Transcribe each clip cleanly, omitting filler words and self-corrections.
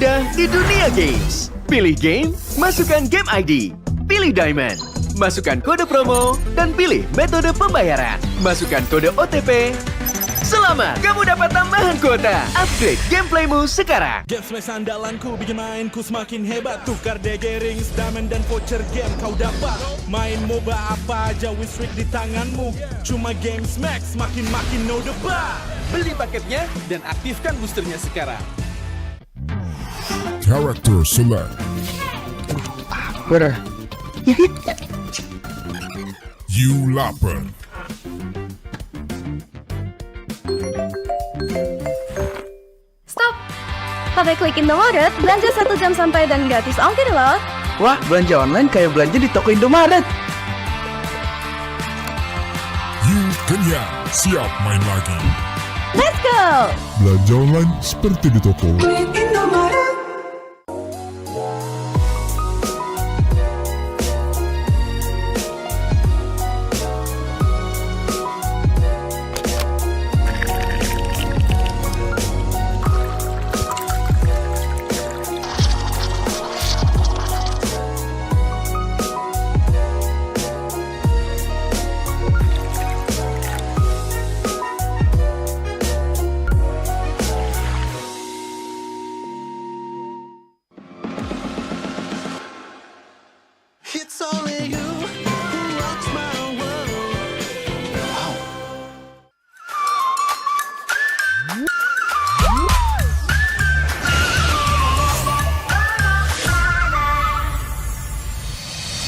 termudah di dunia games. Pilih game, masukkan game ID. Pilih Diamond, masukkan kode promo, dan pilih metode pembayaran. Masukkan kode OTP. Selamat, kamu dapat tambahan kuota. Upgrade gameplaymu sekarang. Game smash andalanku bikin mainku semakin hebat. Tukar DG rings, diamond dan voucher game kau dapat. Main MOBA apa aja win streak di tanganmu. Cuma game smash makin no debat. Beli paketnya dan aktifkan boosternya sekarang. Character select. Bener. You lapper. Stop! Pakai klik Indomaret, belanja 1 jam sampai dan gratis ongkir loh. Wah, belanja online kayak belanja di toko Indomaret. You kenyang, siap main lagi. Let's go! Belanja online seperti di toko. It's only you who rocks my world.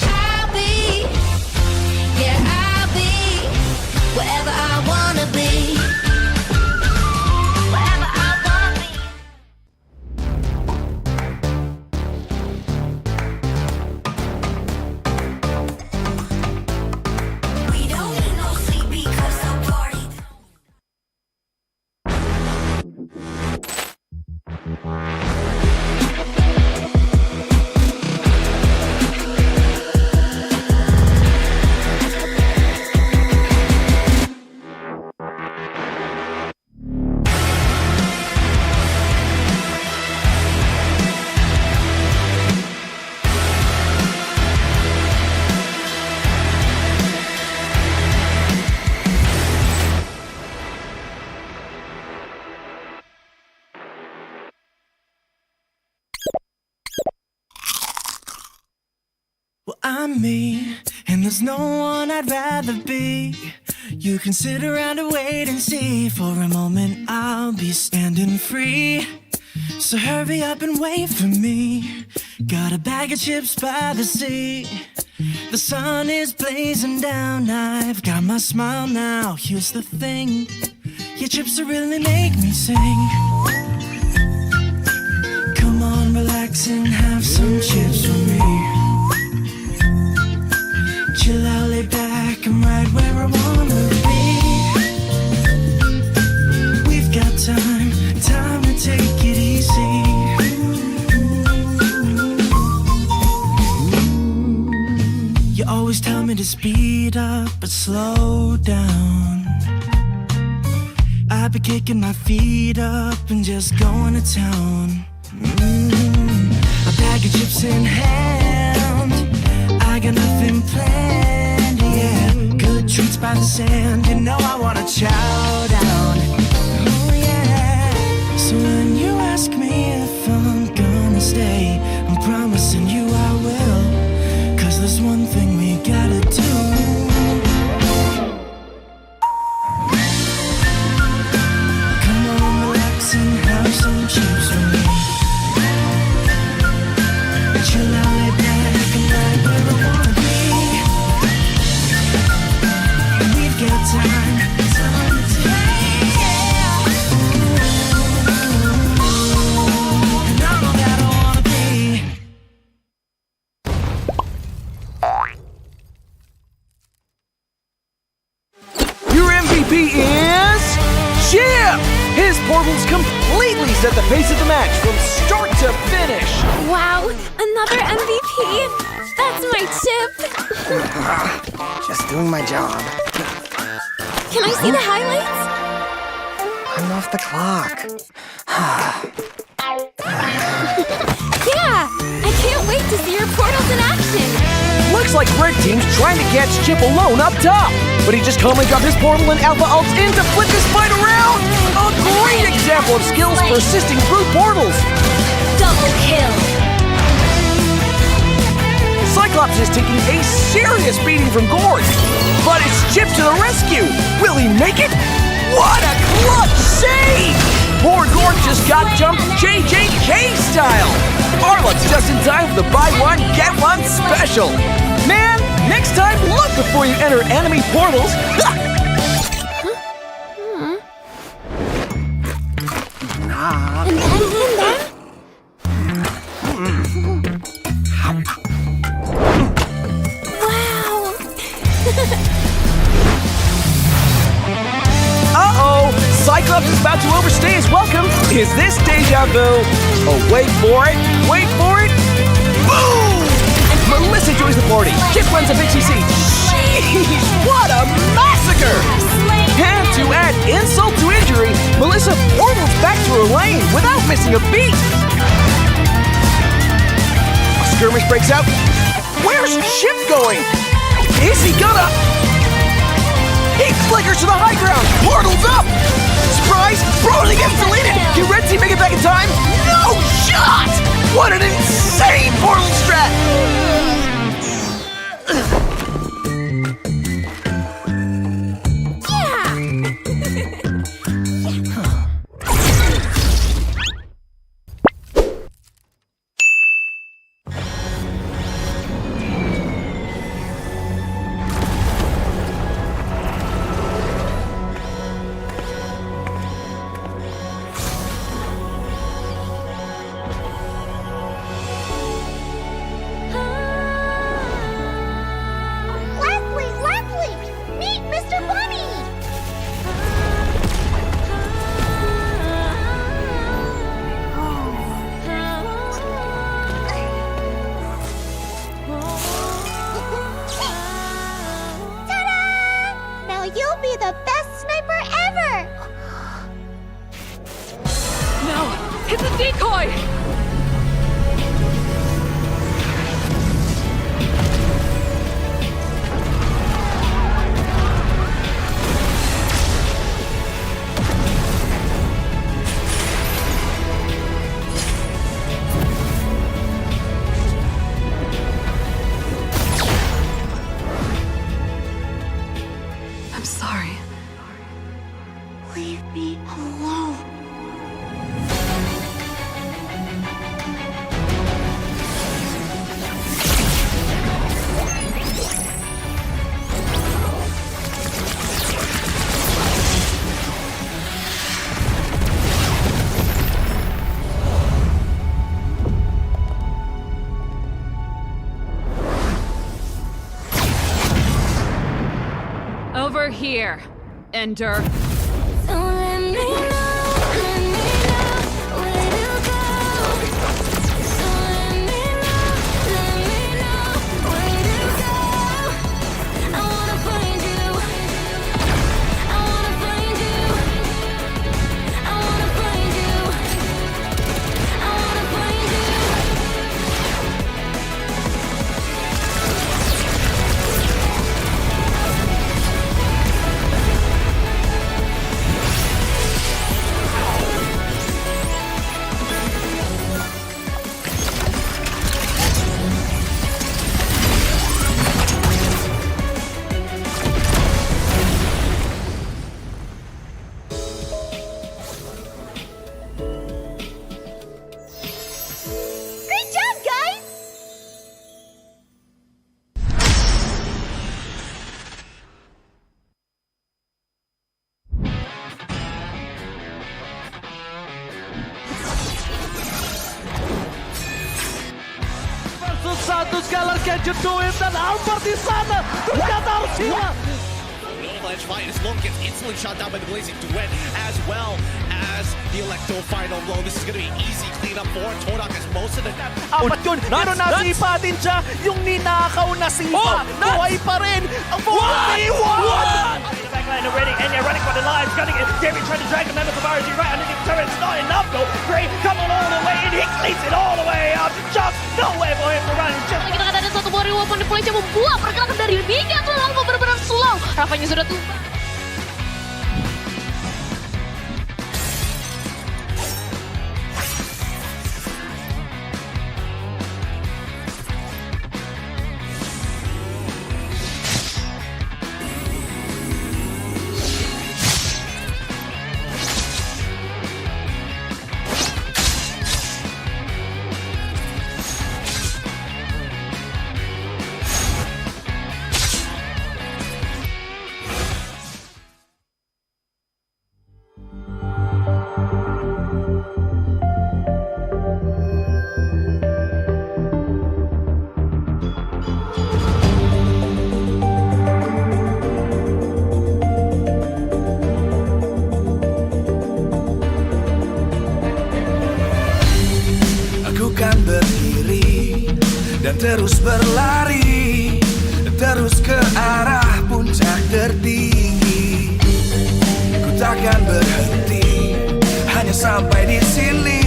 I'll be wherever I wanna be. Wherever I wanna be. We don't need no sleep because the party. Well, I'm me, and there's no one I'd rather be. You can sit around and wait and see. For a moment, I'll be standing free. So hurry up and wait for me. Got a bag of chips by the sea. The sun is blazing down. I've got my smile now. Here's the thing, your chips will really make me sing. Come on, relax and have some chips with me. Chill out, lay back, I'm right where I wanna be. We've got time to take it easy. You always tell me to speed up, but slow down. I've been kicking my feet up and just going to town. A bag of chips in hand, I got nothing planned, yeah. Good treats by the sand, you know I wanna chow down. Oh yeah. So when you ask me if I'm gonna stay, I'm promising you I will. 'Cause there's one thing we gotta do. Come on, relax and have some chips with me. Chill out, lay back, and right where I wanna be. We've got time to take, yeah. And I'm all that I wanna be. Your MVP is Chip! His portals completely set the pace of the match from start to finish. Wow, another MVP! That's my chip! Just doing my job. Can I see the highlights? I'm off the clock. Yeah! I can't wait to see your portals in action! Looks like Red Team's trying to catch Chip alone up top. But he just calmly got his portal and Alpha ults in to flip this fight around. A great example of skills persisting through portals. Double kill. Cyclops is taking a serious beating from Gord. But it's Chip to the rescue. Will he make it? What a clutch save! Poor Gord just got jumped JJK style. Arlot's just in time for the buy one, get one special. Man, next time look before you enter enemy portals. Wow! Uh-oh! Cyclops is about to overstay his welcome. Is this deja vu? Oh, wait for it. Wait for it. Boom! Melissa joins the party. Chip runs a BTC. Jeez, what a massacre! And to add insult to injury, Melissa portals back to her lane without missing a beat. A skirmish breaks out. Where's Chip going? Is he gonna... He flickers to the high ground! Portal's up! Surprise! Brody gets deleted! Can Red Team make it back in time? No shot! What an insane portal strat! Leslie! Meet Mr. Bunny! Ta-da! Now you'll be the best sniper ever! No! It's a decoy! I'm sorry. Leave me alone. Over here, Ender. So let me know where to go. So let me know where to go. I wanna find you. I wanna find you. I wanna find you. I wanna find you. Great job, guys! Versus satu scalar gadget duit dan Alpha di sana. Ternyata harus hilang. Ledge fight as long gets instantly shot down by the Blazing Duet, as well as the Electro final blow. This is going to be easy cleanup for Todak as most of the... Apat yun, pero nasipa din siya. Yung ninakaw na sipa, buhay pa rin. Ang 1v1! backline already, and they're running for the lives, gunning it. David trying to drag the members of RG right underneath the turret. It's not enough though. Gray coming all the way in, he cleans it all the way up. Just nowhere for him to run. Just Kita kata ada satu buah reward point yang membuat pergerakan dari Bigetron Alpha benar-benar slow. Rafanya sudah tumbang. Kan berdiri dan terus berlari, terus ke arah puncak tertinggi. Ku takkan berhenti hanya sampai di sini.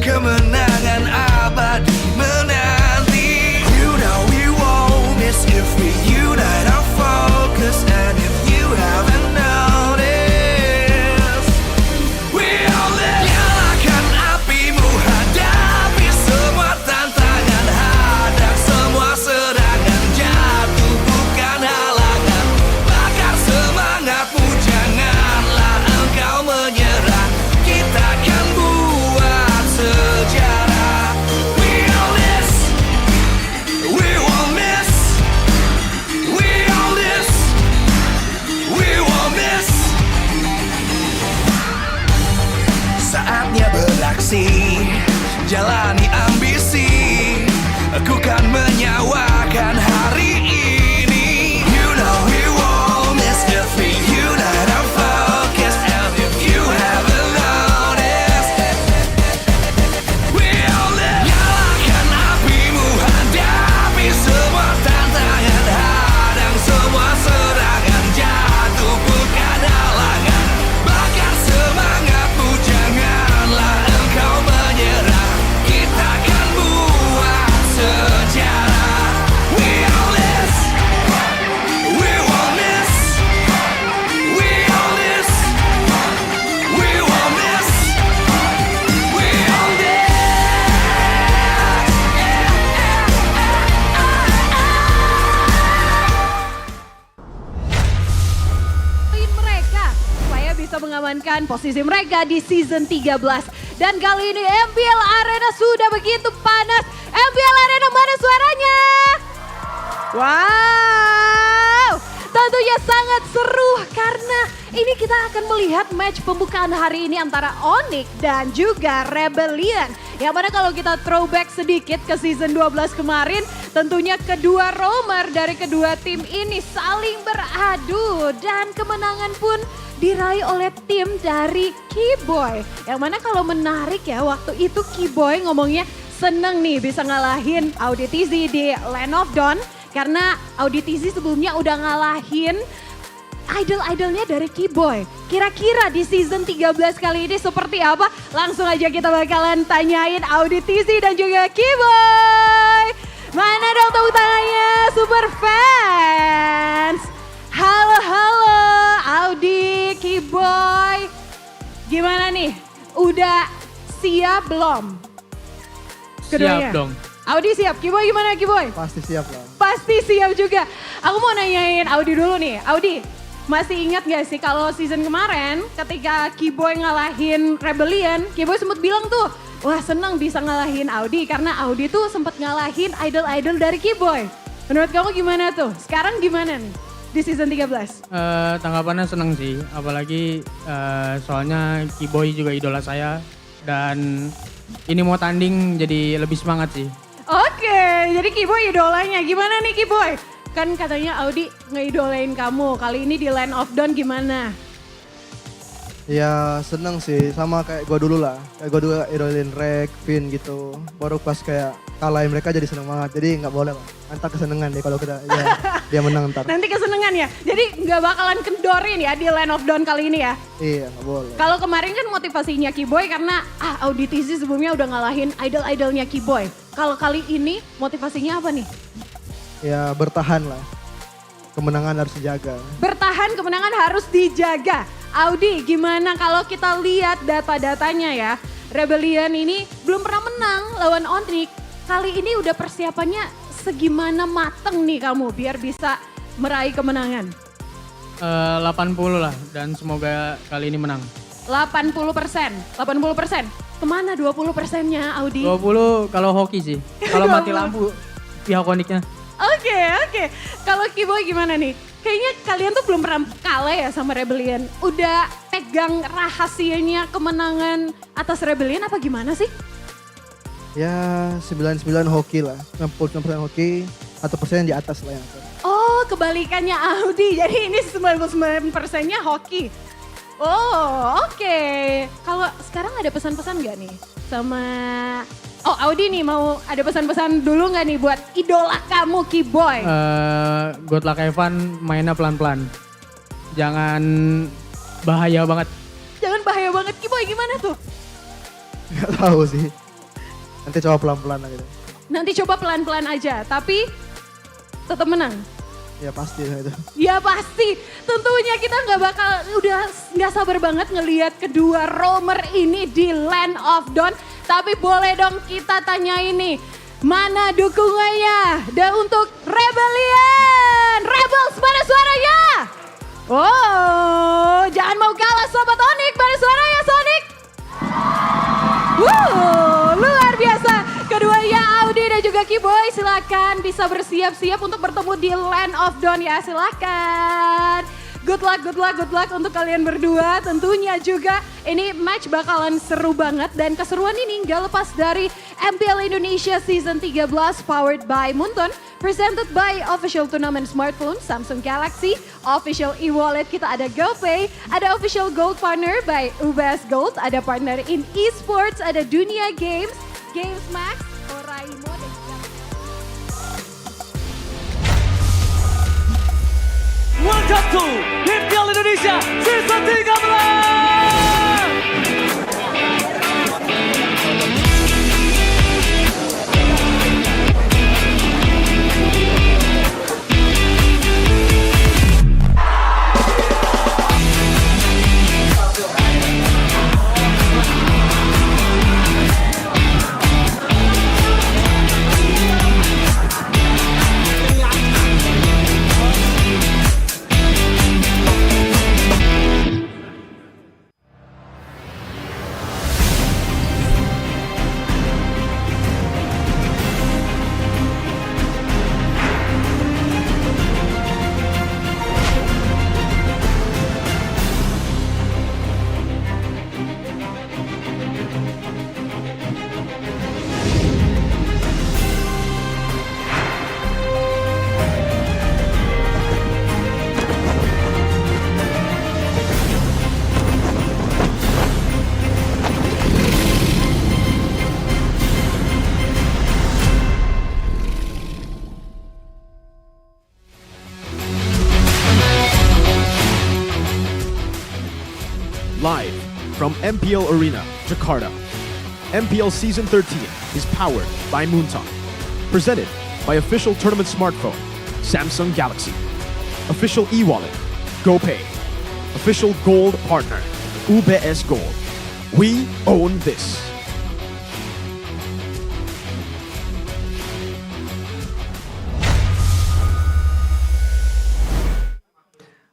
Kemenangan abadi menanti. You know we won't miss if we unite our focus, and if you haven't noticed, we all live. Nyalakan apimu, hadapi semua tantangan, hadang semua serangan, jatuh bukan halangan. Bakar semangatmu, janganlah engkau menyerah. Kita akan buat sejarah. We all this, we won't miss. We all this, we won't miss. Saatnya beraksi, jalani ambisi. Aku kan menyawakan hari ini. You know we won't miss if we unite our focus, and if you haven't noticed, we all live. Nyalakan apimu, hadapi semua tantangan, hadang semua serangan, jatuh bukan halangan. Bakar semangatmu, janganlah engkau menyerah. Kita akan buat sejarah. We all this, we won't miss. We all this, we won't miss. We all this. Mereka supaya bisa mengamankan posisi mereka di season 13. Dan kali ini MPL Arena sudah begitu panas. MPL Arena mana suaranya? Wow, tentunya sangat seru karena ini kita akan melihat match pembukaan hari ini antara Onyx dan juga Rebellion. Yang mana kalau kita throwback sedikit ke season 12 kemarin, tentunya kedua roamer dari kedua tim ini saling beradu dan kemenangan pun diraih oleh tim dari Keyboy. Yang mana kalau menarik ya, waktu itu Keyboy ngomongnya seneng nih bisa ngalahin Audi TZ di Land of Dawn. Karena Audi TZ sebelumnya udah ngalahin idol-idolnya dari Keyboy. Kira-kira di season 13 kali ini seperti apa? Langsung aja kita bakalan tanyain Audi TZ dan juga Keyboy. Mana dong tepuk tangannya super fans? Halo halo Audi, Keyboy. Gimana nih? Udah siap belum? Keduanya. Siap dong. Audi siap, Keyboy gimana Keyboy? Pasti siap lah. Pasti siap juga. Aku mau nanyain Audi dulu nih. Audi, masih ingat gak sih kalau season kemarin ketika Keyboy ngalahin Rebellion, Keyboy sempat bilang tuh, wah seneng bisa ngalahin Audi karena Audi tuh sempat ngalahin idol-idol dari Keyboy. Menurut kamu gimana tuh? Sekarang gimana nih di season 13? Tanggapannya seneng sih, apalagi soalnya Keyboy juga idola saya dan ini mau tanding jadi lebih semangat sih. Oke, jadi Keyboy idolanya. Gimana nih Keyboy? Kan katanya Audi ngeidolain kamu. Kali ini di Land of Dawn gimana? Ya seneng sih, sama kayak gue dulu lah. Kayak gue dulu idolin Rek, Vin gitu. Baru pas kayak kalahin mereka jadi seneng banget. Jadi nggak boleh lah. Antar kesenengan deh kalau kita. Ya. dia menang ntar. Nanti kesenengan ya. Jadi nggak bakalan kendorin ya di Land of Dawn kali ini ya. Iya, nggak boleh. Kalau kemarin kan motivasinya Kiboy karena Auditisi sebelumnya udah ngalahin idol-idolnya Kiboy. Kalau kali ini motivasinya apa nih? Ya bertahan lah. Kemenangan harus dijaga. Bertahan, kemenangan harus dijaga. Audi, gimana kalau kita lihat data-datanya ya? Rebellion ini belum pernah menang lawan Onyx. Kali ini udah persiapannya segimana mateng nih kamu biar bisa meraih kemenangan? 80 lah dan semoga kali ini menang. 80%. Kemana 20%-nya Audi? 20 kalau hoki sih. Kalau mati lampu pihak Onyxnya. Oke. Kalau Kiboy gimana nih? Kayaknya kalian tuh belum pernah kalah ya sama Rebellion. Udah pegang rahasianya kemenangan atas Rebellion apa gimana sih? Ya 99 hoki lah. 99% hoki, 1% di atas lah yang atas. Oh, kebalikannya Audi. Jadi ini 99%-nya hoki. Oh, oke. Kalau sekarang ada pesan-pesan gak nih sama... Oh, Audi nih mau ada pesan-pesan dulu gak nih buat idola kamu, Kiboy? Good luck Evan, mainnya pelan-pelan. Jangan bahaya banget. Jangan bahaya banget, Kiboy gimana tuh? Gak tahu sih. Nanti coba pelan-pelan aja. Nanti coba pelan-pelan aja, tapi tetap menang. Ya pasti lah itu. Ya pasti, tentunya kita udah nggak sabar banget ngelihat kedua roamer ini di Land of Dawn. Tapi boleh dong kita tanya ini, mana dukungannya? Dan untuk Rebellion, Rebels mana suaranya? Oh, jangan mau kalah Sobat Onyx, mana suaranya Sonic? Luar biasa. Keduanya Audi dan juga Kiboy silakan bisa bersiap-siap untuk bertemu di Land of Dawn ya, silakan. Good luck untuk kalian berdua. Tentunya juga ini match bakalan seru banget dan keseruan ini nggak lepas dari MPL Indonesia Season 13 powered by Munton, presented by official tournament smartphone Samsung Galaxy, official e-wallet kita ada GoPay, ada official gold partner by UBS Gold, ada partner in esports, ada Dunia Games, Games Max, Oraimo dan juga Welcome to MPL Indonesia Season 13! Live from MPL Arena, Jakarta. MPL Season 13 is powered by Moontalk. Presented by official tournament smartphone, Samsung Galaxy. Official e-wallet, GoPay. Official gold partner, UBS Gold. We own this.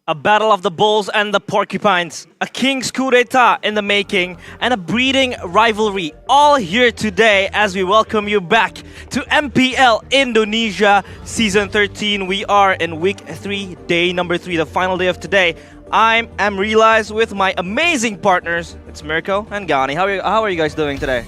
A battle of the bulls and the porcupines, a king's coup d'etat in the making, and a breeding rivalry all here today as we welcome you back to MPL Indonesia Season 13. We are in week 3, day number 3, the final day of today. I'm Realize with my amazing partners. It's Mirko and Gani. How are you guys doing today?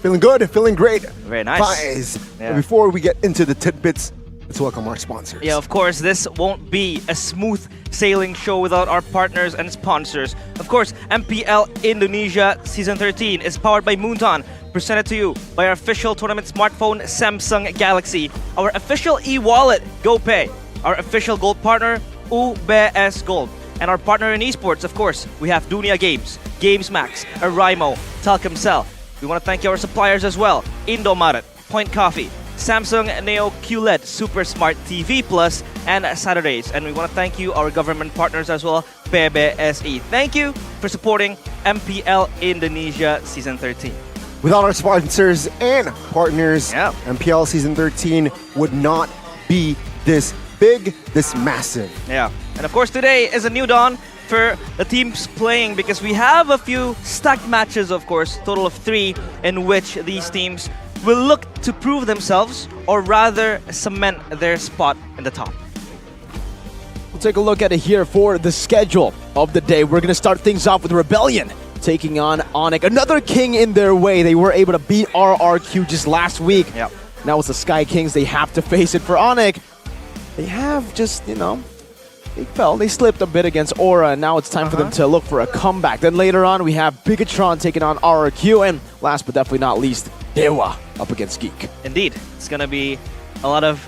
Feeling good, feeling great. Very nice. Guys, Yeah. before we get into the tidbits, let's welcome our sponsors. Yeah, of course, this won't be a smooth sailing show without our partners and sponsors. Of course, MPL Indonesia Season 13 is powered by Moonton, presented to you by our official tournament smartphone, Samsung Galaxy, our official e-wallet, GoPay, Our official gold partner, UBS Gold. And our partner in esports, of course, we have Dunia Games, Games Max, Araimo, Telkomsel. We want to thank our suppliers as well, Indomaret, Point Coffee, Samsung Neo QLED Super Smart TV Plus, and Saturdays. And we want to thank you, our government partners as well, PBSI. Thank you for supporting MPL Indonesia Season 13. Without our sponsors and partners, MPL Season 13 would not be this big, this massive. Yeah, and of course today is a new dawn for the teams playing because we have a few stacked matches, of course, total of 3, in which these teams will look to prove themselves or rather cement their spot in the top. We'll take a look at it here for the schedule of the day. We're going to start things off with Rebellion taking on Onyx. Another king in their way. They were able to beat RRQ just last week. Yep. Now it's the Sky Kings. They have to face it. For Onyx, they have just, they slipped a bit against Aura, and now it's time for them to look for a comeback. Then later on, we have Bigetron taking on RRQ, and last but definitely not least, Dewa up against Geek. Indeed, it's going to be a lot of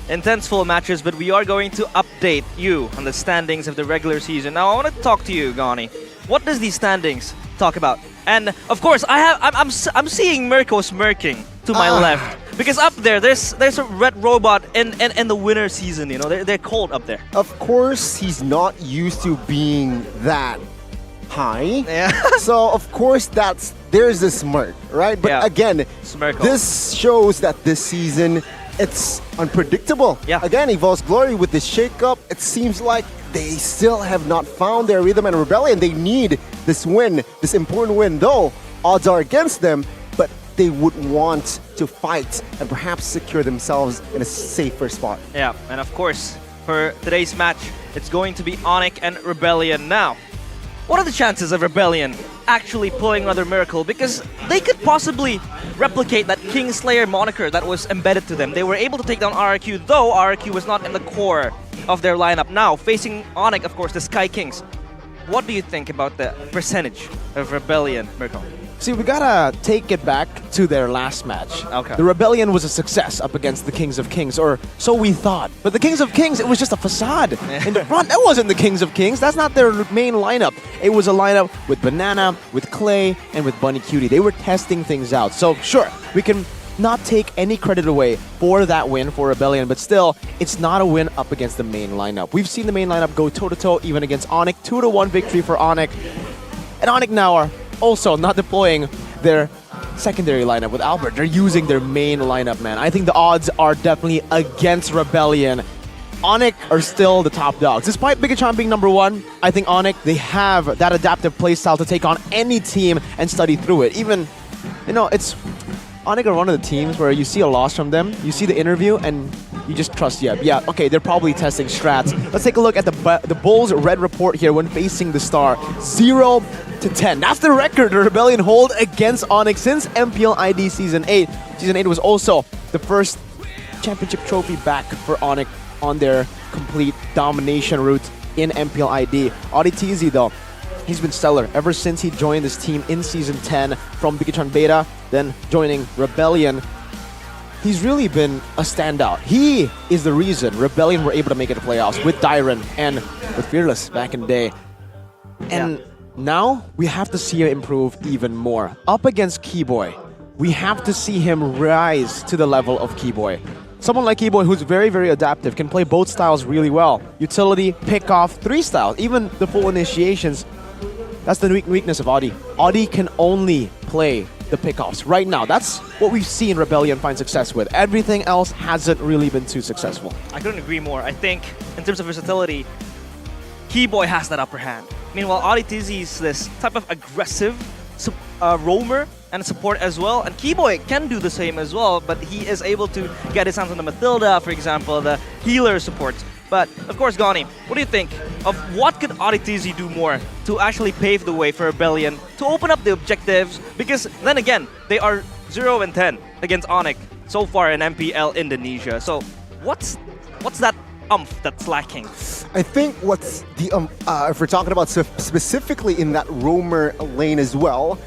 intenseful matches, but we are going to update you on the standings of the regular season. Now, I want to talk to you, Gani. What does these standings talk about? And of course, I'm seeing Mirko smirking to my left. Because up there's a red robot in the winter season, they're cold up there. Of course, he's not used to being that high. Yeah. So of course there's a smirk, right? But again, this shows that this season it's unpredictable. Yeah. Again, Evolve's Glory with this shakeup, it seems like they still have not found their rhythm and Rebellion. They need this win, this important win, though odds are against them, but they would want to fight and perhaps secure themselves in a safer spot. Yeah, and of course, for today's match, it's going to be Onyx and Rebellion. Now, what are the chances of Rebellion actually pulling another miracle? Because they could possibly replicate that Kingslayer moniker that was embedded to them. They were able to take down RRQ, though RRQ was not in the core of their lineup. Now, facing Onyx, of course, the Sky Kings. What do you think about the percentage of Rebellion, Mirko? See, we gotta take it back to their last match. Okay. The Rebellion was a success up against the Kings of Kings, or so we thought. But the Kings of Kings, it was just a facade. In the front, that wasn't the Kings of Kings. That's not their main lineup. It was a lineup with Banana, with Clay, and with Bunny Cutie. They were testing things out. So sure, we can not take any credit away for that win for Rebellion, but still, it's not a win up against the main lineup. We've seen the main lineup go toe-to-toe even against Onyx. 2-1 victory for Onyx. And Onyx now are also not deploying their secondary lineup with Albert. They're using their main lineup, man. I think the odds are definitely against Rebellion. Onyx are still the top dogs. Despite Bigetron being number 1, I think Onyx, they have that adaptive playstyle to take on any team and study through it. Even, it's... Onyx are one of the teams where you see a loss from them, you see the interview, and you just trust, okay, they're probably testing strats. Let's take a look at the Bulls' red report here when facing the Star. 0-10. That's the record the Rebellion hold against Onyx since MPL ID Season 8. Season 8 was also the first championship trophy back for Onyx on their complete domination route in MPL ID. ODTZ, though, he's been stellar ever since he joined this team in Season 10 from Bigetron Beta, then joining Rebellion. He's really been a standout. He is the reason Rebellion were able to make it to playoffs with Dyron and with Fearless back in the day. And now we have to see him improve even more. Up against Keyboy, we have to see him rise to the level of Keyboy. Someone like Keyboy who's very, very adaptive, can play both styles really well. Utility, pick-off, 3 styles, even the full initiations. That's the weakness of Audi. Audi can only play the pickoffs right now. That's what we've seen Rebellion find success with. Everything else hasn't really been too successful. I couldn't agree more. I think in terms of versatility, Keyboy has that upper hand. Meanwhile, ODTZ is this type of aggressive roamer and support as well. And Keyboy can do the same as well, but he is able to get his hands on the Matilda, for example, the healer support. But of course, Gani, what do you think of what could ODTZ do more to actually pave the way for Rebellion to open up the objectives? Because then again, they are 0-10 against Onyx so far in MPL Indonesia. So what's that that's lacking? I think what's the if we're talking about specifically in that roamer lane as well,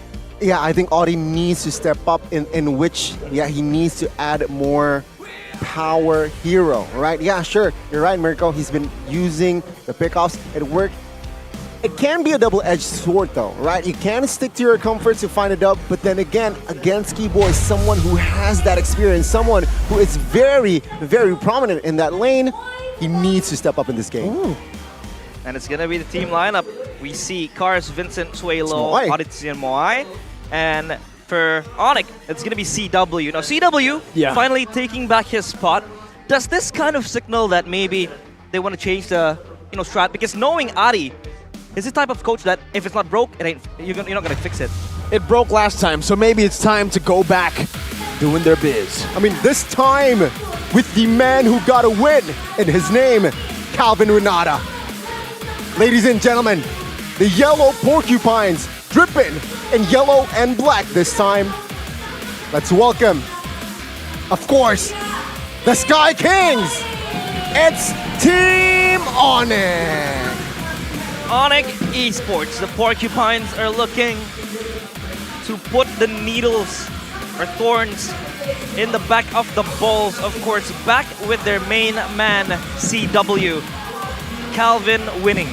I think Audi needs to step up in which he needs to add more power hero, right? Yeah, sure, you're right, Mirko. He's been using the pickoffs. It worked. It can be a double-edged sword though, right? You can stick to your comforts to find a dub, but then again, against Keyboy, someone who has that experience, someone who is very, very prominent in that lane, he needs to step up in this game. Ooh. And it's gonna be the team lineup. We see Cars, Vincent, Suelo, Moai. Aditya, and Moai. And for Onyx, it's gonna be CW. Now CW finally taking back his spot. Does this kind of signal that maybe they want to change the strat? Because knowing Adi is the type of coach that if it's not broke, you're not gonna fix it. It broke last time, so maybe it's time to go back doing their biz. I mean, this time with the man who got a win in his name, Calvin Renata. Ladies and gentlemen, the yellow porcupines dripping in yellow and black this time. Let's welcome, of course, the Sky Kings. It's Team Onyx. Onyx Esports, the Porcupines are looking to put the needles or thorns in the back of the balls, of course, back with their main man, CW. Calvin winning,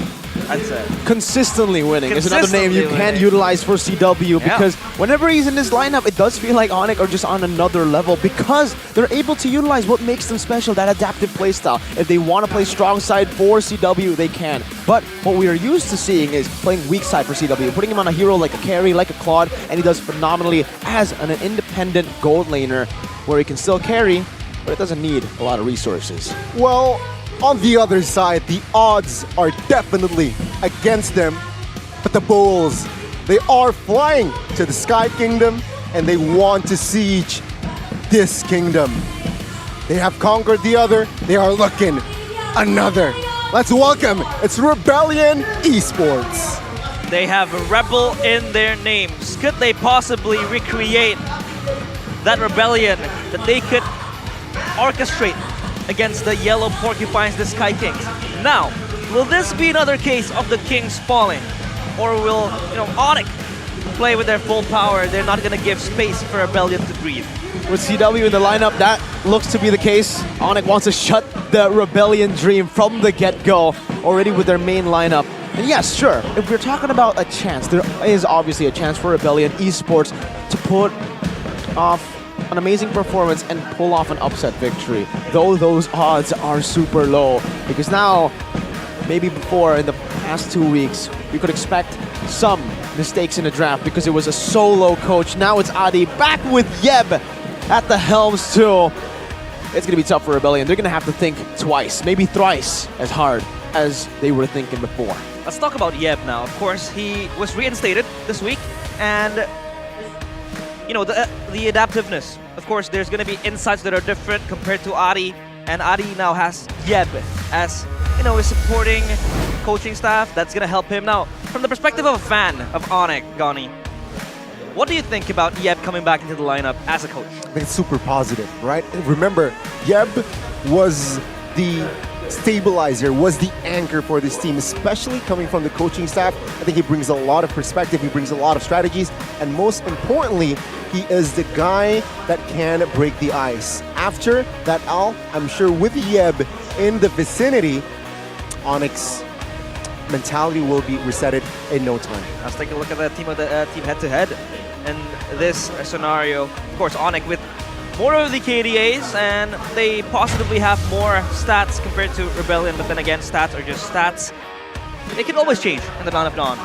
I'd say. Consistently winning is another name you can utilize for CW because whenever he's in this lineup, it does feel like Onyx are just on another level because they're able to utilize what makes them special, that adaptive playstyle. If they want to play strong side for CW, they can. But what we are used to seeing is playing weak side for CW, putting him on a hero like a carry, like a Claude, and he does phenomenally as an independent gold laner where he can still carry, but it doesn't need a lot of resources. Well, on the other side, the odds are definitely against them. But the Bulls, they are flying to the Sky Kingdom and they want to siege this kingdom. They have conquered the other, they are looking another. Let's welcome, it's Rebellion Esports. They have a rebel in their names. Could they possibly recreate that rebellion that they could orchestrate against the yellow porcupines, the Sky Kings? Now, will this be another case of the Kings falling? Or will, Onyx play with their full power? They're not gonna give space for Rebellion to breathe. With CW in the lineup, that looks to be the case. Onyx wants to shut the Rebellion dream from the get-go, already with their main lineup. And yes, sure, if we're talking about a chance, there is obviously a chance for Rebellion Esports to put off an amazing performance and pull off an upset victory, though those odds are super low because now, maybe before in the past 2 weeks, we could expect some mistakes in the draft because it was a solo coach. Now it's Adi back with Yeb at the helms too. It's gonna be tough for Rebellion. They're gonna have to think twice, maybe thrice as hard as they were thinking before. Let's talk about Yeb now. Of course, he was reinstated this week and the adaptiveness. Of course, there's going to be insights that are different compared to Adi, and Adi now has Yeb as, his supporting coaching staff. That's going to help him. Now, from the perspective of a fan of Onyx, Gani, what do you think about Yeb coming back into the lineup as a coach? I think it's super positive, right? Remember, Yeb was the stabilizer, was the anchor for this team, especially coming from the coaching staff. I think he brings a lot of perspective, he brings a lot of strategies, and most importantly, he is the guy that can break the ice. After that, I'm sure with Yeb in the vicinity, Onyx mentality will be resetted in no time. Let's take a look at the team head-to-head in this scenario. Of course, Onyx with more of the KDAs, and they possibly have more stats compared to Rebellion, but then again, stats are just stats. They can always change in the Dawn of Dawn.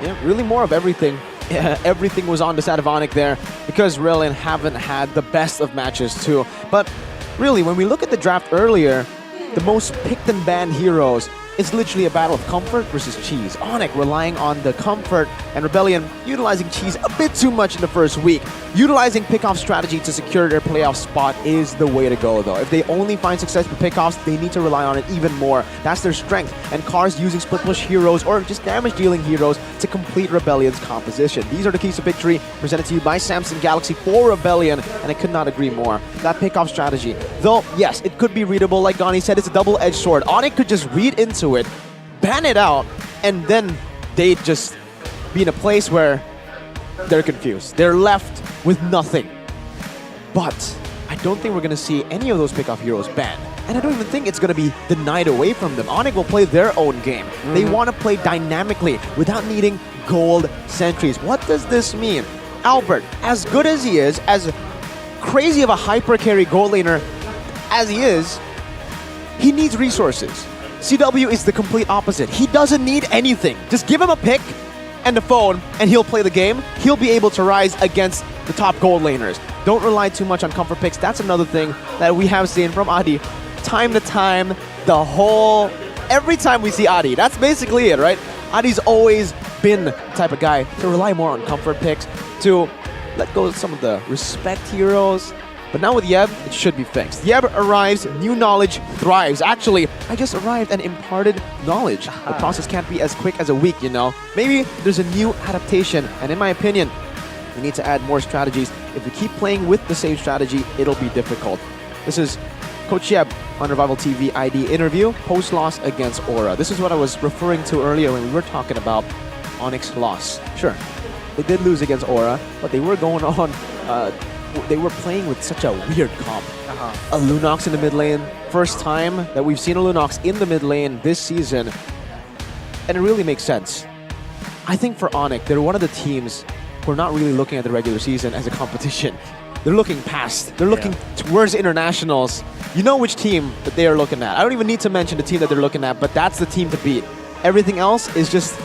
Yeah, really more of everything. Yeah, everything was on the side of Onyx there because Rebellion haven't had the best of matches too. But really, when we look at the draft earlier, the most picked and banned heroes, it's literally a battle of comfort versus cheese. Onyx relying on the comfort and Rebellion utilizing cheese a bit too much in the first week. Utilizing pickoff strategy to secure their playoff spot is the way to go though. If they only find success with pickoffs, they need to rely on it even more. That's their strength. And Cars using split push heroes or just damage dealing heroes to complete Rebellion's composition. These are the keys to victory presented to you by Samsung Galaxy for Rebellion, and I could not agree more. That pickoff strategy, though yes, it could be readable, like Gani said, it's a double-edged sword. Onyx could just read into it, ban it out, and then they'd just be in a place where they're confused. They're left with nothing. But I don't think we're going to see any of those pickoff heroes banned. And I don't even think it's going to be denied away from them. Onyx will play their own game. They want to play dynamically without needing gold sentries. What does this mean? Albert, as good as he is, as crazy of a hyper carry gold laner as he is, he needs resources. CW is the complete opposite. He doesn't need anything. Just give him a pick and a phone and he'll play the game. He'll be able to rise against the top gold laners. Don't rely too much on comfort picks. That's another thing that we have seen from Adi. Time to time, every time we see Adi, that's basically it, right? Adi's always been the type of guy to rely more on comfort picks, to let go of some of the respect heroes. But now with Yeb, it should be fixed. Yeb arrives, new knowledge thrives. Actually, I just arrived and imparted knowledge. The process can't be as quick as a week, you know? Maybe there's a new adaptation, and in my opinion, we need to add more strategies. If we keep playing with the same strategy, it'll be difficult. This is Coach Yeb on Revival TV ID interview, post-loss against Aura. This is what I was referring to earlier when we were talking about Onyx loss. Sure, they did lose against Aura, but they were going on, they were playing with such a weird comp. A Lunox in the mid lane, first time that we've seen a Lunox in the mid lane this season, and it really makes sense. I think for Onyx, they're one of the teams who are not really looking at the regular season as a competition. They're looking past. They're looking towards internationals. You know which team that they are looking at. I don't even need to mention the team that they're looking at, but that's the team to beat. Everything else is just,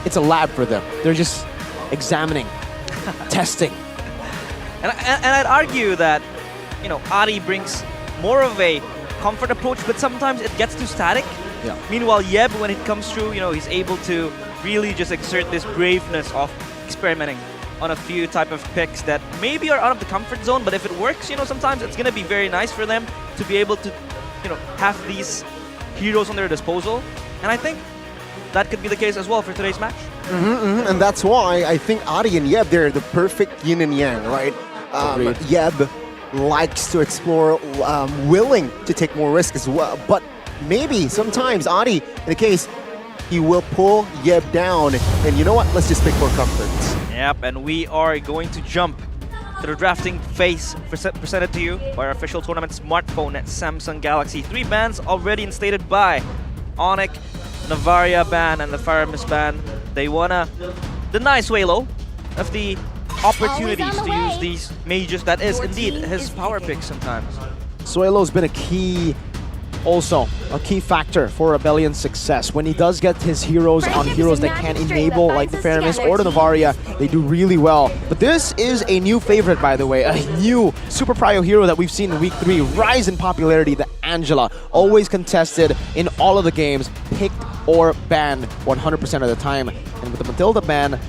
it's a lab for them. They're just examining, testing. And I'd argue that, you know, Adi brings more of a comfort approach, but sometimes it gets too static. Yeah. Meanwhile, Yeb, when it comes through, you know, he's able to really just exert this braveness of experimenting on a few type of picks that maybe are out of the comfort zone, but if it works, you know, sometimes it's going to be very nice for them to be able to, you know, have these heroes on their disposal. And I think that could be the case as well for today's match. And that's why I think Adi and Yeb, they're the perfect yin and yang, right? Yeb likes to explore, willing to take more risk as well. But maybe sometimes Adi, in the case, he will pull Yeb down. And you know what? Let's just pick more comfort. Yep, and we are going to jump to the drafting phase presented to you by our official tournament smartphone at Samsung Galaxy. 3 bans already instated by Onyx, Navaria ban, and the Faramis ban. They wanna deny Swalo of the opportunities to use these mages. That is indeed his power pick sometimes. Suelo's been a key factor for Rebellion's success. When he does get his heroes on heroes that can enable, like the Faramis or the Navaria, they do really well. But this is a new favorite, by the way, a new super prio hero that we've seen in week 3 rise in popularity, the Angela. Always contested in all of the games, picked or banned 100% of the time. And with the Matilda ban,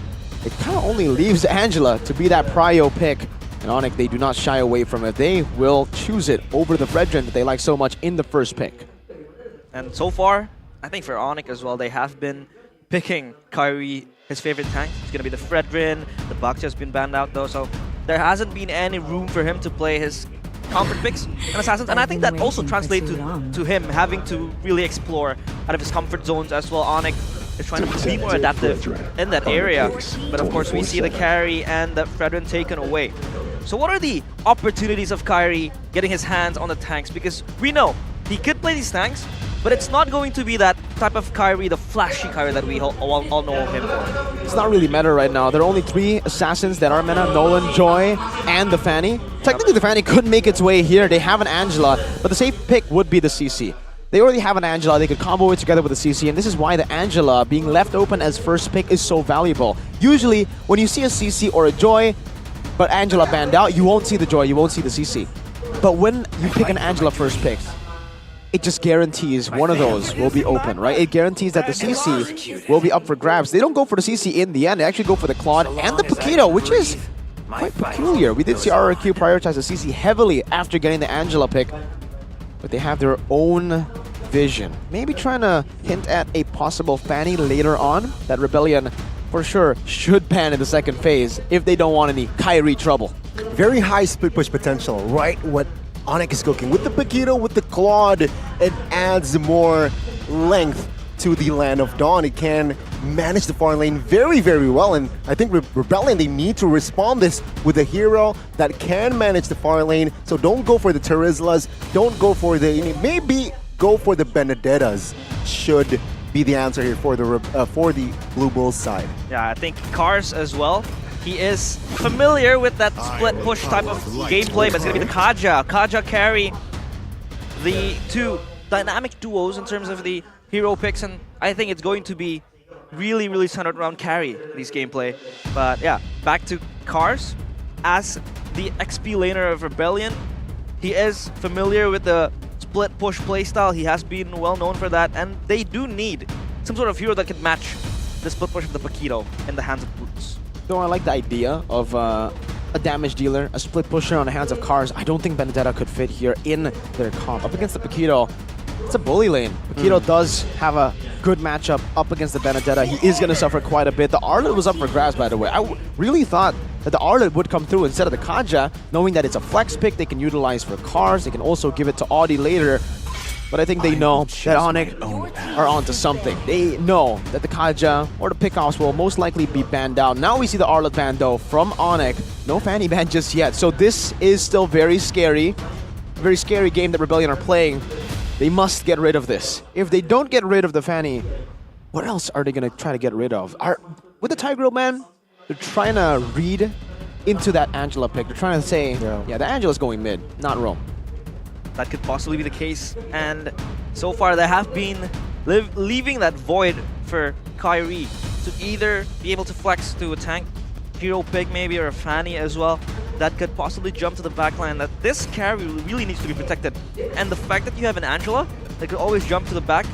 it kind of only leaves Angela to be that prio pick. And Onyx, they do not shy away from it. They will choose it over the Fredrin that they like so much in the first pick. And so far, I think for Onyx as well, they have been picking Kyrie, his favorite tank. It's going to be the Fredrin. The Bakcha has been banned out though, so there hasn't been any room for him to play his comfort picks and assassins. And I think that also translates to him having to really explore out of his comfort zones as well. Onyx is trying to be more adaptive in that area. But of course, we see the carry and the Fredrin taken away. So what are the opportunities of Kyrie getting his hands on the tanks? Because we know he could play these tanks, but it's not going to be that type of Kyrie, the flashy Kyrie that we all know him for. It's not really meta right now. There are only 3 assassins that are meta, Nolan, Joy, and the Fanny. Technically, the Fanny could make its way here. They have an Angela, but the safe pick would be the CC. They already have an Angela. They could combo it together with the CC, and this is why the Angela being left open as first pick is so valuable. Usually, when you see a CC or a Joy, but Angela banned out, you won't see the Joy, you won't see the CC. But when you pick an Angela first pick, it just guarantees one of those will be open, right? It guarantees that the CC will be up for grabs. They don't go for the CC in the end, they actually go for the Claude and the Paquito, which is quite peculiar. We did see RRQ prioritize the CC heavily after getting the Angela pick, but they have their own vision. Maybe trying to hint at a possible Fanny later on that Rebellion for sure should ban in the second phase if they don't want any Kyrie trouble. Very high split push potential, right? What Onyx is cooking. With the Paquito, with the Claude, it adds more length to the Land of Dawn. It can managed the far lane very, very well. And I think Rebellion, they need to respond this with a hero that can manage the far lane. So don't go for the Terizlas, don't go for the, maybe go for the Benedettas should be the answer here for the Blue Bulls side. Yeah, I think Cars as well. He is familiar with that split push type of gameplay, but it's going to be the Kaja. Kaja carry the two dynamic duos in terms of the hero picks, and I think it's going to be really, really centered around carry, this gameplay. But yeah, back to Cars. As the XP laner of Rebellion, he is familiar with the split push playstyle. He has been well known for that, and they do need some sort of hero that can match the split push of the Paquito in the hands of Boots. Though I like the idea of a damage dealer, a split pusher on the hands of Cars, I don't think Benedetta could fit here in their comp. Up against the Paquito, it's a bully lane. Paquito does have a good matchup up against the Benedetta. He is going to suffer quite a bit. The Arlet was up for grabs, by the way. I really thought that the Arlet would come through instead of the Kaja, knowing that it's a flex pick they can utilize for Cars. They can also give it to Audi later. But I think they know that Onyx are onto something. They know that the Kaja or the pickoffs will most likely be banned out. Now we see the Arlet ban though from Onyx. No Fanny ban just yet. So this is still very scary. Very scary game that Rebellion are playing. They must get rid of this. If they don't get rid of the Fanny, what else are they going to try to get rid of? With the Tigreal ban, they're trying to read into that Angela pick. They're trying to say, yeah, the Angela's going mid, not Rome. That could possibly be the case, and so far they have been leaving that void for Kyrie to either be able to flex to a tank hero pick maybe, or a Fanny as well, that could possibly jump to the backline. That this carry really needs to be protected, and the fact that you have an Angela that could always jump to the back,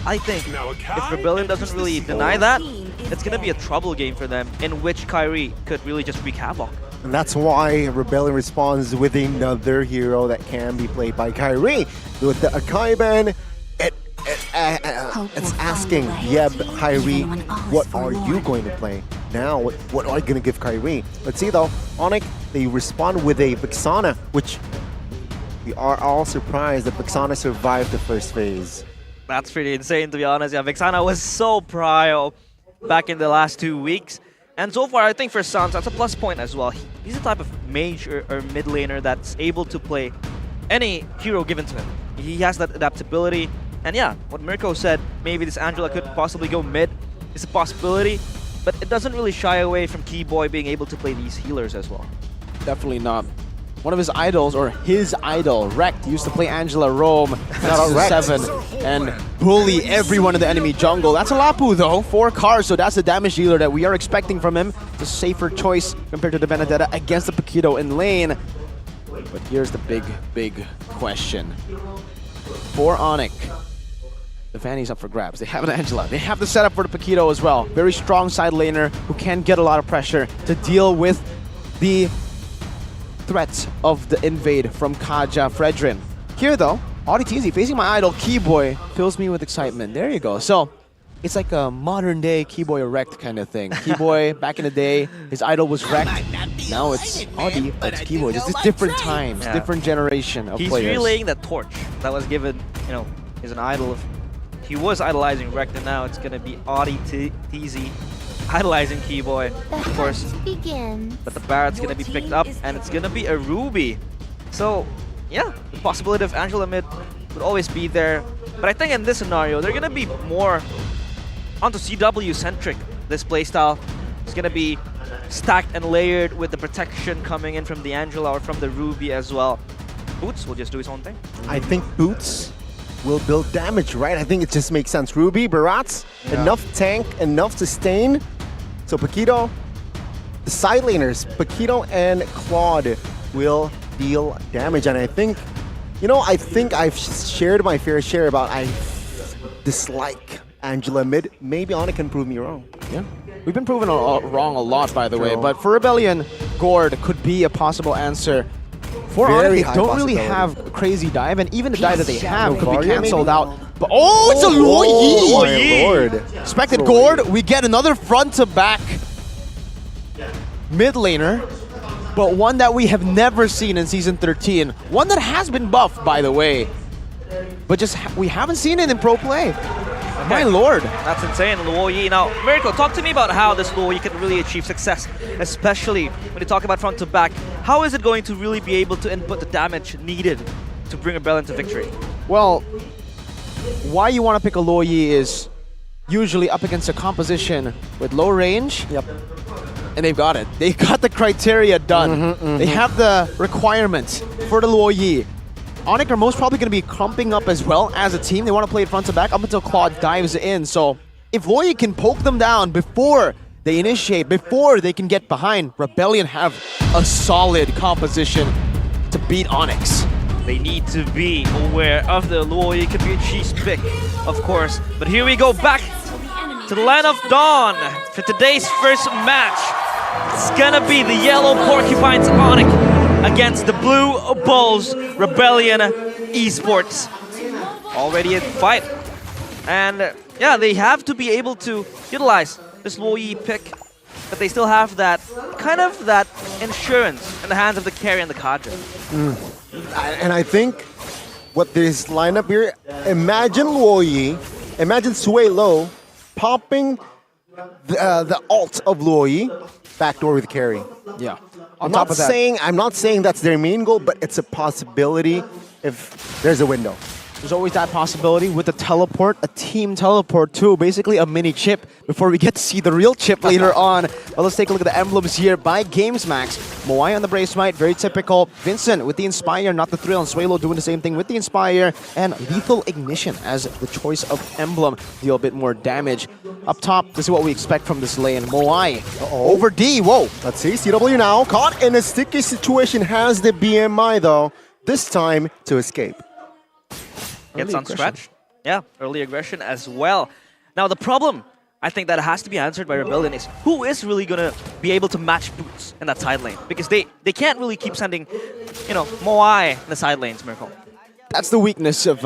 I think if Rebellion doesn't really deny that, it's going to be a trouble game for them in which Kyrie could really just wreak havoc. And that's why Rebellion responds with another hero that can be played by Kyrie. With the Akai ban, it's asking, yeah, Kyrie, what are you going to play? Now, what are you going to give Kyrie? Let's see though, Onyx, they respond with a Vixana, which we are all surprised that Vixana survived the first phase. That's pretty insane, to be honest. Yeah, Vixana was so prio back in the last 2 weeks. And so far, I think for Sans, that's a plus point as well. He's the type of mage or mid laner that's able to play any hero given to him. He has that adaptability. And yeah, what Mirko said, maybe this Angela could possibly go mid, is a possibility. But it doesn't really shy away from Keyboy being able to play these healers as well. Definitely not. One of his idols, or his idol, Rekt, used to play Angela Rome at 7 and bully everyone in the enemy jungle. That's a Lapu though, 4 Cars, so that's the damage dealer that we are expecting from him. It's a safer choice compared to the Benedetta against the Paquito in lane. But here's the big question. For Onyx, the Fanny's up for grabs. They have an Angela. They have the setup for the Paquito as well. Very strong side laner who can get a lot of pressure to deal with the threats of the invade from Kaja Fredrin. Here though, AudiTZ facing my idol Keyboy fills me with excitement. There you go. So it's like a modern day Keyboy Rekt kind of thing. Keyboy back in the day, his idol was Rekt. Now it's Audi, but it's Keyboy. Just different times, different generation of players. He's relaying that torch that was given, you know, is an idol of. He was idolizing Rekt, and now it's gonna be AudiTZ idolizing Keyboy, of course. But the Barrett's gonna be picked up, and it's gonna be a Ruby. So, yeah, the possibility of Angela mid would always be there. But I think in this scenario, they're gonna be more onto CW centric. This playstyle is gonna be stacked and layered with the protection coming in from the Angela or from the Ruby as well. Boots will just do his own thing. I think Boots will build damage, right? I think it just makes sense. Ruby, Barats, enough tank, enough sustain. So Paquito, the side laners, Paquito and Claude will deal damage. And I think, you know, I think I've shared my fair share about I dislike Angela mid. Maybe Anna can prove me wrong. Yeah. We've been proven wrong a lot, by the way. But for Rebellion, Gord could be a possible answer. For Onyx, they don't really have crazy dive, and even the dive that they have could be cancelled out. But oh, it's a Lord! Expected Gord, we get another front-to-back mid laner, but one that we have never seen in Season 13. One that has been buffed, by the way. But just we haven't seen it in pro play. My lord. That's insane, Luo Yi. Now, Miracle, talk to me about how this Luo Yi can really achieve success, especially when you talk about front to back. How is it going to really be able to input the damage needed to bring Rebellion to victory? Well, why you want to pick a Luo Yi is usually up against a composition with low range. Yep. And they've got it. They got the criteria done. They have the requirements for the Luo Yi. Onyx are most probably going to be clumping up as well as a team. They want to play it front to back up until Claude dives in. So if Luo Yi can poke them down before they initiate, before they can get behind, Rebellion have a solid composition to beat Onyx. They need to be aware of the Luo Yi. Could be a cheese pick, of course. But here we go back to the Land of Dawn for today's first match. It's gonna be the Yellow Porcupines Onyx against the Blue Bulls Rebellion Esports. Already a fight. And yeah, they have to be able to utilize this Luo Yi pick, but they still have that kind of that insurance in the hands of the carry and the cadre. And I think what this lineup here, imagine Luo Yi, imagine Sui Lo popping the ult of Luo Yi, backdoor with carry. Yeah. I'm not saying that's their main goal, but it's a possibility if there's a window. There's always that possibility with the teleport, a team teleport too, basically a mini chip before we get to see the real chip later on. But let's take a look at the emblems here by GamesMax. Moai on the Brave Smite, very typical. Vincent with the Inspire, not the Thrill, and Suelo doing the same thing with the Inspire. And Lethal Ignition as the choice of emblem, deal a bit more damage. Up top, this is what we expect from this lane. Moai over D, whoa. Let's see, CW now, caught in a sticky situation, has the BMI though, this time to escape. Gets unstretched. Yeah, early aggression as well. Now the problem, I think that has to be answered by Rebellion is who is really going to be able to match Boots in that side lane? Because they can't really keep sending, you know, Moai in the side lanes, Miracle. That's the weakness of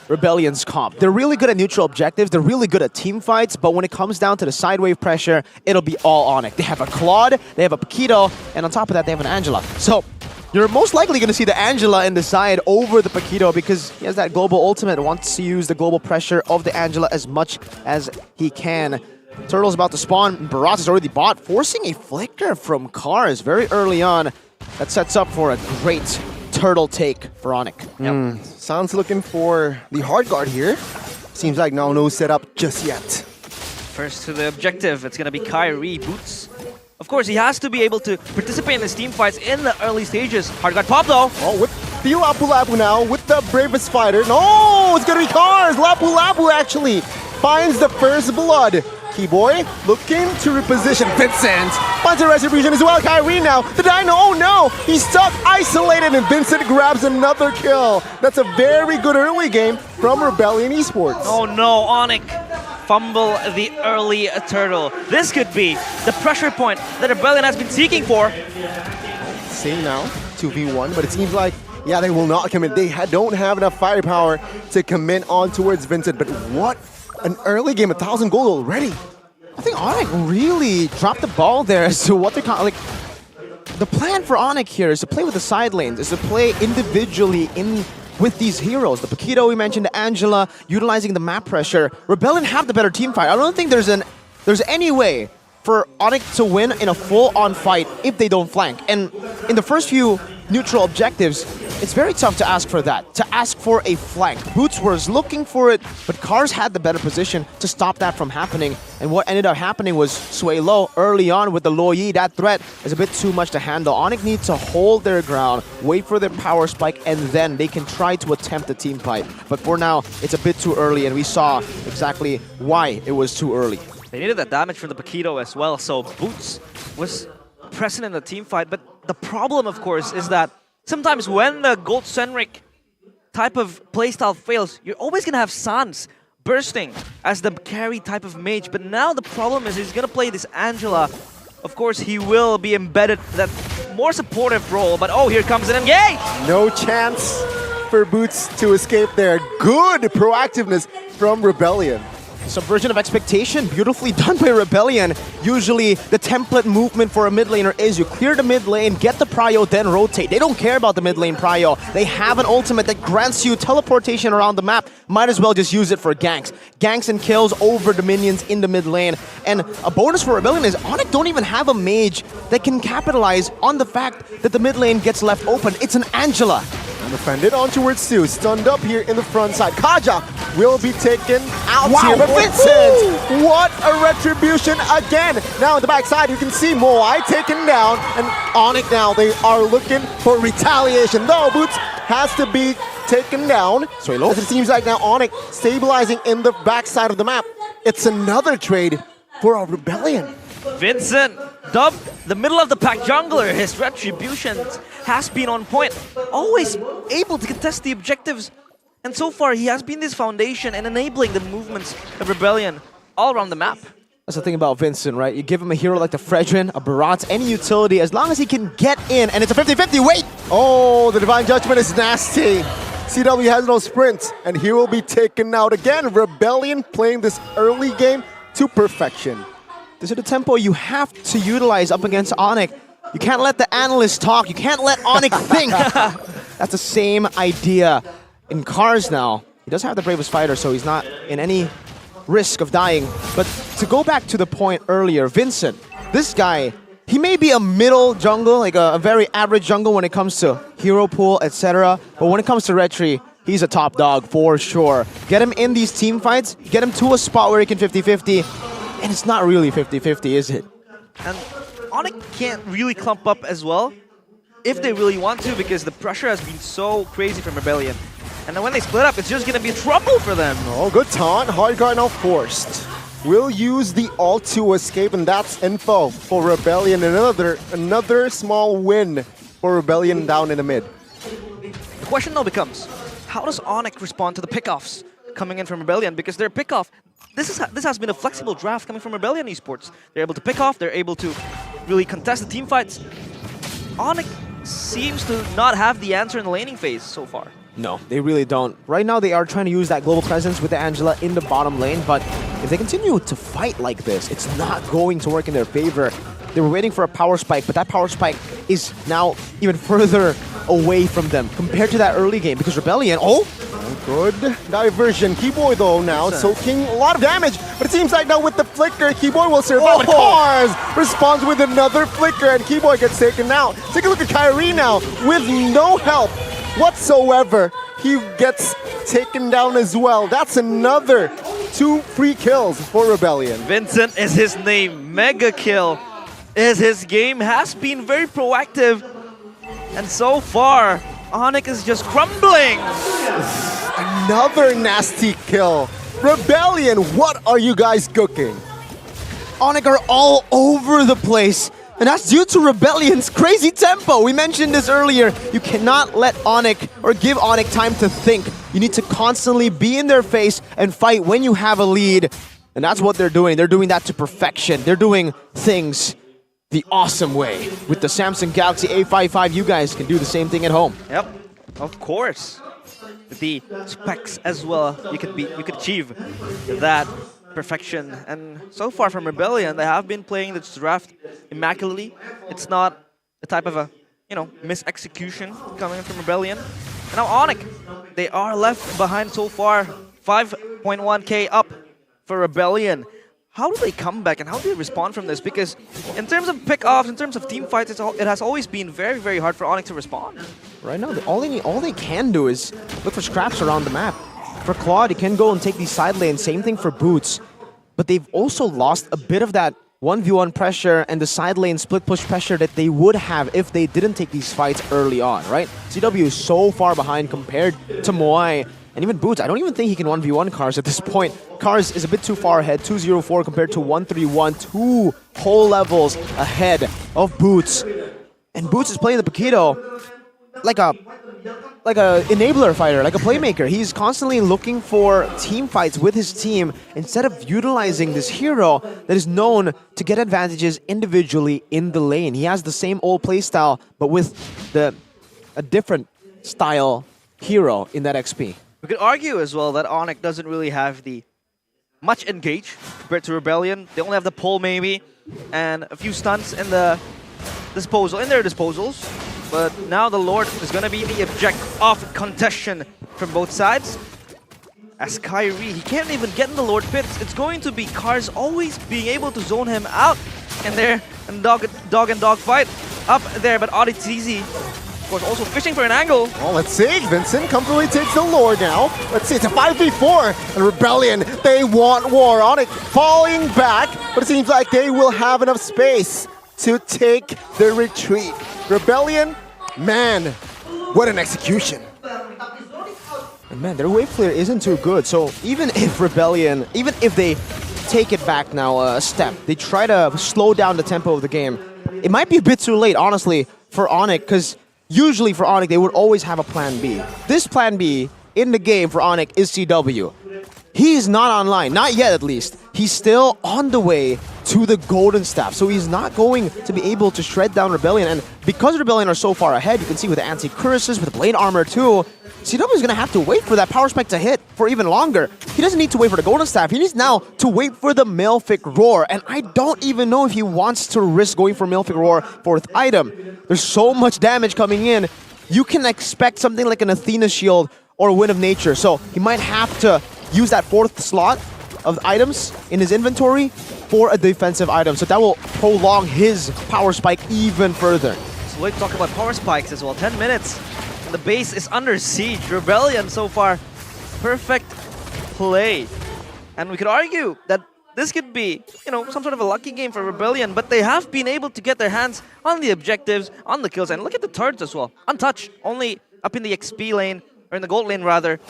Rebellion's comp. They're really good at neutral objectives, they're really good at team fights, but when it comes down to the side wave pressure, it'll be all Onyx. They have a Claude, they have a Paquito, and on top of that, they have an Angela. So you're most likely going to see the Angela in the side over the Paquito because he has that global ultimate, wants to use the global pressure of the Angela as much as he can. Turtle's about to spawn, Barat is already bought, forcing a flicker from Cars very early on. That sets up for a great turtle take for Onyx. Sounds looking for the hard guard here. Seems like no setup just yet. First to the objective, it's going to be Kyrie Boots. Of course, he has to be able to participate in these team fights in the early stages. Hard guard pop though. Oh, with the Lapu Lapu now, with the bravest fighter. No, it's gonna be Cars. Lapu Lapu actually finds the first blood. Keyboy looking to reposition. Vincent finds a retribution as well. Kyrie now, the Dino, oh no, he's stuck, isolated, and Vincent grabs another kill. That's a very good early game from Rebellion Esports. Oh no, Onyx fumble the early turtle. This could be the pressure point that Rebellion has been seeking for. Same now, 2v1, but it seems like, yeah, they will not commit. They don't have enough firepower to commit on towards Vincent, but what an early game, 1,000 gold already. I think Onyx really dropped the ball there as to what they're like. The plan for Onyx here is to play with the side lanes, is to play individually with these heroes. The Paquito we mentioned, the Angela, utilizing the map pressure. Rebellion have the better team fight. I don't think there's any way for Onyx to win in a full-on fight if they don't flank. And in the first few neutral objectives, it's very tough to ask for that, to ask for a flank. Boots was looking for it, but Cars had the better position to stop that from happening. And what ended up happening was Sui Lo early on with the Luo Yi. That threat is a bit too much to handle. Onyx needs to hold their ground, wait for their power spike, and then they can try to attempt a team fight. But for now, it's a bit too early, and we saw exactly why it was too early. They needed that damage from the Paquito as well, so Boots was present in the team fight. But the problem, of course, is that sometimes when the gold-centric type of playstyle fails, you're always going to have Sans bursting as the carry type of mage. But now the problem is he's going to play this Angela. Of course, he will be embedded that more supportive role. But oh, here comes an yay! No chance for Boots to escape there. Good proactiveness from Rebellion. Subversion of expectation, beautifully done by Rebellion. Usually, the template movement for a mid laner is you clear the mid lane, get the prio, then rotate. They don't care about the mid lane prio. They have an ultimate that grants you teleportation around the map. Might as well just use it for ganks. Ganks and kills over the minions in the mid lane. And a bonus for Rebellion is Onyx don't even have a mage that can capitalize on the fact that the mid lane gets left open. It's an Angela. And defended on towards two. Stunned up here in the front side. Kaja will be taken out here. But Vincent, what a retribution again. Now on the backside, you can see Moai taken down. And Onyx now, they are looking for retaliation. Though Boots has to be taken down. As it seems like now Onyx stabilizing in the backside of the map. It's another trade for a Rebellion. Vincent, dubbed the middle of the pack jungler, his retributions has been on point. Always able to contest the objectives. And so far, he has been this foundation and enabling the movements of Rebellion all around the map. That's the thing about Vincent, right? You give him a hero like the Fredrin, a Barat, any utility, as long as he can get in, and it's a 50-50, wait! Oh, the Divine Judgment is nasty. CW has no sprint, and he will be taken out again. Rebellion playing this early game to perfection. This is the tempo you have to utilize up against Onyx. You can't let the analysts talk. You can't let Onyx think. That's the same idea. In Cars now, he does have the bravest fighter, so he's not in any risk of dying. But to go back to the point earlier, Vincent, this guy, he may be a middle jungle, like a very average jungle when it comes to hero pool, etc. But when it comes to Retri, he's a top dog for sure. Get him in these team fights, get him to a spot where he can 50-50. And it's not really 50-50, is it? And Onyx can't really clump up as well if they really want to, because the pressure has been so crazy from Rebellion. And then when they split up, it's just going to be trouble for them. Oh, good taunt. Hard guard now forced. Will use the ult to escape, and that's info for Rebellion. Another small win for Rebellion down in the mid. The question now becomes, how does Onyx respond to the pickoffs coming in from Rebellion? Because their pickoff, this has been a flexible draft coming from Rebellion Esports. They're able to pick off, they're able to really contest the team fights. Onyx seems to not have the answer in the laning phase so far. No, they really don't. Right now, they are trying to use that global presence with the Angela in the bottom lane, but if they continue to fight like this, it's not going to work in their favor. They were waiting for a power spike, but that power spike is now even further away from them compared to that early game, because Rebellion, good diversion. Keyboy though now soaking a lot of damage, but it seems like now with the flicker, Keyboy will survive. But Cars responds with another flicker, and Keyboy gets taken out. Take a look at Kyrie now with no help whatsoever. He gets taken down as well. That's another 2 free kills for Rebellion. Vincent is his name. Mega kill is his game. Has been very proactive. And so far, Onyx is just crumbling. Another nasty kill. Rebellion, what are you guys cooking? Onyx are all over the place. And that's due to Rebellion's crazy tempo. We mentioned this earlier. You cannot let Onyx or give Onyx time to think. You need to constantly be in their face and fight when you have a lead. And that's what they're doing. They're doing that to perfection. They're doing things the awesome way. With the Samsung Galaxy A55, you guys can do the same thing at home. Yep, of course. With the specs as well, you could achieve that perfection. And so far from Rebellion, they have been playing this draft immaculately. It's not the type of a, misexecution coming from Rebellion. And now Onyx, they are left behind so far. 5.1k up for Rebellion. How do they come back and how do they respond from this? Because in terms of pick-offs, in terms of team fights, it has always been very, very hard for Onyx to respond. Right now, all they can do is look for scraps around the map. For Claude, he can go and take these side lanes. Same thing for Boots. But they've also lost a bit of that 1v1 pressure and the side lane split push pressure that they would have if they didn't take these fights early on, right? CW is so far behind compared to Moai. And even Boots, I don't even think he can 1v1 Cars at this point. Cars is a bit too far ahead, 2-0-4 compared to 1-3-1, 2 whole levels ahead of Boots. And Boots is playing the Paquito like a enabler fighter, like a playmaker. He's constantly looking for team fights with his team instead of utilizing this hero that is known to get advantages individually in the lane. He has the same old playstyle, but with a different style hero in that XP. We could argue as well that Onyx doesn't really have the much engaged compared to Rebellion. They only have the pole maybe, and a few stunts in their disposals. But now the Lord is going to be the object of contention from both sides. As Kyrie, he can't even get in the Lord pits. It's going to be Cars always being able to zone him out in there, and dog and dog fight up there. But Audit Easy, of course, also fishing for an angle. Well, let's see. Vincent comfortably takes the Lord now. Let's see, it's a 5v4. And Rebellion, they want war. Onyx falling back, but it seems like they will have enough space to take the retreat. Rebellion, man, what an execution. And man, their wave clear isn't too good. So even if Rebellion, even if they take it back now a step, they try to slow down the tempo of the game, it might be a bit too late, honestly, for Onyx, because usually for Onyx, they would always have a plan B. This plan B in the game for Onyx is CW. He's not online, not yet at least. He's still on the way to the Golden Staff, so he's not going to be able to shred down Rebellion. And because Rebellion are so far ahead, you can see with the anti-curses, with the blade armor too, CW is going to have to wait for that power spike to hit for even longer. He doesn't need to wait for the Golden Staff, he needs now to wait for the Malefic Roar. And I don't even know if he wants to risk going for Malefic Roar 4th item. There's so much damage coming in, you can expect something like an Athena Shield or a Wind of Nature. So he might have to use that 4th slot of items in his inventory for a defensive item. So that will prolong his power spike even further. So let's talk about power spikes as well. 10 minutes. And the base is under siege. Rebellion so far, perfect play. And we could argue that this could be, you know, some sort of a lucky game for Rebellion, but they have been able to get their hands on the objectives, on the kills. And look at the turrets as well. Untouched, only up in the XP lane, or in the gold lane rather.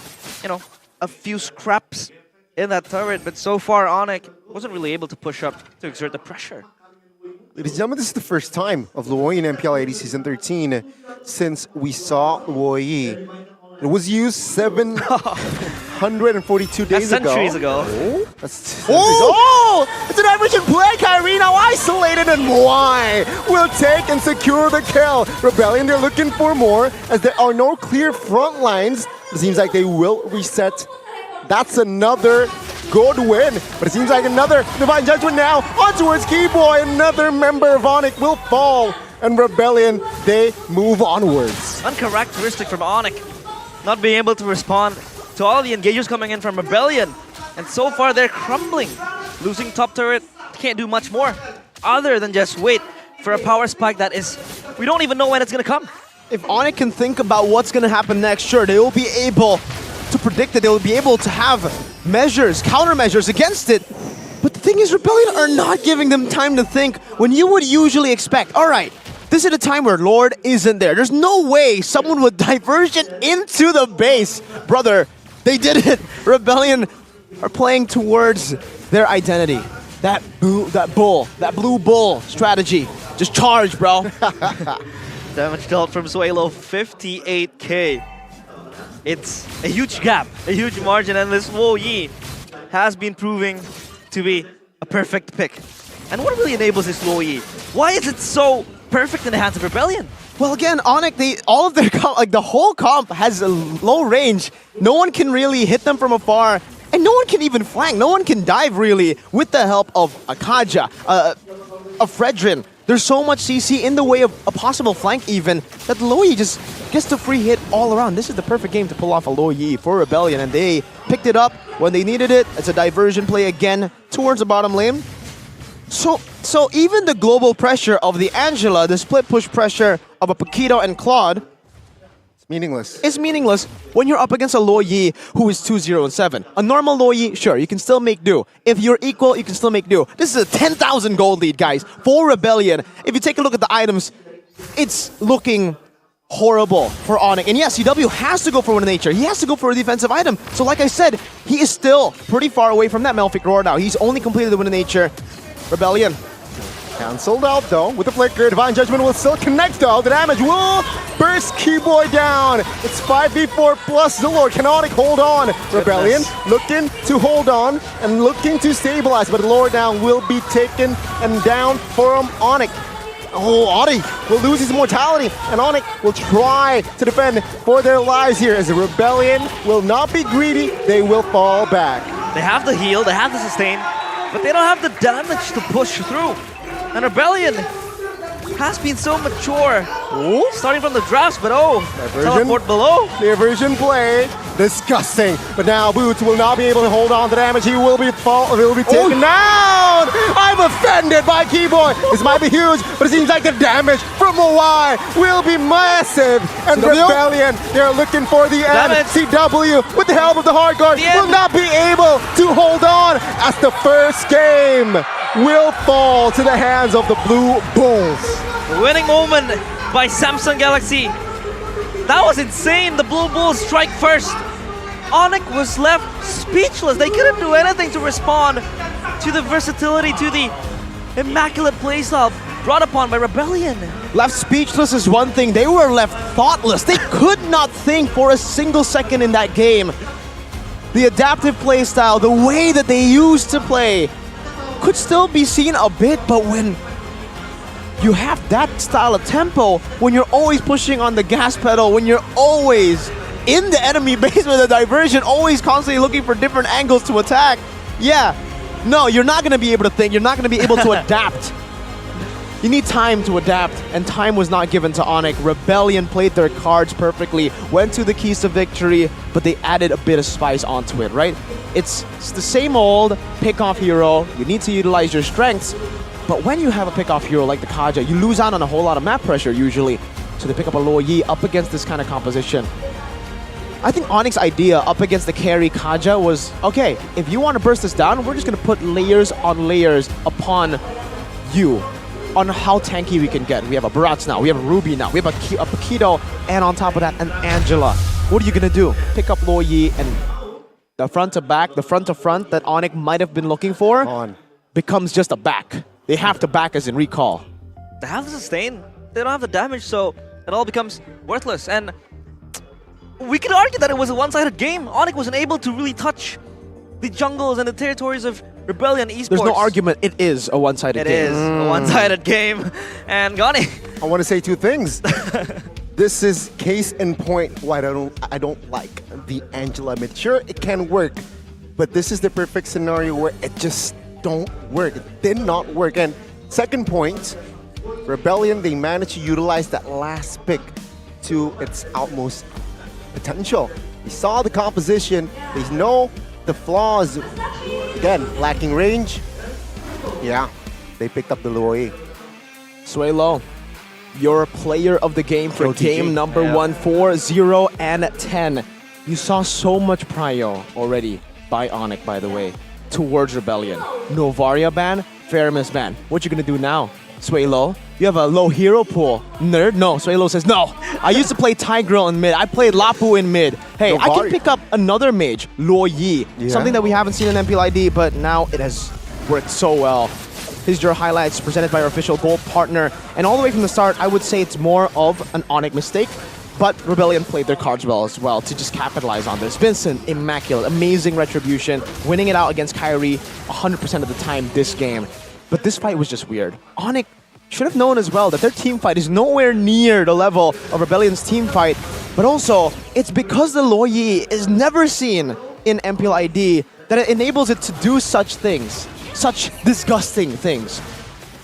You know, a few scraps in that turret, but so far Onyx wasn't really able to push up to exert the pressure. Ladies and gentlemen, this is the first time of Luoyi in MPL 80 Season 13 since we saw Luoyi. It was used 742 days ago. Centuries ago. Oh, oh! It's an diversion play! Kyrie now isolated, and Moai will take and secure the kill. Rebellion, they're looking for more as there are no clear front lines. It seems like they will reset. That's another good win, but it seems like another Divine Judgment now on towards Keyboy. Another member of Onyx will fall, and Rebellion, they move onwards. Uncharacteristic from Onyx, not being able to respond to all the engagers coming in from Rebellion, and so far they're crumbling. Losing top turret, can't do much more other than just wait for a power spike that is, we don't even know when it's gonna come. If Onyx can think about what's gonna happen next, sure, they will be able to predict it, they will be able to have measures, countermeasures against it. But the thing is, Rebellion are not giving them time to think when you would usually expect, all right, this is a time where Lord isn't there. There's no way someone would diversion into the base. Brother, they did it. Rebellion are playing towards their identity. That blue bull strategy. Just charge, bro. Damage dealt from Suelo, 58k. It's a huge gap, a huge margin, and this Wo Yi has been proving to be a perfect pick. And what really enables this Wo Yi? Why is it so perfect in the hands of Rebellion? Well, again, Onyx, all of their the whole comp has a low range. No one can really hit them from afar, and no one can even flank. No one can dive really with the help of a Kaja, a Fredrin. There's so much CC in the way of a possible flank even that Luoyi just gets the free hit all around. This is the perfect game to pull off a Luoyi for Rebellion, and they picked it up when they needed it. It's a diversion play again towards the bottom lane. So even the global pressure of the Angela, the split push pressure of a Paquito and Claude, meaningless. It's meaningless when you're up against a Luoyi who is 2-0-7. A normal Luoyi, sure, you can still make do. If you're equal, you can still make do. This is a 10,000 gold lead, guys, for Rebellion. If you take a look at the items, it's looking horrible for Onyx. And yes, CW has to go for Wind of Nature. He has to go for a defensive item. So like I said, he is still pretty far away from that Malefic Roar now. He's only completed the Wind of Nature. Rebellion cancelled out though with the flicker. Divine Judgment will still connect though. The damage will burst Keyboy down. It's 5v4 plus the Lord. Can Onyx hold on? Rebellion looking to hold on and looking to stabilize, but the Lord now will be taken and down from Onyx. Oh, Onyx will lose his mortality, and Onyx will try to defend for their lives here as the Rebellion will not be greedy. They will fall back. They have the heal, they have the sustain, but they don't have the damage to push through. And Rebellion has been so mature. Ooh. Starting from the drafts, but Diversion. teleport below. The aversion play, disgusting. But now Boots will not be able to hold on to damage. He will be taken down. I'm offended by Keyboy. This might be huge, but it seems like the damage from Moai will be massive. And CW? Rebellion, they're looking for the end. Damage. CW, with the help of the hard guard, The will end. not be able to hold on as the first game will fall to the hands of the Blue Bulls. Winning moment by Samsung Galaxy. That was insane. The Blue Bulls strike first. Onyx was left speechless. They couldn't do anything to respond to the versatility, to the immaculate playstyle brought upon by Rebellion. Left speechless is one thing. They were left thoughtless. They could not think for a single second in that game. The adaptive playstyle, the way that they used to play, could still be seen a bit, but when you have that style of tempo, when you're always pushing on the gas pedal, when you're always in the enemy base with a diversion, always constantly looking for different angles to attack, no, you're not going to be able to think, you're not going to be able to adapt. You need time to adapt, and time was not given to Onyx. Rebellion played their cards perfectly, went to the keys to victory, but they added a bit of spice onto it, right? It's the same old pick-off hero. You need to utilize your strengths, but when you have a pick-off hero like the Kaja, you lose out on a whole lot of map pressure usually. So they pick up a Luo Yi up against this kind of composition. I think Onyx's idea up against the carry Kaja was, okay, if you want to burst this down, we're just going to put layers on layers upon you, on how tanky we can get. We have a Barats now, we have a Ruby now, we have a Paquito, and on top of that, an Angela. What are you going to do? Pick up Luo Yi, and the front to back, the front to front that Onyx might have been looking for becomes just a back. They have to back as in recall. They have the sustain, they don't have the damage, so it all becomes worthless. And we could argue that it was a one-sided game. Onyx wasn't able to really touch the jungles and the territories of Rebellion Esports. There's no argument, it is a one-sided game. It is a one-sided game. And Gani, I want to say two things. This is case in point why I don't like the Angela mid. Sure, it can work, but this is the perfect scenario where it just don't work. It did not work. And second point, Rebellion, they managed to utilize that last pick to its utmost potential. They saw the composition, they know the flaws. Again, lacking range. Yeah, they picked up the Luo Yi. Suelo, you're a player of the game for OTG. game number 1, 4, 0, and 10. You saw so much prio already by Onyx, by the way, towards Rebellion. Novaria ban, Faramis ban. What you gonna do now, Suelo? You have a low hero pool. Nerd? No, Suelo says, no. I used to play Tigreal in mid. I played Lapu in mid. Hey, I can pick up another mage, Luo Yi. Yeah. Something that we haven't seen in MPL ID, but now it has worked so well. Here's your highlights presented by our official gold partner. And all the way from the start, I would say it's more of an Onyx mistake, but Rebellion played their cards well as well to just capitalize on this. Vincent, immaculate, amazing retribution, winning it out against Kyrie 100% of the time this game. But this fight was just weird. Onyx should have known as well that their team fight is nowhere near the level of Rebellion's team fight, but also it's because the Luo Yi is never seen in MPL ID that it enables it to do such things, such disgusting things.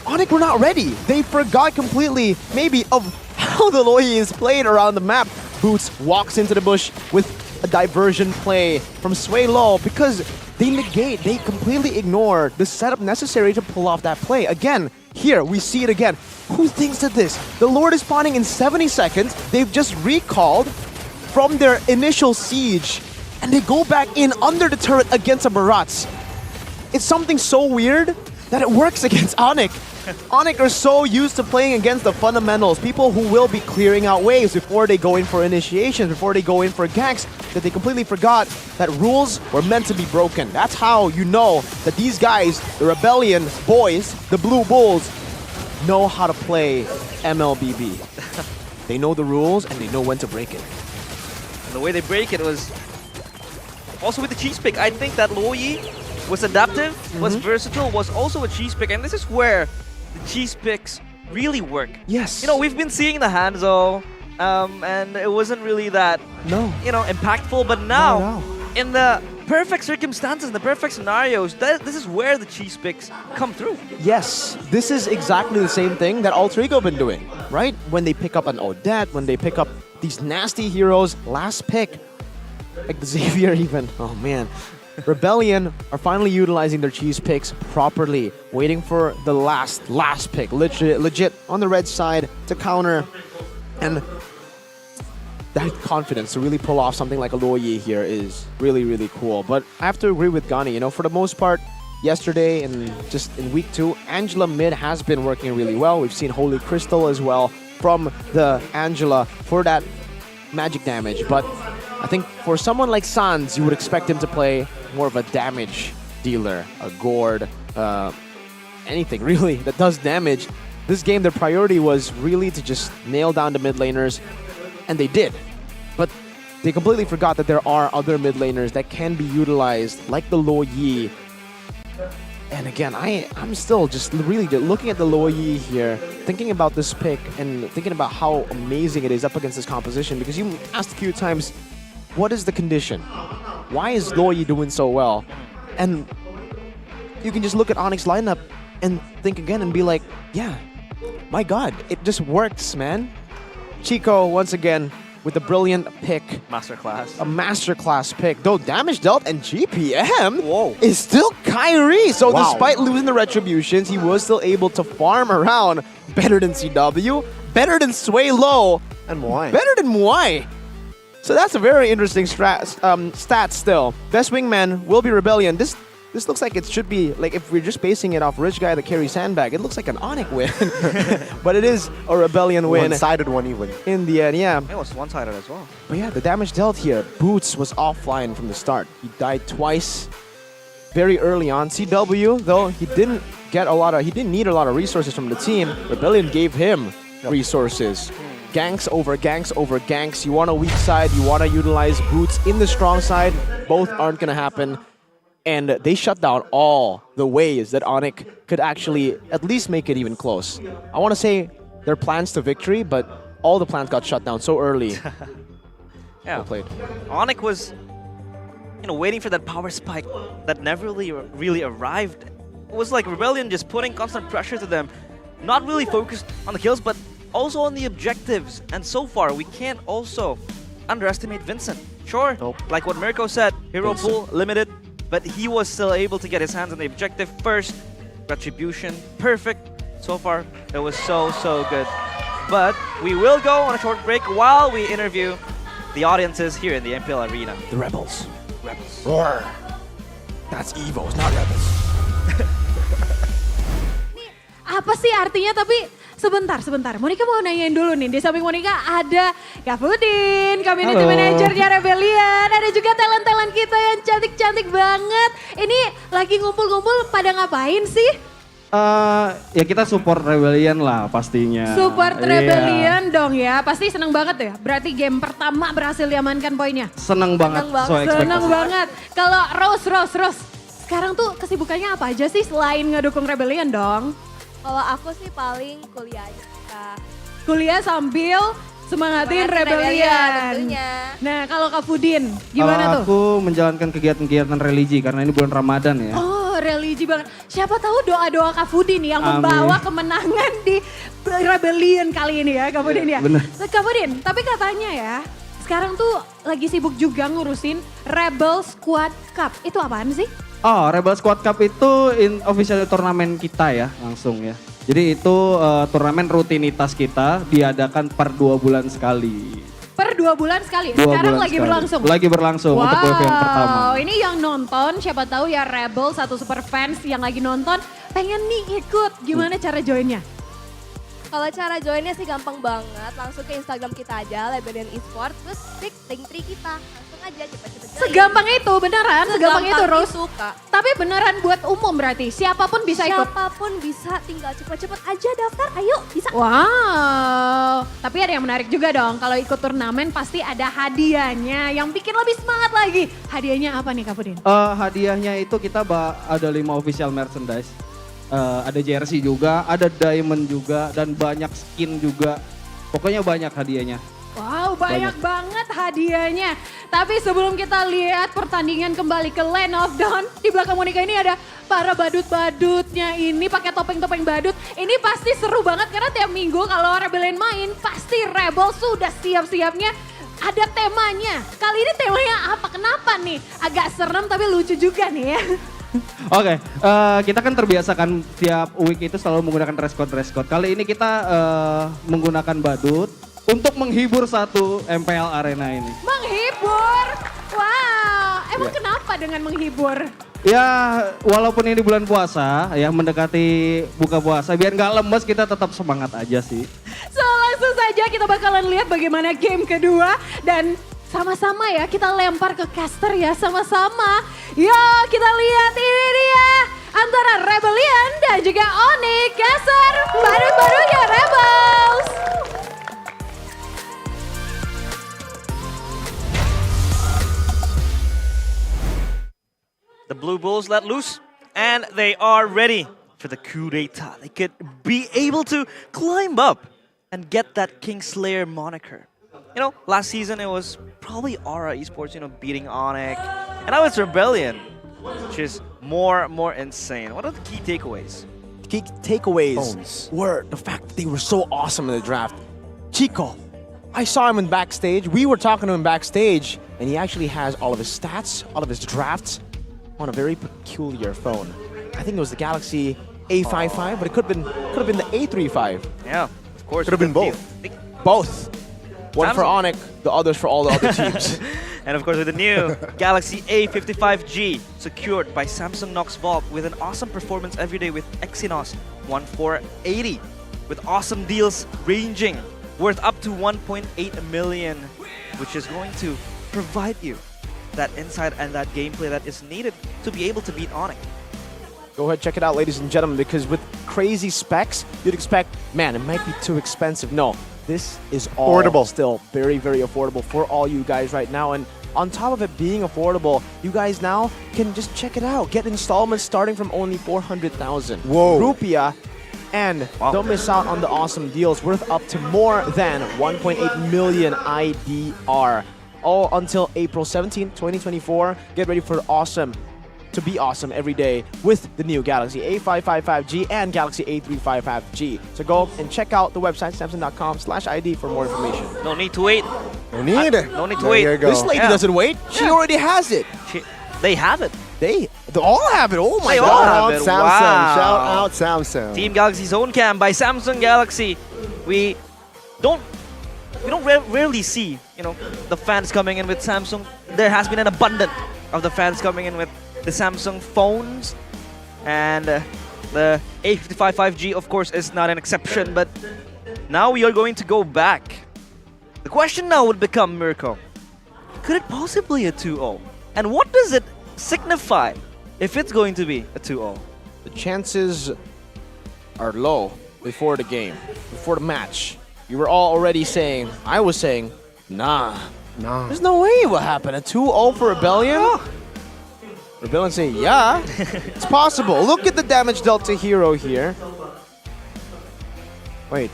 Onyx were not ready. They forgot completely, maybe, of how the Luo Yi is played around the map. Boots walks into the bush with a diversion play from Suelo because they completely ignore the setup necessary to pull off that play. Again, here, we see it again. Who thinks of this? The Lord is spawning in 70 seconds. They've just recalled from their initial siege, and they go back in under the turret against a Barats. It's something so weird that it works against Onyx. Onyx are so used to playing against the fundamentals, people who will be clearing out waves before they go in for initiations, before they go in for ganks, that they completely forgot that rules were meant to be broken. That's how you know that these guys, the Rebellion boys, the Blue Bulls, know how to play mlbb. They know the rules and they know when to break it. And the way they break it was also with the cheese pick. I think that Luo Yi was adaptive, was versatile, was also a cheese pick, and this is where the cheese picks really work. Yes. You know, we've been seeing the Hanzo, and it wasn't really that, impactful, but now, in the perfect circumstances, the perfect scenarios, this is where the cheese picks come through. Yes, this is exactly the same thing that Alter Ego been doing, right? When they pick up an Odette, when they pick up these nasty heroes, last pick, like the Xavier even, oh man. Rebellion are finally utilizing their cheese picks properly, waiting for the last pick, legit on the red side to counter, and that confidence to really pull off something like a Luoyi here is really, really cool. But I have to agree with Gani, for the most part, yesterday and just in week 2, Angela mid has been working really well. We've seen Holy Crystal as well from the Angela for that magic damage. But I think for someone like Sans, you would expect him to play more of a damage dealer, a gourd, anything really that does damage. This game, their priority was really to just nail down the mid laners, and they did. But they completely forgot that there are other mid laners that can be utilized, like the Luoyi. And again, I'm still just really looking at the Luoyi here, thinking about this pick and thinking about how amazing it is up against this composition, because you asked a few times, what is the condition? Why is Luoyi doing so well? And you can just look at Onyx lineup and think again and be like, yeah, my God, it just works, man. Chico, once again, with a brilliant pick. Masterclass. A masterclass pick. Though damage dealt and GPM is still Kyrie. So despite losing the retributions, he was still able to farm around better than CW, better than Sway Low, and Muay. Better than Muay. So that's a very interesting stat still. Best wingman will be Rebellion. This looks like it should be, like if we're just basing it off Rich Guy that carries Sandbag, it looks like an Onyx win. But it is a Rebellion win. One-sided one even. In the end, yeah. It was one-sided as well. But yeah, the damage dealt here. Boots was offline from the start. He died twice very early on. CW, though, he didn't need a lot of resources from the team. Rebellion gave him resources. Ganks over ganks over ganks. You want a weak side, you want to utilize Boots in the strong side. Both aren't going to happen. And they shut down all the ways that Onyx could actually at least make it even close. I want to say their plans to victory, but all the plans got shut down so early. Yeah. Well played. Onyx was, waiting for that power spike that never really arrived. It was like Rebellion just putting constant pressure to them. Not really focused on the kills, but also on the objectives. And so far, we can't also underestimate Vincent. Sure, like what Mirko said, hero pool limited, but he was still able to get his hands on the objective first. Retribution, perfect. So far, it was so good. But we will go on a short break while we interview the audiences here in the MPL Arena. The Rebels. Rebels. Roar. That's Evos, not Rebels. Apa sih artinya, tapi sebentar. Monica mau nanyain dulu nih, di samping Monica ada Kak Pudin, community managernya Rebellion, ada juga talent-talent kita yang cantik-cantik banget. Ini lagi ngumpul-ngumpul pada ngapain sih? Ya kita support Rebellion lah pastinya. Support Rebellion dong ya, pasti seneng banget ya. Berarti game pertama berhasil diamankan poinnya. Seneng banget. Seneng banget. Kalau Rose, sekarang tuh kesibukannya apa aja sih selain ngedukung Rebellion dong? Kalau aku sih paling kuliah aja Kak. Kuliah sambil semangatin Rebellion. Tentunya. Nah kalau Kak Pudin gimana tuh? Aku menjalankan kegiatan-kegiatan religi karena ini bulan Ramadan ya. Oh religi banget. Siapa tahu doa-doa Kak Pudin yang membawa kemenangan di Rebellion kali ini ya Kak Pudin ya. Bener. Kak Pudin, tapi katanya ya sekarang tuh lagi sibuk juga ngurusin Rebel Squad Cup. Itu apaan sih? Oh, Rebel Squad Cup itu official turnamen kita ya, langsung ya. Jadi itu turnamen rutinitas kita diadakan per 2 bulan sekali. Per 2 bulan sekali? Sekarang lagi berlangsung? Lagi berlangsung untuk wave yang pertama. Ini yang nonton, siapa tahu ya Rebel, satu super fans yang lagi nonton, pengen nih ikut. Gimana cara joinnya? Kalau cara joinnya sih gampang banget, langsung ke Instagram kita aja, Rebellion Esports, terus klik link tree kita. Langsung aja cepet-cepet join. Segampang itu, beneran? Segampang itu, Rose? Kak. Tapi beneran buat umum berarti? Siapapun bisa ikut? Siapapun bisa, tinggal cepet-cepet aja daftar, ayo bisa. Wow, tapi ada yang menarik juga dong, kalau ikut turnamen pasti ada hadiahnya yang bikin lebih semangat lagi. Hadiahnya apa nih Kak Pudin? Hadiahnya itu kita ada 5 official merchandise. Ada jersey juga, ada diamond juga, dan banyak skin juga. Pokoknya banyak hadiahnya. Wow, Wow, banyak banget hadiahnya. Tapi sebelum kita lihat pertandingan kembali ke Land of Dawn, di belakang Monica ini ada para badut-badutnya ini pakai topeng-topeng badut. Ini pasti seru banget karena tiap minggu kalau Rebellion main, pasti Rebel sudah siap-siapnya ada temanya. Kali ini temanya apa? Kenapa nih? Agak serem tapi lucu juga nih ya. Oke, kita kan terbiasa kan tiap week itu selalu menggunakan dress code. Kali ini kita menggunakan badut untuk menghibur satu MPL Arena ini. Menghibur? Wow, emang kenapa dengan menghibur? Ya, walaupun ini bulan puasa, ya mendekati buka puasa, biar nggak lemes kita tetap semangat aja sih. So langsung saja kita bakalan lihat bagaimana game kedua dan sama-sama ya kita lempar ke caster ya sama-sama. Yuk kita lihat ini dia antara Rebellion dan juga Onyx caster baru-barunya Rebels. The Blue Bulls let loose and they are ready for the coup d'etat. They could be able to climb up and get that Kingslayer moniker. You know, last season it was probably Aura Esports, beating Onyx. And now it's Rebellion, which is more insane. What are the key takeaways? Key takeaways were the fact that they were so awesome in the draft. Chico, I saw him in backstage. We were talking to him backstage, and he actually has all of his stats, all of his drafts on a very peculiar phone. I think it was the Galaxy A55, but it could have been the A35. Yeah, of course. Could have been both. Both. One for Onyx, the others for all the other teams. And of course with the new Galaxy A55G secured by Samsung Knox Vault with an awesome performance every day with Exynos 1480 with awesome deals ranging worth up to 1.8 million, which is going to provide you that insight and that gameplay that is needed to be able to beat Onyx. Go ahead, check it out, ladies and gentlemen, because with crazy specs, you'd expect, man, it might be too expensive. No, this is all affordable. Still very, very affordable for all you guys right now. And on top of it being affordable, you guys now can just check it out. Get installments starting from only 400,000 rupiah. And don't miss out on the awesome deals worth up to more than 1.8 million IDR. All until April 17, 2024. Get ready for to be awesome every day with the new Galaxy A555G and Galaxy A355G. So go and check out the website samsung.com/ID for more information. No need to wait. No need. No need to wait. This lady doesn't wait. She already has it. They have it. They all have it. Oh my They god. all have it. Samsung. Wow. Shout out Samsung. Team Galaxy Zone Cam by Samsung Galaxy. We don't rarely see, the fans coming in with Samsung. There has been an abundance of the fans coming in with the Samsung phones, and the A55 of course is not an exception, but now we are going to go back. The question now would become, Mirko, could it possibly a 2-0? And what does it signify if it's going to be a 2-0? The chances are low before the game, before the match. You were all already saying, I was saying, nah. There's no way it will happen. A 2-0 for Rebellion? Rebellion saying, yeah, it's possible. Look at the damage dealt to Hero here. Wait.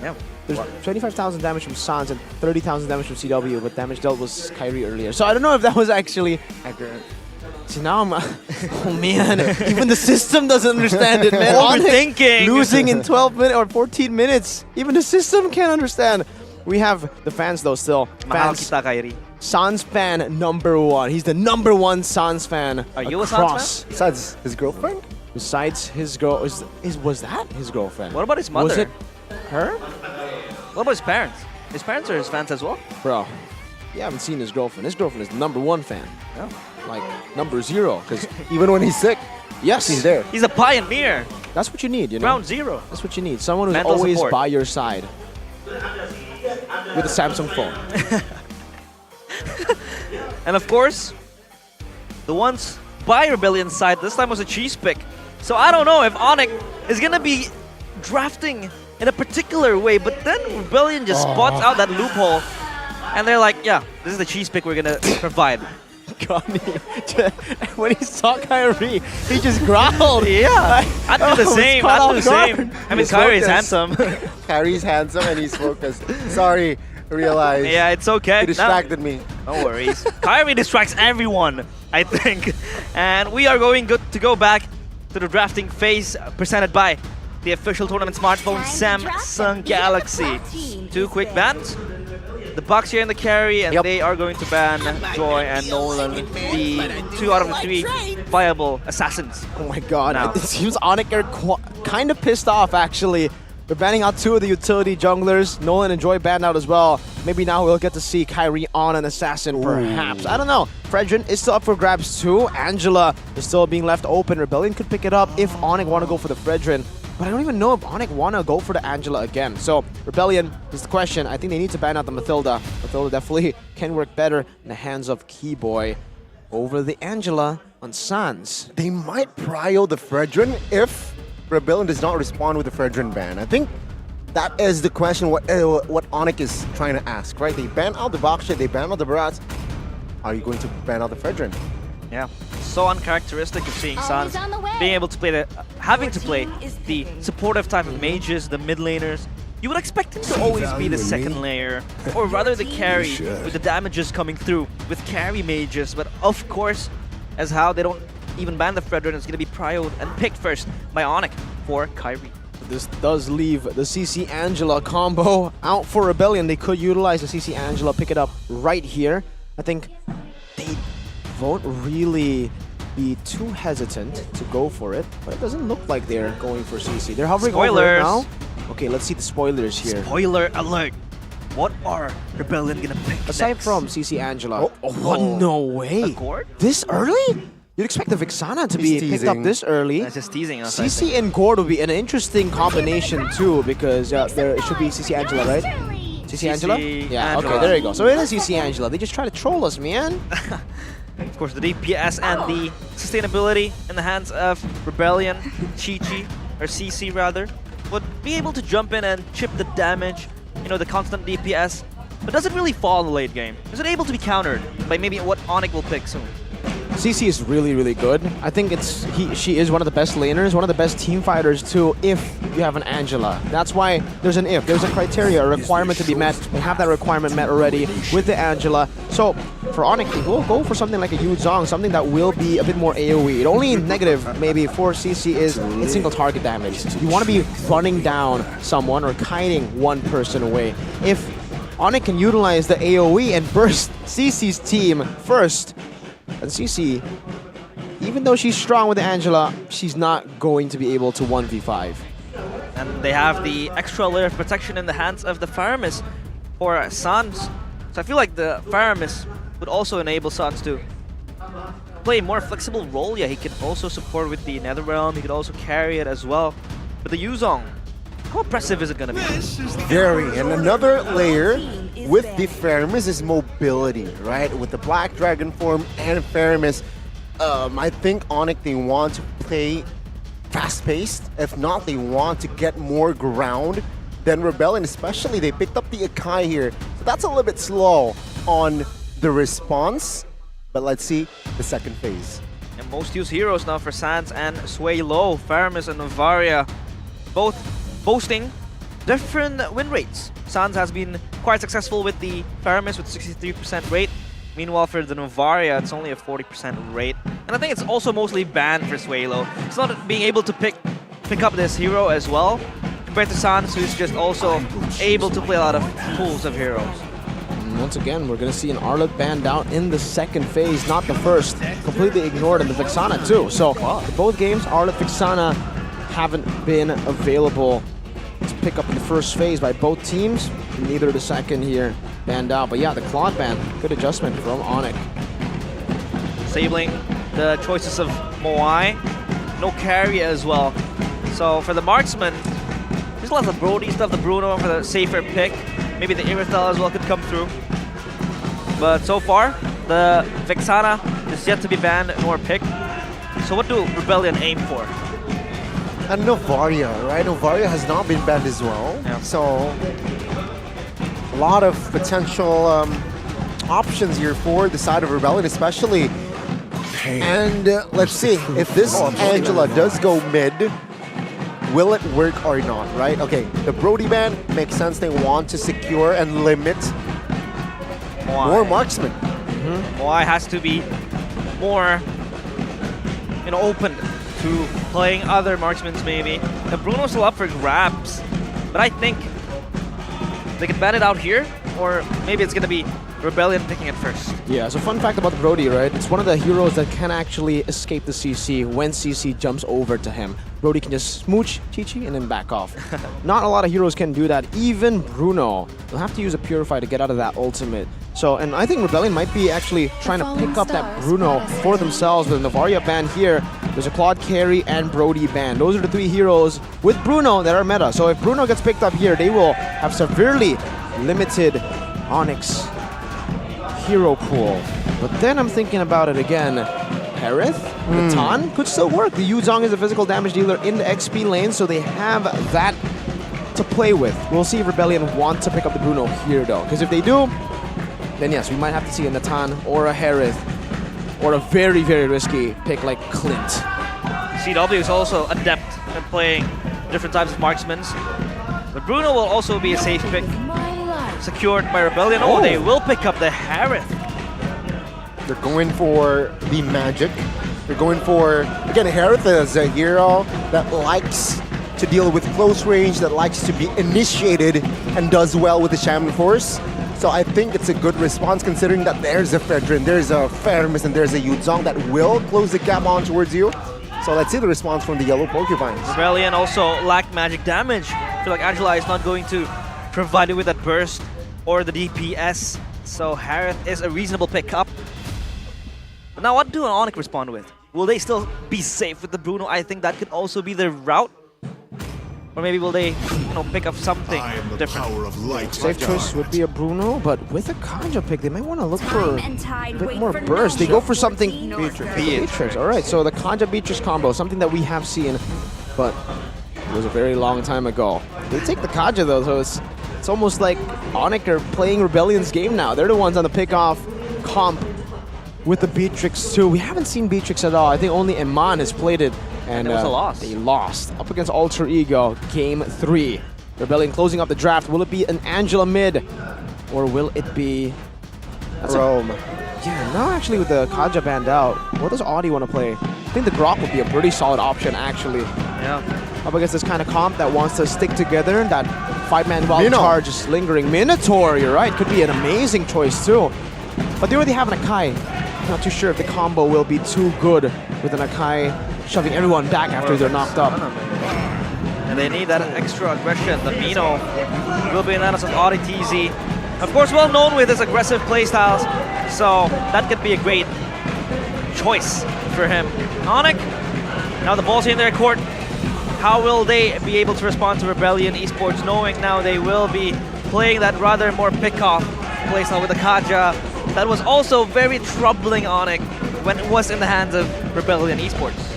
Yeah. There's 25,000 damage from Sans and 30,000 damage from CW, but damage dealt was Kyrie earlier. So I don't know if that was actually accurate. See, now I'm... oh, man. Even the system doesn't understand it, man. Overthinking. Losing in 12 minutes or 14 minutes. Even the system can't understand. We have the fans, though, still. Mahal Fans. kita, Kyrie. Sans fan #1. He's the #1 Sans fan. Are you a Sans fan? Besides his girlfriend? Besides his girl, was that his girlfriend? What about his mother? Was it her? What about his parents? His parents are his fans as well? Bro, you haven't seen his girlfriend. His girlfriend is the #1 fan. Yeah. Like #0, because Even when he's sick, yes, he's there. He's a pioneer. That's what you need, Ground zero. That's what you need. Someone who's Mental always support. by your side. With a Samsung phone. And of course, the ones by Rebellion's side this time was a cheese pick. So I don't know if Onyx is gonna be drafting in a particular way, but then Rebellion just spots out that loophole, and they're like, yeah, this is the cheese pick we're gonna provide. god, when he saw Kyrie, he just growled. Yeah, I'd do the same. I'd do the same. I mean, He's Kyrie's focused. handsome. Kyrie's handsome and he's focused. Sorry, realize. Yeah, it's okay. He distracted me. No worries. Kyrie distracts everyone, I think. And we are going to go back to the drafting phase presented by the official tournament smartphone Samsung Galaxy. 2 quick bans. The Bucks here in the carry, and they are going to ban Joy and Nolan, the 2 out of the 3 viable assassins. Oh my god, Now. it seems Onyx are kind of pissed off actually. They're banning out 2 of the utility junglers. Nolan and Joy banned out as well. Maybe now we'll get to see Kyrie on an assassin, perhaps. I don't know. Fredrin is still up for grabs too. Angela is still being left open. Rebellion could pick it up if Onyx want to go for the Fredrin. But I don't even know if Onyx want to go for the Angela again. So Rebellion is the question. I think they need to ban out the Mathilda. Mathilda definitely can work better in the hands of Keyboy over the Angela on Sans. They might prio the Fredrin if Rebellion does not respond with the Fredrin ban. I think that is the question what Onyx is trying to ask, right? They ban out the Baksha, they ban out the Barats. Are you going to ban out the Fredrin? Yeah, so uncharacteristic of seeing Sans being able to play having to play the supportive type of mages, the mid laners. You would expect him to always be the second layer, or rather the carry, with the damages coming through with carry mages. But of course, as how they don't even ban the Fredrin, it's going to be prioed and picked first by Onyx for Kyrie. This does leave the CC Angela combo out for Rebellion. They could utilize the CC Angela, pick it up right here. I think they won't really be too hesitant to go for it, but it doesn't look like they're going for CC. They're hovering over it now. Okay, let's see the spoilers here. Spoiler alert! What are Rebellion gonna pick Aside next? from CC Angela, what? No way! A Gord? This early? You'd expect the Vixana to be picked up this early. That's just teasing us. I CC think. and Gord would be an interesting combination too, because there it should be CC Angela, right? CC Angela? Yeah, Angela. okay, there you go. So it is CC Angela. They just try to troll us, man. Of course, the DPS and the sustainability in the hands of Rebellion, Chi-Chi, or CC rather, would be able to jump in and chip the damage, you know, the constant DPS, but does it really fall in the late game? Is it able to be countered by maybe what Onyx will pick soon? CC is really, really good. I think she is one of the best laners, one of the best team fighters too, if you have an Angela. That's why there's an if. There's a criteria, a requirement to be met. They have that requirement met already with the Angela. So for Onyx, we'll go for something like a Yu Zhong, something that will be a bit more AoE. It only negative maybe for CC is its single target damage. You want to be running down someone or kiting one person away. If Onyx can utilize the AoE and burst CC's team first, and CC, even though she's strong with the Angela, she's not going to be able to 1v5. And they have the extra layer of protection in the hands of the Faramis for Sans. So I feel like the Faramis would also enable Sans to play a more flexible role. Yeah, he can also support with the Netherrealm. He could also carry it as well. But the Yuzong, how impressive is it going to be? Very. And another layer with the Faramis is mobility, right? With the Black Dragon form and Faramis, I think Onyx, they want to play fast-paced. If not, they want to get more ground than Rebellion, especially they picked up the Akai here. So that's a little bit slow on the response. But let's see the second phase. And most used heroes now for Sans and Sway Low, Faramis and Novaria, both boasting different win rates. Sans has been quite successful with the Faramis with 63% rate. Meanwhile, for the Novaria, it's only a 40% rate. And I think it's also mostly banned for Swalo. It's not being able to pick up this hero as well, compared to Sans, who's just also able to play a lot of pools of heroes. And once again, we're going to see an Arlet banned out in the second phase, not the first. Completely ignored in the Vixana too. So both games, Arlet, Vixana haven't been available to pick up in the first phase by both teams. Neither the second here banned out. But yeah, the Claude ban, good adjustment from Onyx. Disabling the choices of Moai. No carry as well. So for the marksman, there's lots of Brody stuff, the Bruno for the safer pick. Maybe the Irithel as well could come through. But so far, the Vixana is yet to be banned nor picked. So what do Rebellion aim for? And Novaria, right? Novaria has not been banned as well. Yeah. So a lot of potential options here for the side of Rebellion, especially. And let's see if this Angela does go mid. Will it work or not, right? Okay, the Brody band makes sense. They want to secure and limit more marksmen. Why has to be more, open to playing other marksmen maybe. The Bruno's still up for grabs, but I think they can ban it out here, or maybe it's gonna be Rebellion picking it first. Yeah, so fun fact about Brody, right? It's one of the heroes that can actually escape the CC when CC jumps over to him. Brody can just smooch Chi-Chi and then back off. Not a lot of heroes can do that. Even Bruno will have to use a Purify to get out of that ultimate. So, and I think Rebellion might be actually trying to pick up that Bruno for themselves with the Navaria ban here. There's a Claude Carry and Brody ban. Those are the three heroes with Bruno that are meta. So if Bruno gets picked up here, they will have severely limited Onyx hero pool. But then I'm thinking about it again. Harith, the Tan could still work. The Yuzong is a physical damage dealer in the XP lane, so they have that to play with. We'll see if Rebellion want to pick up the Bruno here though, because if they do, then yes, we might have to see a Natan or a Harith or a very, very risky pick like Clint. CW is also adept at playing different types of marksmen. But Bruno will also be a safe pick. Secured by Rebellion. Oh, they will pick up the Harith. They're going for the magic. They're going for, again, Harith is a hero that likes to deal with close range, that likes to be initiated and does well with the Shaman Force. So I think it's a good response considering that there's a Fedrin, there's a Fermis, and there's a Yuzong that will close the gap on towards you. So let's see the response from the yellow Porcupines. Rebellion also lack magic damage. I feel like Angela is not going to provide it with that burst or the DPS. So Harith is a reasonable pickup. But now what do Onyx respond with? Will they still be safe with the Bruno? I think that could also be their route. Or maybe will they, pick up something different? Safe choice would be a Bruno, but with a Kanja pick, they might want to look for a bit more burst. They go for something Beatrix. All right, so the Kanja Beatrix combo, something that we have seen, but it was a very long time ago. They take the Kanja though, so it's almost like Onyx are playing Rebellion's game now. They're the ones on the pick-off comp with the Beatrix too. We haven't seen Beatrix at all. I think only Iman has played it. And it was a loss. They lost up against Alter Ego, game 3. Rebellion closing up the draft. Will it be an Angela mid? Or will it be... Rome. Yeah, now actually with the Kaja banned out, what does Audi want to play? I think the Grok would be a pretty solid option actually. Yeah. Up against this kind of comp that wants to stick together. That 5-man wild charge is lingering. Minotaur, you're right. Could be an amazing choice too. But they already have an Akai. Not too sure if the combo will be too good with an Akai shoving everyone back after they're knocked up. And they need that extra aggression. The Mino will be announced of Audi TZ. Of course, well known with his aggressive playstyles, so that could be a great choice for him. Onyx, now the ball's in their court. How will they be able to respond to Rebellion Esports, knowing now they will be playing that rather more pick-off playstyle with the Kaja? That was also very troubling Onyx when it was in the hands of Rebellion Esports.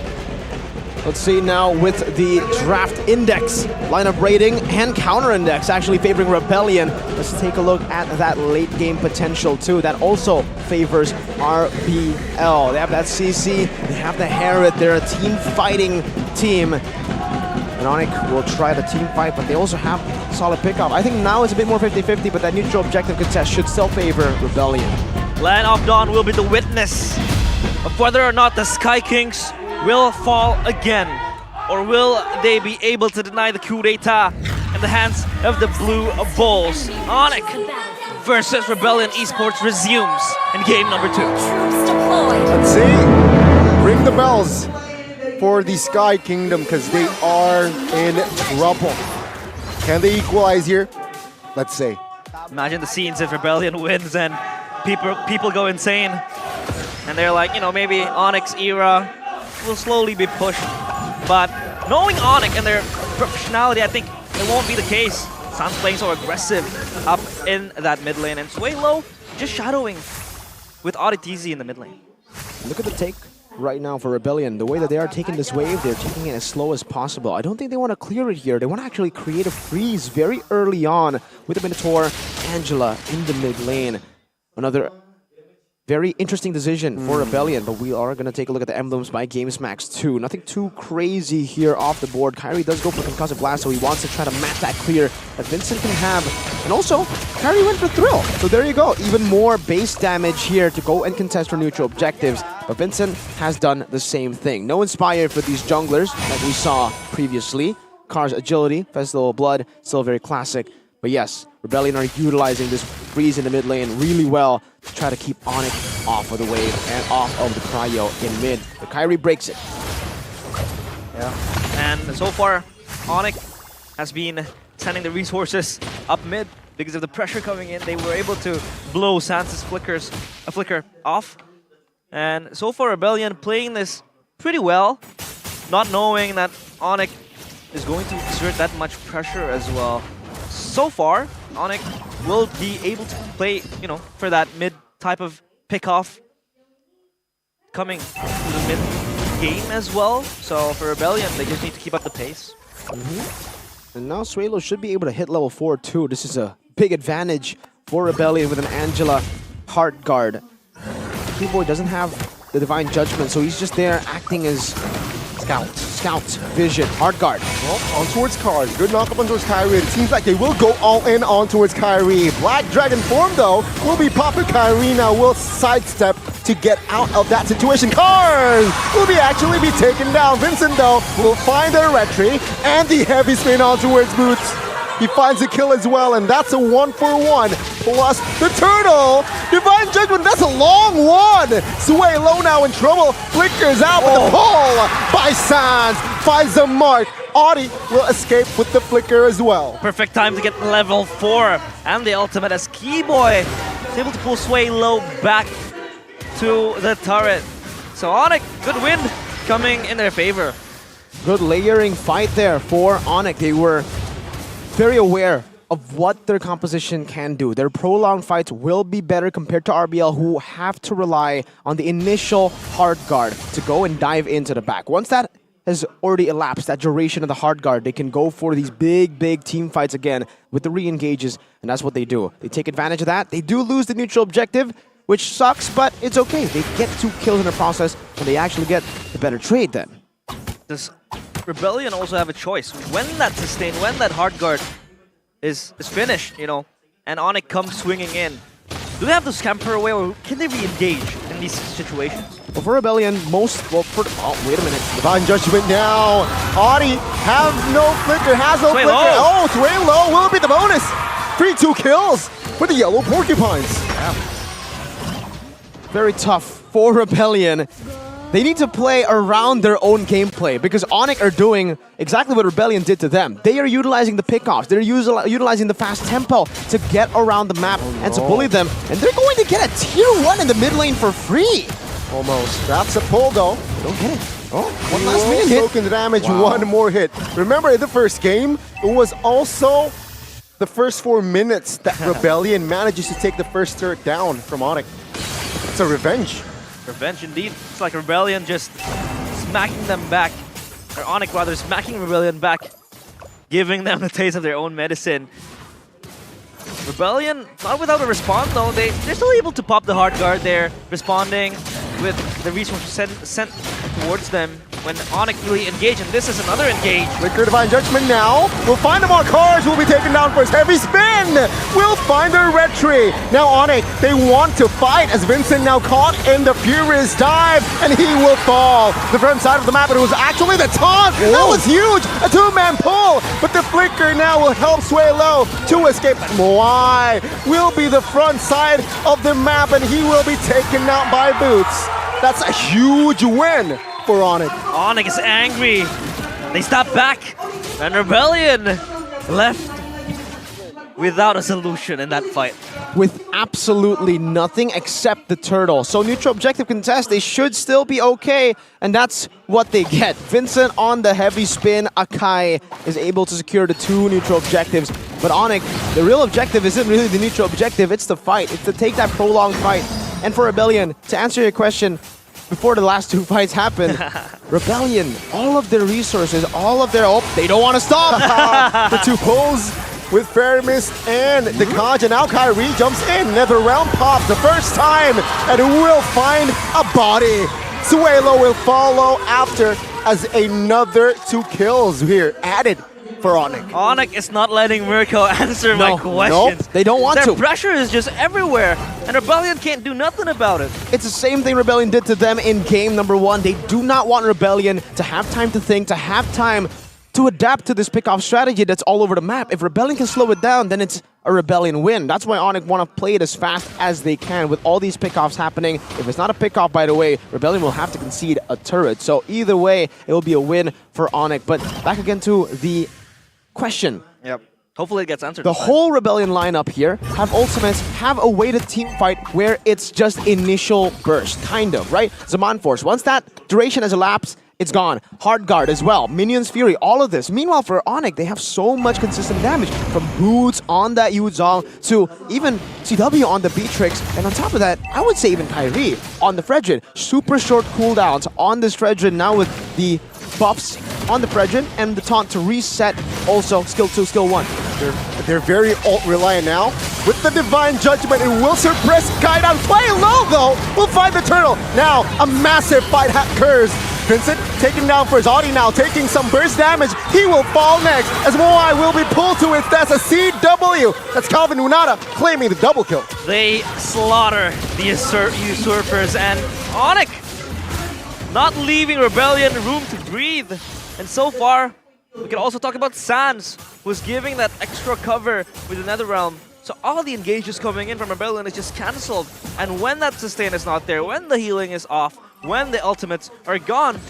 Let's see now with the draft index, lineup rating, and counter index actually favoring Rebellion. Let's take a look at that late game potential too. That also favors RBL. They have that CC, they have the Harith. They're a team fighting team. And Onyx will try the team fight, but they also have solid pickup. I think now it's a bit more 50-50, but that neutral objective contest should still favor Rebellion. Land of Dawn will be the witness of whether or not the Sky Kings will fall again, or will they be able to deny the coup d'etat in the hands of the Blue Bulls? Onyx versus Rebellion Esports resumes in game number 2. Let's see. Ring the bells for the Sky Kingdom because they are in trouble. Can they equalize here? Let's see. Imagine the scenes if Rebellion wins and people go insane. And they're like, maybe Onyx era will slowly be pushed. But knowing Onyx and their professionality, I think it won't be the case. Sun's playing so aggressive up in that mid lane. And Swaylo just shadowing with ODTZ in the mid lane. Look at the take right now for Rebellion. The way that they are taking this wave, they're taking it as slow as possible. I don't think they want to clear it here. They want to actually create a freeze very early on with the Minotaur, Angela in the mid lane. Another very interesting decision for Rebellion, but we are going to take a look at the emblems by GamesMax too. Nothing too crazy here off the board. Kyrie does go for Concussive Blast, so he wants to try to match that clear that Vincent can have. And also, Kyrie went for Thrill. So there you go. Even more base damage here to go and contest for neutral objectives. But Vincent has done the same thing. No Inspire for these junglers like we saw previously. Car's Agility, Festival of Blood, still very classic. But yes, Rebellion are utilizing this freeze in the mid lane really well to try to keep Onyx off of the wave and off of the cryo in mid. But Kyrie breaks it. Yeah. And so far, Onyx has been sending the resources up mid because of the pressure coming in. They were able to blow Sansa's flicker off. And so far, Rebellion playing this pretty well, not knowing that Onyx is going to exert that much pressure as well. So far, Onyx will be able to play, you know, for that mid type of pick-off coming to the mid game as well. So for Rebellion, they just need to keep up the pace. And now Suelo should be able to hit level 4 too. This is a big advantage for Rebellion with an Angela Heart Guard. Keyboy doesn't have the Divine Judgment, so he's just there acting as Scout, Vision, Heart Guard. Well, on towards Cars. Good knock up on towards Kyrie. It seems like they will go all in on towards Kyrie. Black Dragon form, though, will be popping. Kyrie now will sidestep to get out of that situation. Cars will actually be taken down. Vincent, though, will find their retry and the heavy spin on towards Boots. He finds a kill as well, and that's a 1-for-1. Plus the turtle. Divine Judgment, that's a long one. Suelo now in trouble. Flickers out, but the pull by Sans finds the mark. Audi will escape with the flicker as well. Perfect time to get level 4. And the ultimate as Keyboy is able to pull Suelo back to the turret. So Onyx, good win coming in their favor. Good layering fight there for Onyx. They were very aware of what their composition can do. Their prolonged fights will be better compared to RBL, who have to rely on the initial hard guard to go and dive into the back. Once that has already elapsed, that duration of the hard guard, they can go for these big team fights again with the re-engages, and that's what they do. They take advantage of that. They do lose the neutral objective, which sucks, but it's okay. They get 2 kills in the process, and they actually get the better trade then. Does Rebellion also have a choice? When that sustain, when that hard guard is finished, you know, and Onyx comes swinging in, do they have to scamper away, or can they re-engage in these situations? Well, for Rebellion, oh, wait a minute. Divine Judgment now. Audi have no flicker, has no flicker. Oh, Suelo will be the bonus. 3-2 kills for the yellow porcupines. Yeah. Very tough for Rebellion. They need to play around their own gameplay because Onyx are doing exactly what Rebellion did to them. They are utilizing the pickoffs. They're utilizing the fast tempo to get around the map and to bully them. And they're going to get a tier 1 in the mid lane for free. Almost. That's a pull, though. Don't get it. Oh, one last minute hit. Token damage, one more hit. Remember, in the first game, it was also the first 4 minutes that Rebellion manages to take the first turret down from Onyx. It's a revenge. Revenge indeed. It's like Rebellion just smacking them back. Or Onyx rather smacking Rebellion back. Giving them the taste of their own medicine. Rebellion, not without a respawn though. They're still able to pop the hard guard there. Responding with the resources sent towards them when Onyx really engage, and this is another engage. Flicker Divine Judgment now. We'll find him on Cars, will be taken down first. Heavy spin! We'll find their retry. Now Onyx, they want to fight as Vincent now caught in the furious dive, and he will fall. The front side of the map, but it was actually the taunt. Whoa. That was huge! A 2-man pull, but the Flicker now will help Suelo to escape. Moai will be the front side of the map, and he will be taken out by Boots. That's a huge win for Onyx. Onyx is angry. They stop back. And Rebellion left without a solution in that fight. With absolutely nothing except the turtle. So neutral objective contest, they should still be okay. And that's what they get. Vincent on the heavy spin. Akai is able to secure the 2 neutral objectives. But Onyx, the real objective isn't really the neutral objective. It's the fight. It's to take that prolonged fight. And for Rebellion, to answer your question, before the last 2 fights happened, Rebellion, all of their resources, all of their... Oh, they don't want to stop! The 2 pulls with Fermis and the Kaj, and now Kyrie jumps in. Nether Realm pops the first time, and will find a body. Suelo will follow after as another 2 kills here added for Onyx. Onyx is not letting Mirko answer my questions. Nope, they don't want Their to. pressure is just everywhere, and Rebellion can't do nothing about it. It's the same thing Rebellion did to them in game number 1. They do not want Rebellion to have time to think, to have time to adapt to this pick-off strategy that's all over the map. If Rebellion can slow it down, then it's a Rebellion win. That's why Onyx want to play it as fast as they can with all these pick-offs happening. If it's not a pick-off, by the way, Rebellion will have to concede a turret. So either way, it will be a win for Onyx. But back again to the question. Yep. Hopefully it gets answered. The whole Rebellion lineup here have ultimates, have a weighted team fight where it's just initial burst, kind of, right? Zaman Force, once that duration has elapsed, it's gone. Hard Guard as well. Minions Fury, all of this. Meanwhile, for Onyx, they have so much consistent damage. From Boots on that Yuzong to even CW on the Beatrix. And on top of that, I would say even Kyrie on the Fredrin. Super short cooldowns on this Fredrin now with the buffs on the Fredrin and the taunt to reset also skill 2, skill 1. They're very ult reliant now. With the Divine Judgment, it will suppress Kaidan. Play low though, will find the turtle. Now, a massive fight occurs. Vincent taken down for his Audi now, taking some burst damage. He will fall next as Moai will be pulled to his death. A CW. That's Calvin Unada claiming the double kill. They slaughter the usurpers, and Onyx not leaving Rebellion room to breathe. And so far, we can also talk about Sans, who's giving that extra cover with the Netherrealm. So all the engages coming in from Rebellion is just cancelled. And when that sustain is not there, when the healing is off, when the ultimates are gone,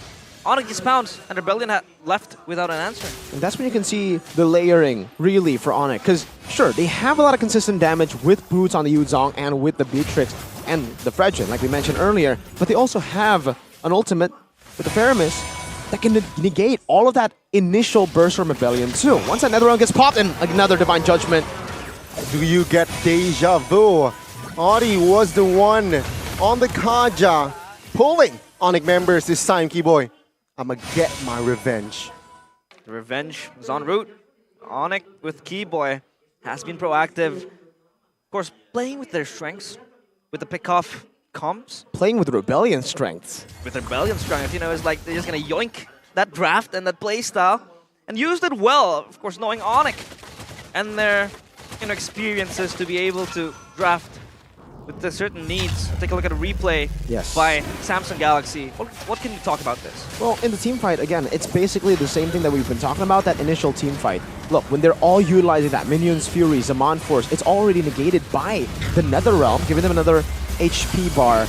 Onyx just pounds, and Rebellion left without an answer. And that's when you can see the layering, really, for Onyx. Because, sure, they have a lot of consistent damage with Boots on the Yuzong and with the Beatrix and the Fredrin, like we mentioned earlier. But they also have an ultimate with the Feramis that can negate all of that initial burst from Rebellion too. Once that Netherrealm gets popped and another Divine Judgment. Do you get deja vu? Audi was the one on the Kaja pulling Onyx members this time, Keyboy. I'ma get my revenge. The revenge is en route. Onyx with Keyboy has been proactive. Of course, playing with their strengths, with the pick-off comps. Playing with Rebellion strengths. With Rebellion strength, you know, it's like they're just gonna yoink that draft and that play style and used it well, of course, knowing Onyx and their experiences to be able to draft with the certain needs. Take a look at a replay by Samsung Galaxy. What can you talk about this? Well, in the team fight, again, it's basically the same thing that we've been talking about, that initial team fight. Look, when they're all utilizing that Minions Fury, Zaman Force, it's already negated by the Netherrealm, giving them another HP bar,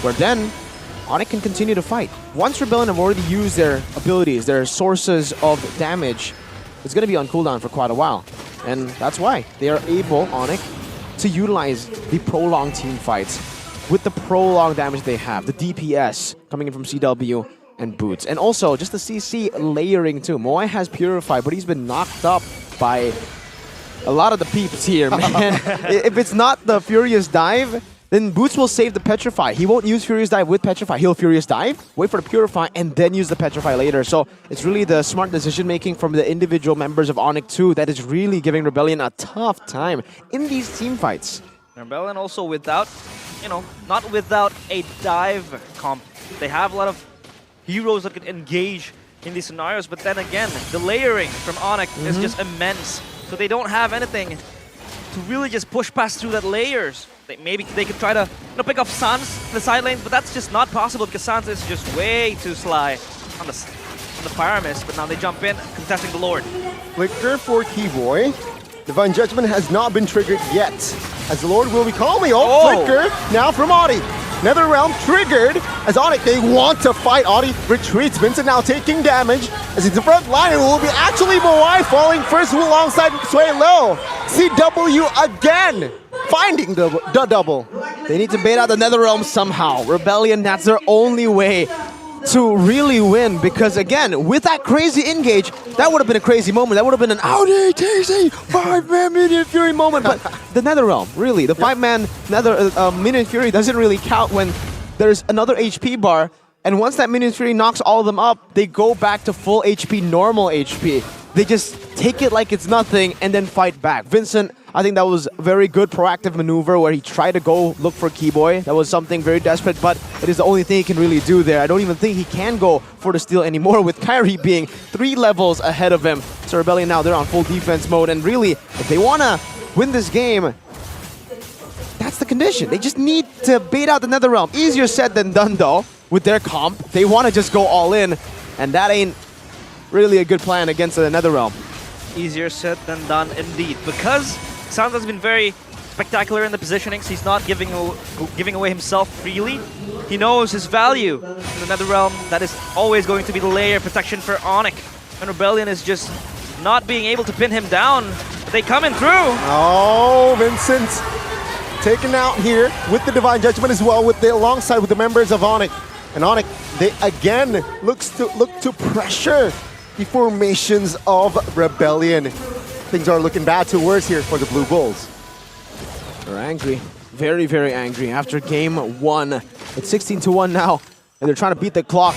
where then Onyx can continue to fight. Once Rebellion have already used their abilities, their sources of damage, it's going to be on cooldown for quite a while. And that's why they are able, Onyx, to utilize the prolonged team fights with the prolonged damage they have, the DPS coming in from CW and Boots. And also, just the CC layering too. Moai has Purify, but he's been knocked up by a lot of the peeps here, man. If it's not the Furious Dive, then Boots will save the Petrify. He won't use Furious Dive with Petrify. He'll Furious Dive, wait for the Purify, and then use the Petrify later. So it's really the smart decision-making from the individual members of Onyx 2 that is really giving Rebellion a tough time in these team fights. Rebellion also without, not without a dive comp. They have a lot of heroes that can engage in these scenarios, but then again, the layering from Onyx is just immense. So they don't have anything to really just push past through that layers. Maybe they could try to pick off Sans in the side lanes, but that's just not possible because Sans is just way too sly on the Pyramis. But now they jump in, contesting the Lord. Flicker for Keyboy. Divine Judgment has not been triggered yet, as the Lord will be calling. Flicker now from Audi. Netherrealm triggered as Onyx, they want to fight. Audi retreats. Vincent now taking damage as he's the front line. It will be actually Moai falling first alongside Sway Low. CW again, finding the double. They need to bait out the Netherrealm somehow. Rebellion, that's their only way to really win, because again, with that crazy engage, that would have been a crazy moment. That would have been an Audi TC 5-man Minion Fury moment. But the Netherrealm, really, the 5-man Minion Fury doesn't really count when there's another HP bar. And once that Minion Fury knocks all of them up, they go back to full HP, normal HP. they just take it like it's nothing and then fight back. Vincent, I think that was a very good proactive maneuver where he tried to go look for Keyboy. That was something very desperate, but it is the only thing he can really do there. I don't even think he can go for the steal anymore with Kyrie being 3 levels ahead of him. So Rebellion now, they're on full defense mode, and really, if they want to win this game, that's the condition. They just need to bait out the Netherrealm. Easier said than done though with their comp. They want to just go all in, and that ain't really a good plan against the Netherrealm. Easier said than done indeed, because Sans has been very spectacular in the positionings. He's not giving away himself freely. He knows his value in the Netherrealm. That is always going to be the layer protection for Onyx. And Rebellion is just not being able to pin him down. They coming through. Oh, Vincent taken out here with the Divine Judgment as well, alongside with the members of Onyx. And Onyx, they again look to pressure the formations of Rebellion. Things are looking bad to worse here for the Blue Bulls. They're angry. Very, very angry. After game 1, it's 16-1 now, and they're trying to beat the clock.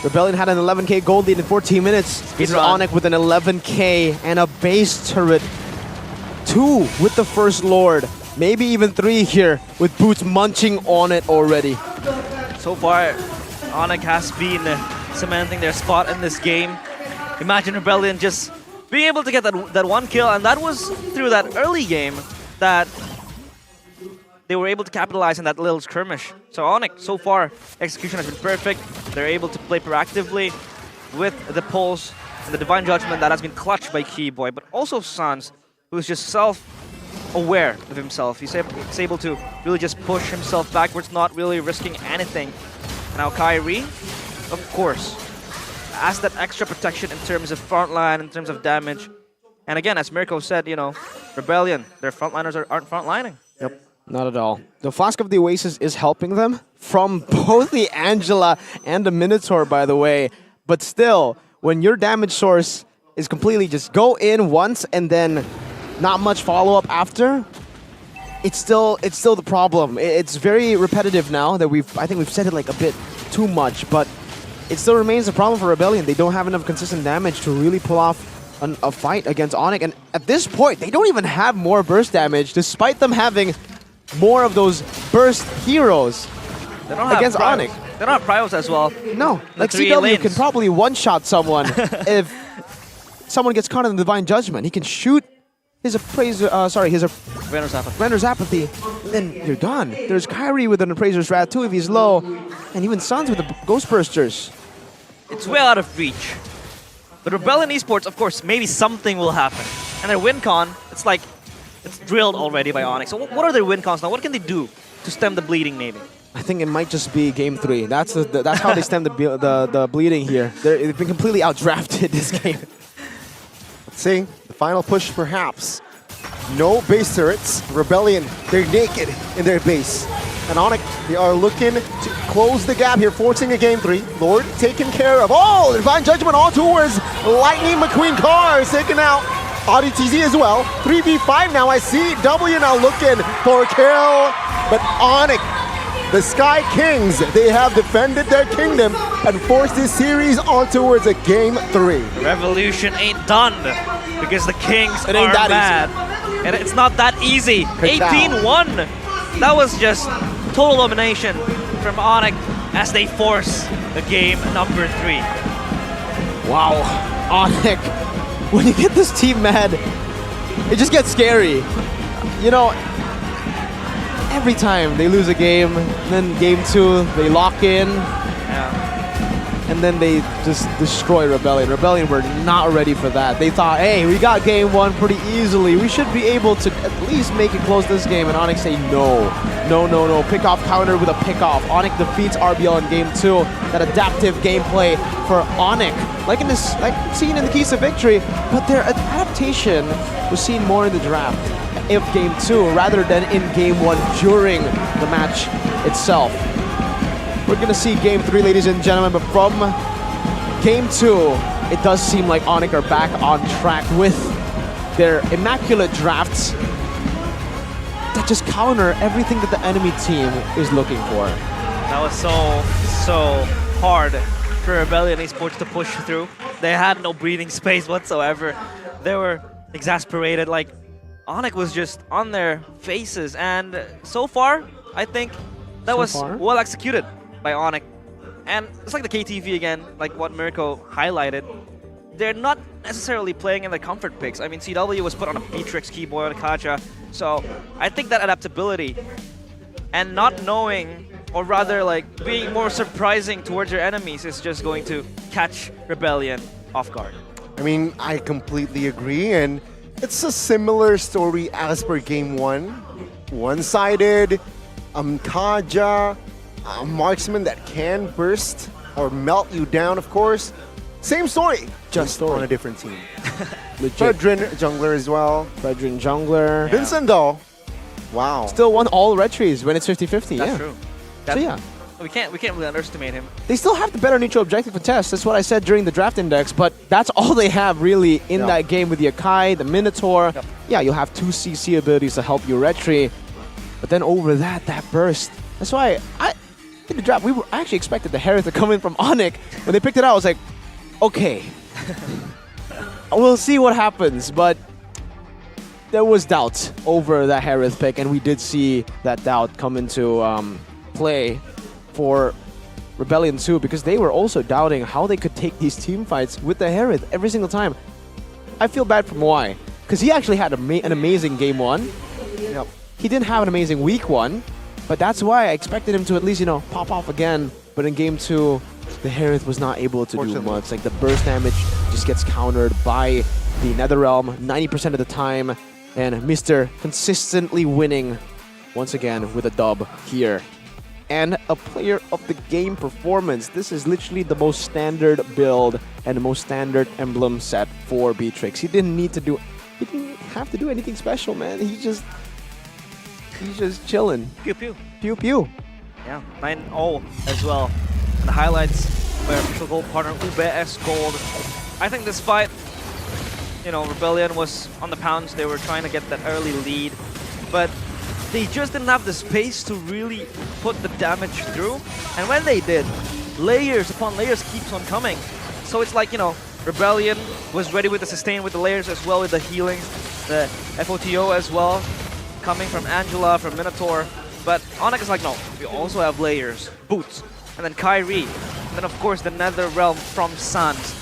Rebellion had an 11k gold lead in 14 minutes. This is Onyx with an 11k and a base turret. 2 with the First Lord. Maybe even 3 here with Boots munching on it already. So far, Onyx has been cementing their spot in this game. Imagine Rebellion just being able to get that 1 kill, and that was through that early game that they were able to capitalize on that little skirmish. So Onyx, so far, execution has been perfect. They're able to play proactively with the pulse and the Divine Judgment that has been clutched by Keyboy, but also Sans, who's just self-aware of himself. He's able to really just push himself backwards, not really risking anything. Now Kyrie, of course, has that extra protection in terms of frontline, in terms of damage. And again, as Mirko said, you know, Rebellion, their frontliners aren't frontlining. Yep, not at all. The Flask of the Oasis is helping them from both the Angela and the Minotaur, by the way. But still, when your damage source is completely just go in once and then not much follow-up after, it's still the problem. It's very repetitive now that I think we've said it like a bit too much, but it still remains a problem for Rebellion. They don't have enough consistent damage to really pull off a fight against Onyx. And at this point, they don't even have more burst damage, despite them having more of those burst heroes against Onyx. They don't have Prios as well. No, like CW can probably one-shot someone if someone gets caught in the Divine Judgment. He can shoot his Render's Apathy, and then you're done. There's Kyrie with an Appraiser's Wrath too if he's low, and even Sans with the Ghost Bursters. It's well out of reach. But Rebellion Esports, of course, maybe something will happen. And their win con, it's like, it's drilled already by Onyx. So what are their win cons now? What can they do to stem the bleeding maybe? I think it might just be game 3. That's how they stem the bleeding here. They've been completely outdrafted this game. Let's see, the final push perhaps. No base turrets. Rebellion, they're naked in their base. And Onyx, they are looking to close the gap here, forcing a game 3. Lord taken care of. Oh, Divine Judgment on towards Lightning McQueen Car is taken out. ODTZ as well. 3v5 now. I see W now looking for a kill. But Onyx, the Sky Kings, they have defended their kingdom and forced this series on towards a game 3. Revolution ain't done because the Kings It ain't are that mad. easy. And it's not that easy. 18-1. That was just total domination from Onyx as they force the game number 3. Wow, Onyx. When you get this team mad, it just gets scary. You know, every time they lose a game, then game 2, they lock in. And then they just destroy Rebellion. Rebellion were not ready for that. They thought, hey, we got game 1 pretty easily. We should be able to at least make it close this game. And Onyx say no. No. Pick off counter with a pick off. Onyx defeats RBL in game 2. That adaptive gameplay for Onyx. Like seen in the Keys to Victory, but their adaptation was seen more in the draft of game 2 rather than in game 1 during the match itself. We're going to see game 3, ladies and gentlemen, but from game 2, it does seem like Onyx are back on track with their immaculate drafts that just counter everything that the enemy team is looking for. That was so hard for Rebellion Esports to push through. They had no breathing space whatsoever. They were exasperated, like Onyx was just on their faces, and so far, I think that was well executed by Onyx. And it's like the KTV again, like what Mirko highlighted. They're not necessarily playing in the comfort picks. I mean, CW was put on a Beatrix keyboard, Kaja. So I think that adaptability and not knowing, or rather like being more surprising towards your enemies is just going to catch Rebellion off guard. I mean, I completely agree, and it's a similar story as per game one. One-sided, Kaja, a marksman that can burst or melt you down, of course. Same story, just on a different team. Fredrin jungler as well. Fredrin jungler. Vincent though, wow. Still won all red trees when it's 50-50. That's yeah. true. So yeah. We can't really underestimate him. They still have the better neutral objective for test. That's what I said during the draft index, but that's all they have really in that game with the Akai, the Minotaur. Yeah, you'll have 2 CC abilities to help you red tree. But then over that burst. That's why in the draft, I actually expected the Hereth to come in from Onyx. When they picked it out, I was like, okay. We'll see what happens, but there was doubt over that Hereth pick, and we did see that doubt come into play for Rebellion 2, because they were also doubting how they could take these team fights with the Hereth every single time. I feel bad for Moai, because he actually had an amazing game 1. Yep. He didn't have an amazing week 1, but that's why I expected him to at least, pop off again. But in game 2, the Hereth was not able to do much. Like, the burst damage just gets countered by the Netherrealm 90% of the time, and Mr. consistently winning once again with a dub here. And a player of the game performance. This is literally the most standard build and the most standard emblem set for Beatrix. He didn't have to do anything special, man. He's just chilling. Pew pew. Pew pew. Yeah, 9-0 as well. And the highlights by our official gold partner, UBS Gold. I think this fight, Rebellion was on the pounds. They were trying to get that early lead, but they just didn't have the space to really put the damage through. And when they did, layers upon layers keeps on coming. So it's like, Rebellion was ready with the sustain, with the layers as well, with the healings, the FOTO as well, coming from Angela, from Minotaur. But Onyx is like, no, we also have layers, boots, and then Kyrie, and then of course the Netherrealm from Suns.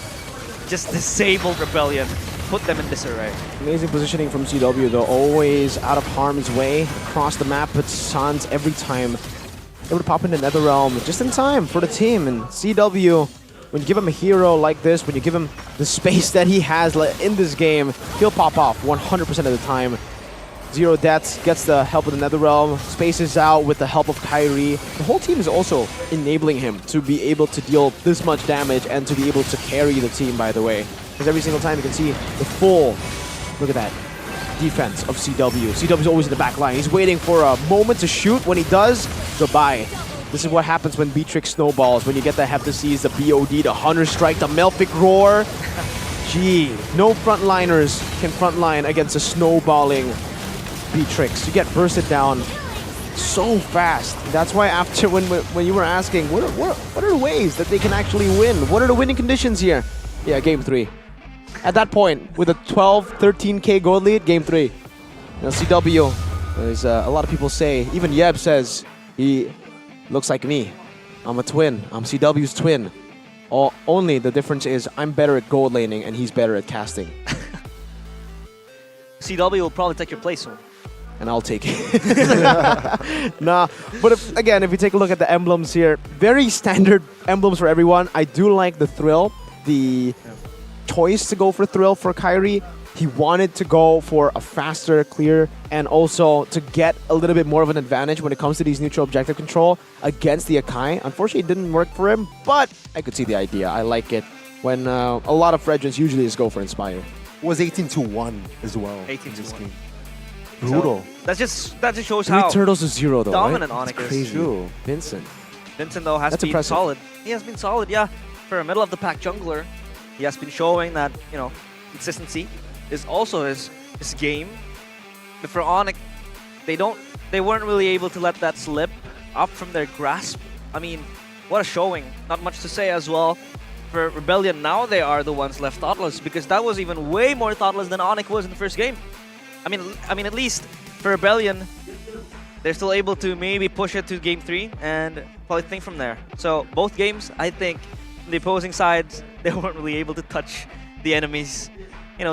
Just disabled Rebellion, put them in disarray. Amazing positioning from CW though, always out of harm's way, across the map, but Suns every time able to pop into Netherrealm just in time for the team. And CW, when you give him a hero like this, when you give him the space that he has in this game, he'll pop off 100% of the time. Zero deaths, gets the help of the Netherrealm, spaces out with the help of Kyrie. The whole team is also enabling him to be able to deal this much damage and to be able to carry the team, by the way. Because every single time you can see the full, look at that, defense of CW. CW's always in the back line. He's waiting for a moment to shoot. When he does, goodbye. This is what happens when Beatrix snowballs, when you get the Heptaseas, the BOD, the Hunter Strike, the Melfic Roar. Gee, no frontliners can frontline against a snowballing Beatrix. You get bursted down so fast. That's why after when you were asking, what are the ways that they can actually win? What are the winning conditions here? Yeah, game 3. At that point, with a 12-13k gold lead, game 3. Now CW, there's a lot of people say, even Yeb says, he looks like me. I'm a twin. I'm CW's twin. Only the difference is I'm better at gold laning and he's better at casting. CW will probably take your place soon. And I'll take it. Nah, but if you take a look at the emblems here, very standard emblems for everyone. I do like the Thrill, the choice to go for Thrill for Kyrie. He wanted to go for a faster clear and also to get a little bit more of an advantage when it comes to these neutral objective control against the Akai. Unfortunately, it didn't work for him, but I could see the idea. I like it when a lot of Fredrins usually just go for Inspire. Was 18-1 as well. 18-1. Brutal. So that just shows 3 how turtles to 0 though, dominant right? Onyx is. Crazy. True. Vincent though has That's been impressive. solid. He has been solid, yeah. For a middle of the pack jungler, he has been showing that consistency is also his game. But for Onyx, they weren't really able to let that slip up from their grasp. I mean, what a showing. Not much to say as well. For Rebellion, now they are the ones left thoughtless because that was even way more thoughtless than Onyx was in the first game. I mean, at least for Rebellion, they're still able to maybe push it to game 3 and probably think from there. So both games, I think, the opposing sides, they weren't really able to touch the enemy's,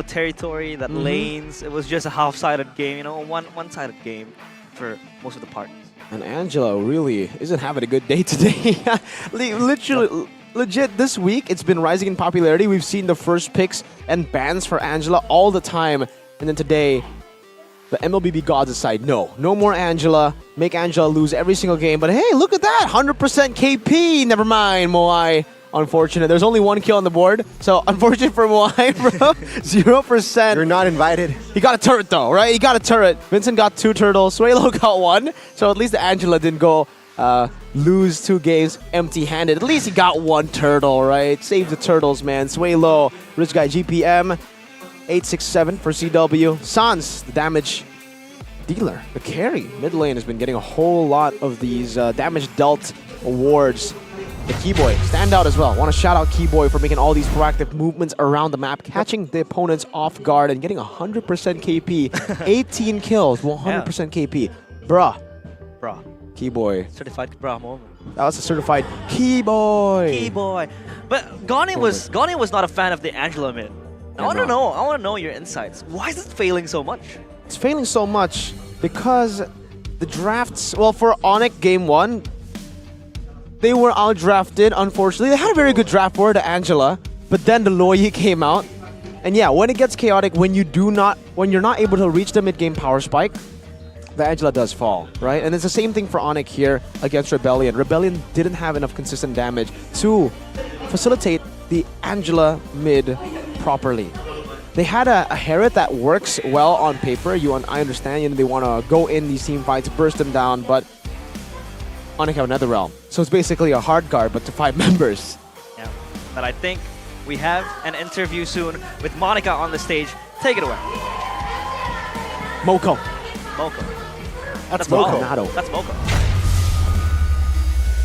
territory, that lanes. It was just a half-sided game, one-sided game for most of the parts. And Angela really isn't having a good day today. Literally. Legit, this week, it's been rising in popularity. We've seen the first picks and bans for Angela all the time. And then today, the MLBB gods decide, no more Angela. Make Angela lose every single game. But hey, look at that, 100% KP. Never mind, Moai. Unfortunate. There's only 1 kill on the board. So, unfortunate for Moai, bro. 0%. You're not invited. He got a turret, though, right? He got a turret. Vincent got 2 turtles. Suelo got 1. So, at least the Angela didn't go lose 2 games empty-handed. At least he got 1 turtle, right? Save the turtles, man. Suelo, Rich Guy GPM, 867 for CW. Sans, the damage dealer, the carry. Mid lane has been getting a whole lot of these damage dealt awards. The Keyboy, stand out as well. Want to shout out Keyboy for making all these proactive movements around the map, catching the opponents off guard and getting 100% KP. 18 kills, 100% KP. Bruh. Keyboy. Certified bra moment. That was a certified Keyboy. Keyboy. But Gani was not a fan of the Angela mid. I want to know your insights. Why is it failing so much? It's failing so much because the drafts, well, for Onyx game 1, they were outdrafted, unfortunately. They had a very good draft for the Angela, but then the Loyi came out. And yeah, when it gets chaotic, when you're not able to reach the mid-game power spike, the Angela does fall, right? And it's the same thing for Onyx here against Rebellion. Rebellion didn't have enough consistent damage to facilitate the Angela mid properly. They had a Herod that works well on paper. I understand, they want to go in these team fights, burst them down, but Onyx have another realm. So it's basically a hard guard, but to 5 members. Yeah, but I think we have an interview soon with Monica on the stage. Take it away. Moko. That's Moko. That's Moko.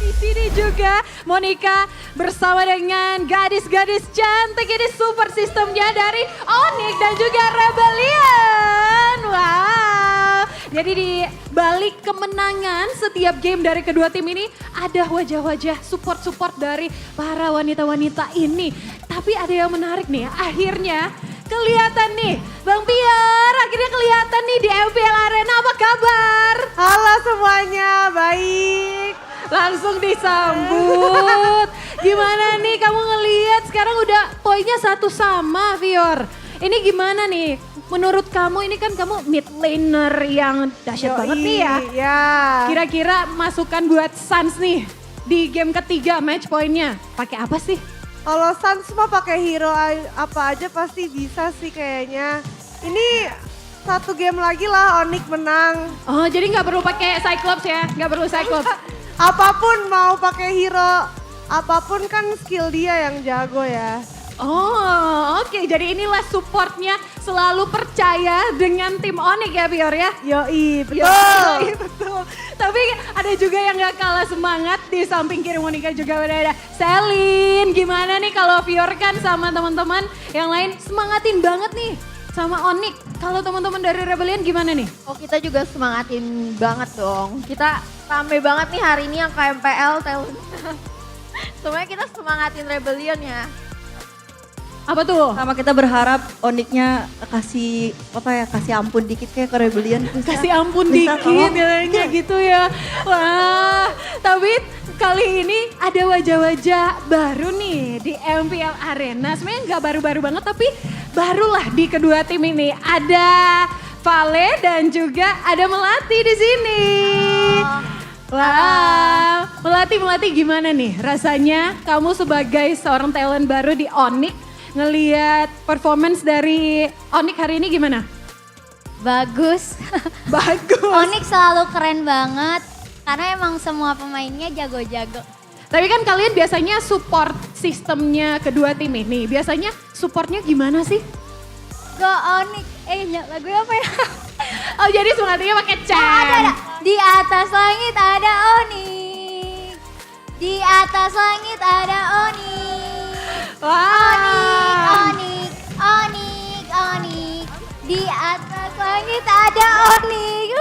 Di sini juga Monica bersama dengan gadis-gadis cantik ini super sistemnya dari Onyx dan juga Rebellion. Wow. Jadi di balik kemenangan setiap game dari kedua tim ini ada wajah-wajah support-support dari para wanita-wanita ini. Tapi ada yang menarik nih, akhirnya kelihatan nih, Bang Pier, akhirnya kelihatan nih di MPL Arena, apa kabar? Halo semuanya, baik. Langsung disambut. Gimana nih kamu ngelihat sekarang udah poinnya 1 sama, Fior. Ini gimana nih? Menurut kamu ini kan kamu mid laner yang dahsyat banget nih ya. Iya. Kira-kira masukan buat Suns nih di game ketiga match poinnya. Pakai apa sih? Kalau Suns mah pakai hero apa aja pasti bisa sih kayaknya. Ini 1 game lagi lah Onyx menang. Oh jadi nggak perlu pakai Cyclops ya? Nggak perlu Cyclops? Apapun mau pakai hero, apapun kan skill dia yang jago ya. Oh oke, jadi inilah supportnya selalu percaya dengan tim Onyx ya Pior ya? Yoi, betul. Yoi, betul. Tapi ada juga yang gak kalah semangat di samping kiri Monica juga udah ada Selin. Gimana nih kalau Pior kan sama teman-teman yang lain semangatin banget nih sama Onyx. Kalau teman-teman dari Rebellion gimana nih? Oh kita juga semangatin banget dong. Kita rame banget nih hari ini yang ke MPL talent. Semuanya kita semangatin Rebellion ya. Apa tuh? Sama kita berharap Onyx-nya kasih ampun dikit kayak ke Rebellion. Kasih ampun dikit kayaknya gitu ya. Wah, tapi kali ini ada wajah-wajah baru nih di MPL Arena. Sebenarnya nggak baru-baru banget tapi barulah di kedua tim ini. Ada Vale dan juga ada Melati di sini. Wow, Melati gimana nih rasanya kamu sebagai seorang talent baru di Onyx? Ngelihat performance dari Onyx hari ini gimana? Bagus. Bagus. Onyx selalu keren banget karena emang semua pemainnya jago-jago. Tapi kan kalian biasanya support sistemnya kedua tim ini. Biasanya supportnya gimana sih? Go Onyx. Lagunya apa ya? Oh jadi semangatnya pakai chan. Ada. Di atas langit ada Onyx. Di atas langit ada Onyx. Wah. Onyx, Onyx, Onyx. Di atas langit ada Onyx.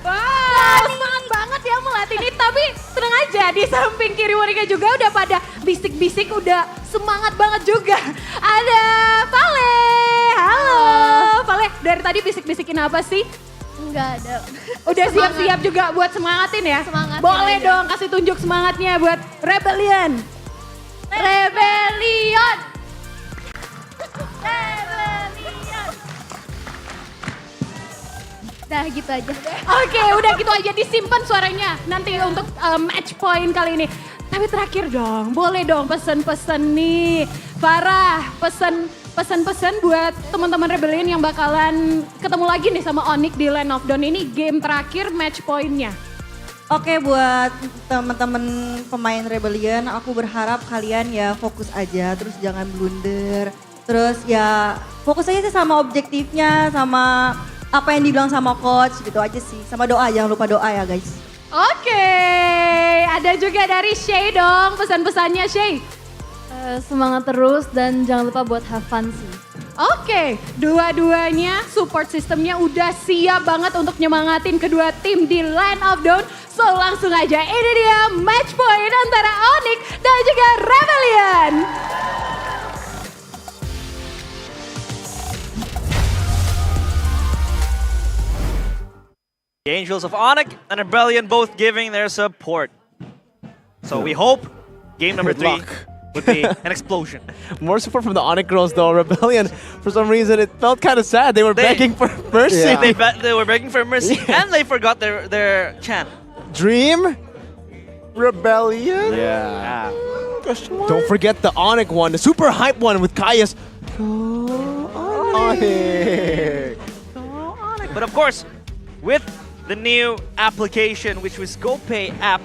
Wow, semangat banget ya melatih ini. Tapi tenang aja, di samping kiri mereka juga udah pada bisik-bisik, udah semangat banget juga. Ada Vale, halo. Vale, dari tadi bisik-bisikin apa sih? Enggak ada. Udah siap-siap juga buat semangatin ya? Semangatin Boleh aja. dong kasih tunjuk semangatnya buat Rebellion. Rebellion. Dah gitu aja. Oke, udah gitu aja, disimpan suaranya nanti untuk match point kali ini. Tapi terakhir dong, boleh dong pesen-pesen nih. Farah, pesan-pesan buat teman-teman Rebellion yang bakalan ketemu lagi nih sama Onyx di Land of Dawn ini, game terakhir match point-nya. Oke, buat teman-teman pemain Rebellion, aku berharap kalian ya fokus aja, terus jangan blunder. Terus ya fokus aja sih sama objektifnya, sama apa yang dibilang sama coach, gitu aja sih. Sama doa, jangan lupa doa ya guys. Oke, ada juga dari Shay dong, pesan-pesannya Shay. Semangat terus dan jangan lupa buat have fun sih. Oke, dua-duanya support sistemnya udah siap banget untuk nyemangatin kedua tim di Land of Dawn. So langsung aja, ini dia match point antara Onyx dan juga Rebellion. The Angels of Onyx and Rebellion both giving their support. So we hope game number Good 3 luck. would be an explosion. More support from the Onyx girls though. Rebellion, for some reason, it felt kind of sad. They were begging for mercy. They were begging for mercy and they forgot their chant. Dream? Rebellion? Yeah. Don't forget the Onyx one, the super hype one with Kaius. But of course, with the new application, which was GoPay app,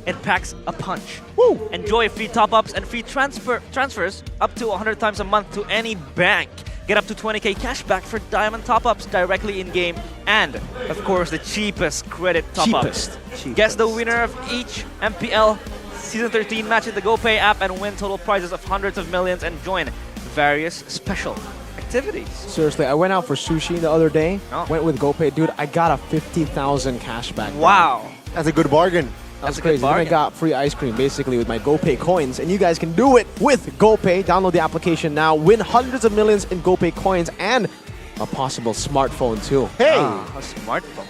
it packs a punch. Woo! Enjoy free top-ups and free transfers up to 100 times a month to any bank. Get up to 20k cash back for diamond top-ups directly in-game. And, of course, the cheapest credit top-ups. Guess the winner of each MPL Season 13 match in the GoPay app and win total prizes of hundreds of millions and join various special activities. Seriously, I went out for sushi the other day. Oh. Went with GoPay. Dude, I got a 50,000 cash back. Wow. That's a good bargain. That's a good crazy. Then I bargain. got free ice cream basically with my GoPay coins, and you guys can do it with GoPay. Download the application now. Win hundreds of millions in GoPay coins and a possible smartphone too. Hey! A smartphone.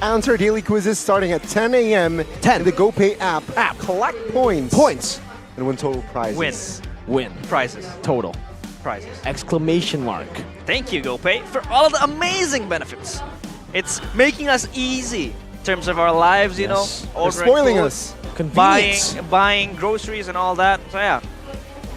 Answer daily quizzes starting at 10 a.m. 10. in the GoPay app. Collect points. Points. And win total prizes. Win. Win. Prizes. Total. Prizes. Exclamation mark. Thank you, GoPay, for all of the amazing benefits. It's making us easy in terms of our lives, you Yes. know. They're ordering spoiling food, us. Convenience. buying groceries and all that. So yeah.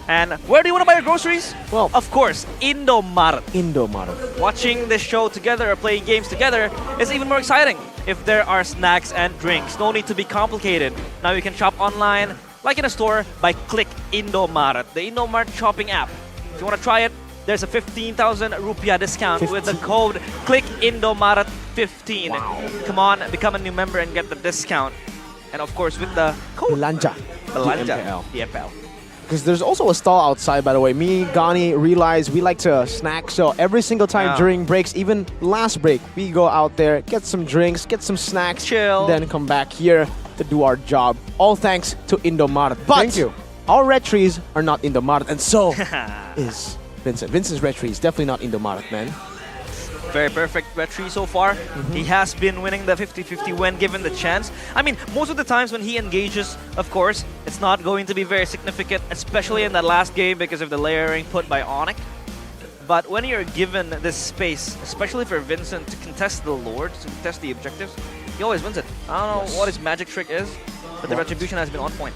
And where do you want to buy your groceries? Well, Of course, Indomaret. Indomaret. Watching this show together or playing games together is even more exciting if there are snacks and drinks. No need to be complicated. Now you can shop online, like in a store, by Click Indomaret, the Indomaret shopping app. If you want to try it, there's a 15,000 rupiah discount with the code ClickIndomaret15. Come on, become a new member and get the discount. And of course, with the code Belanja. Belanja, the MPL. Because there's also a stall outside, by the way. Me, Gani, realize we like to snack. So every single time Yeah. during breaks, even last break, we go out there, get some drinks, get some snacks, Chill. then come back here to do our job. All thanks to Indomaret. But Thank you. our red trees are not Indomaret, and so is Vincent. Vincent's red tree is definitely not Indomaret, man. Very perfect red tree so far. He has been winning the 50-50 when given the chance. I mean, most of the times when he engages, of course, it's not going to be very significant, especially in that last game because of the layering put by Onyx. But when you're given this space, especially for Vincent to contest the Lords, to contest the objectives, he always wins it. I don't know what his magic trick is, but the retribution has been on point.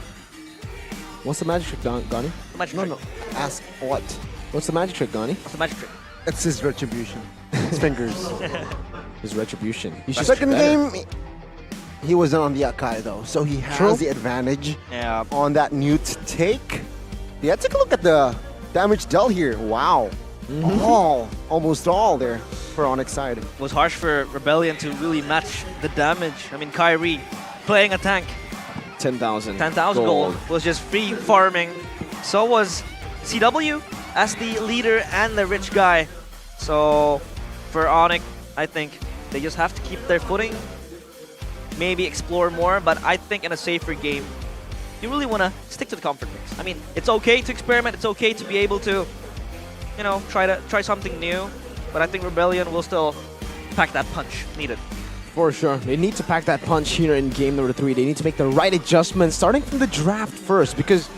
What's the magic trick, Gani? The magic trick. Ask what? What's the magic trick, Gani? What's the magic trick? It's his retribution. His fingers. His retribution. You should Second do better. game, he wasn't on the Akai though, so he has True. the advantage Yeah. on that new take. Yeah, take a look at the damage dealt here. Wow. Almost all there for Onyx side. It was harsh for Rebellion to really match the damage. I mean, Kyrie playing a tank. 10,000. 10,000 gold was just free farming. So was CW as the leader and the rich guy. So for Onyx, I think they just have to keep their footing, maybe explore more, but I think in a safer game, you really want to stick to the comfort mix. I mean, it's okay to experiment, it's okay to be able to, you know, try something new, but I think Rebellion will still pack that punch needed. For sure. They need to pack that punch here in game number 3. They need to make the right adjustments, starting from the draft first, because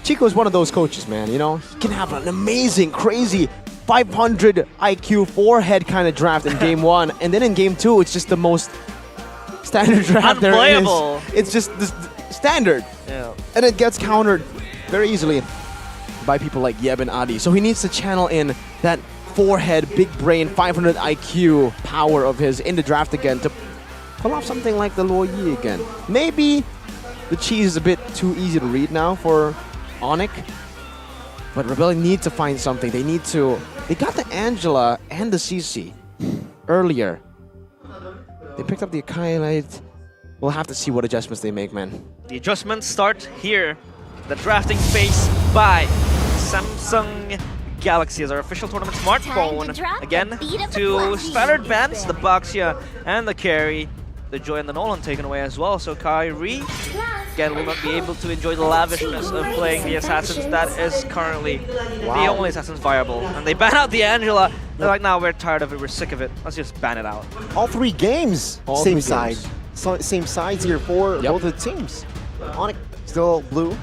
Chico is one of those coaches, man, you know? He can have an amazing, crazy 500 IQ forehead kind of draft in game 1, and then in game 2, it's just the most standard draft there is. It's just the standard. Yeah. And it gets countered very easily by people like Yeb and Adi. So he needs to channel in that forehead, big brain, 500 IQ power of his in the draft again to pull off something like the Luo Yi again. Maybe the cheese is a bit too easy to read now for Onyx, but Rebellion need to find something. They got the Angela and the CC earlier. They picked up the Akai Light. We'll have to see what adjustments they make, man. The adjustments start here. The drafting phase by Samsung Galaxy as our official tournament smartphone. Again, to standard bands, the Baxia and the Carry. The Joy and the Nolan taken away as well. So Kyrie, again, will not be able to enjoy the lavishness of playing the Assassins. That is currently the only Assassins viable. And they ban out the Angela. They're like, nah, we're tired of it, we're sick of it. Let's just ban it out. All 3 games, All same 3 side. games. So, same sides here for both of the teams. Onyx still blue.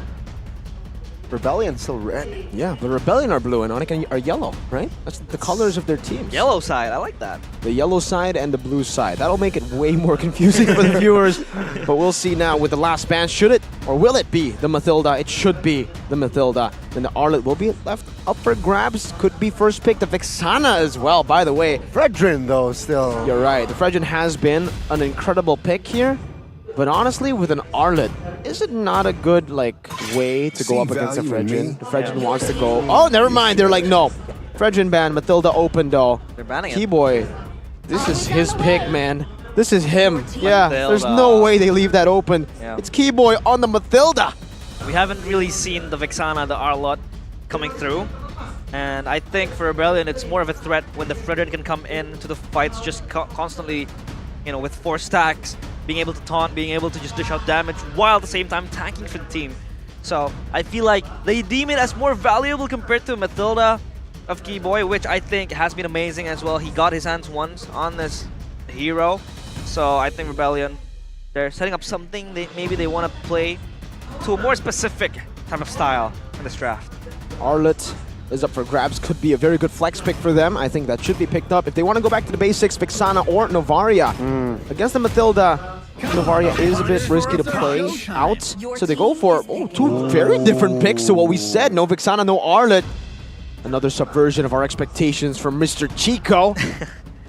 Rebellion still red. Yeah, but Rebellion are blue and Onyx are yellow, right? That's the colors of their teams. Yellow side, I like that. The yellow side and the blue side. That'll make it way more confusing for the viewers. But we'll see now with the last ban. Should it or will it be the Mathilda? It should be the Mathilda. Then the Arlet will be left up for grabs. Could be first pick. The Vexana as well, by the way. Fredrin, though, still. You're right. The Fredrin has been an incredible pick here. But honestly, with an Arlet, is it not a good way to go up against a Fredrin? The Fredrin wants to go. Oh, never mind. They're like, no. Fredrin ban, Mathilda open though. They're banning it. Keyboy, this is his pick, man. This is him. Yeah, Mathilda. there's no way they leave that open. Yeah. It's Keyboy on the Mathilda. We haven't really seen the Vexana, the Arlot coming through. And I think for Rebellion, it's more of a threat when the Fredrin can come into the fights just constantly, you know, with 4 stacks, being able to taunt, being able to just dish out damage while at the same time tanking for the team. So I feel like they deem it as more valuable compared to Mathilda of Keyboy, which I think has been amazing as well. He got his hands once on this hero. So I think Rebellion, they're setting up something maybe they want to play to a more specific type of style in this draft. Arlet is up for grabs. Could be a very good flex pick for them. I think that should be picked up. If they want to go back to the basics, Vexana or Novaria. Against the Mathilda, Novaria is a bit risky to play out. So they go for 2 very different picks to what we said. No Vexana, no Arlet. Another subversion of our expectations from Mr. Chico.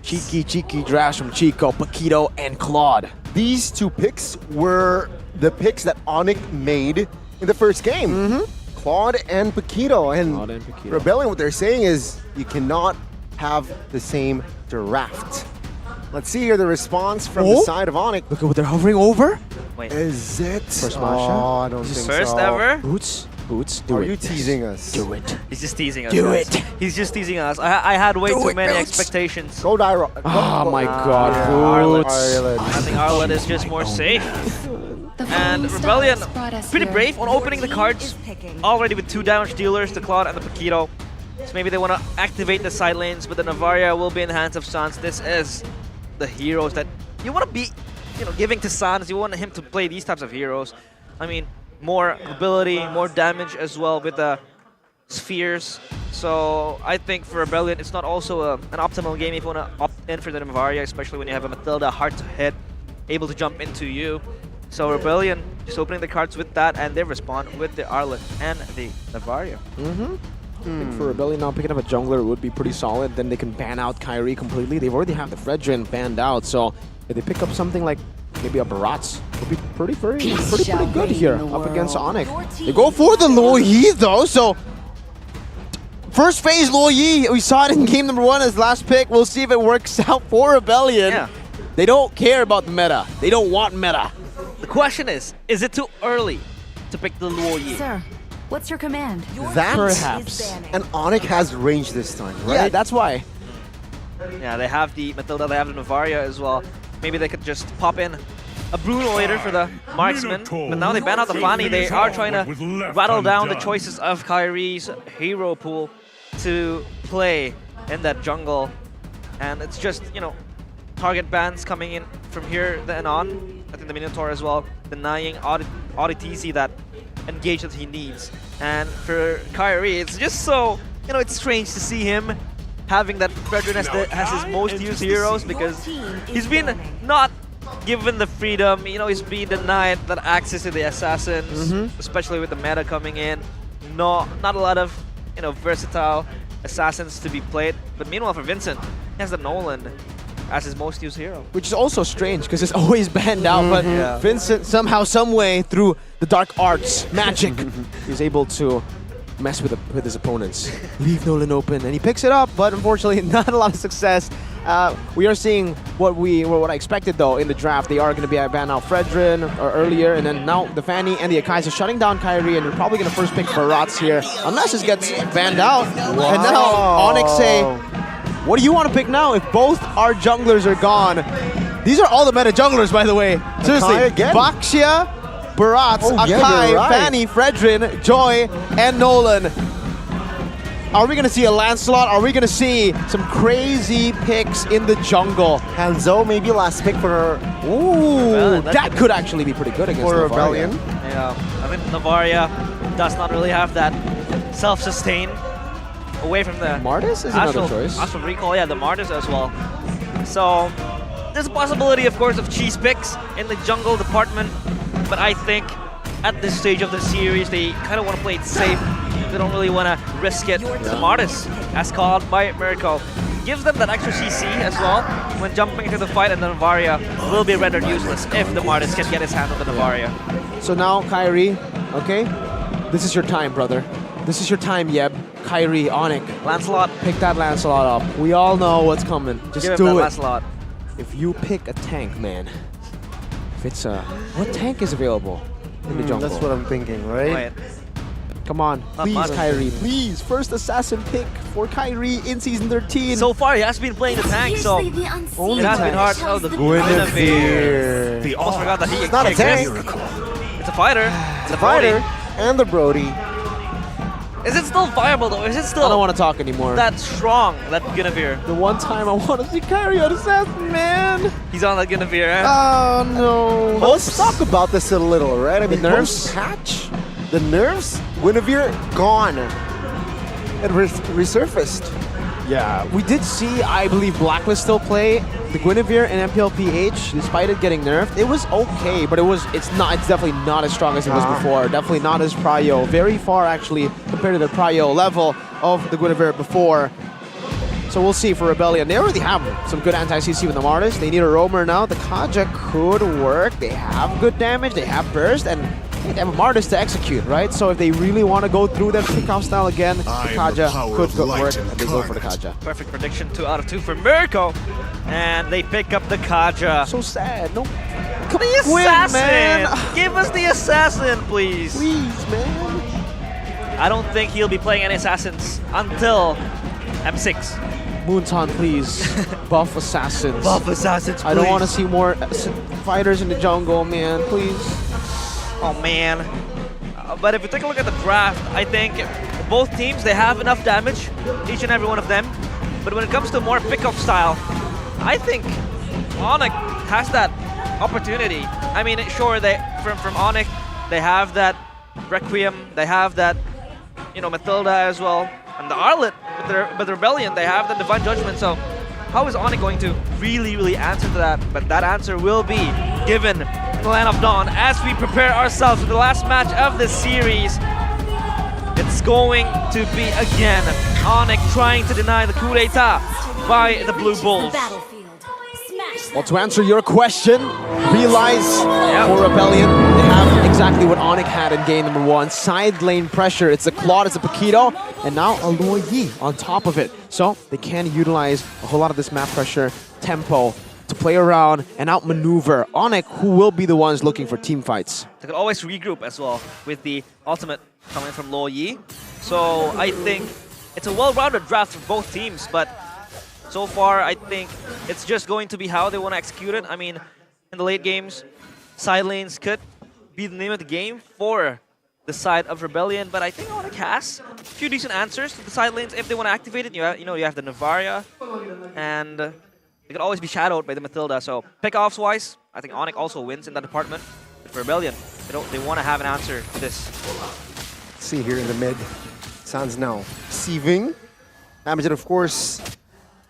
cheeky drafts from Chico, Paquito, and Claude. These 2 picks were the picks that Onyx made in the first game. Claude and Paquito. And Rebellion, what they're saying is you cannot have the same draft. Let's see here the response from the side of Onyx. Look at what they're hovering over. Wait. Is it? First Oh, Masha? I don't think First so. ever? Boots, do Are it. you teasing us? Do it. He's just teasing us. Do guys. it. He's just teasing us. I had way Do too it, many Boots. expectations. Go Dyro. Oh my god, Arlet. Boots. I think Arlet is just more safe. And Rebellion, pretty brave on opening the cards. Already with 2 damage dealers, the Claude and the Paquito. So maybe they want to activate the side lanes, but the Navaria will be in the hands of Sans. This is the heroes that you want to be, giving to Sans. You want him to play these types of heroes. I mean, more ability, more damage as well with the spheres. So I think for Rebellion, it's not also an optimal game if you want to opt in for the Navaria, especially when you have a Mathilda hard to hit, able to jump into you. So Rebellion just opening the cards with that, and they respond with the Arlet and the Navaria. I think for Rebellion now picking up a jungler would be pretty solid. Then they can ban out Kyrie completely. They've already have the Fredrin banned out, so if they pick up something like maybe a Barats, would be pretty good here up against Onyx. They go for the Luo Yi though, so first phase Luo Yi, we saw it in game number 1 as last pick. We'll see if it works out for Rebellion. Yeah. They don't care about the meta. They don't want meta. The question is it too early to pick the Luo Yi? Sir, what's your command? That Perhaps. and Onyx has range this time, right? Yeah, that's why. Yeah, they have the Matilda, they have the Novaria as well. Maybe they could just pop in a Bruno later for the marksman, but now they ban out the Fanny. They are trying to rattle down the choices of Kyrie's hero pool to play in that jungle. And it's just, you know, target bans coming in from here then on. I think the Minotaur as well, denying ODTC that engage that he needs. And for Kyrie, it's just so, you know, it's strange to see him having that Fredrin as his most used heroes, because he's been not given the freedom, you know, he's been denied that access to the assassins, especially with the meta coming in. Not a lot of, you know, versatile assassins to be played. But meanwhile for Vincent, he has the Nolan as his most used hero. Which is also strange because it's always banned out, but Vincent somehow, some way, through the dark arts, magic, is able to mess with his opponents. Leave Nolan open, and he picks it up, but unfortunately not a lot of success. We are seeing what I expected though in the draft. They are going to be ban out Fredrin or earlier, and then now the Fanny and the Akai's are shutting down Kyrie, and they're probably going to first pick Barats here, unless it gets banned out. Wow. And now Onyx say, what do you want to pick now if both our junglers are gone? These are all the meta junglers, by the way. Seriously, Baxia, Barats, Akai, Fanny, Fredrin, Joy, and Nolan. Are we going to see a Lancelot? Are we going to see some crazy picks in the jungle? Hanzo, maybe last pick for... Ooh, Well, that could actually be pretty good against For Rebellion. Yeah, I think Novaria does not really have that self-sustain away from the Martis is another Astral, choice. Astral Recall, yeah, the Martis as well. So there's a possibility, of course, of cheese picks in the jungle department, but I think at this stage of the series, they kind of want to play it safe. They don't really want to risk it. The Martis, as called by Mirko, gives them that extra CC as well when jumping into the fight, and the Novaria will be rendered useless if the Martis can get his hand on the Novaria. So now, Kyrie, okay? This is your time, brother. This is your time, Yeb. Kyrie, Onyx. Lancelot. Pick that Lancelot up. We all know what's coming. Just Give him do that it. Lancelot. If you pick a tank, man. If it's a... What tank is available in the jungle? That's what I'm thinking, right? Come on, please, much. Kyrie, please. First assassin pick for Kyrie in Season 13. So far, he has been playing the tank, so Only it has been hard. Oh, the Guinevere. He almost forgot that he It's not a tank. It's a fighter. It's a fighter. And the Brody. Is it still viable though? Is it still I don't want to talk anymore. that strong, that Guinevere? The one time I want to see Kyrie on assassin, man. He's on that Guinevere, eh? Oh, no. Let's talk about this a little, right? I mean, nerfs? post-patch, the nerfs, Guinevere gone. It resurfaced. Yeah, we did see, I believe, Blacklist still play the Guinevere in MPL PH, despite it getting nerfed. It was okay, but it's definitely not as strong as it was before. Definitely not as prio. Very far, actually, compared to the prio level of the Guinevere before. So we'll see for Rebellion. They already have some good anti-CC with the Martis. They need a roamer now. The Kaja could work. They have good damage. They have burst, and they have a Martis to execute, right? So if they really want to go through that kickoff style again, the Kaja could work, and they go for the Kaja. Perfect prediction, 2 out of 2 for Mirko. And they pick up the Kaja. So sad. No. Come the assassin! Man. Give us the assassin, please. Please, man. I don't think he'll be playing any assassins until M6. Moonton, please. Buff assassins. Buff assassins, I don't please. want to see more fighters in the jungle, man. Please. Oh, man. But if you take a look at the draft, I think both teams, they have enough damage, each and every one of them. But when it comes to more pick-off style, I think Onyx has that opportunity. I mean, sure, from Onyx, they have that Requiem, they have that, you know, Matilda as well. And the Arlet, with the Rebellion, they have the Divine Judgment. So how is Onyx going to really answer to that? But that answer will be given in the Land of Dawn as we prepare ourselves for the last match of this series. It's going to be, again, Onyx trying to deny the coup d'etat by the Blue Bulls. Well, to answer your question, realize for Rebellion, they have exactly what Onyx had in game number 1. Side lane pressure. It's a Claude, it's a Paquito, and now a Luo Yi on top of it. So they can utilize a whole lot of this map pressure tempo to play play around and outmaneuver Onyx, who will be the ones looking for team fights. They could always regroup as well with the ultimate coming from Lo Yi. So I think it's a well-rounded draft for both teams, but so far I think it's just going to be how they want to execute it. I mean, in the late games, side lanes could be the name of the game for the side of Rebellion, but I think Onyx has a few decent answers to the side lanes if they want to activate it. You have the Navaria, and they could always be shadowed by the Matilda. So pickoffs wise, I think Onyx also wins in that department. But for Rebellion, they want to have an answer to this. Let's see here in the mid, Sans now receiving damage, and of course,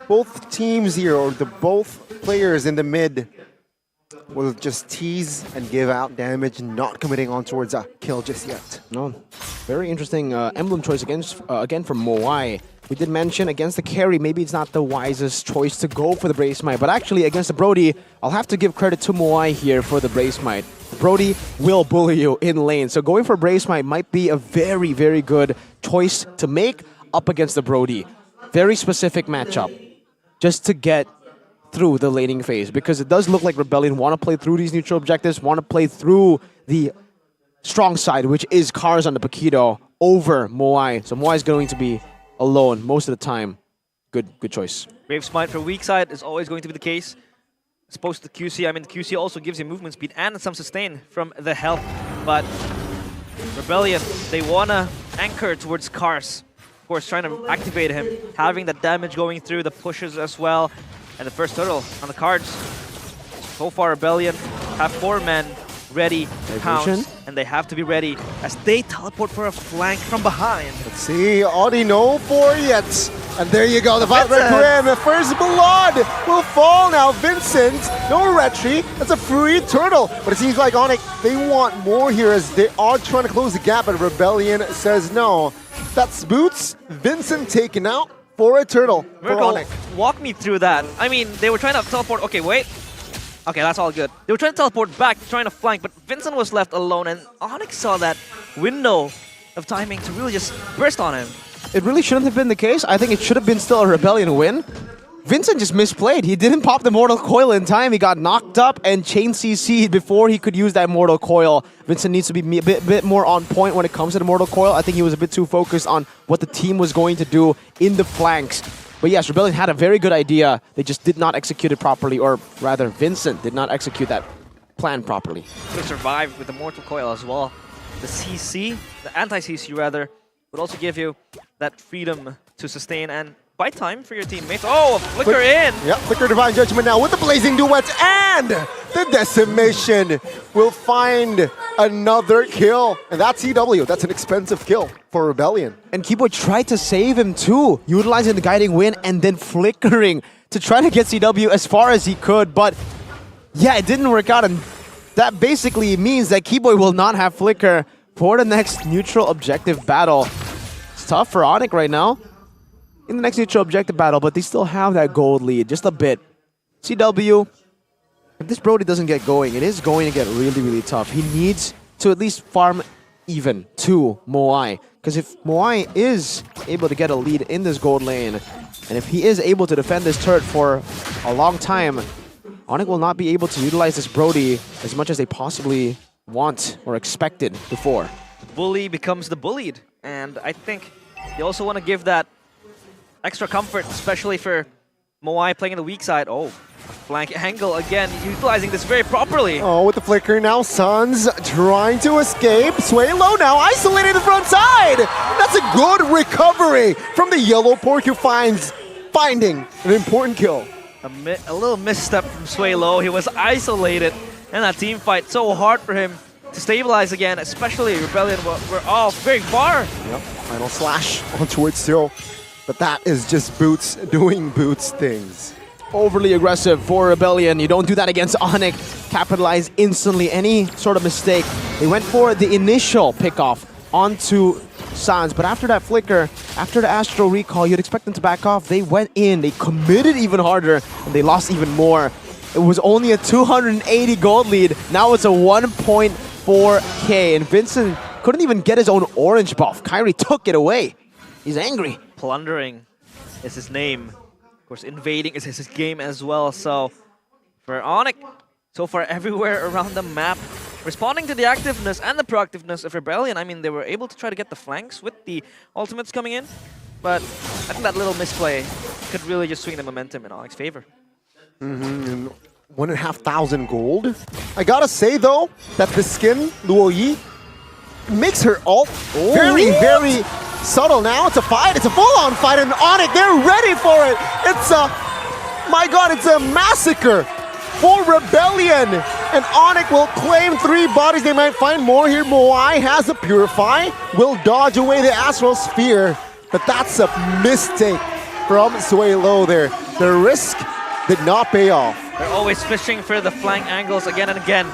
both teams here, or both players in the mid, will just tease and give out damage, not committing on towards a kill just yet. No, very interesting emblem choice again from Moai. We did mention against the carry, maybe it's not the wisest choice to go for the Brave Smite, but actually against the Brody, I'll have to give credit to Moai here for the Brave Smite. Brody will bully you in lane, so going for Brave Smite might be a very, very good choice to make up against the Brody. Very specific matchup, just to get through the laning phase, because it does look like Rebellion want to play through these neutral objectives, want to play through the strong side, which is cars on the Paquito over Moai. So Moai is going to be alone most of the time. Good choice. Brave Smite for weak side is always going to be the case. As opposed to the QC, I mean, the QC also gives you movement speed and some sustain from the health, but Rebellion, they want to anchor towards cars. Of course, trying to activate him, having that damage going through the pushes as well. And the first turtle on the cards. So far, Rebellion have 4 men ready to pounce, and they have to be ready as they teleport for a flank from behind. Let's see, Audi no for yet. And there you go, the Viper Grim. The first blood will fall now. Vincent, no retry. That's a free turtle. But it seems like Onyx, they want more here as they are trying to close the gap, but Rebellion says no. That's Boots, Vincent taken out for a turtle for Onyx. Walk me through that. I mean, they were trying to teleport. Okay, wait. Okay, that's all good. They were trying to teleport back, trying to flank, but Vincent was left alone, and Onyx saw that window of timing to really just burst on him. It really shouldn't have been the case. I think it should have been still a Rebellion win. Vincent just misplayed. He didn't pop the Mortal Coil in time. He got knocked up and chain CC'd before he could use that Mortal Coil. Vincent needs to be a bit more on point when it comes to the Mortal Coil. I think he was a bit too focused on what the team was going to do in the flanks. But yes, Rebellion had a very good idea. They just did not execute it properly, or rather, Vincent did not execute that plan properly. Could have survived with the Mortal Coil as well. The CC, the anti-CC rather, would also give you that freedom to sustain and buy time for your teammates. Oh, flicker in! Yep, Flicker Divine Judgment now with the Blazing Duet, and the Decimation will find another kill. And that's CW. That's an expensive kill for Rebellion. And Keyboy tried to save him too, utilizing the Guiding Wind and then flickering to try to get CW as far as he could. But yeah, it didn't work out, and that basically means that Keyboy will not have Flicker for the next neutral objective battle. It's tough for Onyx right now in the next neutral objective battle, but they still have that gold lead, just a bit. CW, if this Brody doesn't get going, it is going to get really, really tough. He needs to at least farm even to Moai, because if Moai is able to get a lead in this gold lane, and if he is able to defend this turret for a long time, Onyx will not be able to utilize this Brody as much as they possibly want or expected before. The bully becomes the bullied, and I think they also want to give that extra comfort, especially for Moai playing in the weak side. Oh, flank angle again, utilizing this very properly. Oh, with the flicker now, Suns trying to escape. Sway low now, isolated the front side. That's a good recovery from the yellow porcupines, finding an important kill. A little misstep from Sway Low. He was isolated in that team fight. So hard for him to stabilize again, especially Rebellion were all very far. Yep, final slash on towards Zero. But that is just Boots doing Boots things. Overly aggressive for Rebellion. You don't do that against Onyx. Capitalize instantly any sort of mistake. They went for the initial pickoff onto Sans, but after that flicker, after the Astro recall, you'd expect them to back off. They went in, they committed even harder, and they lost even more. It was only a 280 gold lead. Now it's a 1.4k, and Vincent couldn't even get his own orange buff. Kyrie took it away. He's angry. Plundering is his name. Of course, invading is his game as well. So For Onyx, so far everywhere around the map, responding to the activeness and the proactiveness of Rebellion. I mean, they were able to try to get the flanks with the ultimates coming in, but I think that little misplay could really just swing the momentum in Onyx's favor. 1,500 gold. I gotta say though, that the skin, Luo Yi, makes her ult very subtle now. It's a fight, it's a full-on fight, and Onyx, they're ready for it. It's a, my god, it's a massacre for Rebellion. And Onyx will claim 3 bodies. They might find more here. Moai has a Purify, will dodge away the Astral Sphere, but that's a mistake from Suelo there. The risk did not pay off. They're always fishing for the flank angles again and again,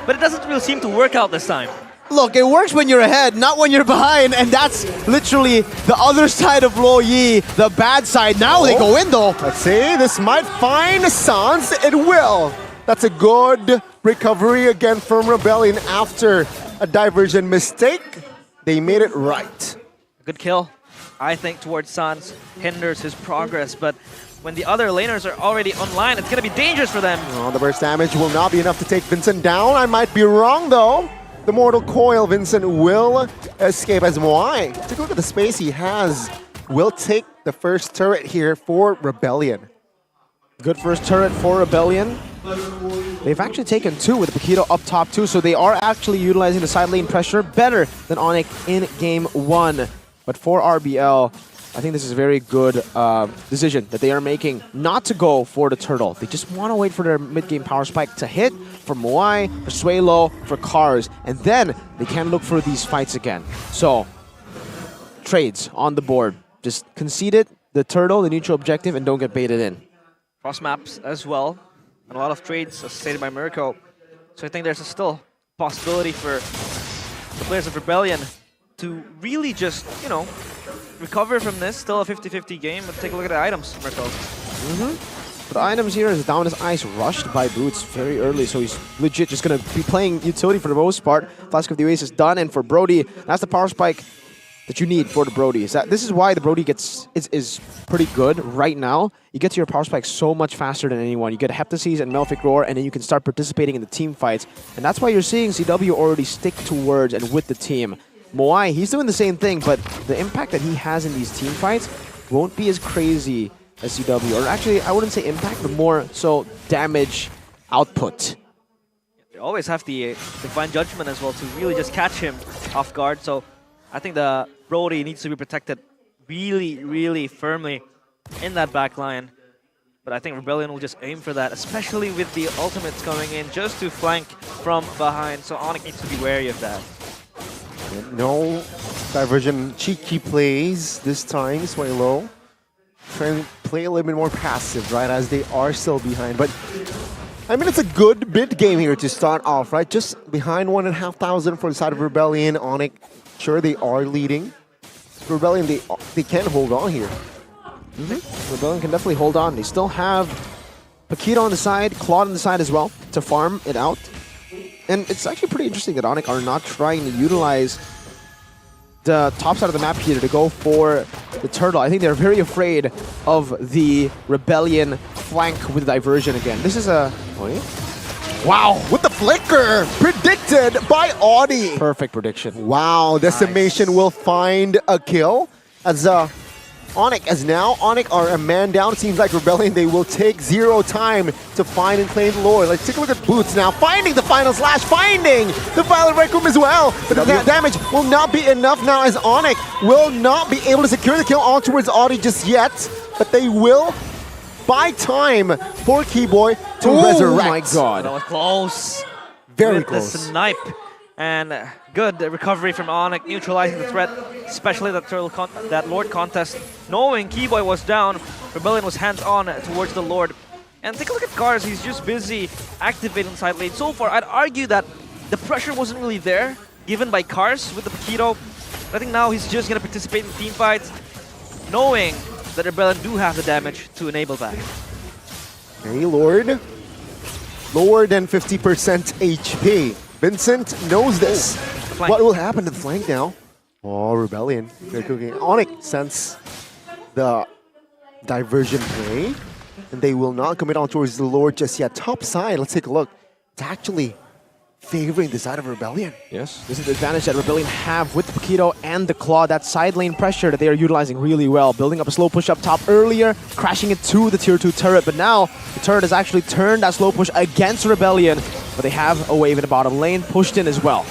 but it doesn't really seem to work out this time. Look, it works when you're ahead, not when you're behind, and that's literally the other side of Luo Yi, the bad side. Now they go in though. Let's see, this might find Sans. It will. That's a good recovery again from Rebellion after a diversion mistake. They made it right. Good kill, I think, towards Sans hinders his progress, but when the other laners are already online, it's going to be dangerous for them. Oh, the burst damage will not be enough to take Vincent down. I might be wrong though. The Mortal Coil, Vincent will escape as Moai. Take a look at the space he has. Will take the first turret here for Rebellion. Good first turret for Rebellion. They've actually taken 2 with Paquito up top too, so they are actually utilizing the side lane pressure better than Onyx in game 1. But for RBL, I think this is a very good decision that they are making not to go for the turtle. They just want to wait for their mid-game power spike to hit for Moai, for Suelo, for Cars, and then they can look for these fights again. So, trades on the board. Just concede it, the turtle, the neutral objective, and don't get baited in. Cross maps as well, and a lot of trades, as stated by Mirko. So I think there's still possibility for the players of Rebellion to really just, you know, recover from this. Still a 50-50 game, but take a look at the items, Mirko. But the items here is Down as Ice rushed by Boots very early, so he's legit just going to be playing utility for the most part. Flask of the Oasis done, and for Brody, that's the power spike that you need for the Brody. This is why the Brody is pretty good right now. You get to your power spike so much faster than anyone. You get Heptases and Melphic Roar, and then you can start participating in the team fights. And that's why you're seeing CW already stick towards and with the team. Moai, he's doing the same thing, but the impact that he has in these team fights won't be as crazy as CW. Or actually, I wouldn't say impact, but more so damage output. They always have the divine judgment as well to really just catch him off guard. So I think the Brody needs to be protected really, really firmly in that back line. But I think Rebellion will just aim for that, especially with the ultimates coming in just to flank from behind. So Onyx needs to be wary of that. No diversion cheeky plays this time, Suelo. Trying to play a little bit more passive, right, as they are still behind. But, I mean, it's a good mid game here to start off, right? Just behind 1,500 for the side of Rebellion. Onyx, sure, they are leading. Rebellion, they can hold on here. Rebellion can definitely hold on. They still have Paquito on the side, Claude on the side as well to farm it out. And it's actually pretty interesting that Onyx are not trying to utilize the top side of the map here to go for the turtle. I think they're very afraid of the Rebellion flank with diversion again. This is a... Wow, with the flicker! Predicted by Audi! Perfect prediction. Wow, Decimation will find a kill. As Onyx, as now Onyx are a man down. It seems like Rebellion, they will take 0 time to find and claim the Lord. Let's take a look at Boots now, finding the final slash, finding the Violet Requiem as well. But the damage will not be enough now, as Onyx will not be able to secure the kill on towards Audi just yet. But they will buy time for Keyboy to resurrect. Oh my god. That was close. Very with close. The snipe. And good recovery from Onyx, neutralizing the threat, especially that Lord contest. Knowing Keyboy was down, Rebellion was hands-on towards the Lord. And take a look at Cars, he's just busy activating side lane. So far, I'd argue that the pressure wasn't really there, given by Cars with the Paquito. I think now he's just going to participate in team fights, knowing that Rebellion do have the damage to enable that. Okay, Lord. Lower than 50% HP. Vincent knows this. What will happen to the flank now? Oh, Rebellion. They're cooking. Onyx sense the diversion play. and they will not commit on towards the Lord just yet. Top side, let's take a look. It's actually favoring the side of Rebellion. Yes, this is the advantage that Rebellion have with Paquito and the Claw, that side lane pressure that they are utilizing really well. Building up a slow push up top earlier, crashing it to the tier 2 turret, but now the turret has actually turned that slow push against Rebellion, but they have a wave in the bottom lane, pushed in as well.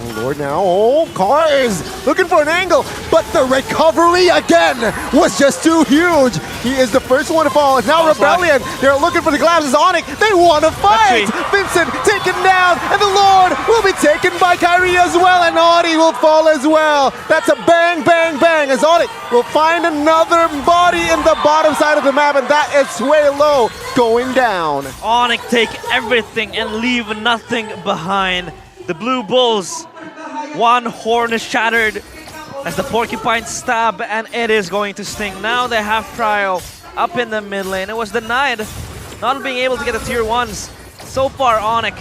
Oh Lord now, oh, Cars looking for an angle, but the recovery again was just too huge. He is the first one to fall. It's now Rebellion. They're looking for the glasses on it. They want to fight. Vincent taken down, and the Lord will be taken by Kyrie as well, and Audi will fall as well. That's a bang, bang, bang, as Audi will find another body in the bottom side of the map, and that is way low going down. Onyx take everything and leave nothing behind. The Blue Bulls, one horn is shattered as the Porcupine stab, and it is going to sting. Now they have Trial up in the mid lane. It was denied, not being able to get the tier 1s. So far, Onyx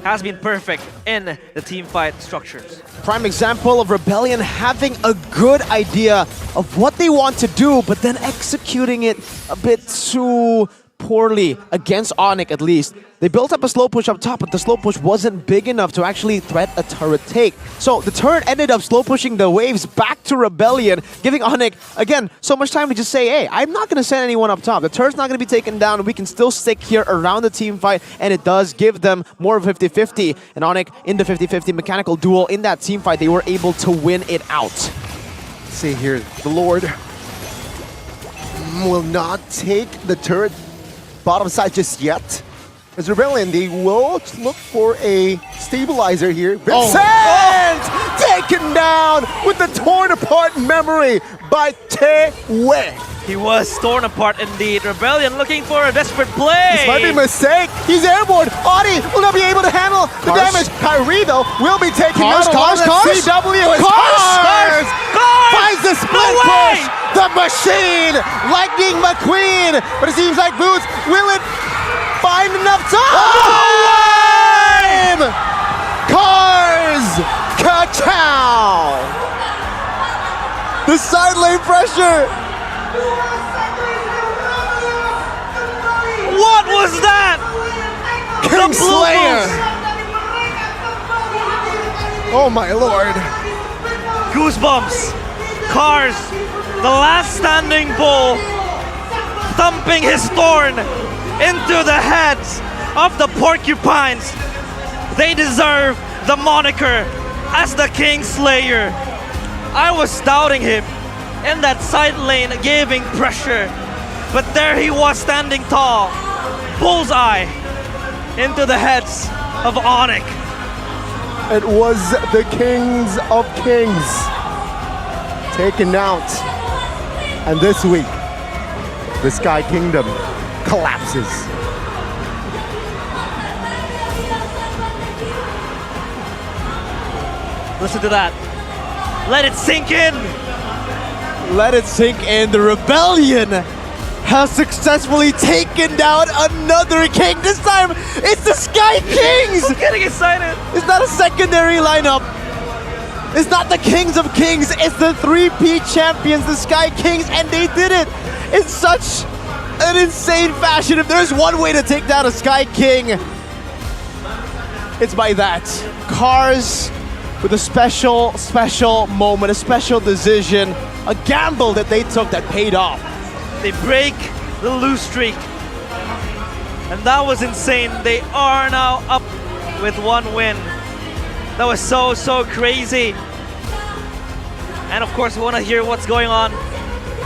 has been perfect in the team fight structures. Prime example of Rebellion having a good idea of what they want to do, but then executing it a bit too poorly against Onyx, at least. They built up a slow push up top, but the slow push wasn't big enough to actually threat a turret take. So the turret ended up slow pushing the waves back to Rebellion, giving Onyx, again, so much time to just say, hey, I'm not going to send anyone up top. The turret's not going to be taken down. We can still stick here around the team fight, and it does give them more 50-50. And Onyx, in the 50-50 mechanical duel in that team fight, they were able to win it out. See here, the Lord will not take the turret bottom side just yet. As Rebellion, they will look for a stabilizer here. Vincent! Taken down with the torn apart memory by Dewa. He was torn apart indeed. Rebellion looking for a desperate play. This might be a mistake. He's airborne. Audi will not be able to handle the damage. Kyrie, though, will be taking out Cars. CW. As Cars finds the split push. The machine, Lightning McQueen. But it seems like Boots, will it find enough time? Cars, ka-chow. The side lane pressure. What was that? Kingslayer. Oh my lord. Goosebumps. Cars, the last standing bull, thumping his thorn into the heads of the Porcupines. They deserve the moniker as the Kingslayer. I was doubting him in that side lane, giving pressure, but there he was standing tall, bullseye into the heads of Onyx. It was the Kings of Kings taken out, and this week the Sky Kingdom collapses. Listen to that. Let it sink in. Let it sink in. The Rebellion has successfully taken down another king. This time, it's the Sky Kings! I'm getting excited. It's not a secondary lineup. It's not the Kings of Kings. It's the 3P champions, the Sky Kings, and they did it in such an insane fashion. If there's one way to take down a Sky King, it's by that. Cars with a special moment, a special decision, a gamble that they took that paid off. They break the lose streak. And that was insane. They are now up with one win. That was so crazy. And of course, we want to hear what's going on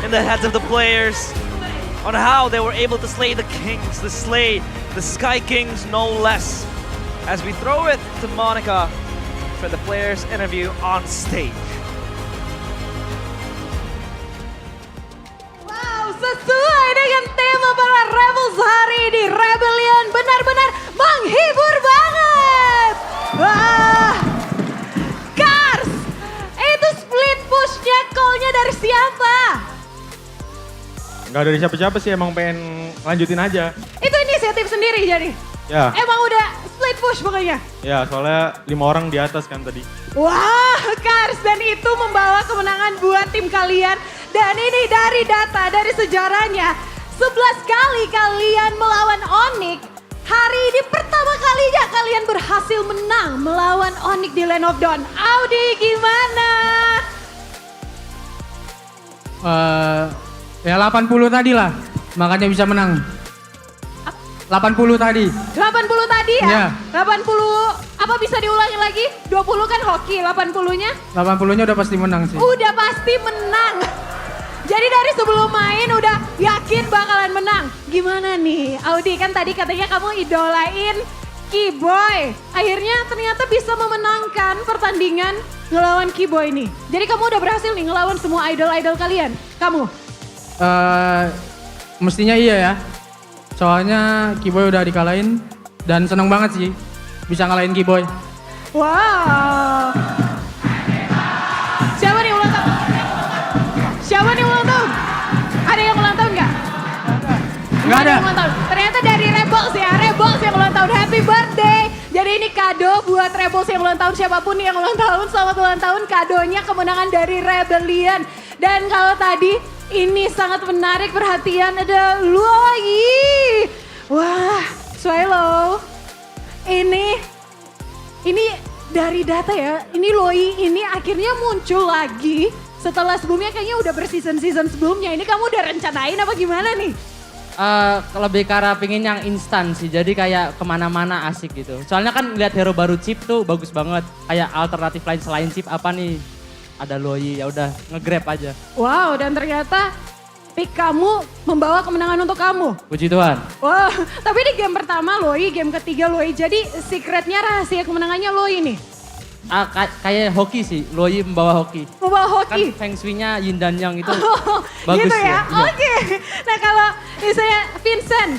in the heads of the players on how they were able to slay the Kings, to slay the Sky Kings no less. As we throw it to Monica for the players' interview on stage. Sesuai dengan tema para Rebels hari ini, Rebellion benar-benar menghibur banget. Wah, Cars, itu split push-nya call-nya dari siapa? Nggak dari siapa-siapa sih, emang pengen lanjutin aja. Itu inisiatif sendiri jadi? Ya. Emang udah split push pokoknya? Ya, soalnya 5 orang di atas kan tadi. Wah, Cars, dan itu membawa kemenangan buat tim kalian. Dan ini dari data, dari sejarahnya, kali kalian melawan Onyx. Hari ini pertama kalinya kalian berhasil menang melawan Onyx di Land of Dawn. Audi gimana? Ya 80 tadi lah, makanya bisa menang. 80 tadi. 80 tadi ya? Iya. 80, apa bisa diulangi lagi? 20 kan hoki, 80-nya? 80-nya udah pasti menang sih. Udah pasti menang. Jadi dari sebelum main udah yakin bakalan menang. Gimana nih Audi, kan tadi katanya kamu idolain Keyboy. Akhirnya ternyata bisa memenangkan pertandingan ngelawan Keyboy nih. Jadi kamu udah berhasil nih ngelawan semua idol-idol kalian? Kamu? Mestinya iya ya. Soalnya Keyboy udah dikalahin dan seneng banget sih bisa ngalahin Keyboy. Wow. Siapa nih ulang tahun? Siapa nih ulang tahun? Ada yang ulang tahun nggak? Nggak ada. Yang ulang tahun. Ternyata dari Rebels ya, Rebels yang ulang tahun. Happy birthday. Jadi ini kado buat Rebels yang ulang tahun, siapapun yang ulang tahun, selamat ulang tahun. Kadonya kemenangan dari Rebellion. Dan kalau tadi ini sangat menarik perhatian, ada Loi. Wah, Swallow. Ini dari data ya, ini Loi ini akhirnya muncul lagi setelah sebelumnya kayaknya udah berseason-season sebelumnya. Ini kamu udah rencanain apa gimana nih? Lebih ke arah pengen yang instan sih, jadi kayak kemana-mana asik gitu. Soalnya kan lihat hero baru chip tuh bagus banget, kayak alternatif lain selain chip apa nih? Ada Loi, ya udah nge-grab aja. Wow, dan ternyata pick kamu membawa kemenangan untuk kamu. Puji Tuhan. Wah, tapi di game pertama Loi, game ketiga Loi. Jadi secretnya rahasia kemenangannya Loi nih. Kayak hoki sih, Loi membawa hoki. Membawa hoki? Kan Feng Shui-nya Yin dan Yang itu bagus gitu ya? ya. Oke. Nah kalau misalnya Vincent,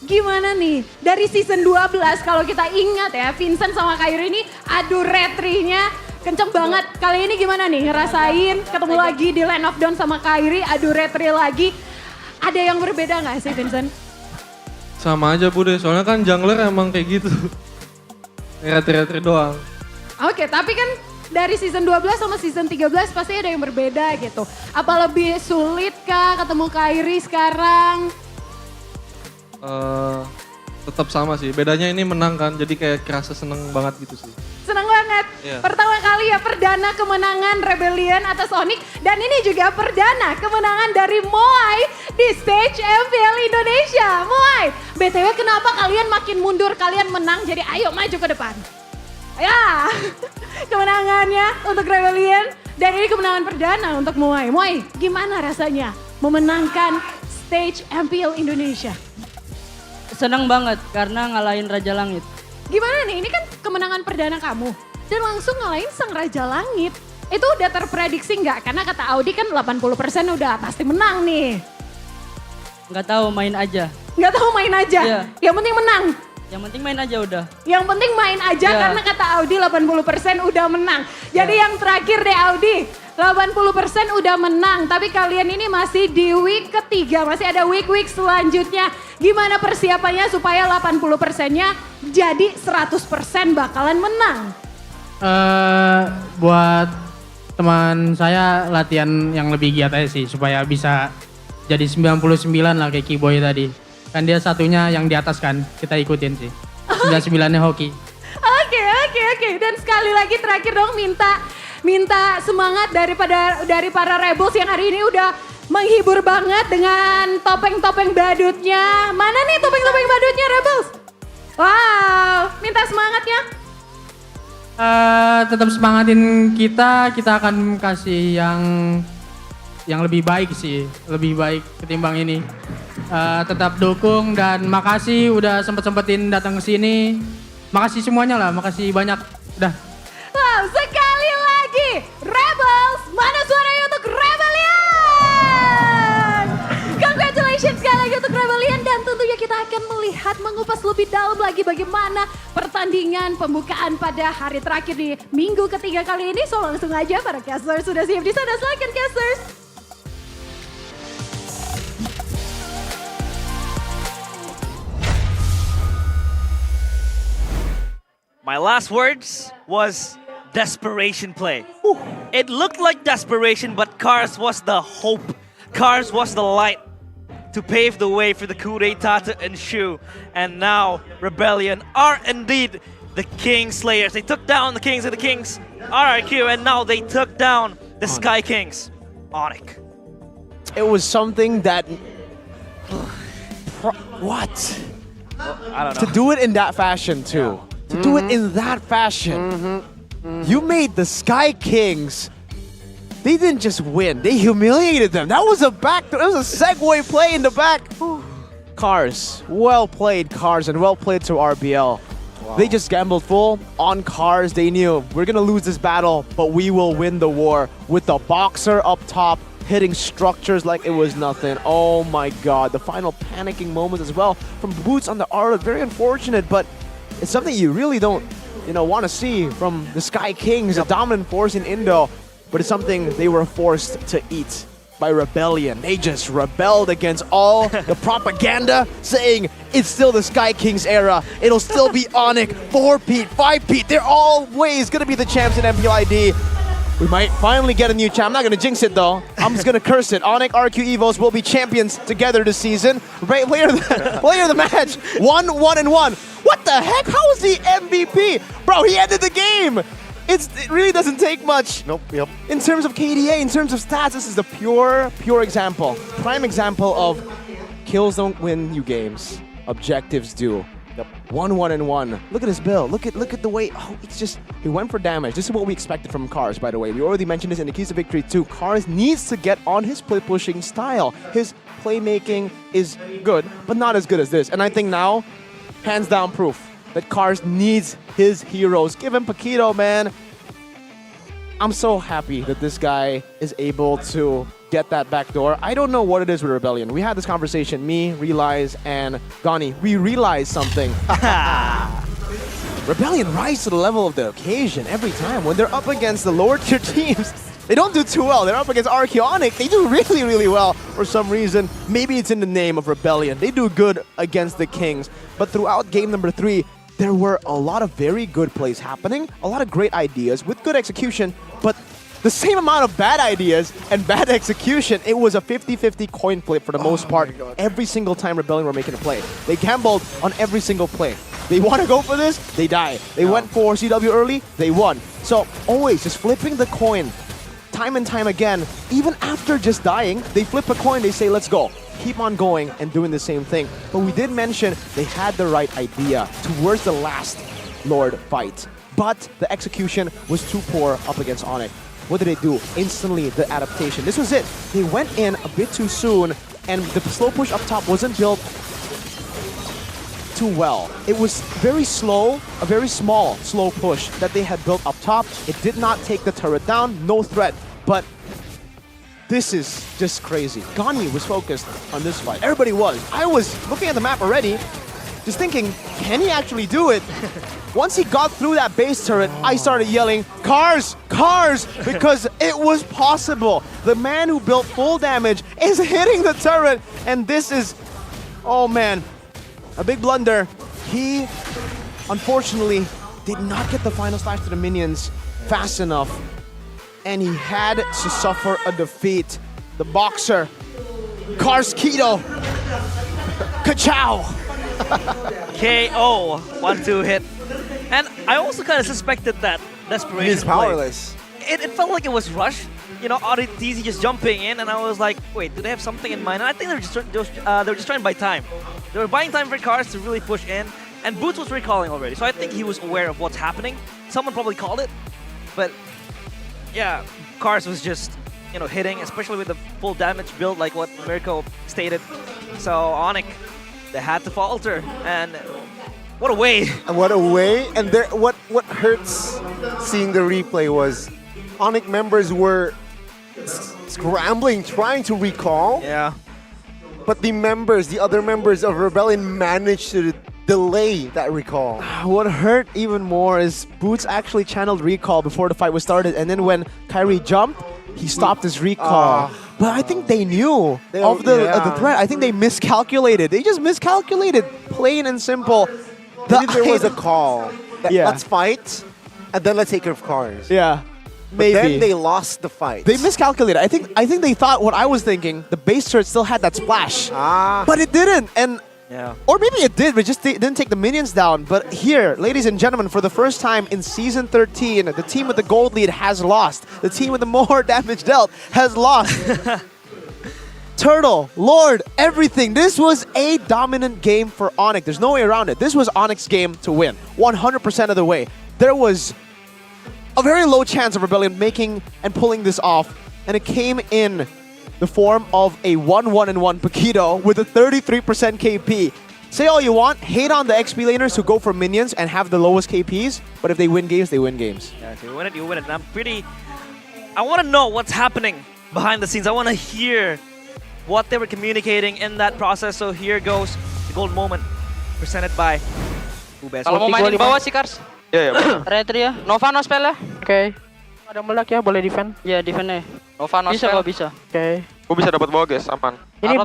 gimana nih? Dari season 12 kalau kita ingat ya, Vincent sama Kyrie ini adu retrinya kenceng banget. Kali ini gimana nih ngerasain ketemu lagi di Land of Dawn sama Kyrie, adu retri lagi. Ada yang berbeda gak sih Vincent? Sama aja Bude, soalnya kan jungler emang kayak gitu. Retri-retri doang. Oke, tapi kan dari season 12 sama season 13 pasti ada yang berbeda gitu. Apa lebih sulit kah ketemu Kyrie sekarang? Tetap sama sih, bedanya ini menang kan, jadi kayak kerasa seneng banget gitu sih. Seneng banget. Iya. Pertama kali ya perdana kemenangan Rebellion atas Onyx. Dan ini juga perdana kemenangan dari Moai di stage MPL Indonesia. Moai, BTW kenapa kalian makin mundur, kalian menang, jadi ayo maju ke depan. Ya, kemenangannya untuk Rebellion. Dan ini kemenangan perdana untuk Moai. Moai, gimana rasanya memenangkan stage MPL Indonesia? Seneng banget karena ngalahin Raja Langit. Gimana nih, ini kan kemenangan perdana kamu. Dan langsung ngalahin sang Raja Langit. Itu udah terprediksi nggak? Karena kata Audi kan 80% udah pasti menang nih. Nggak tahu, main aja. Nggak tahu, main aja? Iya. Yang penting menang? Yang penting main aja udah. Yang penting main aja Iya. karena kata Audi 80% udah menang. Jadi yang terakhir deh Audi, 80% udah menang. Tapi kalian ini masih di week ketiga, masih ada week-week selanjutnya. Gimana persiapannya supaya 80%-nya jadi 100% bakalan menang? Buat teman saya latihan yang lebih giat aja sih supaya bisa jadi 99 lah kayak Keyboy tadi. Kan dia satunya yang di atas kan, kita ikutin sih. 99-nya hoki. Oke. Dan sekali lagi terakhir dong minta semangat dari para Rebels yang hari ini udah menghibur banget dengan topeng-topeng badutnya. Mana nih topeng-topeng badutnya Rebels? Wow, minta semangatnya. Tetap semangatin kita akan kasih yang lebih baik sih, lebih baik ketimbang ini. Tetap dukung dan makasih udah sempet-sempetin datang ke sini. Makasih semuanya lah, makasih banyak. Udah. Wow, sekali lagi Rebels, mana suaranya untuk Rebellion? Congratulations sekali lagi untuk Rebellion dan tentunya kita akan melihat mengupas lebih dalam lagi bagaimana pertandingan pembukaan pada hari terakhir di minggu ketiga kali ini. So langsung aja para casters sudah siap di sana, silakan casters. My last words was desperation play. It looked like desperation, but Cars was the hope. Cars was the light. to pave the way for the coup d'etat to ensue. And now Rebellion are indeed the King Slayers. They took down the Kings of the Kings, RRQ, and now they took down the Sky Kings, Onyx. It was something that... What? I don't know. To do it in that fashion too. To do it in that fashion. You made the Sky Kings. They didn't just win. They humiliated them. That was a segue play in the back. Cars. Well played, Cars, and well played to RBL. Wow. They just gambled full on Cars. They knew we're going to lose this battle, but we will win the war with the Boxer up top, hitting structures like it was nothing. Oh my god. The final panicking moment as well from Boots on the Arlet. Very unfortunate, but it's something you really don't want to see from the Sky Kings, a dominant force in Indo. But it's something they were forced to eat by Rebellion. They just rebelled against all the propaganda saying it's still the Sky Kings era. It'll still be Onyx, 4-peat, 5-peat. They're always going to be the champs in MPLID. We might finally get a new champ. I'm not going to jinx it though. I'm just going to curse it. Onyx, RQ Evos will be champions together this season. Player of the match, 1-1-1. What the heck? How is he MVP? Bro, he ended the game. It really doesn't take much. Nope, yep. In terms of KDA, in terms of stats, this is the pure example. Prime example of kills don't win you games. Objectives do. Yep. 1-1-1. Look at his build. Look at the way. Oh, it's just he went for damage. This is what we expected from Cars, by the way. We already mentioned this in the keys to victory too. Cars needs to get on his play pushing style. His playmaking is good, but not as good as this. And I think now, hands down proof that Cars needs his heroes. Give him Paquito, man. I'm so happy that this guy is able to get that back door. I don't know what it is with Rebellion. We had this conversation, me, Realize, and Gani. We realized something. Rebellion rise to the level of the occasion every time. When they're up against the lower tier teams, they don't do too well. They're up against Archeonic. They do really, really well for some reason. Maybe it's in the name of Rebellion. They do good against the Kings. But throughout game number 3, there were a lot of very good plays happening, a lot of great ideas with good execution, but the same amount of bad ideas and bad execution. It was a 50-50 coin flip for the most part. Every single time Rebellion were making a play. They gambled on every single play. They want to go for this, they die. They went for CW early, they won. So always just flipping the coin time and time again. Even after just dying, they flip a coin, they say, let's go. Keep on going and doing the same thing. But we did mention they had the right idea towards the last Lord fight. But the execution was too poor up against Onyx. What did they do? Instantly, the adaptation. This was it. They went in a bit too soon, and the slow push up top wasn't built too well. It was very slow, a very small slow push that they had built up top. It did not take the turret down, no threat. But this is just crazy. Gani was focused on this fight. Everybody was. I was looking at the map already, just thinking, can he actually do it? Once he got through that base turret, I started yelling, Cars! Cars! Because it was possible. The man who built full damage is hitting the turret, and this is, oh man, a big blunder. He, unfortunately, did not get the final slash to the minions fast enough, and he had to suffer a defeat. The Boxer, Cars Keto, Ka-chow! KO, 1-2 hit. And I also kind of suspected that desperation He's play. powerless. It felt like it was rushed. You know, RTZ just jumping in, and I was like, wait, do they have something in mind? And I think they were just trying to buy time. They were buying time for Cars to really push in, and Boots was recalling already, so I think he was aware of what's happening. Someone probably called it, but yeah, Cars was just, you know, hitting, especially with the full damage build like what Mirko stated. So Onyx, they had to falter, and what a way! What a way! And there, what hurts seeing the replay was Onyx members were scrambling, trying to recall. Yeah. But the other members of Rebellion managed to delay that recall. What hurt even more is Boots actually channeled recall before the fight was started, and then when Kyrie jumped, he stopped his recall. But I think they knew of the threat. I think they miscalculated. They just miscalculated, plain and simple. Maybe there was a call. Let's fight, and then let's take care of Cars. Yeah. Maybe. Then they lost the fight. They miscalculated. I think they thought what I was thinking. The base turret still had that splash, but it didn't. And or maybe it did, but just didn't take the minions down. But here, ladies and gentlemen, for the first time in Season 13, the team with the gold lead has lost. The team with the more damage dealt has lost. Turtle, Lord, everything. This was a dominant game for Onyx. There's no way around it. This was Onyx's game to win, 100% of the way. There was a very low chance of Rebellion making and pulling this off, and it came in the form of a 1-1-1 Paquito with a 33% KP. Say all you want, hate on the XP laners who go for minions and have the lowest KPs, but if they win games, they win games. Yeah, if you win it, you win it. And I want to know what's happening behind the scenes. I want to hear what they were communicating in that process. So here goes the gold moment presented by Ubes. Kalau mau mainin bawah sih, Kars. Iya. Retri ya. Nova no spell ya. Oke. Ada meledak ya, boleh defend? Iya, defend nya. Nova no Bisa spell. kok, bisa. Oke. Gue bisa dapat bawah guys, aman. Ini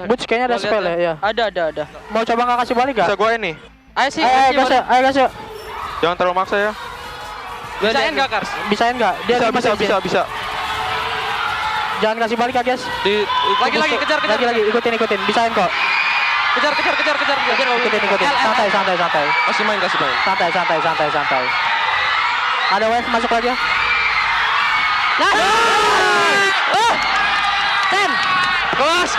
boots kayaknya ada spell ya. Ada. Mau coba nggak kasih balik gak? Bisa gue ini. Ayo sih, ayo gas ya. Jangan terlalu maksa ya. Bisain nggak, Kars? Bisain nggak? Dia bisa. Jangan kasih balik ya, guys. Lagi, kejar. Lagi, ikutin. Bisain kok. Kejar. Ikutin. Santai. Kasih main. Santai. Ada wave masuk lagi ya. Nah. Ten. Bos.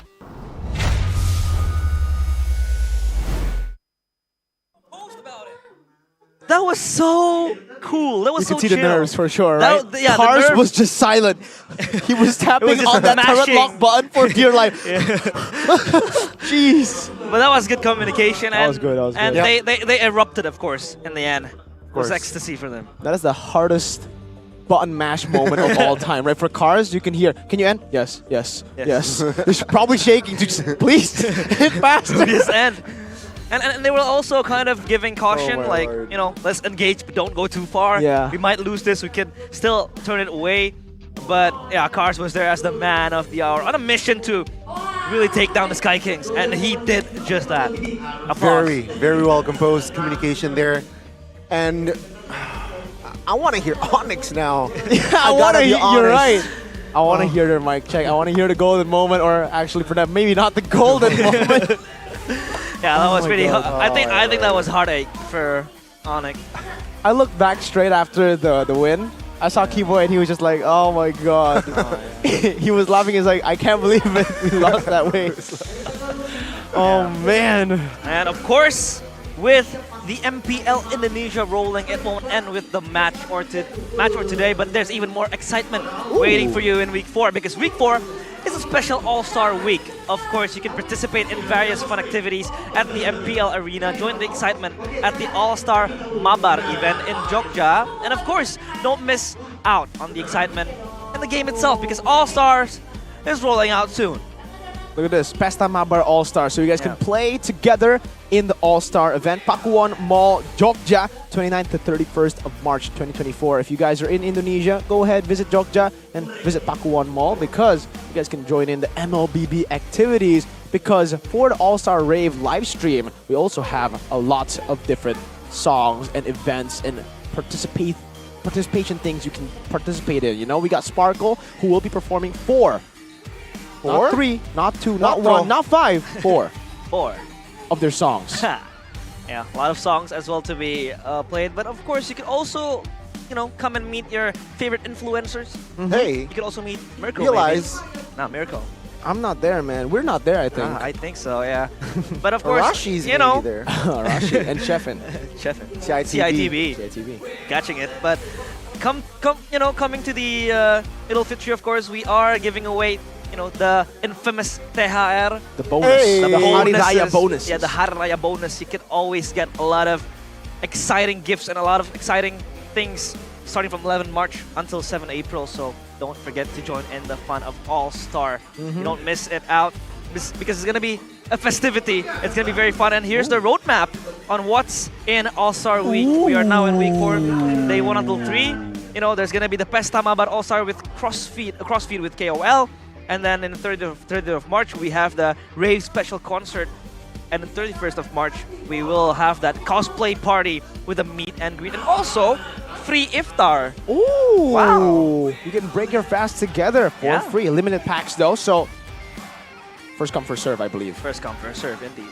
That was so cool. That was You so could see chill. the nerves for sure, right? Yeah, Cars the was just silent. He was tapping just on that turret mashing. lock button for dear life. Jeez. But that was good communication. That was good. And they erupted, of course, in the end. It was course. ecstasy for them. That is the hardest button mash moment of all time, right? For Cars, you can hear. Can you end? Yes. They're probably shaking. Just please hit faster. Just end. And they were also kind of giving caution, you know, let's engage, but don't go too far. Yeah. We might lose this. We can still turn it away. But yeah, Cars was there as the man of the hour on a mission to really take down the Sky Kings, and he did just that. Applause. Very well composed communication there. And I want to hear Onyx now. I want to hear. You're right. I want to hear their mic check. I want to hear the golden moment, or actually for them, maybe not the golden moment. Yeah, that was pretty. I think that was heartache for Onyx. I looked back straight after the win. I saw Kibo and he was just like, oh my god. He was laughing. He's like, I can't believe it. We lost that way. Oh man. And of course, with the MPL Indonesia rolling, it won't end with the match for today, but there's even more excitement waiting for you in week 4, because week 4 is a special All-Star week. Of course, you can participate in various fun activities at the MPL Arena. Join the excitement at the All-Star Mabar event in Jogja. And of course, don't miss out on the excitement and the game itself, because All-Stars is rolling out soon. Look at this, Pesta Mabar All-Star. So you guys can play together in the All-Star event. Pakuwon Mall, Jogja, 29th to 31st of March 2024. If you guys are in Indonesia, go ahead, visit Jogja and visit Pakuwon Mall, because you guys can join in the MLBB activities. Because for the All-Star Rave live stream, we also have a lot of different songs and events and participation things you can participate in. You know, we got Sparkle, who will be performing 4. Not 3, not 2, not 1, not 5, 4. 4 of their songs. Yeah, a lot of songs as well to be played. But of course, you can also, you know, come and meet your favorite influencers. Hey, you can also meet Mirko. realize. Not Mirko. I'm not there, man. We're not there, I think. I think so, yeah. But of course, Rashi's you know. there. Rashi and Sheffin. CITB. Catching it. But coming to the Idul Fitri, of course, we are giving away, you know, the infamous THR. The bonus. The Hari Raya bonuses. bonus. Yeah, the Hari Raya bonus. You can always get a lot of exciting gifts and a lot of exciting things starting from 11 March until 7 April. So don't forget to join in the fun of All-Star. You don't miss it out, because it's going to be a festivity. It's going to be very fun. And here's the roadmap on what's in All-Star Week. We are now in week 4, day 1 until 3. You know, there's going to be the Pesta Mabar All-Star with crossfeed with KOL. And then in the 3rd of March, we have the Rave Special Concert. And the 31st of March, we will have that cosplay party with a meet and greet. And also, free iftar. Ooh. Wow. You can break your fast together for Yeah. free. Limited packs though, so first come, first serve, I believe. First come, first serve, indeed.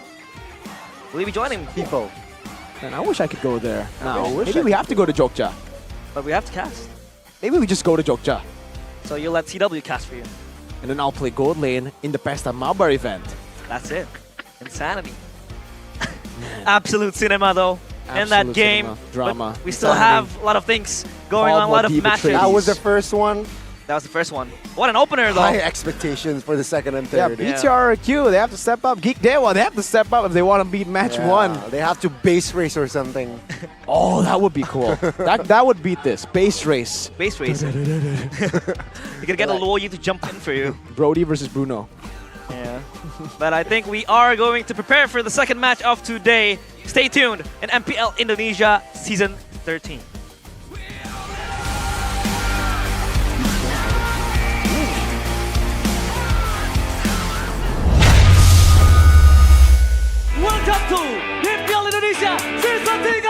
Will you be joining people? And I wish I could go there. I Now, wish maybe I we could have to go to Jogja. But we have to cast. Maybe we just go to Jogja. So you'll let CW cast for you. And then I'll play gold lane in the Pesta Mabar event. That's it. Insanity. Absolute cinema though. In that Absolute game. cinema. Drama. But we still Insanity. have a lot of things going on, a lot of matches. That was the first one. That was the first one. What an opener though. High expectations for the second and Yeah, third. BTRQ, they have to step up. Geek Dewa, they have to step up if they want to beat match one. They have to base race or something. Oh, that would be cool. that would beat this. Base race. Base race. You could get a lawyer to jump in for you. Brody versus Bruno. Yeah. But I think we are going to prepare for the second match of today. Stay tuned in MPL Indonesia Season 13. Welcome to MPL Indonesia Season 13.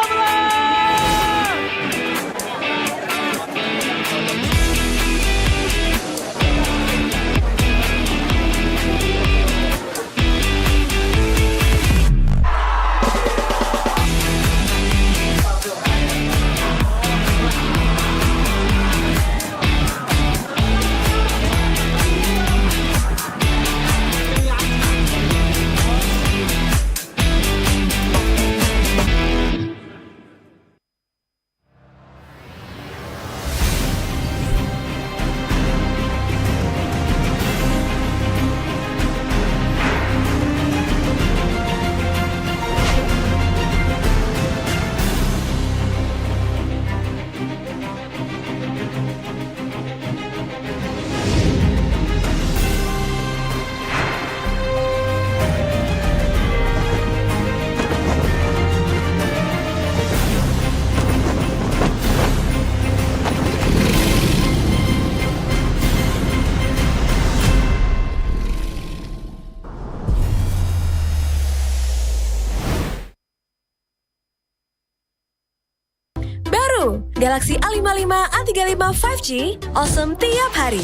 Galaxy A55, A35 5G, awesome tiap hari.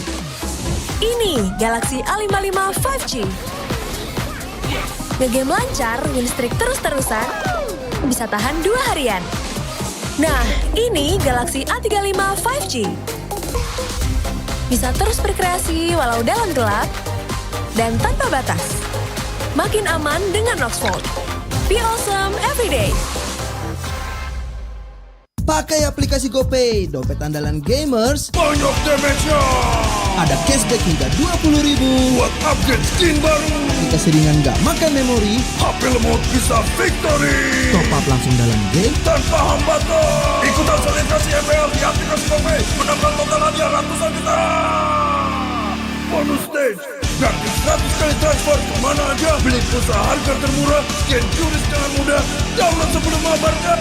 Ini Galaxy A55 5G. Ngegame lancar, win streak terus-terusan, bisa tahan 2 harian. Nah, ini Galaxy A35 5G. Bisa terus berkreasi walau dalam gelap, dan tanpa batas. Makin aman dengan Oxford. Be awesome every day. Pakai aplikasi GoPay, dompet andalan gamers. Banyak damage-nya. Ada cashback hingga 20.000 buat upgrade skin baru. Aplikasi ringan gak makan memori. HP lemot bisa victory. Top up langsung dalam game tanpa hambatan. Ikutan selebrasi MPL di aplikasi GoPay. Menambah total hadiah ratusan juta. Bonus stage. Gratis 100 kali transfer kemana aja. Beli pulsa harga termurah. Scan QRIS dengan mudah. Download sebelum mabarkan.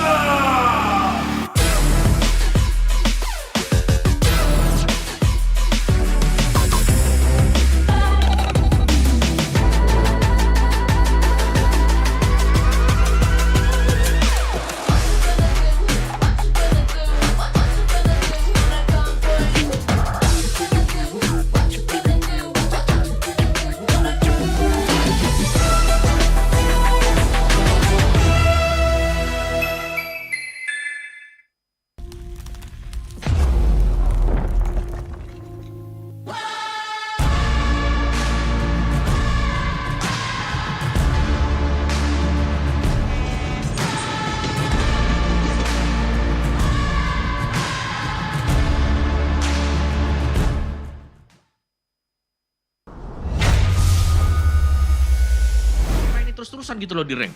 Terus-terusan gitu loh di rank.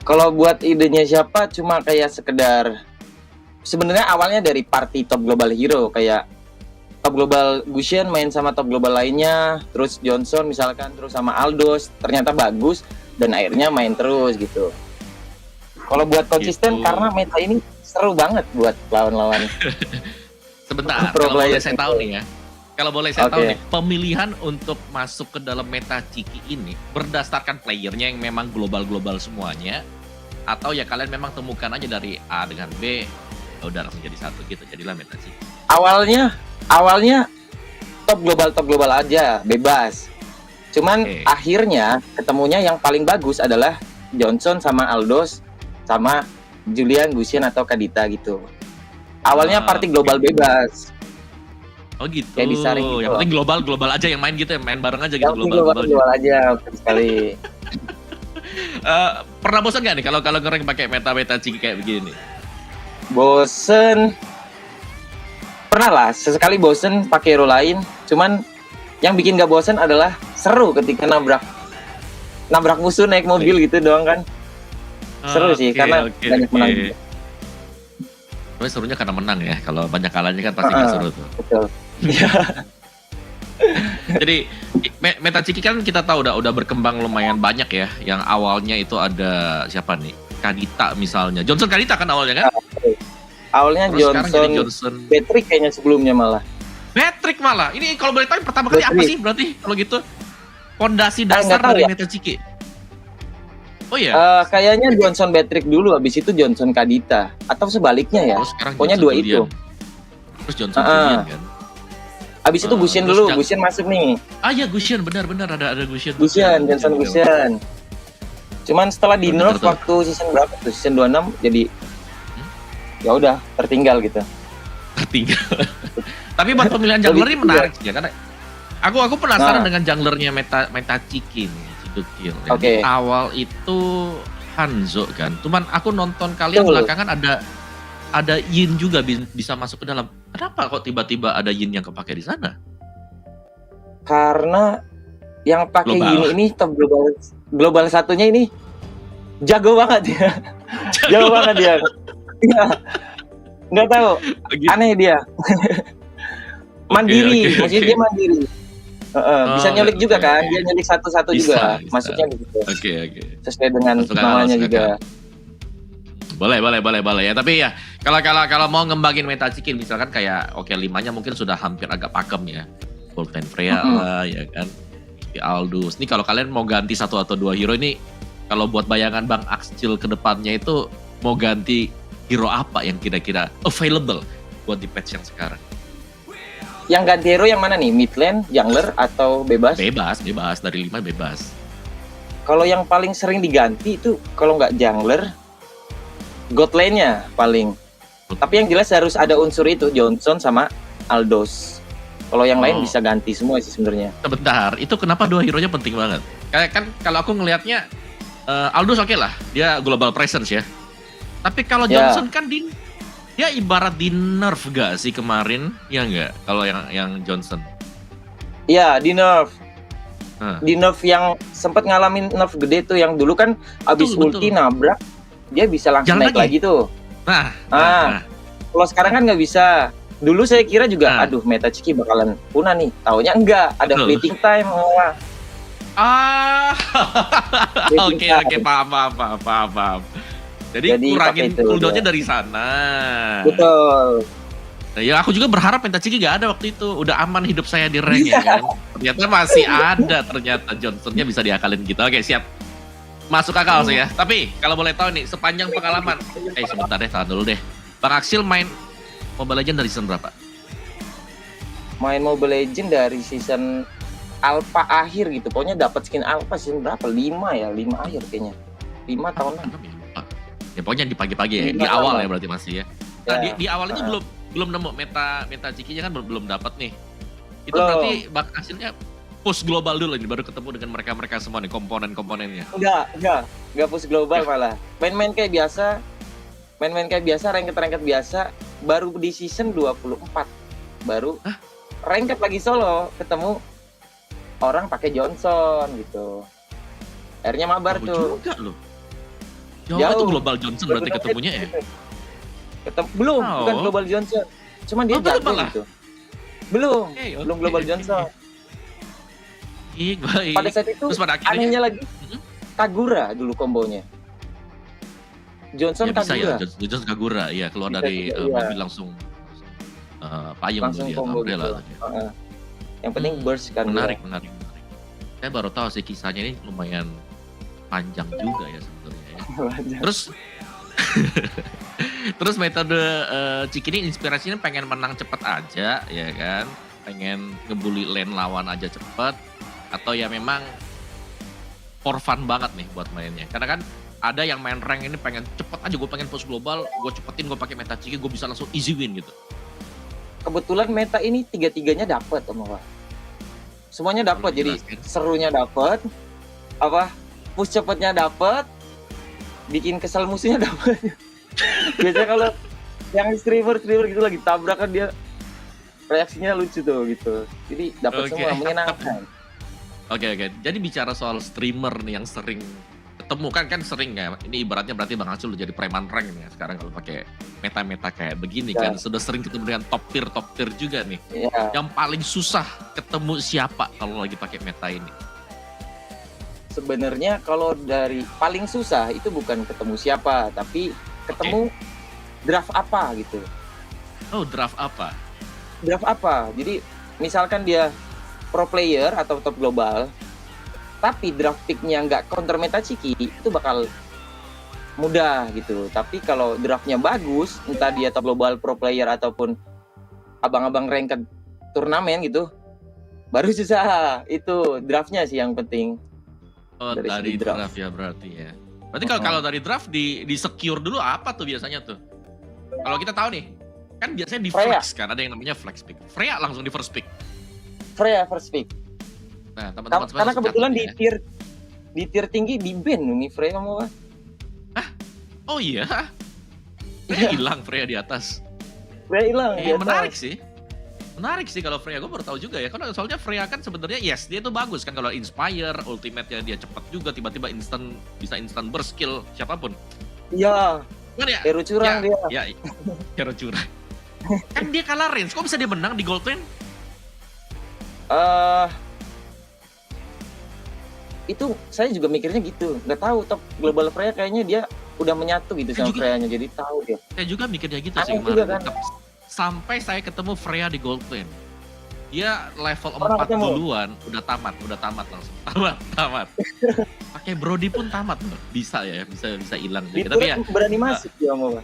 Kalau buat idenya siapa cuma kayak sekedar sebenarnya awalnya dari party top global hero kayak top global Gusion main sama top global lainnya, terus Johnson misalkan terus sama Aldos ternyata bagus dan akhirnya main terus gitu. Kalau buat konsisten karena meta ini seru banget buat lawan-lawan. Sebentar, kalau boleh saya tahu nih ya. Kalau boleh saya tahu nih, pemilihan untuk masuk ke dalam meta Ciki ini berdasarkan playernya yang memang global-global semuanya, atau ya kalian memang temukan aja dari A dengan B, udah langsung jadi satu gitu, jadilah meta Ciki. Awalnya top global aja, bebas. Cuman akhirnya ketemunya yang paling bagus adalah Johnson sama Aldos sama Julian, Gusian atau Kadita gitu. Awalnya party global bebas. Oh gitu. Kayak disaring gitu. Yang penting global aja yang main gitu ya, main bareng aja gitu global aja, betul sekali. Pernah bosan nggak nih kalau ngereng pakai meta Ciki kayak begini? Bosen. Pernah lah, sesekali bosen pakai hero lain. Cuman yang bikin gak bosen adalah seru ketika nabrak musuh naik mobil gitu doang kan. Seru sih karena banyak menang. Tapi serunya karena menang ya. Kalau banyak kalahnya kan pasti gak seru tuh. Betul. Jadi meta Ciki kan kita tahu udah berkembang lumayan banyak ya. Yang awalnya itu ada siapa nih? Kadita misalnya. Johnson Kadita kan awalnya kan? Awalnya Johnson. Patrick kayaknya sebelumnya malah. Patrick malah. Ini kalau boleh tahu pertama kali apa sih berarti kalau gitu? Fondasi dasar dari meta Ciki. Oh iya. Kayaknya Johnson Patrick dulu, habis itu Johnson Kadita atau sebaliknya ya. Pokoknya dua itu. Terus Johnson Julian kan. Habis itu Gusian dulu, Gusian masuk nih. Ya Gusian benar ada Gusian. Johnson Gusian. Cuman setelah di nerf waktu season berapa tuh? Season 26 jadi ya udah tertinggal gitu. Tapi buat pemilihan jungler ini menarik ya karena aku penasaran dengan junglernya meta Ciki nih, Cidukil. Awal itu Hanzo kan. Cuman aku nonton kalian belakangan ada Yin juga bisa masuk ke dalam. Kenapa kok tiba-tiba ada Yin yang kepake di sana? Karena yang pakai Yin ini top global satunya ini jago banget dia. Jago banget dia. Iya. Nggak tahu. Aneh dia. Mandiri, maksudnya dia mandiri. Bisa nyulik juga kan, dia nyulik satu-satu juga. Maksudnya begitu. Oke. Sesuai dengan namanya juga. Boleh ya. Tapi ya kalau mau ngembangin meta Ciki misalkan kayak 5-nya mungkin sudah hampir agak pakem ya. Volten Freya lah ya kan. Aldous. Nih kalau kalian mau ganti 1 atau 2 hero ini, kalau buat bayangan Bang Axel ke depannya itu mau ganti hero apa yang kira-kira available buat di patch yang sekarang? Yang ganti hero yang mana nih? Mid lane, jungler atau bebas? Bebas dari 5 bebas. Kalau yang paling sering diganti itu kalau nggak jungler, god lane-nya paling. Tapi yang jelas harus ada unsur itu, Johnson sama Aldos. Kalau yang lain bisa ganti semua sih sebenarnya. Sebentar, itu kenapa 2 hero-nya penting banget? Kayak kan kalau aku ngelihatnya Aldos oke lah, dia global presence ya. Tapi kalau Johnson kan dia ibarat di nerf gak sih kemarin? Ya enggak kalau yang Johnson. Iya, di nerf. Di nerf yang sempat ngalamin nerf gede tuh yang dulu kan abis ulti nabrak dia bisa langsung naik lagi tuh. Nah. Kalau sekarang kan nggak bisa. Dulu saya kira juga aduh meta Ciki bakalan punah nih. Taunya enggak, ada fleeting time. Oke, paham. Jadi kurangin cooldown-nya dari sana. Betul. Nah, ya aku juga berharap meta Ciki gak ada waktu itu. Udah aman hidup saya di rank ya kan. Ternyata masih ada, ternyata Johnson-nya bisa diakalin gitu. Oke, siap. Masuk akal sih ya. Tapi kalau boleh tahu nih, sepanjang pengalaman. Sebentar deh, tahan dulu deh. Bang Axel main Mobile Legends dari season berapa? Main Mobile Legends dari season Alpha akhir gitu. Pokoknya dapat skin Alpha season berapa? 5 akhir kayaknya. 5 tahun 6. Ya pokoknya di pagi-pagi ya, di awal ya berarti masih ya. Nah, di awal itu belum nemu meta Cikinya kan belum dapat nih. Itu berarti bak hasilnya push global dulu nih baru ketemu dengan mereka semua nih komponen-komponennya. Enggak push global malah. Main-main kayak biasa. Ranked biasa, baru di season 24. Baru ranked lagi solo ketemu orang pakai Johnson gitu. Akhirnya mabar tuh. Juga loh. Jauh itu global Johnson berarti ketemunya ya? Bukan global Johnson. Cuman dia jago gitu. Belum global Johnson. Baik. Pada saat itu anehnya lagi Kagura dulu kombonya. Johnson Kagura. Johnson Kagura, iya keluar dari mobil langsung payung langsung dia umbrella. Yang penting burst kan. Menarik. Saya baru tahu sih kisahnya ini lumayan panjang juga ya sebenarnya. Terus Terus metode Ciki ini inspirasinya pengen menang cepet aja, ya kan? Pengen ngebully lane lawan aja cepet, atau ya memang for fun banget nih buat mainnya. Karena kan ada yang main rank ini pengen cepet aja, gue pengen push global, gue cepetin, gue pakai meta Ciki, gue bisa langsung easy win gitu. Kebetulan meta ini tiga-tiganya dapet Om Wawa. Semuanya dapet, jadi serunya dapet, push cepetnya dapet, bikin kesel musuhnya dapet. Biasanya kalau yang streamer gitu lagi tabrakan dia reaksinya lucu tuh gitu. Jadi dapat semua menyenangkan. Oke. Jadi bicara soal streamer nih yang sering ketemu kan sering ya. Ini ibaratnya berarti Bang Acul jadi preman rank nih ya sekarang kalau pakai meta-meta kayak begini kan. Sudah sering ketemu dengan top tier juga nih. Yang paling susah ketemu siapa kalau lagi pakai meta ini? Sebenarnya kalau dari paling susah itu bukan ketemu siapa, tapi ketemu draft apa gitu. Oh, draft apa? Draft apa? Jadi misalkan dia pro player atau top global, tapi draft picknya nggak counter meta Ciki, itu bakal mudah gitu. Tapi kalau draftnya bagus, entah dia top global, pro player ataupun abang-abang ranked turnamen gitu, baru susah. Itu draftnya sih yang penting. Oh, dari draft ya berarti ya. Berarti kalau dari draft di secure dulu apa tuh biasanya tuh? Kalau kita tahu nih, kan biasanya di flex kan, ada yang namanya flex pick. Freya langsung di first pick. Freya first pick. Nah, teman-teman karena kebetulan di tier tinggi di ban nih Freya mau. Hah? Oh iya? Freya hilang Freya di atas. Freya hilang di atas. Menarik sih kalau Freya, gue baru tahu juga ya. Karena soalnya Freya kan sebenarnya dia tuh bagus kan kalau inspire, ultimate-nya dia cepat juga, tiba-tiba bisa instant burst skill siapapun. Iya. Kan ya? Hero curang dia. Ya, hero curang. Kan dia kalah range, kok bisa dia menang di gold lane? Itu saya juga mikirnya gitu. Nggak tahu top global Freya kayaknya dia udah menyatu gitu sama Freya-nya, jadi tahu dia. Saya juga mikirnya gitu sih kemarin. Kan? Sampai saya ketemu Freya di gold lane. Dia level 4 duluan, udah tamat langsung. Tamat. Pakai Brody pun tamat loh. Bisa hilang. Tapi ya berani masuk dia mau.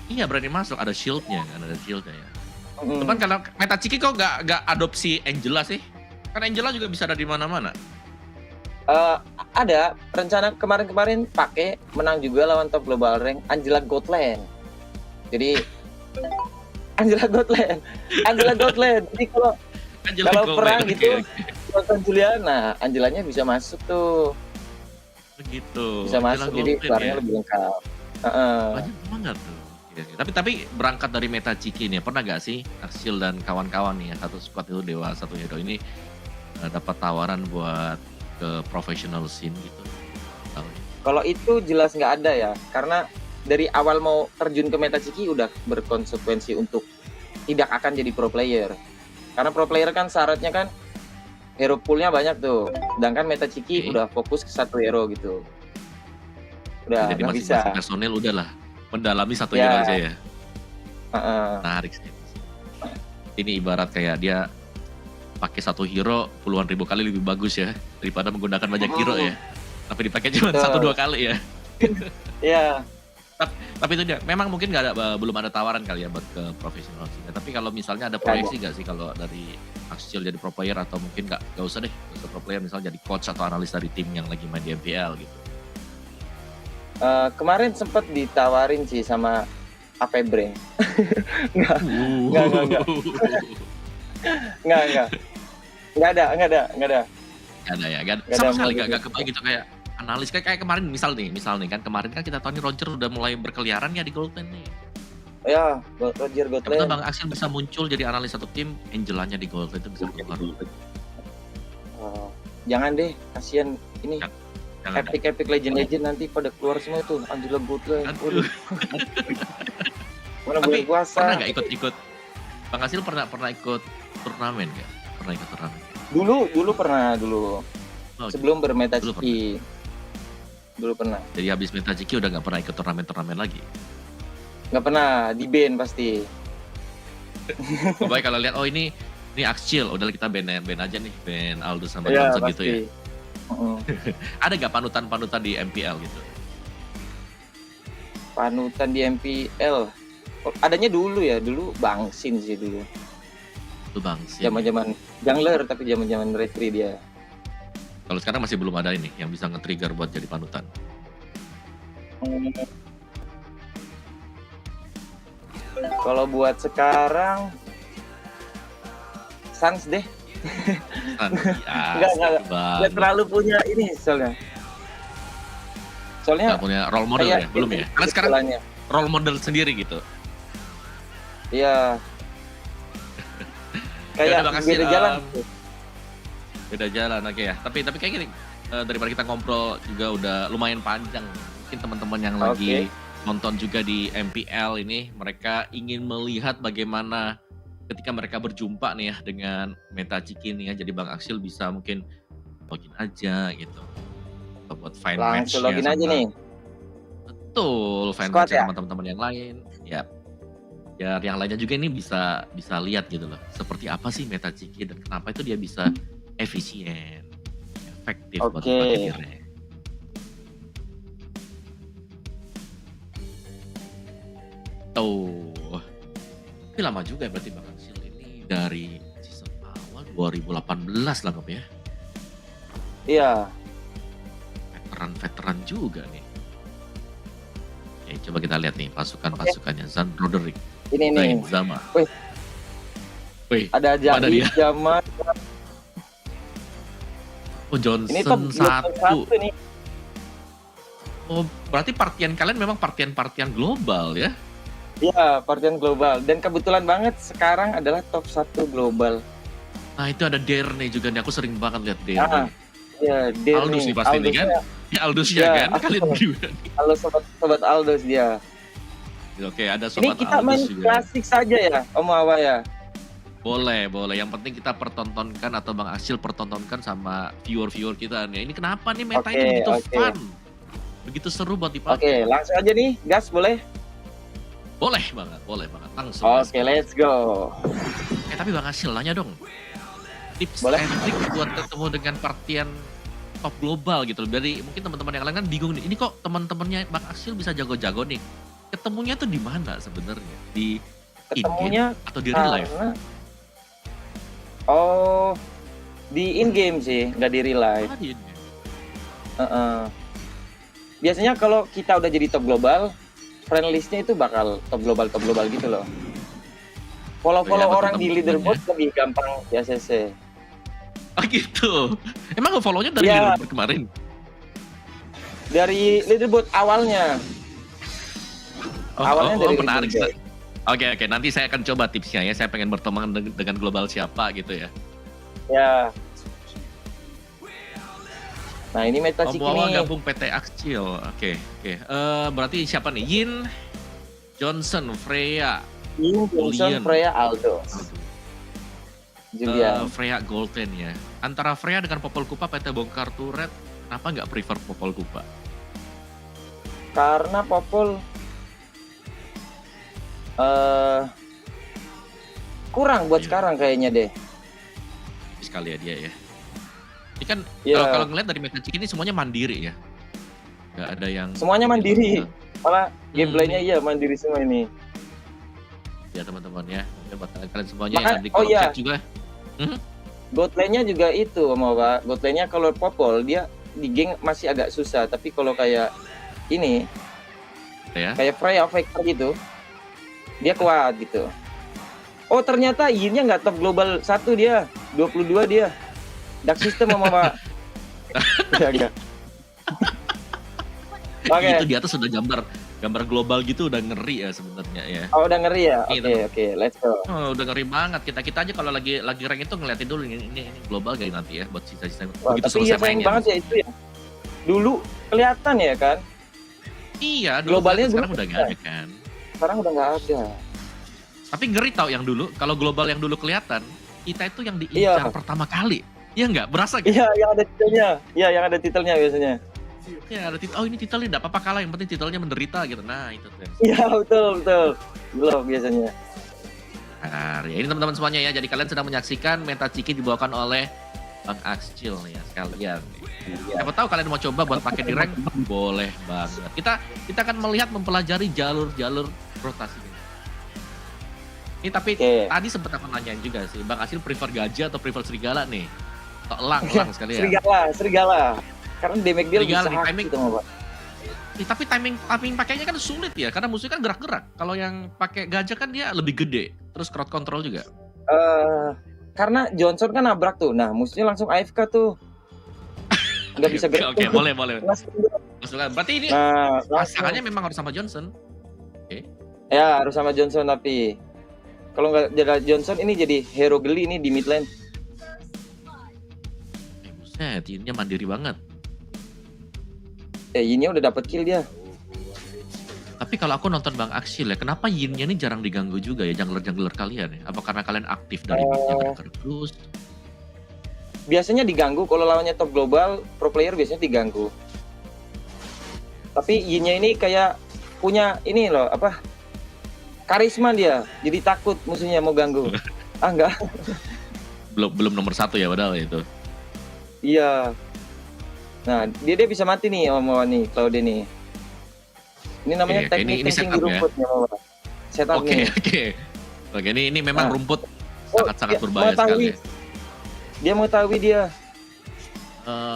Iya, berani masuk, ada shieldnya ya. Cuman kalau meta Ciki kok nggak adopsi Angela sih? Kan Angela juga bisa ada di mana-mana. Ada rencana kemarin pakai menang juga lawan top global rank Angela Godland. Jadi Angela Godland. Jadi kalau perang gitu lawan Juliana, Angelanya bisa masuk tuh. Begitu. Bisa masuk, jadi kelarnya lebih lengkap. Banyak banget tuh. Tapi berangkat dari meta Ciki nih, pernah gak sih Axel dan kawan-kawan nih, satu squad itu Dewa, satu hero ini dapat tawaran buat ke professional scene gitu? Kalau itu jelas nggak ada ya, karena dari awal mau terjun ke meta Ciki udah berkonsekuensi untuk tidak akan jadi pro player. Karena pro player kan syaratnya kan hero poolnya banyak tuh, sedangkan meta Ciki udah fokus ke satu hero gitu. Udah jadi nggak bisa. Personil udahlah mendalami satu hero aja ya. Menarik sih. Ini ibarat kayak dia pakai satu hero puluhan ribu kali lebih bagus ya daripada menggunakan banyak hero ya. Tapi dipakai cuma 1-2 kali ya. Iya. Tapi itu dia. Memang mungkin belum ada tawaran kali ya buat ke profesional sih. Tapi kalau misalnya ada proyeksi nggak sih kalau dari Axel jadi pro player, atau mungkin nggak usah deh, nggak usah pro player, misalnya jadi coach atau analis dari tim yang lagi main di MPL gitu. Kemarin sempat ditawarin sih sama AP Brain. Enggak ada. Sama sekali nggak kebayang gitu kayak analis kayak kemarin misal nih kan kemarin kan kita tahu nih Roger udah mulai berkeliaran ya di gold lane nih. Ya, Roger gold lane. Bang Axel bisa muncul jadi analis satu tim, Angelanya di gold lane itu bisa keluar. Jangan deh, kasihan ini. Epic legend nanti pada keluar semua tuh Angela gold lane. Mana bulan puasa. Pernah nggak ikut Bang Axel pernah ikut turnamen nggak? Pernah ikut turnamen? Dulu pernah. Sebelum bermeta Ciki. Dulu pernah. Jadi habis meta Ciki udah nggak pernah ikut turnamen lagi? Nggak pernah, di ban pasti. Baik kalau lihat ini Axel, udah kita ban aja nih, ban Aldous sama Johnson gitu ya. Ada nggak panutan di MPL gitu? Panutan di MPL. Adanya dulu ya, dulu Bangsin sih dulu. Itu Bangsin. Zaman-zaman jungler tapi zaman-zaman retri dia. Kalau sekarang masih belum ada ini yang bisa nge-trigger buat jadi panutan. Kalau buat sekarang Sans deh. Enggak terlalu punya ini soalnya. Nggak punya role model ya, belum ya? Karena sekarang role model sendiri gitu. Iya. Kayak beda jalan. Beda jalan, oke ya. Tapi kayak gini, daripada kita ngobrol juga udah lumayan panjang. Mungkin teman-teman yang lagi nonton juga di MPL ini, mereka ingin melihat bagaimana ketika mereka berjumpa nih ya dengan meta Ciki nih ya. Jadi Bang Aksil bisa mungkin login aja gitu. Atau buat find match. Langsung login aja nih. Betul, find match sama teman-teman yang lain. Ya. Ya yang lainnya juga ini bisa lihat gitu loh. Seperti apa sih meta Ciki dan kenapa itu dia bisa efisien, efektif buat dipakai di rank. Tuh. Tapi lama juga ya berarti Bang Aksil ini dari season awal 2018 lah Ngop ya. Iya. Veteran juga nih. Oke, coba kita lihat nih pasukannya Zan Roderick. Ini nih. Zama. Wih. Ada Jahit, Jama. Oh, Johnson ini top 1 nih. Oh, berarti partian kalian memang partian global ya? Iya, partian global. Dan kebetulan banget sekarang adalah top 1 global. Nah, itu ada Dare nih juga nih. Aku sering banget lihat Dare. Iya, Dare Aldous nih pasti nih kan? Ya, Aldous ya kan? Kalian juga nih. Halo sobat Aldous dia. Oke, ada sobat Aldous juga. Ini kita main klasik saja ya, Om Awa ya? Boleh. Yang penting kita pertontonkan atau Bang Aksil pertontonkan sama viewer kita nih. Ini kenapa nih meta ini begitu fun? Begitu seru buat dipakai. Oke, langsung aja nih, gas boleh? Boleh banget. Langsung. Oke, let's go. Tapi Bang Aksil nanya dong. Tips and trick buat ketemu dengan partian top global gitu. Dari mungkin teman-teman yang lain kan bingung nih. Ini kok teman-temannya Bang Aksil bisa jago-jago nih. Ketemunya tuh di mana sebenarnya? Di in-game atau di real life? Oh, di in-game sih, nggak di real life. Di in-game. Biasanya kalau kita udah jadi top global, friend list-nya itu bakal top global gitu loh. Follow orang di leaderboard lebih gampang di ACC. Oh gitu. Emang nge-follow-nya dari leaderboard kemarin? Dari leaderboard awalnya. Awalnya dari menarik. Oke, nanti saya akan coba tipsnya ya. Saya pengen berteman dengan global siapa gitu ya. Ya. Nah ini meta Ciki nih. Gabung PT Aksil. Oke. Berarti siapa nih? Yin, Johnson, Freya. Johnson, Freya, Aldo. Julian. Freya Golden ya. Antara Freya dengan Popol Kupa PT bongkar turret, kenapa nggak prefer Popol Kupa? Karena Popol kurang buat sekarang kayaknya deh. Sekali ya dia ya. Ini kan kalau ngeliat dari meta Ciki ini semuanya mandiri ya. Nggak ada yang... Semuanya mandiri. Malah gameplaynya mandiri semua ini. Ya teman-teman ya. Buat kalian semuanya yang di chat juga. Botlane-nya juga itu Pak. Botlane-nya kalau Popol dia di geng masih agak susah. Tapi kalau kayak ini, kayak Freya Vector gitu, dia kuat gitu. Oh ternyata Yin-nya nggak top global 1 dia, 22 dia. Dark system sama Pak. Oke. Itu di atas sudah gambar global gitu udah ngeri ya sebenarnya ya. Oh udah ngeri ya. Oke, let's go. Oh, udah ngeri banget. Kita aja kalau lagi rank itu ngeliatin dulu ini global gak nanti ya buat sisa-sisa. Begitu selesai sayang banget ya itu ya. Dulu kelihatan ya kan? Iya, globalnya sekarang udah nggak ada kan. Sekarang udah nggak ada. Tapi ngeri tau yang dulu, kalau global yang dulu kelihatan, kita itu yang diincar pertama kali. Iya nggak? Berasa gak? Iya, yang ada titelnya. Iya, yang ada titelnya biasanya. Ya ada titel. Oh ini titelnya nggak apa-apa kalah, yang penting titelnya menderita gitu. Nah itu tuh. Iya betul. Belum biasanya. Nah, ya ini teman-teman semuanya ya. Jadi kalian sedang menyaksikan meta Ciki dibawakan oleh Bang Axcil nih ya sekalian. Siapa tahu kalian mau coba buat pakai di rank, boleh banget. Kita akan melihat mempelajari jalur-jalur rotasi. Ini tapi tadi sempat aku nanyain juga sih, Bang Axcil prefer gajah atau prefer serigala nih? Atau elang sekalian. Serigala. Karena damage dia lebih Serigala nih, gitu, Pak. Tapi timing pakainya kan sulit ya, karena musuhnya kan gerak-gerak. Kalau yang pakai gajah kan dia lebih gede, terus crowd control juga. Karena Johnson kan nabrak tuh, nah musuhnya langsung AFK tuh. Nggak bisa gerak. Oke, boleh. Berarti ini pasangannya memang harus sama Johnson. Oke. Ya, harus sama Johnson tapi kalau nggak jadi Johnson ini jadi hero geli ini di mid lane. Buset, ini mandiri banget. Yin-nya udah dapat kill dia. Tapi kalau aku nonton Bang Axcil ya, kenapa Yin-nya ini jarang diganggu juga ya, jungler-jungler kalian ya? Apa karena kalian aktif dari midnya terus? Biasanya diganggu kalau lawannya top global, pro player biasanya diganggu. Tapi Yin-nya ini kayak punya ini loh, apa? Karisma dia, jadi takut musuhnya mau ganggu. Enggak. Belum nomor 1 ya padahal itu. Iya. Nah, dia bisa mati nih Om nih, Claude nih. Ini namanya teknik kencing di rumput ya, Om. Setup nih. Oke, ini memang rumput sangat-sangat berbahaya sekali. Dia mengetahui dia.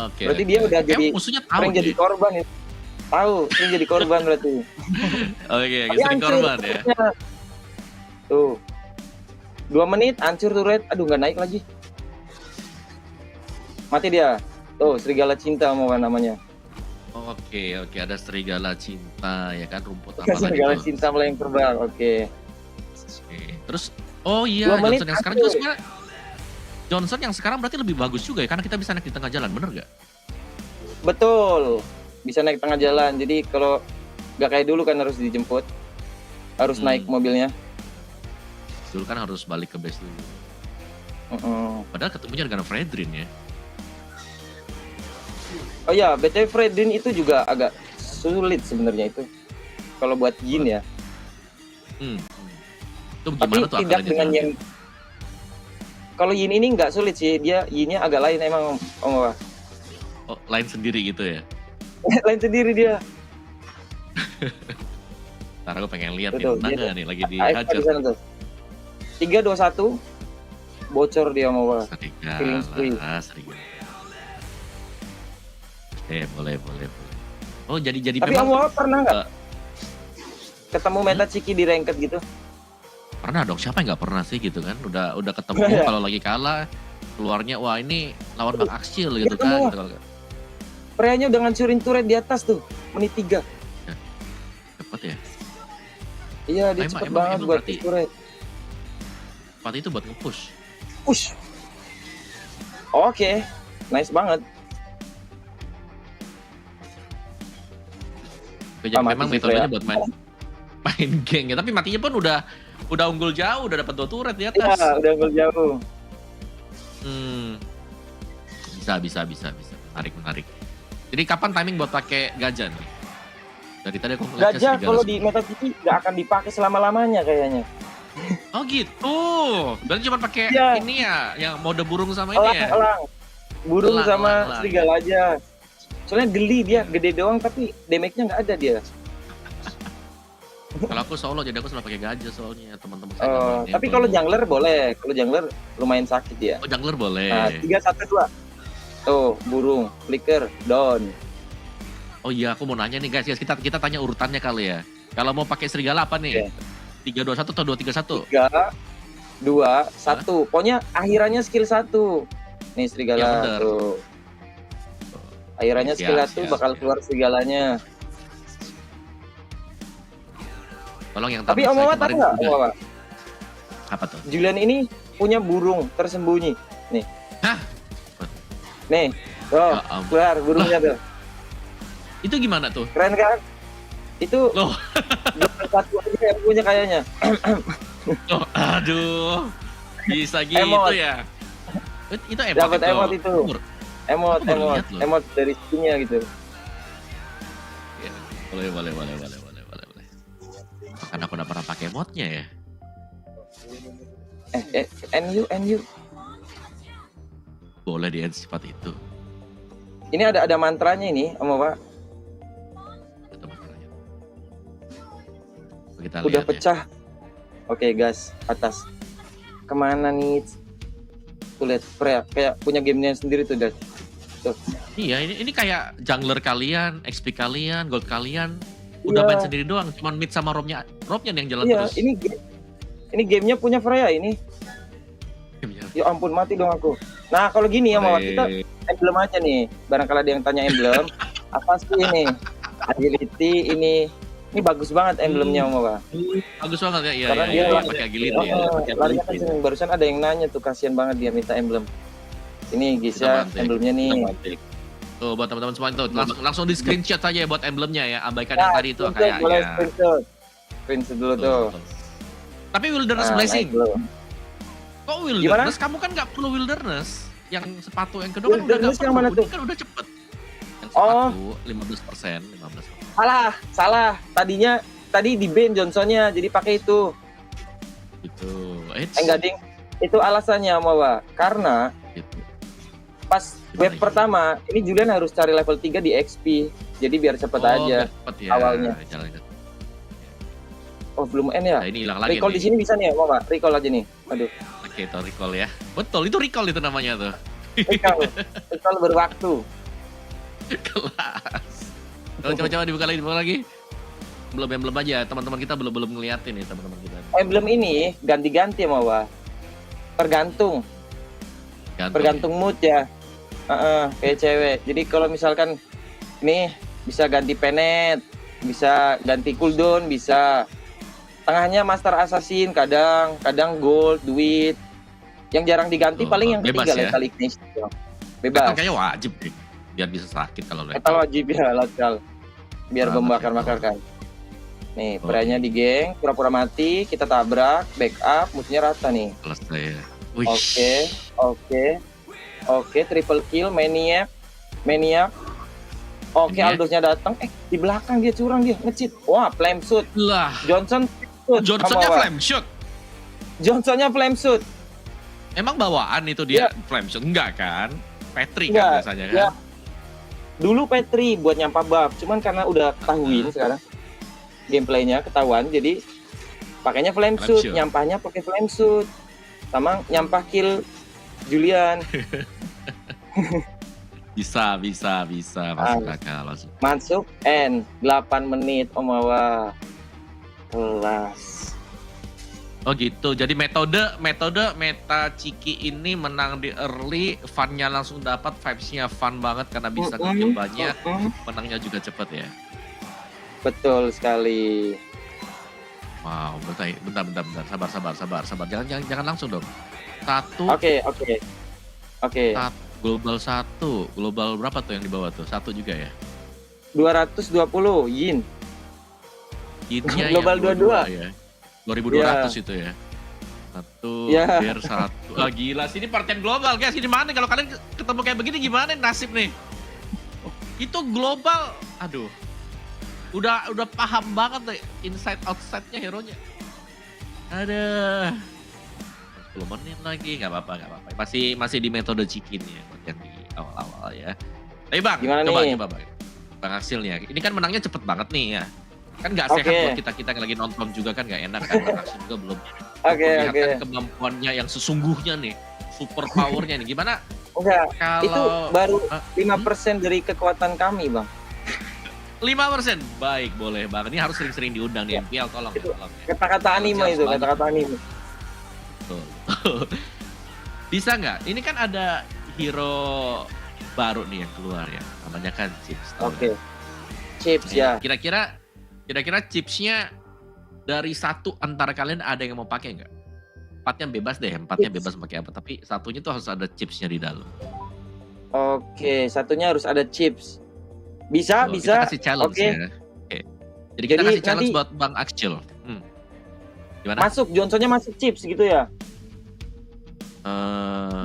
Oke. Berarti dia udah jadi musuhnya tahu sering jadi korban ya. Tahu, sering jadi korban berarti. Oke, sering korban ya. Tuh. 2 menit hancur turret. Aduh, nggak naik lagi. Mati dia. Tuh, serigala cinta mau namanya. Oke, ada serigala cinta ya kan, rumput apa lagi? Serigala cinta melayang terbang. Oke. Terus Johnson yang sekarang berarti lebih bagus juga ya, karena kita bisa naik di tengah jalan, bener gak? Betul. Bisa naik tengah jalan. Jadi kalau nggak kayak dulu kan harus dijemput. Harus naik mobilnya. Dulu kan harus balik ke base dulu. Padahal ketemunya dengan Fredrin ya. Oh ya, BTW Fredrin itu juga agak sulit sebenarnya itu. Kalau buat Yin ya. Itu gimana tuh tidak dengan yang kalau Yin ini nggak sulit sih, dia Yin-nya agak lain emang Om Wah. Oh, lain sendiri gitu ya? Lain sendiri dia. Ntar aku pengen lihat nih, menang nih lagi dihajar. 3, 2, 1, bocor dia Om Wah. Serigala. Boleh. Oh, jadi tapi memang. Om Wah pernah nggak ketemu meta Ciki di ranked gitu? Pernah dong, siapa yang nggak pernah sih gitu kan? Udah ketemu kalau lagi kalah, keluarnya wah ini lawan Bang Axcil gitu kan. Gitu. Freya-nya udah ngancurin turret di atas tuh, menit 3. Cepet ya? Iya, dia cepet banget buat turret. Cepat itu buat nge-push. Oke, nice banget. Memang metodenya buat main geng ya, tapi matinya pun udah unggul jauh, udah dapat 2 turret di atas. Iya, udah unggul jauh. Bisa. Menarik. Jadi kapan timing buat pakai gajah nih? Dari tadi aku ngeliat gajah kalau di meta Ciki nggak akan dipakai selama-lamanya kayaknya. Oh gitu. Berarti cuma pakai ini ya, yang mode burung sama elang, ini ya? Burung sama serigala aja. Soalnya geli dia, gede doang tapi damage-nya nggak ada dia. Kalau aku solo jadi aku selalu pakai gajah soalnya teman-teman saya. Tapi kalau jungler boleh, kalau jungler lumayan sakit ya. Oh jungler boleh. Nah, 3, 1, 2. Tuh burung, flicker, down. Oh iya aku mau nanya nih guys, kita tanya urutannya kali ya. Kalau mau pakai serigala apa nih? 3, 2, 1 atau 2, 3, 1? 3, 2, 1. Pokoknya akhirannya skill 1. Nih serigala ya, tuh. Akhirannya skill 1 bakal keluar serigalanya. Tolong yang tapi Om Wawa tahu nggak Om Wawa? Apa tuh? Julian ini punya burung tersembunyi. Nih. Hah? Nih. Tuh, keluar burungnya tuh. Itu gimana tuh? Keren kan? Itu loh. Satu aja yang punya kayaknya. Oh, aduh. Bisa gitu emot. Ya. Itu emot. Dapat emot itu. Emot dari sininya gitu. Ya, boleh. Karena aku udah pernah pakai emotnya ya. NU. Boleh di end sifat itu. Ini ada mantranya ini, Om Pak. Kita Udah lihat pecah. Oke, gas atas. Kemana nih? Tuh lihat, kayak punya gamenya sendiri tuh, Dad. Tuh. Iya, ini kayak jungler kalian, XP kalian, gold kalian udah Iya. main sendiri doang, cuman mid sama roamnya nih yang jalan Iya, terus. ini gamenya punya Freya ini. Ya ampun, mati dong aku. Nah, kalau gini ya, Mama, kita emblem aja nih. Barangkali ada yang tanya emblem, apa sih ini? Agility ini bagus banget emblemnya, Mama. Bagus banget ya, iya. Karena dia pakai agility ya. Pakai larinya agility. kenceng. Barusan ada yang nanya tuh, kasihan banget dia minta emblem. Ini guys ya, emblemnya nih. Tuh buat teman-teman semua itu langsung di screenshot saja ya buat emblemnya ya. Abaikan Nah, yang tadi itu boleh kayaknya. screenshot dulu tuh. Tapi Wilderness Nah, Blessing. naik dulu. Kok Wilderness? Kamu kan nggak perlu Wilderness. Yang sepatu yang kedua kan udah Wilderness nggak yang mana perlu. tuh? Ini kan udah cepet. Yang sepatu 15%. Salah. Tadi di ban Johnsonnya, jadi pakai itu. Gitu. Enggak ding. Itu alasannya, Mawa. Karena pas wave pertama, ini Julian harus cari level 3 di XP. Jadi biar cepet aja cepet ya, awalnya. Oh, belum end ya? Nah, ini hilang lagi Recall nih. di sini bisa nih, Mawa. Recall aja nih. Aduh. Oke, itu recall ya. Betul, itu recall itu namanya tuh. Recall berwaktu. Kelas. Coba-coba dibuka lagi. Belum aja, teman-teman kita belum ngeliatin nih teman-teman kita. Emblem ini ganti-ganti, Mawa. Tergantung mood ya. Kayak cewek. Jadi kalau misalkan nih bisa ganti penet, bisa ganti cooldown, bisa tengahnya master assassin, kadang gold, duit. Yang jarang diganti paling yang bebas ketiga ya? lethal ignition. Bebas. Kayaknya wajib deh, biar bisa sakit kalau Kita wajib ya lethal. Biar membakar-bakarkan. Nih, peranya di geng, pura-pura mati, kita tabrak, backup, musuhnya rata nih. Selesai ya. Oke, triple kill, Maniac. Oke, Aldosnya datang. Di belakang dia curang dia, nge-cheat. Wah, flame shoot. Lah. Johnsonnya flame shoot. Johnsonnya flame shoot. Emang bawaan itu dia flame shoot? Enggak kan? Petri kan biasanya kan? Ya. Dulu Petri buat nyampah buff, cuman karena udah ketahuin sekarang gameplaynya ketahuan, jadi pakainya flame shoot, nyampahnya pakai flame shoot, sama nyampah kill Julian. bisa masuk akal. Masuk N 8 menit Omawa kelas. Oh gitu, jadi metode meta Ciki ini menang di early, funnya langsung dapat, vibes-nya fun banget karena bisa nge-kill banyak, menangnya juga cepet ya. Betul sekali. Wow, bentar, sabar. Jangan langsung dong. Oke. Global 1, global berapa tuh yang di bawah tuh? 1 juga ya? 220 yin. Yinnya global yang 22 ya. 2200 itu ya. 1 biar 1. Ah gila, sini partian global guys. Ini mana kalau kalian ketemu kayak begini gimana nasib nih? Itu global. Aduh. Udah paham banget deh inside outside-nya hero-nya. Ada 10 menit lagi, nggak apa-apa. Masih di metode cikin ya buat yang di awal-awal ya. Tapi Bang, gimana coba nih? Bang hasilnya. Ini kan menangnya cepet banget nih ya. Kan nggak sehat buat kita yang lagi nonton juga kan nggak enak kan, Bang Hasil juga belum memperlihatkan kemampuannya yang sesungguhnya nih, super powernya nih. Gimana? Enggak, kalau itu baru 5% dari kekuatan kami, Bang. 5%? Baik, boleh Bang. Ini harus sering-sering diundang di MPL, tolong. Kata-kata anime itu, kata-kata anime. Betul. Bisa nggak? Ini kan ada hero baru nih yang keluar ya, namanya kan Chips. Oke. Chips ya. Kira-kira chipsnya dari satu antara kalian ada yang mau pakai nggak? Empatnya bebas deh, bebas pakai apa. Tapi satunya tuh harus ada chipsnya di dalam. Oke, satunya harus ada chips. Bisa. Kita kasih challenge ya. Oke. Jadi kita kasih challenge nanti buat Bang Axel. Gimana? Masuk, Johnsonnya masuk chips gitu ya?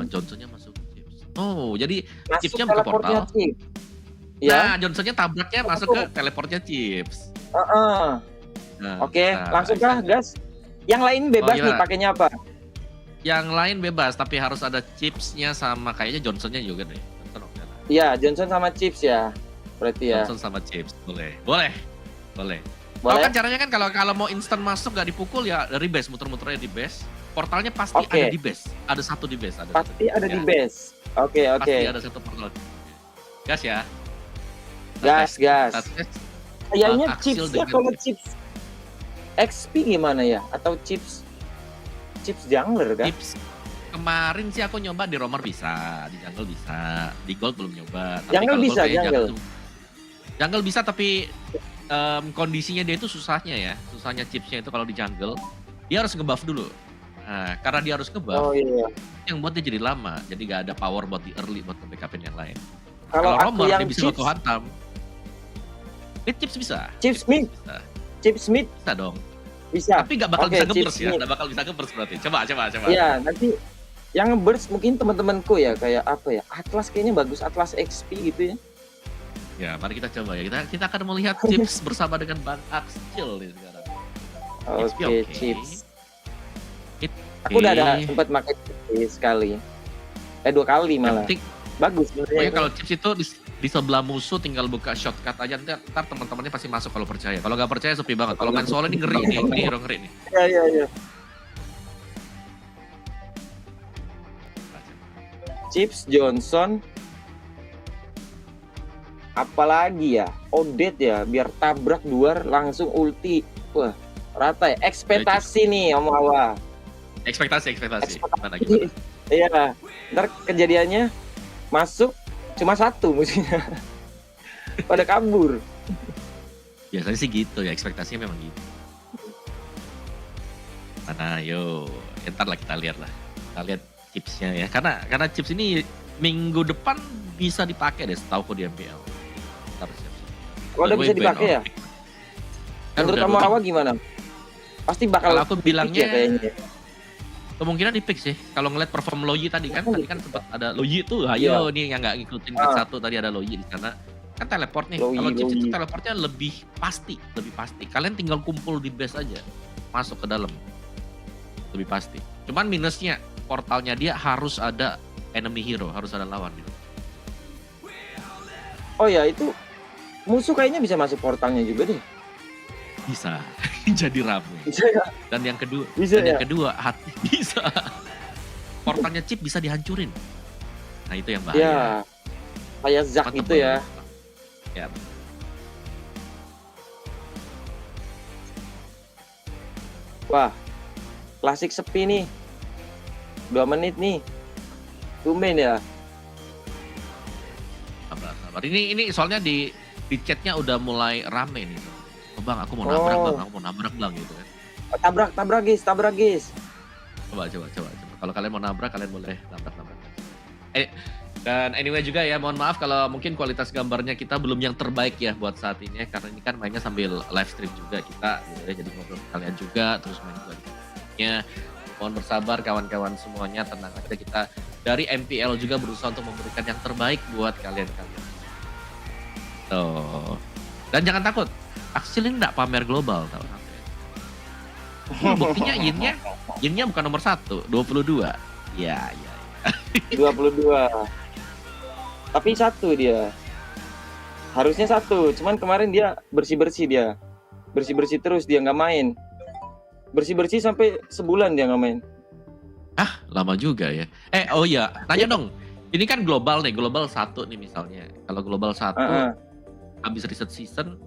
Johnsonnya masuk chips. Oh, jadi Masuk chipsnya buka portal. chips. Nah, Johnsonnya tabraknya masuk ke teleportnya chips. Nah, Oke, langsung kah gas? Yang lain bebas nih pakainya apa? Yang lain bebas, tapi harus ada chipsnya sama kayaknya Johnsonnya juga deh. Johnson oke lah. Iya, Johnson sama Chips ya. Berarti ya. Johnson sama chips, boleh. Boleh. Boleh. Kan caranya kan kalau mau instan masuk nggak dipukul ya dari base, muter-muternya di base. Portalnya pasti Oke. ada di base. Ada satu di base. Pasti ada di base. Oke. Pasti ada satu portal. Gas ya. Gas. Kita tes. Kayaknya Axel Chips ya, dengan kalau Chips XP gimana ya? Atau Chips jungler kan? Chips kemarin sih aku nyoba di roamer bisa, di jungle bisa, di gold belum nyoba. Tapi Jungle kalau bisa, gold kayaknya jungle. Jungle bisa tapi kondisinya dia itu susahnya ya. Susahnya chipsnya itu kalau di jungle dia harus ngebuff dulu. Nah, karena dia harus ngebuff, yang buat dia jadi lama. Jadi gak ada power buat di early buat nge-backupin yang lain. Kalau aku roamer yang dia bisa chips- auto hantam. Mid chips bisa. Chips mid. Bisa. Chips mid Bisa dong. bisa. Tapi gak bakal Oke, bisa nge-burst chips ya. mid. Gak bakal bisa nge-burst berarti. Coba. Iya, nanti yang nge-burst mungkin teman-temanku ya, kayak apa ya? Atlas kayaknya bagus, Atlas XP gitu ya. Ya, mari kita coba ya. Kita akan melihat chips bersama dengan Bang Axel nih sekarang. Oke, chips. Aku udah ada sempat pakai chips sekali. 2 kali malah. Bagus Pokoknya sebenarnya. kalau chips itu di sebelah musuh tinggal buka shortcut aja, ntar teman-temannya pasti masuk kalau percaya. Kalau nggak percaya sepi banget. Kalau main solo ini ngeri nih, ini hero ngeri nih. Iya. Chips, Johnson, apalagi ya, Odet ya, biar tabrak duar langsung ulti. Wah, rata ya. Ekspektasi nih Om Awa. Ekspektasi. Gimana? Iya, ntar kejadiannya masuk cuma 1 musuhnya. Pada kabur. Biasanya sih gitu ya, ekspektasinya memang gitu. Mana, yo, ntar lah kita lihat lah. Kita lihat chipsnya ya. Karena chips ini minggu depan bisa dipakai deh, setahu aku di MPL. Ntar siap-siap. Kalau udah bisa dipakai ya? Menurut kamu Awa gimana? Pasti bakal. Kalau aku bilangnya ya kayaknya. kemungkinan di pick sih. Kalau ngeliat perform Loyi tadi kan sempat ada Loyi tuh. Ayo nih yang nggak ngikutin cut 1 tadi ada Loyi di sana. Kan teleport nih. Kalau chips itu teleportnya lebih pasti. Kalian tinggal kumpul di base aja. Masuk ke dalam. Lebih pasti. Cuman minusnya portalnya dia harus ada enemy hero, harus ada lawan gitu. Oh ya, itu musuh kayaknya bisa masuk portalnya juga deh. Bisa. Jadi rame. Bisa ya? Dan yang kedua, Bisa ya? hati bisa. Portalnya chip bisa dihancurin. Nah, itu yang bahaya. Ya. Kayak Zack Mantap gitu ya. Ya. Wah. Klasik sepi nih. 2 menit nih. Tumben ya. Sabar. Ini soalnya di chatnya udah mulai rame nih. Oh, Bang, aku mau nabrak bang gitu kan. Tabrak guys. Coba. Kalau kalian mau nabrak, kalian boleh nabrak. Dan anyway juga ya, mohon maaf kalau mungkin kualitas gambarnya kita belum yang terbaik ya buat saat ini ya, karena ini kan mainnya sambil live stream juga kita, gitu ya, jadi ngobrol sama kalian juga, terus main juga nya. Mohon bersabar kawan-kawan semuanya, tenang aja, kita dari MPL juga berusaha untuk memberikan yang terbaik buat kalian-kalian. Tuh. Dan jangan takut, Axel ini enggak pamer global tau. Buktinya yinnya bukan nomor 1, 22. Ya. 22. Tapi 1 dia. Harusnya 1, cuman kemarin dia bersih-bersih dia. Bersih-bersih terus dia nggak main. Bersih-bersih sampai sebulan dia nggak main. Ah, lama juga ya. Oh iya, nanya dong. Ini kan global nih, global 1 nih misalnya. Kalau global 1 habis reset season,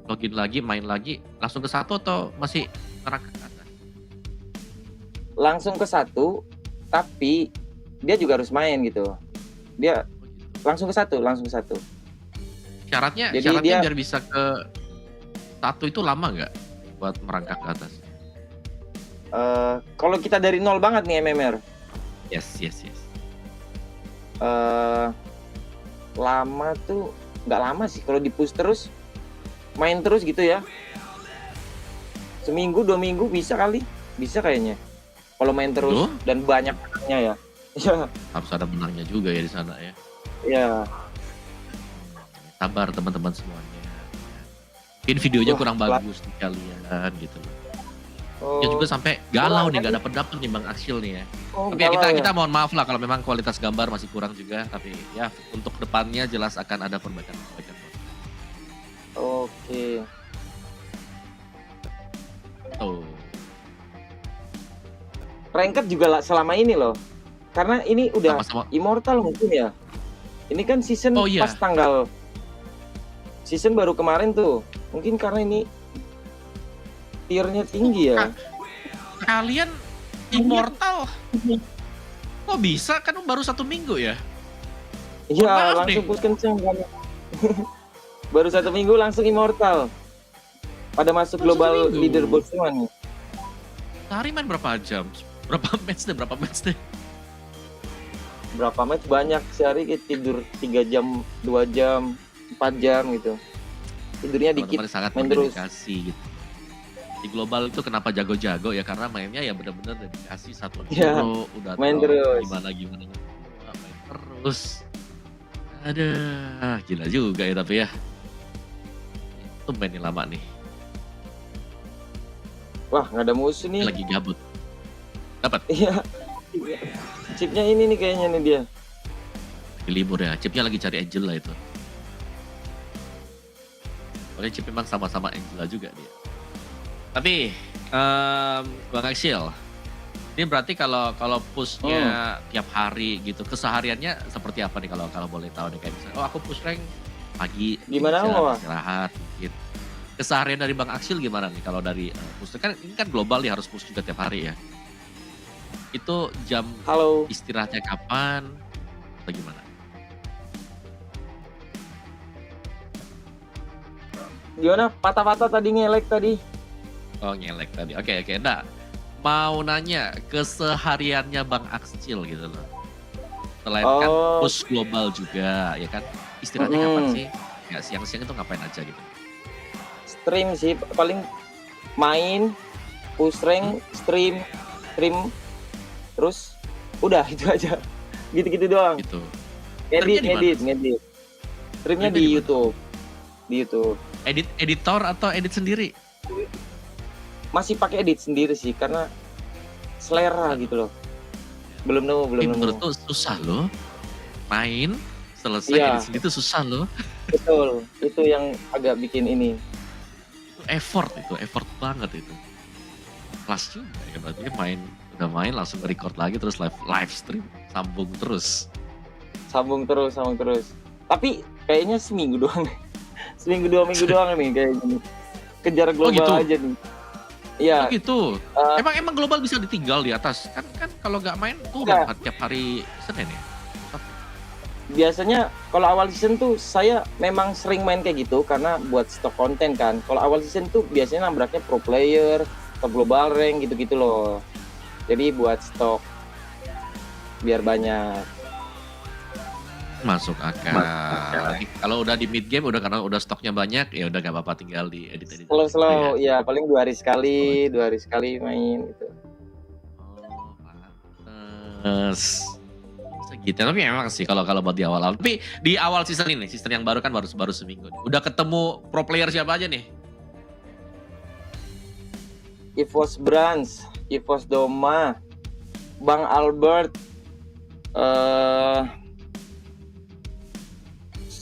login lagi, main lagi, langsung ke 1 atau masih ngerangkak ke atas? Langsung ke 1, tapi dia juga harus main gitu. Dia langsung ke 1. Syaratnya Jadi dia biar bisa ke 1 itu lama nggak buat merangkak ke atas? Kalau kita dari 0 banget nih MMR. Yes. Lama tuh nggak lama sih kalau di-push terus, main terus gitu ya. Seminggu 2 minggu bisa kali, bisa kayaknya. Kalau main terus dan banyak menangnya ya. Harus ada menangnya juga ya di sana ya. Iya. Sabar teman-teman semuanya. Mungkin videonya kurang bagus nih kalian gitu loh. Ya juga sampai galau nih, nggak dapet nih Bang Aksil nih ya. Tapi ya kita mohon maaf lah kalau memang kualitas gambar masih kurang juga. Tapi ya untuk depannya jelas akan ada perbaikan. Oke. Tuh. Ranked juga selama ini loh. Karena ini udah immortal mungkin ya. Ini kan season pas tanggal season baru kemarin tuh. Mungkin karena ini tiernya tinggi ya. Kalian immortal kok bisa, kan baru 1 minggu ya? Iya, langsung push kenceng kan. Baru 1 minggu langsung immortal. Pada masuk global leaderboard semua nih. Sehari main berapa jam? Berapa match deh? Berapa match banyak, sehari kita tidur 3 jam, 2 jam, 4 jam gitu. Tidurnya dikit, sangat main terus. Gitu. Di global itu kenapa jago-jago ya, karena mainnya ya benar-benar dedikasi satu udah main terus. Gimana main terus. Ada gila juga ya, tapi ya itu mainin lama nih. Wah, nggak ada musuh nih. Lagi gabut. Dapat. Iya. Chipnya ini nih kayaknya nih dia. Lagi libur ya, chipnya lagi cari Angela itu. Oleh chip memang sama-sama Angela juga dia. Tapi Bang Aksil, ini berarti kalau pushnya tiap hari gitu, kesehariannya seperti apa nih kalau boleh tahu nih, kayak misalnya, aku push rank pagi, gimana istirahat, gitu. Keseharian dari Bang Aksil gimana nih kalau dari push kan ini kan global nih, harus push juga tiap hari ya. Itu jam istirahatnya kapan atau gimana? Gimana? Patah-patah tadi, ngelek tadi. Oh, ngelek tadi. Oke. Nah, mau nanya kesehariannya Bang Aksil gitu loh. Selain kan push global juga, ya kan? Istirahatnya kapan sih? Ya siang-siang itu ngapain aja gitu? Stream sih, paling main, push rank, stream, terus udah itu aja. Gitu-gitu doang. Gitu. Ngedit. Streamnya di YouTube. Editor atau edit sendiri? Masih pakai edit sendiri sih, karena selera gitu loh. Belum nemu. Menurut tuh susah loh. Main, selesai edit sendiri itu susah loh. Betul, itu yang agak bikin ini. Itu effort banget itu. Kelas juga ya, berarti udah main langsung record lagi terus live stream, sambung terus. Tapi kayaknya seminggu doang. Seminggu 2 minggu doang nih kayaknya. Kejar global aja nih. Iya. Oh gitu. Emang global bisa ditinggal di atas? Kan kalau nggak main tuh tiap hari Senin ya? Biasanya kalau awal season tuh saya memang sering main kayak gitu karena buat stok konten kan. Kalau awal season tuh biasanya nabraknya pro player, atau global rank gitu-gitu loh. Jadi buat stok biar banyak. Masuk akal. Kalau udah di mid game karena udah stoknya banyak, ya udah nggak apa-apa, tinggal di edit. Slow, ya paling 2 hari sekali main gitu. Gitu. Tapi emang sih kalau buat di awal. Tapi di awal season yang baru kan baru seminggu. Udah ketemu pro player siapa aja nih? EVOS Brands, EVOS Doma, Bang Albert,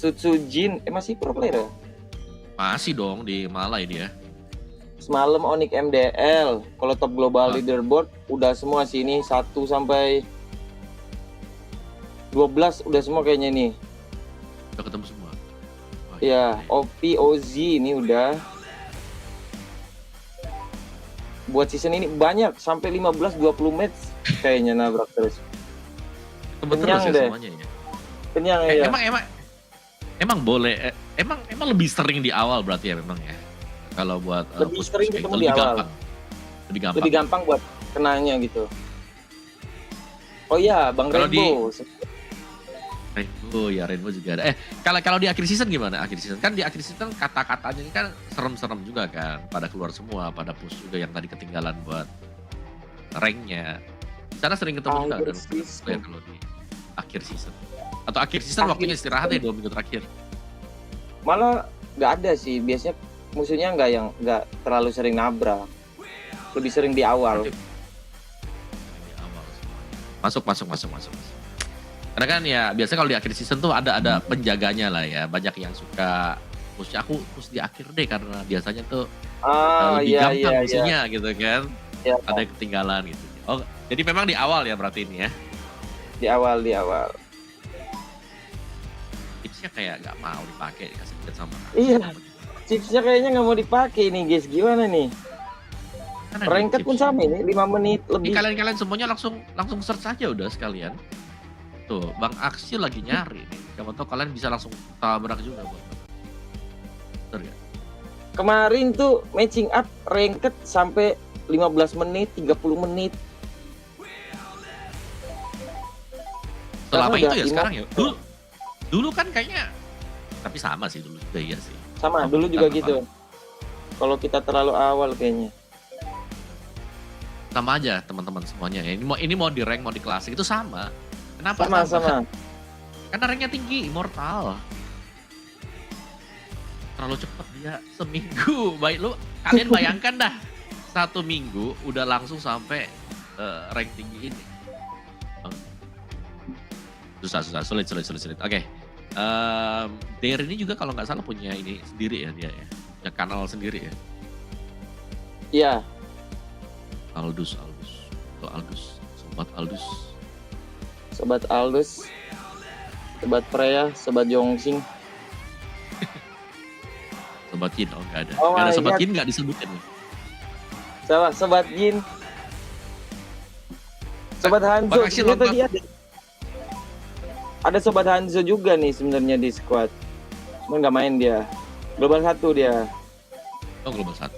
Sutsujin, masih pro player ya? Masih dong di Malai dia. Semalam Onyx MDL, kalau top global leaderboard udah semua sini 1 sampai 12 udah semua kayaknya nih. Udah ketemu semua? Iya, OZ ini udah. Buat season ini banyak, sampai 15-20 match kayaknya nabrak terus. Kenyang deh. Semuanya ya? Kenyang ya. Emang boleh, emang lebih sering di awal berarti ya memang ya. Kalau buat lebih sering ketemu di awal. Lebih gampang buat kenanya gitu. Oh iya, Bang Rainbow. Rainbow juga ada. Kalau di akhir season gimana? Akhir season kata-katanya ini kan serem-serem juga kan. Pada keluar semua, pada push juga yang tadi ketinggalan buat ranknya. Sana sering ketemu juga dan player kalau di akhir season. Atau akhir season waktunya istirahat ya 2 minggu terakhir. Malah nggak ada sih, biasanya musuhnya nggak terlalu sering nabrak. lebih sering di awal. Masuk. Karena kan ya biasanya kalau di akhir season tuh ada penjaganya lah ya. Banyak yang suka push aku push di akhir deh karena biasanya tuh lebih gampang pushnya gitu kan. Iya. Ada yang ketinggalan gitu. Oh, jadi memang di awal ya berarti ini ya. Di awal. Tipsnya kayak nggak mau dipakai dikasih chat sama. Iya. Chipsnya kayaknya nggak mau dipakai nih guys. Gimana nih? Ranked pun sama ini 5 menit lebih. Kalian semuanya langsung search aja udah sekalian. Tuh, Bang Aksi lagi nyari nih. Siapa tahu kalian bisa langsung tabrak juga buat. Betul ya? Kemarin tuh matching up ranked sampai 15 menit, 30 menit. Selama itu ya sekarang ya. Dulu kan kayaknya tapi sama sih dulu juga iya sih. Sama, dulu juga gitu. Kalau kita terlalu awal kayaknya. Sama aja teman-teman semuanya ya. Ini mau di rank mau di klasik itu sama. Kenapa sama? Karena ranknya tinggi, immortal. Terlalu cepat dia seminggu. Baik lu kalian bayangkan dah 1 minggu udah langsung sampai rank tinggi ini. Susah, sulit. Oke. Dare ini juga kalau nggak salah punya ini sendiri ya dia ya. Punya kanal sendiri ya. Iya. Aldus. Sobat Aldus. Sobat Freya, Sobat Yongsing. Sobat Jin, oh nggak ada. Oh Nggak ada Sobat God. Jin nggak disebutin. Sobat Jin. Sobat Hanzo Bang Aksi juga nonton. tadi ada Sobat Hanzo juga nih sebenarnya di squad. Cuman nggak main dia. Global 1 dia. Oh global 1.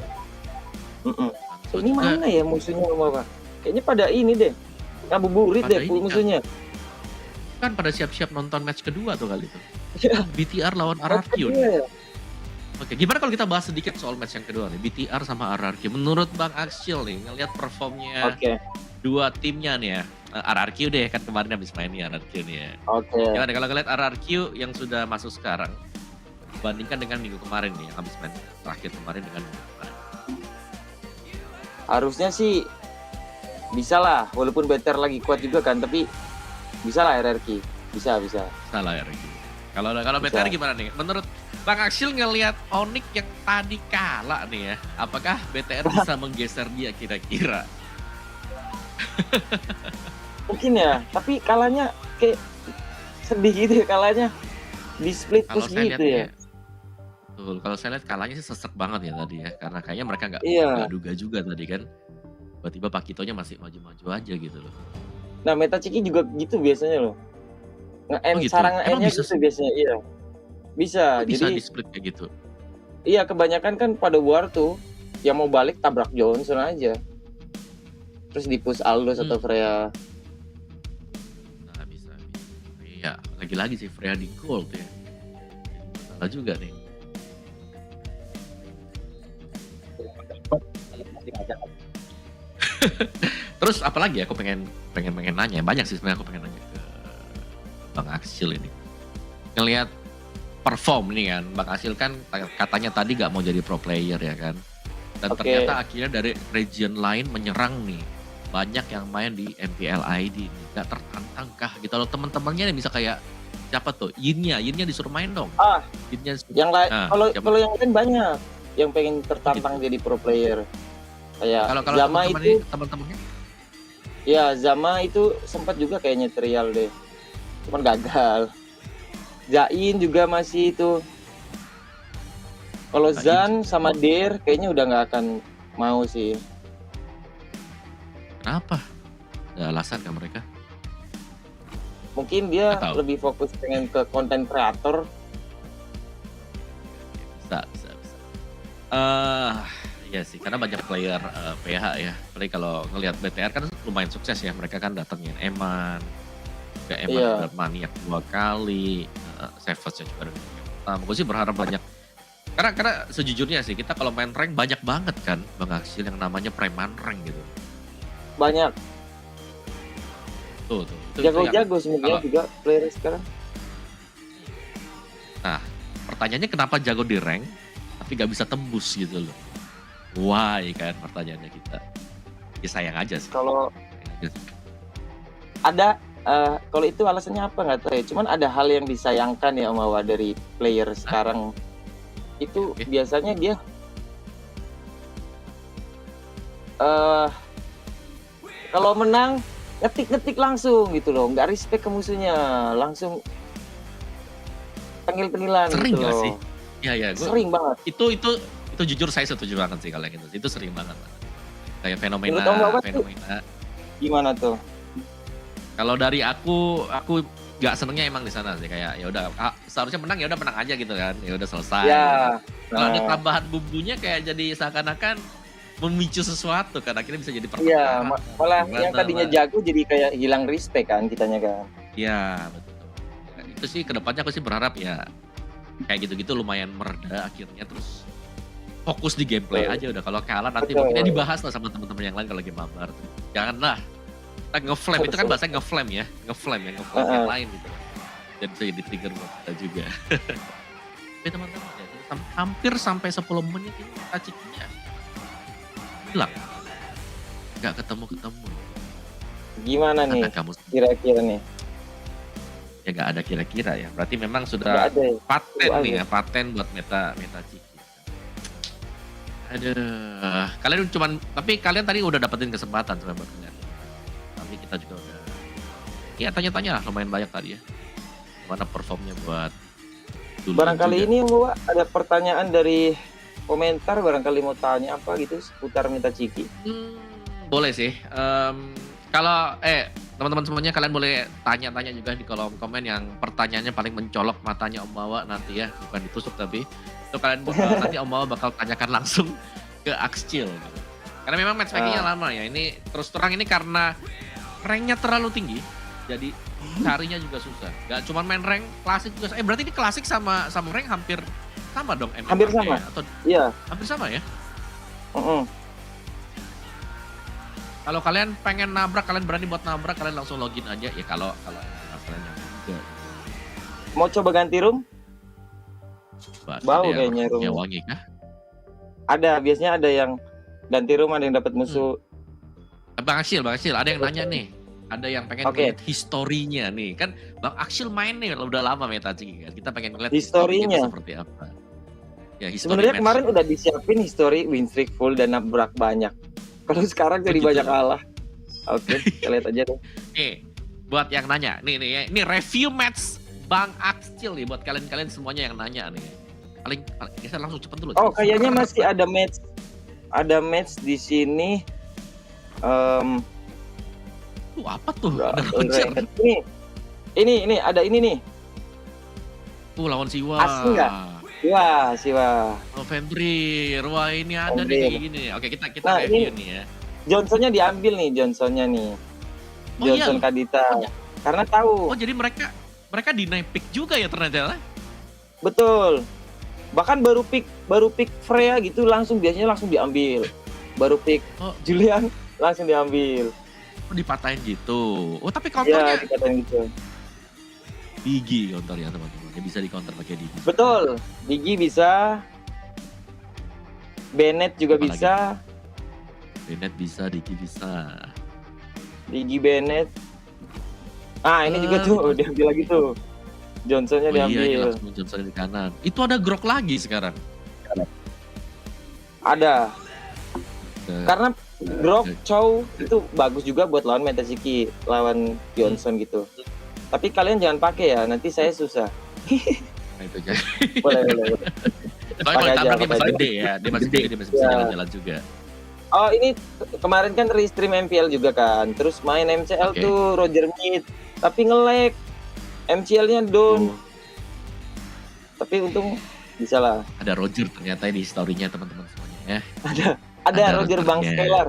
Ini mana ya musuhnya Pak? Kayaknya pada ini deh. Ngabuburit Pada deh ini, musuhnya. Kan pada siap-siap nonton match kedua tuh kali itu. Iya. BTR lawan RRQ. Iya. Oke, gimana kalau kita bahas sedikit soal match yang kedua nih, BTR sama RRQ. Menurut Bang Aksil nih, ngelihat performnya dua timnya nih ya. RRQ deh, kan kemarin habis main nih RRQ nih ya. Oke. Gimana kalau ngeliat RRQ yang sudah masuk sekarang, bandingkan dengan minggu kemarin nih, yang habis main terakhir kemarin dengan minggu kemarin. Harusnya sih bisa lah, walaupun better lagi kuat juga kan, tapi bisa lah RRQ. Bisa. Salah RRQ. Kalau BTR gimana nih? Menurut Bang Aksil ngelihat Onyx yang tadi kalah nih ya, apakah BTR bisa menggeser dia kira-kira? Mungkin ya, tapi kalahnya kayak sedih gitu ya kalahnya. Di split Kalau push saya gitu lihat ya. Betul, kalau saya lihat kalahnya sih sesek banget ya tadi ya, karena kayaknya mereka nggak duga juga tadi kan. Tiba-tiba Pakitonya masih maju-maju aja gitu loh. Nah, Meta Ciki juga gitu biasanya loh. Nge-end gitu? sarang Emang nge-endnya bisa gitu biasanya, iya. Bisa, Bisa jadi di split kayak gitu. iya kebanyakan kan pada war tuh yang mau balik tabrak Johnson aja. Terus di push Aldous atau Freya. Nah, bisa. Iya, lagi-lagi sih Freya di gold ya. Salah juga nih. Terus apalagi ya aku pengen nanya, banyak sih sebenarnya aku pengen nanya ke Bang Aksil ini. Ngelihat perform nih kan, Bang Aksil kan katanya tadi gak mau jadi pro player ya kan. Dan ternyata akhirnya dari region lain menyerang nih. Banyak yang main di MPL ID nih, gak tertantang kah gitu loh teman-temannya yang bisa kayak siapa tuh? Yinnya disuruh main dong. Yinnya Yang lain kalau yang lain banyak yang pengen tertantang jadi pro player. Kayak Kalau Zama itu teman-temannya ya Zama itu sempat juga kayaknya trial deh. Cuman gagal. Zain juga masih itu. Kalau Zan sama Dir kayaknya udah nggak akan mau sih. Kenapa? Ada alasan kan mereka? Mungkin dia lebih fokus pengen ke konten kreator. Bisa. Iya sih, karena banyak player PH ya. Apalagi kalau ngelihat BTR kan lumayan sukses ya. Mereka kan datengin Eman. Juga Eman udah maniak 2 kali. Savage juga udah pertama. Gue sih berharap banyak. Karena sejujurnya sih kita kalau main rank banyak banget kan Bang Aksil yang namanya preman rank gitu. Banyak. Tuh. Jago-jago sebenarnya juga player sekarang. Nah, pertanyaannya kenapa jago di rank tapi gak bisa tembus gitu loh. Why kan pertanyaannya kita. Ya sayang aja sih. Kalau ada kalau itu alasannya apa nggak tahu ya. Cuman ada hal yang disayangkan ya Om Wawa dari player sekarang. Itu biasanya dia kalau menang ngetik langsung gitu loh, nggak respect ke musuhnya, langsung tengil-tengilan Sering gitu gak loh. sih? Ya, Sering banget. Itu jujur saya setuju banget sih kalau gitu. Itu sering banget. Kayak fenomena. Menurut Om Wawa tuh gimana tuh? Kalau dari aku nggak senengnya emang di sana sih, kayak ya udah seharusnya menang, ya udah menang aja gitu kan, ya udah selesai. Ya, Kalau ada nah. tambahan bumbunya kayak jadi seakan-akan memicu sesuatu kan, akhirnya bisa jadi Iya, pertengkaran. malah Gimana, yang tadinya Pak? jago jadi kayak hilang respect kan kitanya kan. Iya betul. Itu sih kedepannya aku sih berharap ya kayak gitu-gitu lumayan mereda akhirnya, terus fokus di gameplay aja udah. Kalau kalah nanti Betul. mungkin ya dibahas lah sama teman-teman yang lain kalau lagi mabar. Janganlah kita ngeflame, itu kan bahasanya ngeflame ya, ngeflame yang lain gitu. Dan bisa jadi trigger buat kita juga. Tapi teman-teman ya, hampir sampai 10 menit ini kita cikinya hilang, nggak ketemu. Gimana nih kira-kira nih? Ya nggak ada kira-kira ya. Berarti memang Nggak sudah ada ya? paten Nggak nih ada. ya, paten buat meta ciki. Aduh, kalian tapi kalian tadi udah dapetin kesempatan coba buat ngeliat. Tapi kita juga udah, ya tanya-tanya lah lumayan banyak tadi ya. Gimana performnya buat dulu Barangkali juga. ini Mbak ada pertanyaan dari komentar, barangkali mau tanya apa gitu seputar meta ciki. Boleh sih. Kalau teman-teman semuanya kalian boleh tanya-tanya juga di kolom komen yang pertanyaannya paling mencolok matanya Om Bawa nanti ya, bukan ditusuk tapi itu kalian nanti Om Bawa bakal tanyakan langsung ke Axcil gitu. Karena memang matchmakingnya lama ya. Ini terus terang ini karena ranknya terlalu tinggi, jadi carinya juga susah. Gak cuma main rank klasik juga. Berarti ini klasik sama rank hampir sama dong? Hampir sama. Ya? Atau Iya. hampir sama ya? Kalau kalian pengen nabrak, kalian berani buat nabrak, kalian langsung login aja ya. Kalau kalian yang juga. Mau coba ganti room? Bau kayaknya room. Ya wangi kah? Ada, biasanya ada yang ganti room, ada yang dapat musuh. Bang Aksil, ada yang nanya nih. Ada yang pengen Oke. ngeliat historinya nih. Kan Bang Aksil main nih udah lama meta ciki kan. Kita pengen ngeliat Historinya. historinya seperti apa. Ya, history Sebenarnya match. kemarin udah disiapin history win streak full dan nabrak banyak. Kalau sekarang jadi banyak kalah. Oke, kita lihat aja deh. Nih, buat yang nanya. Nih, review match Bang Aksil nih buat kalian semuanya yang nanya nih. Paling kita langsung cepet dulu. Oh, kayaknya masih ada match. Ada match di sini. Apa tuh? Ada ini ada ini nih. Lawan Siwa. Asli nggak? Siwa. Oh, Febri. Wah, ini ada Febri. nih kayak gini. Oke, kita Nah, review ini nih ya. Johnsonnya diambil nih, Johnsonnya nih. Oh, iya Johnson loh. Kadita. Karena tahu. Oh, jadi mereka deny pick juga ya ternyata. Betul. Bahkan baru pick Freya gitu biasanya langsung diambil. Baru pick Julian langsung diambil. Oh, dipatahin gitu. Oh, tapi Iya, counternya dikatain gitu. Digi counternya teman-teman. Dia bisa di counter pakai Digi. Betul. Digi bisa. Bennett juga Apa bisa. Bennett bisa, Digi bisa. Digi Bennett. Ah, ini juga tuh diambil lagi tuh. Johnsonnya Oh iya, ini diambil. langsung Johnson di kanan. Itu ada Grok lagi sekarang. Ada. Karena Grok, Chow itu bagus juga buat lawan Metaciki, lawan Johnson gitu. Tapi kalian jangan pakai ya, nanti saya susah. Nah, itu aja. Boleh. Soalnya kalau ditabrak dia masih pakai gede aja. ya. Dia masih gede, dia masih bisa Iya. jalan-jalan juga. Oh, ini kemarin kan restream MPL juga kan. Terus main MCL Oke. tuh Roger Mid, tapi nge-lag. MCL-nya down. Tapi untung bisa lah. Ada Roger ternyata di historinya teman-teman semuanya ya. Ada Roger Bang Rogernya. Skelar.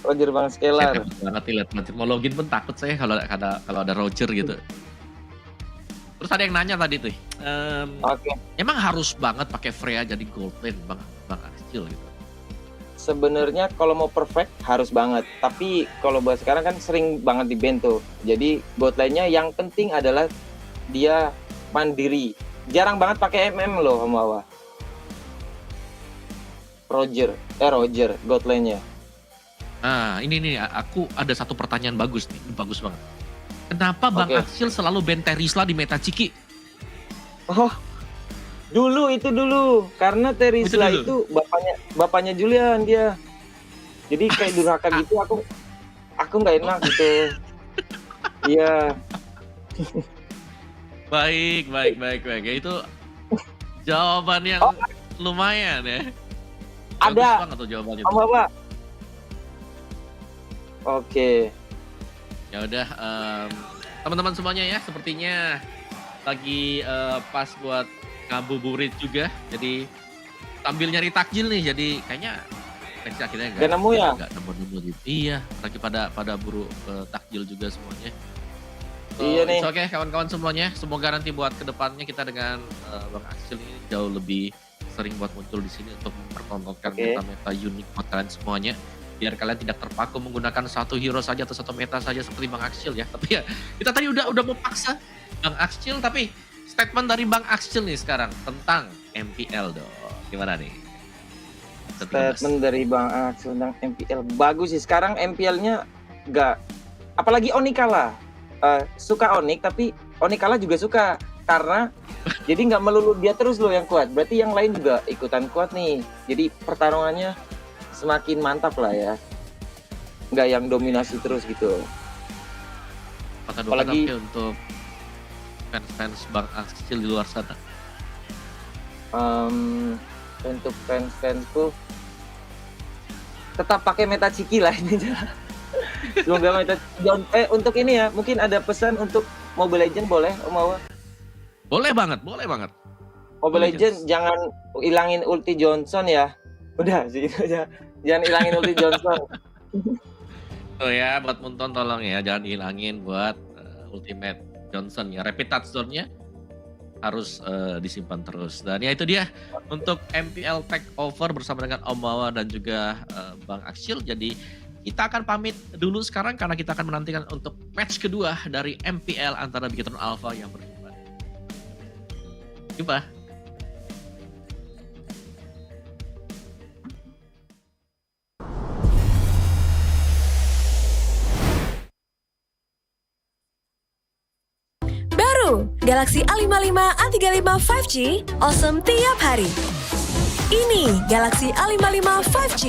Roger Bang Saya Skelar. takut banget nih lihat mau login pun takut saya kalau ada Roger gitu. Terus ada yang nanya tadi tuh. Oke. Emang harus banget pakai Freya jadi gold lane Bang Aksil gitu. Sebenarnya kalau mau perfect harus banget. Tapi kalau buat sekarang kan sering banget di ban tuh. Jadi bot lane-nya yang penting adalah dia mandiri. Jarang banget pakai MM loh Om Wawa. Roger, God lane-nya. Nah, ini nih aku ada satu pertanyaan bagus nih, bagus banget. Kenapa Bang Aksil selalu ban Terisla di meta Ciki? Oh, dulu karena Terisla itu bapaknya Julian dia. Jadi kayak durhaka gitu, aku nggak enak gitu. Iya. Baik. Ya, itu jawaban yang lumayan ya. Ada. Bagus banget tuh jawabannya. Bapak. Oke. Ya udah, teman-teman semuanya ya, sepertinya lagi pas buat ngabuburit juga. Jadi sambil nyari takjil nih, jadi kayaknya akhirnya Gak nemu ya? Gak nemu gitu. Iya, lagi pada buru takjil juga semuanya. Iya nih. Oke, kawan-kawan semuanya, semoga nanti buat kedepannya kita dengan Bang Aksil ini jauh lebih sering buat muncul di sini untuk mempertontonkan meta-meta unik buat kalian semuanya. Biar kalian tidak terpaku menggunakan satu hero saja atau satu meta saja seperti Bang Aksil ya. Tapi ya kita tadi udah mau paksa Bang Aksil, tapi statement dari Bang Aksil nih sekarang tentang MPL dong. Gimana nih? Statement dari Bang Aksil tentang MPL bagus sih. Sekarang MPL-nya nggak, apalagi Onikala. Suka Onik, tapi Onikala juga suka karena jadi nggak melulu dia terus loh yang kuat. Berarti yang lain juga ikutan kuat nih. Jadi pertarungannya semakin mantap lah ya, nggak yang dominasi terus gitu. Apalagi untuk fans Bang Aksil di luar sana. Untuk fansku tetap pakai meta Ciki lah ini. Semoga meta untuk ini ya, mungkin ada pesan untuk Mobile Legends boleh Om Awa? Boleh banget. Mobile Legends jangan ilangin ulti Johnson ya. Udah segitu aja. Jangan ilangin ulti Johnson. Oh ya, buat Munton tolong ya, jangan hilangin buat ultimate Johnson ya. Rapid touchdown-nya harus disimpan terus. Dan ya itu dia untuk MPL Takeover bersama dengan Om Wawa dan juga Bang Aksil. Jadi kita akan pamit dulu sekarang karena kita akan menantikan untuk match kedua dari MPL antara Bigetron Alpha yang berjumpa. Jumpa. Galaxy A55, A35 5G, awesome tiap hari. Ini Galaxy A55 5G.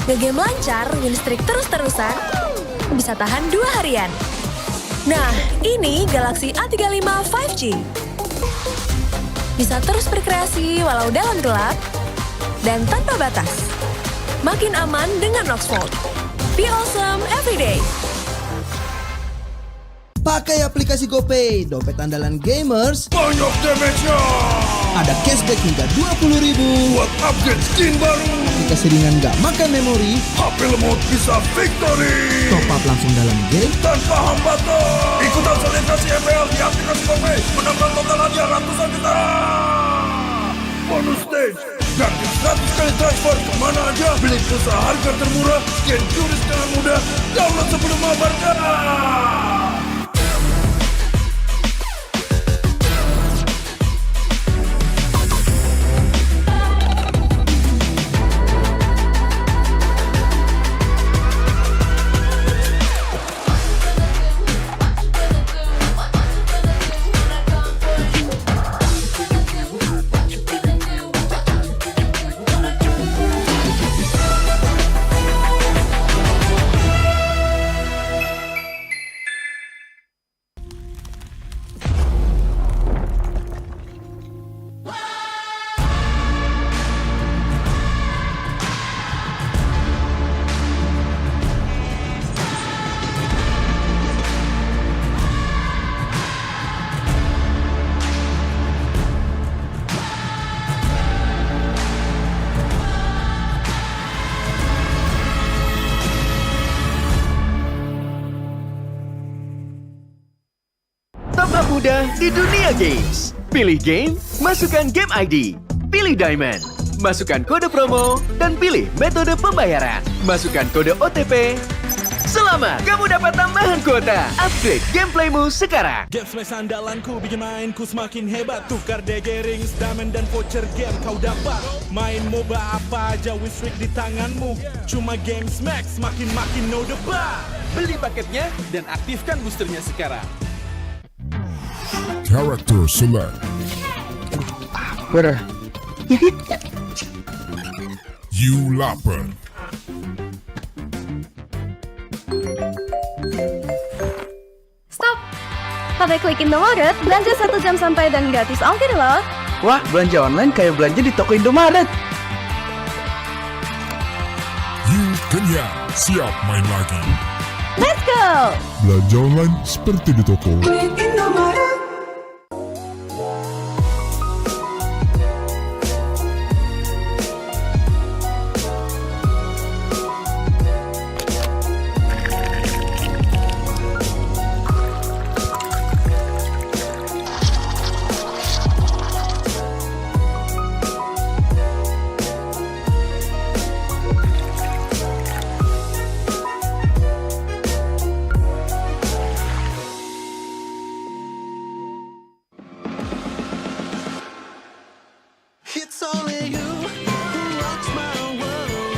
Ngegame lancar, win streak terus-terusan, bisa tahan 2 harian. Nah, ini Galaxy A35 5G. Bisa terus berkreasi walau dalam gelap, dan tanpa batas. Makin aman dengan Oxford. Be awesome everyday. Pakai aplikasi GoPay, dompet andalan gamers. Banyak damage-nya. Ada cashback hingga 20.000 buat upgrade skin baru. Aplikasi ringan gak makan memori. HP lemot bisa victory. Top up langsung dalam game tanpa hambatan. Ikutan selebrasi MPL di aplikasi GoPay. Menambah total hadiah ratusan juta. Bonus stage. Gratis 100 kali transfer kemana aja. Beli pulsa harga termurah. Scan jurus dengan mudah. Download sebelum mabarkan. Tambah mudah di dunia games. Pilih game, masukkan game ID. Pilih Diamond, masukkan kode promo, dan pilih metode pembayaran. Masukkan kode OTP. Selamat, kamu dapat tambahan kuota. Upgrade gameplaymu sekarang. Game smash andalanku bikin mainku semakin hebat. Tukar DG rings, diamond dan voucher game kau dapat. Main MOBA apa aja win streak di tanganmu. Cuma game smash makin no debat. Beli paketnya dan aktifkan boosternya sekarang. Character select. Bener. You lapar. Stop! Pakai klik Indomaret, belanja 1 jam sampai dan gratis ongkir loh. Wah, belanja online kayak belanja di toko Indomaret. You kenyang, siap main lagi. Let's go! Belanja online seperti di toko. It's only you who rocks my world.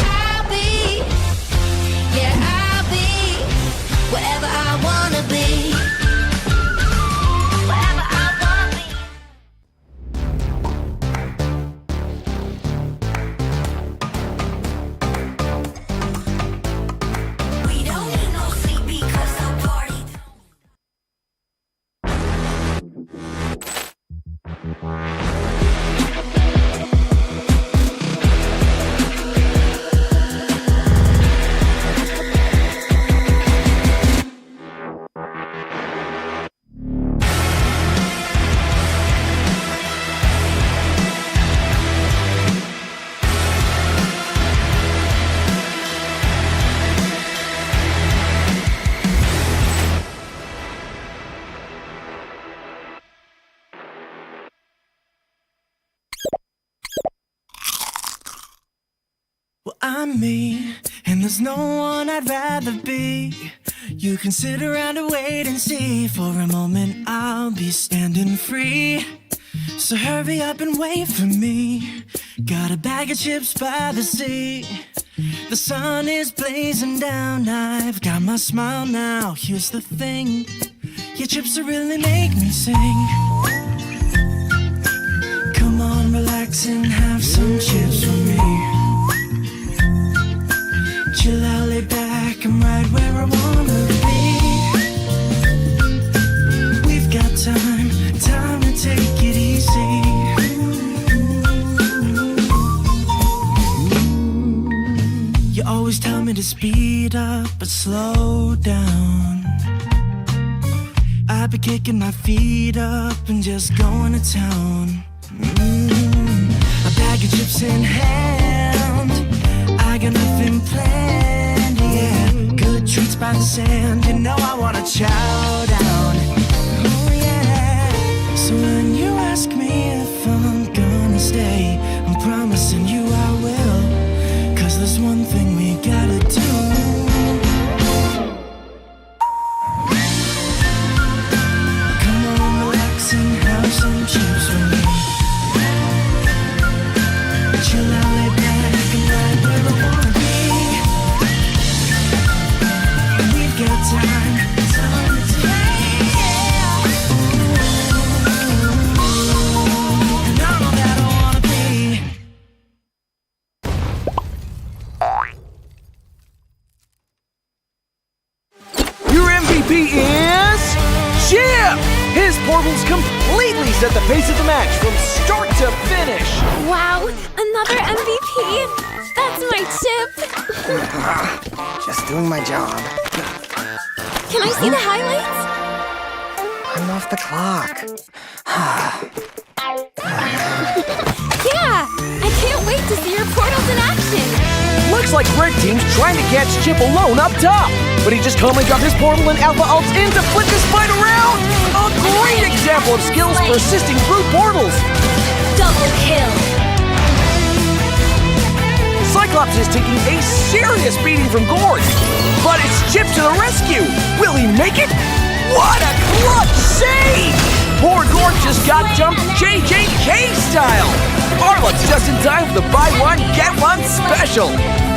I'll be, yeah, I'll be wherever I wanna be. Wherever I wanna be. We don't need no sleep because the party. Well, I'm me, and there's no one I'd rather be. You can sit around and wait and see. For a moment, I'll be standing free. So hurry up and wait for me. Got a bag of chips by the sea. The sun is blazing down. I've got my smile now. Here's the thing. Your chips will really make me sing. Come on, relax and have some chips with me. Chill out, lay back, I'm right where I wanna be. We've got time to take it easy. You always tell me to speed up, but slow down. I've been kicking my feet up and just going to town. A bag of chips in hand, I got nothing planned, yeah. Good treats by the sand, you know I wanna chow down. Oh yeah. So when you ask me if I'm gonna stay, I'm promising you I will. Cause there's one thing we gotta do. Come on, relax and have some chips with me. Chill out, lay back, and right where I wanna be. We've got time to take, yeah. And I know that I wanna be. Your MVP is Chip! His portals completely set the pace of the match from start to finish. Wow, another MVP. That's my chip. Just doing my job. Can I see the highlights? I'm off the clock. Yeah, I can't wait to see your portals in action. Let's Looks like red team's trying to catch Chip alone up top. But he just calmly dropped his portal and Alpha ults in to flip this fight around. A great example of skills persisting through portals. Double kill. Cyclops is taking a serious beating from Gord. But it's Chip to the rescue. Will he make it? What a clutch save! Poor Gord just got jumped JJK style. Arlot's just in time for the buy one, get one special.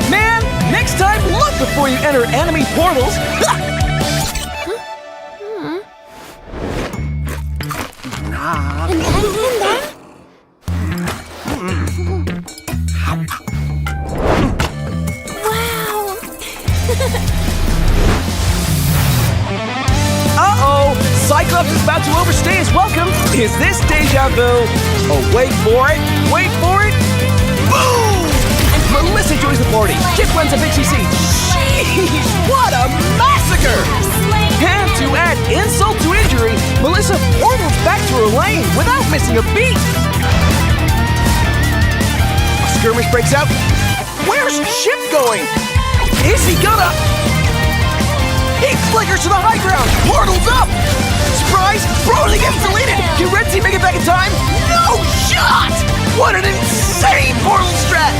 Man, next time look before you enter enemy portals. Uh-oh! Cyclops is about to overstay his welcome. Is this deja vu? Oh, wait for it. Wait for it. Boom! Melissa joins the party. Chip runs a big CC. Sheesh, what a massacre! And to add insult to injury, Melissa portals back to her lane without missing a beat. A skirmish breaks out. Where's Chip going? Is he gonna... He flickers to the high ground! Portal's up! Surprise! Brody gets deleted! Can Red Team make it back in time? No shot! What an insane portal strat!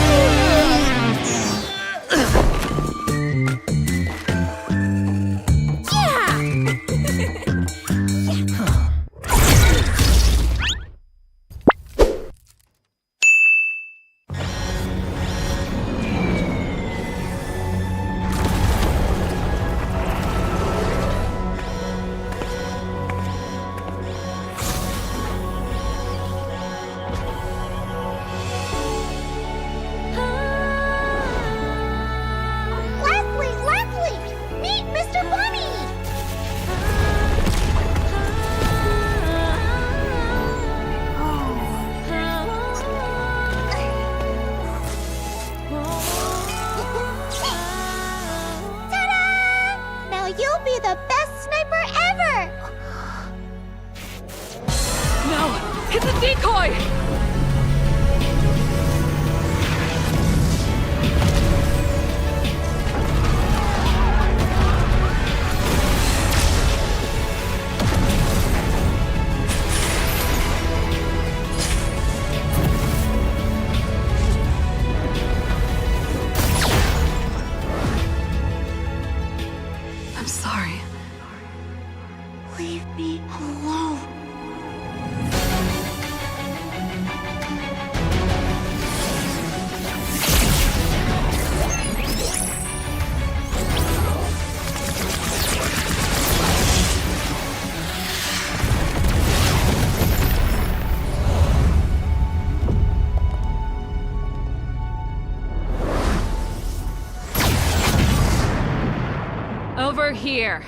Over here,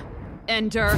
Ender.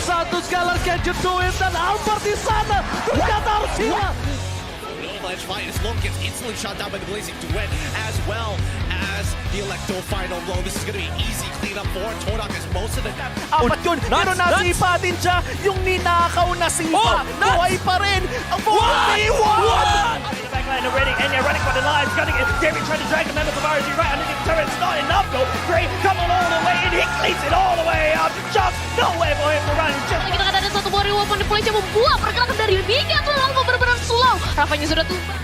Satu Scalar can you do it dan Alpha di sana ternyata harus hilang. Avalanche fight as Long gets instantly shot down by the Blazing Duet as well as the Electro final blow. This is going to be easy cleanup for Todak as most of the time. Apat yun, pero nasipa din siya yung ninakaw na sipa. Buhay pa rin ang 4v1! Backline already, and they're running for the lives, cutting it. David trying to drag the members of RG right underneath the turret. It's not enough though. Gray coming all the way, and he cleans it all the way up. Just nowhere for him to run. Just kita kata ada satu buah reward pun di mulai coba membuat pergerakan dari Bigetron Alpha benar-benar slow. Rafanya sudah tumbang.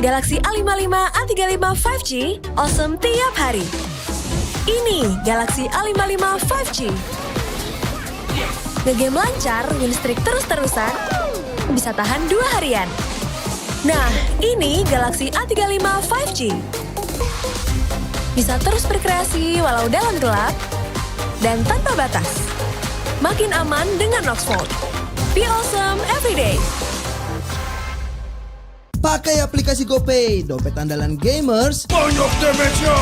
Galaxy A55, A35 5G, awesome tiap hari. Ini Galaxy A55 5G. Ngegame lancar, win streak terus-terusan, bisa tahan 2 harian. Nah, ini Galaxy A35 5G. Bisa terus berkreasi walau dalam gelap, dan tanpa batas. Makin aman dengan Oxford. Be awesome everyday. Pakai aplikasi GoPay, dompet andalan gamers. Banyak damage-nya.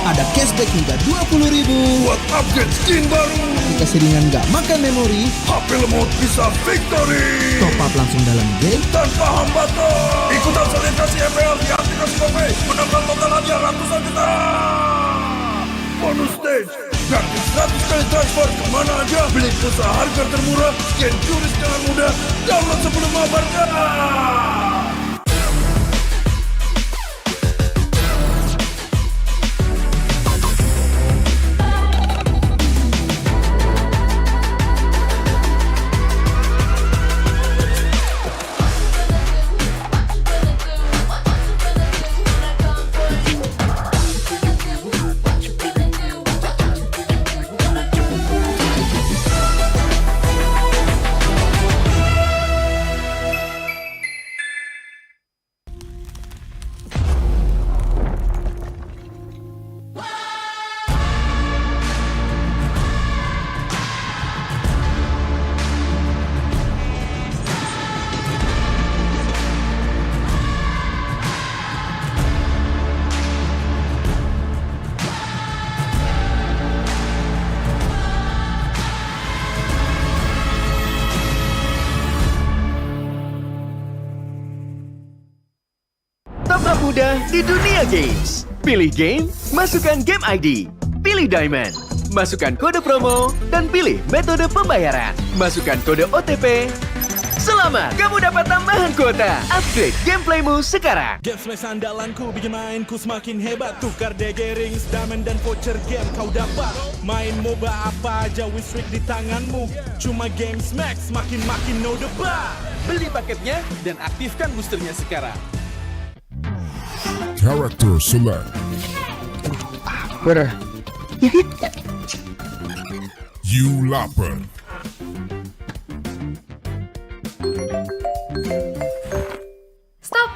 Ada cashback hingga 20.000 buat upgrade skin baru. Aplikasi ringan gak makan memori. HP lemot bisa victory. Top up langsung dalam game tanpa hambatan. Ikutan selebrasi MPL di aplikasi GoPay. Menambah total hadiah ratusan juta. Bonus stage. Gratis 100 kali transfer kemana aja. Beli pulsa harga termurah. Scan QRIS dengan mudah. Download sebelum mabarkan. Top mudah di dunia games. Pilih game, masukkan game ID. Pilih Diamond, masukkan kode promo, dan pilih metode pembayaran. Masukkan kode OTP. Selamat, kamu dapat tambahan kuota. Upgrade gameplaymu sekarang. Game smash andalanku bikin mainku semakin hebat. Tukar DG rings, diamond dan voucher game kau dapat. Main MOBA apa aja win streak di tanganmu. Cuma game smash makin no debat. Beli paketnya dan aktifkan boosternya sekarang. Character select. Bener. You lapar. Stop!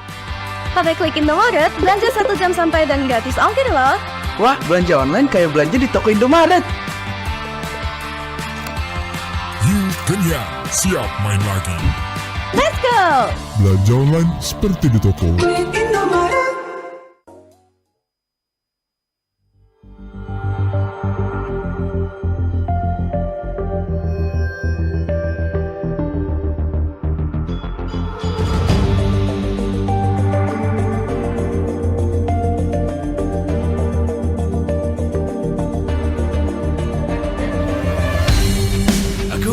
Sampai klik Indomaret, belanja 1 jam sampai dan gratis ongkir loh. Wah, belanja online kayak belanja di toko Indomaret. You kenyang, siap main lagi. Let's go! Belanja online seperti di toko.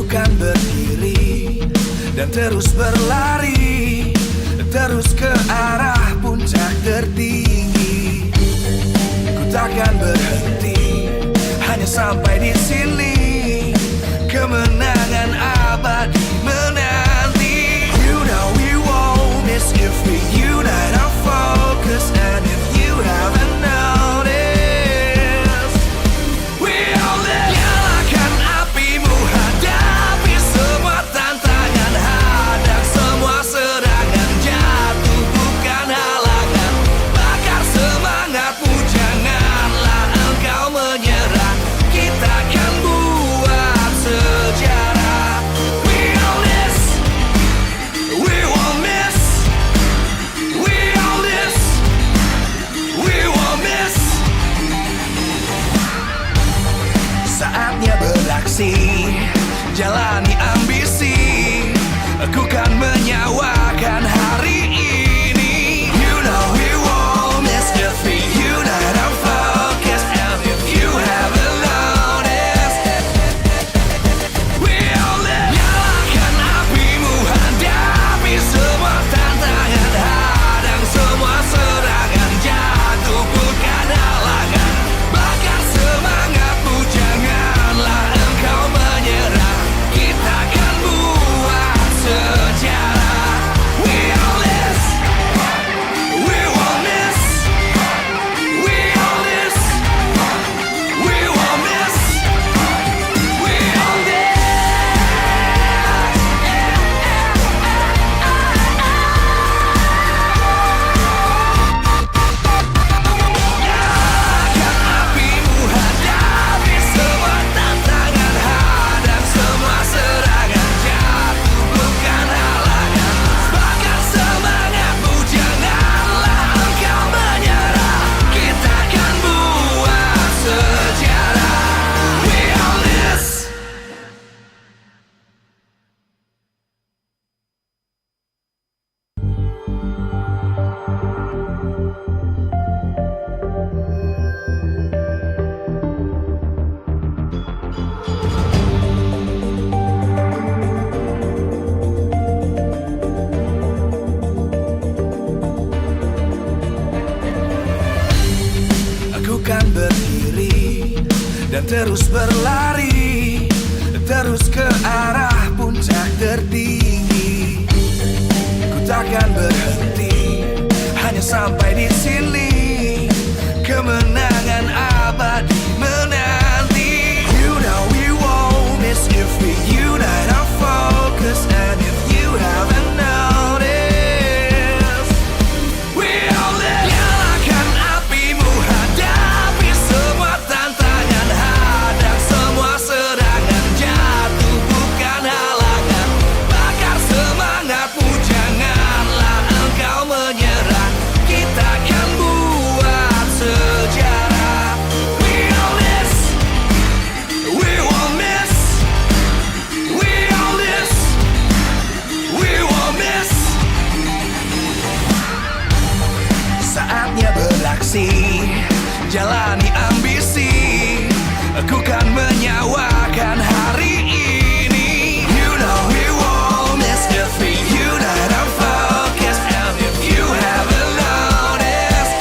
Kan berdiri dan terus berlari, terus ke arah puncak tertinggi. Ku takkan berhenti, hanya sampai di sini. Kemenangan abadi menanti. You know we won't miss if we unite our foes. kan menyawakan hari ini. You know we won't miss if we unite our focus. And if you haven't noticed, we all live. Nyalakan apimu, hadapi semua tantangan, hadang semua serangan, jatuh bukan halangan. Bakar semangatmu, janganlah engkau menyerah. Kita akan buat sejarah. We all this, we won't miss. We all this, we won't miss. We all this. Nyalakan apimu, hadapi semua tantangan, hadang semua serangan, jatuh bukan halangan. Bakar semangatmu, janganlah engkau menyerah. Kita akan buat sejarah. We all this. Aku kan berdiri dan terus berlari, terus ke arah puncak tertinggi. Ku takkan berhenti, hanya sampai di sini. Kemenangan abadi menanti. You know we won't miss if we unite our focus. And if you haven't noticed, we all live. Nyalakan apimu, hadapi semua tantangan, hadang semua serangan, jatuh bukan halangan. Bakar semangatmu, janganlah engkau menyerah. Kita akan buat sejarah. We all this, we won't miss. We all this, we won't miss. Saatnya beraksi, jalani ambisi. Aku kan menyawakan hari ini. You know we won't miss if we unite our focus. And if you haven't noticed,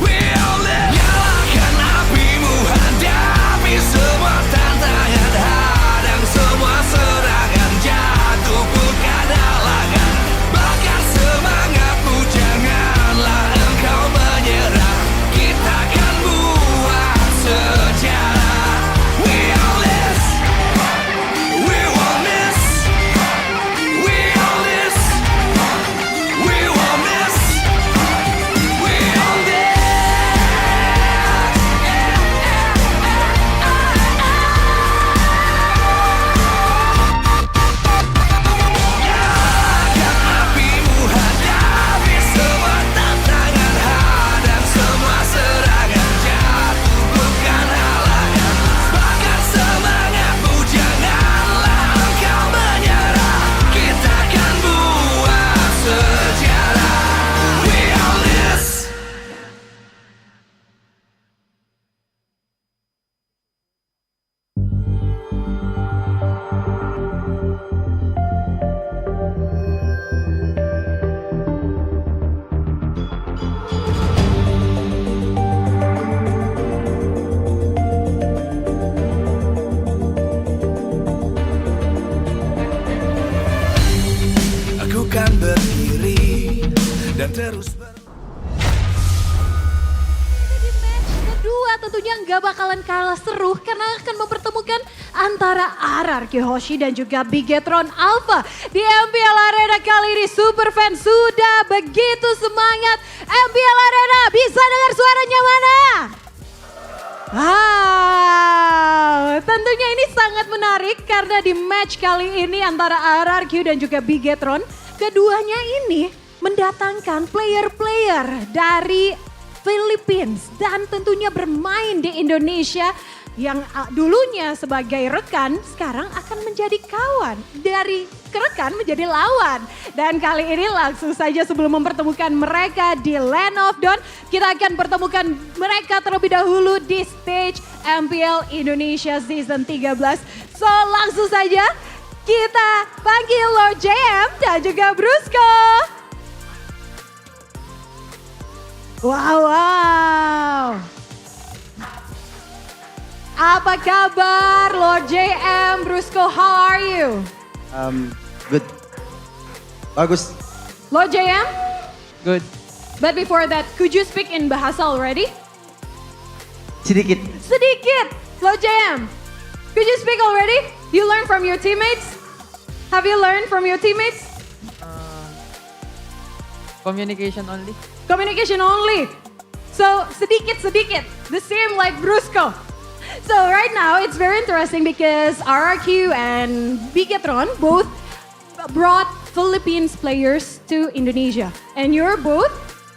we all live. Nyalakan apimu, hadapi semua tantangan, hadang semua serangan, jatuh bukan halangan. Bakar semangatmu, janganlah engkau menyerah. Kita akan buat sejarah. We all this, we won't miss. We all this, we won't miss. We all this. Nyalakan apimu, hadapi semua tantangan, hadang semua serangan, jatuh bukan halangan. Bakar semangatmu, janganlah engkau menyerah. Kita akan buat sejarah. We all this. Aku kan berdiri dan terus Kedua tentunya nggak bakalan kalah seru karena akan mempertemukan antara RRQ Hoshi dan juga Bigetron Alpha. Di MPL Arena kali ini Superfan sudah begitu semangat. MPL Arena bisa dengar suaranya mana? Tentunya ini sangat menarik karena di match kali ini antara RRQ dan juga Bigetron, keduanya ini mendatangkan player-player dari Philippines dan tentunya bermain di Indonesia yang dulunya sebagai rekan sekarang akan menjadi kawan. Dari rekan menjadi lawan. Dan kali ini langsung saja sebelum mempertemukan mereka di Land of Dawn, kita akan pertemukan mereka terlebih dahulu di stage MPL Indonesia Season 13. So langsung saja kita panggil Lord JM dan juga Brusco. Wow. Apa kabar Lord JM, Brusco, how are you? Good. Bagus. Lord JM? Good. But before that, could you speak in bahasa already? Sedikit. Sedikit. Lord JM, could you speak already? You learn from your teammates? Have you learned from your teammates? Communication only. Communication only. So sedikit-sedikit, the same like Brusco. So right now it's very interesting because RRQ and Bigetron both brought Philippines players to Indonesia. And you're both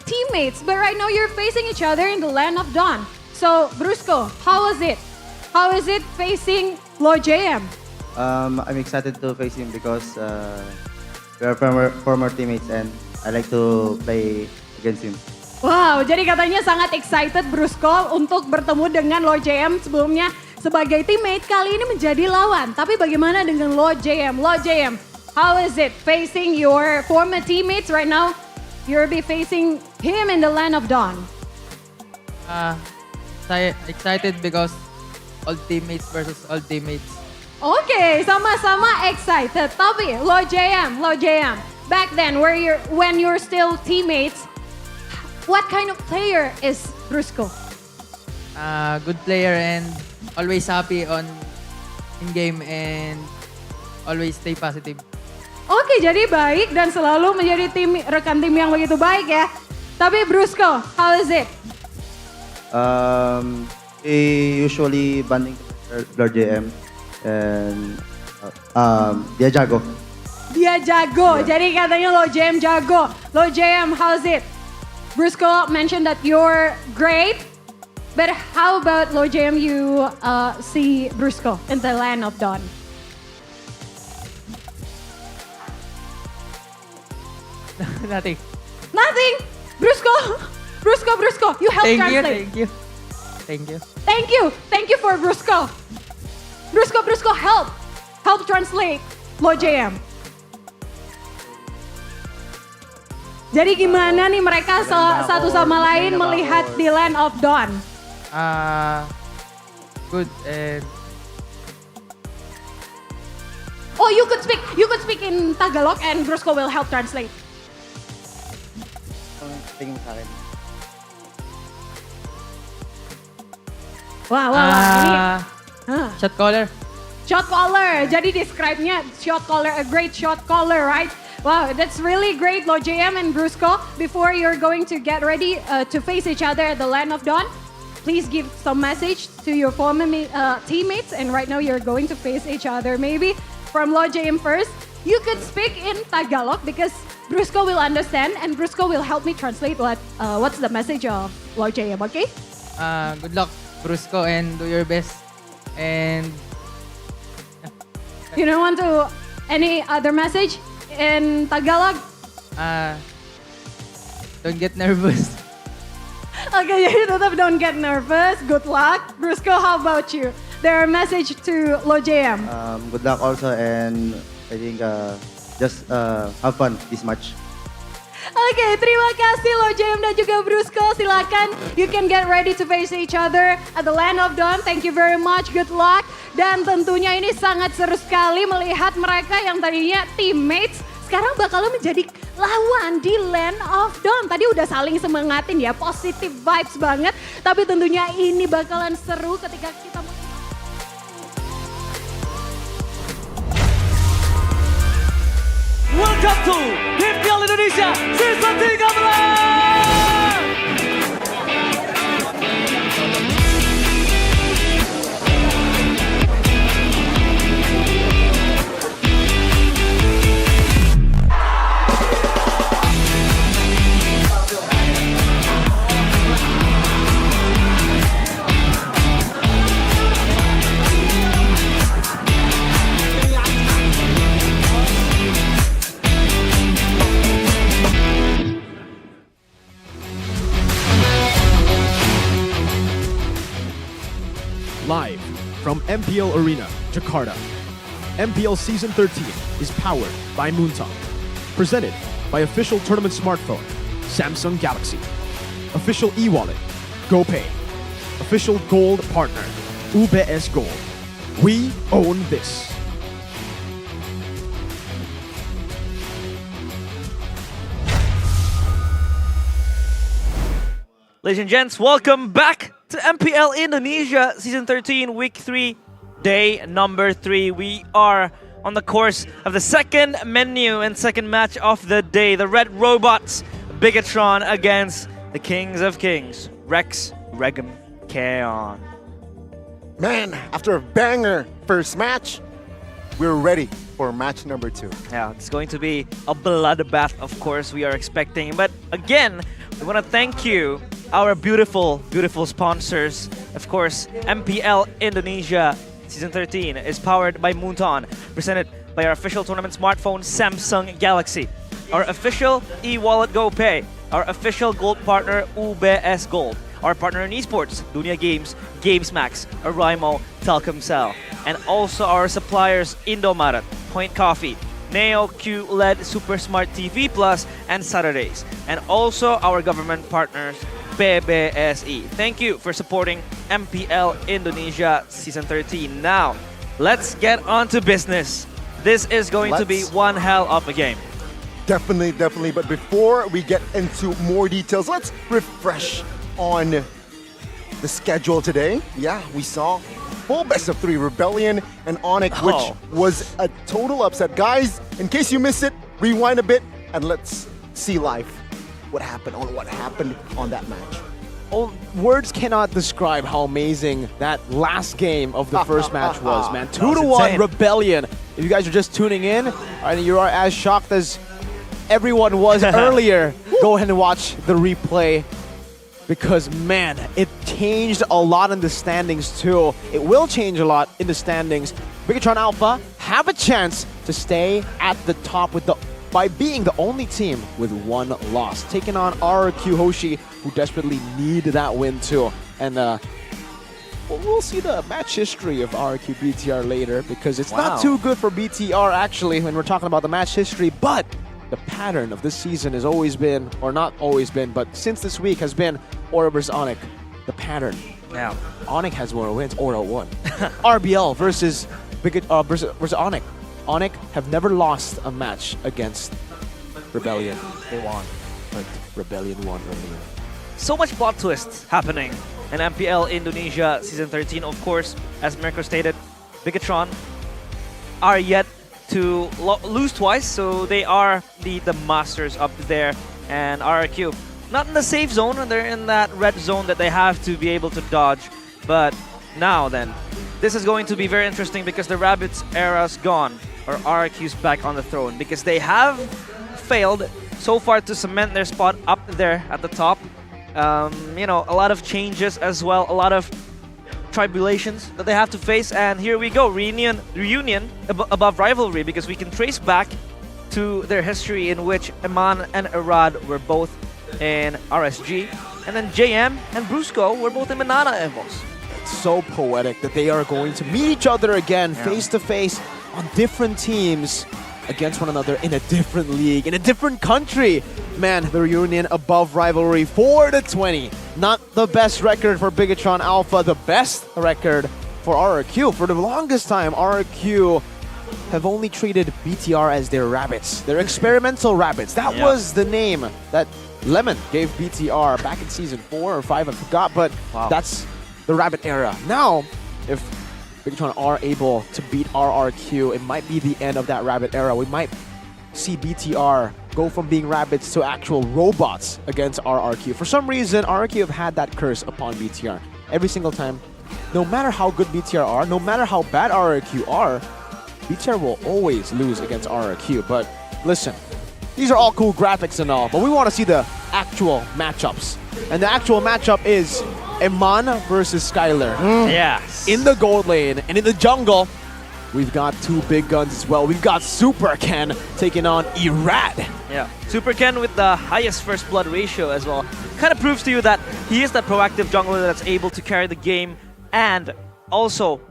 teammates, but right now you're facing each other in the Land of Dawn. So Brusco, how was it? How is it facing Lord JM? I'm excited to face him because we are former teammates and I like to play against him. Wow, jadi katanya sangat excited Brusco untuk bertemu dengan Lord JM sebelumnya sebagai teammate, kali ini menjadi lawan. Tapi bagaimana dengan Lord JM? Lord JM, how is it facing your former teammates right now? You'll be facing him in the Land of Dawn. Excited because old teammates versus old teammates. Oke, sama-sama excited. Tapi Lord JM, back then when you're still teammates, what kind of player is Brusco? Good player and always happy on in game and always stay positive. Oke, jadi baik dan selalu menjadi rekan tim yang begitu baik ya. Tapi Brusco, how is it? We usually banding Lord JM and dia jago. Dia jago, jadi katanya Lord JM jago. Lord JM, how's it? Brusco mentioned that you're great, but how about Lord JM, you see Brusco in the Land of Dawn? Nothing. Nothing. Brusco, you help translate. Thank you for Brusco. Brusco, help translate Lord JM. Jadi gimana nih mereka satu sama lain melihat di Land of Dawn? Good and Oh, you could speak in Tagalog and Brusco will help translate. Tingin sa akin. Wah. Ini Shot caller. Jadi describe-nya shot caller, a great shot caller, right? Wow, that's really great, Lord JM and Brusco. Before you're going to get ready to face each other at the Land of Dawn, please give some message to your former teammates. And right now you're going to face each other. Maybe from Lord JM first, you could speak in Tagalog because Brusco will understand and Brusco will help me translate what's the message of Lord JM, okay? Good luck, Brusco, and do your best. And you don't want to any other message in Tagalog? Don't get nervous. Okay, jadi tetap don't get nervous. Good luck. Brusco, how about you? Their message to Lord JM. Good luck also and I think just have fun this match. Oke, terima kasih Lord JM dan juga Brusco. Silakan, you can get ready to face each other at the Land of Dawn. Thank you very much, good luck. Dan tentunya ini sangat seru sekali melihat mereka yang tadinya teammates sekarang bakalan menjadi lawan di Land of Dawn. Tadi udah saling semangatin ya, positive vibes banget. Tapi tentunya ini bakalan seru ketika kita Welcome to MPL Indonesia Season 13! MPL Arena, Jakarta. MPL Season 13 is powered by Moontalk. Presented by official tournament smartphone, Samsung Galaxy. Official e-wallet, GoPay. Official gold partner, UBS Gold. We own this. Ladies and gents, welcome back to MPL Indonesia Season 13, Week 3, Day number 3. We are on the course of the second menu and second match of the day. The Red Robots, Bigetron against the Kings of Kings, Rex, Regum, Kaon. Man, after a banger first match, we're ready for match number 2. Yeah, it's going to be a bloodbath, of course, we are expecting. But again, we want to thank you, our beautiful, beautiful sponsors. Of course, MPL Indonesia Season 13 is powered by Moonton, presented by our official tournament smartphone, Samsung Galaxy. Our official e-wallet GoPay. Our official gold partner, UBS Gold. Our partner in esports, Dunia Games, GamesMax, Araimo, Telkomsel. And also our suppliers, Indomaret, Point Coffee, Neo QLED Super Smart TV Plus, and Saturdays. And also our government partners, PBSE. Thank you for supporting MPL Indonesia Season 13. Now, let's get on to business. This is going to be one hell of a game. Definitely, definitely. But before we get into more details, let's refresh on the schedule today. Yeah, we saw full best of 3 Rebellion and Onyx, which was a total upset. Guys, in case you missed it, rewind a bit and let's see live what happened on that match. Oh, words cannot describe how amazing that last game of the first match was, man. 2-1 Rebellion. If you guys are just tuning in and you are as shocked as everyone was earlier, go ahead and watch the replay. Because, man, it changed a lot in the standings, too. It will change a lot in the standings. Bigetron Alpha have a chance to stay at the top by being the only team with 1 loss, taking on RRQ Hoshi, who desperately need that win, too. And we'll see the match history of RRQ BTR later, because it's not too good for BTR, actually, when we're talking about the match history, but the pattern of this season has always been, or not always been, but since this week has been Aura versus Onyx. The pattern. Yeah. Onyx has more wins, Aura won. RBL versus Onyx. Onyx have never lost a match against Rebellion. They won, but Rebellion won earlier. So much plot twists happening in MPL Indonesia Season 13. Of course, as Mirko stated, Bigetron are yet to lose twice, so they are the masters up there, and RRQ not in the safe zone, they're in that red zone that they have to be able to dodge. But now then, this is going to be very interesting because the Rabbits era's gone, or RRQ's back on the throne, because they have failed so far to cement their spot up there at the top. You know, a lot of changes as well, a lot of tribulations that they have to face, and here we go, reunion above rivalry, because we can trace back to their history in which Iman and Arad were both in RSG, and then JM and Brusco were both in Manana Evos. It's so poetic that they are going to meet each other again, face to face, on different teams against one another in a different league, in a different country. Man, the reunion above rivalry, 4-20. Not the best record for Bigetron Alpha, the best record for RRQ. For the longest time, RRQ have only treated BTR as their rabbits, their experimental rabbits. That was the name that Lemon gave BTR back in Season 4 or 5, I forgot, but that's the rabbit era. Now, if Bigetron are able to beat RRQ, it might be the end of that rabbit era. We might see BTR go from being rabbits to actual robots against RRQ. For some reason, RRQ have had that curse upon BTR. Every single time, no matter how good BTR are, no matter how bad RRQ are, BTR will always lose against RRQ. But listen, these are all cool graphics and all, but we want to see the actual matchups. And the actual matchup is Iman versus Skylar. Yes. In the gold lane, and in the jungle, we've got 2 big guns as well. We've got Super Ken taking on Irad. Yeah, Super Ken with the highest first blood ratio as well. Kind of proves to you that he is that proactive jungler that's able to carry the game and also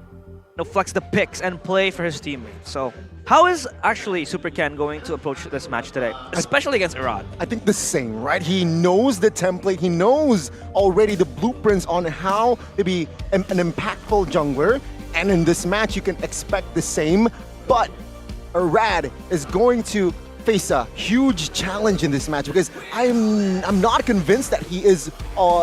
flex the picks and play for his teammates. So how is actually Super Ken going to approach this match today, especially against Iran? I think the same, right? He knows the template. He knows already the blueprints on how to be an impactful jungler. And in this match, you can expect the same. But Arad is going to face a huge challenge in this match because I'm not convinced that he is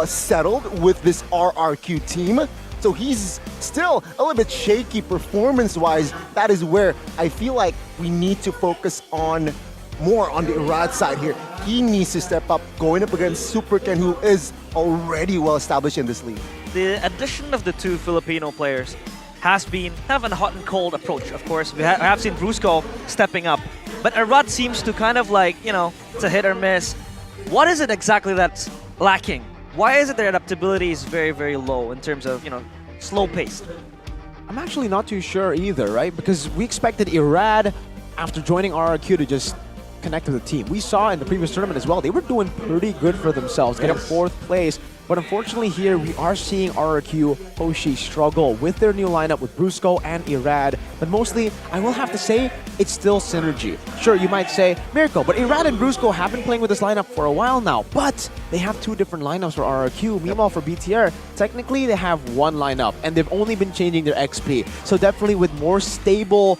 settled with this RRQ team. So he's still a little bit shaky performance-wise. That is where I feel like we need to focus on more on the Irad side here. He needs to step up, going up against Super Ken, who is already well established in this league. The addition of the two Filipino players has been kind of a hot and cold approach. Of course, we have seen Brusco stepping up, but Arad seems to kind of like, it's a hit or miss. What is it exactly that's lacking? Why is it their adaptability is very, very low in terms of, slow-paced? I'm actually not too sure either, right? Because we expected Irad, after joining RRQ, to just connect with the team. We saw in the previous tournament as well, they were doing pretty good for themselves, getting 4th place. But unfortunately here, we are seeing RRQ Hoshi struggle with their new lineup with Brusco and Irad. But mostly, I will have to say, it's still synergy. Sure, you might say, Miracle, but Irad and Brusco have been playing with this lineup for a while now. But they have 2 different lineups for RRQ. Meanwhile, for BTR, technically they have 1 lineup, and they've only been changing their XP. So definitely with more stable,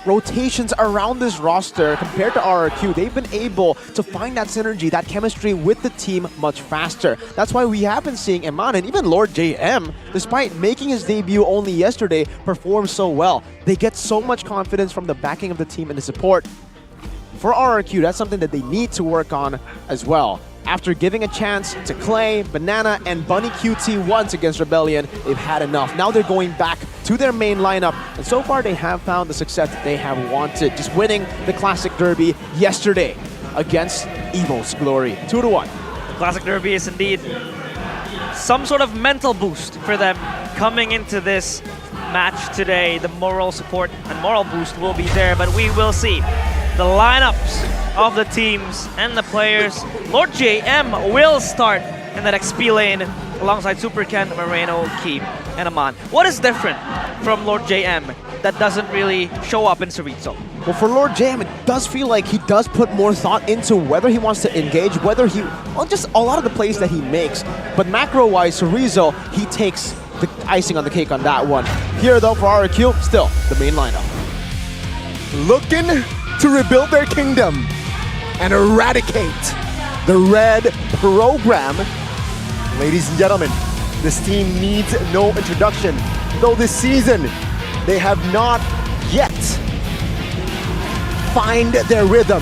rotations around this roster compared to RRQ, they've been able to find that synergy, that chemistry with the team much faster. That's why we have been seeing Eman and even Lord JM, despite making his debut only yesterday, perform so well. They get so much confidence from the backing of the team and the support. For RRQ, that's something that they need to work on as well. After giving a chance to Clay, Banana, and Bunny QT once against Rebellion, they've had enough. Now they're going back to their main lineup, and so far they have found the success that they have wanted, just winning the Classic Derby yesterday against Evo's Glory. 2-1. The Classic Derby is indeed some sort of mental boost for them coming into this match today. The moral support and moral boost will be there, but we will see the lineups of the teams and the players. Lord JM will start in that XP lane alongside Super Ken, Moreno, Keem, and Aman. What is different from Lord JM that doesn't really show up in Cerrizo? Well, for Lord JM, it does feel like he does put more thought into whether he wants to engage, whether he, just a lot of the plays that he makes. But macro-wise, Cerrizo, he takes the icing on the cake on that one. Here, though, for RRQ, still the main lineup. Looking to rebuild their kingdom and eradicate the red program. Ladies and gentlemen, this team needs no introduction, though this season they have not yet find their rhythm.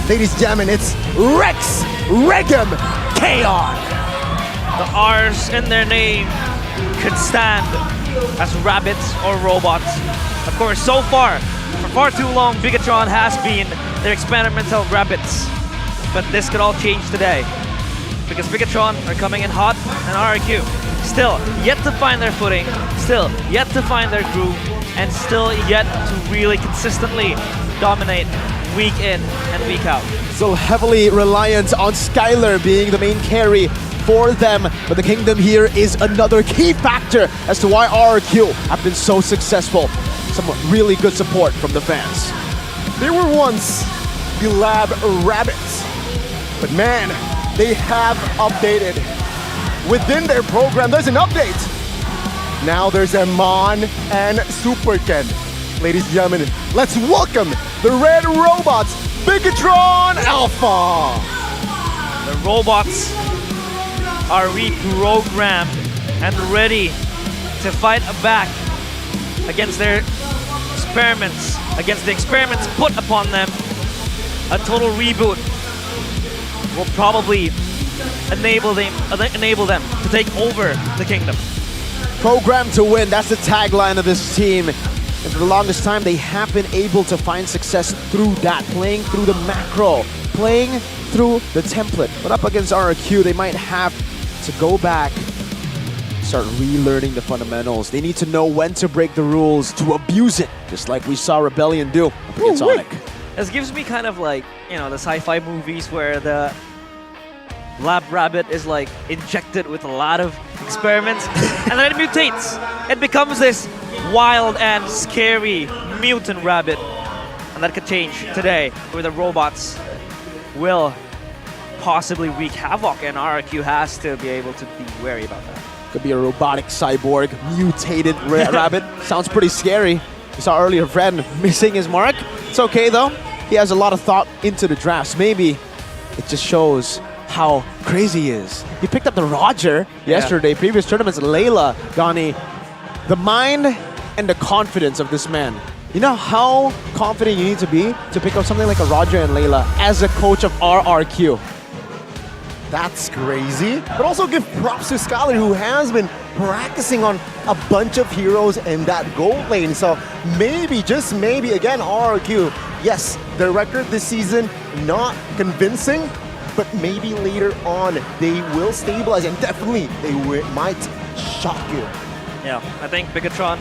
Ladies and gentlemen, it's Rex Regum Chaos. The R's in their name could stand as rabbits or robots. Of course, so far, for far too long, Bigetron has been their experimental rabbits. But this could all change today, because Bigetron are coming in hot, and RRQ still yet to find their footing, still yet to find their groove, and still yet to really consistently dominate week in and week out. So heavily reliant on Skylar being the main carry for them, but the Kingdom here is another key factor as to why RRQ have been so successful. Some really good support from the fans. They were once the Lab Rabbits, but man, they have updated. Within their program, there's an update. Now there's Eman and Super Ken. Ladies and gentlemen, let's welcome the Red Robots, Bigetron Alpha. The robots are reprogrammed and ready to fight back against their experiments, against the experiments put upon them. A total reboot will probably enable them to take over the kingdom. Program to win, that's the tagline of this team. And for the longest time, they have been able to find success through that, playing through the macro, playing through the template. But up against RRQ, they might have to go back, start relearning the fundamentals. They need to know when to break the rules, to abuse it, just like we saw Rebellion do against Sonic. This gives me kind of like, the sci-fi movies where the Lab Rabbit is like injected with a lot of experiments, and then it mutates. It becomes this wild and scary mutant rabbit, and that could change today, where the robots will possibly wreak havoc, and RRQ has to be able to be wary about that. Could be a robotic cyborg, mutated rabbit. Sounds pretty scary. We saw earlier Fred missing his mark. It's okay though. He has a lot of thought into the drafts. Maybe it just shows how crazy he is. He picked up the Roger yesterday, previous tournaments, Layla, Donnie. The mind and the confidence of this man. You know how confident you need to be to pick up something like a Roger and Layla as a coach of RRQ. That's crazy. But also give props to Skylar, who has been practicing on a bunch of heroes in that gold lane. So maybe, just maybe, again, RRQ, yes, their record this season, not convincing, but maybe later on they will stabilize, and definitely they might shock you. Yeah, I think Bigetron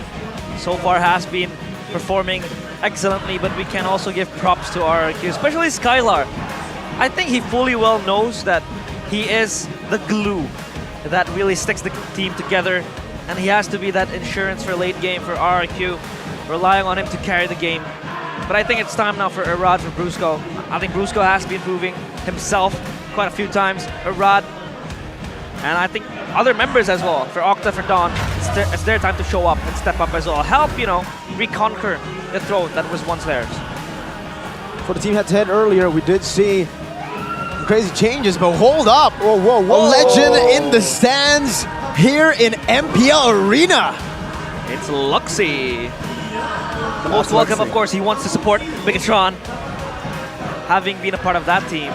so far has been performing excellently, but we can also give props to RRQ, especially Skylar. I think he fully well knows that he is the glue that really sticks the team together, and he has to be that insurance for late game for RRQ, relying on him to carry the game. But I think it's time now for Irad, for Brusco. I think Brusco has been proving himself quite a few times. Irad, and I think other members as well. For Octa, for Dawn, it's their time to show up and step up as well. Help, you know, reconquer the throne that was once theirs. For the team head-to-head earlier, we did see crazy changes, but hold up. Whoa, whoa, whoa. A legend in the stands here in MPL Arena. It's Luxy. The most welcome, of course. He wants to support Bigetron, having been a part of that team.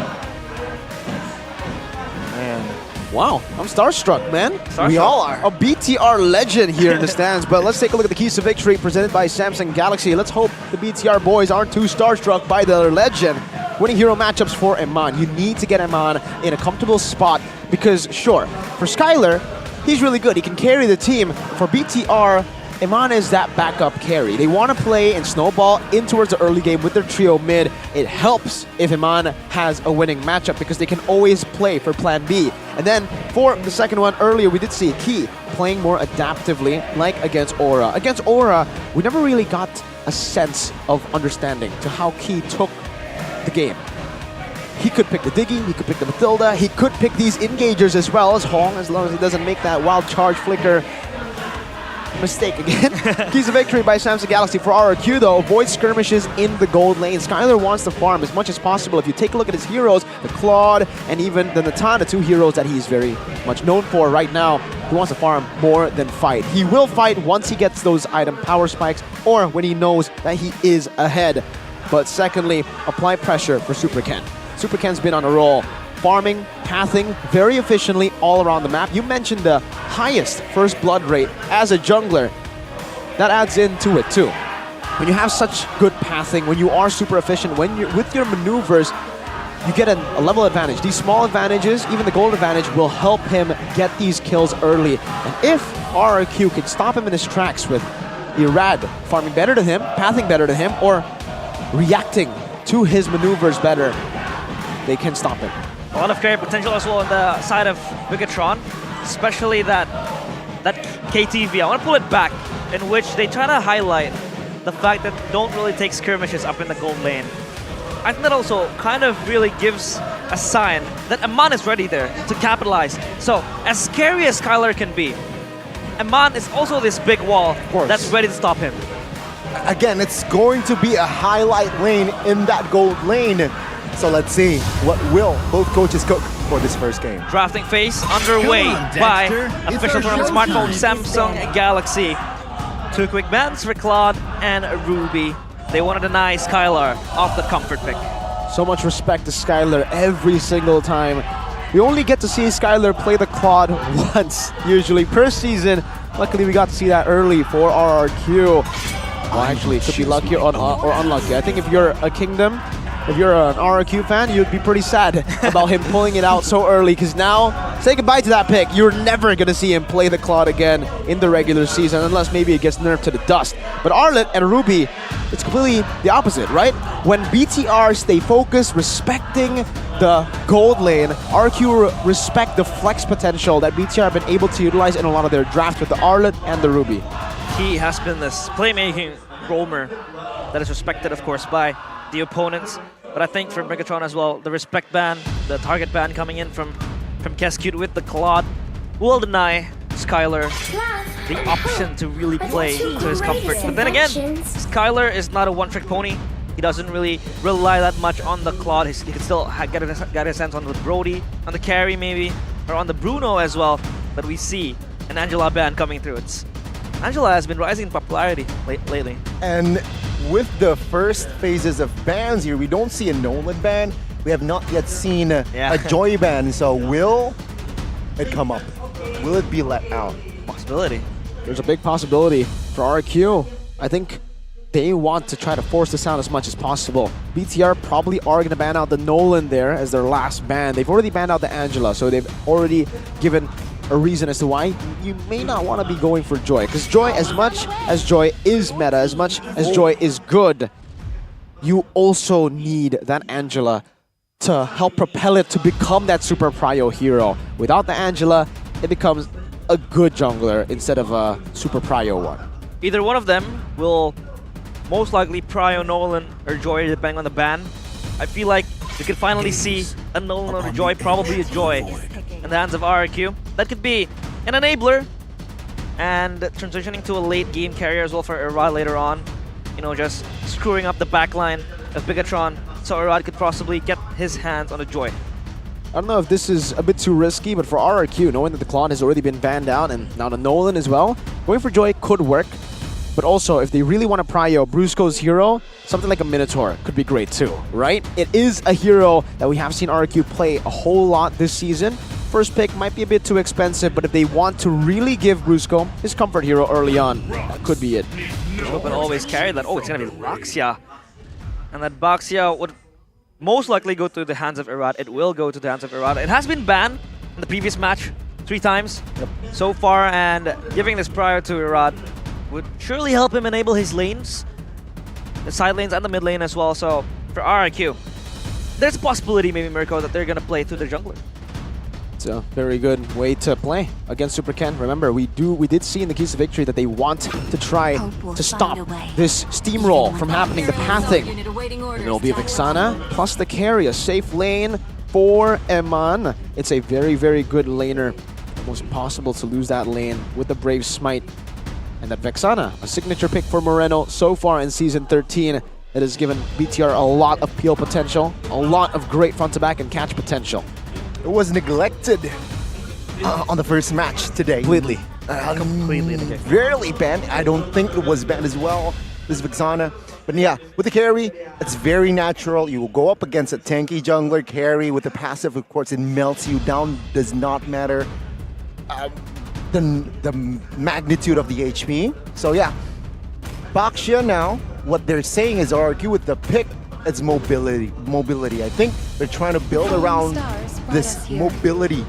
Man, wow, I'm starstruck, man. Starstruck. We all are. A BTR legend here in the stands, but let's take a look at the keys to victory presented by Samsung Galaxy. Let's hope the BTR boys aren't too starstruck by their legend. Winning hero matchups for Eman. You need to get Eman in a comfortable spot because, sure, for Skylar, he's really good. He can carry the team. For BTR, Eman is that backup carry. They want to play and snowball in towards the early game with their trio mid. It helps if Eman has a winning matchup because they can always play for plan B. And then for the second one earlier, we did see Key playing more adaptively, like against Aura. Against Aura, we never really got a sense of understanding to how Key took the game. He could pick the Diggy, he could pick the Matilda, he could pick these engagers as well as Hong, as long as he doesn't make that wild charge flicker mistake again. Keys to victory by Samsung Galaxy. For RRQ though, avoid skirmishes in the gold lane. Skylar wants to farm as much as possible. If you take a look at his heroes, the Claude and even the Natan, the two heroes that he's very much known for right now, he wants to farm more than fight. He will fight once he gets those item power spikes or when he knows that he is ahead. But secondly, apply pressure for Super Ken. Super Ken's been on a roll, farming, pathing very efficiently all around the map. You mentioned the highest first blood rate as a jungler. That adds into it too. When you have such good pathing, when you are super efficient, when you're with your maneuvers, you get a level advantage. These small advantages, even the gold advantage, will help him get these kills early. And if RRQ can stop him in his tracks with Irad farming better than him, pathing better than him, or reacting to his maneuvers better, they can stop him. A lot of carry potential as well on the side of Bigetron, especially that KTV. I want to pull it back, in which they try to highlight the fact that don't really take skirmishes up in the gold lane. I think that also kind of really gives a sign that Eman is ready there to capitalize. So, as scary as Skylar can be, Eman is also this big wall that's ready to stop him. Again, it's going to be a highlight lane in that gold lane. So let's see what will both coaches cook for this first game. Drafting phase underway by official tournament smartphone Samsung Galaxy. Two quick bans for Claude and Ruby. They want to deny Skylar off the comfort pick. So much respect to Skylar every single time. We only get to see Skylar play the Claude once, usually per season. Luckily, we got to see that early for RRQ. Well, actually, it could be lucky or unlucky. I think if you're a Kingdom, if you're an RRQ fan, you'd be pretty sad about him pulling it out so early, because now, say goodbye to that pick. You're never going to see him play the Claude again in the regular season, unless maybe it gets nerfed to the dust. But Arlet and Ruby, it's completely the opposite, right? When BTR stay focused, respecting the gold lane. RQ respect the flex potential that BTR have been able to utilize in a lot of their drafts with the Arlet and the Ruby. He has been this playmaking roamer that is respected, of course, by the opponents. But I think for Bigetron as well, the respect ban, the target ban coming in from Keskute with the Claude will deny Skylar the option to really play to his comfort. But then again, Skylar is not a one-trick pony. He doesn't really rely that much on the Claude. He can still get his hands on the Brody, on the carry maybe, or on the Bruno as well. But we see an Angela ban coming through. Angela has been rising in popularity lately. And with the first phases of bans here, we don't see a Nolan ban. We have not yet seen a Joy ban. So will it come up? Will it be let out? Possibility. There's a big possibility for RQ. I think they want to try to force this out as much as possible. BTR probably are going to ban out the Nolan there as their last ban. They've already banned out the Angela, so they've already given a reason as to why you may not want to be going for Joy. Because Joy, as much as Joy is meta, as much as Joy is good, you also need that Angela to help propel it to become that super prio hero. Without the Angela, it becomes a good jungler instead of a super prio one. Either one of them will most likely prio Nolan or Joy, depending on the ban. I feel like we could finally see a Nolan or a Joy, probably a Joy, in the hands of RQ. That could be an enabler and transitioning to a late game carrier as well for Irad later on. You know, just screwing up the backline of Bigetron so Irad could possibly get his hands on a Joy. I don't know if this is a bit too risky, but for RRQ, knowing that the Claude has already been banned out and now the Nolan as well, going for Joy could work. But also, if they really want to prio Brusco's hero, something like a Minotaur could be great too, right? It is a hero that we have seen RRQ play a whole lot this season. First pick might be a bit too expensive, but if they want to really give Brusco his comfort hero early on, that could be it. Open always carry that. Oh, it's going to be Baxia. And that Baxia would most likely go to the hands of Irad. It will go to the hands of Irad. It has been banned in the previous match 3 times so far, and giving this prior to Irad would surely help him enable his lanes, the side lanes and the mid lane as well. So for RRQ, there's a possibility maybe, Mirko, that they're going to play through the jungler. It's a very good way to play against Super Ken. Remember, we did see in the keys to victory that they want to try to stop this steamroll from happening, the pathing. And it'll be Vexana plus the carry, a safe lane for Eman. It's a very, very good laner. Almost impossible to lose that lane with the Brave Smite. And that Vexana, a signature pick for Moreno so far in Season 13. It has given BTR a lot of peel potential, a lot of great front-to-back and catch potential. It was neglected on the first match today. Completely. Completely neglected. Rarely banned. I don't think it was banned as well, this Vexana. But yeah, with the carry, it's very natural. You will go up against a tanky jungler carry with the passive, of course, it melts you down, does not matter the magnitude of the HP. So yeah, Baxia now, what they're saying is RRQ with the pick, it's mobility. I think they're trying to build around this mobility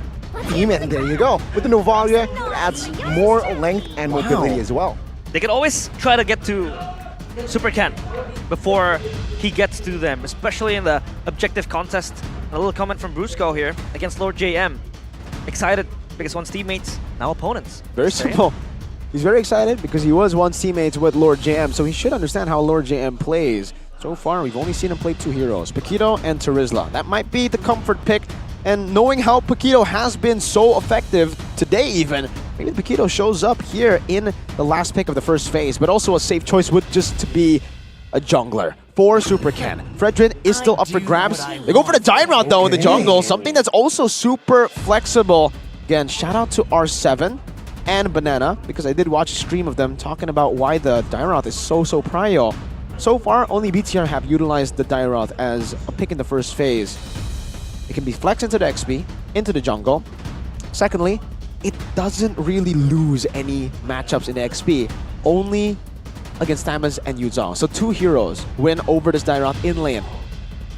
theme, and there you go. With the Novalia, it adds more length and mobility as well. They can always try to get to Super Ken before he gets to them, especially in the objective contest. A little comment from Brusco here against Lord JM. Excited because once teammates, now opponents. Very simple. He's very excited because he was once teammates with Lord JM, so he should understand how Lord JM plays. So far, we've only seen him play 2 heroes, Paquito and Terizla. That might be the comfort pick, and knowing how Paquito has been so effective today even, maybe Paquito shows up here in the last pick of the first phase, but also a safe choice would just to be a jungler for Super Ken. Fredrin is still up for grabs. They go for the dive route though in the jungle, something that's also super flexible. Again, shout out to R7 and Banana, because I did watch a stream of them talking about why the dive route is so prio. So far, only BTR have utilized the Dairoth as a pick in the first phase. It can be flexed into the XP, into the jungle. Secondly, it doesn't really lose any matchups in the XP, only against Tamaz and Yuzong. So 2 heroes win over this Dairoth in lane.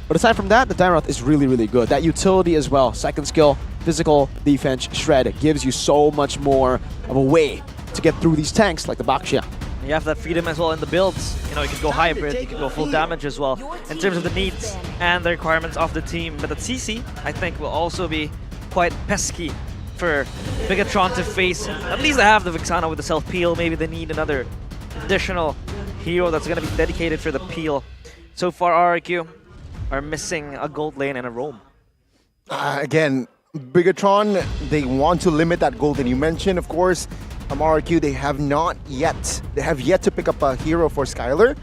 But aside from that, the Dairoth is really good. That utility as well, second skill, physical defense shred, gives you so much more of a way to get through these tanks like the Baxia. You have that freedom as well in the builds. You know, you can go hybrid, you can go full damage as well in terms of the needs and the requirements of the team. But that CC, I think, will also be quite pesky for Bigetron to face. At least they have the Vixana with the self-peel. Maybe they need another additional hero that's going to be dedicated for the peel. So far, RRQ are missing a gold lane and a roam. Again, Bigetron, they want to limit that gold. And you mentioned, of course, RRQ, they have yet to pick up a hero for Skylar.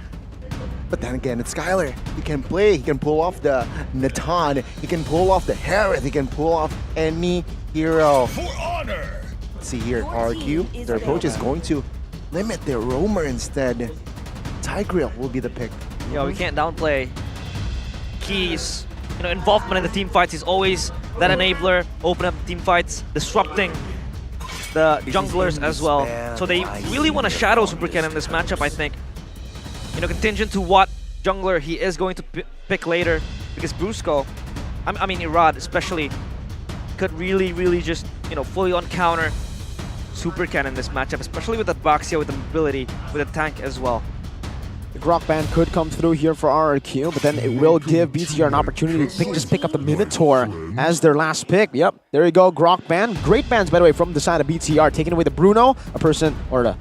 But then again, it's Skylar. He can play, he can pull off the Natan, he can pull off the Harith, he can pull off any hero. For honor! Let's see here, RRQ, their approach is going to limit their roamer instead. Tigreal will be the pick. Yeah, we can't downplay Key's involvement in the team fights. He's always that enabler, open up team fights, disrupting the junglers as well. So they really want to shadow Superken in this matchup, I think. Contingent to what jungler he is going to pick later, because Brusco, I mean Irad especially, could really just, fully on-counter Superken in this matchup, especially with that Baxia, with the mobility, with the tank as well. The Grok Band could come through here for RRQ, but then it will give BTR an opportunity to just pick up the Minotaur as their last pick. Yep, there you go, Grok Band. Great bands, by the way, from the side of BTR. Taking away the Bruno, a person, or the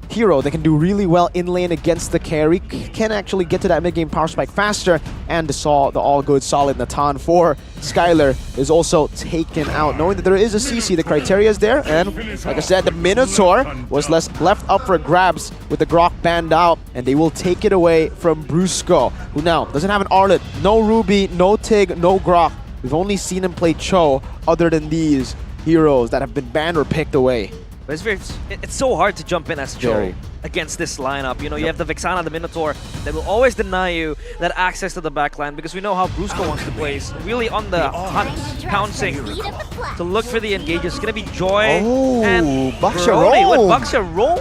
hero that can do really well in lane against the carry, can actually get to that mid-game power spike faster, and the all-good solid Natan for Skylar is also taken out. Knowing that there is a CC, the criteria is there, and like I said, the Minotaur was left up for grabs with the Grok Band out, and they will take it away from Brusco, who now doesn't have an Arlet, no Ruby, no Tig, no Grok. We've only seen him play Cho other than these heroes that have been banned or picked away. But it's so hard to jump in as Joe against this lineup. You have the Vixana, the Minotaur, that will always deny you that access to the backline, because we know how Brusco wants to play. He's really on the hunt, pouncing to look for the engages. It's going to be Joy and Baxia Brony roam. with Baxia roam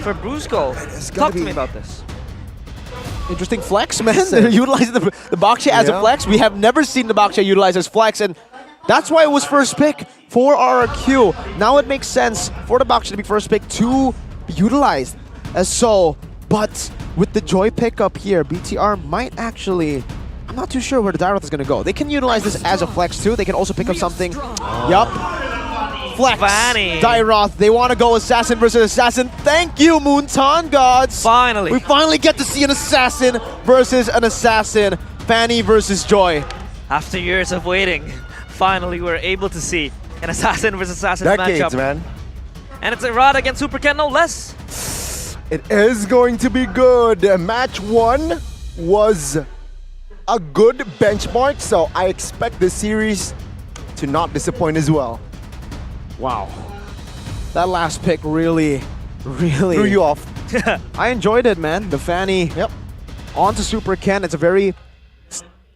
for Brusco. Talk to me about this. Interesting flex, man. They're utilizing the Baxia as a flex. We have never seen the Baxia utilized as flex, and that's why it was first pick for RRQ. Now it makes sense for the Baxia to be first pick to be utilized as so. But with the Joy pickup here, BTR might actually... I'm not too sure where the Dyroth is going to go. They can utilize this as a flex too. They can also pick up something. Yup. Flex. Fanny. Dyroth. They want to go assassin versus assassin. Thank you, Moonton gods. Finally. We finally get to see an assassin versus an assassin. Fanny versus Joy. After years of waiting, finally we're able to see an assassin versus assassin Decades, matchup. man. And it's Irad against Superken, no less. It is going to be good. Match 1 was a good benchmark, so I expect this series to not disappoint as well. Wow. That last pick really threw you off. I enjoyed it, man. The Fanny onto Superken. It's a very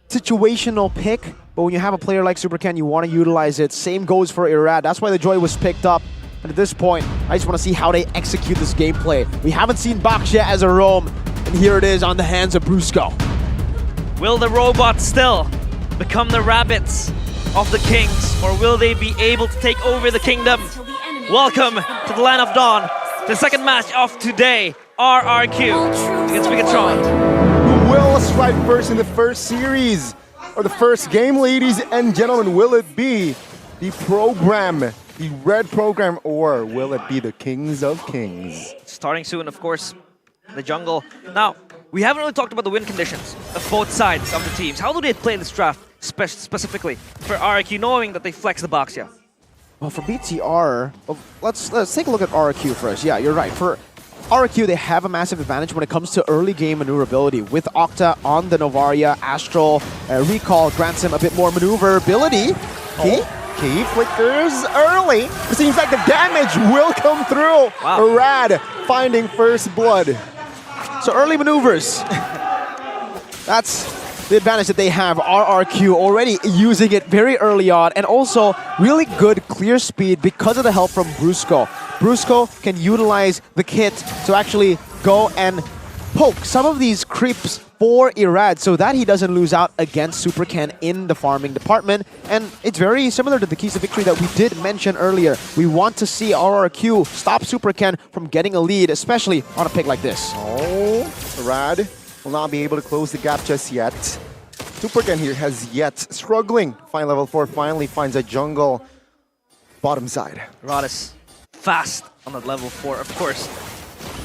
situational pick, but when you have a player like Superken, you want to utilize it. Same goes for Irad. That's why the Joy was picked up. And at this point, I just want to see how they execute this gameplay. We haven't seen Baxia as a roam, and here it is on the hands of Brusco. Will the robots still become the rabbits of the kings, or will they be able to take over the kingdom? Welcome to the Land of Dawn, the second match of today, RRQ against Bigetron. Who will strike first in the first series, or the first game, ladies and gentlemen? Will it be the program, the red program, or will it be the Kings of Kings? Starting soon, of course, the jungle. Now, we haven't really talked about the win conditions of both sides of the teams. How do they play this draft specifically for RRQ, knowing that they flex the Baxia? Well, for BTR, let's take a look at RRQ first. Yeah, you're right. For RRQ, they have a massive advantage when it comes to early game maneuverability. With Octa on the Novaria, Astral Recall grants him a bit more maneuverability. Key flickers early. It seems like the damage will come through. Wow. Irad finding first blood. So early maneuvers. That's the advantage that they have. RRQ already using it very early on, and also really good clear speed because of the help from Brusco. Brusco can utilize the kit to actually go and poke some of these creeps for Irad so that he doesn't lose out against Super Ken in the farming department. And it's very similar to the keys to victory that we did mention earlier. We want to see RRQ stop Super Ken from getting a lead, especially on a pick like this. Oh, Irad will not be able to close the gap just yet. Super Ken here has yet struggling. Find level 4, finally finds a jungle bottom side. Rod is fast on that level 4, of course.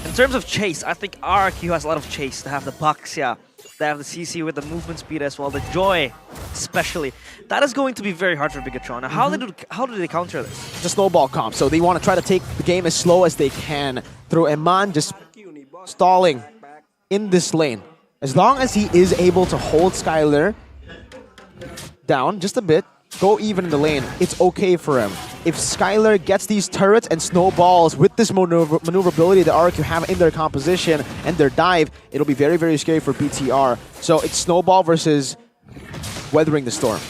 In terms of chase, I think RRQ has a lot of chase. They have the Baxia, they have the CC with the movement speed as well, the Joy especially. That is going to be very hard for Bigetron. Now, how do they counter this? The snowball comp. So they want to try to take the game as slow as they can through Eman just stalling in this lane. As long as he is able to hold Skylar down just a bit, go even in the lane, it's okay for him. If Skylar gets these turrets and snowballs with this maneuverability that RRQ have in their composition and their dive, it'll be very, very scary for BTR. So it's snowball versus weathering the storm.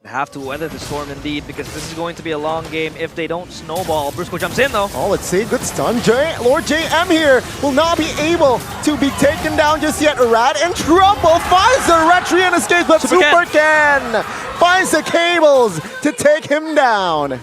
They have to weather the storm indeed, because this is going to be a long game if they don't snowball. Brusco jumps in though. Oh, let's see, good stun. Lord JM here will not be able to be taken down just yet. Irad in trouble, finds the retry and escapes, but Super Ken finds the cables to take him down.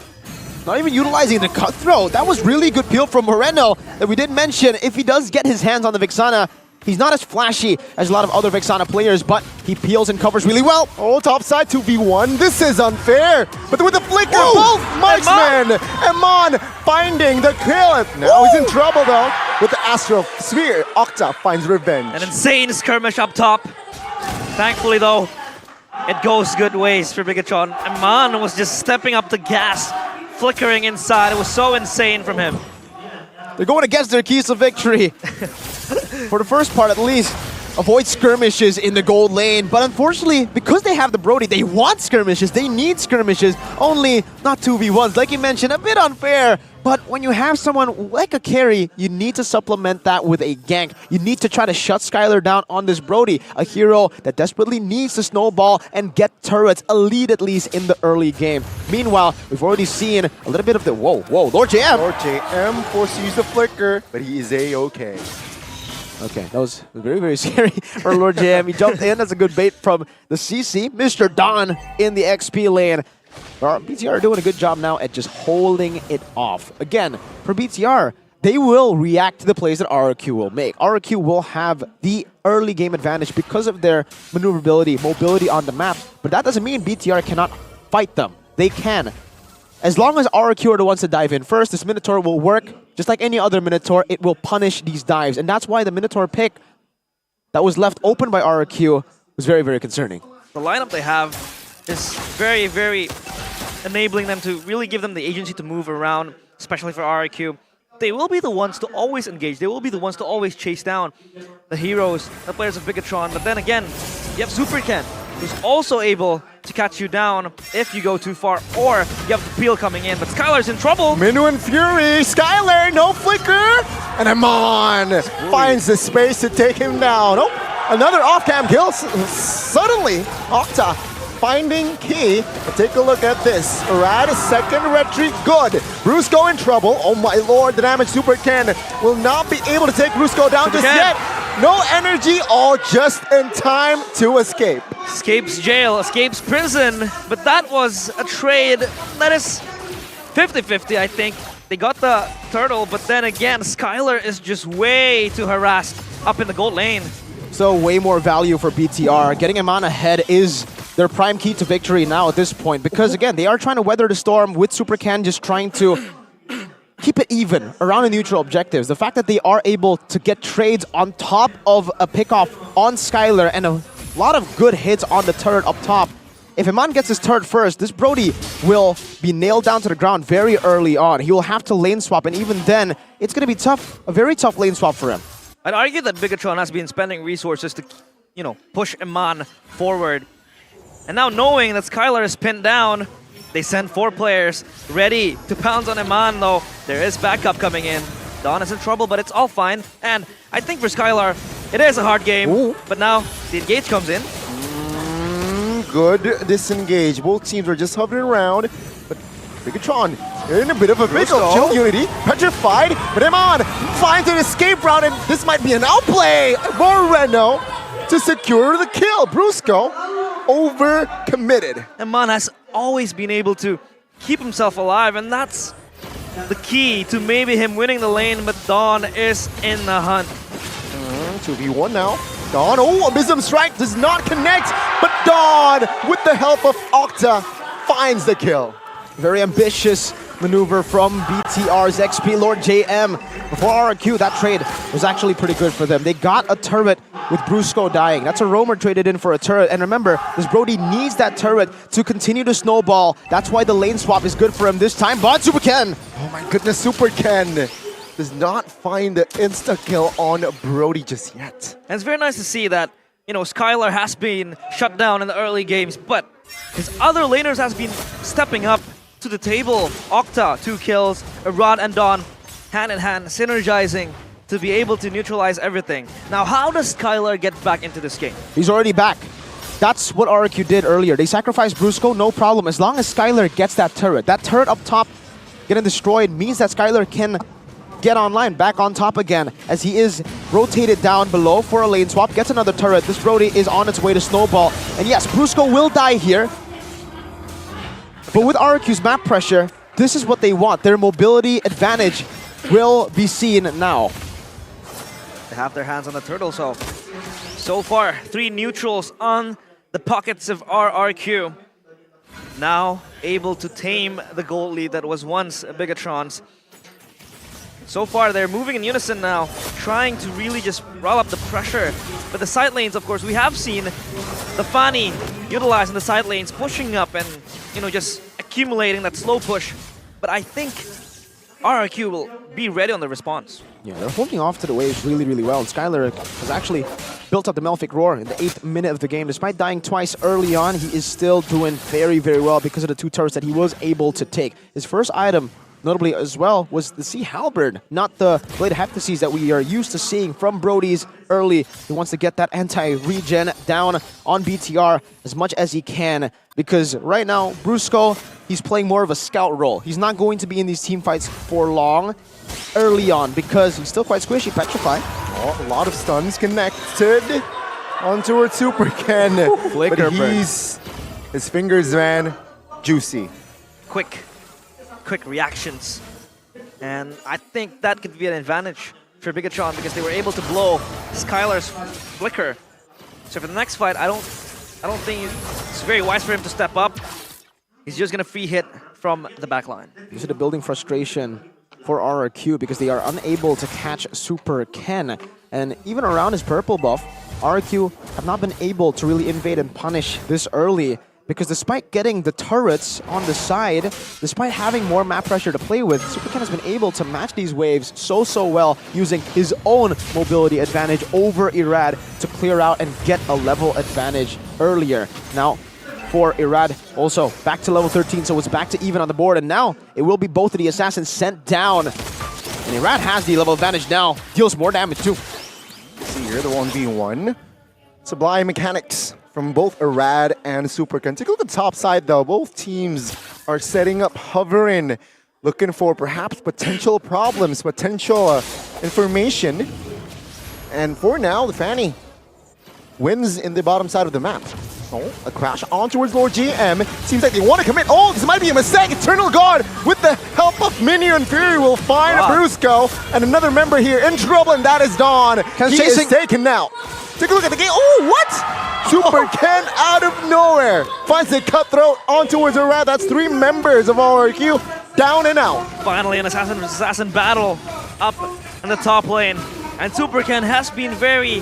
Not even utilizing the cutthroat. That was really good peel from Moreno that we did mention. If he does get his hands on the Vixana, he's not as flashy as a lot of other Vixana players, but he peels and covers really well. Oh, topside 2v1. This is unfair. But with the flicker, both marksmen. Eman finding the kill. Now he's in trouble though with the Astral Sphere. Octa finds revenge. An insane skirmish up top. Thankfully though, it goes good ways for Bigetron. Eman was just stepping up the gas, flickering inside. It was so insane from him. They're going against their keys to victory. For the first part at least, avoid skirmishes in the gold lane. But unfortunately, because they have the Brody, they want skirmishes, they need skirmishes, only not 2v1s. Like you mentioned, a bit unfair. But when you have someone like a carry, you need to supplement that with a gank. You need to try to shut Skylar down on this Brody, a hero that desperately needs to snowball and get turrets, a lead at least in the early game. Meanwhile, we've already seen a little bit of the Lord JM. Lord JM forced to use the flicker, but he is a-okay. Okay, that was very, very scary for Lord JM. He jumped in. That's a good bait from the CC. Mr. Don in the XP lane. BTR are doing a good job now at just holding it off. Again, for BTR, they will react to the plays that RRQ will make. RRQ will have the early game advantage because of their maneuverability, mobility on the map. But that doesn't mean BTR cannot fight them. They can. As long as RRQ are the ones to dive in first, this Minotaur will work. Just like any other Minotaur, it will punish these dives. And that's why the Minotaur pick that was left open by RRQ was very, very concerning. The lineup they have is very, very enabling them to really give them the agency to move around, especially for RRQ. They will be the ones to always engage. They will be the ones to always chase down the heroes, the players of Bigetron. But then again, you have Super Ken, who's also able to catch you down if you go too far, or you have the peel coming in. But Skylar's in trouble. Minu and Fury, Skylar, no flicker, and Eman finds the space to take him down. Oh, another off-cam kill. Suddenly, Octa finding key. But take a look at this. Irad, second retreat, good. Brusco in trouble. Oh my lord, the damage Super Ken will not be able to take Brusco down just yet. No energy, all just in time to escape. Escapes jail, escapes prison, but that was a trade that is 50-50, I think. They got the turtle, but then again, Skylar is just way too harassed up in the gold lane. So way more value for BTR. Getting Eman ahead is their prime key to victory now at this point, because again, they are trying to weather the storm with Super Ken just trying to keep it even around the neutral objectives. The fact that they are able to get trades on top of a pickoff on Skylar and a lot of good hits on the turret up top. If Eman gets his turret first, this Brody will be nailed down to the ground very early on. He will have to lane swap, and even then, it's going to be tough, a very tough lane swap for him. I'd argue that Bigetron has been spending resources to, push Eman forward. And now knowing that Skylar is pinned down, they send 4 players ready to pounce on Eman, though there is backup coming in. Don is in trouble, but it's all fine. And I think for Skylar, it is a hard game. But now the engage comes in. Good disengage. Both teams are just hovering around, but Bigetron in a bit of a pickle. Chill Unity, petrified, but Iman finds an escape route, and this might be an outplay for Reno to secure the kill. Brusco over-committed. Iman has always been able to keep himself alive, and that's the key to maybe him winning the lane, but Dawn is in the hunt. 2v1 now. Dawn, Abysm Strike does not connect, but Dawn, with the help of Octa, finds the kill. Very ambitious maneuver from BTR's XP Lord JM. Before RRQ, that trade was actually pretty good for them. They got a turret with Brusco dying. That's a roamer traded in for a turret. And remember, this Brody needs that turret to continue to snowball. That's why the lane swap is good for him this time. But Super Ken! Oh my goodness, Super Ken does not find the insta-kill on Brody just yet. And it's very nice to see that, you know, Skylar has been shut down in the early games, but his other laners has been stepping up to the table. Octa, 2 kills, Rod and Dawn hand in hand, synergizing to be able to neutralize everything. Now, how does Skylar get back into this game? He's already back. That's what RRQ did earlier. They sacrificed Brusco, no problem, as long as Skylar gets that turret. That turret up top getting destroyed means that Skylar can get online, back on top again, as he is rotated down below for a lane swap, gets another turret. This Brody is on its way to snowball. And yes, Brusco will die here. But with RRQ's map pressure, this is what they want. Their mobility advantage will be seen now. They have their hands on the turtle, so far, 3 neutrals on the pockets of RRQ. Now able to tame the gold lead that was once Bigetron's. So far, they're moving in unison now, trying to really just roll up the pressure. But the side lanes, of course, we have seen the Fanny utilizing the side lanes, pushing up and, you know, just accumulating that slow push. But I think RRQ will be ready on the response. Yeah, they're holding off to the waves really, really well. And Skylar has actually built up the Melphic Roar in the 8th minute of the game. Despite dying twice early on, he is still doing very, very well because of the 2 turrets that he was able to take. His first item, notably as well, was the Sea Halberd, not the Blade of Heptases that we are used to seeing from Brody's early. He wants to get that anti-regen down on BTR as much as he can, because right now, Brusco, he's playing more of a scout role. He's not going to be in these team fights for long early on because he's still quite squishy, petrified. Oh, a lot of stuns connected onto a Super Ken. Flicker but his fingers ran juicy. Quick reactions. And I think that could be an advantage for Bigetron because they were able to blow Skylar's flicker. So for the next fight, I don't think it's very wise for him to step up. He's just gonna free hit from the backline. You see the building frustration for RRQ because they are unable to catch Super Ken. And even around his purple buff, RRQ have not been able to really invade and punish this early, because despite getting the turrets on the side, despite having more map pressure to play with, Super Ken has been able to match these waves so well, using his own mobility advantage over Irad to clear out and get a level advantage earlier. Now, for Irad, also back to level 13, so it's back to even on the board, and now it will be both of the assassins sent down. And Irad has the level advantage now, deals more damage too. See here, the 1v1. Sublime mechanics from both Irad and Super Ken. Take a look at the top side though. Both teams are setting up hovering, looking for perhaps potential problems, potential information. And for now, the Fanny wins in the bottom side of the map. Oh, a crash on towards Lord GM. Seems like they want to commit. Oh, this might be a mistake. Eternal God, with the help of Minion Fury, will find Brusco. And another member here in trouble, and that is Dawn. He is taken now. Take a look at the game. Oh, what? Super Ken out of nowhere finds the cutthroat on towards Irad. That's 3 members of RRQ down and out. Finally, an assassin battle up in the top lane. And Super Ken has been very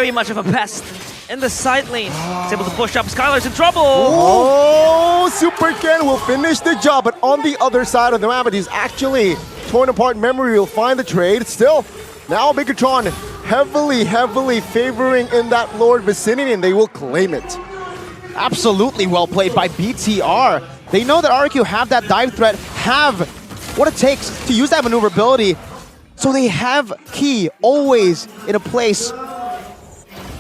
much of a pest in the side lane. He's able to push up. Skylar's in trouble. Oh, Super Ken will finish the job, but on the other side of the map, he's actually torn apart. Memory will find the trade. Still, now Bigetron heavily favoring in that Lord vicinity, and they will claim it. Absolutely well played by BTR. They know that RRQ have that dive threat, have what it takes to use that maneuverability. So they have Key always in a place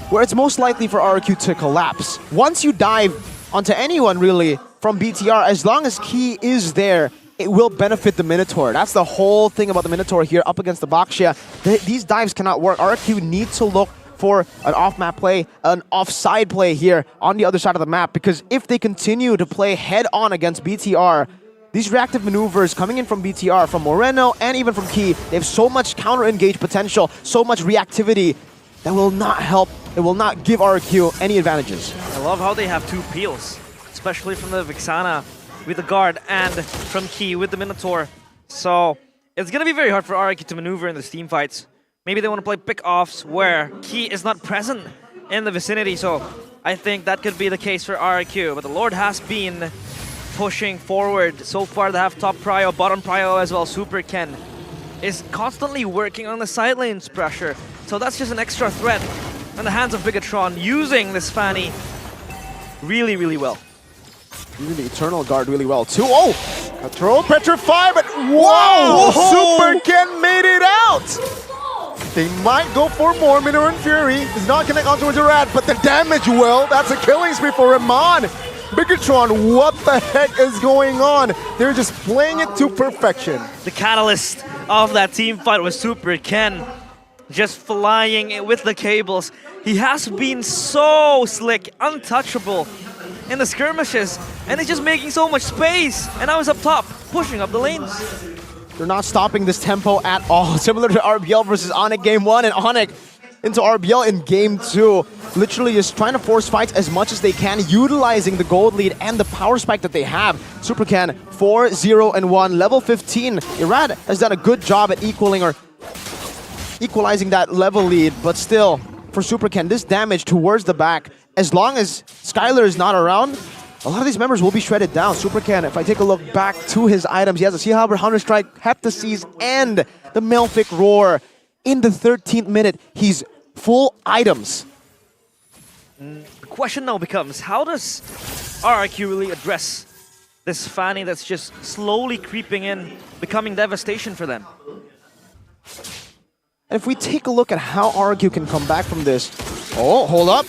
where it's most likely for RRQ to collapse. Once you dive onto anyone really from BTR. As long as Key is there, it will benefit the Minotaur. That's the whole thing about the Minotaur here up against the Baxia. These dives cannot work. RQ needs to look for an off-map play, an offside play here on the other side of the map, because if they continue to play head-on against BTR, these reactive maneuvers coming in from BTR, from Moreno, and even from Key, they have so much counter-engage potential, so much reactivity that will not help, it will not give RQ any advantages. I love how they have two peels, especially from the Vixana with the guard and from Key with the Minotaur. So it's going to be very hard for RQ to maneuver in the team fights. Maybe they want to play pick-offs where Key is not present in the vicinity, so I think that could be the case for RQ. But the Lord has been pushing forward. So far they have top prio, bottom prio as well. Super Ken is constantly working on the side lanes pressure. So that's just an extra threat in the hands of Bigetron, using this Fanny really, really well. Using the Eternal Guard really well too. Oh! Control Petrify, but wow! Super Ken made it out! They might go for more. Minotaur and Fury does not connect onto a rat, but the damage will. That's a killing spree for Raman. Bigetron, what the heck is going on? They're just playing it to perfection. The catalyst of that team fight was Super Ken, just flying it with the cables. He has been so slick, untouchable in the skirmishes, and he's just making so much space. And now he's up top, pushing up the lanes. They're not stopping this tempo at all. Similar to RBL versus Onyx game 1 and Onyx into RBL in game 2. Literally just trying to force fights as much as they can, utilizing the gold lead and the power spike that they have. Super Ken 4-0-1, level 15. Irad has done a good job at equalizing that level lead, but still, for Super Ken, this damage towards the back, as long as Skylar is not around, a lot of these members will be shredded down. Super Ken, if I take a look back to his items, he has a Sea Harbor, Hunter Strike, Heptaseas, and the Malefic Roar. In the 13th minute, he's full items. The question now becomes, how does RRQ really address this Fanny that's just slowly creeping in, becoming devastation for them? And if we take a look at how RRQ can come back from this... Oh, hold up.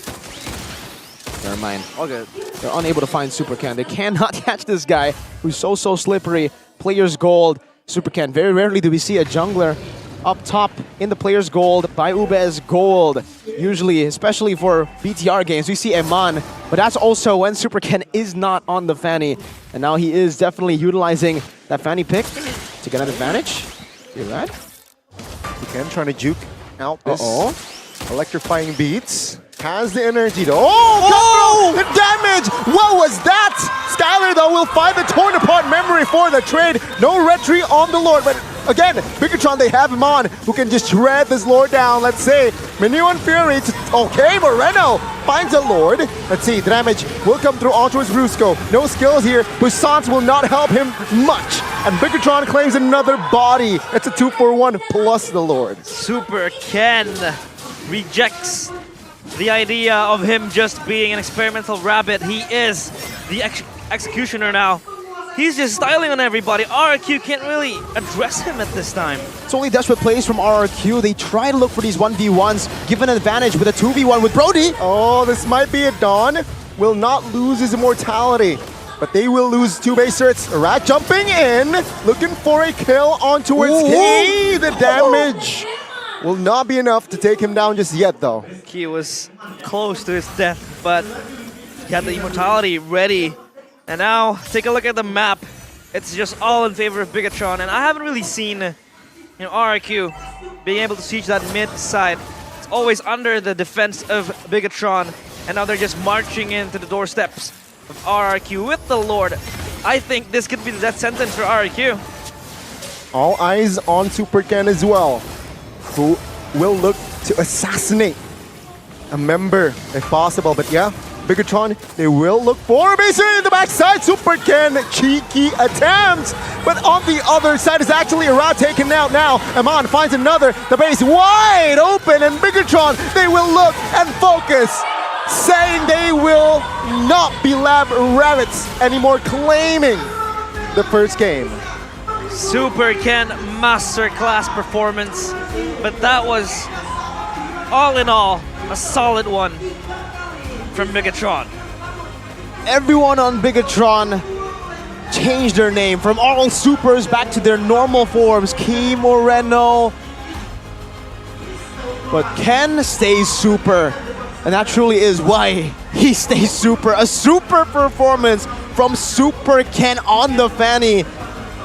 Never mind. All good. They're unable to find Super Ken. They cannot catch this guy who's so slippery. Player's gold. Super Ken. Very rarely do we see a jungler up top in the player's gold by Ube's gold. Usually, especially for BTR games, we see Eman, but that's also when Super Ken is not on the Fanny. And now he is definitely utilizing that Fanny pick to get an advantage. You're right. Again, trying to juke out this electrifying beats. Has the energy though. Oh! The damage! What was that? Skylar though will find the torn apart memory for the trade. No retreat on the Lord, but again, Bigetron, they have him on who can just shred this Lord down. Let's see. Menu and Fury. Okay, Moreno finds a Lord. Let's see, the damage will come through onto his Brusco. No skills here. Buissance will not help him much. And Bigetron claims another body. It's a 2-for-1 plus the Lord. Super Ken rejects the idea of him just being an experimental rabbit. He is the executioner now. He's just styling on everybody. RRQ can't really address him at this time. It's only desperate plays from RRQ. They try to look for these 1v1s, give an advantage with a 2v1 with Brody. Oh, this might be a Dawn. Will not lose his immortality, but they will lose 2 base certs. Rat jumping in, looking for a kill on towards Key. The damage will not be enough to take him down just yet, though. Key was close to his death, but he had the immortality ready. And now, take a look at the map. It's just all in favor of Bigetron, and I haven't really seen RRQ being able to siege that mid side. It's always under the defense of Bigetron, and now they're just marching into the doorsteps of RRQ with the Lord. I think this could be the death sentence for RRQ. All eyes on Super Ken as well, who will look to assassinate a member if possible. But yeah, Bigetron, they will look for basically in the backside. Super Ken, cheeky attempts, but on the other side is actually Irad taken out now. Aman finds another, the base wide open, and Bigetron, they will look and focus, saying they will not be lab rabbits anymore, claiming the first game. Super Ken masterclass performance, but that was all in all a solid one from Bigetron. everyone on Bigetron changed their name from all supers back to their normal forms. Key Moreno. But Ken stays super. And that truly is why he stays super. A super performance from Super Ken on the Fanny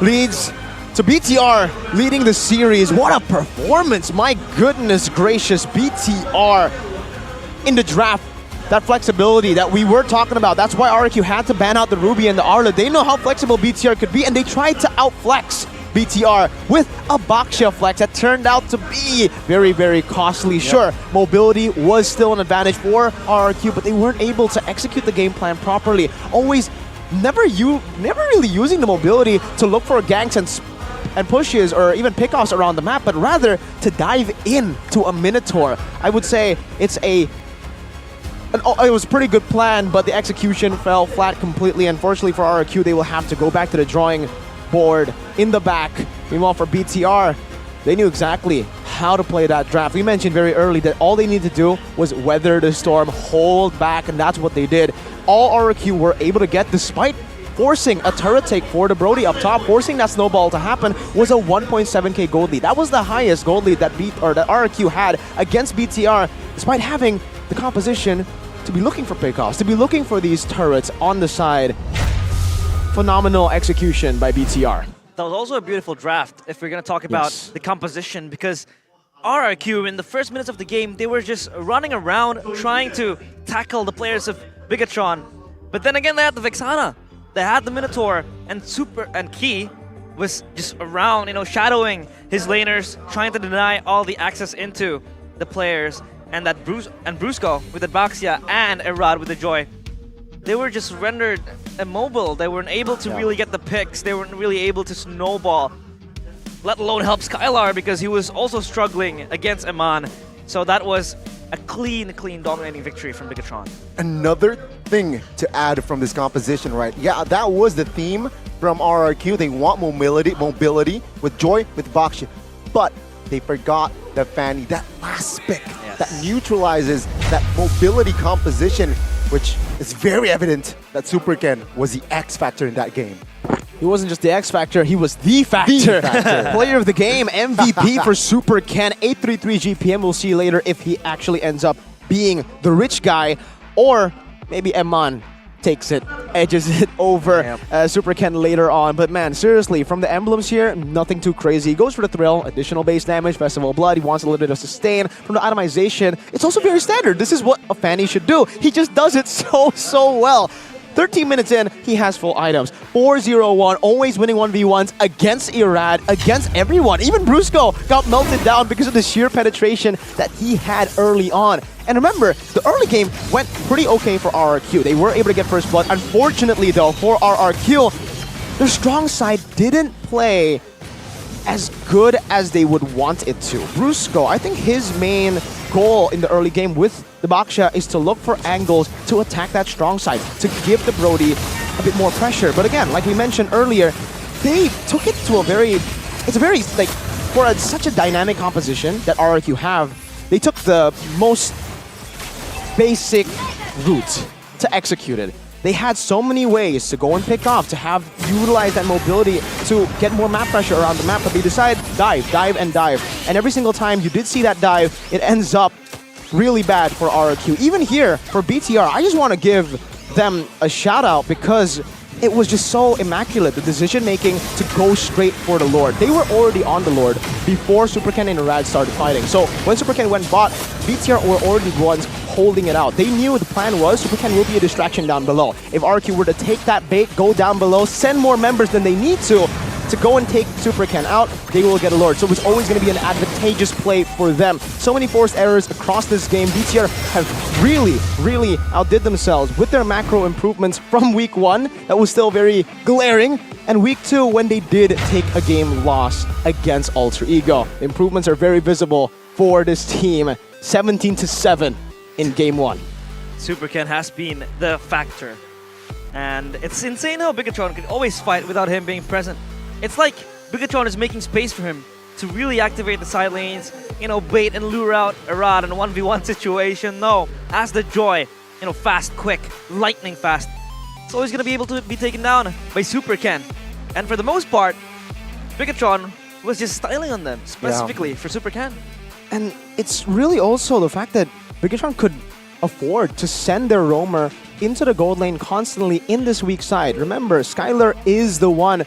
leads to BTR leading the series. What a performance. My goodness gracious. BTR in the draft. That flexibility that we were talking about. That's why RRQ had to ban out the Ruby and the Arla. They know how flexible BTR could be, and they tried to outflex BTR with a Baksha flex that turned out to be very, very costly. Yep. Sure, mobility was still an advantage for RRQ, but they weren't able to execute the game plan properly. Never really using the mobility to look for ganks and pushes or even pickoffs around the map, but rather to dive in to a Minotaur. I would say it was a pretty good plan, but the execution fell flat completely. Unfortunately for RRQ, they will have to go back to the drawing board in the back. Meanwhile, for BTR, they knew exactly how to play that draft. We mentioned very early that all they needed to do was weather the storm, hold back, and that's what they did. All RRQ were able to get, despite forcing a turret take for the Brody up top, forcing that snowball to happen, was a 1.7k gold lead. That was the highest gold lead that RRQ had against BTR, despite having the composition to be looking for pickoffs, to be looking for these turrets on the side. Phenomenal execution by BTR. That was also a beautiful draft if we're going to talk about the composition, because RRQ in the first minutes of the game, they were just running around trying to tackle the players of Bigetron. But then again, they had the Vexana, they had the Minotaur, and Key was just around, shadowing his laners, trying to deny all the access into the players. And that Brusco with the Baxia and Erad with the Joy, they were just rendered immobile. They weren't able to really get the picks. They weren't really able to snowball, let alone help Skylar, because he was also struggling against Eman. So that was a clean dominating victory from Bigetron. Another thing to add from this composition, right? Yeah, that was the theme from RRQ. They want mobility with Joy, with Baksha, but they forgot the Fanny, that last pick that neutralizes that mobility composition, which is very evident that Super Ken was the X factor in that game. He wasn't just the X factor, he was the factor. Player of the game, MVP for Super Ken, 833 GPM. We'll see later if he actually ends up being the rich guy, or maybe Eman takes it, edges it over Super Ken later on. But man, seriously, from the emblems here, nothing too crazy. He goes for the thrill, additional base damage, Festival of Blood. He wants a little bit of sustain. From the itemization, it's also very standard. This is what a Fanny should do. He just does it so well. 13 minutes in, he has full items. 4-0-1, always winning 1v1s against Irad, against everyone. Even Brusco got melted down because of the sheer penetration that he had early on. And remember, the early game went pretty okay for RRQ. They were able to get first blood. Unfortunately, though, for RRQ, their strong side didn't play as good as they would want it to. Brusco, I think his main goal in the early game with the Baksha is to look for angles to attack that strong side, to give the Brody a bit more pressure. But again, like we mentioned earlier, they took it to such a dynamic composition that RRQ have, they took the most basic route to execute it. They had so many ways to go and pick off, to utilize that mobility to get more map pressure around the map, but they decide dive, and dive. And every single time you did see that dive, it ends up really bad for RRQ. Even here, for BTR, I just want to give them a shout out because it was just so immaculate, the decision making to go straight for the Lord. They were already on the Lord before Super Ken and Rad started fighting. So when Super Ken went bot, BTR were already the ones holding it out. They knew the plan was Super Ken will be a distraction down below. If RRQ were to take that bait, go down below, send more members than they need to go and take Super Ken out, they will get a Lord. So it was always going to be an advantageous play for them. So many forced errors across this game. BTR have really outdid themselves with their macro improvements from week 1. That was still very glaring. And week 2, when they did take a game loss against Alter Ego. The improvements are very visible for this team. 17-7 in game 1. Super Ken has been the factor. And it's insane how Bigetron can always fight without him being present. It's like Bigetron is making space for him to really activate the side lanes, bait and lure out Arad in a 1v1 situation. No, as the Joy, fast, quick, lightning fast. it's always going to be able to be taken down by Super Ken. And for the most part, Bigetron was just styling on them, specifically for Super Ken. And it's really also the fact that Bigetron could afford to send their roamer into the gold lane constantly in this weak side. Remember, Skylar is the one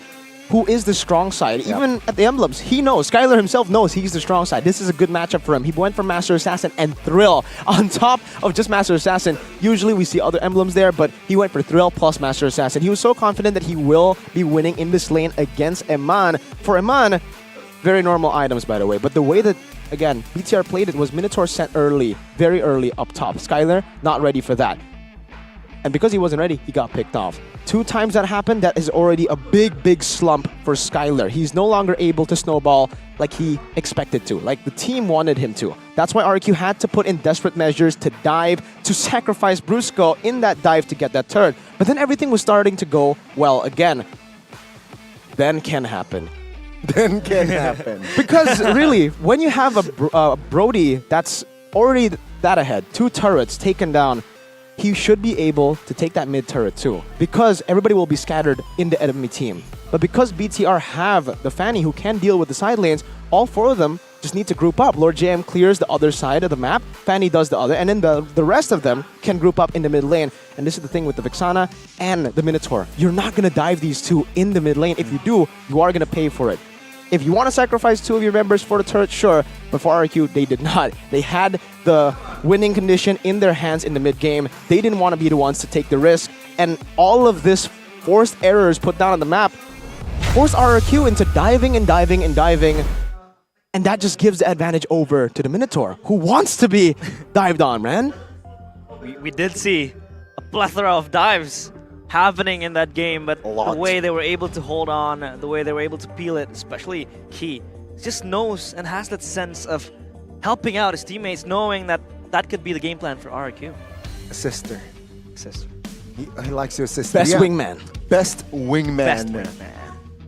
who is the strong side. Even at the emblems, he knows. Skylar himself knows he's the strong side. This is a good matchup for him. He went for Master Assassin and Thrill on top of just Master Assassin. Usually we see other emblems there, but he went for Thrill plus Master Assassin. He was so confident that he will be winning in this lane against Eman. For Eman, very normal items, by the way. But the way that, again, BTR played it was Minotaur sent early, very early up top. Skylar, not ready for that. And because he wasn't ready, he got picked off. 2 times that happened, that is already a big slump for Skylar. He's no longer able to snowball like he expected to, like the team wanted him to. That's why RQ had to put in desperate measures to dive, to sacrifice Brusco in that dive to get that turret. But then everything was starting to go well again. Then can happen. Then can happen. Because really, when you have a Brody that's already that ahead, 2 turrets taken down, he should be able to take that mid turret too, because everybody will be scattered in the enemy team. But because BTR have the Fanny who can deal with the side lanes, all 4 of them just need to group up. Lord JM clears the other side of the map, Fanny does the other, and then the rest of them can group up in the mid lane. And this is the thing with the Vixana and the Minotaur. You're not going to dive these 2 in the mid lane. If you do, you are going to pay for it. If you want to sacrifice 2 of your members for the turret, sure. But for RQ, they did not. They had the winning condition in their hands in the mid game. They didn't want to be the ones to take the risk. And all of this forced errors put down on the map forced RQ into diving and diving and diving. And that just gives the advantage over to the Minotaur, who wants to be dived on, man. We did see a plethora of dives happening in that game, but the way they were able to hold on, the way they were able to peel it, especially Key, just knows and has that sense of helping out his teammates, knowing that that could be the game plan for RQ. Sister. Sister. He likes to assist. Best wingman. Best wingman. Best wingman.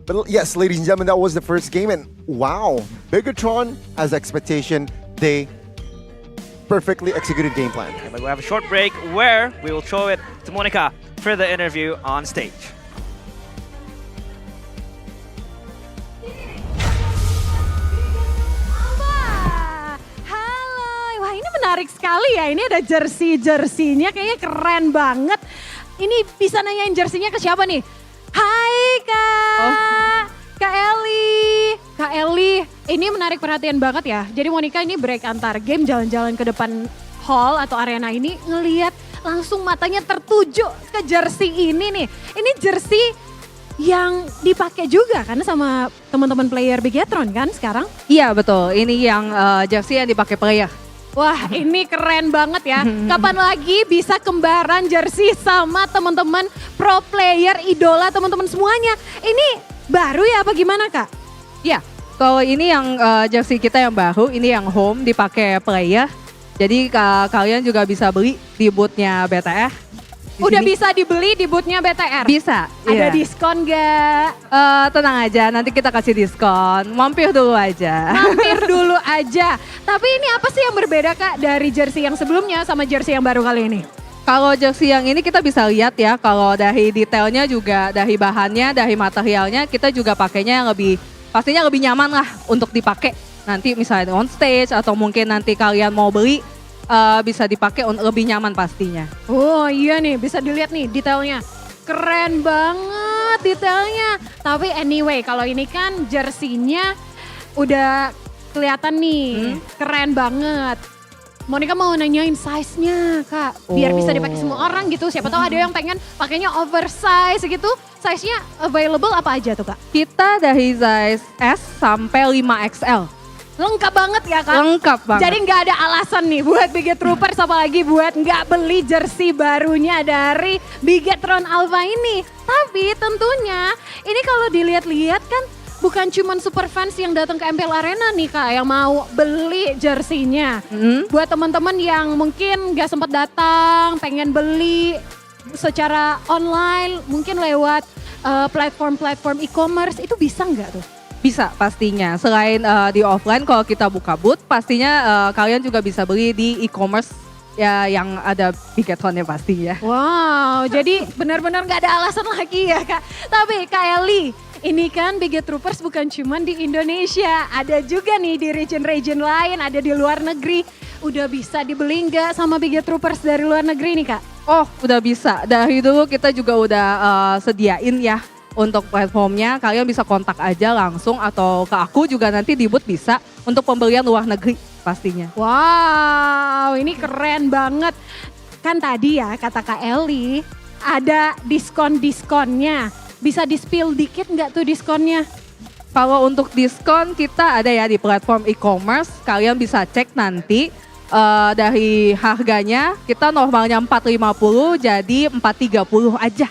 But yes, ladies and gentlemen, that was the first game, and wow, Bigetron, as expectation, they perfectly executed game plan. Okay, but we have a short break where we will throw it to Monica for the interview on stage. Halo, wah ini menarik sekali ya. Ini ada jersey-jerseynya, kayaknya keren banget. Ini bisa nanyain jerseynya ke siapa nih? Hai Kak, Kak Eli, ini menarik perhatian banget ya. Jadi Monica ini break antar game, jalan-jalan ke depan hall atau arena ini, ngelihat langsung matanya tertuju ke jersey ini nih. Ini jersey yang dipakai juga kan sama teman-teman player Bigetron kan sekarang? Iya betul, ini yang jersey yang dipakai player. Wah ini keren banget ya. Kapan lagi bisa kembaran jersey sama teman-teman pro player, idola teman-teman semuanya. Ini baru ya apa gimana Kak? Iya, kalau ini yang jersey kita yang baru, ini yang home dipakai player. Jadi kalian juga bisa beli di bootnya BTR. Udah bisa dibeli di bootnya BTR? Bisa. Ada iya. diskon gak? Tenang aja, nanti kita kasih diskon. Mampir dulu aja. Mampir dulu aja. Tapi ini apa sih yang berbeda Kak dari jersey yang sebelumnya sama jersey yang baru kali ini? Kalau jersey yang ini kita bisa lihat ya, kalau dari detailnya juga, dari bahannya, dari materialnya, kita juga pakainya yang lebih, pastinya lebih nyaman lah untuk dipakai. Nanti misalnya on stage atau mungkin nanti kalian mau beli, bisa dipakai lebih nyaman pastinya. Oh iya nih, bisa dilihat nih detailnya. Keren banget detailnya. Tapi anyway, kalau ini kan jersey-nya udah kelihatan nih, keren banget. Monica mau nanyain size-nya Kak, biar bisa dipakai semua orang gitu. Siapa tahu ada yang pengen pakainya oversize gitu. Size-nya available apa aja tuh Kak? Kita dari size S sampai 5XL. Lengkap banget ya Kak? Lengkap banget. Jadi nggak ada alasan nih buat Bigetroopers apalagi buat nggak beli jersey barunya dari Bigetron Alpha ini. Tapi tentunya ini kalau dilihat-lihat kan bukan cuman super fans yang datang ke MPL Arena nih Kak yang mau beli jersey-nya. Buat teman-teman yang mungkin nggak sempat datang, pengen beli secara online, mungkin lewat platform-platform e-commerce, itu bisa nggak tuh? Bisa pastinya, selain di offline kalau kita buka booth, pastinya kalian juga bisa beli di e-commerce ya yang ada Bigetronnya pasti ya. Wow, jadi benar-benar nggak ada alasan lagi ya Kak. Tapi Kak Eli, ini kan Biget Troopers bukan cuma di Indonesia, ada juga nih di region-region lain, ada di luar negeri. Udah bisa dibeli nggak sama Biget Troopers dari luar negeri nih Kak? Oh, udah bisa. Dari dulu kita juga udah sediain ya untuk platformnya. Kalian bisa kontak aja langsung atau ke aku juga nanti di booth bisa untuk pembelian luar negeri pastinya. Wow, ini keren banget. Kan tadi ya kata Kak Eli, ada diskon-diskonnya. Bisa di-spill dikit nggak tuh diskonnya? Kalau untuk diskon kita ada ya di platform e-commerce. Kalian bisa cek nanti dari harganya. Kita normalnya 450 jadi 430 aja.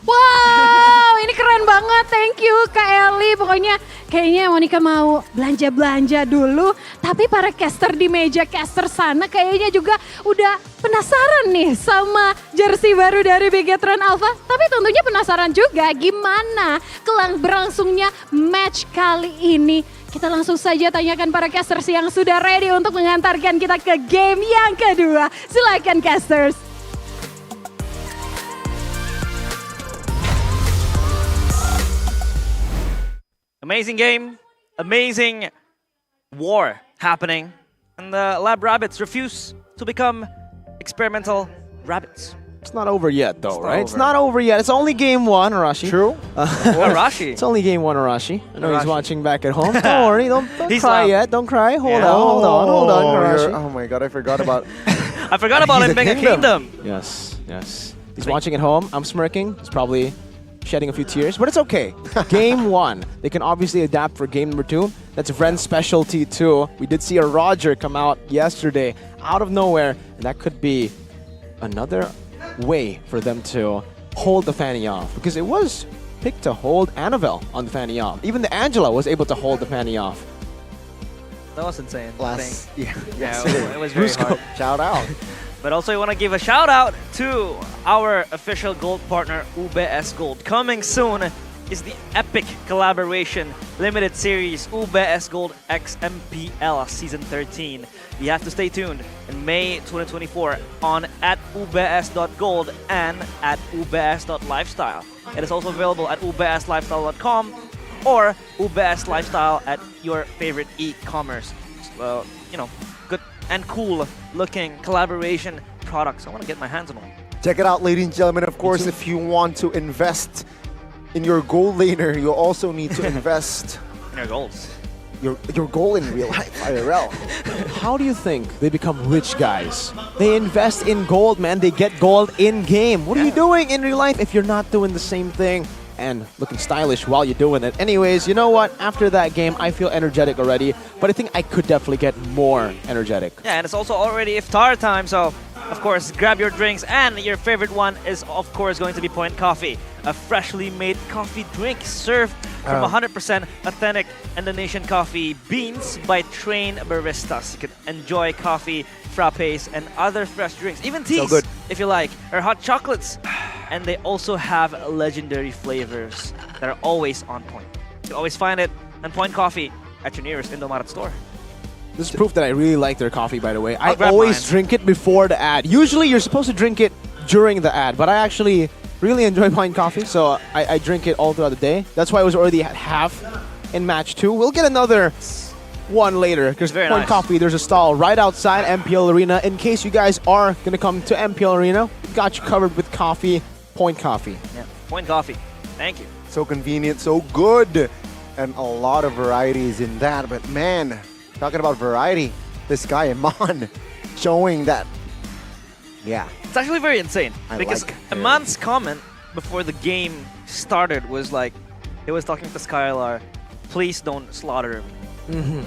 Wow, ini keren banget. Thank you Kak Eli. Pokoknya kayaknya Monica mau belanja-belanja dulu. Tapi para caster di meja caster sana kayaknya juga udah penasaran nih sama jersey baru dari Bigetron Alpha. Tapi tentunya penasaran juga gimana berlangsungnya match kali ini. Kita langsung saja tanyakan para casters yang sudah ready untuk mengantarkan kita ke game yang kedua. Silakan casters. Amazing game, amazing war happening, and the lab rabbits refuse to become experimental rabbits. It's not over yet, though, right? It's over. not over yet. It's only game one, Arashi. True. Arashi. It's only game one, Arashi. I know he's Arashi. watching back at home. Don't worry. Don't He's cry loud. yet. Don't cry. Hold Yeah. on. Hold on, Arashi. Oh my god, I forgot about... I forgot about He's him being a kingdom. Yes. He's watching at home. I'm smirking. He's probably shedding a few tears, but it's okay. Game one. They can obviously adapt for game number two. That's Vren's specialty too. We did see a Roger come out yesterday out of nowhere, and that could be another way for them to hold the Fanny off, because it was picked to hold Annabelle on the Fanny off. Even the Angela was able to hold the Fanny off. That was insane. Yeah, it was very hard. Shout out. But also I want to give a shout out to our official gold partner, UBS Gold. Coming soon is the epic collaboration limited series UBS Gold X MPL Season 13. You have to stay tuned in May 2024 on at ubs.gold and at ubs.lifestyle. It is also available at ubslifestyle.com or ubs lifestyle at your favorite e-commerce. Good and cool looking collaboration products. I want to get my hands on them. Check it out, ladies and gentlemen. Of course, if you want to invest in your goal laner, you also need to invest in your goals. Your goal in real life, IRL. How do you think they become rich guys? They invest in gold, man. They get gold in game. What are you doing in real life if you're not doing the same thing and looking stylish while you're doing it? Anyways, you know what? After that game, I feel energetic already, but I think I could definitely get more energetic. Yeah, and it's also already iftar time, so of course, grab your drinks, and your favorite one is of course going to be Point Coffee, a freshly made coffee drink served from 100% authentic Indonesian coffee beans by trained baristas. You can enjoy coffee, frappes, and other fresh drinks, even teas if you like, or hot chocolates. And they also have legendary flavors that are always on point. You can always find it on Point Coffee at your nearest Indomaret store. This is proof that I really like their coffee, by the way. I grab always mine. drink it before the ad. Usually you're supposed to drink it during the ad, but I actually really enjoy Point Coffee, so I drink it all throughout the day. That's why I was already at half in match 2. We'll get another one later, because Point nice. Coffee, there's a stall right outside MPL Arena. In case you guys are going to come to MPL Arena, we got you covered with coffee. Point Coffee. Yeah, Point Coffee. Thank you. So convenient, so good. And a lot of varieties in that. But man, talking about variety, this guy, Iman, showing that, yeah. It's actually very insane, I because like Iman's comment before the game started was like, he was talking to Skylar, please don't slaughter me.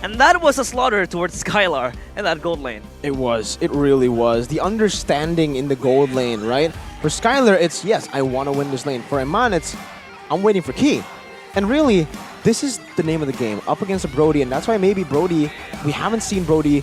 And that was a slaughter towards Skylar in that gold lane. It was. It really was. The understanding in the gold lane, right? For Skylar, it's, yes, I want to win this lane. For Iman, it's, I'm waiting for Key. And really, this is the name of the game, up against a Brody, and that's why maybe Brody, we haven't seen Brody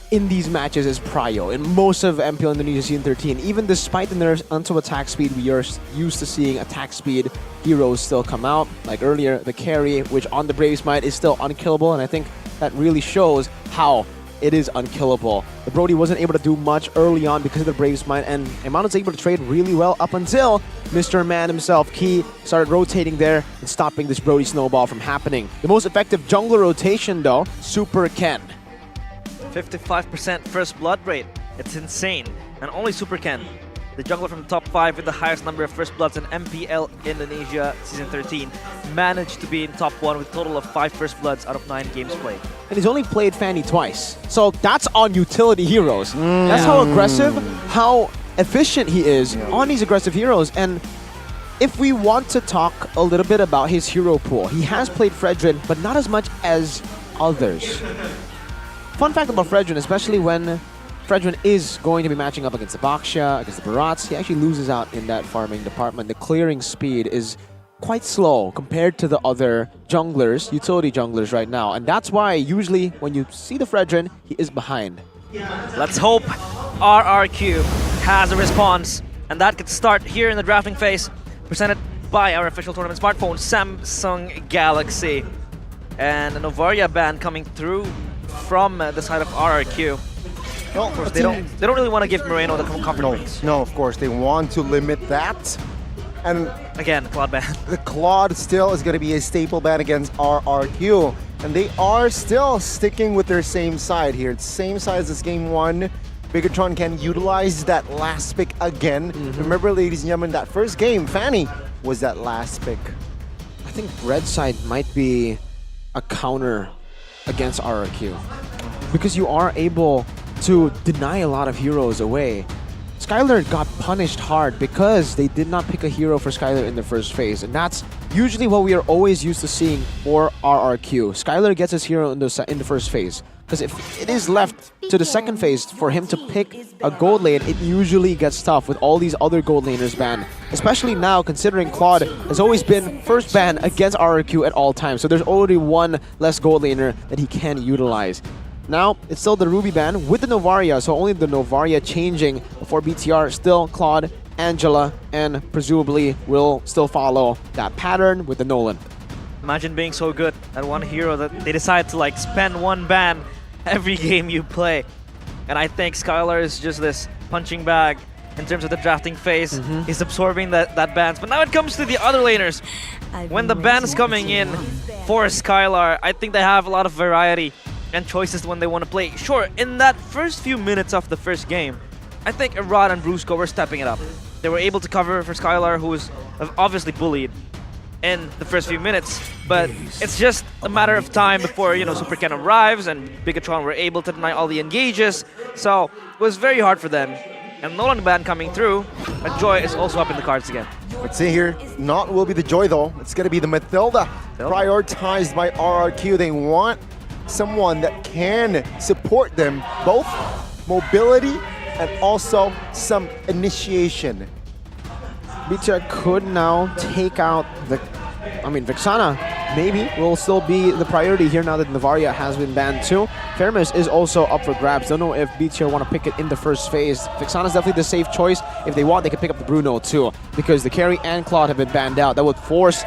in these matches as prio in most of MPL Indonesia Season 13. Even despite the nerfs onto attack speed, we are used to seeing attack speed heroes still come out. Like earlier, the carry, which on the Brave Smite is still unkillable, and I think that really shows how it is unkillable. The Brody wasn't able to do much early on because of the Brave's Mind, and Iman was able to trade really well up until Mr. Man himself, Key, started rotating there and stopping this Brody snowball from happening. The most effective jungler rotation though, Super Ken. 55% first blood rate. It's insane. And only Super Ken, the jungler from the top 5 with the highest number of first bloods in MPL Indonesia Season 13, managed to be in top 1 with a total of 5 first bloods out of 9 games played. And he's only played Fanny twice. So that's on utility heroes. That's how aggressive, how efficient he is on these aggressive heroes. And if we want to talk a little bit about his hero pool, he has played Fredrin, but not as much as others. Fun fact about Fredrin, especially when Fredrin is going to be matching up against the Baxia, against the Barats, he actually loses out in that farming department. The clearing speed is quite slow compared to the other junglers, utility junglers right now. And that's why usually when you see the Fredrin, he is behind. Let's hope RRQ has a response. And that could start here in the drafting phase, presented by our official tournament smartphone, Samsung Galaxy. And a Novaria ban coming through from the side of RRQ. Well, of course, they don't really want to give Moreno the comfort breaks. No, of course, they want to limit that. And again, Claude ban. The Claude still is going to be a staple ban against RRQ. And they are still sticking with their same side here. It's same side as game 1. Bigetron can utilize that last pick again. Remember, ladies and gentlemen, that first game, Fanny was that last pick. I think red side might be a counter against RRQ. Because you are able to deny a lot of heroes away. Skylar got punished hard because they did not pick a hero for Skylar in the first phase, and that's usually what we are always used to seeing for RRQ. Skylar gets his hero in the first phase, because if it is left to the second phase for him to pick a gold lane, it usually gets tough with all these other gold laners banned. Especially now, considering Claude has always been first ban against RRQ at all times, so there's already one less gold laner that he can utilize. Now, it's still the Ruby ban with the Novaria, so only the Novaria changing before BTR. Still Claude, Angela, and presumably will still follow that pattern with the Nolan. Imagine being so good at one hero that they decide to like spend one ban every game you play. And I think Skylar is just this punching bag in terms of the drafting phase. He's absorbing that bans. But now it comes to the other laners. When the ban's coming in for Skylar, I think they have a lot of variety and choices when they want to play. Sure, in that first few minutes of the first game, I think Arad and Brusco were stepping it up. They were able to cover for Skylar, who was obviously bullied in the first few minutes, but it's just a matter of time before, you know, Super Ken arrives and Bigetron were able to deny all the engages, so it was very hard for them. And Nolan ban coming through, but Joy is also up in the cards again. Let's see here, not will be the Joy though, it's going to be the Matilda, prioritized by RRQ. They want someone that can support them, both mobility and also some initiation. BTR could now take out the... Vexana maybe will still be the priority here now that Novaria has been banned too. Fairness is also up for grabs. Don't know if BTR want to pick it in the first phase. Vexana is definitely the safe choice. If they want, they can pick up the Bruno too, because the carry and Claude have been banned out. That would force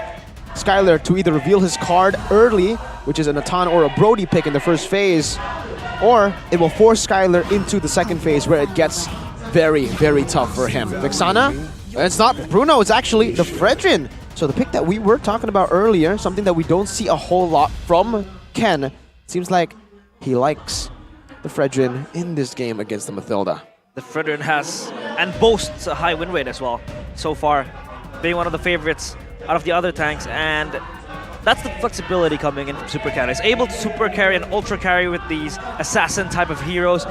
Skylar to either reveal his card early, which is a Natan or a Brody pick in the first phase, or it will force Skylar into the second phase where it gets very, very tough for him. Vexana, it's not Bruno, it's actually the Fredrin. So the pick that we were talking about earlier, something that we don't see a whole lot from Ken, seems like he likes the Fredrin in this game against the Matilda. The Fredrin has and boasts a high win rate as well, so far, being one of the favorites out of the other tanks, and that's the flexibility coming in from Super Ken. He's able to super carry and ultra carry with these assassin type of heroes,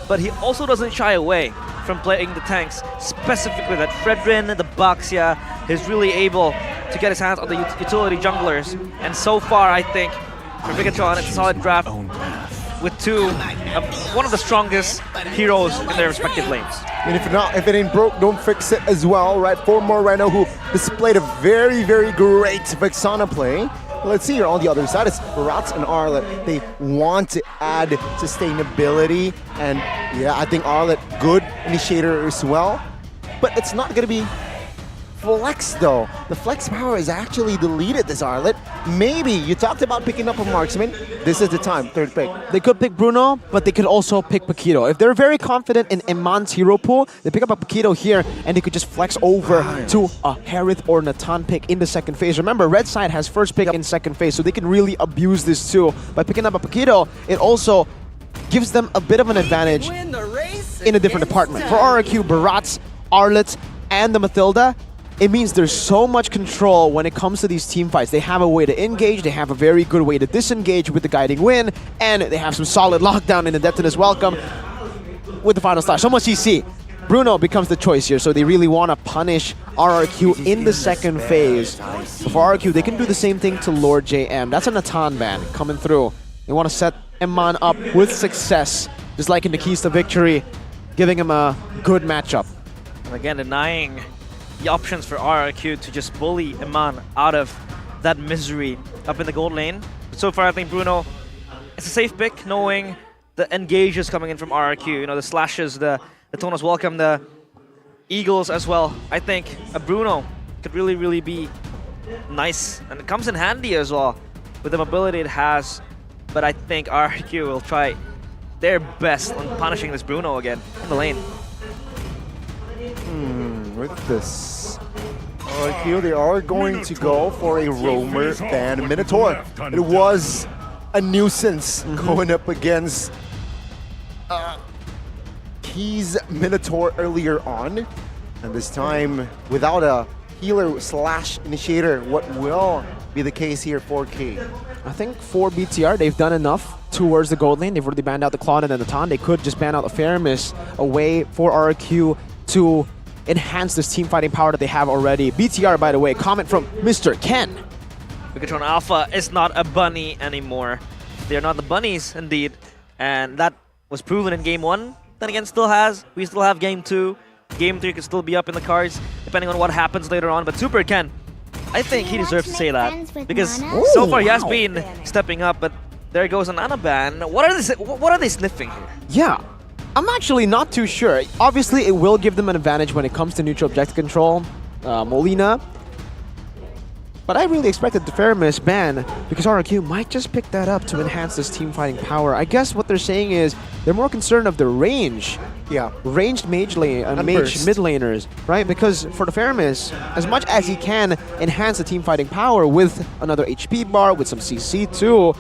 but he also doesn't shy away from playing the tanks, specifically that Fredrin, the Baxia. He's really able to get his hands on the utility junglers, and so far I think for Bigetron it's a solid draft with one of the strongest heroes in their respective lanes. And if it ain't broke, don't fix it as well, right? 4 more right now who displayed a very, very great Vexana play. Let's see here on the other side, it's Rats and Arlet. They want to add sustainability, and yeah, I think Arlet, good initiator as well. But it's not going to be flex though. The flex power is actually deleted this Arlet. Maybe you talked about picking up a marksman. This is the time, third pick. They could pick Bruno, but they could also pick Paquito. If they're very confident in Iman's hero pool, they pick up a Paquito here and they could just flex over to a Harith or Natan pick in the second phase. Remember, red side has first pick in second phase, so they can really abuse this too. By picking up a Paquito, it also gives them a bit of an advantage in a different department. For RRQ, Barats, Arlets, and the Matilda, it means there's so much control when it comes to these team fights. They have a way to engage, they have a very good way to disengage with the guiding win, and they have some solid lockdown in the Detonus Welcome with the final slash. So much CC. Bruno becomes the choice here, so they really want to punish RRQ in the second phase. So for RRQ, they can do the same thing to Lord JM. That's a Natan ban coming through. They want to set Eman up with success, just like in the Keys to Victory, giving him a good matchup. And again, denying the options for RRQ to just bully Eman out of that misery up in the gold lane. But so far, I think Bruno, it's a safe pick, knowing the engages coming in from RRQ. You know, the slashes, the Tonas Welcome, the Eagles as well. I think a Bruno could really be nice. And it comes in handy as well with the mobility it has. But I think RRQ will try their best on punishing this Bruno again in the lane. With this RRQ, they are going to go for a roamer ban Minotaur. It was a nuisance going up against Keys Minotaur earlier on. And this time, without a healer slash initiator, what will be the case here for K? I think for BTR, they've done enough towards the gold lane. They've already banned out the Claude and the Natan. They could just ban out the Faramis, a way for RRQ to enhance this team fighting power that they have already. BTR, by the way, comment from Mr. Ken. Bigetron Alpha is not a bunny anymore. They're not the bunnies, indeed. And that was proven in Game 1. Then again, we still have Game 2. Game 3 could still be up in the cards, depending on what happens later on. But Super Ken, I think he deserves to say that. Because so far he has been stepping up, but there goes an Anaban. What are they sniffing here? Yeah. I'm actually not too sure. Obviously, it will give them an advantage when it comes to neutral objective control, Molina. But I really expected the Faramis ban because RRQ might just pick that up to enhance this team fighting power. I guess what they're saying is they're more concerned of the range. Yeah. Ranged mage lane, mage mid laners, right? Because for the Faramis, as much as he can enhance the team fighting power with another HP bar, with some CC too,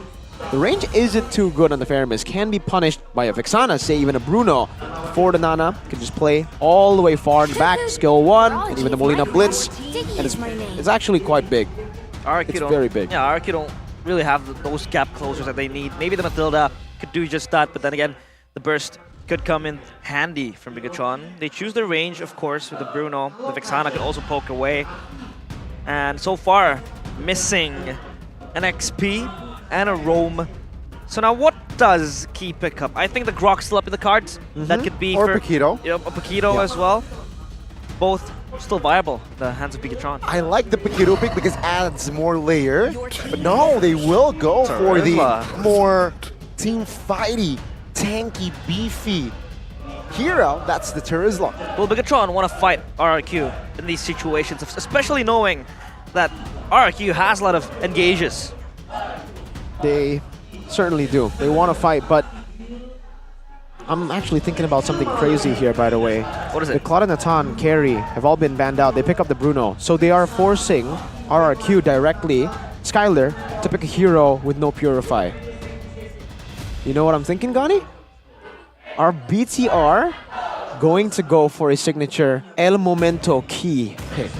the range isn't too good on the Faramis. Can be punished by a Vexana, say even a Bruno. For the Nana, can just play all the way far in the back, skill 1, and even the Molina Blitz. And it's actually quite big. It's very big. Yeah, RRQ don't really have those gap closers that they need. Maybe the Matilda could do just that, but then again, the burst could come in handy from Bigetron. They choose their range, of course, with the Bruno. The Vexana could also poke away. And so far, missing an XP and a roam. So now what does Key pick up? I think the Grok's still up in the cards. That could be or for Paquito. Yep, a Paquito as well. Both still viable, the hands of Bigetron. I like the Paquito pick because it adds more layer. But no, they will go for the more team fighty, tanky, beefy hero. That's the Terizla. Will Bigetron want to fight RRQ in these situations, especially knowing that RRQ has a lot of engages? They certainly do. They want to fight, but I'm actually thinking about something crazy here, by the way. What is it? The Claude and Natan carry have all been banned out. They pick up the Bruno. So they are forcing RRQ directly, Skylar, to pick a hero with no Purify. You know what I'm thinking, Gani? Are BTR going to go for a signature El Momento Key pick?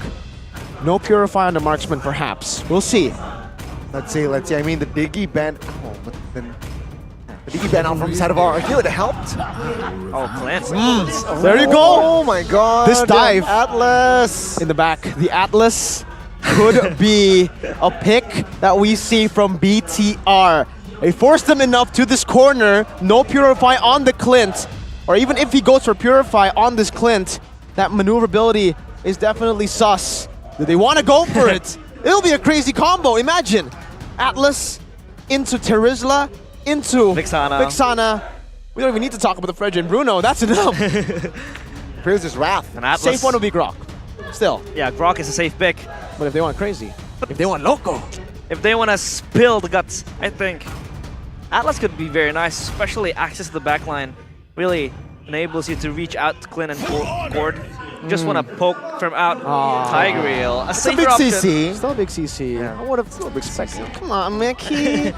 No Purify on the marksman, perhaps. We'll see. Let's see. I mean, the Diggy ban. Oh, but then the Diggy ban out from the side of RRQ. It helped. Oh, Clancy. There you go. Oh my God. This dive. Atlas. In the back. The Atlas could be a pick that we see from BTR. They forced him enough to this corner. No Purify on the Clint. Or even if he goes for Purify on this Clint, that maneuverability is definitely sus. Do they want to go for it? It'll be a crazy combo. Imagine Atlas into Terizla into Vexana. We don't even need to talk about the Fredge and Bruno. That's enough. Here's his wrath. And Atlas. Safe one will be Grok. Still. Yeah, Grok is a safe pick. But if they want crazy, if they want loco, if they want to spill the guts, I think Atlas could be very nice, especially access to the backline. Really enables you to reach out to Clint and Cord. Just want to poke from out Tigreal. It's safer a big option. CC. Still a big CC. Yeah. I would have expected. Come on, Mickey.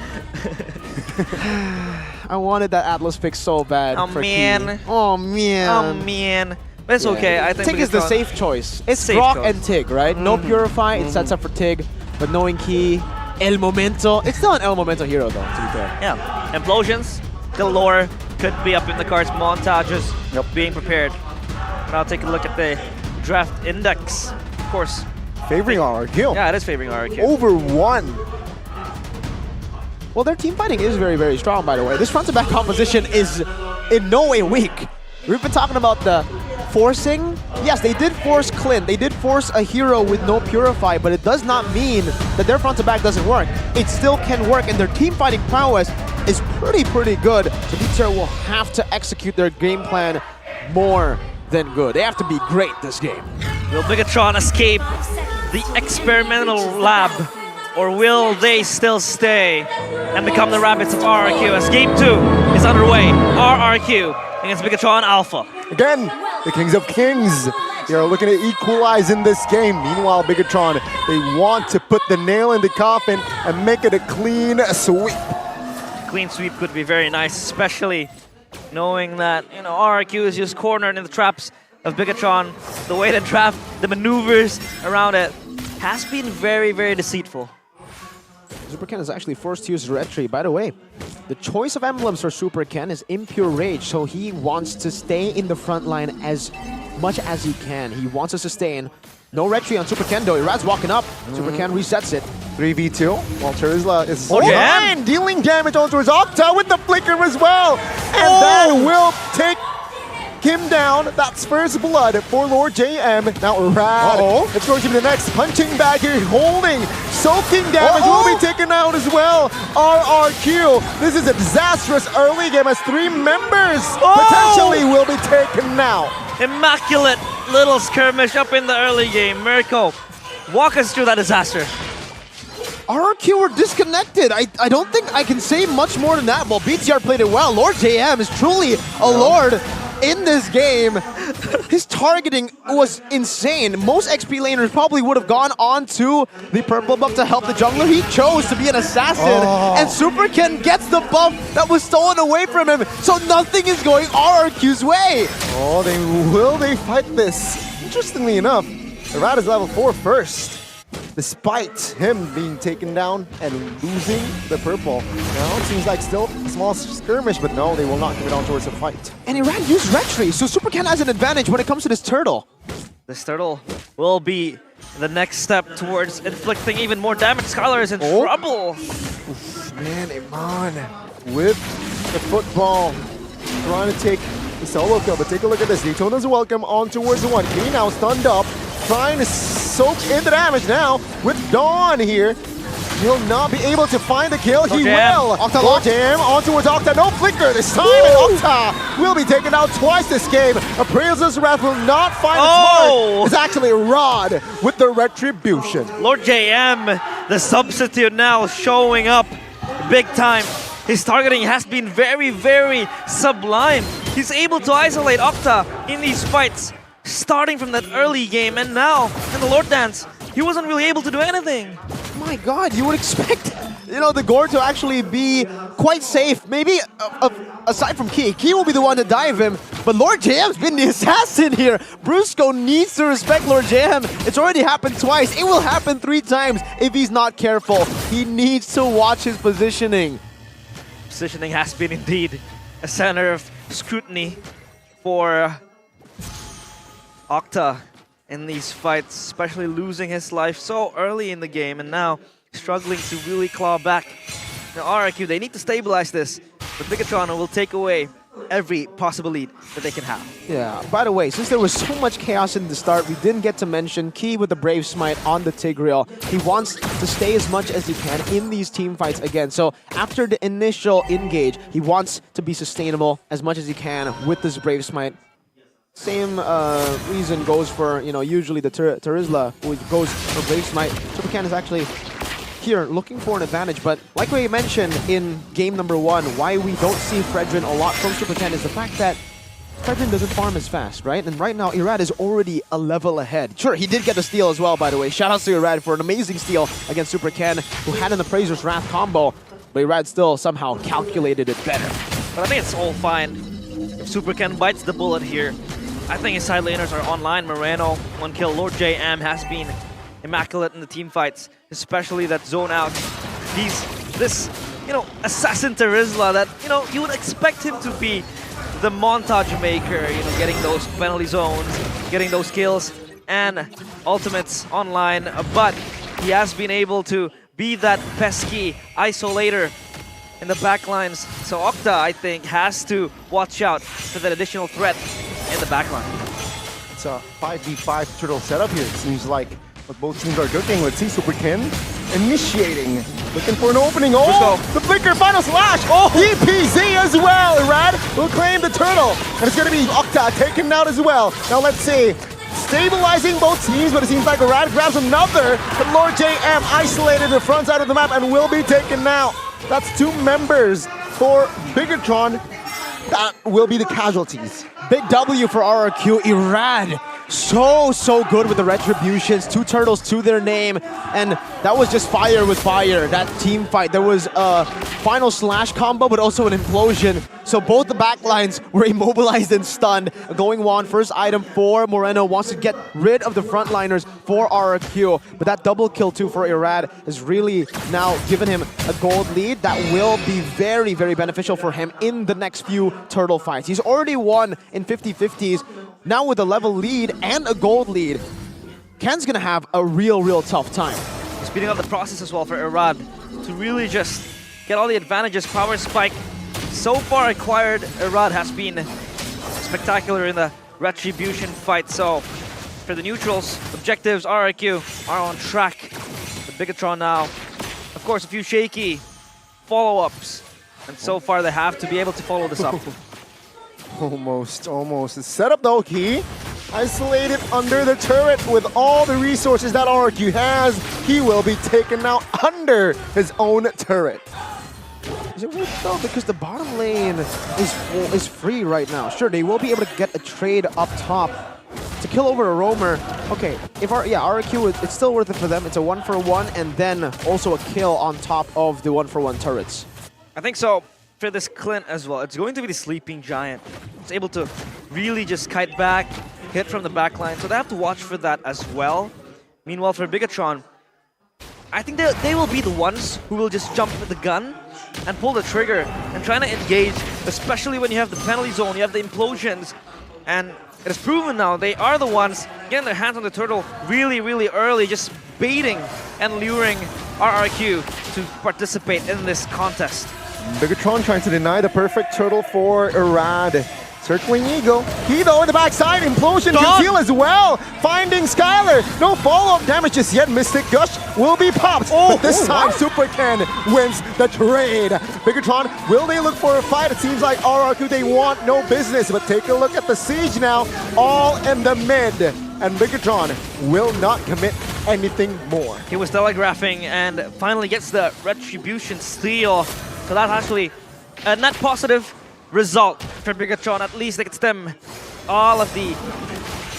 I wanted that Atlas pick so bad. Oh, for man. Key. Oh, man. Oh, man. But it's okay. I think Tig is the safe choice. It's safe Grok choice. and Tig, right? No Purify. It sets up for Tig. But knowing Key, El Momento. It's still an El Momento hero, though, to be fair. Yeah. Implosions, Galore could be up in the cards. Montages being prepared. Now take a look at the draft index. Of course. Favoring RRQ. Yeah, it is favoring RRQ. Over 1. Well, their team fighting is very, very strong, by the way. This front-to-back composition is in no way weak. We've been talking about the forcing. Yes, they did force Clint. They did force a hero with no Purify, but it does not mean that their front-to-back doesn't work. It still can work, and their team fighting prowess is pretty good. So BTR will have to execute their game plan more than good. They have to be great this game. Will Bigetron escape the experimental lab, or will they still stay and become the rabbits of RRQ as Game 2 is underway? RRQ against Bigetron Alpha. Again, the Kings of Kings. They are looking to equalize in this game. Meanwhile, Bigetron, they want to put the nail in the coffin and make it a clean sweep. Clean sweep could be very nice, especially knowing that, you know, RRQ is just cornered in the traps of Bigetron. The way the draft, the maneuvers around it has been very deceitful. Super Ken is actually forced to use Retry. By the way, the choice of emblems for Super Ken is Impure Rage, so he wants to stay in the front line as much as he can. He wants to sustain. No Retry on Super Ken though. Irad's walking up. Super Ken resets it. 3v2. Walter is Jam dealing damage onto his Octa with the flicker as well. And that will take him down. That's first blood for Lord JM. Now Rad. It's going to be the next punching bag here. Holding. Soaking damage will be taken out as well. RRQ. This is a disastrous early game as 3 members potentially will be taken now. Immaculate little skirmish up in the early game. Mirko, walk us through that disaster. RRQ were disconnected. I don't think I can say much more than that. Well, BTR played it well. Lord JM is truly a lord in this game. His targeting was insane. Most XP laners probably would have gone on to the purple buff to help the jungler. He chose to be an assassin, and Super Ken gets the buff that was stolen away from him. So nothing is going RRQ's way. Oh, will they fight this? Interestingly enough, Rad is level 4 first. Despite him being taken down and losing the purple. Now it seems like still a small skirmish, but no, they will not give it on towards a fight. And Iran used Retry, so Super Ken has an advantage when it comes to this turtle. This turtle will be the next step towards inflicting even more damage. Skylar is in trouble. Oof, man, Iman with the football. Trying to take the solo kill, but take a look at this. Daytona's welcome on towards the 1. He now stunned up. Trying to soak in the damage now with Dawn here. He'll not be able to find the kill. He will. Octa Jam on towards Octa. No flicker this time. And Octa will be taken out twice this game. Appraiser's Wrath will not find the smart. It's actually Rod with the retribution. Lord JM, the substitute now showing up big time. His targeting has been very sublime. He's able to isolate Octa in these fights, starting from that early game, and now in the Lord Dance, he wasn't really able to do anything. My God, you would expect, you know, the Gore to actually be quite safe. Maybe aside from Key will be the one to dive him, but Lord JM's been the assassin here. Brusco needs to respect Lord JM. It's already happened twice. It will happen 3 times if he's not careful. He needs to watch his positioning. Positioning has been indeed a center of scrutiny for Octa in these fights, especially losing his life so early in the game and now struggling to really claw back. Now RRQ, they need to stabilize this, but Bigetron will take away every possible lead that they can have. Yeah, by the way, since there was so much chaos in the start, we didn't get to mention Key with the Brave Smite on the Tigreal. He wants to stay as much as he can in these team fights again. So after the initial engage, he wants to be sustainable as much as he can with this Brave Smite. Same reason goes for, usually the Terizla, who goes for Brave Smite. Supercan is actually here looking for an advantage, but like we mentioned in game number 1, why we don't see Fredrin a lot from Supercan is the fact that Fredrin doesn't farm as fast, right? And right now, Irad is already a level ahead. Sure, he did get the steal as well, by the way. Shoutouts to Irad for an amazing steal against Supercan, who had an Appraiser's Wrath combo, but Irad still somehow calculated it better. But I think it's all fine. If Supercan bites the bullet here, I think his side laners are online. Moreno, 1 kill. Lord JM has been immaculate in the team fights, especially that zone out. This assassin Terizla that, you would expect him to be the montage maker, getting those penalty zones, getting those kills and ultimates online, but he has been able to be that pesky isolator in the backlines. So Octa, I think, has to watch out for that additional threat in the backline. It's a 5v5 turtle setup here. It seems like what both teams are looking. Let's see Superkin initiating, looking for an opening. Oh, the flicker, final slash. Oh, DPZ as well. Rad will claim the turtle, and it's going to be Octa taken out as well. Now let's see. Stabilizing both teams, but it seems like Rad grabs another. But Lord JM isolated the front side of the map and will be taken out. That's 2 members for Bigetron. That will be the casualties. Big W for RRQ. Irad, so good with the retributions. 2 turtles to their name, and that was just fire with fire. That team fight. There was a final slash combo, but also an implosion. So both the backlines were immobilized and stunned. Going one, first item for Moreno, wants to get rid of the frontliners for RRQ, but that double kill too for Irad has really now given him a gold lead that will be very, very beneficial for him in the next few turtle fights. He's already won in 50-50s. Now with a level lead and a gold lead, Ken's gonna have a real tough time. Speeding up the process as well for Irad to really just get all the advantages. Power spike so far acquired. Irad has been spectacular in the retribution fight. So for the neutrals, objectives RRQ are on track. The Bigetron now, of course, a few shaky follow-ups, and so far they have to be able to follow this up. Almost. The setup though, Key. Isolated under the turret with all the resources that RRQ has. He will be taken out under his own turret. Is it weird though? Because the bottom lane is free right now. Sure, they will be able to get a trade up top to kill over a roamer. Okay, if RRQ, it's still worth it for them. It's a 1-for-1 and then also a kill on top of the 1-for-1 turrets. I think so. For this Clint as well, it's going to be the Sleeping Giant. It's able to really just kite back, hit from the backline, so they have to watch for that as well. Meanwhile, for Bigetron, I think they will be the ones who will just jump with the gun and pull the trigger and trying to engage, especially when you have the penalty zone, you have the implosions, and it is proven now they are the ones getting their hands on the turtle really early, just baiting and luring RRQ to participate in this contest. Bigetron trying to deny the perfect turtle for Irad. Circling Eagle. He though in the backside. Implosion conceal as well. Finding Skylar. No follow-up damage just yet. Mystic Gush will be popped. But this time Supercan wins the trade. Bigetron, will they look for a fight? It seems like RRQ, they want no business. But take a look at the siege now. All in the mid. And Bigetron will not commit anything more. He was telegraphing and finally gets the retribution steal. So that's actually a net positive result for Bigetron. At least they could stem all of the,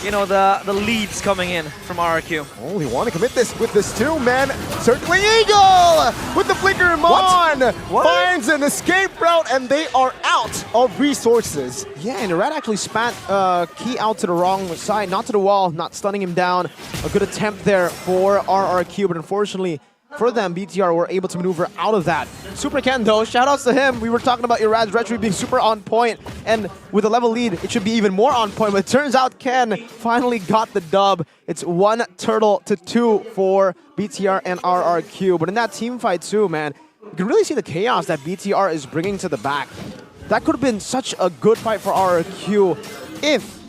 the leads coming in from RRQ. Oh, they want to commit this with this too, man. Circling Eagle with the flicker Mon. Finds an escape route and they are out of resources. Yeah, and Red actually spat Key out to the wrong side, not to the wall, not stunning him down. A good attempt there for RRQ, but unfortunately, for them, BTR were able to maneuver out of that. Super Ken though, shoutouts to him. We were talking about Irad's retro being super on point, and with a level lead, it should be even more on point, but it turns out Ken finally got the dub. It's 1 turtle to 2 for BTR and RRQ, but in that team fight too, man, you can really see the chaos that BTR is bringing to the back. That could have been such a good fight for RRQ if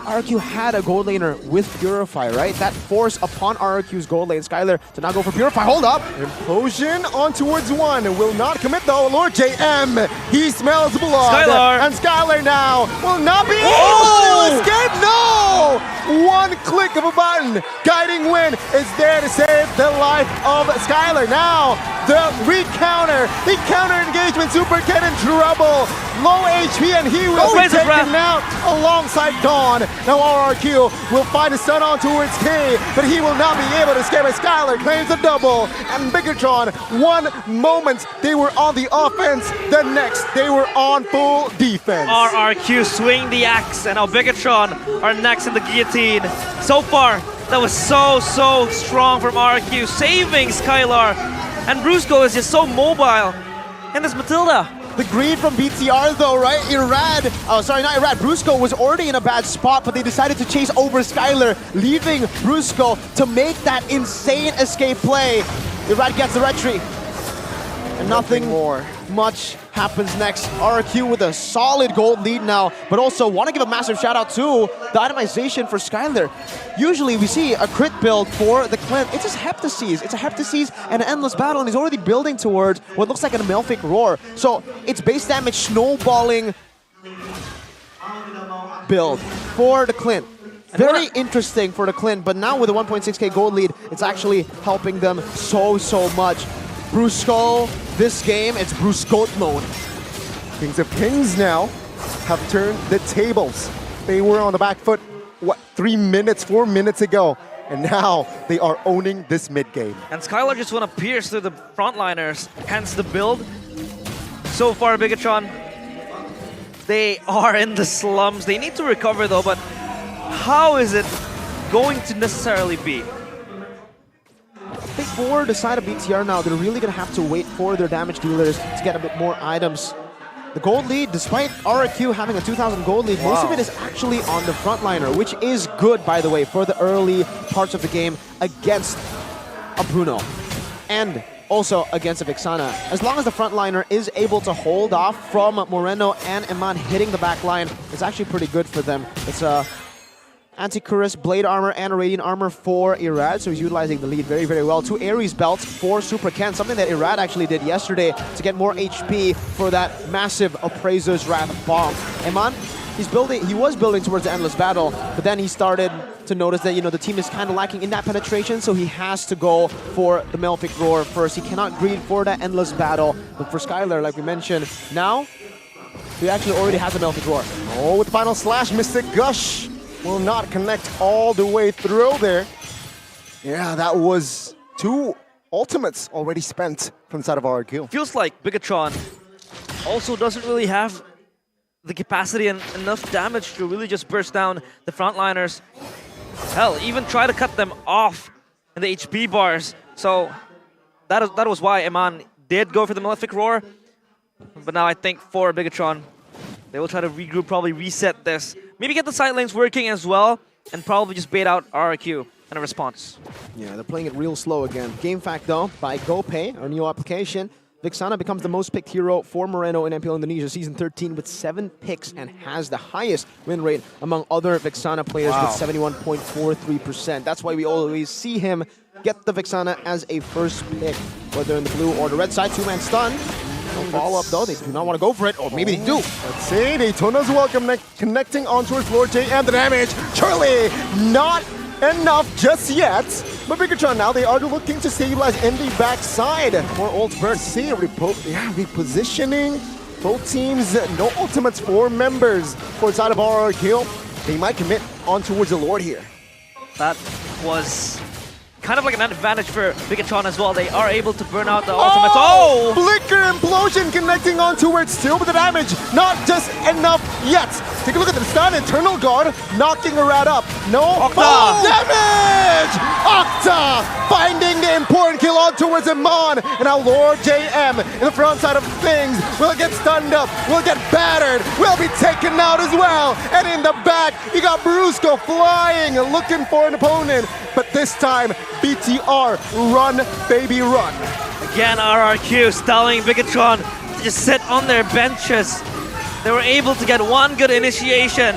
RRQ had a gold laner with Purify, right? That force upon RRQ's gold lane. Skylar to not go for Purify. Hold up! Implosion on towards one. Will not commit though. Lord JM, he smells blood. Skylar. And Skylar now will not be able to escape. No! One click of a button. Guiding Wind is there to save the life of Skylar. Now, the recounter. The counter engagement. Super Ken in trouble. Low HP and he will be taken out alongside Dawn. Now RRQ will find a stun on towards K, but he will not be able to escape as Skylar claims a double. And Bigetron, one moment they were on the offense, the next they were on full defense. RRQ swing the axe, and now Bigetron are next in the guillotine. So far, that was so strong from RRQ, saving Skylar. And Brusco is just so mobile. And there's Matilda. The greed from BTR though, right? Brusco was already in a bad spot, but they decided to chase over Skylar, leaving Brusco to make that insane escape play. Irad gets the retreat. And nothing more. Much happens next. RRQ with a solid gold lead now, but also want to give a massive shout out to the itemization for Skylar. Usually we see a crit build for the Clint. It's a Heptasies. It's a Heptasies and an Endless Battle, and he's already building towards what looks like an Amalfic Roar. So it's base damage snowballing build for the Clint. Very interesting for the Clint, but now with a 1.6k gold lead, it's actually helping them so much. Brusco, this game, it's Brusco mode. Kings of Kings now have turned the tables. They were on the back foot, what, 4 minutes ago. And now they are owning this mid game. And Skylar just want to pierce through the frontliners, hence the build. So far, Bigetron, they are in the slums. They need to recover though, but how is it going to necessarily be? I think for the side of BTR now, they're really going to have to wait for their damage dealers to get a bit more items. The gold lead, despite RRQ having a 2,000 gold lead, most of it is actually on the frontliner, which is good, by the way, for the early parts of the game against a Bruno. And also against a Vixana. As long as the frontliner is able to hold off from Moreno and Iman hitting the back line, it's actually pretty good for them. It's a Anti-Cuirass, Blade Armor, and a Radiant Armor for Irad, so he's utilizing the lead very well. 2 Ares belts for Super Ken, something that Irad actually did yesterday to get more HP for that massive Appraiser's Wrath bomb. Iman, he was building towards the Endless Battle, but then he started to notice that, the team is kind of lacking in that penetration, so he has to go for the Amalfic Roar first. He cannot greed for that Endless Battle, but for Skylar, like we mentioned, now he actually already has the Amalfic Roar. Oh, with the final slash, Mystic Gush will not connect all the way through there. Yeah, that was 2 ultimates already spent from side of RRQ. Feels like Bigetron also doesn't really have the capacity and enough damage to really just burst down the frontliners. Hell, even try to cut them off in the HP bars. So that was why Iman did go for the Malefic Roar. But now I think for Bigetron, they will try to regroup, probably reset this. Maybe get the side lanes working as well, and probably just bait out RRQ in a response. Yeah, they're playing it real slow again. Game fact though, by GoPay, our new application, Vixana becomes the most picked hero for Moreno in MPL Indonesia Season 13 with 7 picks and has the highest win rate among other Vixana players with 71.43%. That's why we always see him get the Vixana as a first pick, whether in the blue or the red side. 2-man stun. No follow-up though, they do not want to go for it, or maybe they do. Let's see, Daytona's welcome connecting on towards Lord J and the damage. Surely not enough just yet. But Bigetron now, they are looking to stabilize in the backside. More ult burst. See, repositioning. Both teams, no ultimates for members for side of RRQ. They might commit on towards the Lord here. That was kind of like an advantage for Bigetron as well. They are able to burn out the ultimates. Oh! Flicker Implosion connecting on towards still with the damage. Not just enough yet. Take a look at the stun. Eternal Guard knocking her out up. No full damage! Octa finding the important kill on towards Iman. And now Lord JM in the front side of things will get stunned up, will get battered, will be taken out as well. And in the back, you got Brusco flying, looking for an opponent. But this time, BTR, run, baby, run. Again, RRQ telling Bigetron to just sit on their benches. They were able to get one good initiation.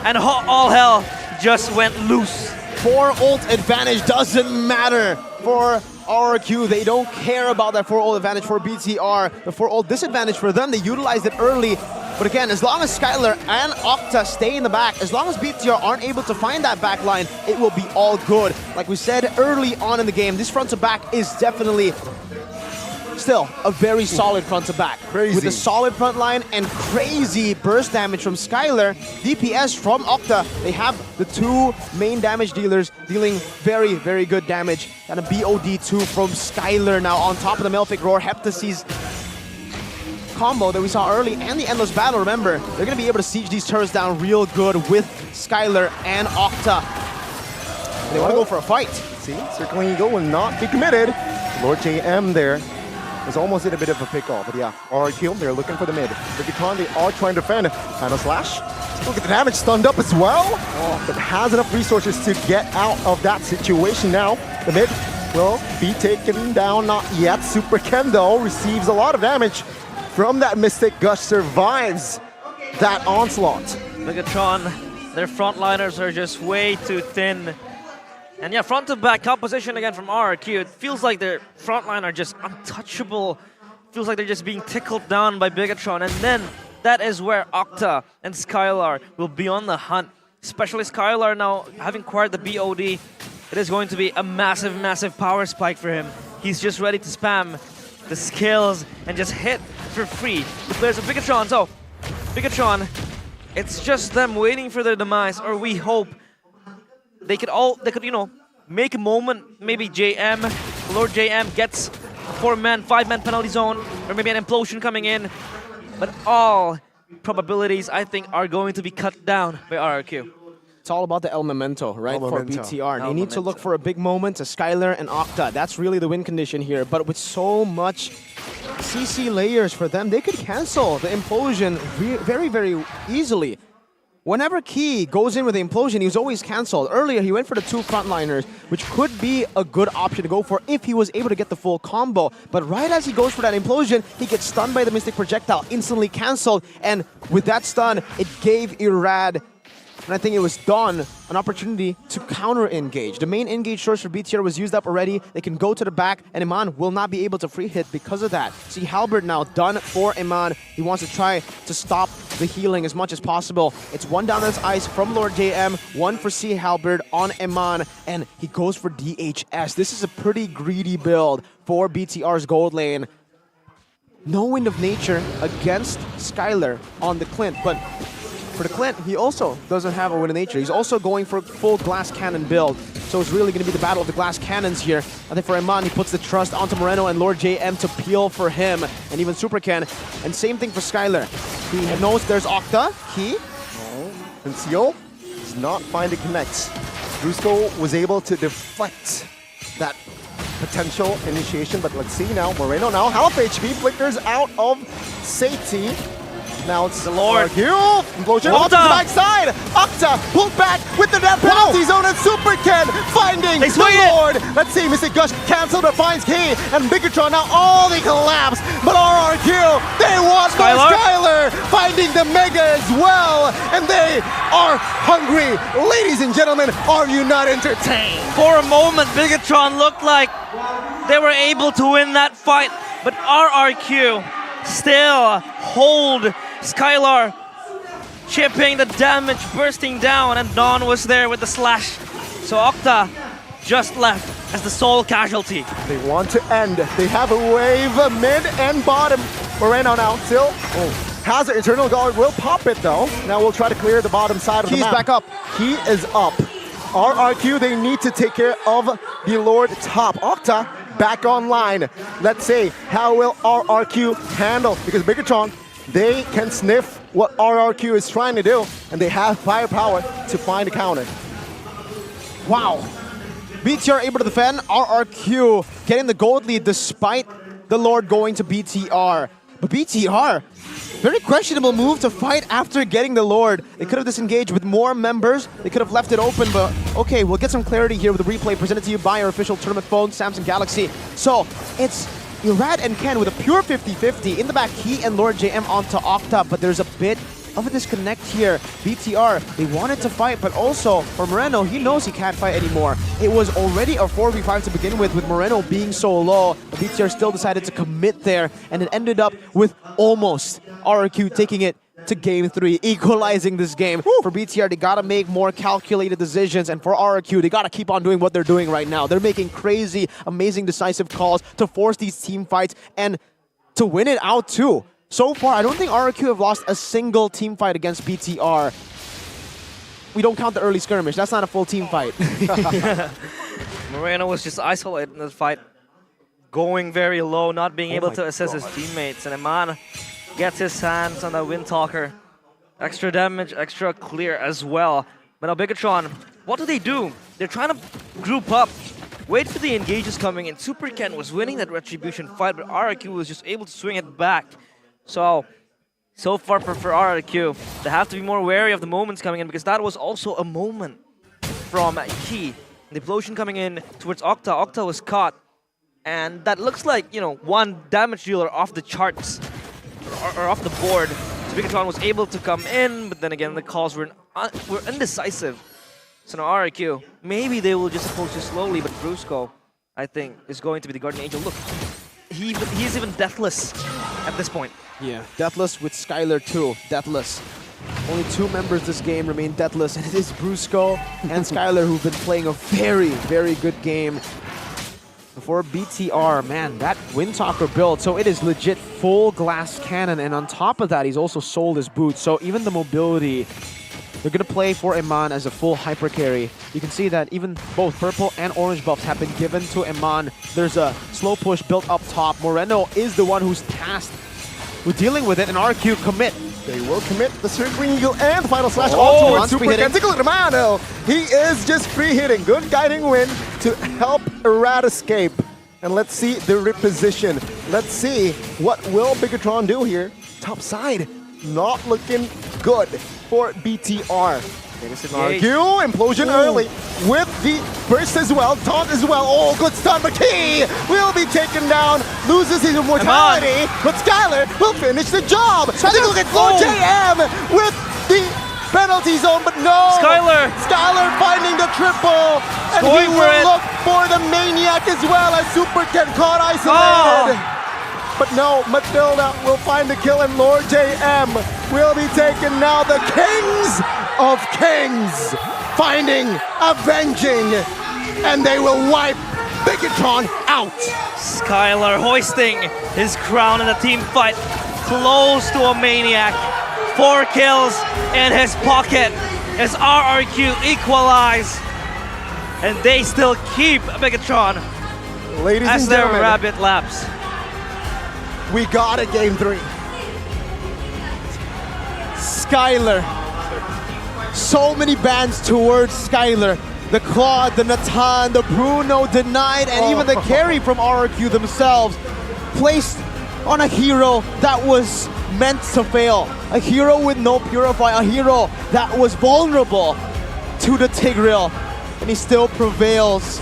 and all hell just went loose. 4 ult advantage doesn't matter for RRQ. They don't care about that 4 ult advantage for BTR. The 4 ult disadvantage for them, they utilized it early. But again, as long as Skylar and Octa stay in the back, as long as BTR aren't able to find that back line, it will be all good. Like we said early on in the game, this front to back is definitely still a very solid front to back. Crazy. With a solid front line and crazy burst damage from Skylar, DPS from Octa, they have the 2 main damage dealers dealing very, very good damage. And a BOD2 from Skylar now on top of the Melfic Roar. Heptacy's combo that we saw early and the Endless Battle, remember, they're going to be able to siege these turrets down real good with Skylar and Octa. They want to go for a fight. See, Circling Eagle will not be committed. Lord JM there was almost in a bit of a pickle, but yeah, RRQ, they're looking for the mid. Bigetron, they are trying to defend. Final Slash. Look at the damage, stunned up as well. But has enough resources to get out of that situation now. The mid will be taken down, not yet. Super Ken, though, receives a lot of damage from that Mystic Gush, survives that onslaught. Bigetron, their frontliners are just way too thin. And yeah, front to back composition again from RRQ. It feels like their frontline are just untouchable. Feels like they're just being tickled down by Bigetron. And then that is where Octa and Skylar will be on the hunt. Especially Skylar now having acquired the BOD. It is going to be a massive, massive power spike for him. He's just ready to spam the skills and just hit for free the players of Bigetron. So, Bigetron, it's just them waiting for their demise, or we hope they could, you know, make a moment. Maybe Lord JM gets a 4-man, 5-man penalty zone, or maybe an implosion coming in. But all probabilities, I think, are going to be cut down by RRQ. It's all about the El Memento, right, for BTR. They need to look for a big moment to Skylar and Octa. That's really the win condition here. But with so much CC layers for them, they could cancel the implosion very, very easily. Whenever Key goes in with the implosion, he was always cancelled. Earlier, he went for the 2 frontliners, which could be a good option to go for if he was able to get the full combo. But right as he goes for that implosion, he gets stunned by the Mystic Projectile, instantly cancelled. And with that stun, it gave Irad, and I think it was Dawn, an opportunity to counter-engage. The main engage source for BTR was used up already. They can go to the back, and Iman will not be able to free hit because of that. See Halberd now done for Iman. He wants to try to stop the healing as much as possible. It's 1 down this ice from Lord JM, 1 for C Halberd on Iman, and he goes for DHS. This is a pretty greedy build for BTR's gold lane. No Wind of Nature against Skylar on the Clint, but for the Clint, he also doesn't have a Wind of Nature. He's also going for a full glass cannon build. So it's really going to be the battle of the glass cannons here. I think for Iman, he puts the trust onto Moreno and Lord JM to peel for him, and even Super Ken. And same thing for Skylar. He knows there's Octa, Key. Conceal does not find it connects. Brusco was able to deflect that potential initiation, but let's see now. Moreno now, half HP, flickers out of safety. Now it's the Lord. Implosion off to the backside. Octa pulled back with the death penalty zone, and Super Ken finding the Lord. Let's see, Mystic Gush canceled but finds Key, and Bigetron now they collapse. But RRQ, they want more Skylar, finding the Mega as well, and they are hungry. Ladies and gentlemen, are you not entertained? For a moment, Bigetron looked like they were able to win that fight, but RRQ still hold Skylar, chipping the damage, bursting down, and Dawn was there with the slash. So Octa just left as the sole casualty. They want to end. They have a wave mid and bottom. Moreno now still has an Eternal Guard, will pop it though. Now we'll try to clear the bottom side of the map. Key's back up. Key is up. RRQ, they need to take care of the Lord top. Octa back online. Let's see, how will RRQ handle? Because Bigetron, they can sniff what RRQ is trying to do, and they have firepower to find a counter. Wow. BTR able to defend. RRQ getting the gold lead despite the Lord going to BTR. But BTR, very questionable move to fight after getting the Lord. They could have disengaged with more members. They could have left it open, but okay, we'll get some clarity here with the replay presented to you by our official tournament phone, Samsung Galaxy. So it's Irad and Ken with a pure 50-50. In the back, Key and Lord JM onto Octa, but there's a bit of a disconnect here. BTR, they wanted to fight, but also for Moreno, he knows he can't fight anymore. It was already a 4v5 to begin with Moreno being so low. But BTR still decided to commit there, and it ended up with almost RRQ taking it to game 3, equalizing this game. For BTR, they gotta make more calculated decisions, and for RRQ, they gotta keep on doing what they're doing right now. They're making crazy, amazing, decisive calls to force these team fights and to win it out too. So far, I don't think RRQ have lost a single team fight against BTR. We don't count the early skirmish. That's not a full team fight. Moreno was just isolated in the fight, going very low, not being able to assist his teammates. And Eman gets his hands on the Windtalker. Extra damage, extra clear as well. But now Bigetron, what do? They're trying to group up, wait for the engages coming in. Super Ken was winning that Retribution fight, but RRQ was just able to swing it back. So far for RRQ, they have to be more wary of the moments coming in, because that was also a moment from Key. The explosion coming in towards Octa. Octa was caught, and that looks like, you know, one damage dealer off the charts, or off the board. So Bigetron was able to come in, but then again the calls were indecisive. So now RRQ, maybe they will just approach it slowly, but Brusco, I think, is going to be the Guardian Angel. Look, he's even deathless at this point. Yeah, deathless with Skylar too. Deathless. Only 2 members this game remain deathless, and it is Brusco and Skylar who've been playing a very, very good game. For BTR, man, that Windtalker build, so it is legit full glass cannon, and on top of that, he's also sold his boots. So even the mobility, they're going to play for Eman as a full hyper carry. You can see that even both purple and orange buffs have been given to Eman. There's a slow push built up top. Moreno is the one who's tasked with dealing with it, and RQ commit. They will commit the Circling Eagle and the final slash all towards Super Ken. Take a look at Romano. He is just free hitting. Good guiding win to help Irad escape. And let's see the reposition. Let's see what will Bigetron do here. Top side, not looking good for BTR. RQ, implosion early with the burst as well, taunt as well. Oh, good stun, but Key will be taken down, loses his immortality, but Skylar will finish the job. Take a look at Lord JM with the penalty zone, but no! Skylar finding the triple, and he will look for the Maniac as well as Super Ken caught isolated. But no, Matilda will find the kill, and Lord JM will be taken now. The Kings of Kings finding, avenging, and they will wipe Bigetron out. Skylar hoisting his crown in the team fight, close to a Maniac. 4 kills in his pocket as RRQ equalize, and they still keep Bigetron Ladies as and their gentlemen, rabbit laps. We got a game 3. Skylar. So many bans towards Skylar. The Claude, the Natan, the Bruno denied, and even the carry from RRQ themselves placed on a hero that was meant to fail. A hero with no Purify, a hero that was vulnerable to the Tigreal, and he still prevails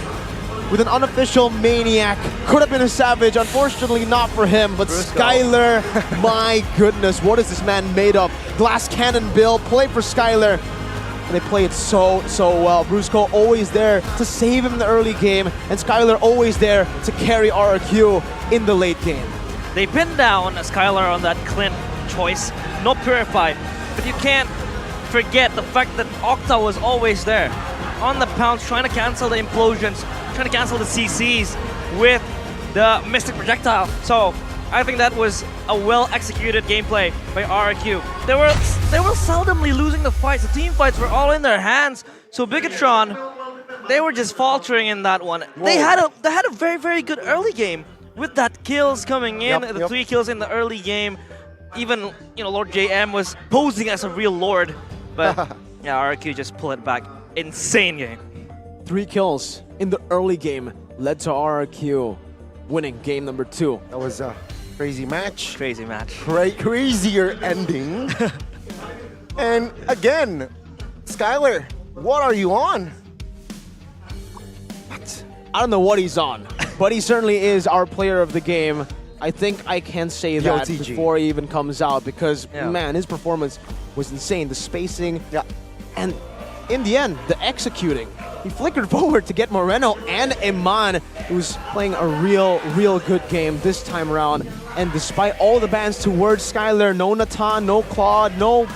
with an unofficial Maniac. Could have been a Savage, unfortunately not for him, but Skylar, my goodness, what is this man made of? Glass Cannon build, play for Skylar, and they play it so well. Brusco always there to save him in the early game, and Skylar always there to carry RRQ in the late game. They pinned down Skylar on that Clint choice, no Purify, but you can't forget the fact that Octa was always there on the pounce, trying to cancel the implosions, trying to cancel the CCs with the Mystic Projectile. So I think that was a well-executed gameplay by RRQ. They were seldomly losing the fights. The team fights were all in their hands. So Bigetron, they were just faltering in that one. They had a very, very good early game with that kills coming in, the 3 kills in the early game. Even, you know, Lord JM was posing as a real Lord, but yeah, RRQ just pulled it back. Insane game. 3 kills in the early game led to RRQ winning game number 2. That was a crazy match. Crazy match. Crazier ending. And again, Skylar, what are you on? I don't know what he's on, but he certainly is our player of the game. I think I can say that before he even comes out, because man, his performance was insane. The spacing, and in the end, the executing. He flickered forward to get Moreno and Iman, who's playing a real good game this time around. And despite all the bans towards Skylar, no Natan, no Claude, no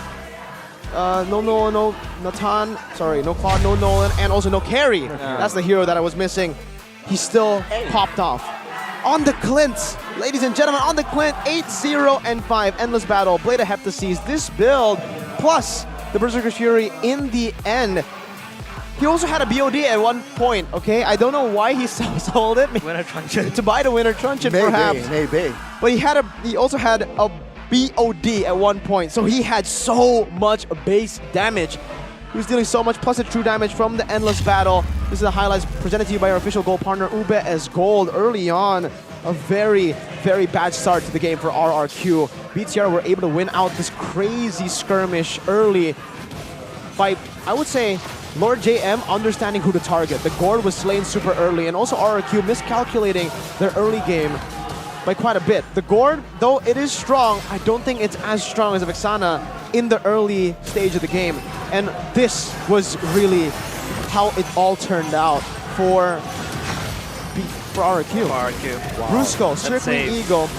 Natan, sorry, no Claude, no Nolan, and also no Carry. That's the hero that I was missing. He still popped off. On the Clint, ladies and gentlemen, on the Clint, 8-0 and 5, endless battle, Blade of Heptases, this build, plus the Berserker's Fury in the end. He also had a BOD at one point, okay? I don't know why he sold it. Winter Truncheon. To buy the Winter Truncheon, perhaps. Maybe. But he also had a BOD at one point, so he had so much base damage. He was dealing so much, plus the true damage from the endless battle. This is the highlights presented to you by our official gold partner, Ube as Gold. Early on, a very bad start to the game for RRQ. BTR were able to win out this crazy skirmish early by, I would say, Lord JM understanding who to target. The Gord was slain super early, and also RRQ miscalculating their early game by quite a bit. The Gord, though it is strong, I don't think it's as strong as a Vexana in the early stage of the game. And this was really how it all turned out for RRQ. Wow. Brusco circling Eagle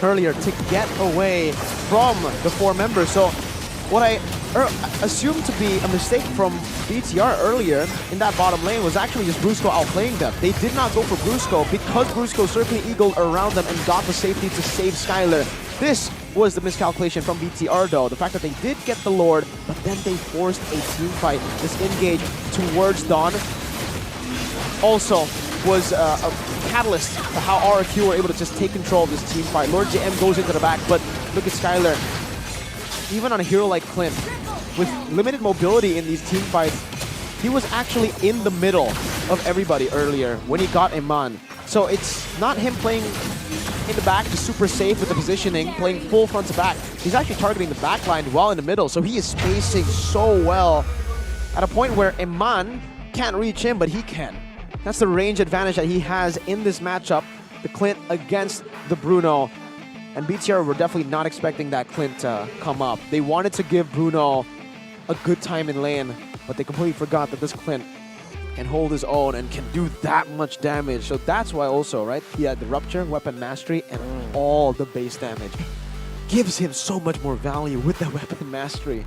earlier to get away from the 4 members. So what I assumed to be a mistake from BTR earlier in that bottom lane was actually just Brusco outplaying them. They did not go for Brusco because Brusco circling Eagle around them and got the safety to save Skylar. This was the miscalculation from BTR though, the fact that they did get the Lord, but then they forced a team fight. This engage towards Dawn also was a catalyst to how RRQ were able to just take control of this team fight. Lord JM goes into the back, but look at Skylar. Even on a hero like Clint, with limited mobility in these team fights, he was actually in the middle of everybody earlier when he got Iman. So it's not him playing in the back, just super safe with the positioning, playing full front to back. He's actually targeting the back line while in the middle, so he is spacing so well at a point where Iman can't reach him, but he can. That's the range advantage that he has in this matchup, the Clint against the Bruno. And BTR were definitely not expecting that Clint to come up. They wanted to give Bruno a good time in lane, but they completely forgot that this Clint can hold his own and can do that much damage. So that's why also, right, he had the Rupture, Weapon Mastery, and all the base damage. Gives him so much more value with the Weapon Mastery.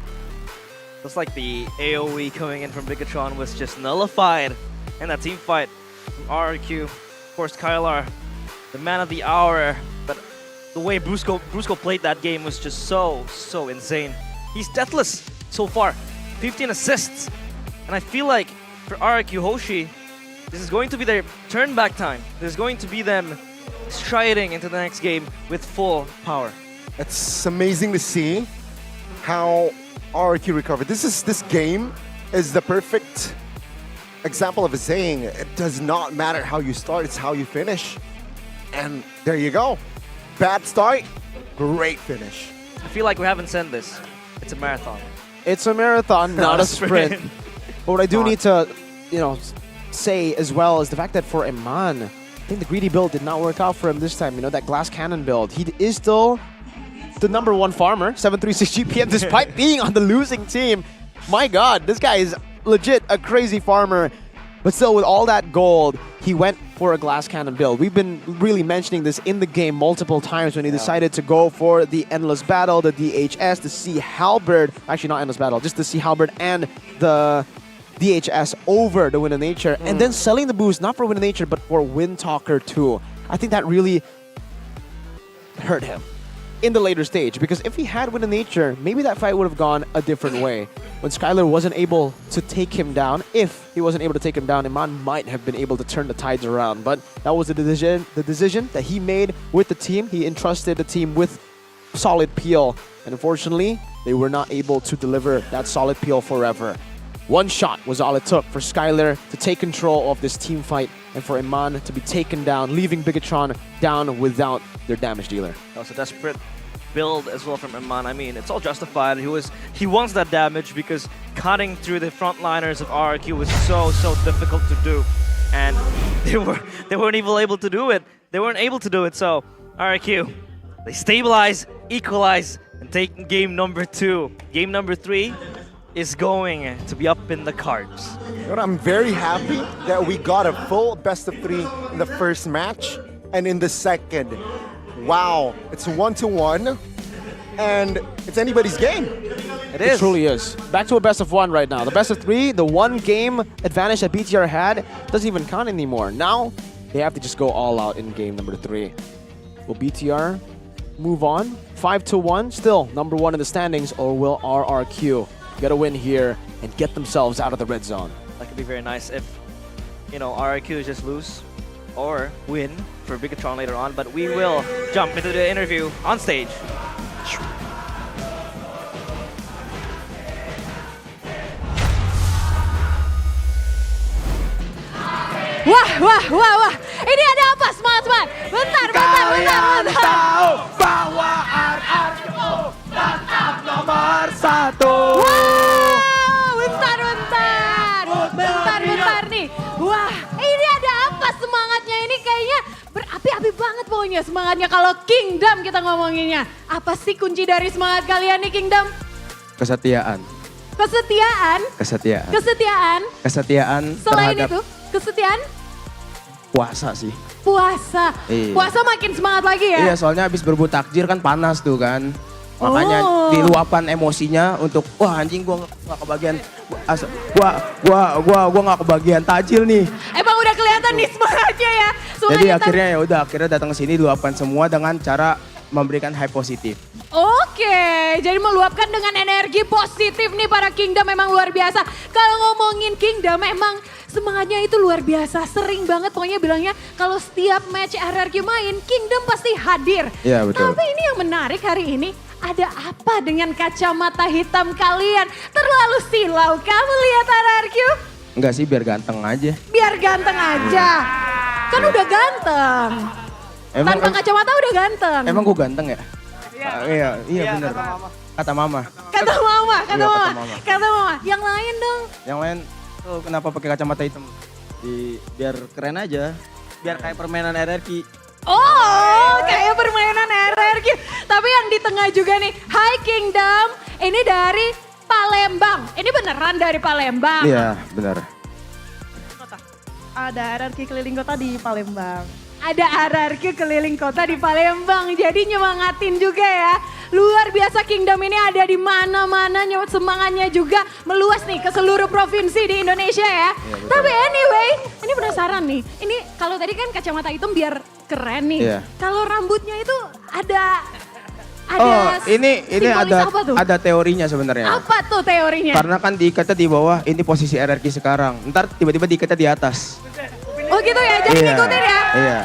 Looks like the AoE coming in from Bigetron was just nullified in that team fight from RRQ. Of course, Kylar, the man of the hour, but the way Brusco played that game was just so insane. He's deathless so far, 15 assists. And I feel like for RRQ Hoshi, this is going to be their turn back time. This is going to be them striding into the next game with full power. It's amazing to see how RRQ recovered. This game is the perfect example of a saying, it does not matter how you start, it's how you finish. And there you go. Bad start, great finish. I feel like we haven't said this. It's a marathon. It's a marathon, not a sprint. But what I do need to, say as well is the fact that for Iman, I think the greedy build did not work out for him this time. That glass cannon build. He is still the #1 farmer, 736 GPM, despite being on the losing team. My God, this guy is legit a crazy farmer. But still, with all that gold, he went for a glass cannon build. We've been really mentioning this in the game multiple times when he decided to go for the Endless Battle, the DHS, the Sea Halberd. Actually, not Endless Battle, just the Sea Halberd and the DHS over the Wind of Nature. And then selling the boost, not for Wind of Nature, but for Wind Talker too. I think that really hurt him in the later stage, because if he had Wind of Nature, maybe that fight would have gone a different way. When Skylar wasn't able to take him down, if he wasn't able to take him down, Iman might have been able to turn the tides around. But that was the decision that he made with the team. He entrusted the team with solid peel, and unfortunately, they were not able to deliver that solid peel forever. One shot was all it took for Skylar to take control of this team fight and for Iman to be taken down, leaving Bigetron down without their damage dealer. That was a desperate build as well from Iman. I mean, it's all justified. He wants that damage because cutting through the frontliners of RRQ was so difficult to do, and they weren't even able to do it. They weren't able to do it. So RRQ, They stabilize, equalize, and take game number 2. Game number 3 is going to be up in the cards. I'm very happy that we got a full best of 3 in the first match and in the second. Wow, it's 1-1 and it's anybody's game. It truly is. Back to a best of 1 right now. The best of 3, the 1 game advantage that BTR had doesn't even count anymore. Now they have to just go all out in game number 3. Will BTR move on? 5-1, still number 1 in the standings, or will RRQ get a win here and get themselves out of the red zone? That could be very nice if, RRQ just lose or win for Bigetron later on, but we will jump into the interview on stage. Wah. Ini ada apa? Semangat. Bentar. Tahu bahwa RRQ tetap nomor 1. Wow, bentar nih. Wah, ini ada apa semangatnya ini kayaknya berapi-api banget pokoknya semangatnya kalau Kingdom kita ngomonginnya. Apa sih kunci dari semangat kalian nih Kingdom? Kesetiaan. Selain terhadap itu, kesetiaan? puasa sih. Puasa. Iya. Puasa makin semangat lagi ya? Iya, soalnya habis berebut takjir kan panas tuh kan. Makanya diluapan emosinya untuk wah anjing gua nggak kebagian gua nggak kebagian takjil nih. Emang udah kelihatan nih semangatnya ya. Jadi akhirnya datang ke sini luapan semua dengan cara memberikan hype positif. Oke, jadi meluapkan dengan energi positif nih para Kingdom memang luar biasa. Kalau ngomongin Kingdom memang semangatnya itu luar biasa. Sering banget pokoknya bilangnya kalau setiap match RRQ main Kingdom pasti hadir. Iya betul. Tapi ini yang menarik hari ini. Ada apa dengan kacamata hitam kalian? Terlalu silau kamu lihat RRQ? Enggak sih, biar ganteng aja. Biar ganteng aja. Kan udah ganteng. Tanpa kacamata udah ganteng. Emang gue ganteng ya? Iya bener. Kata mama. Yang lain dong. Yang lain tuh kenapa pakai kacamata hitam? Biar keren aja. Biar kayak permainan RRQ. Oh, kayak permainan RRQ. Tapi yang di tengah juga nih, Hi Kingdom. Ini dari Palembang. Ini beneran dari Palembang. Iya, benar. Ada RRQ keliling kota di Palembang. Ada RRQ keliling kota di Palembang. Jadi nyemangatin juga ya. Luar biasa Kingdom ini ada di mana-mana. Semangatnya juga meluas nih ke seluruh provinsi di Indonesia ya. Tapi anyway, ini penasaran nih. Ini kalau tadi kan kacamata hitam biar keren nih. Iya. Kalau rambutnya itu ada ini ada teorinya sebenarnya. Apa tuh teorinya? Karena kan diikatnya di bawah, ini posisi RRQ sekarang. Ntar tiba-tiba diikatnya di atas. Oh gitu ya, jadi ngikutin ya? Iya.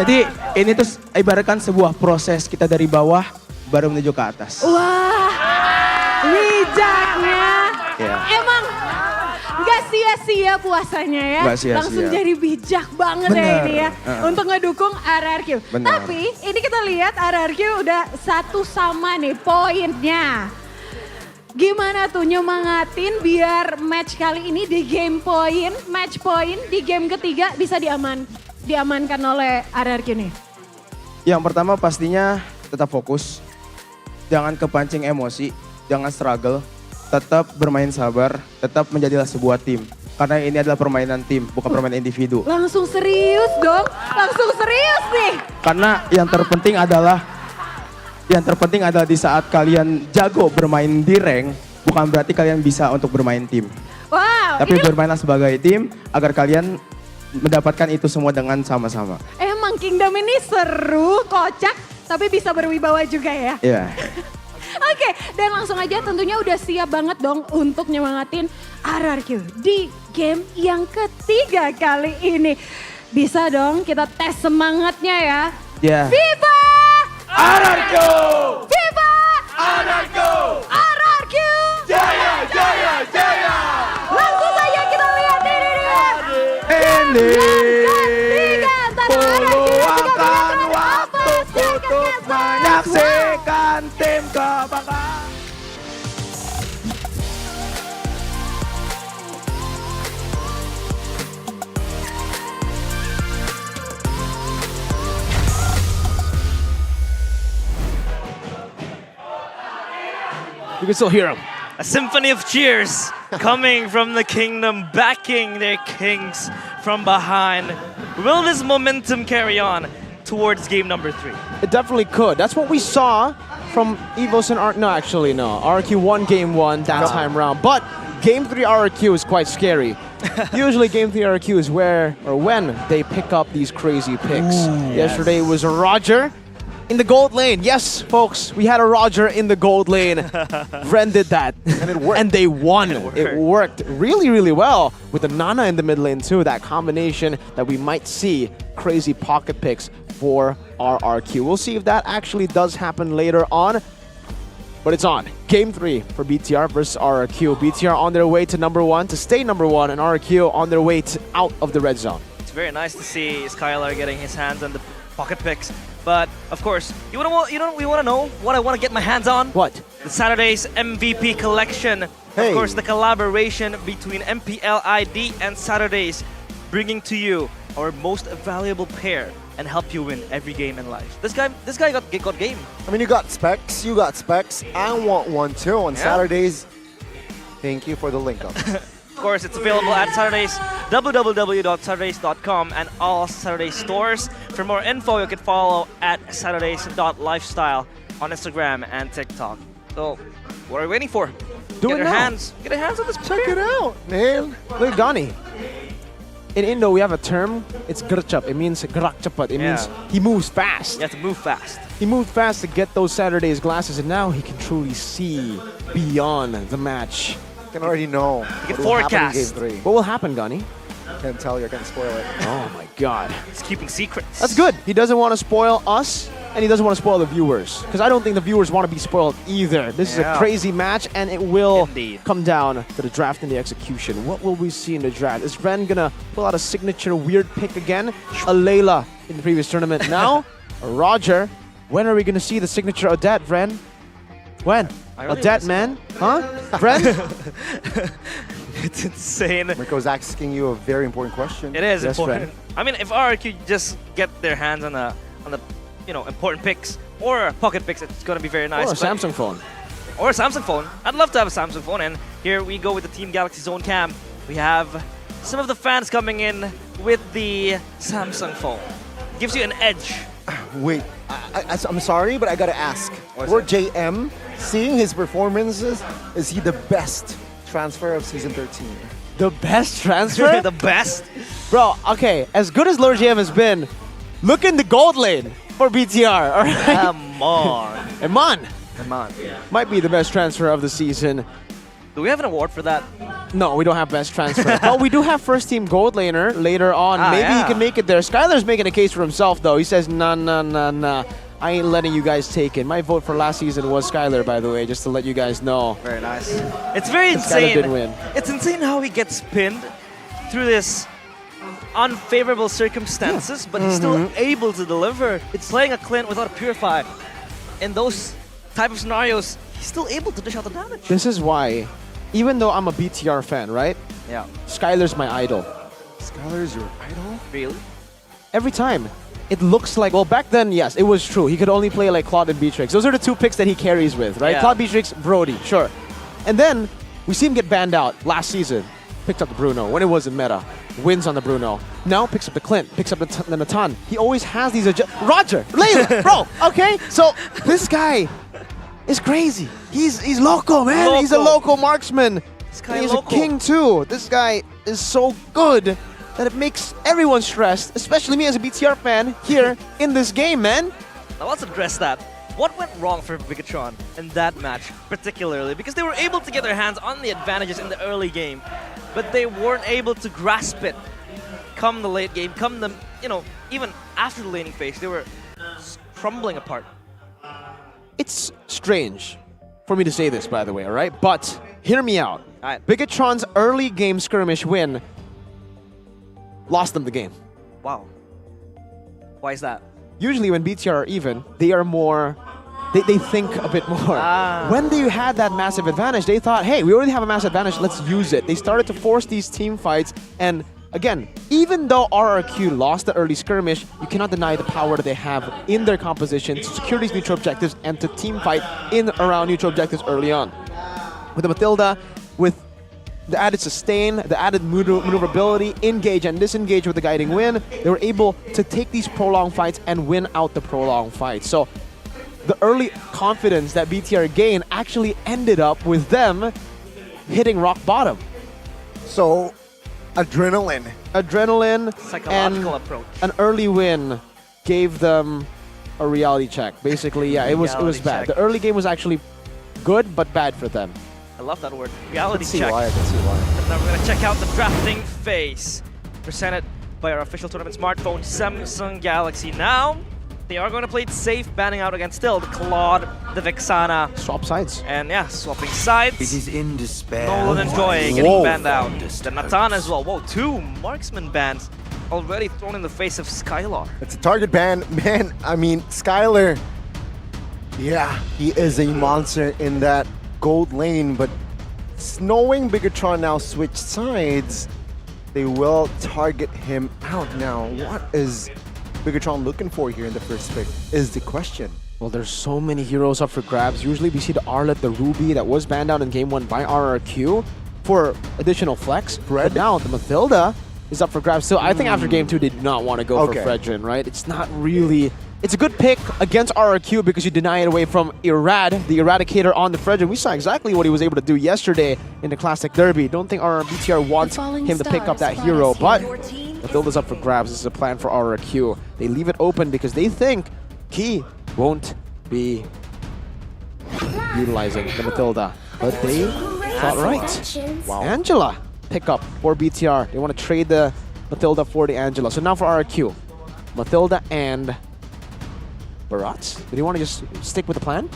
Jadi ini tuh ibaratkan sebuah proses kita dari bawah baru menuju ke atas. Wah, bijaknya. Iya. Emang gak sia-sia puasanya ya. Gak sia-sia. Langsung jadi bijak banget ya ini ya. Untuk ngedukung RRQ. Bener. Tapi ini kita lihat RRQ udah satu sama nih poinnya. Gimana tuh nyemangatin biar match kali ini di game point, match point di game ketiga bisa diamankan oleh RRQ nih? Yang pertama pastinya tetap fokus. Jangan kepancing emosi, jangan struggle. Tetap bermain sabar, tetap menjadilah sebuah tim. Karena ini adalah permainan tim, bukan permainan individu. Langsung serius dong, langsung serius nih. Karena yang terpenting adalah di saat kalian jago bermain di rank, bukan berarti kalian bisa untuk bermain tim. Wow. Tapi bermainlah sebagai tim agar kalian mendapatkan itu semua dengan sama-sama. Emang Kingdom ini seru, kocak, tapi bisa berwibawa juga ya. Iya. Oke, dan langsung aja tentunya udah siap banget dong untuk nyemangatin RRQ di game yang ketiga kali ini. Bisa dong kita tes semangatnya ya. Iya. Viva! RRQ! Viva! RRQ! RRQ! Jaya, jaya, jaya! Langsung saja kita lihat ini dia. Ini luangkan waktu untuk menyaksikan tim kebanggaan. You can still hear them. A symphony of cheers coming from the kingdom, backing their kings from behind. Will this momentum carry on towards game number 3? It definitely could. That's what we saw from EVOS and no, actually no. RRQ won game 1 that time round, but game 3 RRQ is quite scary. Usually game 3 RRQ is where or when they pick up these crazy picks. Yesterday was a Roger in the gold lane. Yes, folks, we had a Roger in the gold lane. Ren did that. And it worked. And they won. It worked really, really well with the Nana in the mid lane too. That combination that we might see crazy pocket picks for RRQ. We'll see if that actually does happen later on. But it's on. Game 3 for BTR versus RRQ. BTR on their way to number 1 to stay number 1, and RRQ on their way out of the red zone. It's very nice to see Skylar getting his hands on the pocket picks. But of course, we want to know what I want to get my hands on. What? The Saturday's MVP collection. Of course, the collaboration between MPL ID and Saturdays, bringing to you our most valuable pair and help you win every game in life. This guy got game. I mean, you got specs. I want one too on Saturdays. Thank you for the link up. Of course, it's available at Saturdays, www.saturdays.com and all Saturdays stores. For more info, you can follow at saturdays.lifestyle on Instagram and TikTok. So, what are we waiting for? Get your hands on this. Check it out, man. Look, Gani. In Indo, we have a term. It's gerchap. It means gerak cepat. It means he moves fast. You have to move fast. He moved fast to get those Saturdays glasses, and now he can truly see beyond the match. You can already know. You can forecast. Game 3. What will happen, Gani? Can't tell you. I can't spoil it. Oh my God. He's keeping secrets. That's good. He doesn't want to spoil us, and he doesn't want to spoil the viewers. Because I don't think the viewers want to be spoiled either. This is a crazy match, and it will come down to the draft and the execution. What will we see in the draft? Is Ren going to pull out a signature weird pick again? A Layla in the previous tournament. Now, a Roger. When are we going to see the signature Odette, Ren? When? Odette, man? Huh? Ren? It's insane. Mirko's asking you a very important question. It is Yes, important. friend. I mean, if RRQ just get their hands on the important picks or pocket picks, it's gonna be very nice. Or a Samsung phone. Or a Samsung phone. I'd love to have a Samsung phone. And here we go with the Team Galaxy Zone Cam. We have some of the fans coming in with the Samsung phone. Gives you an edge. Wait, I'm sorry, but I gotta ask. For JM, seeing his performances, is he the best transfer of Season 13? The best transfer? The best? Bro, okay, as good as Lord GM has been, look in the gold lane for BTR, all right? Come on. Eman. Eman. Might be the best transfer of the season. Do we have an award for that? No, we don't have best transfer. But we do have first team gold laner later on. Maybe he can make it there. Skylar's making a case for himself, though. He says, nah. I ain't letting you guys take it. My vote for last season was Skylar, by the way, just to let you guys know. Very nice. It's very insane. Skylar did win. It's insane how he gets pinned through this unfavorable circumstances, but he's still able to deliver. It's playing a Clint without a Purify. In those type of scenarios, he's still able to dish out the damage. This is why, even though I'm a BTR fan, right? Yeah. Skylar's my idol. Skylar's your idol? Really? Every time. It looks like, well, back then, yes, it was true. He could only play like Claude and Beatrix. Those are the two picks that he carries with, right? Yeah. Claude, Beatrix, Brody, sure. And then we see him get banned out last season. Picked up the Bruno when it was in meta. Wins on the Bruno. Now picks up the Clint, picks up the Natan. He always has these Roger, Layla, bro, okay? So this guy is crazy. He's loco, man. Loco. He's a local marksman. He's loco. a king too. This guy is so good that it makes everyone stressed, especially me as a BTR fan here in this game, man. Now let's address that. What went wrong for Bigetron in that match, particularly? Because they were able to get their hands on the advantages in the early game, but they weren't able to grasp it come the late game, come the, even after the laning phase, they were crumbling apart. It's strange for me to say this, by the way, all right? But hear me out. Bigetron's early game skirmish win lost them the game. Wow. Why is that? Usually when BTR are even, they are more, they think a bit more. When they had that massive advantage, they thought, hey, we already have a massive advantage, let's use it. They started to force these team fights, and again, even though RRQ lost the early skirmish, you cannot deny the power that they have in their composition to secure these neutral objectives and to team fight in around neutral objectives early on. with the Matilda, with the added sustain, the added maneuverability, engage and disengage with the guiding wind, they were able to take these prolonged fights and win out the prolonged fights. So the early confidence that BTR gained actually ended up with them hitting rock bottom. So, adrenaline. Psychological approach. An early win gave them a reality check. Basically, yeah, it was bad. The early game was actually good, but bad for them. I love that word. Reality I can check. see why, I can see why. And now we're gonna check out the drafting phase, presented by our official tournament smartphone, Samsung Galaxy. Now, they are going to play it safe, banning out against still the Claude, the Vexana. Swap sides. And yeah, swapping sides. It is in despair. Nolan and Joy getting banned out. The Natan as well. Whoa, 2 marksman bans already thrown in the face of Skylar. It's a target ban. Man, I mean, Skylar, yeah, he is a monster in that gold lane, but knowing Bigetron now switched sides, they will target him out. Now, what is Bigetron looking for here in the first pick is the question. Well, there's so many heroes up for grabs. Usually we see the Arlet, the Ruby that was banned out in game 1 by RRQ for additional flex. But now the Matilda is up for grabs. So I think after game 2 they did not want to go for Fredrin, right? It's not really... It's a good pick against RRQ because you deny it away from Irad, the Eradicator on the Fredrin. We saw exactly what he was able to do yesterday in the Classic Derby. Don't think BTR wants him to pick up that hero, but Matilda's up for grabs. This is a plan for RRQ. They leave it open because they think Key won't be utilizing the Matilda, but they thought right. Wow. Angela pick up for BTR. They want to trade the Matilda for the Angela. So now for RRQ, Matilda and Barats. Do you want to just stick with the plan?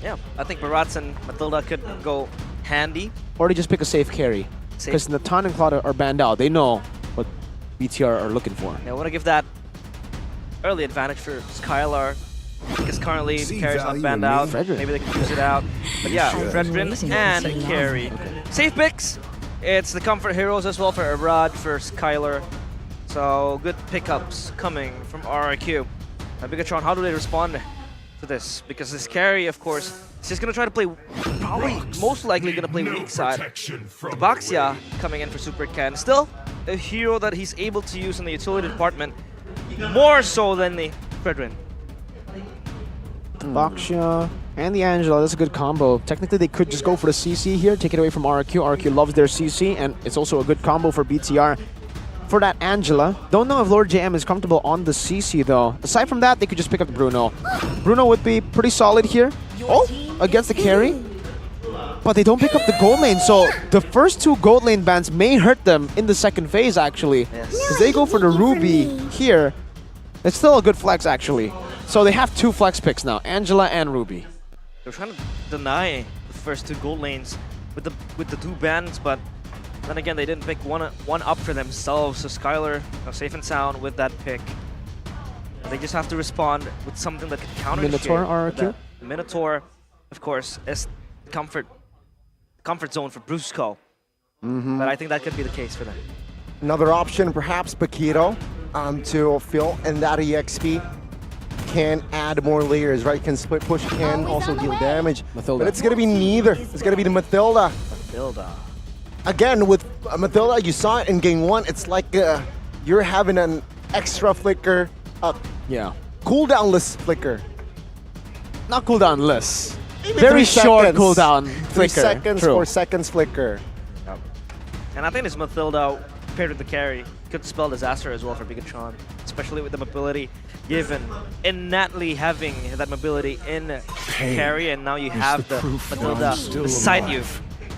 Yeah, I think Barats and Matilda could go handy. Or they just pick a safe carry. Because Natan and Claude are banned out. They know what BTR are looking for. Yeah, I want to give that early advantage for Skylar. Because currently carry's not banned out. Fredrin. Maybe they can use it out. But yeah, Fredrin and carry. Safe picks. It's the comfort heroes as well for Arad, for Skylar. So good pickups coming from RRQ. Bigetron, how do they respond to this? Because this carry, of course, is just going to try to play, probably most likely going to play weak side. Baxia coming in for Super Ken. Still a hero that he's able to use in the utility department more so than the Fredrin. Baxia and the Angela, that's a good combo. Technically, they could just go for the CC here, take it away from RRQ. RRQ loves their CC, and it's also a good combo for BTR. For that Angela, don't know if Lord JM is comfortable on the CC though. Aside from that, they could just pick up the Bruno. Bruno would be pretty solid here. Oh, against the carry. But they don't pick up the gold lane, so the first 2 gold lane bans may hurt them in the second phase actually. Because they go for the Ruby here. It's still a good flex actually. So they have 2 flex picks now, Angela and Ruby. They're trying to deny the first 2 gold lanes with the 2 bans, but then again, they didn't pick one up for themselves. So Skylar, safe and sound with that pick. They just have to respond with something that can counter Minotaur RRQ? Minotaur, of course, is comfort zone for Brusco. But I think that could be the case for them. Another option, perhaps Paquito, to fill in that EXP. Can add more layers, right? Can split push, can also deal damage. Matilda. But it's going to be neither. It's going to be the Matilda. Again, with Matilda, you saw it in game 1. It's like you're having an extra flicker. Cooldownless flicker. Not cooldownless. Maybe Very 3 short seconds. cooldown 3 flicker. seconds, True. 4 seconds flicker. And I think this Matilda paired with the carry could spell disaster as well for Bigetron, especially with the mobility given. Innately having that mobility in carry, and now you have the Matilda beside you.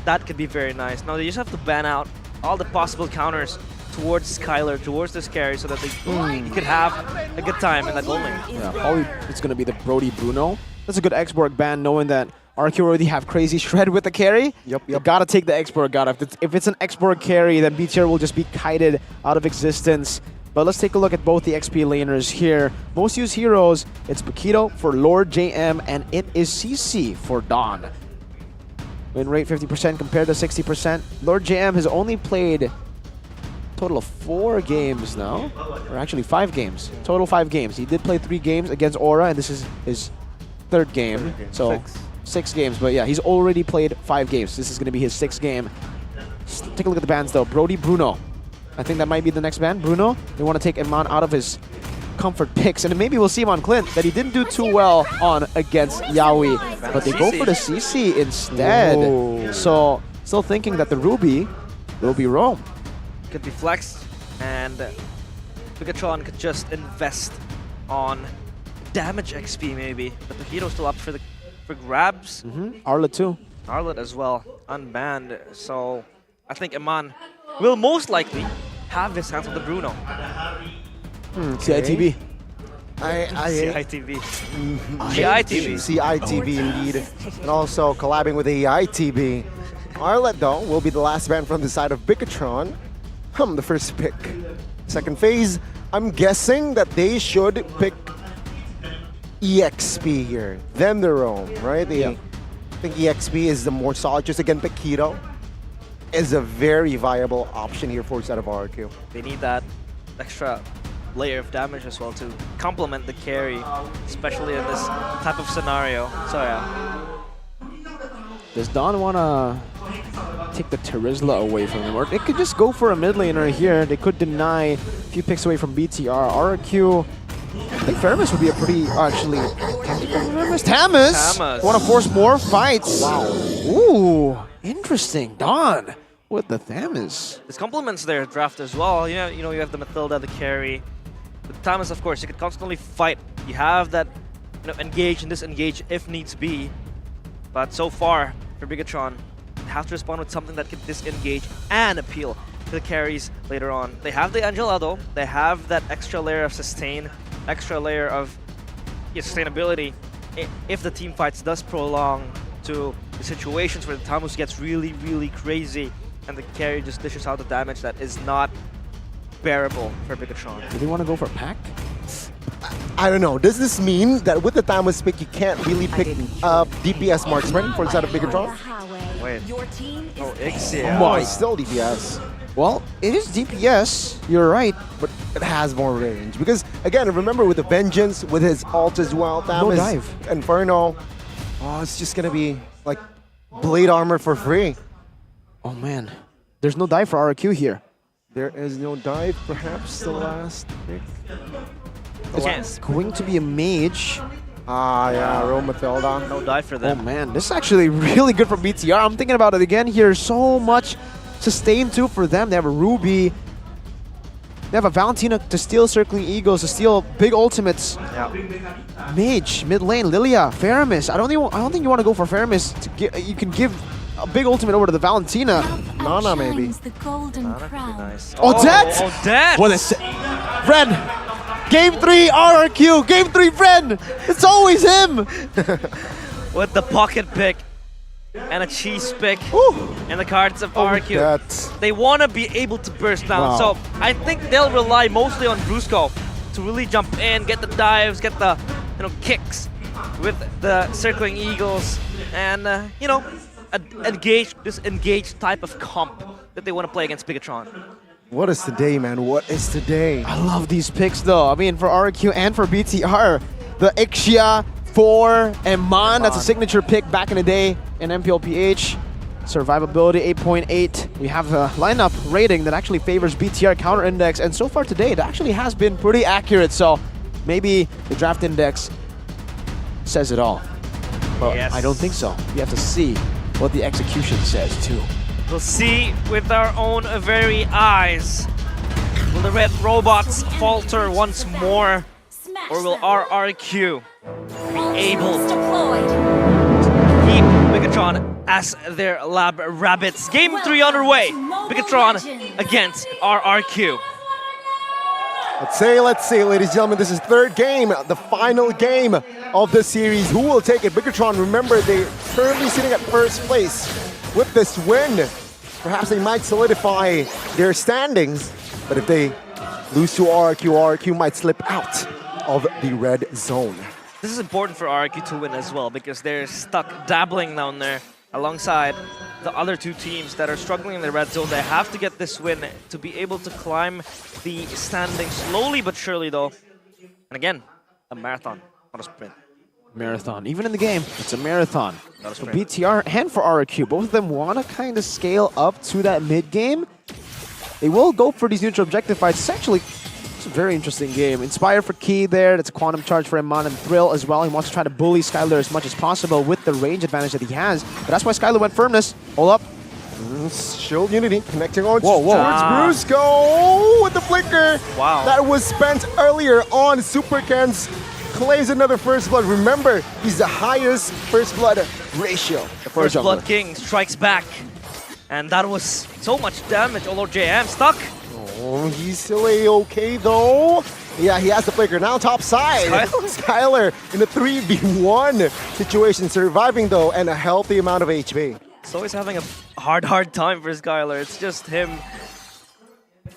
That could be very nice. Now they just have to ban out all the possible counters towards Skylar, towards this carry, so that you could have a good time in that gold lane. Yeah, probably it's going to be the Brody Bruno. That's a good X-Borg ban, knowing that RQ already have crazy shred with the carry. Yep. You gotta take the X-Borg out. If it's an X-Borg carry, then BTR will just be kited out of existence. But let's take a look at both the XP laners here. Most used heroes, it's Paquito for Lord JM, and it is CC for Dawn. Win rate 50% compared to 60%. Lord JM has only played a total of 4 games now, or actually 5 games. Total 5 games. He did play 3 games against Aura, and this is his 3rd game. So 6 games, but yeah, he's already played 5 games. This is going to be his 6th game. Take a look at the bans though. Brody, Bruno. I think that might be the next ban. Bruno, they want to take Iman out of his comfort picks, and maybe we'll see him on Clint that he didn't do too well on against Yaoi, but they go for the CC instead. Whoa. So still thinking that the Ruby will be roam. Could be flexed, and Bigetron could just invest on damage XP maybe, but the hero's still up for grabs. Arlet too. Arlet as well, unbanned. So I think Iman will most likely have his hands on the Bruno. CITB. CITB. CITB. CITB indeed. And also collabing with the ITB. Arlet though will be the last ban from the side of Bigetron. The first pick. Second phase, I'm guessing that they should pick EXP here, then the roam, right? I think EXP is the more solid. Just again, pick Hero is a very viable option here for side of RRQ. They need that extra layer of damage as well to complement the carry, especially in this type of scenario. So yeah. Does Don want to take the Terizla away from him? Or they could just go for a mid laner here. They could deny a few picks away from BTR. RRQ, I think Faramis would be a pretty, actually, Tamus want to force more fights. Wow. Ooh, interesting. Don with the Thamus. This complements their draft as well. You know, you have the Mathilda, the carry. With Tamus, of course, you can constantly fight. You have that, engage and disengage if needs be. But so far, for Bigetron, they have to respond with something that can disengage and appeal to the carries later on. They have the Angela though. They have that extra layer of sustain, extra layer of sustainability. If the team fights does prolong to the situations where the Tamus gets really, really crazy and the carry just dishes out the damage that is not bearable for Bigetron. Do they want to go for pack? I don't know. Does this mean that with the Tamus pick, you can't really pick DPS marksman for the side of Bigetron? Wait. Oh, Ixia. Oh, it's still DPS. Well, it is DPS, you're right. But it has more range. Because, again, remember with the Vengeance, with his ult as well, Tamus, no dive. Inferno, it's just going to be like blade armor for free. Oh, man. There's no dive for RRQ here. There is no dive, perhaps the last pick. It's going to be a mage. Yeah, Rome Mathilda. No dive for them. Oh man, this is actually really good for BTR. I'm thinking about it again here. So much sustain too for them. They have a Ruby. They have a Valentina to steal Circling Eagles, to steal big ultimates. Yeah. Mage, mid lane, Lilia, Faramis. I don't think you want to go for Faramis. You can give a big ultimate over to the Valentina. Nana maybe. Nice. Odette! Odette! What is it? Ren! Game 3 RRQ! Game 3 Ren! It's always him! With the pocket pick and a cheese pick and the cards of RRQ. They want to be able to burst down. So I think they'll rely mostly on Brusco to really jump in, get the dives, get the kicks with the Circling Eagles, and this engaged type of comp that they want to play against Bigetron. What is today, man? What is today? I love these picks, though. I mean, for RRQ and for BTR, the Ixia for Iman, that's a signature pick back in the day in MPL PH. Survivability 8.8. We have a lineup rating that actually favors BTR counter index, and so far today, it actually has been pretty accurate. So maybe the draft index says it all. But yes. I don't think so. We have to see what the execution says, too. We'll see with our own very eyes. Will the red robots falter once more? Or will RRQ be able to keep Bigetron as their lab rabbits? Game 3 underway. Bigetron against RRQ. Let's see, ladies and gentlemen, this is third game, the final game of the series. Who will take it? Bigetron, remember, they're currently sitting at first place. With this win, perhaps they might solidify their standings, but if they lose to RRQ might slip out of the red zone. This is important for RRQ to win as well because they're stuck dabbling down there alongside the other two teams that are struggling in the red zone. They have to get this win to be able to climb the standings slowly but surely though. And again, a marathon, not a sprint. Marathon. Even in the game, it's a marathon. So BTR and for RRQ, both of them want to kind of scale up to that mid game. They will go for these neutral objective fights. It's a very interesting game. Inspire for Key there. That's a quantum charge for Eman, and Thrill as well. He wants to try to bully Skylar as much as possible with the range advantage that he has. But that's why Skylar went firmness. Hold up. Shield Unity connecting on whoa. towards Brusco with the flicker. Wow. That was spent earlier on Super Ken's. Claims another first blood. Remember, he's the highest first blood ratio. The first blood king strikes back. And that was so much damage. Oh, Lord JM stuck. Oh, he's still A-okay though. Yeah, he has the flicker now top side. Skylar in a 3v1 situation, surviving though, and a healthy amount of HP. So he's having a hard time for Skylar. It's just him,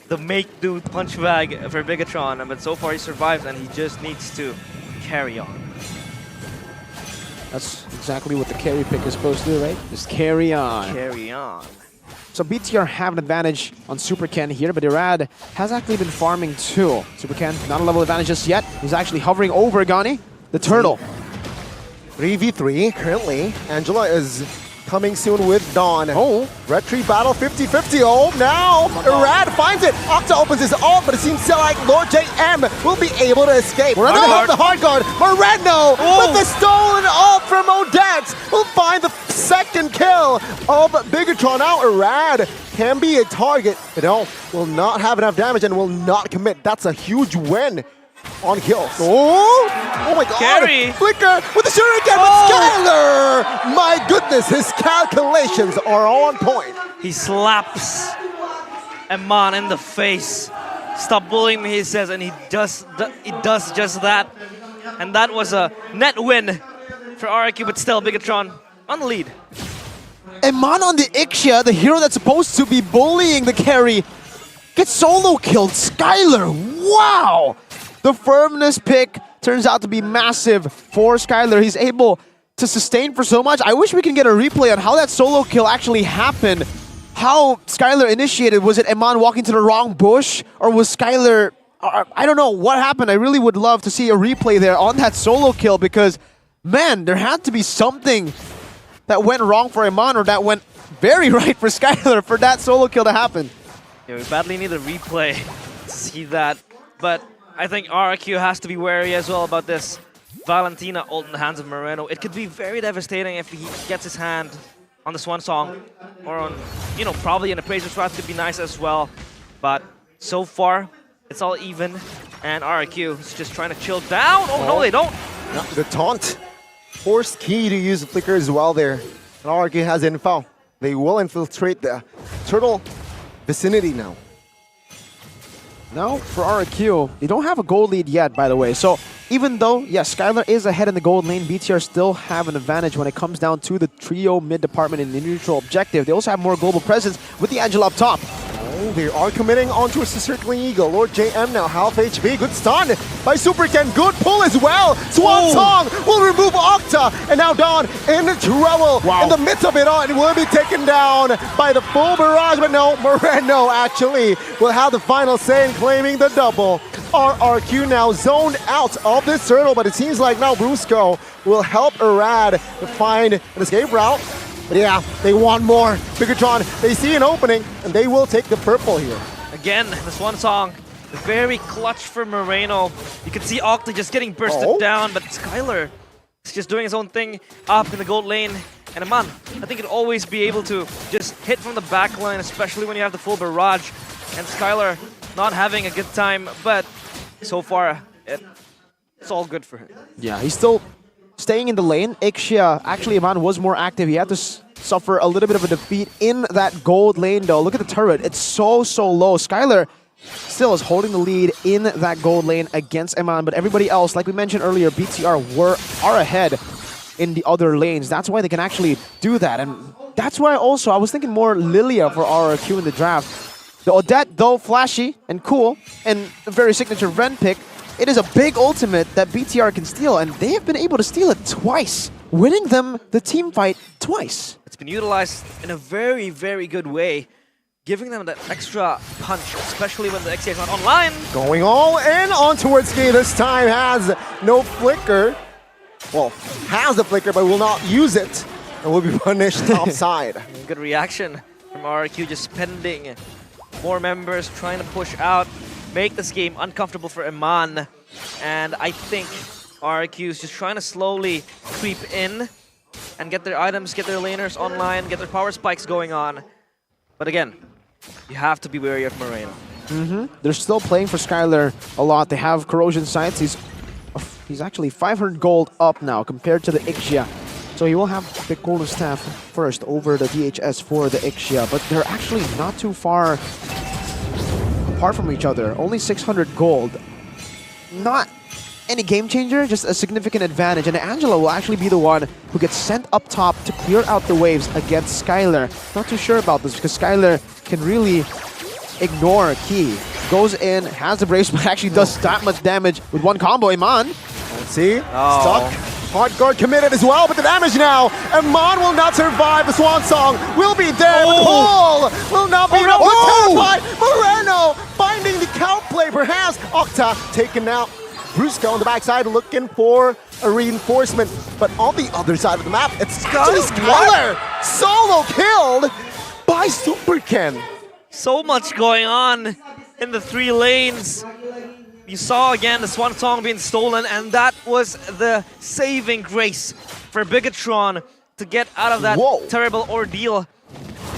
the make-do punch bag for Bigetron. But so far he survived, and he just needs to carry on. That's exactly what the carry pick is supposed to do, right? Just carry on. Carry on. So BTR have an advantage on Super Ken here, but Irad has actually been farming too. Super Ken, not a level advantage just yet. He's actually hovering over Gani, the turtle. 3v3 currently. Angela is coming soon with Dawn. Oh. Red Tree battle 50-50. Oh, now Irad finds it. Octa opens his ult, but it seems like Lord JM will be able to escape. Moreno off the hard guard. Moreno with the stolen ult from Odette will find the second kill of Bigetron. Now Irad can be a target, but no, will not have enough damage and will not commit. That's a huge win on kills. Oh my god! Carry. Flicker with the shuriken, but Skylar! My goodness, his calculations are on point. He slaps Eman in the face. Stop bullying me, he says, and he does just that. And that was a net win for RRQ, but still Bigetron on the lead. Eman on the Ixia, the hero that's supposed to be bullying the carry, gets solo killed. Skylar, wow! The firmness pick turns out to be massive for Skylar. He's able to sustain for so much. I wish we can get a replay on how that solo kill actually happened. How Skylar initiated. Was it Eman walking to the wrong bush? Or was Skylar... I don't know what happened. I really would love to see a replay there on that solo kill because, man, there had to be something that went wrong for Eman or that went very right for Skylar for that solo kill to happen. Yeah, we badly need a replay to see that. But I think RRQ has to be wary as well about this Valentina ult in the hands of Moreno. It could be very devastating if he gets his hand on the Swan Song or on, probably an Appraiser's Wrath could be nice as well. But so far, it's all even, and RRQ is just trying to chill down. Oh, no, they don't. No, the taunt. Forced Key to use the flicker as well there. And RRQ has info. They will infiltrate the turtle vicinity now. Now, for RRQ, they don't have a gold lead yet, by the way. So, even though, yes, Skylar is ahead in the gold lane, BTR still have an advantage when it comes down to the trio mid department in the neutral objective. They also have more global presence with the Angela up top. Oh, they are committing onto a circling eagle. Lord JM now half HP. Good stun by Super Ken. Good pull as well. Swan Song will remove Octa. And now Dawn in trouble. Wow. In the midst of it all, it will be taken down by the full barrage. But no, Moreno actually will have the final say in claiming the double. RRQ now zoned out of this turtle. But it seems like now Brusco will help Irad to find an escape route. But yeah, they want more. Bigetron, they see an opening, and they will take the purple here. Again, this one song, very clutch for Moreno. You can see Octa just getting bursted down, but Skylar is just doing his own thing up in the gold lane. And Eman, I think he'd always be able to just hit from the back line, especially when you have the full barrage. And Skylar not having a good time, but so far, it's all good for him. Yeah, he's still staying in the lane. Ixia, actually, Eman was more active. He had to suffer a little bit of a defeat in that gold lane, though. Look at the turret. It's so low. Skylar still is holding the lead in that gold lane against Eman, but everybody else, like we mentioned earlier, BTR are ahead in the other lanes. That's why they can actually do that, and that's why also I was thinking more Lilia for RRQ in the draft. The Odette, though flashy and cool, and a very signature Ren pick, it is a big ultimate that BTR can steal, and they have been able to steal it twice, winning them the team fight twice. It's been utilized in a very, very good way, giving them that extra punch, especially when the XA is not online. Going all in on towards Key. This time has no flicker. well, has the flicker but will not use it and will be punished topside. Good reaction from RRQ, just spending more members, trying to push out, make this game uncomfortable for Iman. And I think RRQ is just trying to slowly creep in and get their items, get their laners online, get their power spikes going on. But again, you have to be wary of Moreno. They're still playing for Skylar a lot. They have Corrosion Sights. He's actually 500 gold up now compared to the Ixia. So he will have the Golden Staff first over the DHS for the Ixia. But they're actually not too far apart from each other. Only 600 gold. Not any game changer, just a significant advantage. And Angela will actually be the one who gets sent up top to clear out the waves against Skylar. Not too sure about this because Skylar can really ignore Key. Goes in, has the brace, but actually does that much damage with one combo. Iman. Let's see. Stuck. Hard guard committed as well, but the damage now. Iman will not survive. The Swan Song will be there, but the pull will not be enough. Terrified. Moreno finding the count play, perhaps. Octa taken out. Brusco on the backside looking for a reinforcement, but on the other side of the map, it's actually Skylar solo killed by Super Ken. So much going on in the 3 lanes. You saw again the Swan Song being stolen, and that was the saving grace for Bigetron to get out of that terrible ordeal.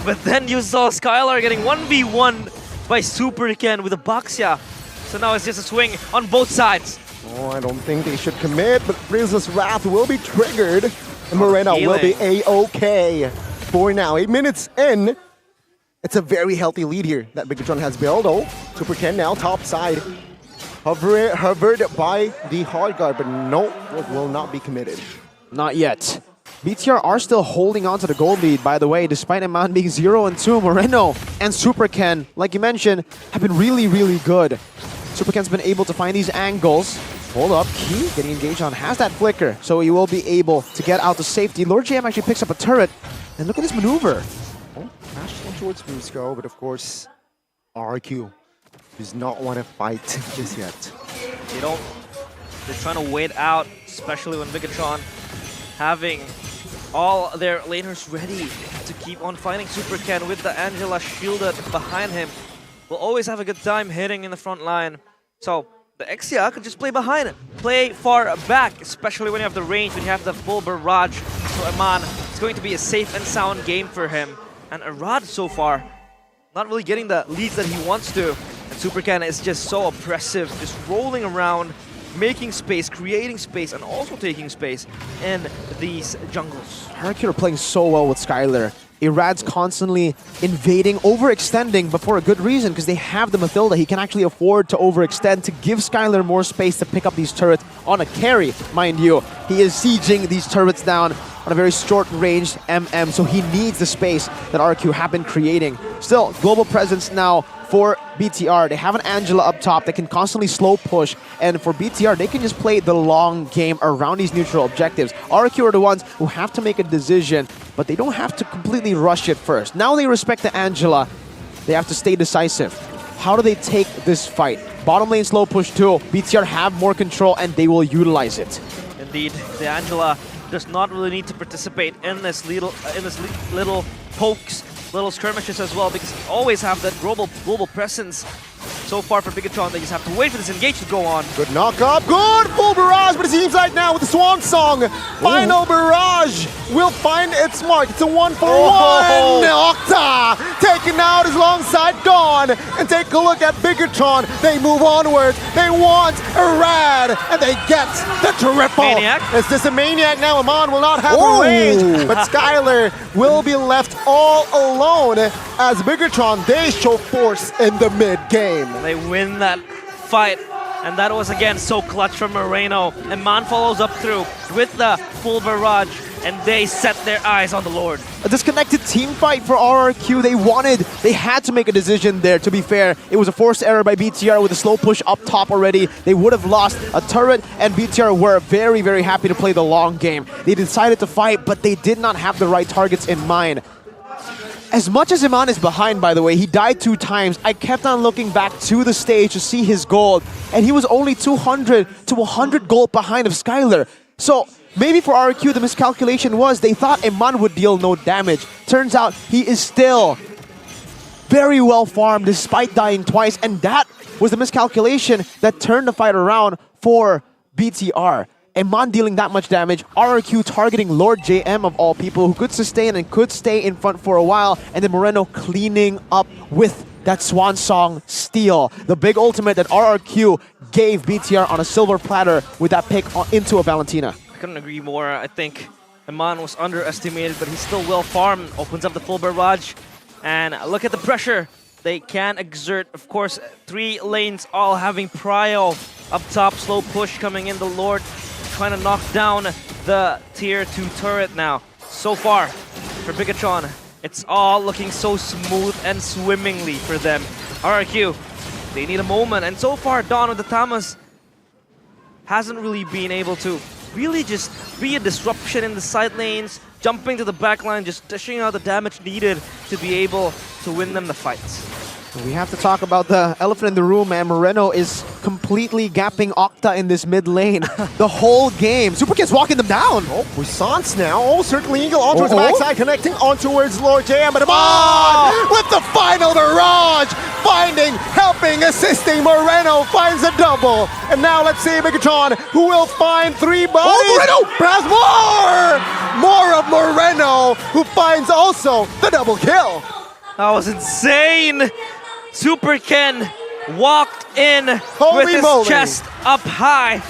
But then you saw Skylar getting 1v1 by Super Ken with a Baxia. So now it's just a swing on both sides. Oh, I don't think they should commit, but Frizzle's Wrath will be triggered, and Moreno will be a-okay for now. 8 minutes in. It's a very healthy lead here that Bigetron has built. Oh, Super Ken now top side. Hovered by the hard guard, but no, it will not be committed. Not yet. BTR are still holding on to the gold lead, by the way, despite Iman being 0-2. Moreno and Super Ken, like you mentioned, have been really, really good. Super Ken's been able to find these angles. Hold up, Key getting engaged on, has that flicker, so he will be able to get out to safety. Lord JM actually picks up a turret, and look at this maneuver. Crash towards Brusco, but of course, RQ does not want to fight just yet. They're trying to wait out, especially when Bigetron having all their laners ready to keep on fighting Super Ken with the Angela shielded behind him. Will always have a good time hitting in the front line. So the Ixia could just play behind it, play far back, especially when you have the range, when you have the full barrage. So Iman, it's going to be a safe and sound game for him. And Arad so far, not really getting the leads that he wants to. And Super Ken is just so oppressive, just rolling around, making space, creating space, and also taking space in these jungles. Hurricane are playing so well with Skylar. Irad's constantly invading, overextending, but for a good reason, because they have the Mathilda. He can actually afford to overextend to give Skylar more space to pick up these turrets on a carry, mind you. He is sieging these turrets down on a very short-ranged MM, so he needs the space that RQ have been creating. Still, global presence now for BTR. They have an Angela up top that can constantly slow push, and for BTR, they can just play the long game around these neutral objectives. RQ are the ones who have to make a decision, but they don't have to completely rush it first. Now they respect the Angela. They have to stay decisive. How do they take this fight? Bottom lane slow push too. BTR have more control, and they will utilize it. Indeed, the Angela does not really need to participate in this little pokes, little skirmishes as well, because they always have that global presence. So far for Bigetron, they just have to wait for this engage to go on. Good knock up, good full barrage, but it seems like now with the Swan Song, final barrage will find its mark. It's a 1-for-1. Octa taken out his long side gone. And take a look at Bigetron. They move onwards. They want a rad, and they get the triple. Maniac. Is this a maniac now? Iman will not have a range, but Skylar will be left all alone as Bigetron, they show force in the mid game. They win that fight, and that was again so clutch from Moreno. And Man follows up through with the full barrage, and they set their eyes on the Lord. A disconnected team fight for RRQ. They had to make a decision there, to be fair. It was a forced error by BTR with a slow push up top already. They would have lost a turret, and BTR were very, very happy to play the long game. They decided to fight, but they did not have the right targets in mind. As much as Iman is behind, by the way, he died 2 times. I kept on looking back to the stage to see his gold, and he was only 200 to 100 gold behind of Skylar. So maybe for RQ the miscalculation was they thought Eman would deal no damage. Turns out he is still very well farmed despite dying twice, and that was the miscalculation that turned the fight around for BTR. Eman dealing that much damage, RRQ targeting Lord JM of all people who could sustain and could stay in front for a while, and then Moreno cleaning up with that Swan Song steal. The big ultimate that RRQ gave BTR on a silver platter with that pick into a Valentina. I couldn't agree more. I think Eman was underestimated, but he's still well farmed. Opens up the full barrage, and look at the pressure they can exert. Of course, 3 lanes all having prio up top. Slow push coming in. The Lord trying to knock down the tier 2 turret now. So far, for Bigetron, it's all looking so smooth and swimmingly for them. RRQ, they need a moment, and so far, Dawn with the Tamas hasn't really been able to really just be a disruption in the side lanes, jumping to the back line, just dishing out the damage needed to be able to win them the fights. We have to talk about the elephant in the room, and Moreno is completely gapping Octa in this mid lane the whole game. Super Kid's walking them down. Oh, Puissance now. Oh, Circling Eagle on towards the backside, connecting on towards Lord JM. But with the final barrage, finding, helping, assisting. Moreno finds a double. And now let's see Bigetron, who will find 3 bodies. Oh, Moreno! Perhaps more! More of Moreno, who finds also the double kill. That was insane! Super Ken walked in with his chest up high.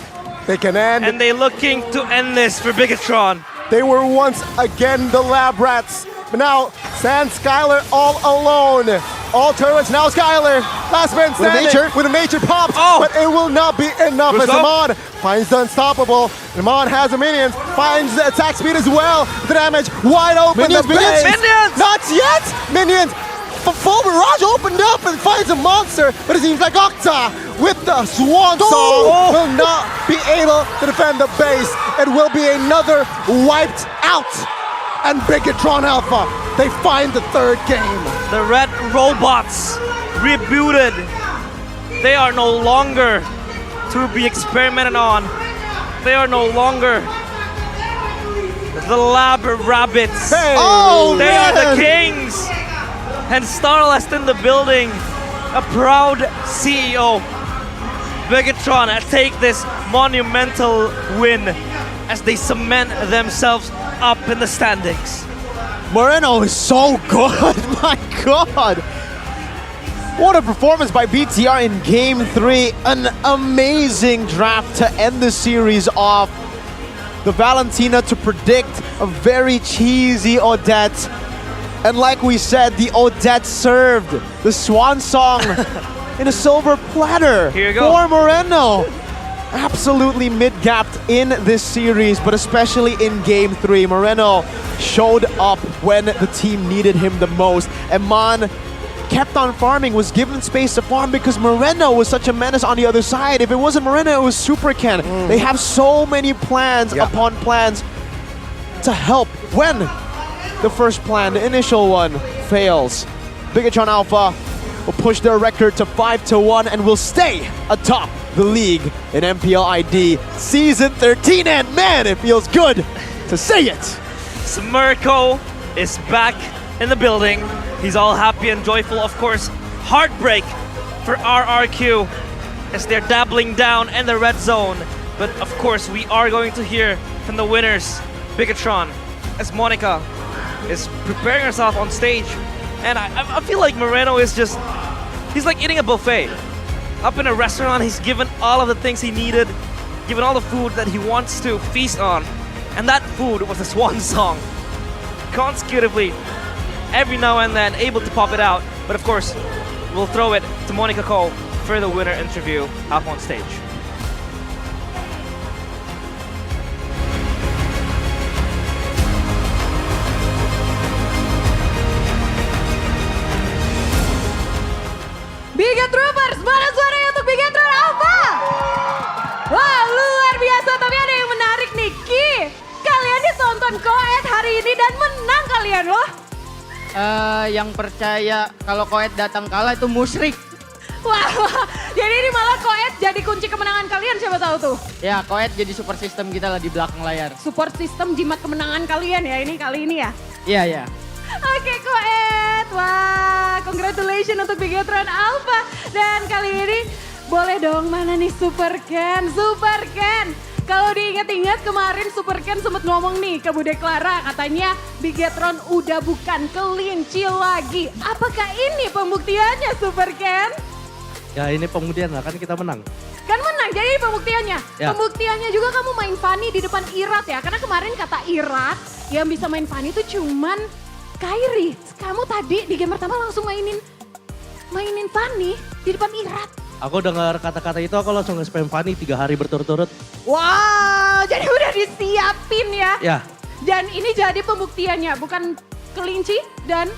They can end. And they're looking to end this for Bigetron. They were once again the lab rats. But now, Sand Skylar all alone. All turrets, now Skylar. Last man standing with a nature pop. But it will not be enough as Amon finds the unstoppable. Amon has the minions, finds the attack speed as well. The damage wide open. Minions! Not yet! Minions! Full barrage opened up and finds a monster, but it seems like Octa with the Swan Song will not be able to defend the base. It will be another wiped out. And Bigetron Alpha, they find the 3rd game. The red robots rebooted. They are no longer to be experimented on. They are no longer the lab rabbits. Hey. They are the kings. And Starlest in the building, a proud CEO. Bigetron take this monumental win as they cement themselves up in the standings. Moreno is so good, my god! What a performance by BTR in Game 3. An amazing draft to end the series off. The Valentina to predict a very cheesy Odette. And like we said, the Odette served the Swan Song in a silver platter. Here you go. For Moreno. Absolutely mid-gapped in this series, but especially in Game 3. Moreno showed up when the team needed him the most. Eman kept on farming, was given space to farm because Moreno was such a menace on the other side. If it wasn't Moreno, it was Super Ken. They have so many plans upon plans to help when the first plan, the initial one, fails. Bigetron Alpha will push their record to 5-1 and will stay atop the league in MPL ID Season 13. And man, it feels good to say it. Smirko is back in the building. He's all happy and joyful. Of course, heartbreak for RRQ as they're dabbling down in the red zone. But of course, we are going to hear from the winners, Bigetron, as Monica is preparing herself on stage. And I feel like Moreno is just, he's like eating a buffet. Up in a restaurant, he's given all of the things he needed, given all the food that he wants to feast on. And that food was the Swan Song. Consecutively, every now and then, able to pop it out. But of course, we'll throw it to Monica Cole for the winner interview up on stage. Bigetroopers, mana suaranya untuk Bigetron Alpha? Wah, luar biasa, tapi ada yang menarik nih, Ki. Kalian ditonton Koet hari ini dan menang kalian loh. Yang percaya kalau Koet datang kalah itu musyrik. Wah, jadi ini malah Koet jadi kunci kemenangan kalian, siapa tahu tuh. Ya, Koet jadi support system kita lah di belakang layar. Support system jimat kemenangan kalian ya ini kali ini ya. Iya, iya. Oke Koet, wah congratulations untuk Bigetron Alpha. Dan kali ini boleh dong mana nih Super Ken, Super Ken. Kalau diingat-ingat kemarin Super Ken sempat ngomong nih ke Bude Clara, katanya Bigetron udah bukan kelinci lagi. Apakah ini pembuktiannya Super Ken? Ya ini pembuktian lah, kan kita menang. Kan menang, jadi ini pembuktiannya. Ya. Pembuktiannya juga kamu main Fanny di depan Irat ya. Karena kemarin kata Irat yang bisa main Fanny itu cuman Kairi. Kamu tadi di game pertama langsung mainin Fanny di depan Irat. Aku dengar kata-kata itu aku langsung nge-spam Fanny 3 hari berturut-turut. Wow, jadi udah disiapin ya. Ya. Dan ini jadi pembuktiannya, bukan kelinci dan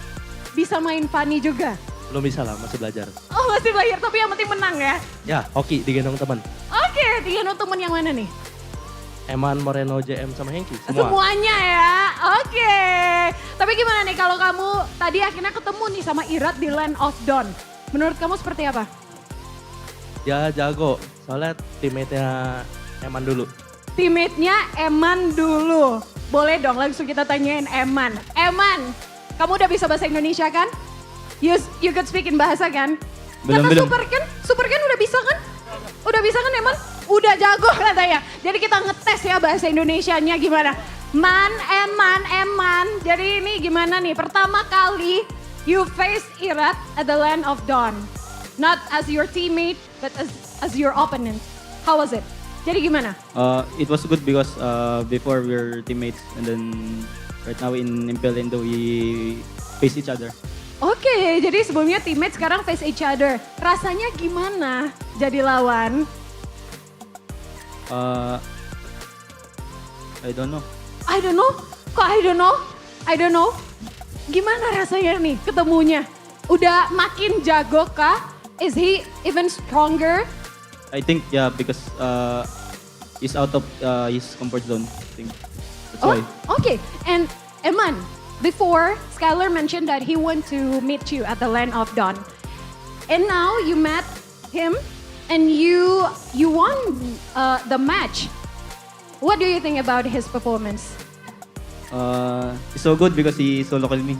bisa main Fanny juga. Belum bisa lah, masih belajar. Oh masih belajar, tapi yang penting menang ya. Ya, hoki digendong teman. Oke, digendong temen yang mana nih? Eman, Moreno, JM, sama Hengki. Semua. Semuanya ya, oke. Tapi gimana nih kalau kamu tadi akhirnya ketemu nih sama Irat di Land of Dawn. Menurut kamu seperti apa? Ya jago, soalnya teammate-nya Eman dulu. Teammate-nya Eman dulu. Boleh dong langsung kita tanyain Eman. Eman, kamu udah bisa bahasa Indonesia kan? You could speak in bahasa kan? Belum. Super Ken udah bisa kan? Udah bisa kan Eman? Udah jago katanya. Jadi kita ngetes ya bahasa Indonesianya gimana. Eman. Jadi ini gimana nih? Pertama kali you face Irat at the Land of Dawn. Not as your teammate, but as your opponent. How was it? Jadi gimana? It was good because before we were teammates and then right now in MPL we face each other. Oke, jadi sebelumnya teammate sekarang face each other. Rasanya gimana jadi lawan? I don't know. I don't know? Kok I don't know? Gimana rasanya nih ketemunya? Udah makin jago kah? Is he even stronger? I think because he's out of his comfort zone. I think that's why. Okay. And Eman, before Skylar mentioned that he want to meet you at the Land of Dawn. And now you met him and you won the match. What do you think about his performance? He's so good because he solo killed me.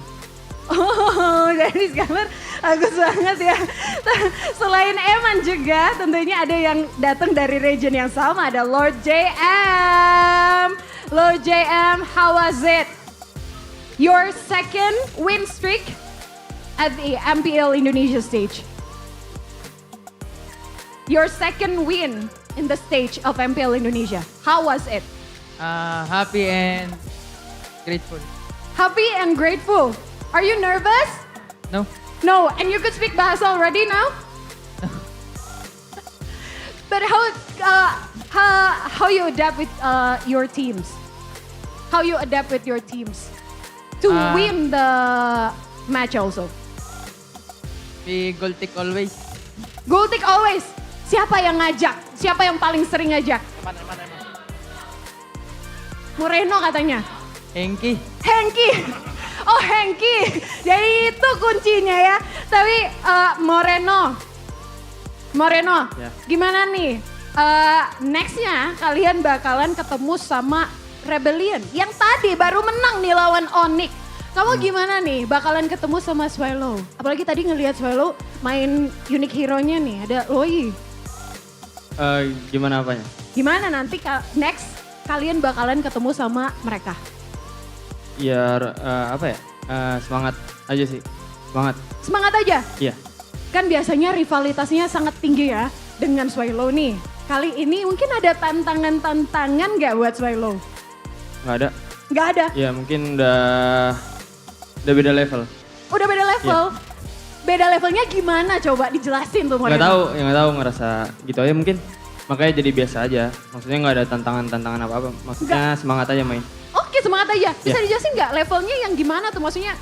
Oh, jadi Skylar bagus banget ya. Selain Eman juga tentunya ada yang datang dari region yang sama. Ada Lord JM. Lord JM, how was it? Your second win streak at the MPL Indonesia stage. Your second win in the stage of MPL Indonesia. How was it? Happy and grateful. Happy and grateful. Are you nervous? No. No, and you could speak Bahasa already now? But how you adapt with your teams? How you adapt with your teams to win the match also? We goal tick always. Goal tick always. Siapa yang ngajak? Siapa yang paling sering ngajak? Moreno katanya. Hengki. Oh Hengki, jadi itu kuncinya ya. Tapi Moreno, Ya. gimana nih? Nextnya kalian bakalan ketemu sama Rebellion yang tadi baru menang nih lawan Onyx. Kamu gimana nih bakalan ketemu sama Swallow? Apalagi tadi ngelihat Swallow main unique hero-nya nih, ada Loi. Gimana apanya? Gimana nanti next kalian bakalan ketemu sama mereka? Ya semangat aja sih. Semangat aja? Iya. Kan biasanya rivalitasnya sangat tinggi ya dengan Swallow nih. Kali ini mungkin ada tantangan gak buat Swallow? Nggak ada. Nggak ada? Ya mungkin udah beda level. Udah beda level? Iya. Beda levelnya gimana coba dijelasin tuh Moreno. Nggak tahu ngerasa gitu aja mungkin. Makanya jadi biasa aja. Maksudnya nggak ada tantangan apa-apa. Maksudnya semangat aja main. Oke semangat aja. Bisa Ya. dijelasin nggak levelnya yang gimana tuh? Maksudnya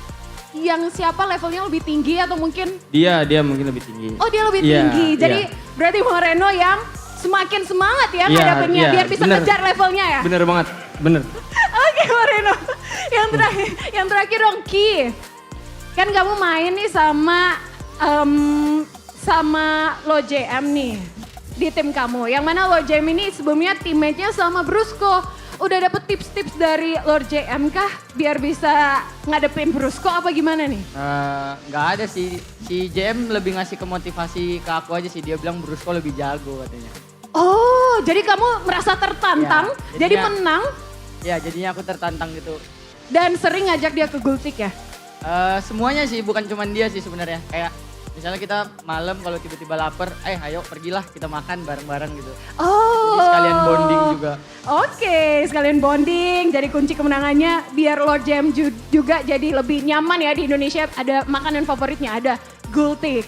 yang siapa levelnya lebih tinggi atau mungkin? Dia mungkin lebih tinggi. Oh dia lebih Iya, tinggi. Jadi iya. berarti Moreno yang semakin semangat ya Iya, ngadepinnya iya, biar bisa bener. ngejar levelnya ya? Bener banget, bener. Oke Moreno, yang terakhir dong Ki. Kan kamu main nih sama sama Lo JM nih di tim kamu. Yang mana Lo JM ini sebelumnya teammate-nya sama Brusco. Udah dapet tips-tips dari Lord JM kah biar bisa ngadepin Brusco apa gimana nih? Nggak ada sih. Si JM lebih ngasih kemotivasi ke aku aja sih. Dia bilang Brusco lebih jago katanya. Oh, jadi kamu merasa tertantang, Ya, jadi menang Ya, jadinya aku tertantang gitu. dan sering ngajak dia ke Gultik ya? Semuanya sih, bukan cuma dia sih sebenarnya. Kayak misalnya kita malam kalau tiba-tiba lapar, ayo pergilah kita makan bareng-bareng gitu. Oh. Jadi sekalian bonding juga. Oke, sekalian bonding. Jadi kunci kemenangannya biar Lord Jam juga jadi lebih nyaman ya di Indonesia. Ada makanan favoritnya, ada Gultik.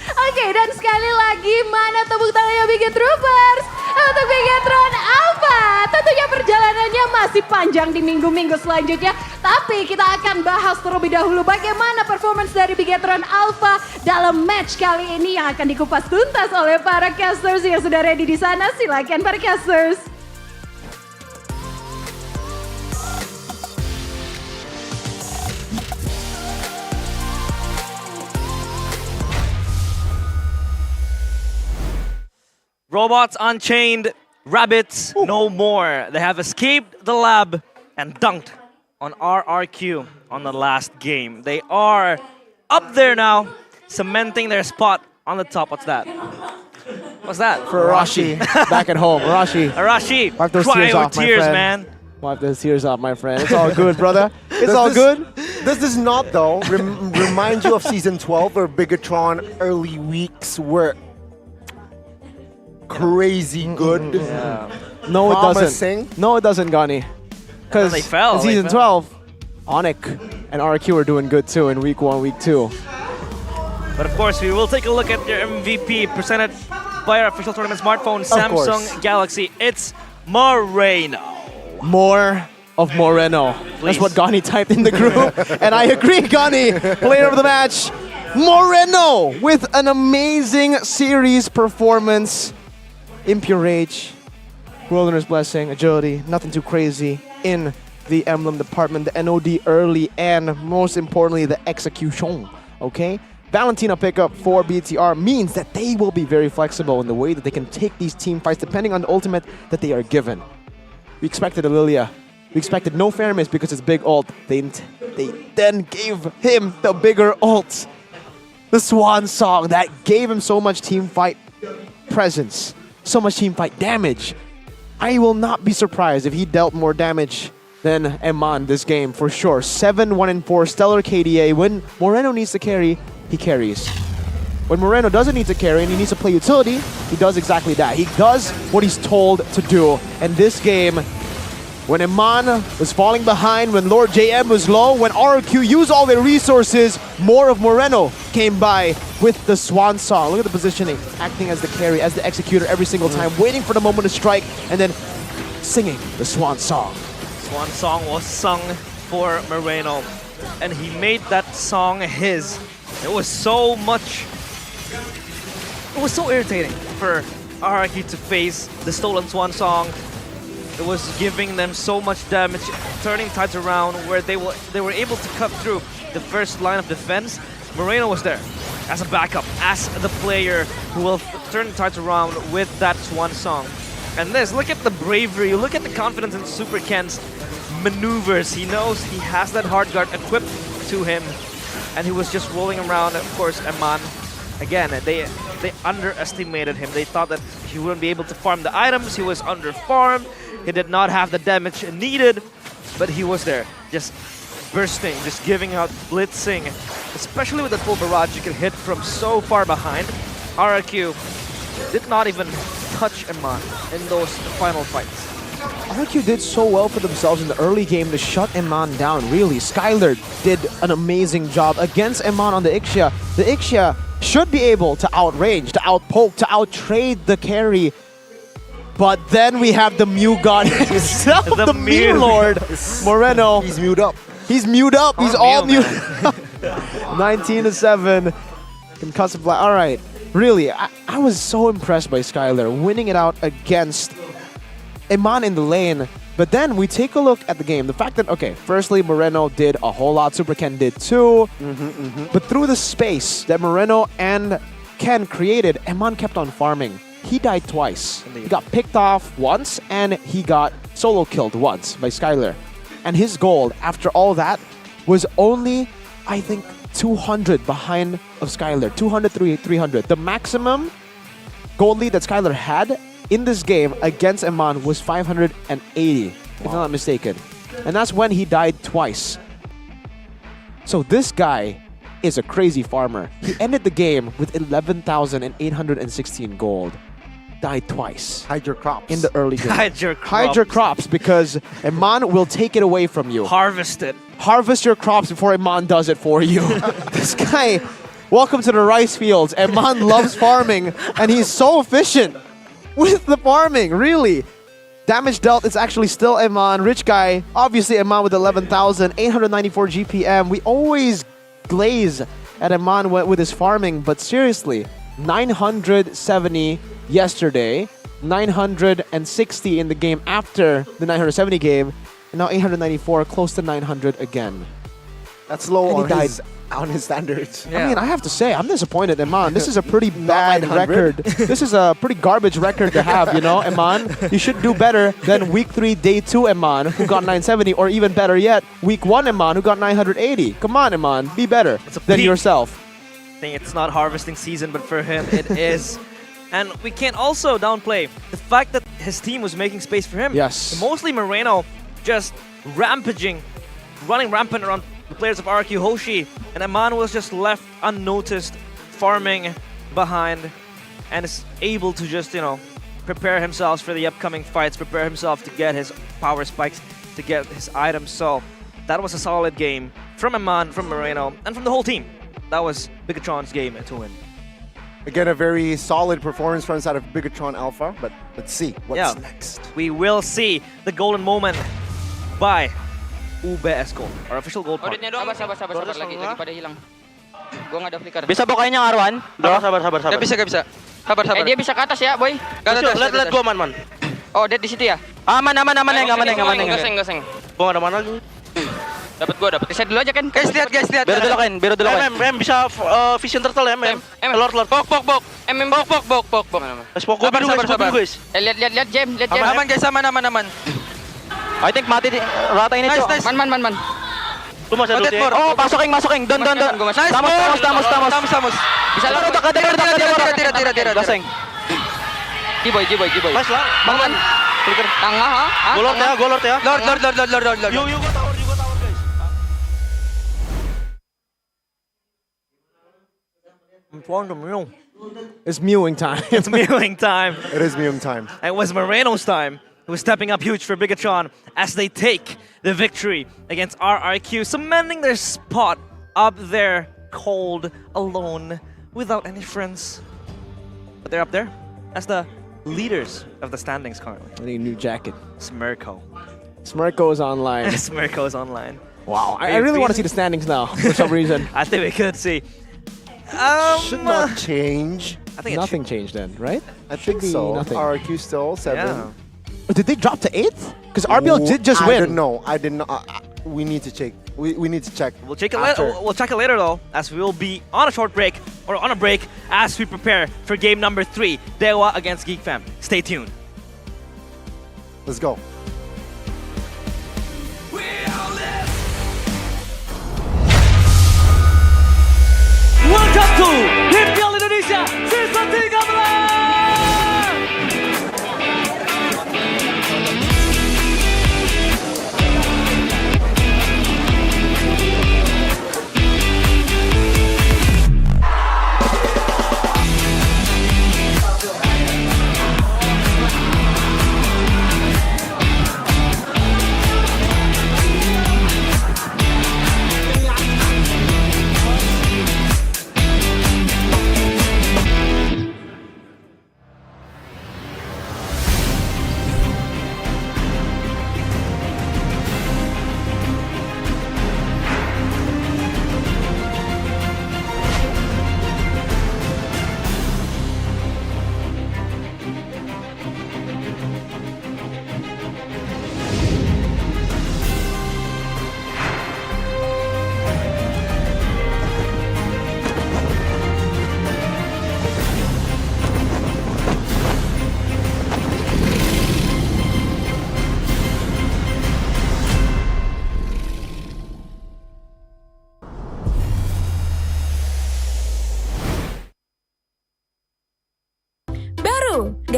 Oke, dan sekali lagi mana tepuk tangannya Biget Troopers untuk Bigetron Alpha. Tentunya perjalanannya masih panjang di minggu-minggu selanjutnya. Tapi kita akan bahas terlebih dahulu bagaimana performance dari Bigetron Alpha dalam match kali ini yang akan dikupas tuntas oleh para casters yang sudah ready di sana. Silakan para casters. Robots unchained, rabbits no more. They have escaped the lab and dunked on RRQ on the last game. They are up there now, cementing their spot on the top. What's that? What's that? For Arashi, back at home. Arashi, wipe those cry tears with off, my tears, friend. man. Wipe those tears off, my friend. It's all good, brother. It's all good. Does this not, though, remind you of Season 12 where Bigetron early weeks were crazy good? No, it Promising. doesn't. No, it doesn't, Gani. Because They fell, in they Season fell. 12, Onyx and RQ are doing good too in week 1, week 2. But of course, we will take a look at their MVP presented by our official tournament smartphone, course. Samsung Galaxy. It's Moreno. More of Moreno. Please. That's what Gani typed in the group. And I agree, Gani. Player of the match, Moreno, with an amazing series performance. Impure Rage, Wilderness Blessing, Agility, nothing too crazy in the emblem department, the NOD early, and most importantly, the execution, okay? Valentina pickup for BTR means that they will be very flexible in the way that they can take these team fights depending on the ultimate that they are given. We expected a Lilia. We expected no fair miss because it's big ult. They then gave him the bigger ult. The Swan Song that gave him so much team fight presence, so much team fight damage. I will not be surprised if he dealt more damage than Eman this game for sure. 7-1-4 stellar KDA. When Moreno needs to carry, he carries. When Moreno doesn't need to carry and he needs to play utility, he does exactly that. He does what he's told to do. And this game, when Eman was falling behind, when Lord JM was low, when RQ used all their resources, more of Moreno came by with the Swan Song. Look at the positioning, acting as the carry, as the executor every single time, waiting for the moment to strike, and then singing the Swan Song. Swan Song was sung for Moreno, and he made that song his. It was so irritating for RRQ to face the stolen Swan Song. It was giving them so much damage, turning tides around where they were able to cut through the first line of defense. Moreno was there as a backup, as the player who will turn tides around with that Swan Song. And look at the bravery, look at the confidence in Super Ken's maneuvers. He knows he has that hard guard equipped to him, and he was just rolling around. Of course, Eman, again, they underestimated him. They thought that he wouldn't be able to farm the items. He was under-farmed. He did not have the damage needed, but he was there, just bursting, just giving out, blitzing. Especially with the full barrage, you can hit from so far behind. RRQ did not even touch Eman in those final fights. RQ did so well for themselves in the early game to shut Eman down, really. Skylar did an amazing job against Eman on the Ixia. The Ixia should be able to outrange, to outpoke, to outtrade the carry. But then we have the Mew God himself, the Mew Lord, Moreno. He's mewed up. He's mewed up. He's all mewed up. 19-7. Concussive blast. All right. Really, I was so impressed by Skylar winning it out against Eman in the lane. But then we take a look at the game. The fact that, okay, firstly, Moreno did a whole lot. Super Ken did too. But through the space that Moreno and Ken created, Eman kept on farming. He died twice. Indeed. He got picked off once, and he got solo killed once by Skylar. And his gold, after all that, was only, I think, 200 behind of Skylar. 200, 300. The maximum gold lead that Skylar had in this game against Eman was 580, if I'm not mistaken. And that's when he died twice. So this guy is a crazy farmer. He ended the game with 11,816 gold. Died twice. Hide your crops. In the early game. Hide your crops. Hide your crops because Eman will take it away from you. Harvest it. Harvest your crops before Eman does it for you. This guy, welcome to the rice fields. Eman loves farming and he's so efficient with the farming, really. Damage dealt is actually still Eman. Rich guy, obviously Eman with 11,894 GPM. We always glaze at Eman with his farming, but seriously, 970 yesterday, 960 in the game after the 970 game, and now 894, close to 900 again. That's low And he on his standards. I mean, I have to say, I'm disappointed, Eman. This is a pretty bad 900. record. This is a pretty garbage record to have, you know, Eman. You should do better than week 3, day 2 Eman, who got 970, or even better yet, week 1 Eman, who got 980. Come on, Eman, be better than peak. yourself. I think it's not harvesting season, but for him it is. And we can't also downplay the fact that his team was making space for him. Yes. Mostly Moreno just rampaging, running rampant around the players of RQ Hoshi, and Eman was just left unnoticed, farming behind, and is able to just, you know, prepare himself for the upcoming fights, prepare himself to get his power spikes, to get his items. So that was a solid game from Eman, from Moreno, and from the whole team. That was Bigetron's game to win. Again, a very solid performance from inside of Bigetron Alpha, but let's see what's next. We will see the golden moment by UBS Gold, our official gold partner. Sabar lagi pada hilang. Gua nggak ada flicker. Bisa bukain yang Arwan? Sabar. Gak bisa. Sabar. dia bisa ke atas ya, boy. Lihat gua, man. Oh, dead di situ ya? Aman. Gaseng. Gua ada mana lagi? Dapat gua. Bisa dulu aja kan? Guys, lihat. Biar dulu kan. Bisa vision turtle ya, Lord. Bok. Bok. Sabar. Guys. Lihat Jam. Aman guys, aman. I think mati di rata ini, Cok. Nice. Man. Lu masih dulu ya? Oh, masukin. Don. Nice. Tamus. Bisa lari. Tidak. Gaseng. G-boy. Nice lah. Bangun. Flicker. Tengah, ha? Golord ya. Lord. Yuk, gua tower, guys. It's mewing time. It's mewing time. It is mewing time. It was Moreno's time. Who was stepping up huge for Bigetron as they take the victory against RRQ, cementing their spot up there, cold, alone, without any friends. But they're up there as the leaders of the standings currently. I need a new jacket. Smirko. Smirko is online. Smirko is online. Wow, I really want to see the standings now for some reason. I think we could see. Should not change. I think nothing changed then, right? I think so. Nothing. RQ still 7. Yeah. Did they drop to 8th? Because RBL did just win. I don't know. I did not. We need to check. We need to check. We'll check it later. We'll check it later though, as we will be on a short break or on a break as we prepare for game number 3, Dewa against Geek Fam. Stay tuned. Let's go. Welcome to MPL Indonesia Season 13.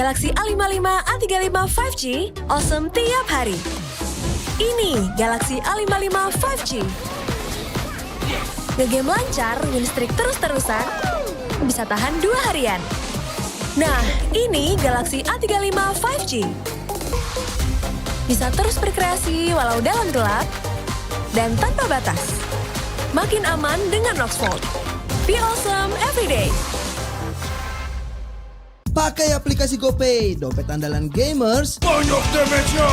Galaxy A55, A35 5G, awesome tiap hari. Ini Galaxy A55 5G. Ngegame lancar, win streak terus-terusan, bisa tahan 2 harian. Nah, ini Galaxy A35 5G. Bisa terus berkreasi walau dalam gelap dan tanpa batas. Makin aman dengan Roxfold. Be awesome everyday. Pakai aplikasi GoPay, dompet andalan gamers. Banyak damage-nya.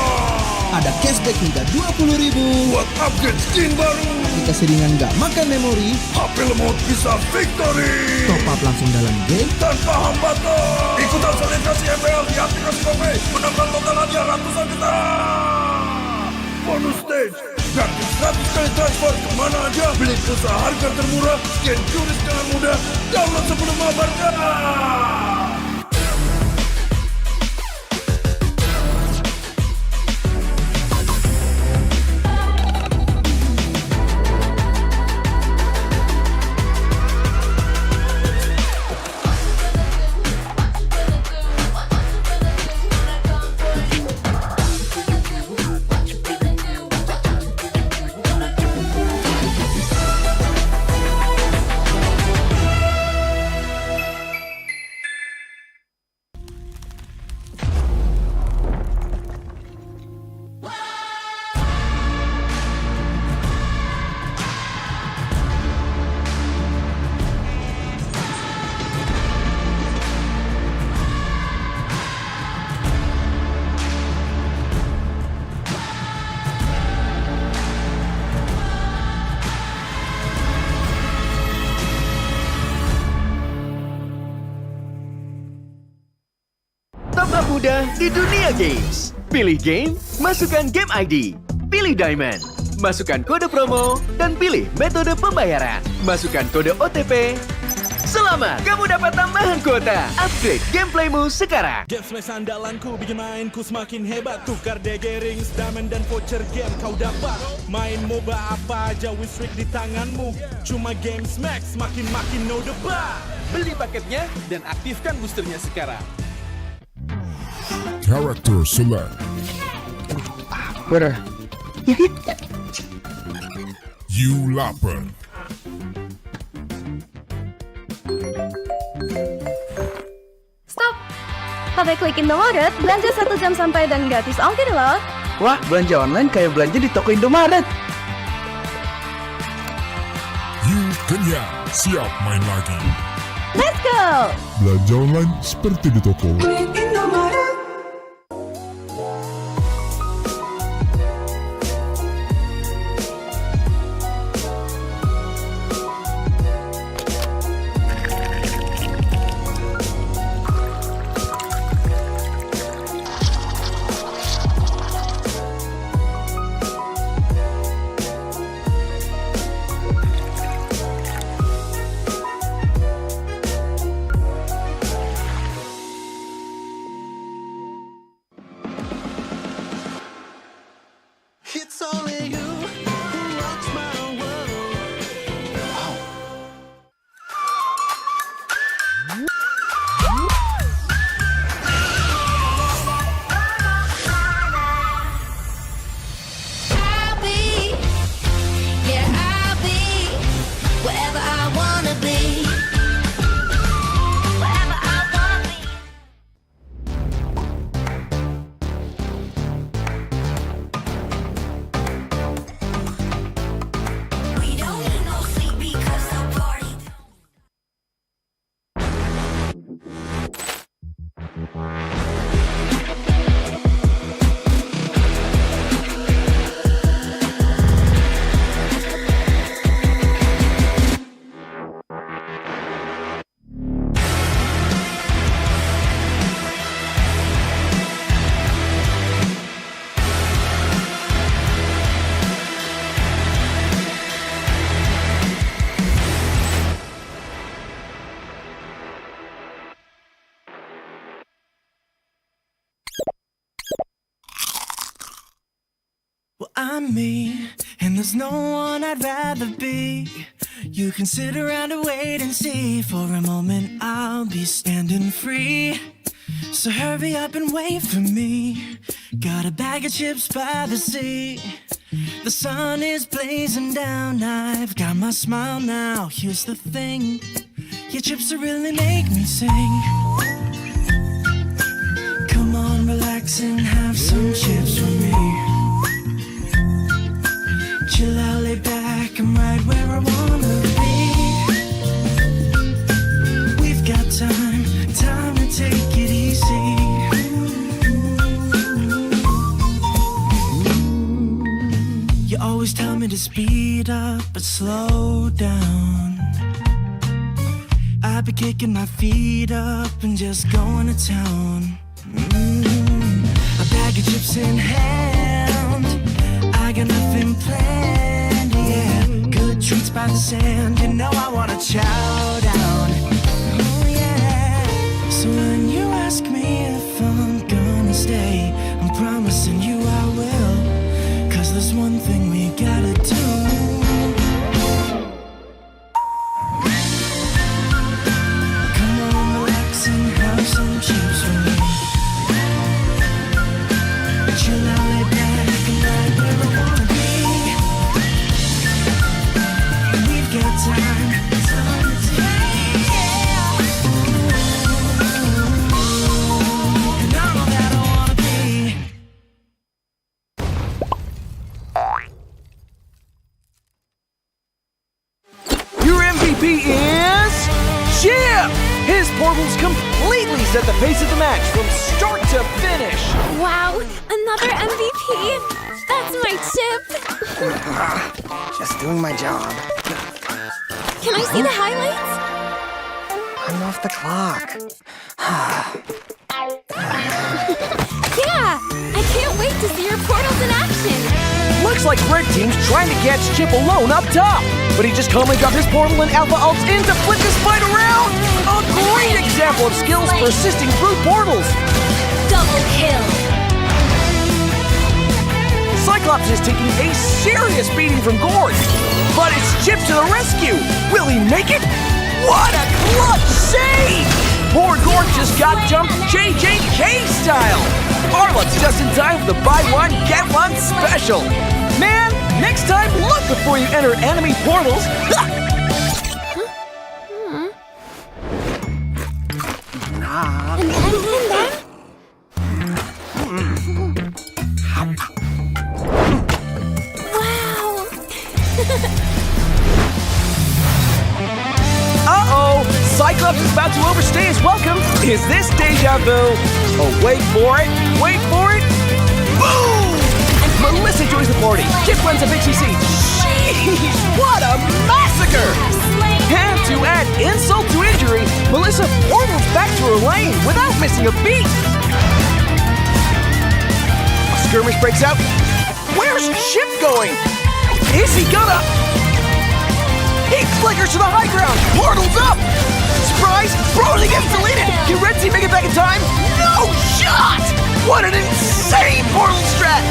Ada cashback hingga 20.000 buat upgrade skin baru. Aplikasi ringan gak makan memori. HP lemot bisa victory. Top up langsung dalam game tanpa hambatan. Ikutan selebrasi MPL di aplikasi GoPay. Menambah total hadiah ratusan juta. Bonus stage. Gratis 100 kali transfer kemana aja. Beli pulsa harga termurah. Scan QRIS dengan mudah. Download sebelum mabarkan. mudah di dunia games. Pilih game, masukkan game ID. Pilih Diamond, masukkan kode promo, dan pilih metode pembayaran. Masukkan kode OTP. Selamat, kamu dapat tambahan kuota. Upgrade gameplaymu sekarang. Game Smash andalanku bikin mainku semakin hebat. Tukar DG rings, diamond dan voucher game kau dapat. Main MOBA apa aja win streak di tanganmu. Cuma Game Smash makin no debat. Beli paketnya dan aktifkan boosternya sekarang. Character select. Bener. You lapar. Stop! Pakai klik Indomaret, belanja 1 jam sampai dan gratis ongkir loh. Wah, belanja online kayak belanja di toko Indomaret. You kenyang, siap main lagi. Let's go! Belanja online seperti di toko. It's only you who rocks my world. I'll be, yeah, I'll be wherever I wanna be. Wherever I wanna be. We don't need no sleep because the party. Well, I'm me, and there's no one I'd rather be. You can sit around and wait and see. For a moment, I'll be standing free. So hurry up and wait for me. Got a bag of chips by the sea. The sun is blazing down. I've got my smile now. Here's the thing, your chips will really make me sing. Come on, relax and have some chips with me. Chill out, lay back, I'm right where I wanna be. We've got time to take it easy. You always tell me to speed up, but slow down. I've been kicking my feet up and just going to town. A bag of chips in hand, I got nothing planned, yeah. Good treats by the sand, you know I wanna chow down. Oh yeah. So when you ask me if I'm gonna stay, I'm promising you I will. 'Cause there's one thing we gotta do. Come on, relax and have some chips with me. Chill out, lay back, and right where I wanna be. We've got time to take, yeah. And I'm all that I wanna be. Your MVP is Chip! His portals completely set the pace of the match from start to finish. Wow, another MVP! That's my chip! Just doing my job. Can I see the highlights? I'm off the clock. Yeah! I can't wait to see your portals in action! Looks like Red Team's trying to catch Chip alone up top, but he just calmly dropped his portal and Alpha ults in to flip this fight around! A great example of skills persisting through portals! Double kill! Cyclops is taking a serious beating from Gord, but it's Chip to the rescue! Will he make it? What a clutch save! Poor Gord just got jumped JJK style! Arlot's just in time for the buy one, get one special! Man, next time look before you enter enemy portals! And then? Wow! Uh-oh! Cyclops is about to overstay his welcome! Is this deja vu? Oh, wait for it! Wait for it! Boom! Melissa joins the party. Chip runs a Pixie Seed. Jeez, what a massacre! And to add insult to injury, Melissa portals back to her lane without missing a beat. A skirmish breaks out. Where's Chip going? Is he gonna? He flickers to the high ground. Portals up. Surprise! Broly gets deleted. Can Red Team make it back in time? No shot! What an insane portal strat!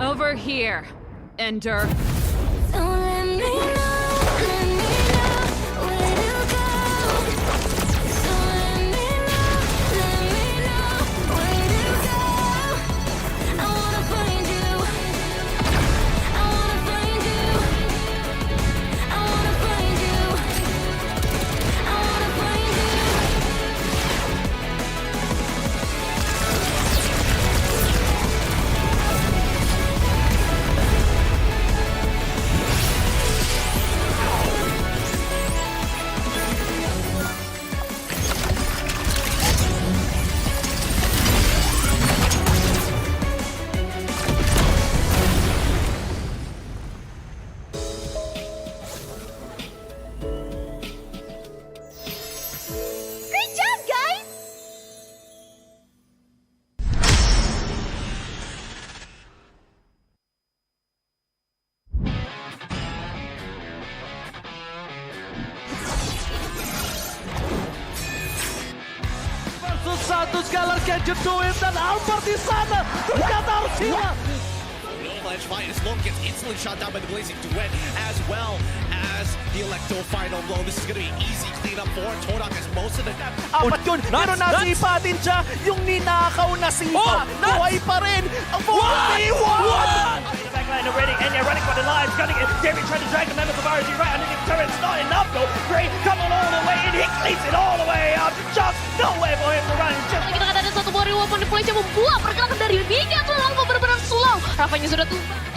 over here, Ender. Don't let me know where to go. Don't let me know where to go. I wanna find you. I wanna find you. I wanna find you. I wanna find you. Great job, guys! Versus satu Scalar can you do it? Dan Albert di sana ternyata harus hilang. Avalanche fight as Lone gets instantly shot down by the Blazing Duet, as well as the Electo final blow. This is going to be easy cleanup for Todak as most of the... Apat yun, pero nasipa din siya. Yung ninakaw na sipa, buhay pa rin. Ang buhay! Backline already, and they're running for the lives, gunning it. David trying to drag the members of RG right underneath the turret. It's not enough though. Gray coming all the way in, he cleats it all the way up. Just no way for him to run. Just Kita kata ada satu warrior weapon deploy yang membuat pergerakan dari Bigetron Alpha benar-benar slow. Rafanya sudah tumbang.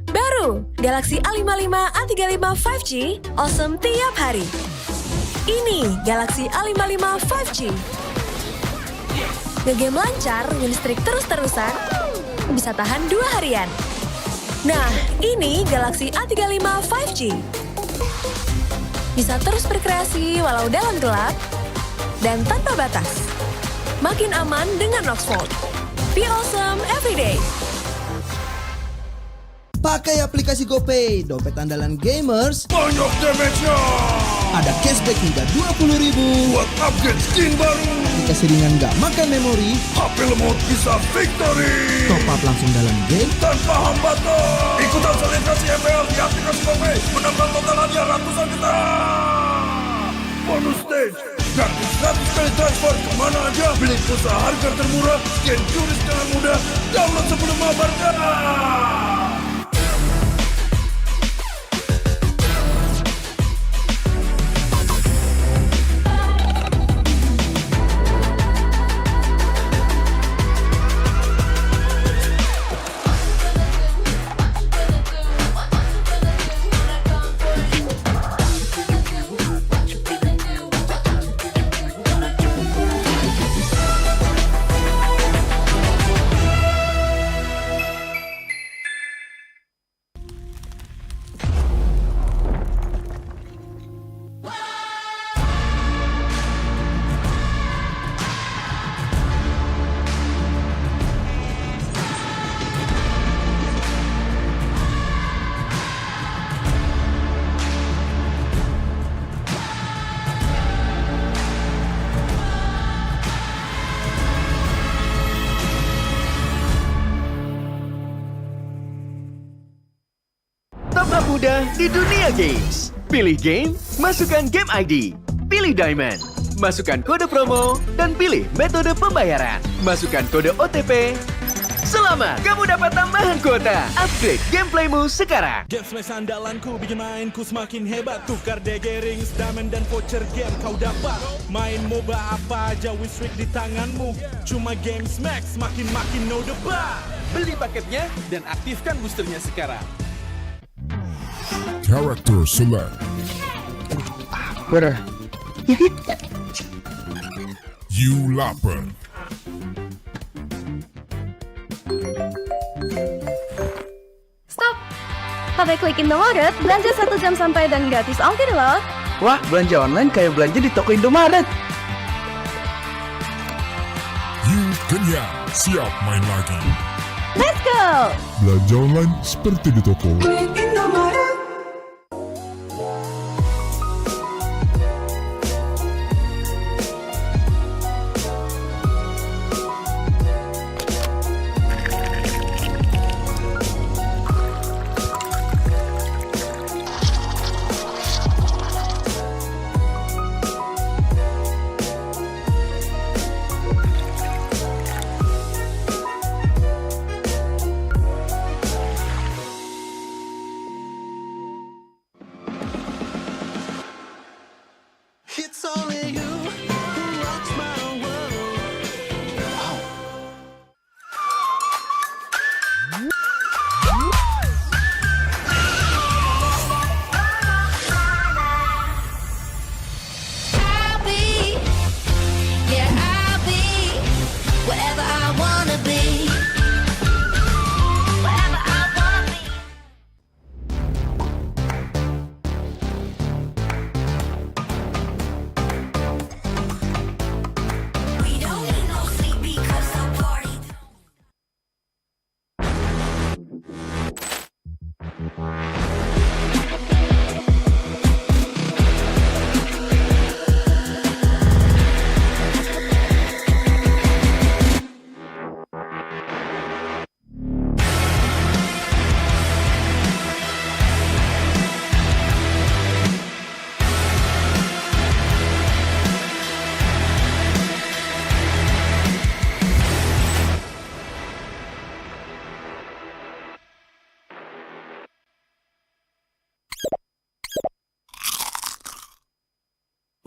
Baru, Galaxy A55, A35 5G, awesome tiap hari. Ini Galaxy A55 5G. Ngegame lancar, win streak terus-terusan, bisa tahan 2 harian. Nah, ini Galaxy A35 5G. Bisa terus berkreasi walau dalam gelap, dan tanpa batas. Makin aman dengan Roxfold. Be awesome everyday. Pakai aplikasi GoPay, dompet andalan gamers. Banyak damage-nya. Ada cashback hingga 20.000 buat upgrade skin baru. Aplikasi ringan gak makan memori. HP lemot bisa victory. Top up langsung dalam game tanpa hambatan. Ikutan selebrasi MPL di aplikasi GoPay. Menambah total hadiah ratusan juta. Bonus stage. Gratis 100 kali transfer kemana aja. Beli pulsa harga termurah. Scan QRIS dengan mudah. Download sebelum mabarkan. Tambah mudah di dunia games. Pilih game, masukkan game ID. Pilih Diamond. Masukkan kode promo dan pilih metode pembayaran. Masukkan kode OTP. Selamat, kamu dapat tambahan kuota. Upgrade gameplaymu sekarang. Game smash andalanku bikin mainku semakin hebat. Tukar DG rings, diamond dan voucher game kau dapat. Main MOBA apa aja with streak di tanganmu. Cuma game smash makin no debat. Beli paketnya dan aktifkan boosternya sekarang. Character select. Bener. You lapper. Stop! Pakai klik Indomaret, belanja 1 jam sampai dan gratis ongkir loh. Wah, belanja online kayak belanja di toko Indomaret. You kenyang, siap main lagi. Let's go! Belanja online seperti di toko. It's only you who rocks my world. I'll be, yeah, I'll be wherever I wanna be. Wherever I wanna be. We don't need no sleep because the party.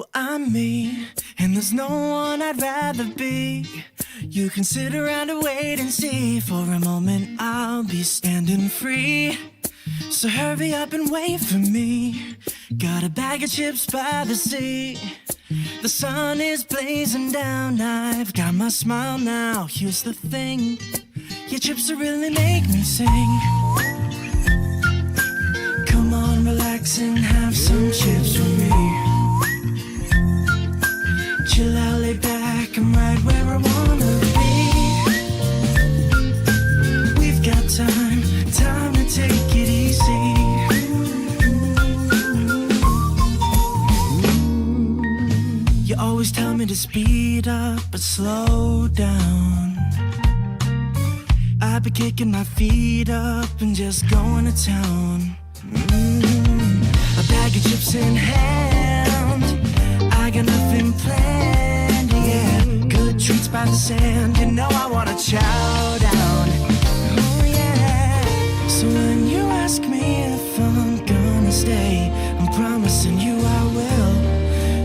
Well, I'm me, and there's no one I'd rather be. You can sit around and wait and see. For a moment, I'll be standing free. So hurry up and wait for me. Got a bag of chips by the sea. The sun is blazing down. I've got my smile now. Here's the thing. Your chips will really make me sing. Come on, relax and have some chips with me. Chill out, lay back, I'm right where I wanna be. We've got time to take it easy. You always tell me to speed up, but slow down. I've been kicking my feet up and just going to town. A bag of chips in hand, I got nothing planned, yeah. Good treats by the sand, you know I wanna chow down. Oh yeah. So when you ask me if I'm gonna stay, I'm promising you I will.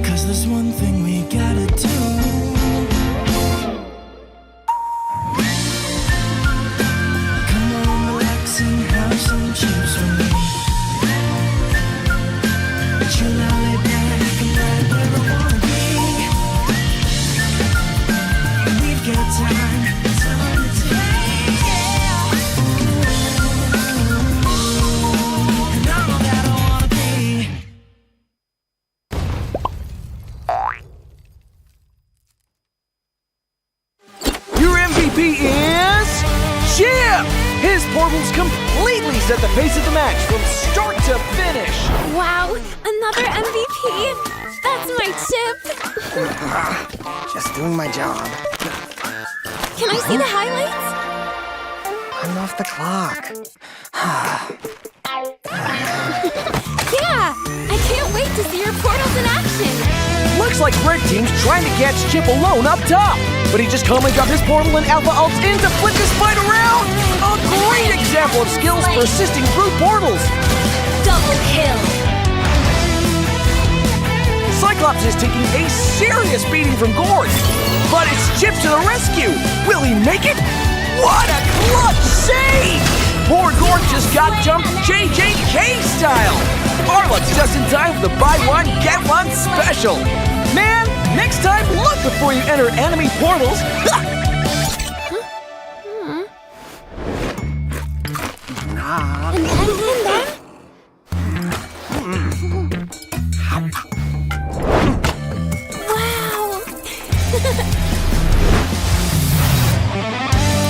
'Cause there's one thing we gotta do. Come on, relax and have some chips with me. Chill out, lay back, I'm right where I wanna be. We've got time to take, yeah. And I'm all that I wanna be. Your MVP is Chip! His portals completely set the pace of the match from start to finish. Wow, another MVP! That's my chip! Just doing my job. Can I see the highlights? I'm off the clock. Yeah! I like red team's trying to catch Chip alone up top. But he just calmly dropped his portal and Alpha ults in to flip this fight around. A great example of skills persisting through portals. Double kill. Cyclops is taking a serious beating from Gord. But it's Chip to the rescue. Will he make it? What a clutch save! Poor Gord just got jumped JJK style. Arlux just in time for the buy one, get one special. Man, next time look before you enter enemy portals.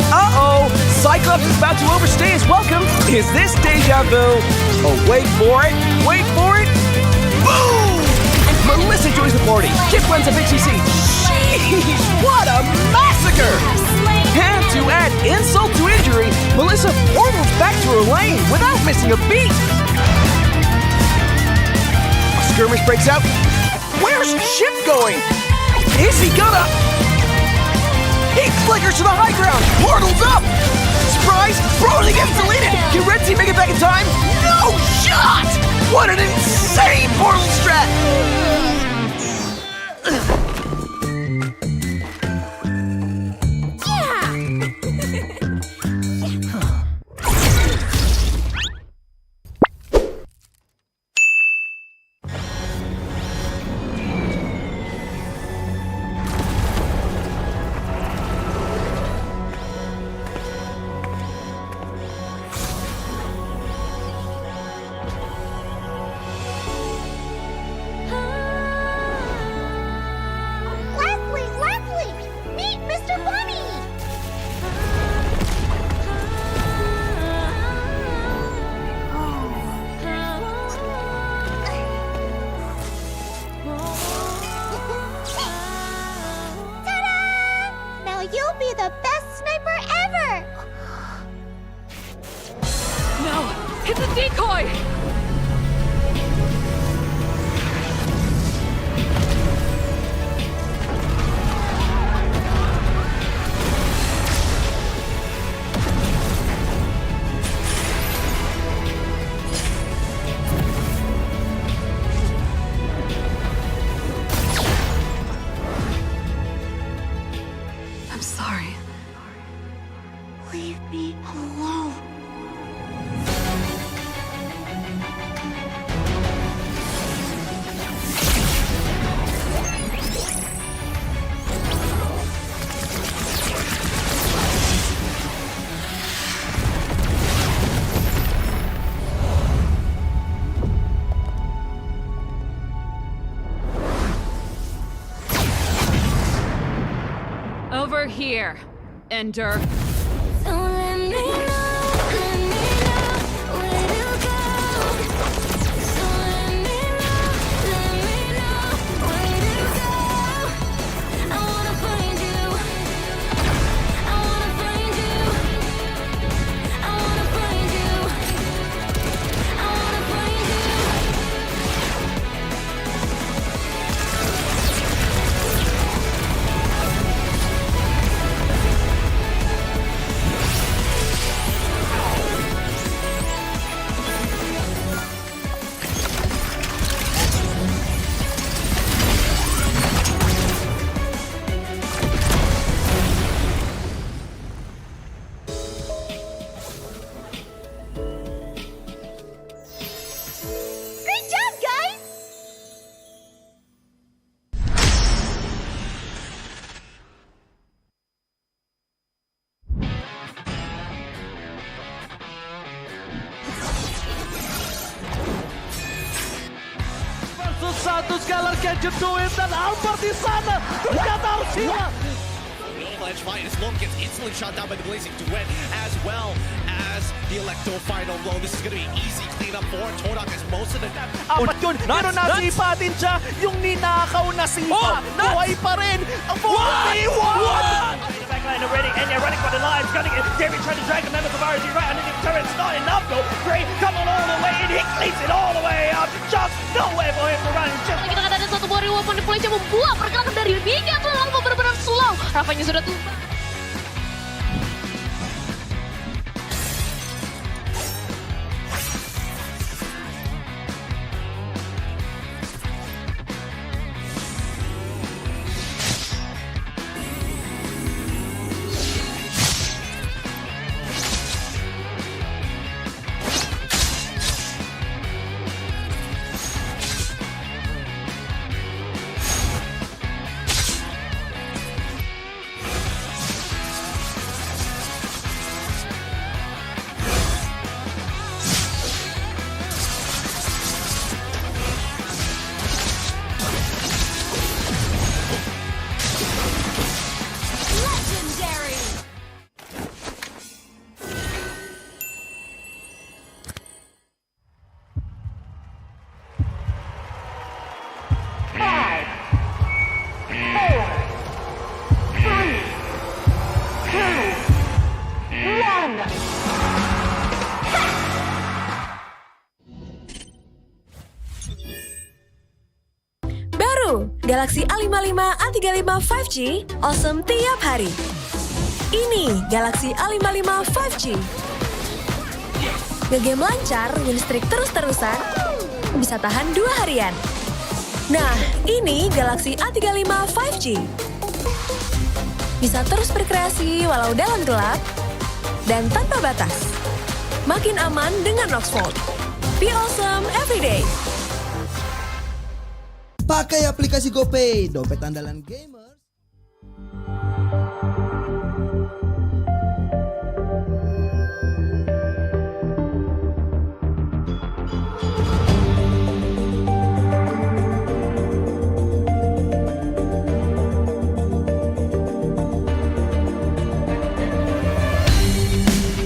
Uh-oh! Cyclops is about to overstay his welcome. Is this deja vu? Oh, wait for it. Wait for it. Boom! Melissa joins the party. Chip runs a BCC. Sheesh! What a massacre! And to add insult to injury, Melissa portals back to her lane without missing a beat. A skirmish breaks out. Where's Chip going? Is he gonna... He flickers to the high ground! Portal's up! Surprise! Brody gets deleted! Can Red Team make it back in time? No shot! What an insane portal strat! You'll be the best sniper ever! No! It's a decoy! I'm sorry. Leave me alone. Over here, Ender. Satu Scalar Gadget Duit dan Albert di sana. Ternyata harus hilang. Ledge fight is low, gets instantly shot down by the blazing duet, as well as the Electo final blow. This is going to be easy cleanup for Todak as most of the... Apat yun, pero nasipa din siya. Yung ninakaw na sipa, buhay pa rin. 41! Backline already, and you're running for the lives, gunning it. David trying to drag the members of RG right underneath the turret. It's not enough though. Gray coming all the way, and he cleats it all the way up. Just nowhere for him to run. Just... Warrior manipulasi membuat pergerakan dari Bigetron Alpha benar-benar slow. Rafanya sudah tumbang. Baru, Galaxy A55, A35 5G, awesome tiap hari. Ini Galaxy A55 5G. Ngegame lancar, win streak terus-terusan, bisa tahan 2 harian. Nah, ini Galaxy A35 5G. Bisa terus berkreasi walau dalam gelap dan tanpa batas. Makin aman dengan Oxford. Be awesome every day. Pakai aplikasi GoPay, dompet andalan gamers.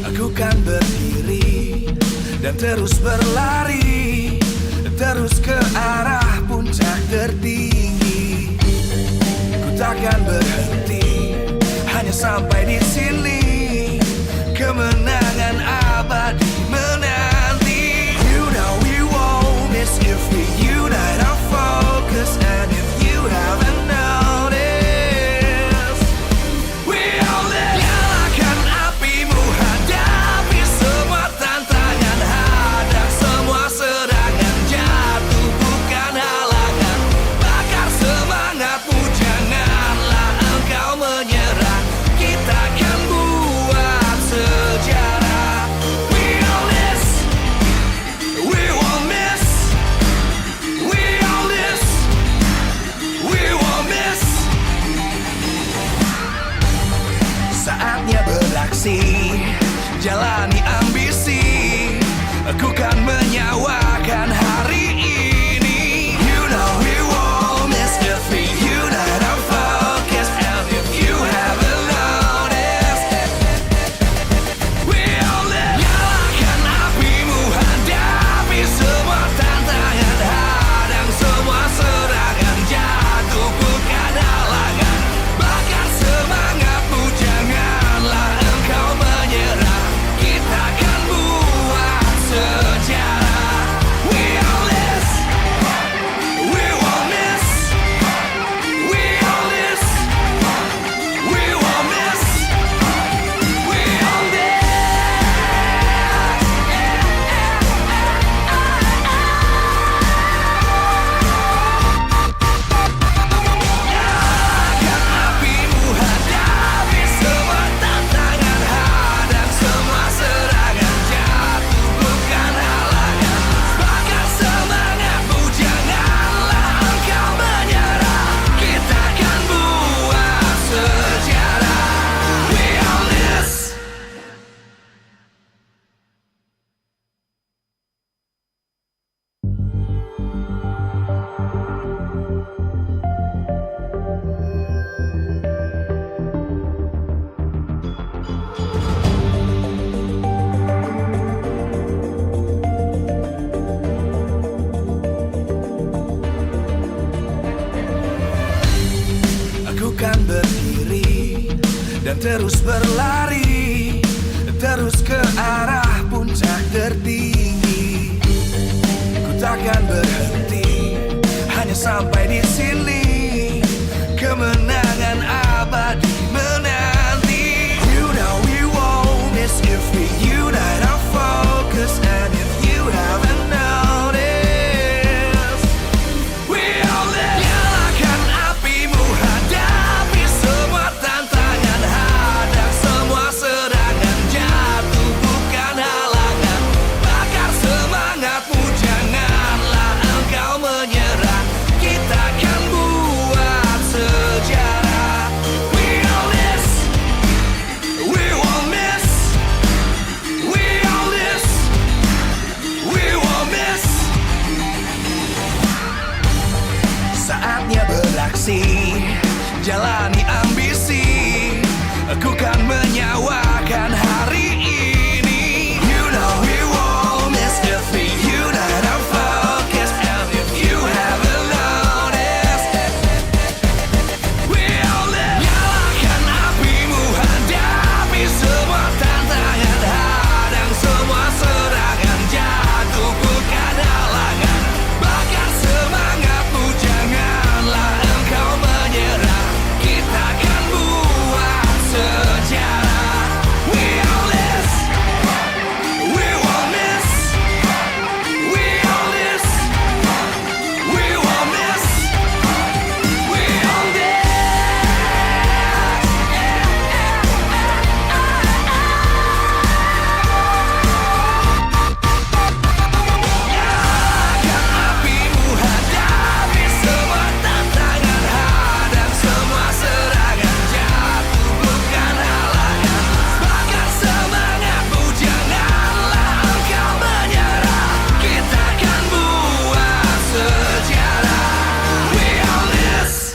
Aku kan berdiri dan terus berlari, terus ke arah puncak tertinggi. Ku takkan berhenti, hanya sampai di sini. Kemenangan abadi menanti. You know we won't miss if we unite our focus. And if you haven't noticed, we all live. Nyalakan apimu, hadapi semua tantangan, hadang semua serangan, jatuh bukan halangan. Bakar semangatmu, janganlah engkau menyerah. Kita akan buat sejarah. We all this, we won't miss. We all this, we won't miss. Saatnya beraksi, jalani ambisi. Aku kan menyawakan hari ini. You know we won't miss if we unite our focus. And if you haven't noticed, we all live. Nyalakan apimu, hadapi semua tantangan, hadang semua serangan, jatuh bukan halangan. Bakar semangatmu, janganlah engkau menyerah. Kita akan buat sejarah. We all this, we won't miss. We all this, we won't miss. We all this. Nyalakan apimu, hadapi semua tantangan, hadang semua serangan, jatuh bukan halangan. Bakar semangatmu, janganlah engkau menyerah. Kita akan buat sejarah. We all this. Aku kan berdiri dan terus berlari, terus ke arah puncak tertinggi. Ku takkan berhenti, hanya sampai di sini. Kemenangan abadi menanti. You know we won't miss if we unite our focus. And if you haven't noticed, we all live. Nyalakan apimu, hadapi semua tantangan, hadang semua serangan, jatuh bukan halangan. Bakar semangatmu, janganlah engkau menyerah. Kita akan buat sejarah. We all this, we won't miss. We all this, we won't miss. Saatnya beraksi, jalani ambisi. Aku kan menyawakan hari ini. You know we won't miss if we unite our focus. And if you haven't noticed, we all live. Nyalakan apimu, hadapi semua tantangan, hadang semua serangan, jatuh bukan halangan. Bakar semangatmu, janganlah engkau menyerah. Kita akan buat sejarah. We all this, we won't miss. We all this, we won't miss. We all this. Nyalakan apimu, hadapi semua tantangan, hadang semua serangan, jatuh bukan halangan. Bakar semangatmu, janganlah engkau menyerah. Kita akan buat sejarah. We all this.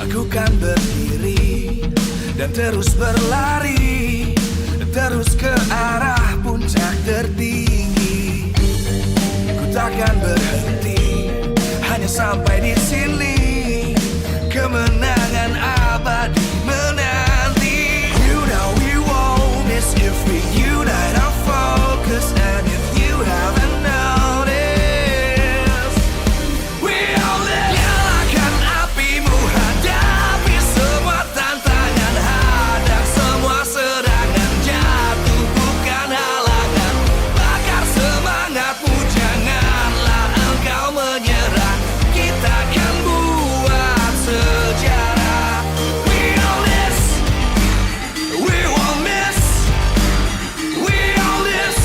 Aku kan berdiri dan terus berlari, terus ke arah puncak tertinggi. Ku takkan berhenti, hanya sampai di sini. Kemenangan abadi menanti. You know we won't miss if we unite our focus. And if you haven't noticed, we all live. Nyalakan apimu, hadapi semua tantangan, hadang semua serangan, jatuh bukan halangan. Bakar semangatmu, janganlah engkau menyerah. Kita akan buat sejarah. We all this, we won't miss. We all this,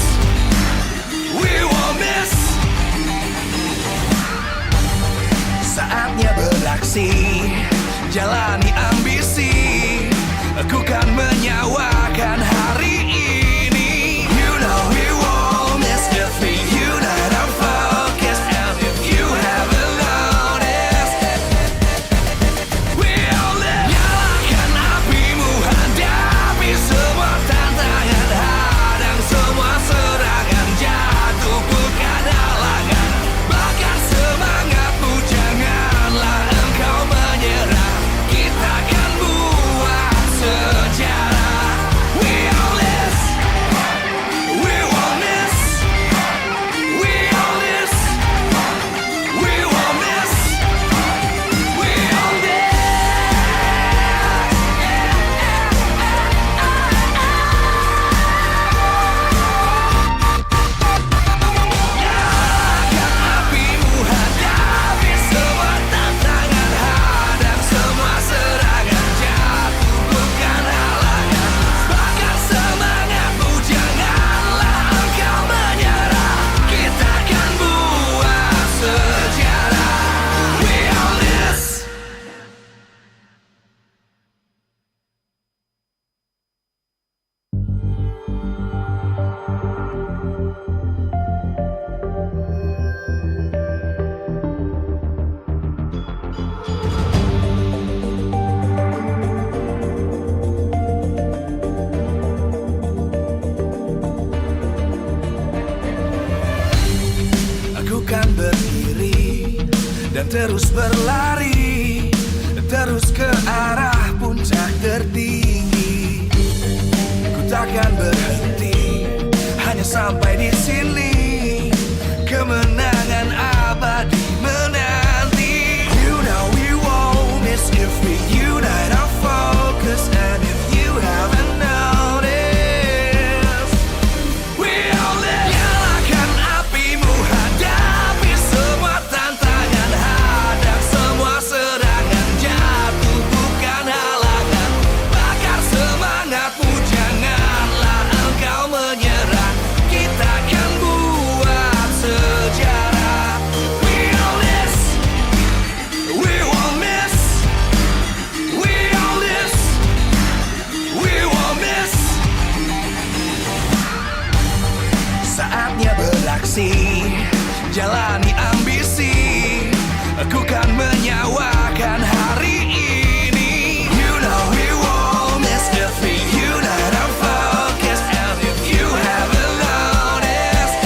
we won't miss. Saatnya beraksi, jalani ambisi. Aku kan menyawakan hari ini. You know we won't miss if we unite our focus. And if you haven't noticed, we all live. Nyalakan apimu, hadapi semua tantangan, hadang semua serangan, jatuh bukan halangan. Bakar semangatmu, janganlah engkau menyerah. Kita akan buat sejarah. terus berlari, terus ke arah puncak tertinggi. Ku takkan berhenti, hanya sampai di sini. Kemenangan abadi menanti. You know we won't miss if we unite our focus. And if you haven't noticed, we all live. Nyalakan apimu, hadapi semua tantangan, hadang semua serangan, jatuh bukan halangan. Bakar semangatmu, janganlah engkau menyerah. Kita akan buat sejarah. We all this, we won't miss. We all this, we won't miss. Saatnya beraksi, jalani ambisi. Aku kan menyawakan hari ini. You know we won't miss if we unite our focus. And if you haven't noticed,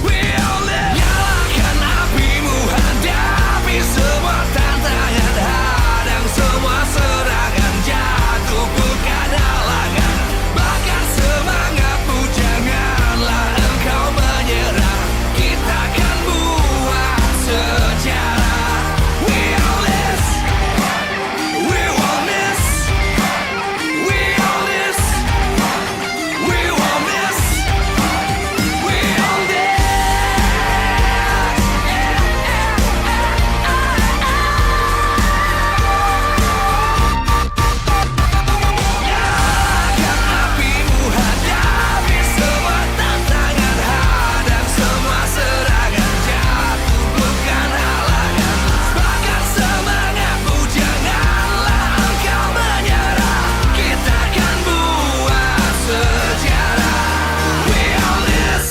we all live. Nyalakan apimu, hadapi semua tantangan, hadang semua serangan, jatuh bukan halangan. Bakar semangatmu, janganlah engkau menyerah. Kita akan buat sejarah. We all this, we won't miss. We all this, we won't miss. We all this. Nyalakan apimu, hadapi semua tantangan, hadang semua serangan, jatuh bukan halangan. Bakar semangatmu, janganlah engkau menyerah. Kita akan buat sejarah. We all this.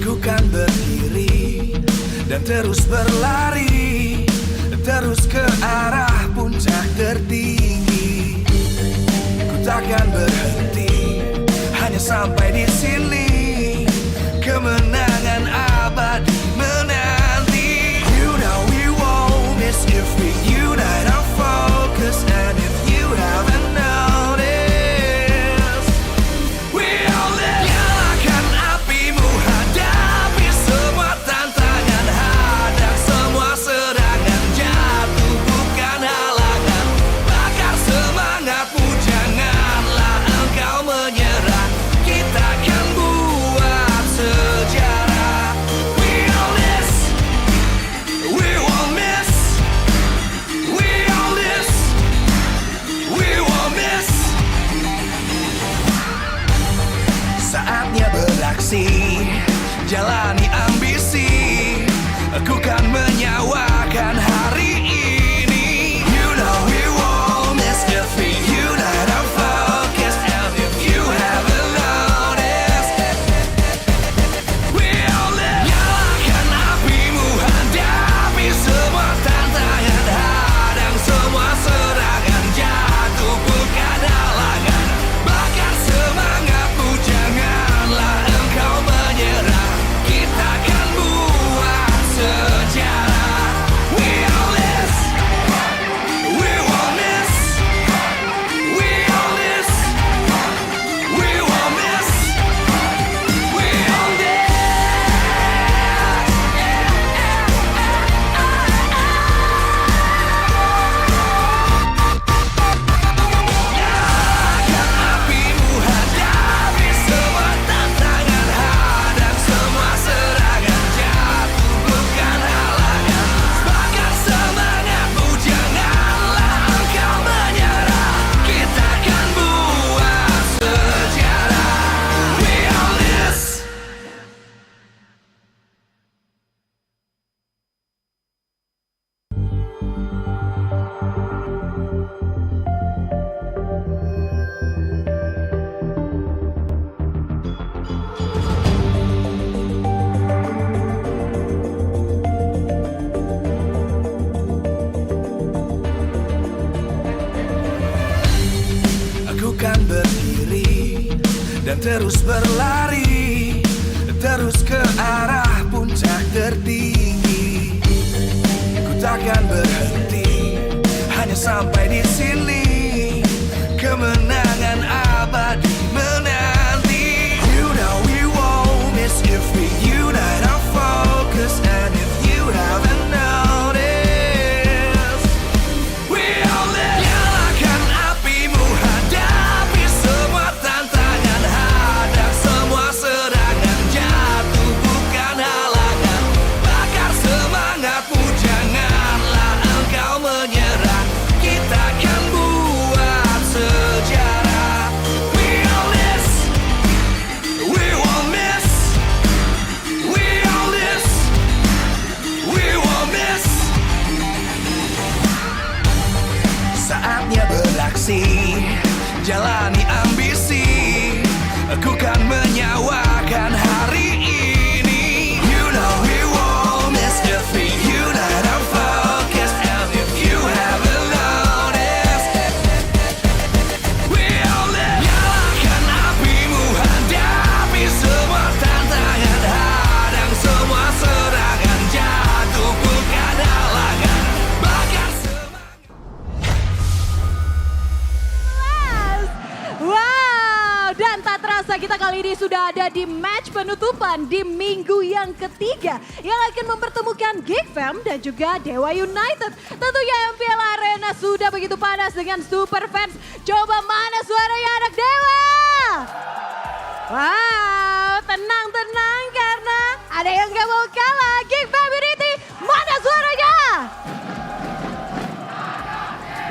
Aku kan berdiri dan terus berlari, terus ke arah puncak tertinggi. Ku takkan berhenti, hanya sampai di sini. Kemenangan abadi menanti. You know we won't miss if we unite our focus. And if you haven't noticed, we all live. Nyalakan apimu, hadapi semua tantangan, hadang semua serangan, jatuh bukan halangan. Bakar semangatmu, janganlah engkau menyerah. Kita akan buat sejarah. We all this, we won't miss. We all this, we won't miss. Saatnya beraksi, jalani ambisi. Aku kan menyawakan hari ini. You know we won't miss if we unite our focus. And if you haven't noticed, we all live. Nyalakan apimu, hadapi semua tantangan, hadang semua serangan, jatuh bukan halangan. Bakar semangatmu, janganlah engkau menyerah. Kita akan buat sejarah. We dan terus berlari, terus ke arah puncak tertinggi. Ku takkan berhenti, hanya sampai di sini. Kemenangan abadi menanti. You know we won't miss if we unite our focus. And if you haven't noticed, we all live. Nyalakan apimu, hadapi semua tantangan, hadang semua serangan, jatuh bukan halangan. Bakar semangatmu, janganlah engkau menyerah. Kita akan buat sejarah. We all this, we won't miss. We all this, we won't miss. Saatnya beraksi, jalani ambisi. Aku kan menyawakan hari ini. You know we won't miss if we unite our focus. And if you haven't noticed, we all live. Nyalakan apimu, hadapi semua tantangan, hadang semua serangan, jatuh bukan halangan. Bakar Wow, dan tak terasa kita kali ini sudah ada di match penutupan di minggu yang ketiga yang akan mempertemukan Geek Fam dan juga Dewa United. Tentunya MPL Arena sudah begitu panas dengan super fans. Coba mana suaranya anak Dewa? Wow, tenang-tenang karena ada yang gak mau kalah. Geek Fam Unity, mana suaranya?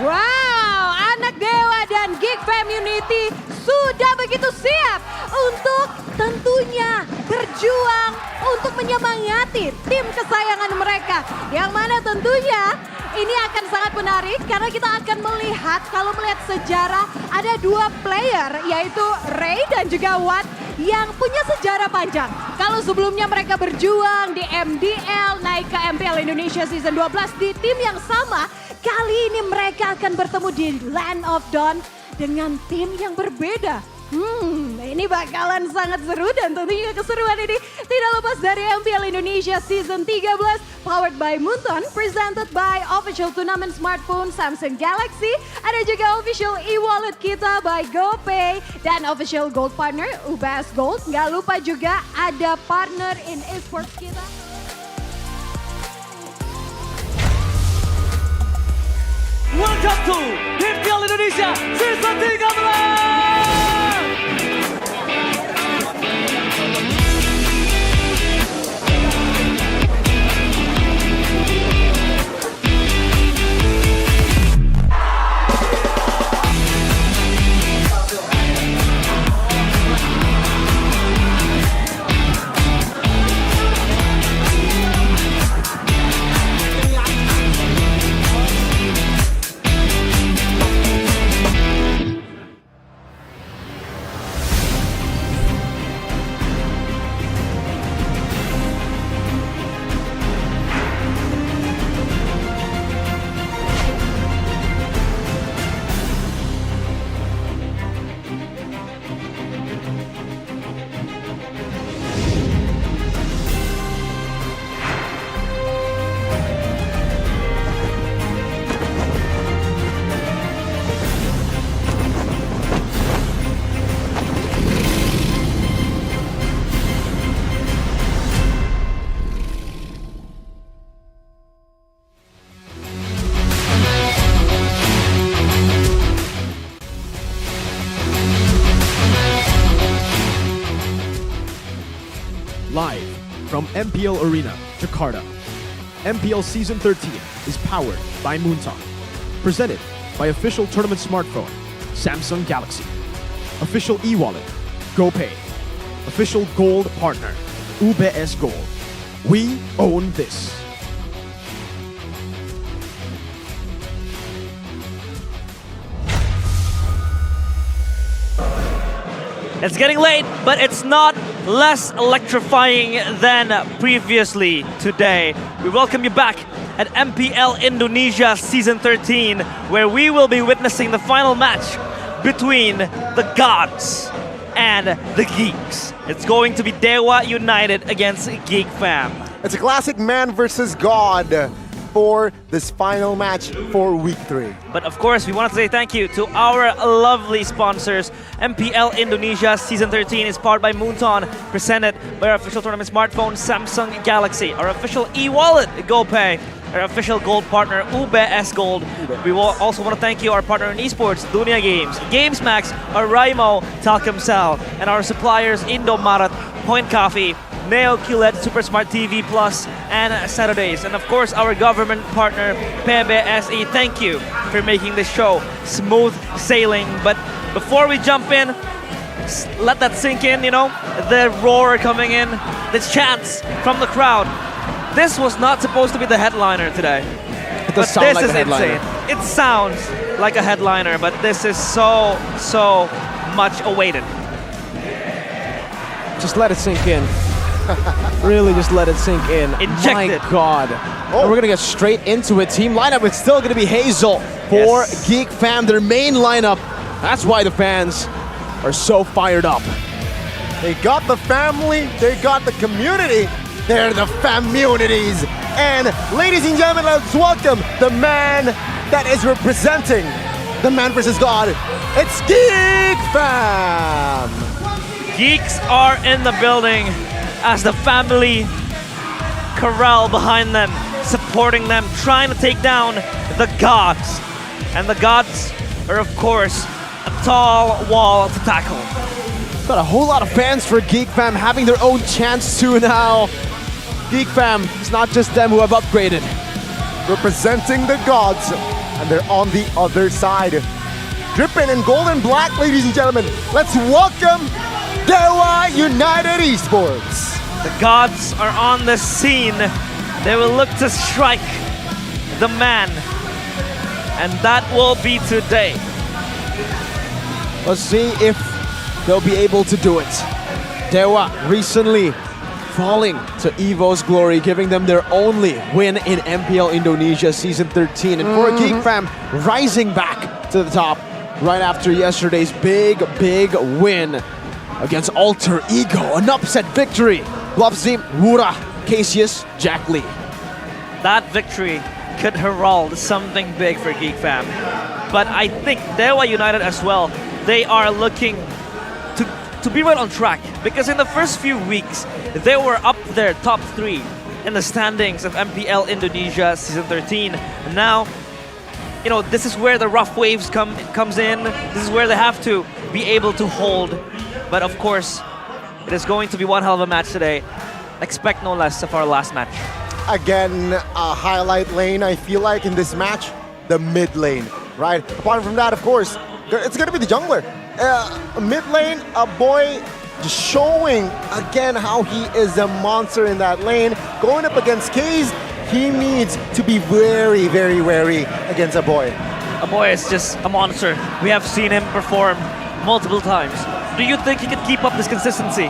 Wow, anak Dewa dan Geek Fam Unity sudah begitu siap untuk tentunya berjuang untuk menyemangati tim kesayangan mereka. Yang mana tentunya ini akan sangat menarik karena kita akan melihat, kalau melihat sejarah, ada dua player yaitu Ray dan juga Watt yang punya sejarah panjang. Kalau sebelumnya mereka berjuang di MDL, naik ke MPL Indonesia Season 12 di tim yang sama, kali ini mereka akan bertemu di Land of Dawn dengan tim yang berbeda. Ini bakalan sangat seru dan tentunya keseruan ini tidak lepas dari MPL Indonesia Season 13 powered by Munton, presented by official tournament smartphone Samsung Galaxy. Ada juga official e-wallet kita by GoPay dan official gold partner UBS Gold. Nggak lupa juga ada partner in esports kita. Welcome to MPL Indonesia Season 13! Live from MPL Arena, Jakarta. MPL Season 13 is powered by Moonton. Presented by official tournament smartphone, Samsung Galaxy. Official e-wallet, GoPay. Official gold partner, UBS Gold. We own this. It's getting late, but it's not less electrifying than previously today. We welcome you back at MPL Indonesia Season 13, where we will be witnessing the final match between the gods and the Geeks. It's going to be Dewa United against Geek Fam. It's a classic man versus God for this final match for Week 3. But of course, we want to say thank you to our lovely sponsors. MPL Indonesia Season 13 is powered by Moonton, presented by our official tournament smartphone, Samsung Galaxy. Our official e-wallet, GoPay. Our official gold partner, UBS Gold. We will also want to thank you, our partner in esports, Dunia Games, GamesMax, Araimo, Telkomsel, and our suppliers, Indomaret, Point Coffee, Neo QLED, Super Smart TV Plus, and Saturdays. And of course, our government partner, PBSE. Thank you for making this show smooth sailing. But before we jump in, let that sink in, you know, the roar coming in, the chants from the crowd. This was not supposed to be the headliner today. It does sound like a headliner. Insane. It sounds like a headliner, but this is so much awaited. Just let it sink in. Really, just let it sink in. Inject it. My God. And we're going to get straight into it. Team lineup is still going to be Hazel for Geek Fam, their main lineup. That's why the fans are so fired up. They got the family, they got the community. They're the Famunities. And ladies and gentlemen, let's welcome the man that is representing the man versus God. It's Geek Fam. Geeks are in the building as the family corral behind them, supporting them, trying to take down the gods. And the gods are, of course, a tall wall to tackle. Got a whole lot of fans for Geek Fam having their own chance to now. Geek Fam, it's not just them who have upgraded. Representing the gods, and they're on the other side. Dripping in gold and black, ladies and gentlemen, let's welcome Dewa United Esports. The gods are on the scene. They will look to strike the man, and that will be today. Let's see if they'll be able to do it. Dewa recently falling to EVO's glory, giving them their only win in MPL Indonesia Season 13. And for Geek Fam, rising back to the top right after yesterday's big win against Alter Ego. An upset victory. Bluffzim, Wura, Cassius, Jack Lee. That victory could herald something big for Geek Fam. But I think Dewa United as well, they are looking to be right on track, because in the first few weeks, they were up there, top 3 in the standings of MPL Indonesia Season 13. And now, you know, this is where the rough waves comes in. This is where they have to be able to hold. But of course, it is going to be one hell of a match today. Expect no less of our last match. Again, a highlight lane, I feel like, in this match, the mid lane, right? Apart from that, of course, it's going to be the jungler. Mid lane, a boy just showing again how he is a monster in that lane. Going up against Kaze, he needs to be very wary against a boy. A boy is just a monster. We have seen him perform multiple times. Do you think he can keep up this consistency?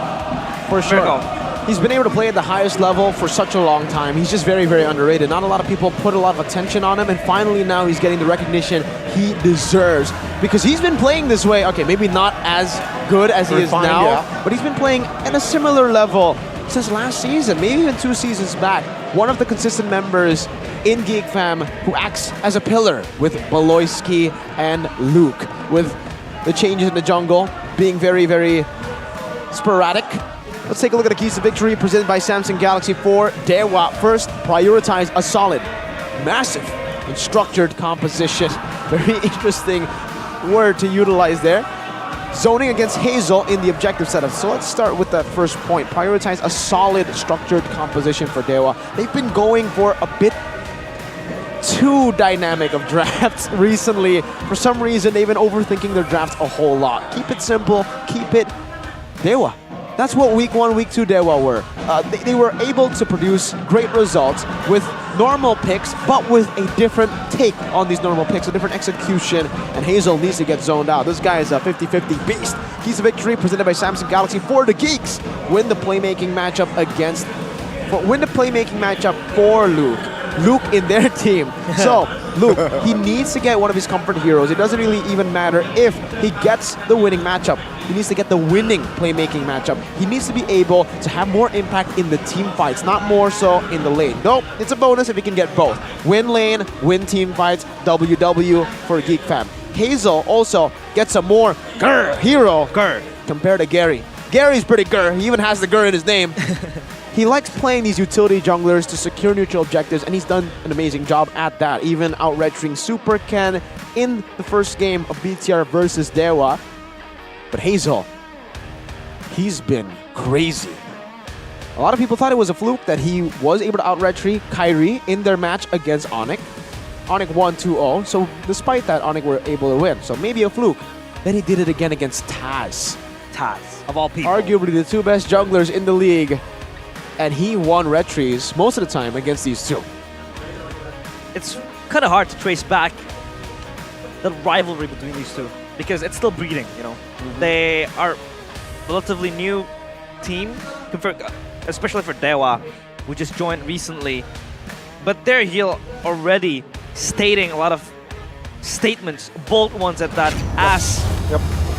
For sure. Virgo? He's been able to play at the highest level for such a long time. He's just very underrated. Not a lot of people put a lot of attention on him, and finally now he's getting the recognition he deserves. Because he's been playing this way, okay, maybe not as good as he is now, but he's been playing at a similar level since last season, maybe even 2 seasons back. One of the consistent members in Geek Fam who acts as a pillar with Baloyski and Luke, with the changes in the jungle being very sporadic. Let's take a look at the keys to victory presented by Samsung Galaxy for Dewa. First, prioritize a solid, massive, and structured composition. Very interesting word to utilize there. Zoning against Hazel in the objective setup. So let's start with that first point. Prioritize a solid, structured composition for Dewa. They've been going for a bit too dynamic of drafts recently. For some reason, they've been overthinking their drafts a whole lot. Keep it simple, keep it Dewa. That's what week 1, week 2 Dewa were. They were able to produce great results with normal picks, but with a different take on these normal picks, a different execution, and Hazel needs to get zoned out. This guy is a 50-50 beast. Keys to victory presented by Samsung Galaxy for the Geeks. Win the playmaking matchup for Luke Luke in their team. So, Luke, he needs to get one of his comfort heroes. It doesn't really even matter if he gets the winning matchup. He needs to get the winning playmaking matchup. He needs to be able to have more impact in the team fights, not more so in the lane. Though, it's a bonus if he can get both. Win lane, win team fights, WW for Geek Fam. Hazel also gets a more grr hero compared to Gary. Gary's pretty grr. He even has the grr in his name. He likes playing these utility junglers to secure neutral objectives, and he's done an amazing job at that, even out-retching Super Ken in the first game of BTR versus Dewa. But Hazel, he's been crazy. A lot of people thought it was a fluke that he was able to out-retry Kyrie in their match against Onyx. Onyx won 2-0, so despite that, Onyx were able to win. So maybe a fluke. Then he did it again against Taz. Taz, of all people. Arguably the two best junglers in the league. And he won retries most of the time against these two. It's kind of hard to trace back the rivalry between these two because it's still breeding, you know. They are relatively new team, especially for Dewa, who just joined recently. But they're here already stating a lot of statements, bold ones at that, as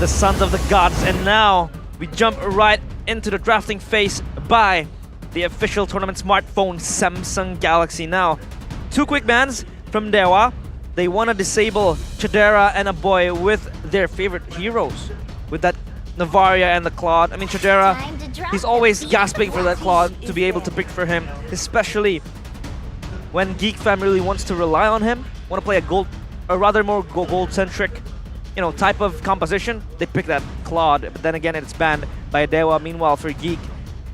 the sons of the gods. And now we jump right into the drafting phase by the official tournament smartphone Samsung Galaxy. Now, two quick bans from Dewa. They want to disable Chidera and a boy with their favorite heroes, with that Navaria and the Claude. I mean, Chidera, he's always gasping for that Claude to be able to pick for him, especially when Geek Fam really wants to rely on him, want to play a rather more gold-centric, you know, type of composition. They pick that Claude, but then again, it's banned by Dewa. Meanwhile, for Geek,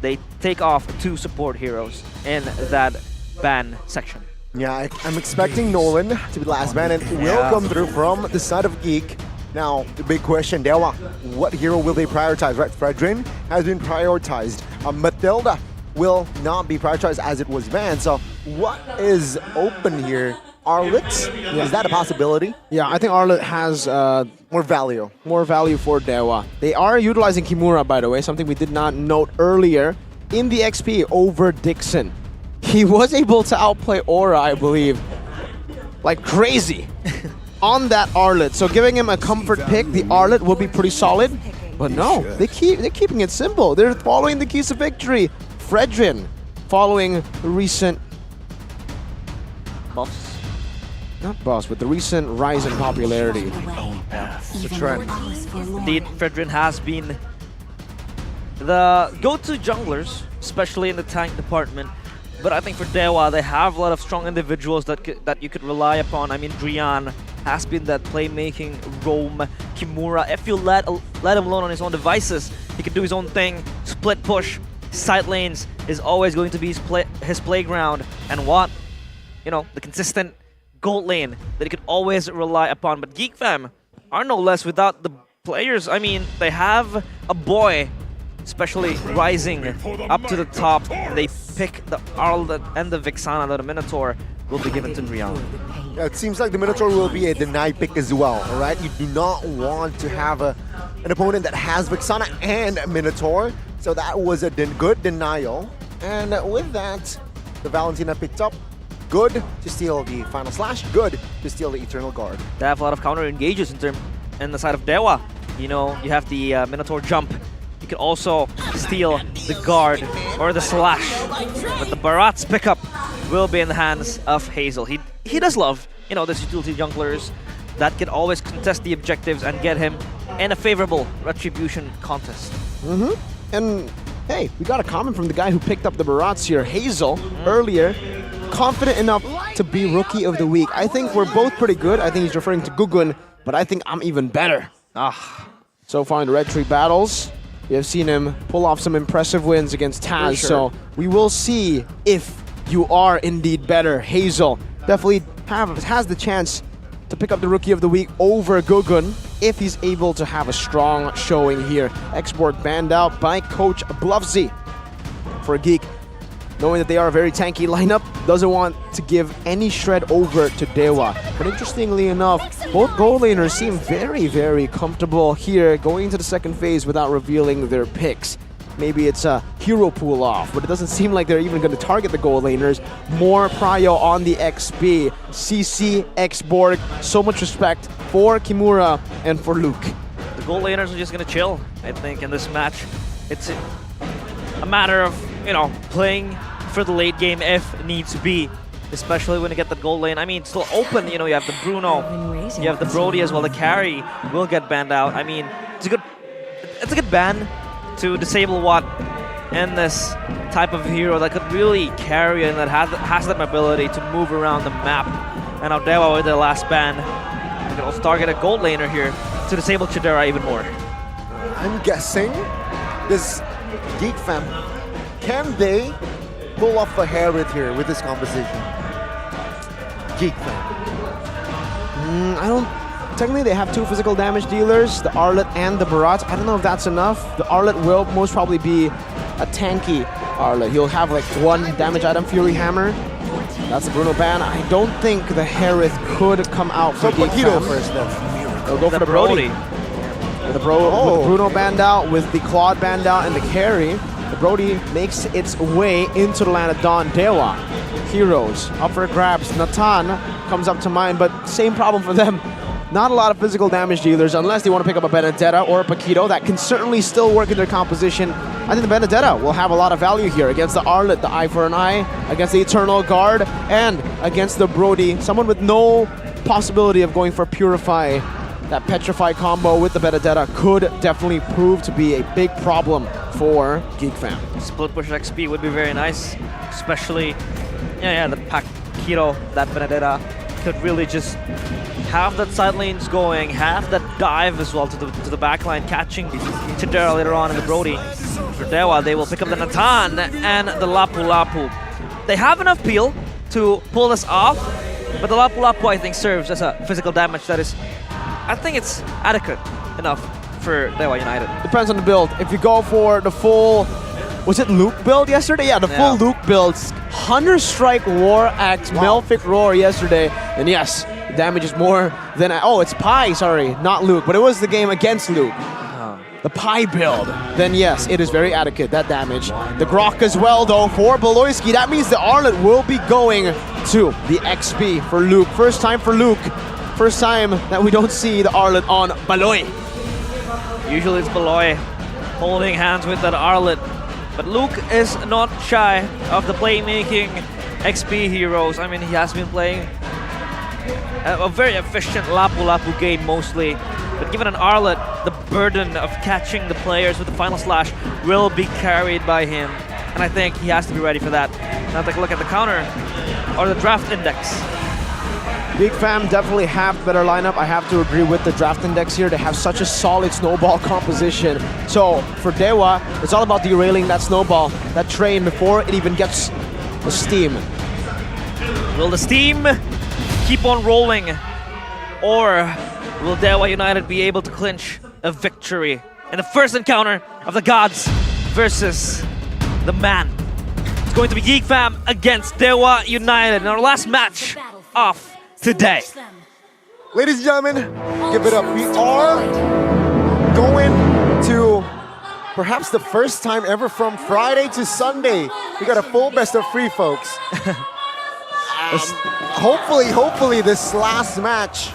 they take off two support heroes in that ban section. Yeah, I'm expecting Nolan to be the last ban, and it will come through from the side of Geek. Now, the big question, Dewa, what hero will they prioritize, right? Fredrin has been prioritized. Matilda will not be prioritized as it was banned. So what is open here? Arlet? Is that a possibility? Yeah, I think Arlet has more value. More value for Dewa. They are utilizing Kimura, by the way, something we did not note earlier in the XP over Dixon. He was able to outplay Aura, I believe, like crazy on that Arlet. So giving him a comfort pick, the Arlet will be pretty solid. But no, they're keeping it simple. They're following the keys of victory. Fredrin following the recent buffs. Not buffs, but the recent rise in popularity. It's a trend. Indeed, Fredrin has been the go-to junglers, especially in the tank department. But I think for Dewa, they have a lot of strong individuals that you could rely upon. I mean, Drian has been that playmaking roam. Kimura, if you let him alone on his own devices, he can do his own thing. Split push, side lanes is always going to be his playground. And what? You know, the consistent gold lane that he could always rely upon. But Geek Fam are no less without the players. I mean, they have a boy, especially rising up to the top. They pick the Arl and the Vixana, that the Minotaur will be given to Drian. Yeah, it seems like the Minotaur will be a deny pick as well, all right? You do not want to have an opponent that has Vixana and Minotaur, so that was a good denial. And with that, the Valentina picked up. Good to steal the Final Slash, good to steal the Eternal Guard. They have a lot of counter engages in the side of Dewa. You know, you have the Minotaur jump. You can also steal the guard or the slash. But the Barat's pickup will be in the hands of Hazel. He does love, you know, this utility junglers that can always contest the objectives and get him in a favorable retribution contest. And hey, we got a comment from the guy who picked up the Barats here, Hazel, earlier. Confident enough to be Rookie of the Week. I think we're both pretty good. I think he's referring to Gugun, but I think I'm even better. So far in the Red Tree battles, we have seen him pull off some impressive wins against Taz. So we will see if you are indeed better. Hazel definitely has the chance to pick up the Rookie of the Week over Gugun if he's able to have a strong showing here. Export banned out by Coach Bluffsy for Geek. Knowing that they are a very tanky lineup, doesn't want to give any shred over to Dewa. But interestingly enough, both gold laners seem very, very comfortable here going into the second phase without revealing their picks. maybe it's a hero pull off, but it doesn't seem like they're even going to target the gold laners. More prio on the XP. CC, X-Borg, so much respect for Kimura and for Luke. The gold laners are just going to chill, I think, in this match. It's a matter of, you know, playing for the late game if needs to be. Especially when you get the gold lane. I mean, it's still open, you know, you have the Bruno, you have the Brody as well, the carry will get banned out. I mean, it's a good ban to disable Watt and this type of hero that could really carry and that has that ability to move around the map. And now Dewa with the last ban, you can also target a gold laner here to disable Chidera even more. I'm guessing this Geek Fam, can they pull off a Herod here with this composition? Geek Fam. I don't... Technically, they have 2 physical damage dealers, the Arlet and the Barat. I don't know if that's enough. The Arlet will most probably be a tanky Arlet. He'll have like 1 damage item, Fury Hammer. That's the Bruno ban. I don't think the Herith could come out for Geek Fam. First then. They'll go for the Brody. With the with Bruno banned out, with the Claude banned out, and the carry, the Brody makes its way into the land of Dawn. Dewa, heroes, up for grabs. Natan comes up to mind, but same problem for them. Not a lot of physical damage dealers unless they want to pick up a Benedetta or a Paquito. That can certainly still work in their composition. I think the Benedetta will have a lot of value here against the Arlet, the Eye for an Eye, against the Eternal Guard, and against the Brody. Someone with no possibility of going for Purify. That Petrify combo with the Benedetta could definitely prove to be a big problem for Geek Fam. Split push XP would be very nice, especially, the Paquito, that Benedetta could really just have that side lanes going, have that dive as well to the back line, catching Chidera later on in the Brody. For Dewa, they will pick up the Natan and the Lapu Lapu. They have enough peel to pull this off, but the Lapu Lapu, I think, serves as a physical damage that is, I think it's adequate enough for Dewa United. Depends on the build. If you go for the full, was it Luke build yesterday? Yeah, the full Luke builds. Hunter Strike War Axe, Melfic Roar yesterday. And yes, the damage is more than, it's Pi, sorry, not Luke, but it was the game against Luke. The Pi build, then yes, it is very adequate, that damage. The Grok as well, though, for Beloyski. That means the Arlet will be going to the XP for Luke. First time for Luke. First time that we don't see the Arlet on Baloy. Usually it's Baloy holding hands with that Arlet. But Luke is not shy of the playmaking XP heroes. I mean, he has been playing a very efficient Lapu Lapu game mostly. But given an Arlet, the burden of catching the players with the final slash will be carried by him. And I think he has to be ready for that. Now take a look at the counter or the draft index. Geek Fam definitely have better lineup. I have to agree with the draft index here. They have such a solid snowball composition. So for Dewa, it's all about derailing that snowball, that train, before it even gets the steam. Will the steam keep on rolling, or will Dewa United be able to clinch a victory in the first encounter of the gods versus the man? It's going to be Geek Fam against Dewa United in our last match of today. Ladies and gentlemen, give it up. We are going to perhaps the first time ever from Friday to Sunday. We got a full best of 3, folks. Hopefully this last match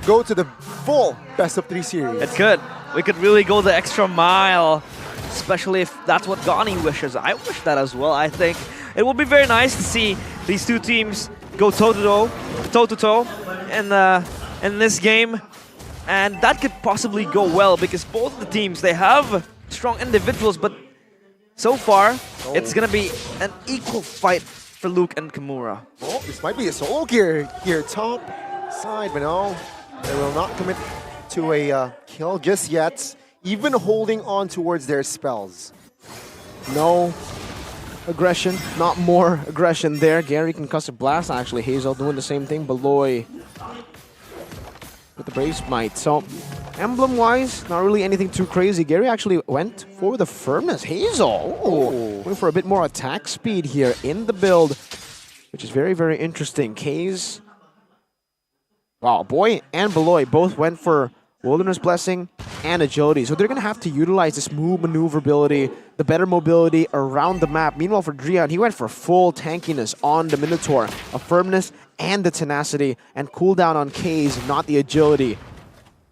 go to the full best of 3 series. It could. We could really go the extra mile, especially if that's what Gani wishes. I wish that as well. I think it would be very nice to see these 2 teams go toe-to-toe in this game, and that could possibly go well because both of the teams, they have strong individuals, but so far it's gonna be an equal fight for Luke and Kimura. Oh, this might be a solo gear here, top side, but no, they will not commit to a kill just yet, even holding on towards their spells. No aggression, not more aggression there. Gary concussive blast, actually. Hazel doing the same thing. Beloy with the Brave Smite. So emblem-wise, not really anything too crazy. Gary actually went for the Firmness. Hazel, went for a bit more attack speed here in the build, which is very, very interesting. K's, wow, Boy and Beloy both went for Wilderness Blessing and Agility. So they're going to have to utilize this move maneuverability the better mobility around the map. Meanwhile, for Drian, he went for full tankiness on the Minotaur, a firmness and the tenacity, and cooldown on K's, not the agility.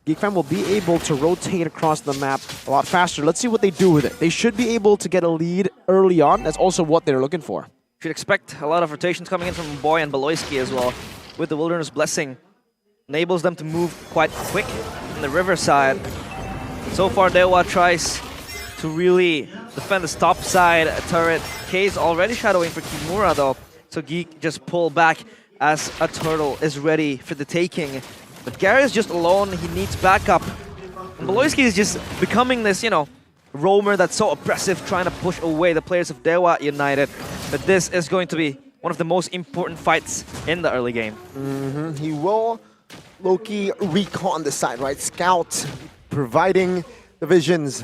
Geek Fam will be able to rotate across the map a lot faster. Let's see what they do with it. They should be able to get a lead early on. That's also what they're looking for. Should expect a lot of rotations coming in from Boy and Beloyski as well. With the Wilderness Blessing, enables them to move quite quick on the river side. So far, Dewa tries to really defend the top side turret. K's already shadowing for Kimura though, so Geek just pull back as a turtle is ready for the taking. But Gary is just alone, he needs backup. And Beloyski is just becoming this, you know, roamer that's so oppressive, trying to push away the players of Dewa United. But this is going to be one of the most important fights in the early game. He will low-key recon the side, right? Scout, providing the visions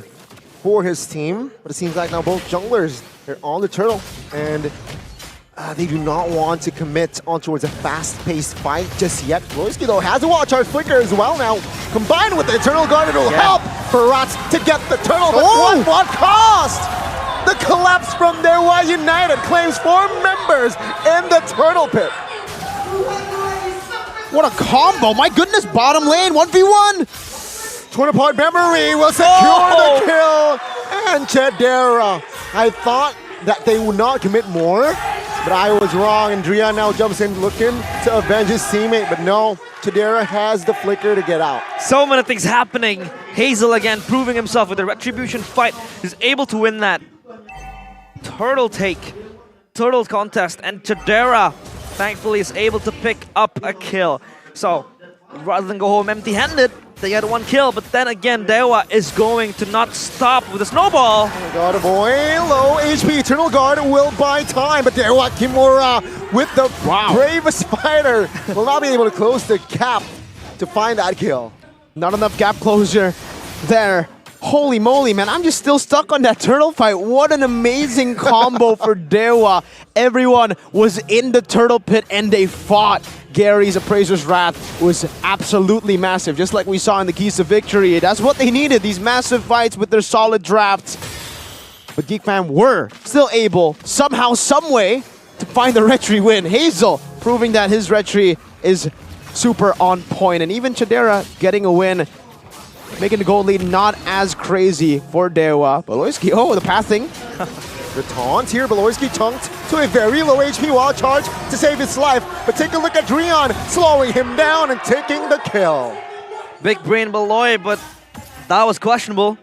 for his team. But it seems like now both junglers, they're on the turtle. And they do not want to commit on towards a fast-paced fight just yet. Beloyski, though, has a wall charge flicker as well now. Combined with the Eternal Guard, it'll help for Rats to get the turtle. But what cost? The collapse from Dewa United claims 4 members in the turtle pit. What a combo! My goodness, bottom lane, 1v1! Twin apart memory will secure the kill. And Chedera. I thought that they would not commit more, but I was wrong. And Drian now jumps in looking to avenge his teammate, but no, Chedera has the flicker to get out. So many things happening. Hazel again proving himself with the Retribution fight. Is able to win that turtle contest, and Chedera thankfully is able to pick up a kill. So rather than go home empty-handed, they get 1 kill, but then again Dewa is going to not stop with a snowball. Oh my god, boy, low HP, Eternal Guard will buy time, but Dewa Kimura with the bravest fighter will not be able to close the gap to find that kill. Not enough gap closure there. Holy moly, man, I'm just still stuck on that turtle fight. What an amazing combo for Dewa. Everyone was in the turtle pit and they fought. Gary's Appraiser's Wrath was absolutely massive, just like we saw in the Keys to Victory. That's what they needed, these massive fights with their solid drafts. But Geek Fam were still able, somehow, someway, to find the retry win. Hazel proving that his retry is super on point. And even Chedera getting a win, making the gold lead not as crazy for Dewa. Beloyski, the pathing. The taunt here, Beloyski tunked to a very low HP wall charge to save his life. But take a look at Drian, slowing him down and taking the kill. Big brain Beloy, but that was questionable.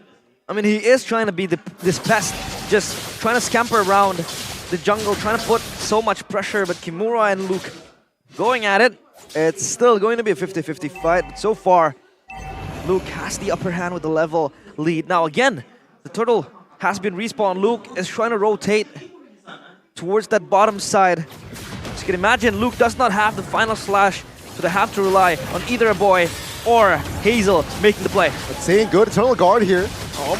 I mean, he is trying to be this pest, just trying to scamper around the jungle, trying to put so much pressure, but Kimura and Luke going at it. It's still going to be a 50-50 fight, but so far, Luke has the upper hand with the level lead. Now again, the turtle has been respawned. Luke is trying to rotate towards that bottom side. As you can imagine, Luke does not have the final slash, so they have to rely on either a boy or Hazel making the play. Let's see, good Eternal Guard here.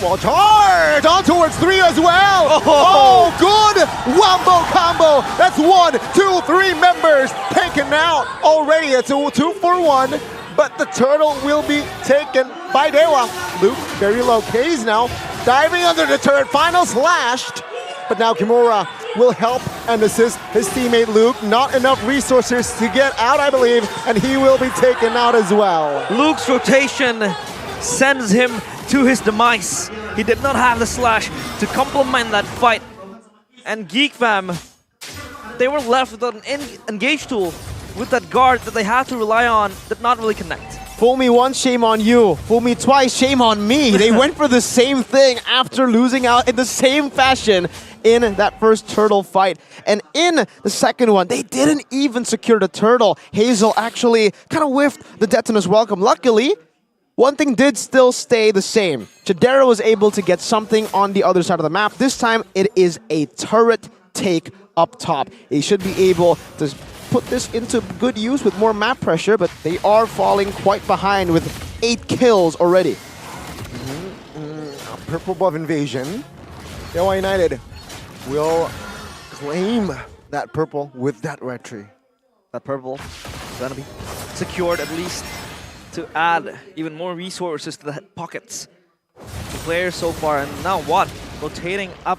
Wall charge on towards 3 as well. Oh, good wombo combo. That's 1, 2, 3 members taken out already. It's a 2-for-1. But the turtle will be taken by Dewa. Luke, very low K's now, diving under the turret, final slashed. But now Kimura will help and assist his teammate Luke. Not enough resources to get out, I believe, and he will be taken out as well. Luke's rotation sends him to his demise. He did not have the slash to complement that fight. And Geek Fam, they were left with an engage tool with that guard that they have to rely on, did not really connect. Fool me once, shame on you. Fool me twice, shame on me. They went for the same thing after losing out in the same fashion in that first turtle fight. And in the second one, they didn't even secure the turtle. Hazel actually kind of whiffed the Detonus welcome. Luckily, one thing did still stay the same. Chedera was able to get something on the other side of the map. This time, it is a turret take up top. They should be able to put this into good use with more map pressure, but they are falling quite behind with 8 kills already. Purple buff invasion. Dewa United will claim that purple with that retry. That purple is gonna be secured at least to add even more resources to the pockets. The players so far, and now what? rotating up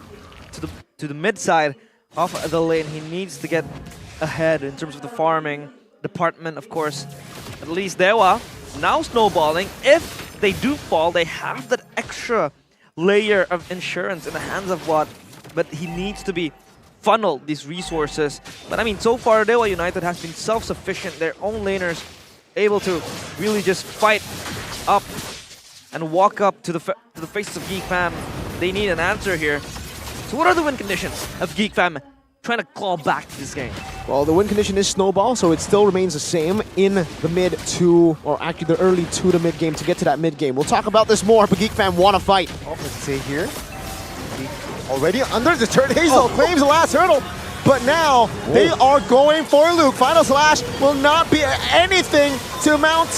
to the mid side of the lane. He needs to get ahead in terms of the farming department, of course. At least Dewa now snowballing. If they do fall, they have that extra layer of insurance in the hands of Watt, but he needs to be funneled these resources. But I mean, so far Dewa United has been self-sufficient. Their own laners able to really just fight up and walk up to the faces of Geek Fam. They need an answer here. So what are the win conditions of Geek Fam trying to claw back this game? Well, the win condition is snowball, so it still remains the same in the mid to, or actually the early to the mid game to get to that mid game. We'll talk about this more, but Geek Fam want to fight. Oh, let's see here. Already under the turn, Hazel claims the last hurdle, but now they are going for Luke. Final slash will not be anything to mount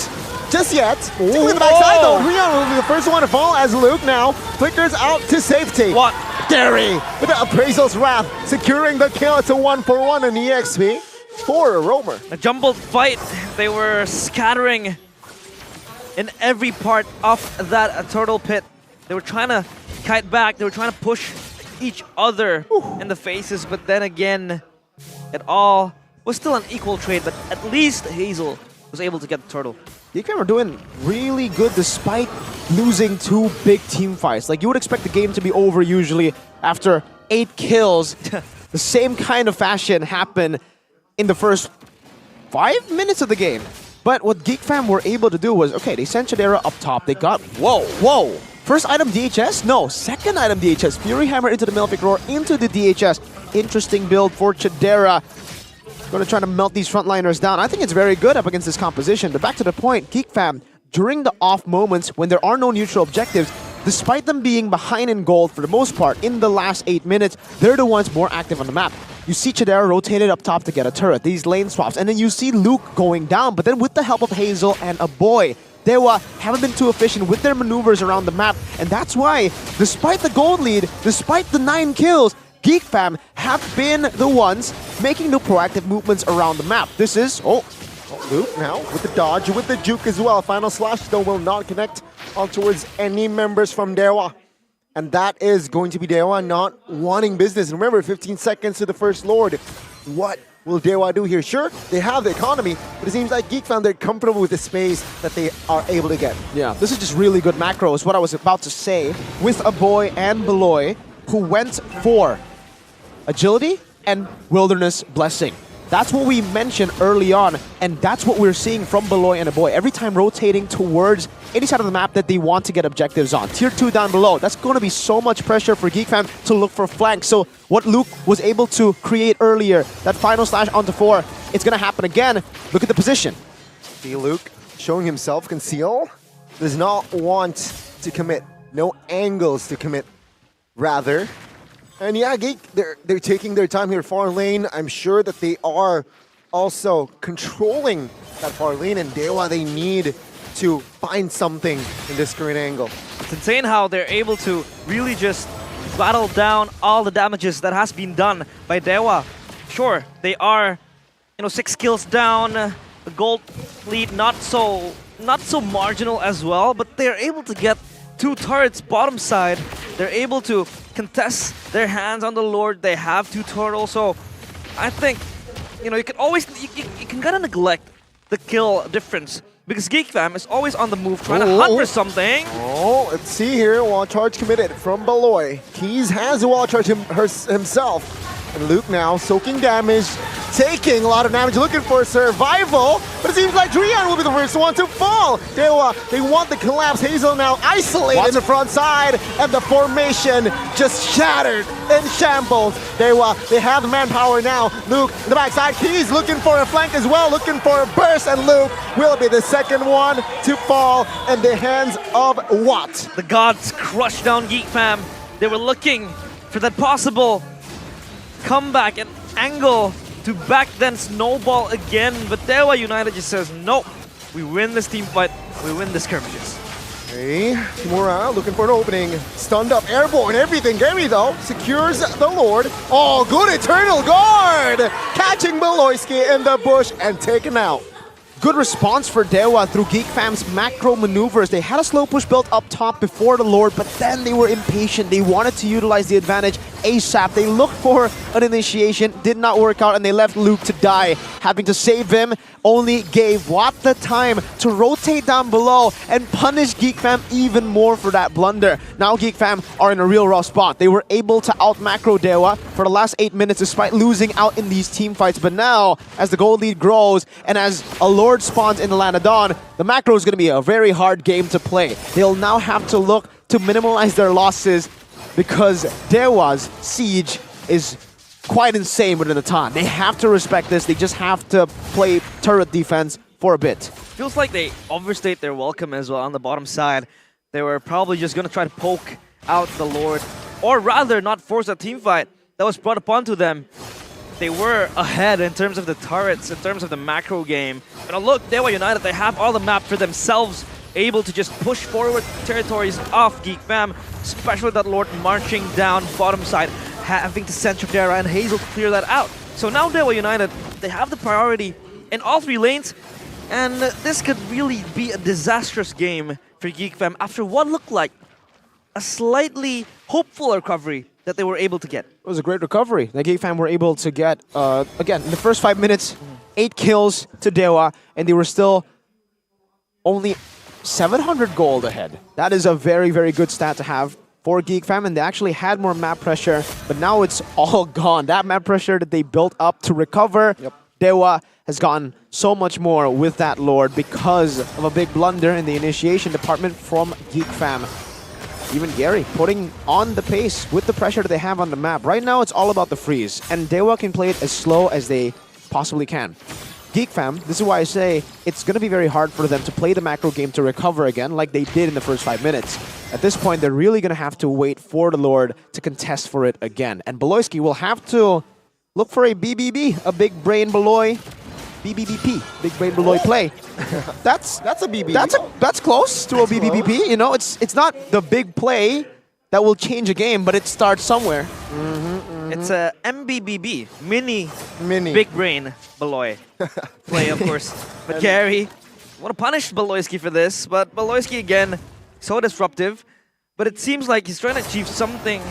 just yet. Particularly the backside though. Rion will be the first one to fall as Luke now flickers out to safety. What? Gary with the Appraisal's Wrath securing the kill. It's a 1-for-1 in EXP for a roamer. A jumbled fight. They were scattering in every part of that turtle pit. They were trying to kite back. They were trying to push each other in the faces, but then again, it all was still an equal trade, but at least Hazel was able to get the turtle. Geek Fam are doing really good despite losing 2 big team fights. Like, you would expect the game to be over usually after 8 kills. The same kind of fashion happened in the first 5 minutes of the game. But what Geek Fam were able to do was, okay, they sent Chidera up top. They got, whoa. First item DHS? No, second item DHS. Fury Hammer into the Malefic Roar, into the DHS. Interesting build for Chidera. Going to try to melt these frontliners down. I think it's very good up against this composition. But back to the point, Geek Fam, during the off moments when there are no neutral objectives, despite them being behind in gold for the most part in the last 8 minutes, they're the ones more active on the map. You see Chidera rotated up top to get a turret, these lane swaps, and then you see Luke going down, but then with the help of Hazel and a boy, Dewa haven't been too efficient with their maneuvers around the map, and that's why, despite the gold lead, despite the 9 kills, Geek Fam have been the ones making the proactive movements around the map. This is, Luke now with the dodge, with the juke as well. Final slash though will not connect on towards any members from Dewa. And that is going to be Dewa not wanting business. Remember, 15 seconds to the first Lord. What will Dewa do here? Sure, they have the economy, but it seems like Geek Fam, they're comfortable with the space that they are able to get. Yeah, this is just really good macro, is what I was about to say, with a boy and Beloy, who went for agility and wilderness blessing. That's what we mentioned early on, and that's what we're seeing from Beloy and a boy. Every time rotating towards any side of the map that they want to get objectives on. Tier 2 down below, that's going to be so much pressure for Geek Fam to look for flanks. So what Luke was able to create earlier, that final slash onto 4, it's going to happen again. Look at the position. See Luke showing himself conceal. Does not want to commit. No angles to commit, rather. And yeah, Geek, they're taking their time here. Far lane, I'm sure that they are also controlling that far lane. And Dewa, they need to find something in this current angle. It's insane how they're able to really just battle down all the damages that has been done by Dewa. Sure, they are, 6 kills down. The gold lead not so marginal as well, but they're able to get 2 turrets bottom side. They're able to contest their hands on the Lord. They have 2 turtles, so I think you can always you can kind of neglect the kill difference because Geek Fam is always on the move trying to hunt for something. Oh, let's see here. Wall charge committed from Beloy. Keys has a wall charge himself. And Luke now soaking damage, taking a lot of damage, looking for survival. But it seems like Drian will be the first one to fall. They want the collapse. Hazel now isolated in the front side, and the formation just shattered in shambles. They have the manpower now. Luke in the backside. Keys looking for a flank as well, looking for a burst, and Luke will be the second one to fall in the hands of Watt. The gods crushed down Geek Fam. They were looking for that possible comeback and angle to back then snowball again, but Dewa United just says, nope, we win this team fight, we win the skirmishes. Hey, Kimura looking for an opening, stunned up, airborne, everything. Gary though, secures the Lord. Oh, good Eternal Guard! Catching Beloyski in the bush and taken out. good response for Dewa through Geek Fam's macro maneuvers. They had a slow push built up top before the Lord, but then they were impatient. They wanted to utilize the advantage ASAP. They looked for an initiation, did not work out, and they left Luke to die. Having to save him only gave Watt the time to rotate down below and punish Geek Fam even more for that blunder. Now Geek Fam are in a real rough spot. They were able to out-macro Dewa for the last 8 minutes despite losing out in these team fights, but now, as the gold lead grows and as a Lord spawns in the Landak, the macro is going to be a very hard game to play. They'll now have to look to minimize their losses because Dewa's siege is quite insane within the time. They have to respect this. They just have to play turret defense for a bit. Feels like they overstayed their welcome as well on the bottom side. They were probably just going to try to poke out the Lord, or rather not force a team fight that was brought upon to them. They were ahead in terms of the turrets, in terms of the macro game. But look, Dewa United, they have all the map for themselves, able to just push forward territories of Geek Fam, especially that Lord marching down bottom side, having to send Chapdera and Hazel to clear that out. So now Dewa United, they have the priority in all 3 lanes, and this could really be a disastrous game for Geek Fam after what looked like a slightly hopeful recovery that they were able to get. It was a great recovery. The Geek Fam were able to get, again, in the first 5 minutes, 8 kills to Dewa, and they were still only 700 gold ahead. That is a very, very good stat to have for Geek Fam, and they actually had more map pressure, but now it's all gone. That map pressure that they built up to recover, Dewa has gotten so much more with that Lord because of a big blunder in the initiation department from Geek Fam. Even Gary putting on the pace with the pressure that they have on the map. Right now, it's all about the freeze, and Dewa can play it as slow as they possibly can. Geek Fam, this is why I say it's going to be very hard for them to play the macro game to recover again like they did in the first 5 minutes. At this point, they're really going to have to wait for the Lord to contest for it again. And Beloyski will have to look for a BBB, a big brain Beloy, BBBP, big brain Beloy play. That's a BBB. That's close to a BBBP. You know, it's not the big play that will change a game, but it starts somewhere. It's a MBBB, mini big brain Beloy play, of course. But Gary, want to punish Beloyski for this, but Beloyski again, so disruptive. But it seems like he's trying to achieve something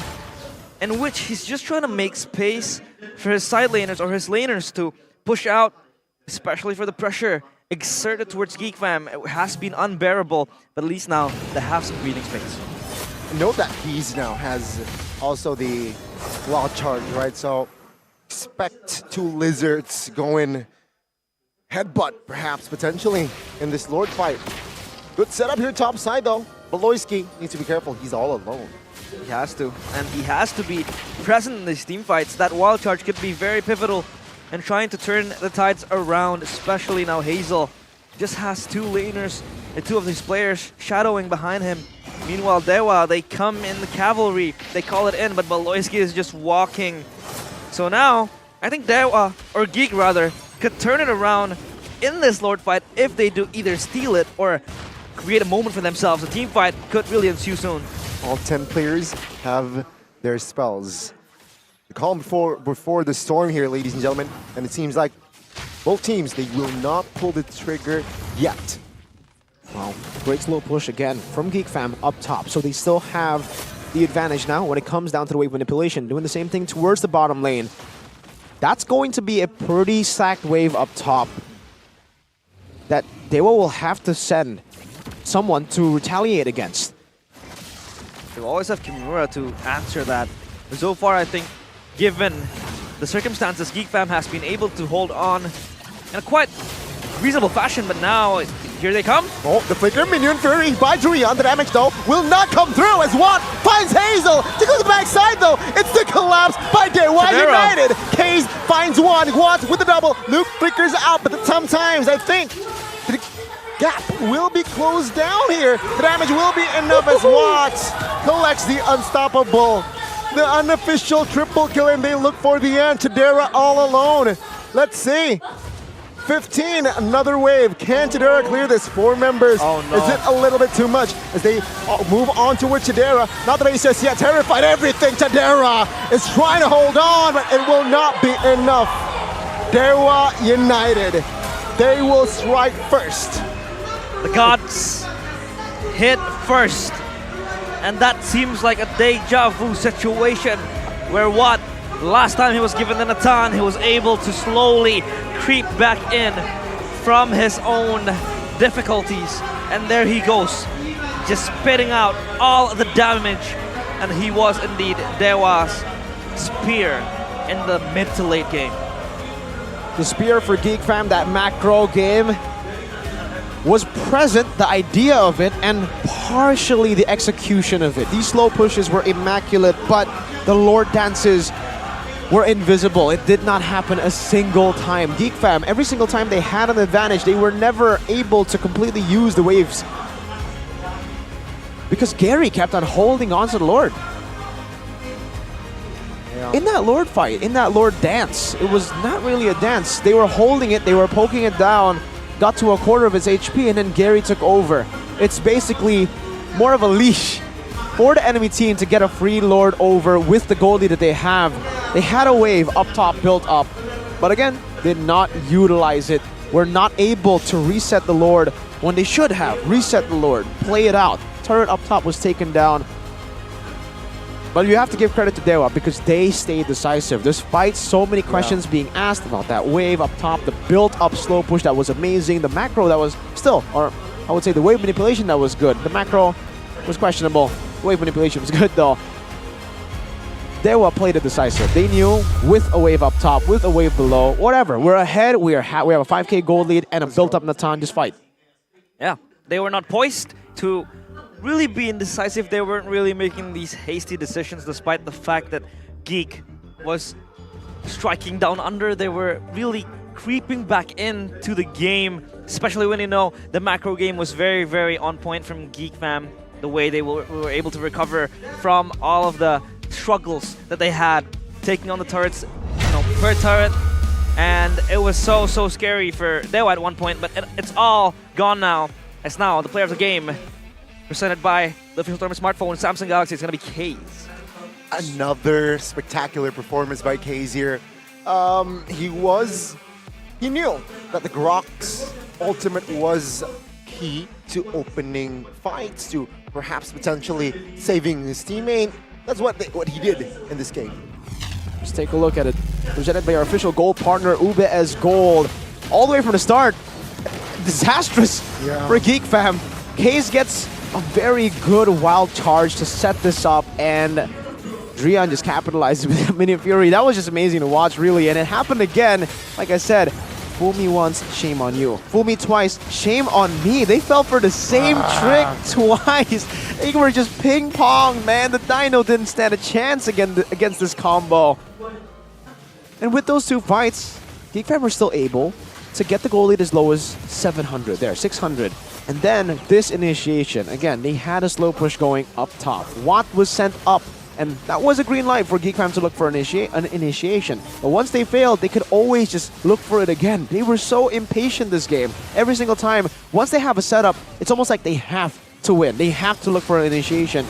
in which he's just trying to make space for his side laners or his laners to push out, especially for the pressure exerted towards Geek Fam. It has been unbearable, but at least now they have some breathing space. Note that Bees now has also the wild charge, right? So expect 2 lizards going headbutt, perhaps, potentially, in this Lord fight. Good setup here top side, though. Beloyski needs to be careful. He's all alone. He has to, and he has to be present in these team fights. That wild charge could be very pivotal in trying to turn the tides around, especially now Hazel just has 2 laners and 2 of these players shadowing behind him. Meanwhile, Dewa, they come in the cavalry, they call it in, but Beloyski is just walking. So now, I think Dewa, or Geek rather, could turn it around in this Lord fight if they do either steal it or create a moment for themselves. A team fight could really ensue soon. All 10 players have their spells. The calm before the storm here, ladies and gentlemen, and it seems like both teams, they will not pull the trigger yet. Wow, great slow push again from Geek Fam up top. So they still have the advantage now when it comes down to the wave manipulation. Doing the same thing towards the bottom lane. That's going to be a pretty stacked wave up top that Dewa will have to send someone to retaliate against. They'll always have Kimura to answer that. But so far, I think, given the circumstances, Geek Fam has been able to hold on in a quite reasonable fashion, but now here they come. Oh, the flicker minion fury by Julian. The damage though will not come through as Watt finds Hazel to go to the backside though. It's the collapse by Dewa United. Kaze finds one. Watt with the double. Luke flickers out, but sometimes I think the gap will be closed down here. The damage will be enough as Watt collects the unstoppable. The unofficial triple kill, and they look for the end. Chadera all alone. Let's see. 15, another wave. Can Chadera clear this? 4 members. Oh, no. Is it a little bit too much as they move on towards Chadera? Not that he's just yet terrified. Everything Chadera is trying to hold on, but it will not be enough. Dewa United They will strike first. The gods hit first. And that seems like a deja vu situation where last time he was given the Natan, he was able to slowly creep back in from his own difficulties. And there he goes, just spitting out all the damage. And he was indeed Dewa's spear in the mid to late game. The spear for Geek Fam, that macro game, was present, the idea of it, and partially the execution of it. These slow pushes were immaculate, but the Lord dances were invisible. It did not happen a single time. Geek Fam, every single time they had an advantage, they were never able to completely use the waves. Because Gary kept on holding on to the Lord. In that Lord fight, in that Lord dance, it was not really a dance. They were holding it, they were poking it down, got to a quarter of its HP, and then Gary took over. It's basically more of a leash for the enemy team to get a free Lord over with the goldie that they have. They had a wave up top built up, but again, did not utilize it. Were not able to reset the Lord when they should have. Reset the Lord, play it out. Turret up top was taken down. But you have to give credit to Dewa because they stayed decisive. Despite so many questions being asked about that wave up top, the built-up slow push that was amazing, the macro that was still, or I would say the wave manipulation that was good. The macro was questionable. The wave manipulation was good though. Dewa played it decisive. They knew with a wave up top, with a wave below, whatever. We're ahead, we have a 5k gold lead and a built-up Natan, just fight. Yeah, they were not poised to really be indecisive. They weren't really making these hasty decisions despite the fact that Geek was striking down under. They were really creeping back into the game, especially when you know the macro game was very, very on point from Geek Fam. The way they were able to recover from all of the struggles that they had taking on the turrets, per turret. And it was so scary for Dewa at one point, but it's all gone now. As now the player of the game, presented by the official tournament smartphone Samsung Galaxy, is going to be Kaze. Another spectacular performance by Kaze here. He knew that the Grok's ultimate was key to opening fights, to perhaps potentially saving his teammate. That's what he did in this game. Let's take a look at it. Presented by our official gold partner, UBS Gold. All the way from the start, disastrous for Geek Fam. Kaze gets a very good wild charge to set this up, and Drian just capitalized with Minion Fury. That was just amazing to watch, really, and it happened again. Like I said, fool me once, shame on you. Fool me twice, shame on me. They fell for the same trick twice. They were just ping-pong, man. The Dino didn't stand a chance against this combo. And with those two fights, Geek Fam were still able to get the goal lead as low as 700 there, 600. And then this initiation, again, they had a slow push going up top. Watt was sent up, and that was a green light for Geek Fam to look for an initiation. But once they failed, they could always just look for it again. They were so impatient this game. Every single time, once they have a setup, it's almost like they have to win. They have to look for an initiation.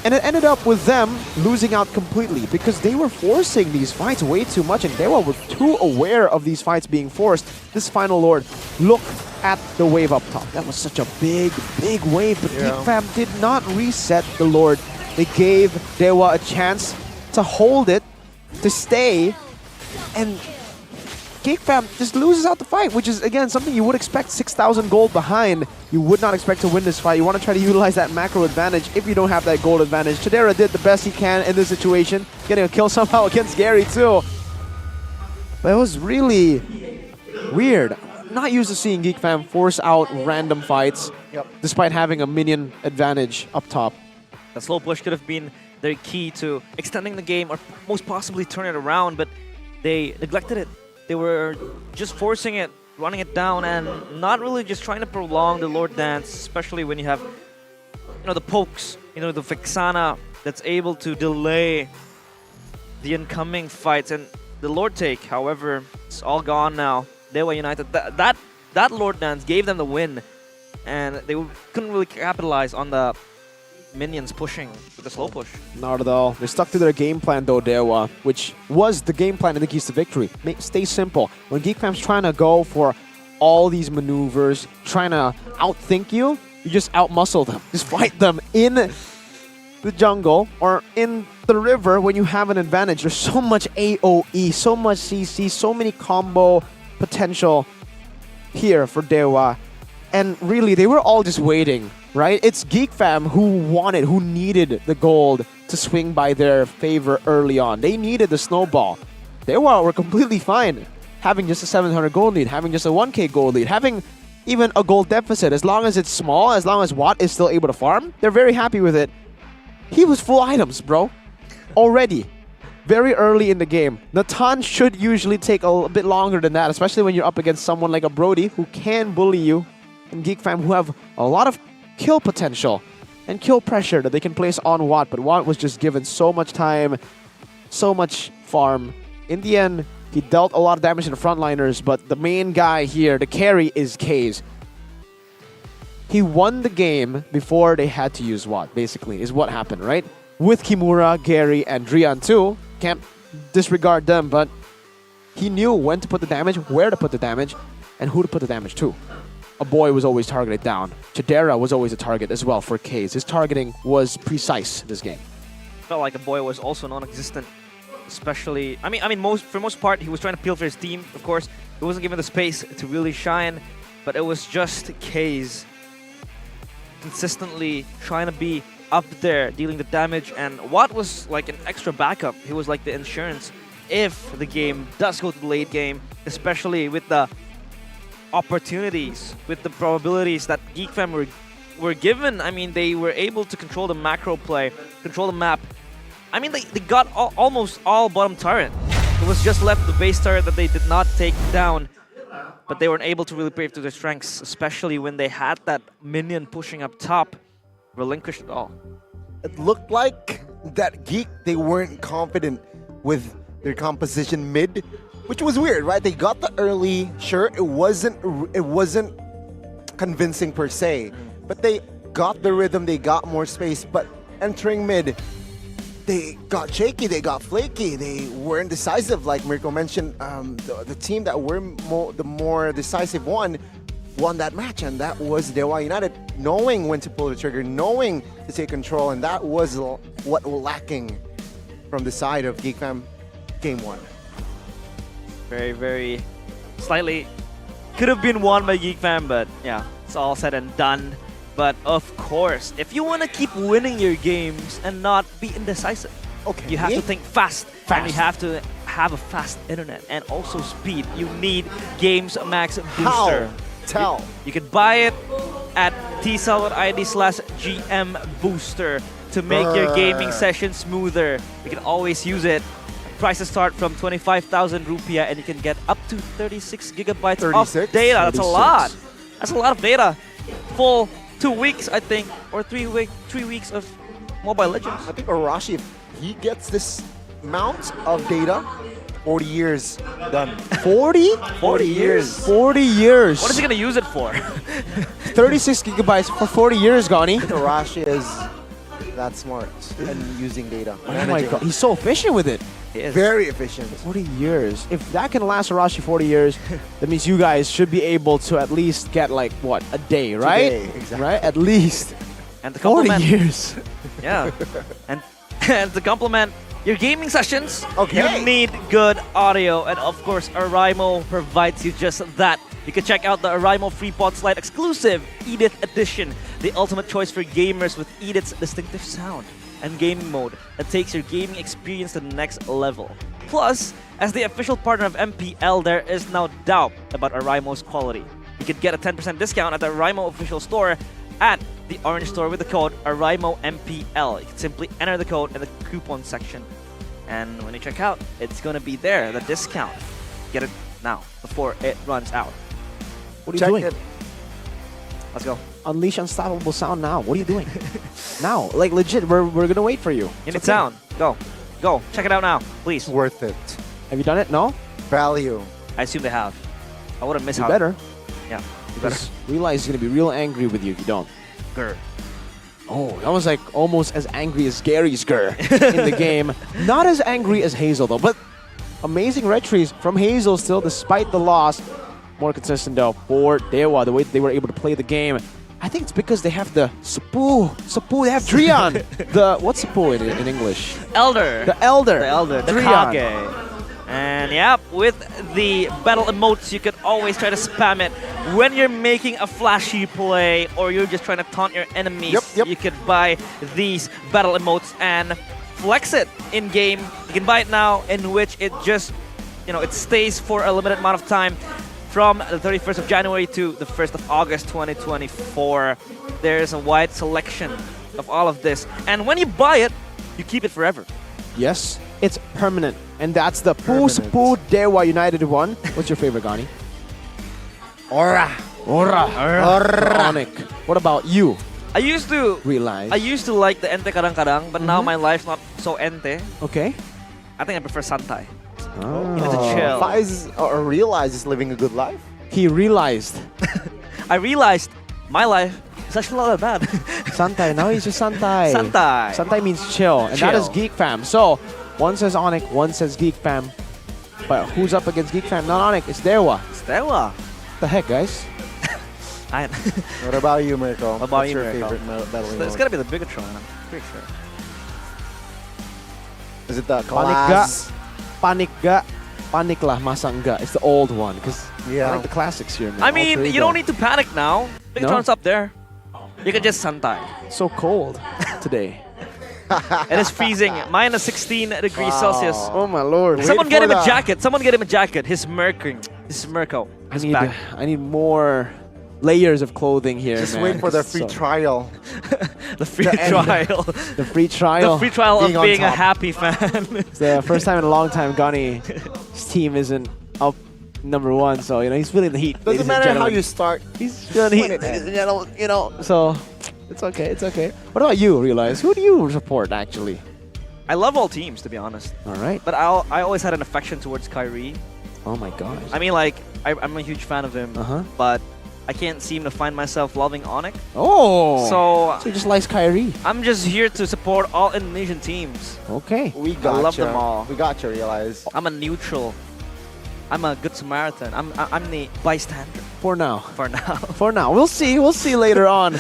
And it ended up with them losing out completely because they were forcing these fights way too much, and Dewa were too aware of these fights being forced. This final Lord, look at the wave up top. That was such a big wave, but Geek Fam did not reset the Lord. They gave Dewa a chance to hold it, to stay, and Geek Fam just loses out the fight, which is, again, something you would expect 6,000 gold behind. You would not expect to win this fight. You want to try to utilize that macro advantage if you don't have that gold advantage. Chidera did the best he can in this situation, getting a kill somehow against Gary too. But it was really weird. Not used to seeing Geek Fam force out random fights, despite having a minion advantage up top. The slow push could have been their key to extending the game or most possibly turn it around, but they neglected it. They were just forcing it, running it down, and not really just trying to prolong the Lord Dance, especially when you have, the pokes, the Vexana that's able to delay the incoming fights. And the Lord Take, however, it's all gone now. Dewa United, that Lord Dance gave them the win, and they couldn't really capitalize on the minions pushing with the slow push. Not at all. They're stuck to their game plan though, Dewa, which was the game plan in the keys to victory. Stay simple. When Geek Fam's trying to go for all these maneuvers, trying to outthink you, you just outmuscle them. Just fight them in the jungle or in the river when you have an advantage. There's so much AoE, so much CC, so many combo potential here for Dewa. And really, they were all just waiting, right? It's Geek Fam who needed the gold to swing by their favor early on. They needed the snowball. Dewa were completely fine having just a 700 gold lead, having just a 1k gold lead, having even a gold deficit. As long as it's small, as long as Watt is still able to farm, they're very happy with it. He was full items, bro. Already. Very early in the game. Natan should usually take a bit longer than that, especially when you're up against someone like a Brody who can bully you, and Geek Fam who have a lot of kill potential and kill pressure that they can place on Watt, but Watt was just given so much time, so much farm. In the end, he dealt a lot of damage to the frontliners, but the main guy here, the carry, is Kaze. He won the game before they had to use Watt, basically, is what happened, right? With Kimura, Gary, and Drian too. Can't disregard them, but he knew when to put the damage, where to put the damage, and who to put the damage to. A boy was always targeted down. Chidera was always a target as well for Kaze. His targeting was precise this game. Felt like a boy was also non-existent. Especially, for the most part, he was trying to peel for his team, of course. He wasn't given the space to really shine, but it was just Kaze consistently trying to be up there, dealing the damage, and Watt was like an extra backup. He was like the insurance if the game does go to the late game, especially with the opportunities, with the probabilities that Geek Fam were given. I mean, they were able to control the macro play, control the map. I mean, they got almost all bottom turret. It was just left the base turret that they did not take down, but they weren't able to really play to their strengths, especially when they had that minion pushing up top. Relinquished it all. It looked like that Geek, they weren't confident with their composition mid, which was weird, right? They got the early, sure, it wasn't convincing per se, but they got the rhythm, they got more space, but entering mid, they got shaky, they got flaky, they weren't decisive. Like Mirko mentioned, the team that were the more decisive one won that match, and that was Dewa United, knowing when to pull the trigger, knowing to take control, and that was what lacking from the side of Geek Fam game one. Very, very slightly could have been won by Geek Fam, but yeah, it's all said and done. But of course, if you want to keep winning your games and not be indecisive, you have to think fast. And you have to have a fast internet and also speed. You need Games Max Booster. Tell. You can buy it at tcell.id/GM Booster to make your gaming session smoother. You can always use it. Prices start from 25,000 rupiah and you can get up to 36 gigabytes of data. That's a lot. That's a lot of data. Full 2 weeks, I think, or 3 weeks of Mobile Legends. I think Arashi, if he gets this amount of data, 40 years done. 40? 40 years. 40 years. What is he going to use it for? 36 gigabytes for 40 years, Gani. Arashi is that smart and using data. Oh my god, he's so efficient with it. He is. Very efficient. 40 years. If that can last Arashi 40 years, that means you guys should be able to at least get like, what, a day, right? Today, exactly. Right? At least. And to 40 complement, years. Yeah. and to complement your gaming sessions, Okay. you need good audio. And of course, Araimo provides you just that. You can check out the Araimo FreePod Slide exclusive Edith Edition, the ultimate choice for gamers with Edith's distinctive sound and gaming mode that takes your gaming experience to the next level. Plus, as the official partner of MPL, there is no doubt about Araimo's quality. You can get a 10% discount at the Araimo official store at the Orange Store with the code ARAIMOMPL. You can simply enter the code in the coupon section. And when you check out, it's going to be there, the discount. Get it now, before it runs out. What are you doing? Let's go. Unleash unstoppable sound now. What are you doing? Now. Like, legit, we're going to wait for you. You need sound. Go. Go. Check it out now, please. Worth it. Have you done it? No? Value. I assume they have. I wouldn't miss You out. better. Yeah, you better. Because realize he's going to be real angry with you if you don't. Grr. Oh, that was like almost as angry as Gary's Grr in the game. Not as angry as Hazel though, but amazing retries from Hazel still despite the loss. more consistent though for Dewa, the way they were able to play the game. I think it's because they have the Sapu. They have Drian. What's Sapu in English? Elder. The Elder. The Elder. The Drian. Kage. And yeah, with the battle emotes, you can always try to spam it when you're making a flashy play or you're just trying to taunt your enemies. You could buy these battle emotes and flex it in game. You can buy it now, in which it just, it stays for a limited amount of time from the 31st of January to the 1st of August 2024. There's a wide selection of all of this. And when you buy it, you keep it forever. Yes, it's permanent. And that's the Sapu Dewa United one. What's your favorite, Gani? Aura. Onyx. What about you? I used to like the ente kadang-kadang, but now my life's not so ente. Okay. I think I prefer Santai. Oh. You need to chill. Faiz realizes living a good life. He realized. I realized my life is actually not that bad. Santai. Now he's just Santai. Santai. Santai means chill. And that is Geek Fam. So, one says Onyx, one says Geek Fam. But who's up against Geek Fam? Not Onyx, it's Dewa. It's Dewa. The heck, guys? What about you, Mirko? What about What's you, your Mirko? favorite battle It's gotta be the Bigetron, I'm pretty sure. Is it the class? Panik lah, masa enggak. It's the old one, because I like the classics here, man. I mean, you don't need to panic now. Bigetron's up there. You can just Santai. So cold today. It is freezing, minus 16 degrees Celsius. Oh my lord. Someone get him a jacket. Someone get him a jacket. His Mirko. I need more layers of clothing here, Just man. wait for the free trial. The free trial. The free trial. The free trial of being a top. happy fan. It's the first time in a long time Gani's team isn't up #1, so he's feeling the heat. Doesn't matter how you start. He's feeling the heat, ladies and gentlemen, so it's okay, it's okay. What about you, Realize? Who do you support, actually? I love all teams, to be honest. All right. But I always had an affection towards Kyrie. Oh my gosh. I mean, like, I'm a huge fan of him, but I can't seem to find myself loving Onyx. Oh! So he just likes Kyrie. I'm just here to support all Indonesian teams. Okay. We got I love them all. We got you, Realize. I'm a neutral. I'm a good Samaritan. I'm the bystander. For now. For now. For now. We'll see. We'll see later on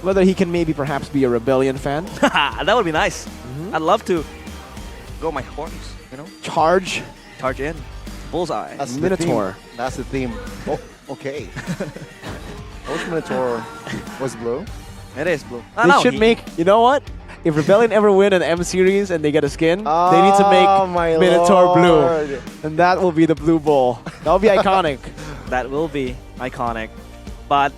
whether he can maybe perhaps be a Rebellion fan. That would be nice. I'd love to go my horns, Charge. Charge in. Bullseye. That's Minotaur. That's the theme. Oh, okay. Which Minotaur was blue? It is blue. They should make, you know what? If Rebellion ever win an M series and they get a skin, they need to make Minotaur blue. And that will be the Blue Bull. That will be iconic. That will be iconic. But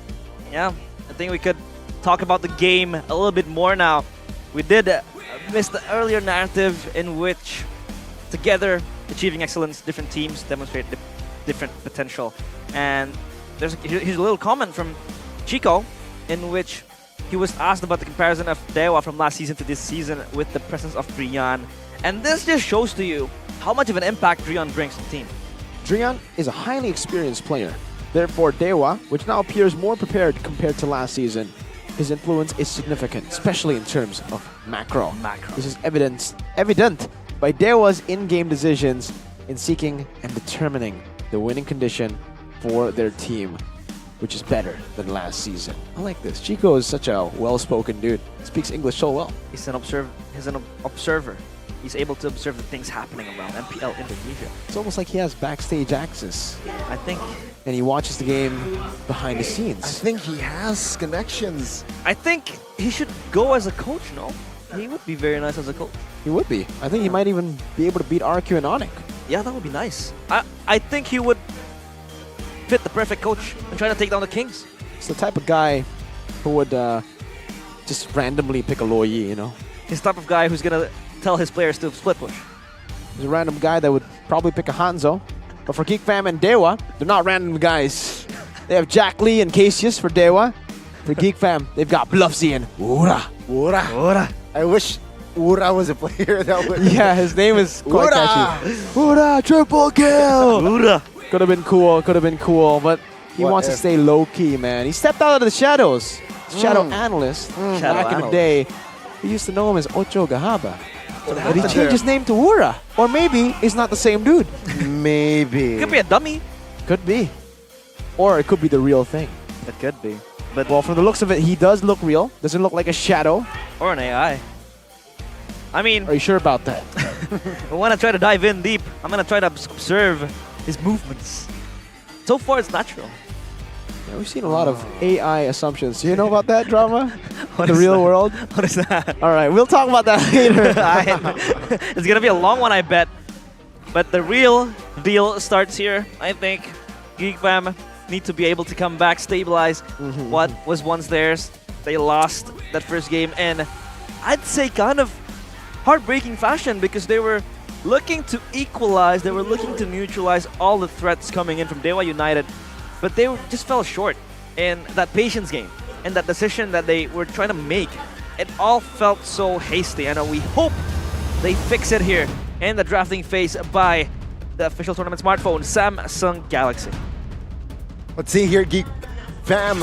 yeah, I think we could talk about the game a little bit more now. We did miss the earlier narrative in which together, achieving excellence, different teams demonstrate different potential. And here's a little comment from Chico in which he was asked about the comparison of Dewa from last season to this season with the presence of Drian. And this just shows to you how much of an impact Drian brings to the team. Drian is a highly experienced player. Therefore, Dewa, which now appears more prepared compared to last season, his influence is significant, especially in terms of macro. This is evident by Dewa's in-game decisions in seeking and determining the winning condition for their team, which is better than last season. I like this. Chico is such a well-spoken dude. Speaks English so well. He's an observer. He's able to observe the things happening around MPL Indonesia. It's almost like he has backstage access. I think. And he watches the game behind the scenes. I think he has connections. I think he should go as a coach, no? He would be very nice as a coach. He would be. I think he might even be able to beat RQ and Onyx. Yeah, that would be nice. I think he would fit the perfect coach and try to take down the Kings. It's the type of guy who would just randomly pick a Loyi, He's the type of guy who's going to tell his players to split push. He's a random guy that would probably pick a Hanzo. But for Geek Fam and Dewa, they're not random guys. They have Jack Lee and Cassius for Dewa. For Geek Fam, they've got Bluffsy and Ura. I wish Ura was a player that would... Yeah, his name is quite catchy. Ura, triple kill! Ura. Could have been cool, but he wants to stay low-key, man. He stepped out of the shadows. Shadow analyst. Back in the day, we used to know him as Ocho Gahaba. But he changed his name to Ura. Or maybe he's not the same dude. Maybe. Could be a dummy. Could be. or it could be the real thing. It could be. But well, from the looks of it, he does look real. Doesn't look like a shadow. Or an AI. I mean... Are you sure about that? When I try to dive in deep, I'm going to try to observe his movements. So far, it's natural. Yeah, we've seen a lot of AI assumptions. Do you know about that drama? What the is real that? world? What is that? All right, we'll talk about that later. It's going to be a long one, I bet. But the real deal starts here, I think. Geek Fam need to be able to come back, stabilize what was once theirs. They lost that first game, and I'd say kind of heartbreaking fashion, because they were looking to equalize, they were looking to neutralize all the threats coming in from Dewa United, but they just fell short in that patience game and that decision that they were trying to make. It all felt so hasty, and we hope they fix it here in the drafting phase by the official tournament smartphone, Samsung Galaxy. Let's see here, Geek Fam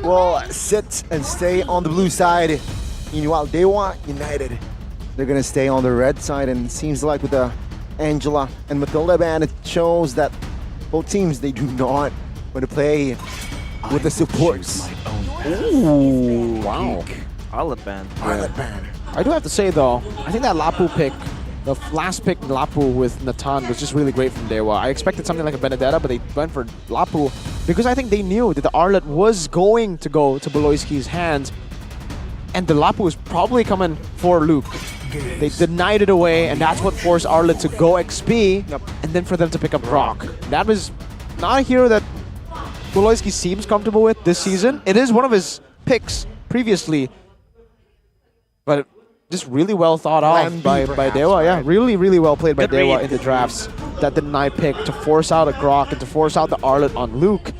will sit and stay on the blue side. Meanwhile, Dewa United, they're going to stay on the red side. And it seems like with the Angela and Matilda ban, it shows that both teams, they do not want to play with the supports. Ooh, wow. Arlet ban. Arlet ban. I do have to say, though, I think that Lapu pick, the last pick, Lapu with Natan, was just really great from Dewa. I expected something like a Benedetta, but they went for Lapu because I think they knew that the Arlet was going to go to Beloyski's hands, and the Lapu was probably coming for Luke. They denied it away, and that's what forced Arlet to go XP, and then for them to pick up Brock. That was not a hero that Beloyski seems comfortable with this season. It is one of his picks previously, but just really well thought of by Dewa. Yeah, really, really well played by Dewa in the drafts. That deny pick to force out a Grok and to force out the Arlet on Luke.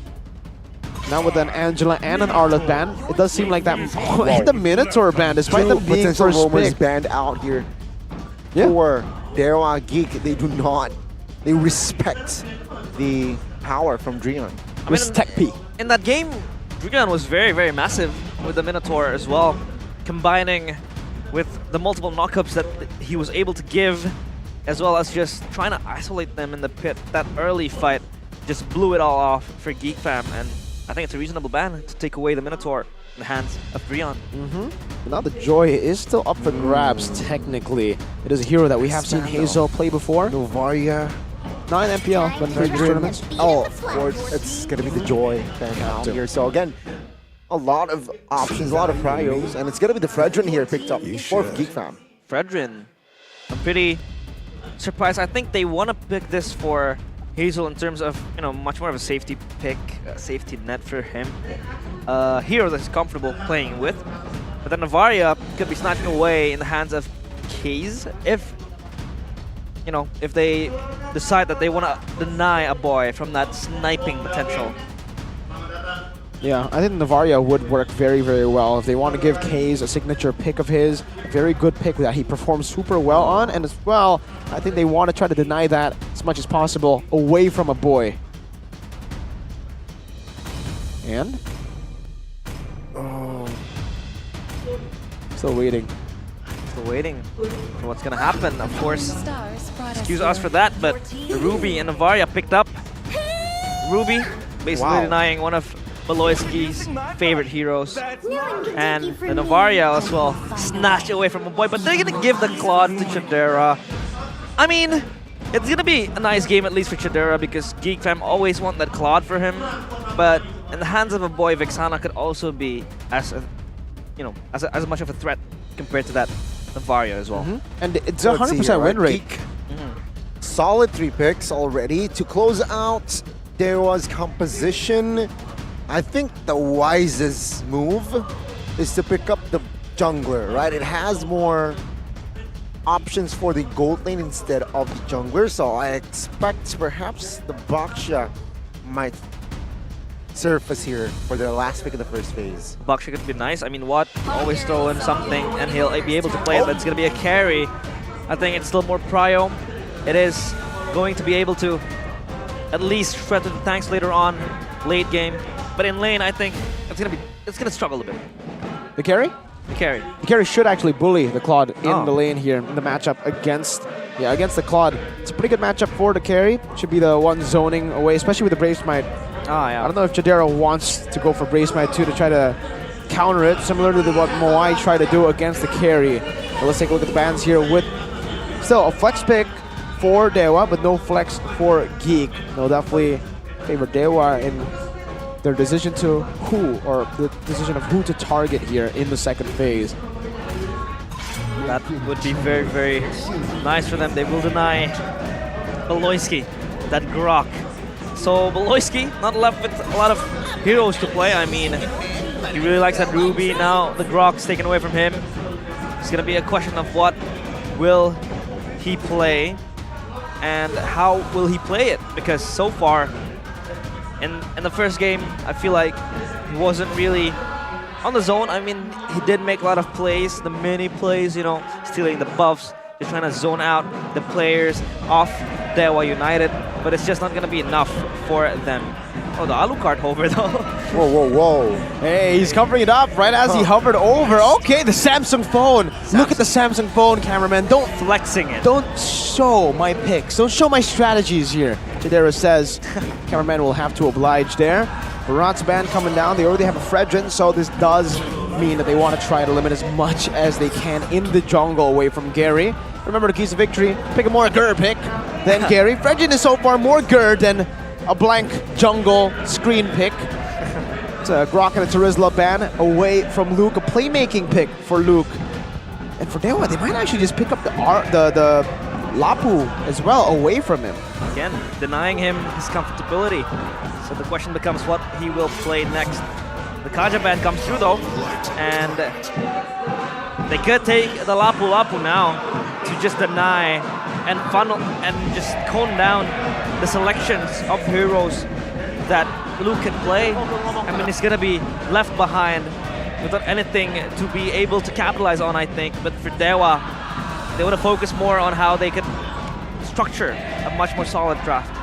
Now with an Angela and an Arlet ban, it does seem like that the Minotaur ban, despite them being potential first roamers pick. banned out here for Dewa Geek. They do not, they respect the power from Dreon. Respect P. In that game, Dreon was very, very massive with the Minotaur as well, combining with the multiple knockups that he was able to give, as well as just trying to isolate them in the pit. That early fight just blew it all off for Geek Fam, and I think it's a reasonable ban to take away the Minotaur in the hands of Dreon. Now the Joy is still up for grabs, technically. It is a hero that we have seen Hazel play before. Novaria. Not in MPL, but in previous tournaments. Oh, of course, it's going to be the Joy fan out here. So again, a lot of options, a lot of pryos, and it's going to be the Fredrin here picked up for Geek Fam. Fredrin, I'm pretty surprised. I think they want to pick this for Hazel in terms of, you know, much more of a safety pick, a safety net for him. Hero that's comfortable playing with. But then Navaria could be snatching away in the hands of Kaze if, you know, if they decide that they want to deny a boy from that sniping potential. Yeah, I think Navaria would work very, very well. If they want to give Kaze a signature pick of his, a very good pick that he performs super well on, and as well, I think they want to try to deny that as much as possible away from a boy. And? Oh. Still waiting. Still waiting for what's going to happen, of course. Excuse us for that, but Ruby and Navaria picked up. Ruby basically denying one of Beloyski's favorite heroes, and the Navaria as well snatched away from a boy, but they're gonna give the Claude to Chidera. I mean, it's gonna be a nice game at least for Chidera because Geek Fam always want that Claude for him, but in the hands of a boy, Vexana could also be as much of a threat compared to that Navaria as well. And it's a 100% win rate. Solid 3 picks already to close out Dewa's composition. I think the wisest move is to pick up the jungler, right? It has more options for the gold lane instead of the jungler, so I expect perhaps the Baksha might surface here for their last pick of the first phase. Baksha could be nice. I mean, what? Always throw him something and he'll be able to play it, but it's going to be a carry. I think it's still more prio. It is going to be able to at least threaten the tanks later on, late game. But in lane, I think it's gonna struggle a bit. The carry? The carry. The carry should actually bully the Claude in the lane here in the matchup against the Claude. It's a pretty good matchup for the carry. Should be the one zoning away, especially with the Brave Smite. I don't know if Jadera wants to go for Brace Might 2 to try to counter it, similar to what Moai tried to do against the carry. But let's take a look at the bans here with still a flex pick for Dewa, but no flex for Geek. They'll definitely favor Dewa in their decision to who, or the decision of who to target here in the second phase. That would be very, very nice for them. They will deny Beloyski that Grok. So Beloyski not left with a lot of heroes to play. I mean, he really likes that Ruby. Now the Grok's taken away from him. It's gonna be a question of what will he play and how will he play it, because so far in the first game I feel like he wasn't really on the zone. I mean, he did make a lot of plays, the mini plays, you know, stealing the buffs, just trying to zone out the players off Dewa United, but it's just not gonna be enough for them. Oh, the Alucard hover though. Whoa, whoa, whoa. Hey, he's covering it up right as he hovered over. Okay, the Samsung phone. Look at the Samsung phone, cameraman. Don't flexing it. Don't show my picks. Don't show my strategies here. Jadera says. Cameraman will have to oblige there. Barat's band coming down. They already have a Fredrin, so this does mean that they want to try to limit as much as they can in the jungle away from Gary. Remember the keys to victory. Pick a more Gur pick than Gary. Fredrin is so far more Gur than a blank jungle screen pick. It's a Grok and a Terizla ban away from Luke. A playmaking pick for Luke. And for Dewa, they might actually just pick up the Lapu as well away from him. Again, denying him his comfortability. So the question becomes what he will play next. The Kaja ban comes through though, and they could take the Lapu now to just deny and funnel and just cone down the selections of heroes that Luke can play. I mean, he's gonna be left behind without anything to be able to capitalize on, I think. But for Dewa, they want to focus more on how they could structure a much more solid draft.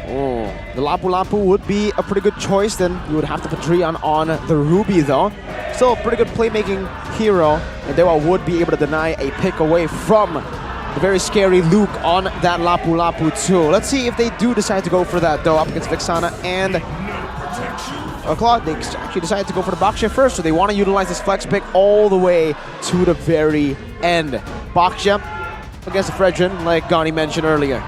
Oh, the Lapu would be a pretty good choice. Then you would have to put Drian on the Ruby though. Still a pretty good playmaking hero, and Dewa would be able to deny a pick away from the very scary Luke on that Lapu too. Let's see if they do decide to go for that though, up against Vexana and Claude. They actually decided to go for the Baksha first, so they want to utilize this flex pick all the way to the very end. Baksha against the Fredrin, like Gani mentioned earlier.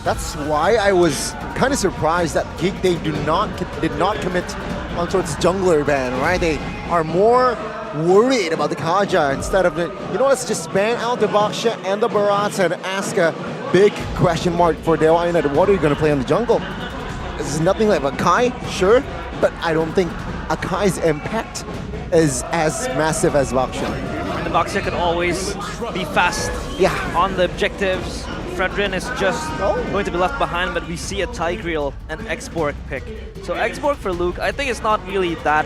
That's why I was kind of surprised that Geek did not commit on towards jungler ban, right? They are more worried about the Kaja instead of the, let's just ban out the Baksha and the Barats and ask a big question mark for Dewa United. What are you going to play on the jungle? This is nothing like Akai, sure, but I don't think Akai's impact is as massive as Baksha. And the Baksha can always be fast on the objectives. Fredrin is just going to be left behind, but we see a Tigreal and Xborg pick. So Xborg for Luke, I think it's not really that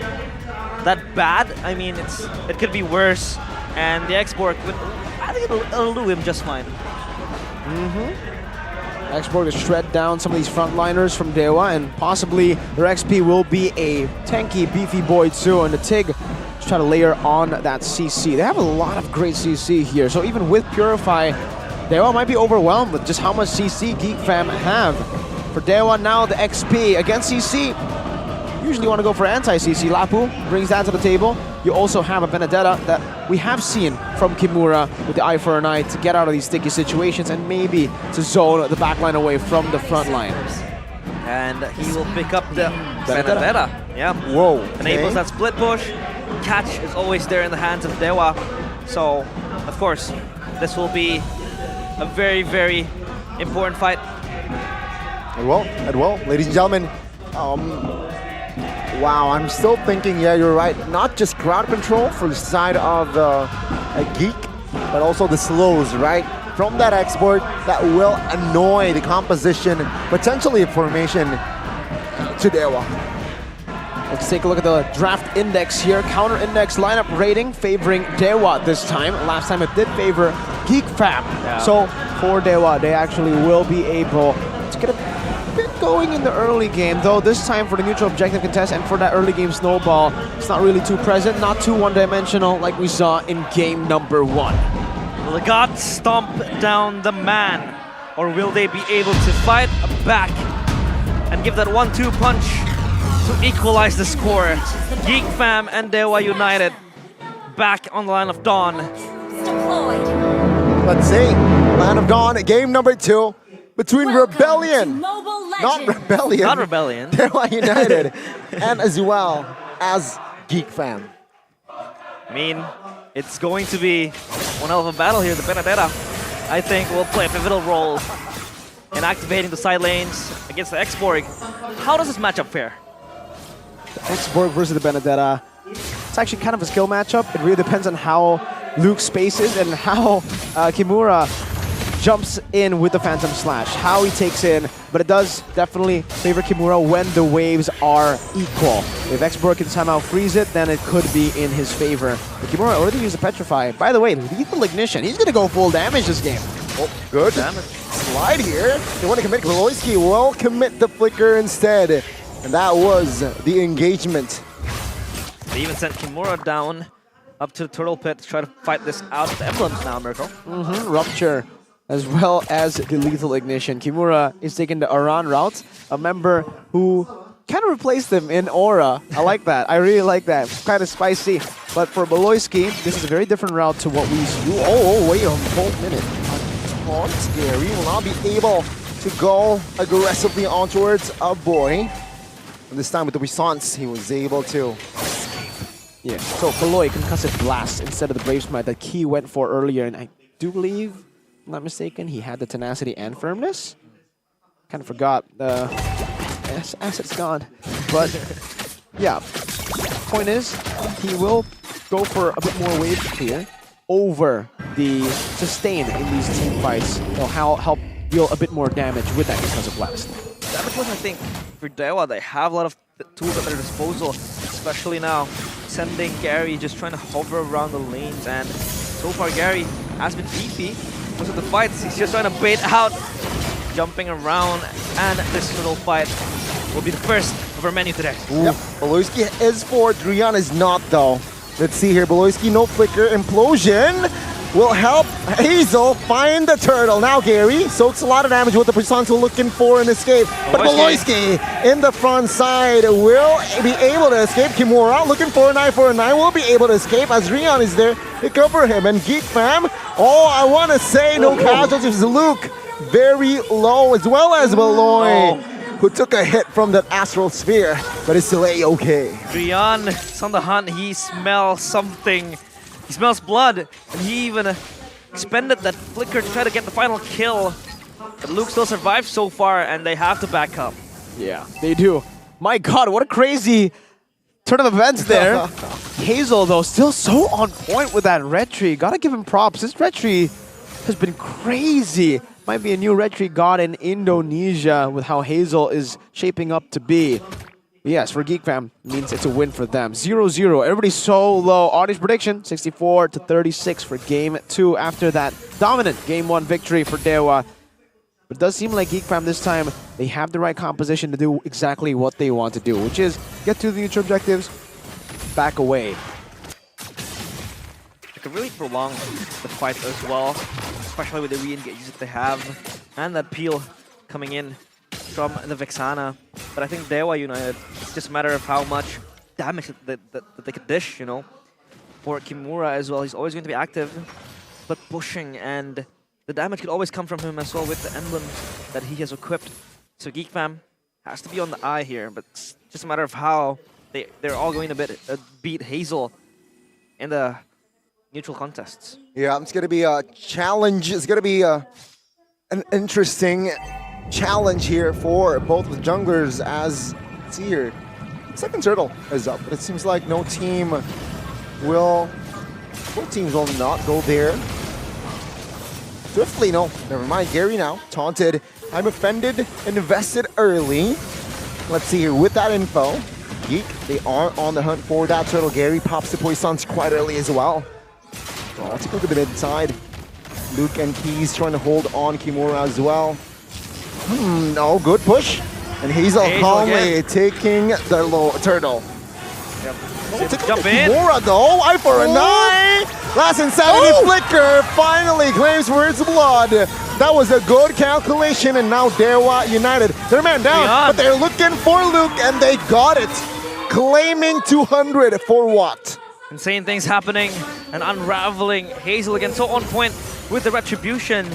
bad. I mean, it could be worse, and the Xborg, I think it'll do him just fine. Xborg to shred down some of these frontliners from Dewa, and possibly their XP will be a tanky, beefy boy too, and the Tig to try to layer on that CC. They have a lot of great CC here, so even with Purify, Dewa might be overwhelmed with just how much CC Geek Fam have. For Dewa now, the XP against CC. Usually want to go for anti-CC. Lapu brings that to the table. You also have a Benedetta that we have seen from Kimura with the Eye for an Eye to get out of these sticky situations and maybe to zone the backline away from the front line. And he will pick up the Benedetta. Yeah. Whoa. Enables that split push. Catch is always there in the hands of Dewa. So, of course, this will be a very, very important fight. And well, ladies and gentlemen, wow, I'm still thinking, yeah, you're right, not just crowd control for the side of Geek, but also the slows, right? From that export that will annoy the composition and potentially formation to Dewa. Let's take a look at the draft index here. Counter index lineup rating favoring Dewa this time. Last time it did favor Geek Fam. Yeah. So for Dewa, they actually will be able to get a bit going in the early game, though this time for the neutral objective contest and for that early game snowball, it's not really too present, not too one-dimensional like we saw in game number 1. Will the gods stomp down the man, or will they be able to fight back and give that 1-2 punch to equalize the score. Geek Fam and Dewa United back on the line of dawn. Let's see. Land of Dawn, game number 2 between Rebellion. Not Rebellion. Dewa United. And as well as Geek Fam. I mean, it's going to be one hell of a battle here. The Benedetta, I think, will play a pivotal role in activating the side lanes against the X-Borg. How does this matchup fare? The X-Borg versus the Benedetta. It's actually kind of a skill matchup. It really depends on how Luke spaces and how Kimura jumps in with the Phantom Slash, how he takes in, but it does definitely favor Kimura when the waves are equal. If X-Borg can somehow freeze it, then it could be in his favor. But Kimura already used a Petrify. By the way, Lethal Ignition, he's going to go full damage this game. Oh, good damage. Slide here. They want to commit. Beloyski will commit the Flicker instead. And that was the engagement. They even sent Kimura down up to the Turtle Pit to try to fight this out of the emblems now, Miracle. Rupture, as well as the Lethal Ignition. Kimura is taking the Aran route, a member who kind of replaced him in Aura. I like that. I really like that. Kind of spicy. But for Beloyski, this is a very different route to what we used to do. Oh, wait a whole minute. Taunt. Gary will not be able to go aggressively on towards a boy. And this time with the Response, he was able to escape. Yeah, so Beloy Concussive Blast instead of the Brave Smite that Key went for earlier. And I do believe, if I'm not mistaken, he had the Tenacity and Firmness. Kind of forgot. The asset's gone. But yeah, point is, he will go for a bit more wave clear over the sustain in these team fights. They'll help deal a bit more damage with that Concussive Blast. Damage was, I think, for Dewa, they have a lot of tools at their disposal, especially now. Sending Gary, just trying to hover around the lanes, and so far Gary has been beefy. Most of the fights, he's just trying to bait out, jumping around, and this little fight will be the first of our menu today. Yep, Beloyski is forward, Rian is not though. Let's see here, Beloyski, no Flicker, Implosion will help Hazel find the turtle. Now Gary soaks a lot of damage with the Persons looking for an escape. But Beloyski in the front side will be able to escape. Kimura looking for a 9 will be able to escape as Rian is there to cover him. And Geek Fam, oh, I want to say no casualties. Luke very low, as well as Beloy, who took a hit from that Astral Sphere, but is still A-okay. Rian is on the hunt. He smells something. He smells blood, and he even expended that Flicker to try to get the final kill. But Luke still survived so far, and they have to back up. Yeah, they do. My god, what a crazy turn of events there. Hazel, though, still so on point with that red tree. Gotta give him props. This red tree has been crazy. Might be a new red tree god in Indonesia with how Hazel is shaping up to be. Yes, for Geek Fam, means it's a win for them. 0-0. Everybody's so low. Audience prediction, 64-36 for Game 2 after that dominant Game 1 victory for Dewa. But it does seem like Geek Fam this time, they have the right composition to do exactly what they want to do, which is get to the neutral objectives, back away. It could really prolong the fight as well, especially with the re-engages that they have, and that peel coming in from the Vexana. But I think Dewa United, it's just a matter of how much damage that they could dish, you know. For Kimura as well, he's always going to be active, but pushing, and the damage could always come from him as well with the emblems that he has equipped. So Geek Fam has to be on the eye here, but it's just a matter of how they're all going to beat Hazel in the neutral contests. Yeah, it's going to be a challenge. It's going to be an interesting challenge here for both the junglers as, let's see here, second turtle is up, but it seems like both teams will not go there. Swiftly, no, never mind, Gary now, taunted, I'm offended, invested early. Let's see here, with that info, Geek, they are on the hunt for that turtle. Gary pops the poisons quite early as well. Well, let's go to the mid side. Luke and Keys trying to hold on Kimura as well. No, good push. And Hazel calmly taking the low turtle. Yep. Jump in. Kimura though, for a 9. Last and 70 Flicker finally claims for its blood. That was a good calculation, and now Dewa United, they're man down, but they're looking for Luke, and they got it. Claiming 200 for what? Insane things happening and unraveling. Hazel again so on point with the retribution,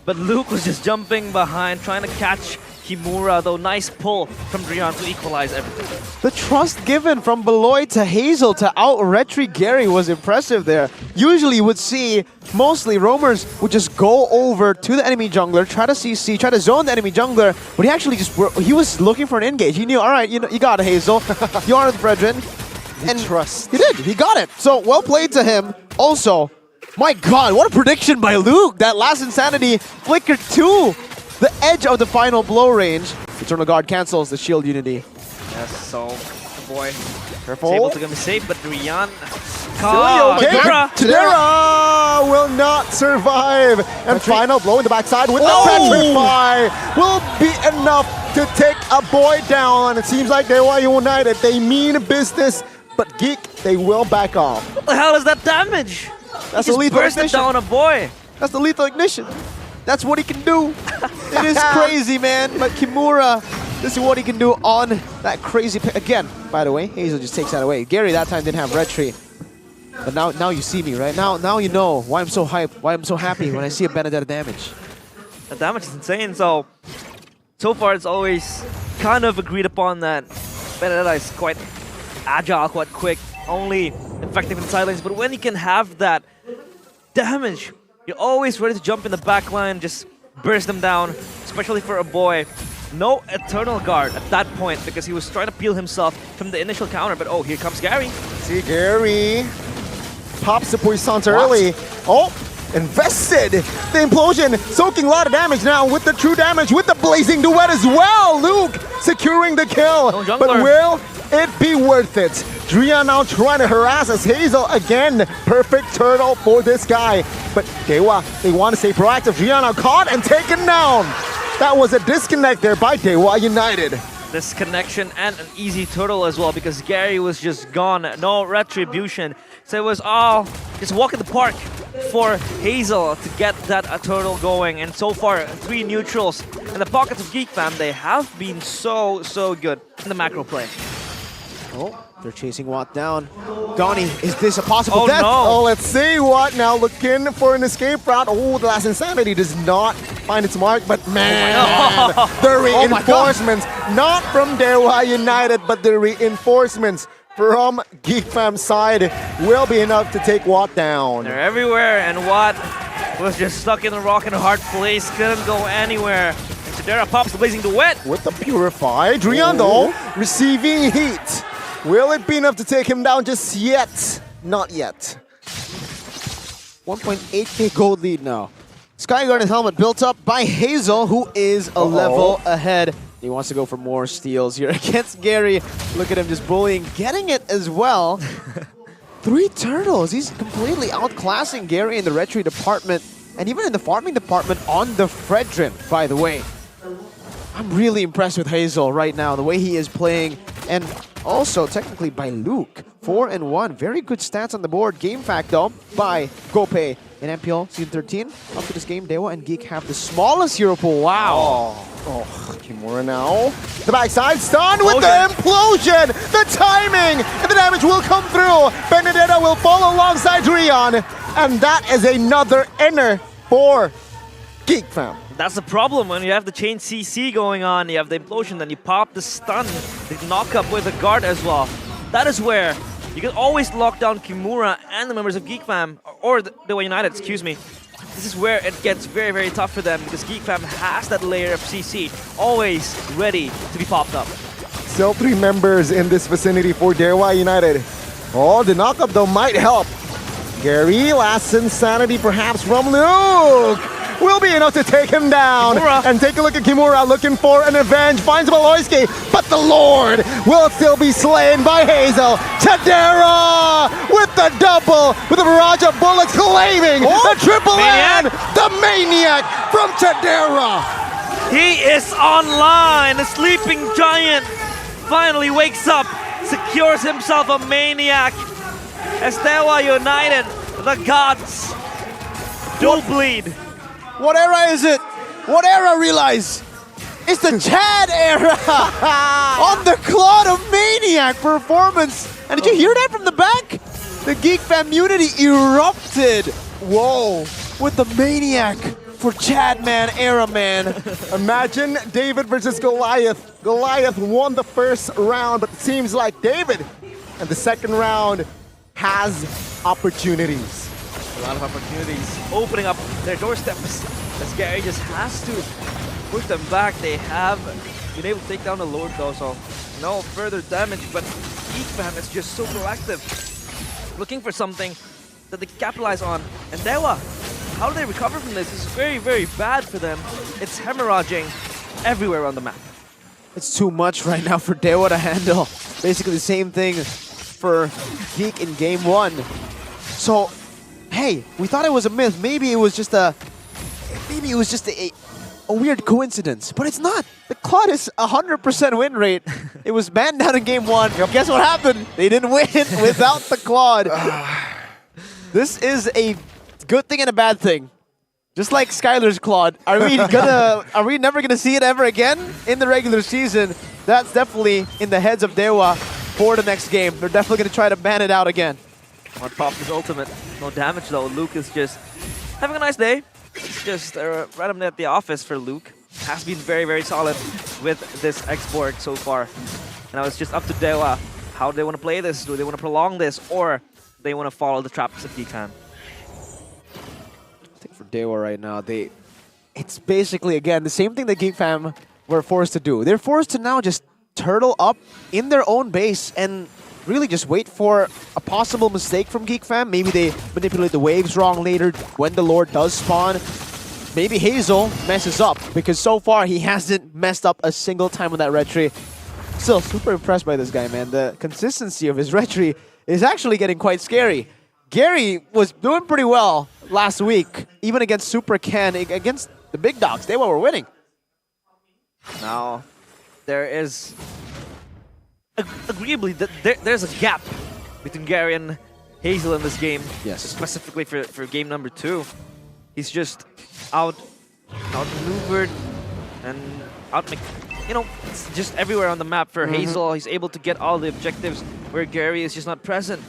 but Luke was just jumping behind, trying to catch Kimura, though nice pull from Drian to equalize everything. The trust given from Beloy to Hazel to out-retry Gary was impressive there. Usually you would see mostly roamers would just go over to the enemy jungler, try to CC, try to zone the enemy jungler, but he actually he was looking for an engage. He knew, all right, you got it, Hazel. You are the Fredrin. And trust. He did, he got it. So well played to him. Also, my God, what a prediction by Luke. That last Insanity flickered to the edge of the final blow range. Eternal Guard cancels the shield unity. Yes, so the boy careful. is able to get me safe, but Drian. Tadera will not survive. And final blow in the backside with the Petrify will be enough to take a boy down. It seems like Dewa United, they mean business, but Geek, they will back off. What the hell is that damage? That's he a lethal bursted ignition. down a boy. That's the lethal ignition. That's what he can do. It is crazy, man. But Kimura, this is what he can do on that crazy pick. Again, by the way, Hazel just takes that away. Gary that time didn't have red tree. But now you see me, right? Now you know why I'm so hyped, why I'm so happy when I see a Benedetta damage. The damage is insane, so far it's always kind of agreed upon that Benedetta is quite agile, quite quick, only effective in side lanes, but when you can have that damage, you're always ready to jump in the back line, just burst them down, especially for a boy. No Eternal Guard at that point because he was trying to peel himself from the initial counter, but oh, here comes Gary. See Gary pops the puissance early. Oh, invested the implosion, soaking a lot of damage now with the true damage, with the blazing duet as well. Luke securing the kill, but will it be worth it? Drian now trying to harass us. Hazel again, perfect turtle for this guy. But Dewa, they want to stay proactive. Drian now caught and taken down. That was a disconnect there by Dewa United. This connection and an easy turtle as well because Gary was just gone. No retribution. So it was all just walk in the park for Hazel to get that turtle going. And so far, 3 neutrals. And the pockets of Geek Fam, they have been so good in the macro play. Oh, they're chasing Watt down. Donnie, is this a possible death? No. Oh, let's see Watt now looking for an escape route. Oh, the last Insanity does not find its mark, but man, the reinforcements, not from Dewa United, but the reinforcements from Geek Fam's side will be enough to take Watt down. They're everywhere, and Watt was just stuck in a rock and a hard place, couldn't go anywhere. And Tadera pops the blazing duet. With the Purify, Drian though, receiving heat. Will it be enough to take him down just yet? Not yet. 1.8k gold lead now. Skyguard helmet built up by Hazel, who is a level ahead. He wants to go for more steals here against Gary. Look at him just bullying, getting it as well. 3 turtles. He's completely outclassing Gary in the retry department and even in the farming department on the Fredrin, by the way. I'm really impressed with Hazel right now, the way he is playing. And also, technically, by Luke. 4-1. Very good stats on the board. Game fact, though, by Gopay in MPL Season 13. Up to this game, Dewa and Geek have the smallest hero pool. Wow. Oh, Kimura now. The backside stun with the implosion. The timing and the damage will come through. Benedetta will fall alongside Drian. And that is another inner for Geek Fam. That's the problem when you have the chain CC going on, you have the implosion, then you pop the stun, the knock up with the guard as well. That is where you can always lock down Kimura and the members of Geek Fam, or Dewa United, excuse me. This is where it gets very tough for them because Geek Fam has that layer of CC always ready to be popped up. Still 3 members in this vicinity for Dewa United. Oh, the knockup though might help. Gary, last Insanity perhaps from Luke. Will be enough to take him down. Kimura. And take a look at Kimura looking for an revenge. Finds Baloyski, but the Lord will still be slain by Hazel. Tadera with the double, with a barrage of bullets claiming the triple N. The Maniac from Tadera. He is online. The sleeping giant finally wakes up, secures himself a Maniac. As Dewa United, the gods do bleed. What era is it? what era realize? It's the Chad era on the Claude of Maniac performance. And did you hear that from the back? The Geek Fam community erupted. Whoa, with the Maniac for Chad man era, man. Imagine David versus Goliath. Goliath won the first round, but it seems like David in the second round has opportunities. A lot of opportunities opening up their doorsteps. As Gary just has to push them back. They have been able to take down the Lord though, so no further damage, but Geek Fam is just so proactive. Looking for something that they can capitalize on. And Dewa, how do they recover from this? It's very, very bad for them. It's hemorrhaging everywhere on the map. It's too much right now for Dewa to handle. Basically the same thing for Geek in game 1. So, hey, we thought it was a myth. Maybe it was just a weird coincidence, but it's not. The Claude is 100% win rate. It was man down in game 1. Guess what happened? They didn't win without the Claude. This is a good thing and a bad thing. Just like Skylar's Claude, are we never gonna see it ever again in the regular season? That's definitely in the heads of Dewa for the next game. They're definitely gonna try to ban it out again. What popped his ultimate? No damage though. Luke is just having a nice day. It's just right at the office for Luke. Has been very, very solid with this export so far. Now it's just up to Dewa. How do they want to play this? Do they want to prolong this, or they want to follow the traps of Geek Fam? I think for Dewa right now, it's basically, again, the same thing that Geek Fam were forced to do. They're forced to now just turtle up in their own base and really just wait for a possible mistake from Geek Fam. Maybe they manipulate the waves wrong later when the Lord does spawn. Maybe Hazel messes up, because so far he hasn't messed up a single time with that red tree. Still super impressed by this guy, man. The consistency of his red tree is actually getting quite scary. Gary was doing pretty well last week, even against Super Ken, against the big dogs. They were winning. Now, there is agreeably, there's a gap between Gary and Hazel in this game. Yes. Specifically for game number 2. He's just outmaneuvered and it's just everywhere on the map for Hazel. He's able to get all the objectives where Gary is just not present.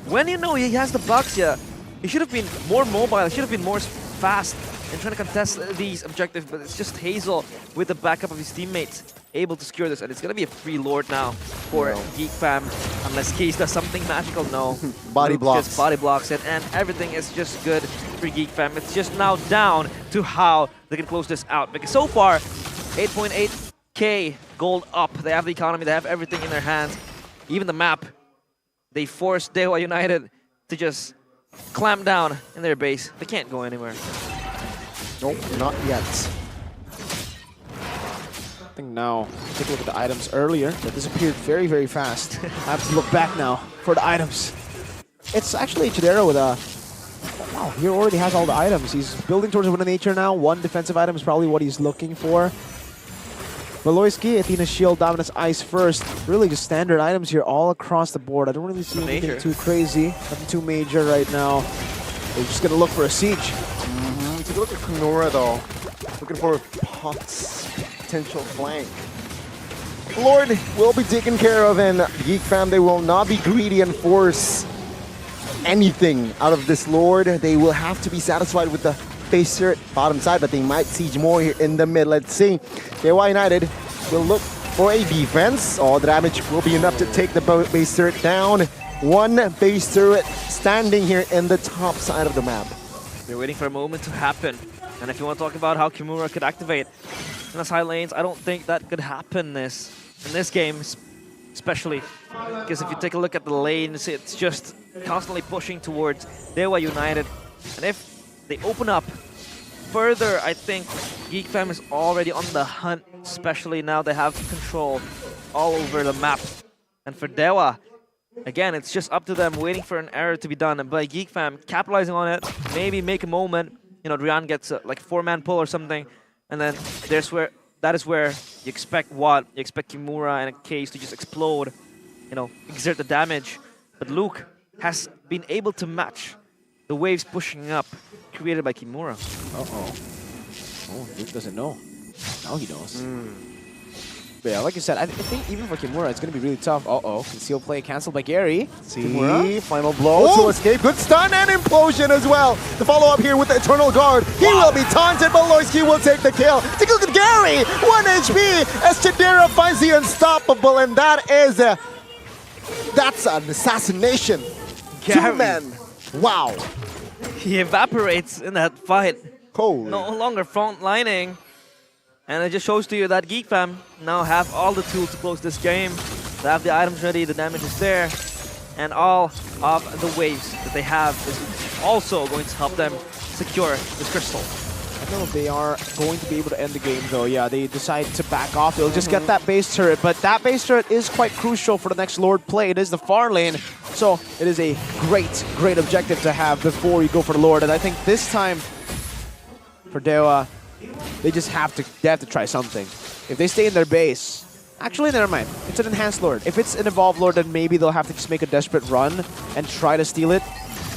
When you know he has the Baxia, he should have been more mobile, he should have been more fast in trying to contest these objectives, but it's just Hazel with the backup of his teammates able to secure this, and it's going to be a free Lord now for Geek Fam, unless Case does something magical. No. Body blocks. Just body blocks it, and everything is just good for Geek Fam. It's just now down to how they can close this out, because so far, 8.8k gold up. They have the economy, they have everything in their hands, even the map. They forced Dewa United to just clamp down in their base. They can't go anywhere. Nope, not yet. I think now, take a look at the items earlier. That disappeared very, very fast. I have to look back now for the items. It's actually Chidera with a... Wow, he already has all the items. He's building towards Wind of Nature now. One defensive item is probably what he's looking for. Maloyski, Athena's Shield, Dominus Ice first. Really just standard items here all across the board. I don't really see anything too crazy. Nothing too major right now. They're just going to look for a siege. Take a look at Kunora though. Looking for Pot's potential flank. Lord will be taken care of, and Geek Fam, they will not be greedy and force anything out of this Lord. They will have to be satisfied with the base turret bottom side, but they might siege more here in the mid. Let's see. Dewa United will look for a defense. All the damage will be enough to take the base turret down. One base turret standing here in the top side of the map. We're waiting for a moment to happen. And if you want to talk about how Kimura could activate in the side lanes, I don't think that could happen in this game, especially. Because if you take a look at the lanes, it's just constantly pushing towards Dewa United. And if they open up further, I think Geek Fam is already on the hunt, especially now they have control all over the map. And for Dewa, again, it's just up to them, waiting for an error to be done by Geek Fam, capitalizing on it, maybe make a moment. You know, Drian gets like a 4-man pull or something, and then that is where you expect what? You expect Kimura and a Case to just explode, you know, exert the damage. But Luke has been able to match the waves pushing up created by Kimura. Oh, Luke doesn't know. Now he knows. But yeah, like I said, I think even for Kimura, it's going to be really tough. Uh-oh, conceal play canceled by Gary. See, final blow to escape. Good stun and implosion as well. The follow-up here with the Eternal Guard. He will be taunted, but Loisky will take the kill. Take a look at Gary! 1 HP as Chidera finds the unstoppable, and that is that's an assassination. Gary. 2 men. Wow. He evaporates in that fight. Holy. No longer front lining. And it just shows to you that Geek Fam now have all the tools to close this game. They have the items ready, the damage is there, and all of the waves that they have is also going to help them secure this crystal. I don't know if they are going to be able to end the game though. Yeah, they decide to back off. They'll just get that base turret, but that base turret is quite crucial for the next Lord play. It is the far lane, so it is a great objective to have before you go for the Lord. And I think this time for Dewa, they just have to try something. If they stay in their base, actually never mind. It's an enhanced Lord. If it's an evolved Lord, then maybe they'll have to just make a desperate run and try to steal it.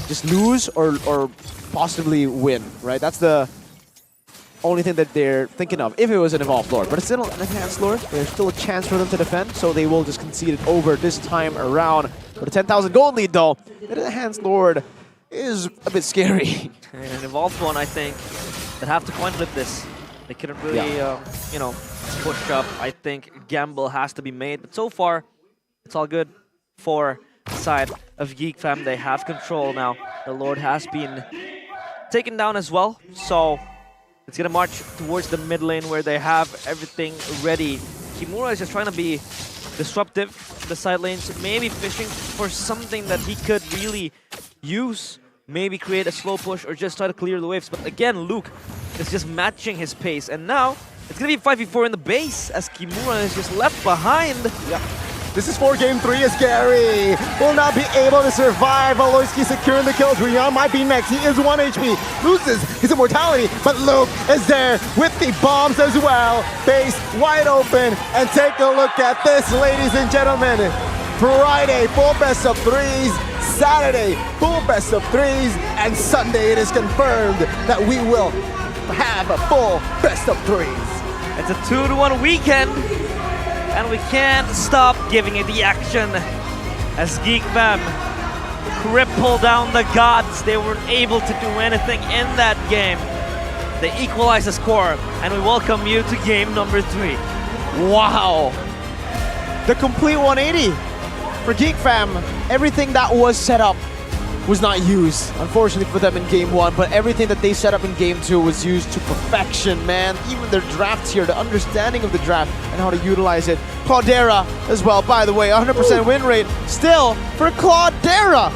Just lose or possibly win, right? That's the only thing that they're thinking of if it was an evolved Lord. But it's still an enhanced Lord. There's still a chance for them to defend, so they will just concede it over this time around. With a 10,000 gold lead though, that enhanced Lord is a bit scary. And an evolved one, I think, that have to coin flip this. They couldn't really, you know, push up. I think gamble has to be made, but so far, it's all good for the side of Geek Fam. They have control now. The Lord has been taken down as well, so it's gonna march towards the mid lane where they have everything ready. Kimura is just trying to be disruptive to the side lanes, maybe fishing for something that he could really use. Maybe create a slow push or just try to clear the waves. But again, Luke is just matching his pace. And now, it's going to be 5v4 in the base as Kimura is just left behind. Yeah. This is for game 3 as Gary will not be able to survive. Aloyski securing the kills. Rion might be next. He is 1 HP. Loses his immortality, but Luke is there with the bombs as well. Base wide open. And take a look at this, ladies and gentlemen. Friday, full best of 3s. Saturday, full best of 3s. And Sunday, it is confirmed that we will have a full best of 3s. It's a 2-to-1 weekend. And we can't stop giving it the action as Geek Fam cripple down the gods. They weren't able to do anything in that game. They equalize the score, and we welcome you to game number 3. Wow! The complete 180 for Geek Fam. Everything that was set up was not used, unfortunately for them in game 1, but everything that they set up in game 2 was used to perfection, man. Even their drafts here, the understanding of the draft and how to utilize it. Claudera as well, by the way, 100% win rate still for Claudera.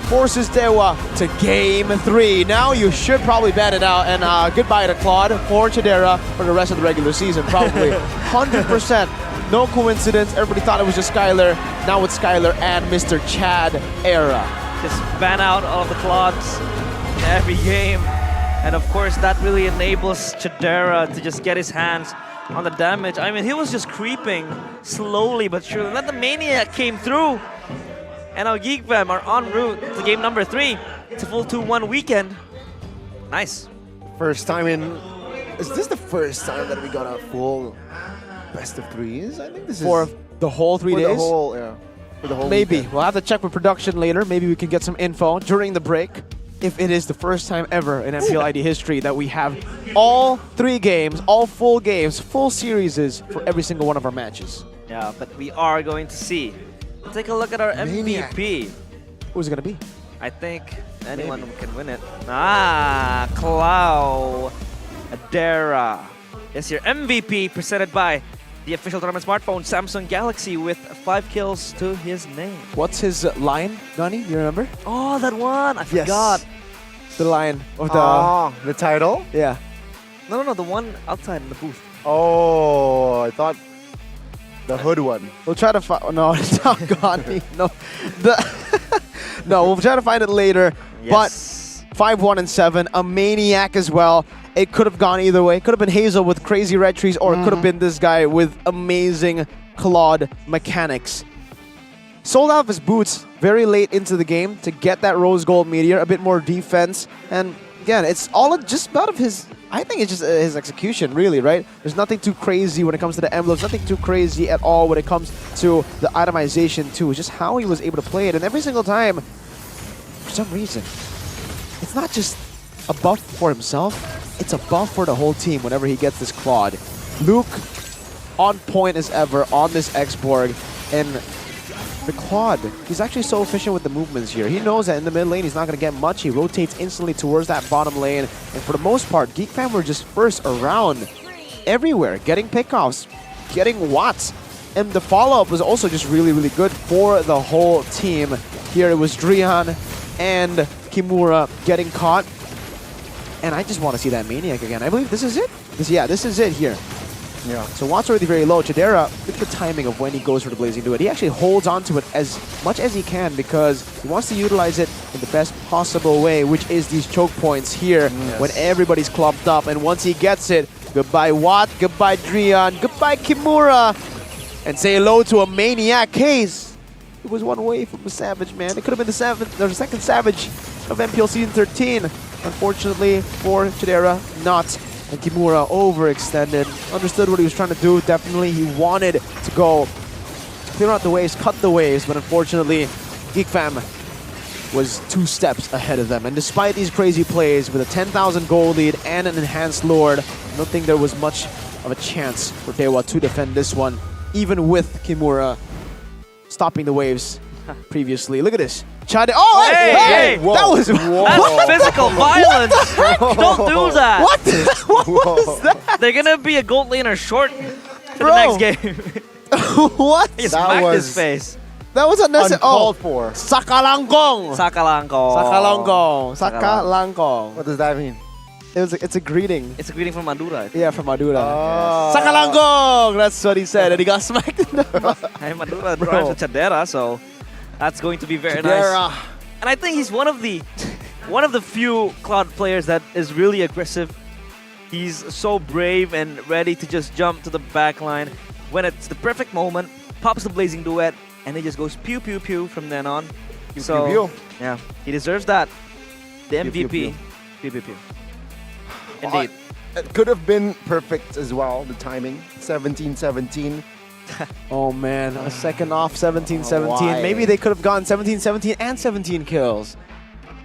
Forces Dewa to game 3. Now you should probably bat it out, and goodbye to Claude or Chidera for the rest of the regular season, probably. 100%. No coincidence, everybody thought it was just Skylar. Now it's Skylar and Mr. Chad era. Just ban out all of the clogs in every game. And of course, that really enables Chidera to just get his hands on the damage. I mean, he was just creeping slowly but surely. Then the Maniac came through. And now Geek Fam are en route to game number 3. It's a full 2-1 weekend. Nice. First time in... Is this the first time that we got a full best of 3s? I think this is... For the whole 3 days? For the whole, yeah. For the whole Maybe. weekend. We'll have to check with production later. Maybe we can get some info during the break. If it is the first time ever in MPL ID history that we have all 3 games, all full games, full series for every single one of our matches. Yeah, but we are going to see. Take a look at our Maniac. MVP. Who's it going to be? I think anyone can win it. Ah, Clow Adera is your MVP, presented by the official tournament smartphone Samsung Galaxy with 5 kills to his name. What's his line, Nani? You remember? Oh, that one! I forgot. The line of the... the title? Yeah. No, the one outside in the booth. Oh, I thought the hood one. We'll try to find... No, it's not Gandhi. No. No, we'll try to find it later. Yes. But 5-1 and 7, a Maniac as well. It could have gone either way. Could have been Hazel with crazy red trees, or it could have been this guy with amazing Claude mechanics. Sold out of his boots very late into the game to get that rose gold meteor, a bit more defense. And again, it's all just about of his I think it's just his execution, really, right? There's nothing too crazy when it comes to the emblems, nothing too crazy at all when it comes to the itemization too. It's just how he was able to play it. And every single time, for some reason, it's not just a buff for himself, it's a buff for the whole team whenever he gets this Claude. Luke, on point as ever on this X-Borg, and the Claude, he's actually so efficient with the movements here. He knows that in the mid lane he's not going to get much. He rotates instantly towards that bottom lane. And for the most part, Geek Fam were just first around everywhere, getting pickoffs, getting watts. And the follow-up was also just really, really good for the whole team. Here it was Drian and Kimura getting caught. And I just want to see that Maniac again. I believe this is it. This is it here. Yeah. So Watt's already very low. Chidera, look at the timing of when he goes for the Blazing Duet. He actually holds on to it as much as he can because he wants to utilize it in the best possible way, which is these choke points here when everybody's clumped up. And once he gets it, goodbye Watt, goodbye Drian, goodbye Kimura. And say hello to a Maniac case. It was one way from the Savage, man. It could have been the second Savage of MPL Season 13. Unfortunately for Chidera, not. And Kimura overextended. Understood what he was trying to do. Definitely, he wanted to go clear out the waves, cut the waves, but unfortunately, Geek Fam was 2 steps ahead of them. And despite these crazy plays, with a 10,000 gold lead and an enhanced Lord, I don't think there was much of a chance for Dewa to defend this one, even with Kimura stopping the waves previously. Look at this. Oh, hey! That was That's physical violence. Don't do that. What? What was that? They're gonna be a gold laner short for the next game. What? He smacked his face. That was unnecessary. Uncalled for. Sakalangkong. Sakalangkong. What does that mean? It's a greeting. It's a greeting from Madura. Yeah, from Madura. Sakalangkong. That's what he said, and he got smacked in the mouth. Hey, Madura drives with Chadera, so that's going to be very nice. And I think he's one of the few Cloud players that is really aggressive. He's so brave and ready to just jump to the back line when it's the perfect moment, pops the Blazing Duet, and he just goes pew pew pew from then on. So yeah, he deserves that. The MVP. Pew pew pew. Indeed. It could have been perfect as well, the timing. 17-17. Oh man, a second off 17-17. Why? Maybe they could have gone 17-17 and 17 kills.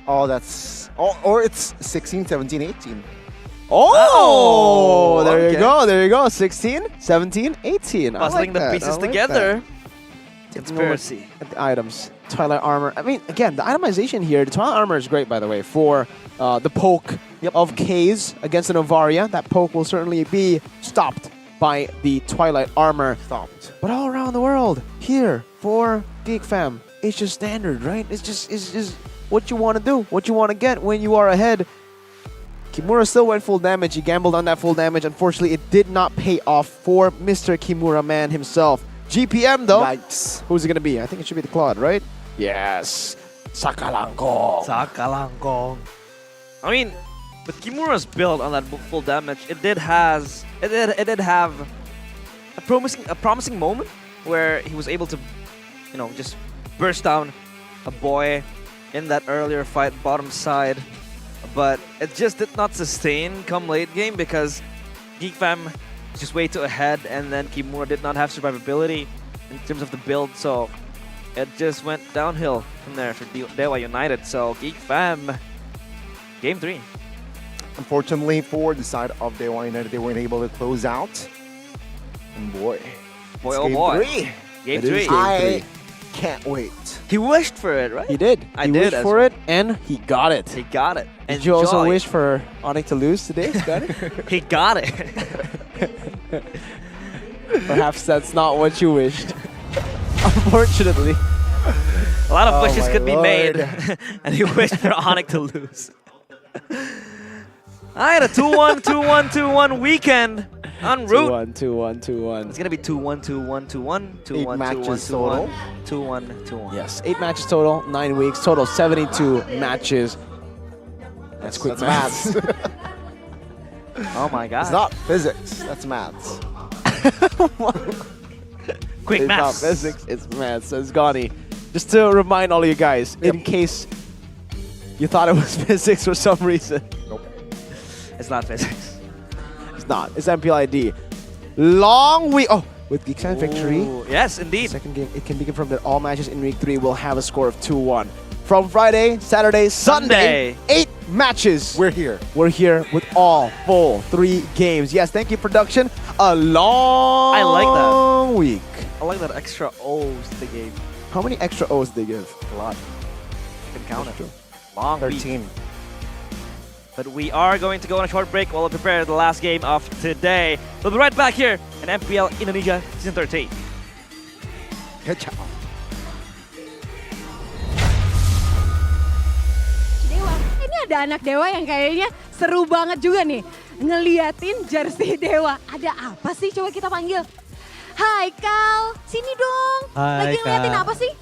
Oh, that's... Or it's 16-17-18. Oh, there you go, there you go. 16, 17, 18. Puzzling the pieces together. Conspiracy. At the items. Twilight Armor. I mean, again, the itemization here, the Twilight Armor is great, by the way, for the poke of K's against an Novaria. That poke will certainly be stopped by the Twilight Armor. Stopped. But all around the world, here, for Geek Fam, it's just standard, right? It's just what you want to do, what you want to get when you are ahead. Kimura still went full damage. He gambled on that full damage. Unfortunately, it did not pay off for Mr. Kimura man himself. GPM though, Yikes. Who's it going to be? I think it should be the Claude, right? Yes. Sakalangkong. Sakalangkong. I mean, with Kimura's build on that full damage, it did have a promising moment where he was able to, just burst down a boy in that earlier fight bottom side. But it just did not sustain come late game because Geek Fam was just way too ahead, and then Kimura did not have survivability in terms of the build, so it just went downhill from there for Dewa United. So Geek Fam, game 3. Unfortunately for the side of Dewa United, they weren't able to close out. And boy, oh game boy. 3. Game 3. I can't wait. He wished for it, right? He did. He wished for it, and he got it. He got it. Did you also wish for Onyx to lose today? Got it? He got it. Perhaps that's not what you wished. Unfortunately. A lot of wishes could be made, and he wished for Onyx to lose. I had a 2-1, 2-1, 2-1 weekend en route. 2-1, 2-1. It's going to be 2-1, 2-1, 2-1, 2-1, 2-1, matches 2-1, total. 2-1, 2-1. Yes, 8 matches total, 9 weeks, total 72 matches. That's quick maths. Oh my god. It's not physics, that's maths. Quick It's maths. not physics, it's maths, says Gani. Just to remind all of you guys, in case you thought it was physics for some reason. Nope. It's not physics. not. It's MPL ID. Long week. Oh, with Geek Fam victory. Yes, indeed. Second game, it can be confirmed that all matches in week 3 will have a score of 2-1. From Friday, Saturday, Sunday, 8 matches. We're here. We're here with all full 3 games. Yes, thank you, production. A long I like that. week. I like that extra O's they gave. How many extra O's did they give? A lot. You can count That's it. true. Long 13. week. But we are going to go on a short break while we prepare the last game of today. We'll be right back here in MPL Indonesia Season 13. Dewa, ini ada anak Dewa yang kayaknya seru banget juga nih. Ngeliatin jersey Dewa. Ada apa sih? Coba kita panggil. Hai Kal, sini dong. Hai, Lagi ngeliatin Kak. apa sih?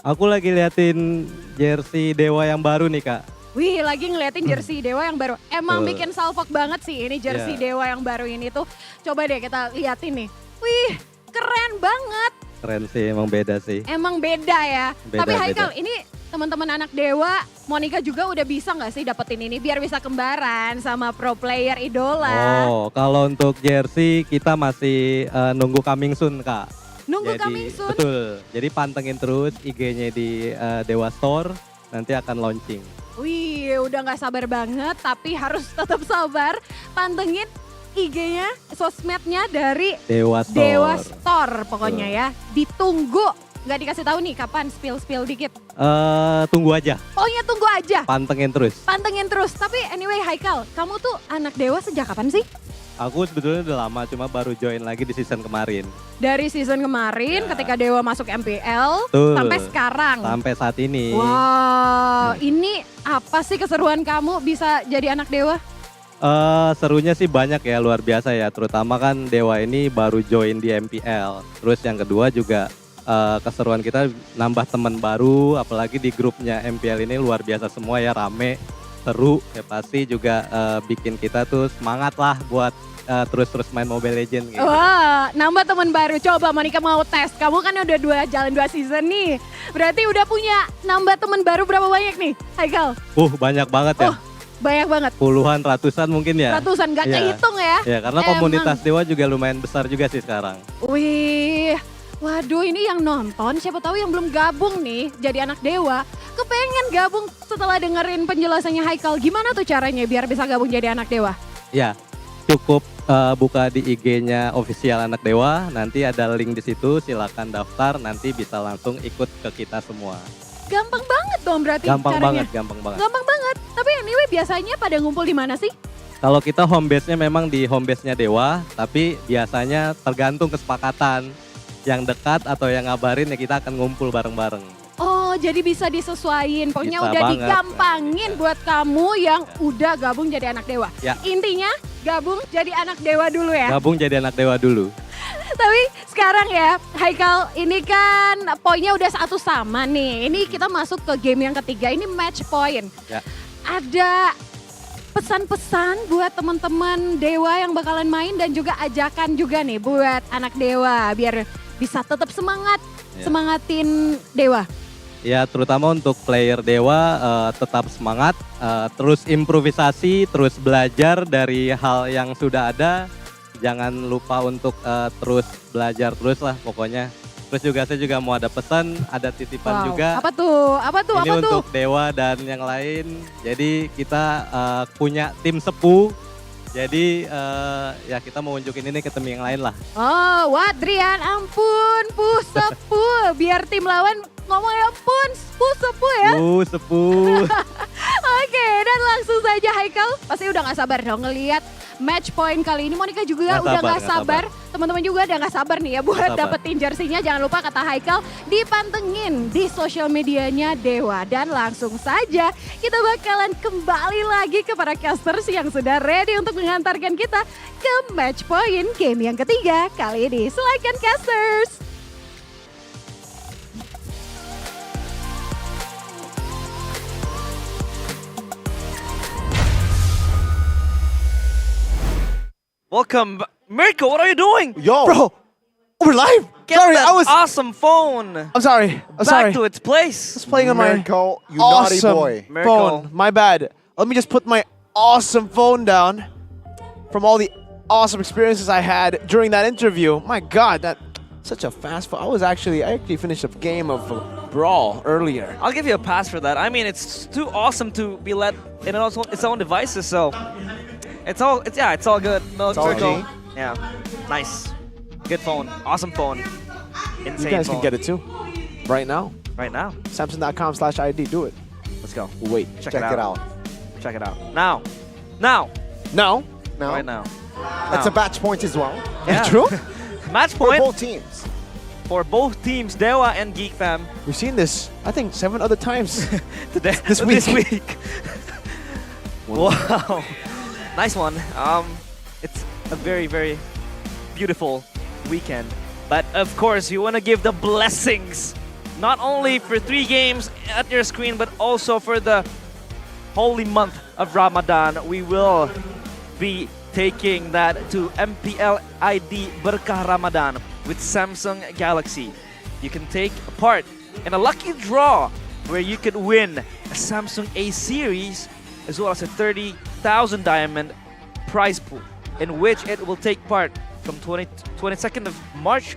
Aku lagi liatin jersey Dewa yang baru nih, Kak. Wih, lagi ngeliatin jersey Dewa yang baru. Emang Betul. bikin salfok banget sih ini jersey Iya. Dewa yang baru ini tuh. Coba deh kita liatin nih. Wih, keren banget. Keren sih, emang beda sih. Emang beda ya. Beda, Tapi Haikal, beda. ini teman-teman anak Dewa, Monica juga udah bisa nggak sih dapetin ini biar bisa kembaran sama pro player idola. Oh, kalau untuk jersey kita masih nunggu coming soon, Kak. Nunggu Jadi, coming soon. Betul. Jadi pantengin terus IG-nya di Dewa Store, nanti akan launching. Wih, udah nggak sabar banget, tapi harus tetap sabar. Pantengin IG-nya, sosmednya dari Dewa Store. Dewa Store pokoknya ya. Ditunggu. Nggak dikasih tahu nih kapan, spill dikit. Tunggu aja, Pokoknya tunggu aja. pantengin terus. Pantengin terus. Tapi anyway Haikal, kamu tuh anak Dewa sejak kapan sih? Aku sebetulnya udah lama, cuma baru join lagi di season kemarin. Dari season kemarin ketika Dewa masuk MPL Betul. sampai sekarang. Sampai saat ini. Wow, ini apa sih keseruan kamu bisa jadi anak Dewa? Serunya sih banyak ya, luar biasa ya. Terutama kan Dewa ini baru join di MPL. Terus yang kedua juga keseruan kita nambah teman baru, apalagi di grupnya MPL ini luar biasa semua ya, rame, seru. Ya pasti juga bikin kita tuh semangat lah buat terus-terus main Mobile Legends gitu. Wah, nambah teman baru. Coba Monica mau tes. Kamu kan udah jalan 2 season nih. Berarti udah punya nambah teman baru berapa banyak nih, Haikal? Banyak banget ya. Banyak banget. Puluhan, ratusan mungkin ya. Ratusan, gak Iya. kehitung ya. Ya karena Emang. komunitas Dewa juga lumayan besar juga sih sekarang. Wih, waduh ini yang nonton, siapa tahu yang belum gabung nih jadi anak Dewa. Kepengen gabung setelah dengerin penjelasannya Haikal. Gimana tuh caranya biar bisa gabung jadi anak Dewa? Ya, cukup buka di IG-nya official Anak Dewa, nanti ada link di situ, silakan daftar, nanti bisa langsung ikut ke kita semua. Gampang banget dong berarti Gampang caranya. banget, gampang banget. Gampang banget. Tapi anyway biasanya pada ngumpul di mana sih? Kalau kita home base-nya memang di home base-nya Dewa, tapi biasanya tergantung kesepakatan. Yang dekat atau yang ngabarin ya kita akan ngumpul bareng-bareng. Oh, jadi bisa disesuaiin. Pokoknya Bisa udah banget. digampangin buat kamu yang udah gabung jadi anak Dewa. Ya. Intinya gabung jadi anak Dewa dulu ya. Gabung jadi Anak Dewa dulu. Tapi sekarang ya, Haikal, ini kan poinnya udah satu sama nih. Ini kita masuk ke game yang ketiga, ini match point. Ya. Ada pesan-pesan buat teman-teman Dewa yang bakalan main dan juga ajakan juga nih buat anak Dewa biar bisa tetap semangat, Ya. semangatin Dewa. Ya terutama untuk player Dewa tetap semangat, terus improvisasi, terus belajar dari hal yang sudah ada. Jangan lupa untuk terus belajar terus lah pokoknya. Terus juga saya juga mau ada pesan, ada titipan Wow. juga. Apa tuh? Apa tuh? Ini Apa tuh? untuk Dewa dan yang lain. Jadi kita punya tim sepuh. Jadi ya kita mau unjukin ini ke tim yang lain lah. Oh, Wadrian, ampun, sepuh. Biar tim lawan ngomongnya ampun, sepuh ya. Sepuh. Oke, dan langsung saja Haikal. Pasti udah gak sabar dong ngelihat match point kali ini. Monica juga Nggak udah sabar, gak nggak sabar. Teman-teman juga udah gak sabar nih ya buat Nggak sabar. dapetin jersinya. Jangan lupa kata Haikal dipantengin di sosial medianya Dewa. Dan langsung saja kita bakalan kembali lagi ke para casters yang sudah ready untuk mengantarkan kita ke match point game yang ketiga kali ini. Silakan casters. Welcome, Mirko. What are you doing? Yo, bro, we're live. Get Sorry, that I was. awesome phone I'm sorry. I'm back sorry. to its place. I was playing on my Mirko, you naughty awesome boy. Mirko. phone. My bad. Let me just put my awesome phone down from all the awesome experiences I had during that interview. My God, that such a fast. I actually finished a game of Brawl earlier. I'll give you a pass for that. I mean, it's too awesome to be let in its own devices, so it's all good. No, It's all circle. G. Yeah, nice, good phone, awesome phone, insane. You guys phone. can get it too, right now. Right now. Samsung.com/ID. Do it. Let's go. Wait. Check it out. Check it out. Now. Right now. That's a match point as well. Yeah. True. Match point. For both teams. For both teams, Dewa and Geek Fam. We've seen this, I think, 7 other times This week. Wow. Nice one. It's a very, very beautiful weekend. But of course, you want to give the blessings, not only for 3 games at your screen, but also for the holy month of Ramadan. We will be taking that to MPL ID Berkah Ramadan with Samsung Galaxy. You can take part in a lucky draw where you could win a Samsung A series as well as a 30,000 diamond prize pool, in which it will take part from 22nd of March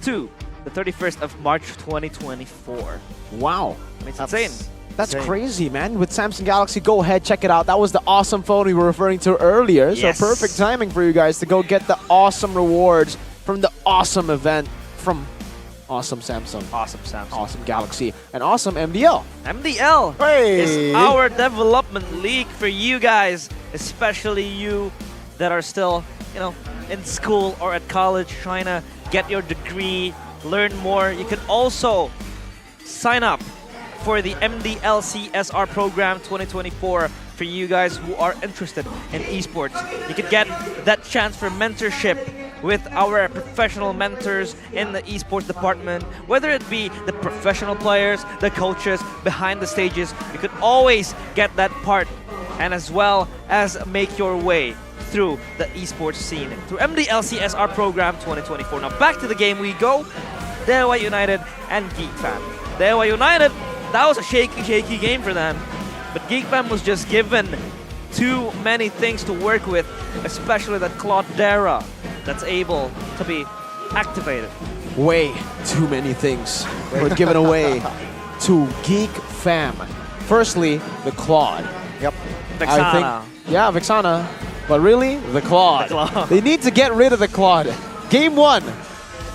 to the 31st of March 2024. Wow. It's insane. That's crazy, man. With Samsung Galaxy, go ahead, check it out. That was the awesome phone we were referring to earlier. Yes. So perfect timing for you guys to go get the awesome rewards from the awesome event from awesome Samsung. Awesome Samsung. Awesome Galaxy. And awesome MDL. MDL is our development league for you guys, especially you that are still, in school or at college trying to get your degree, learn more. You can also sign up for the MDL CSR program 2024 for you guys who are interested in esports. You could get that chance for mentorship with our professional mentors in the esports department, whether it be the professional players, the coaches, behind the stages. You could always get that part, and as well as make your way through the esports scene through MDL CSR program 2024. Now back to the game we go. Dewa United and Geek Fam. Dewa United, that was a shaky game for them. But Geek Fam was just given too many things to work with, especially that Claudera that's able to be activated. Way too many things were given away to Geek Fam. Firstly, the Claude. Yep. Vexana. Vexana. But really, the Claude. They need to get rid of the Claude. Game 1,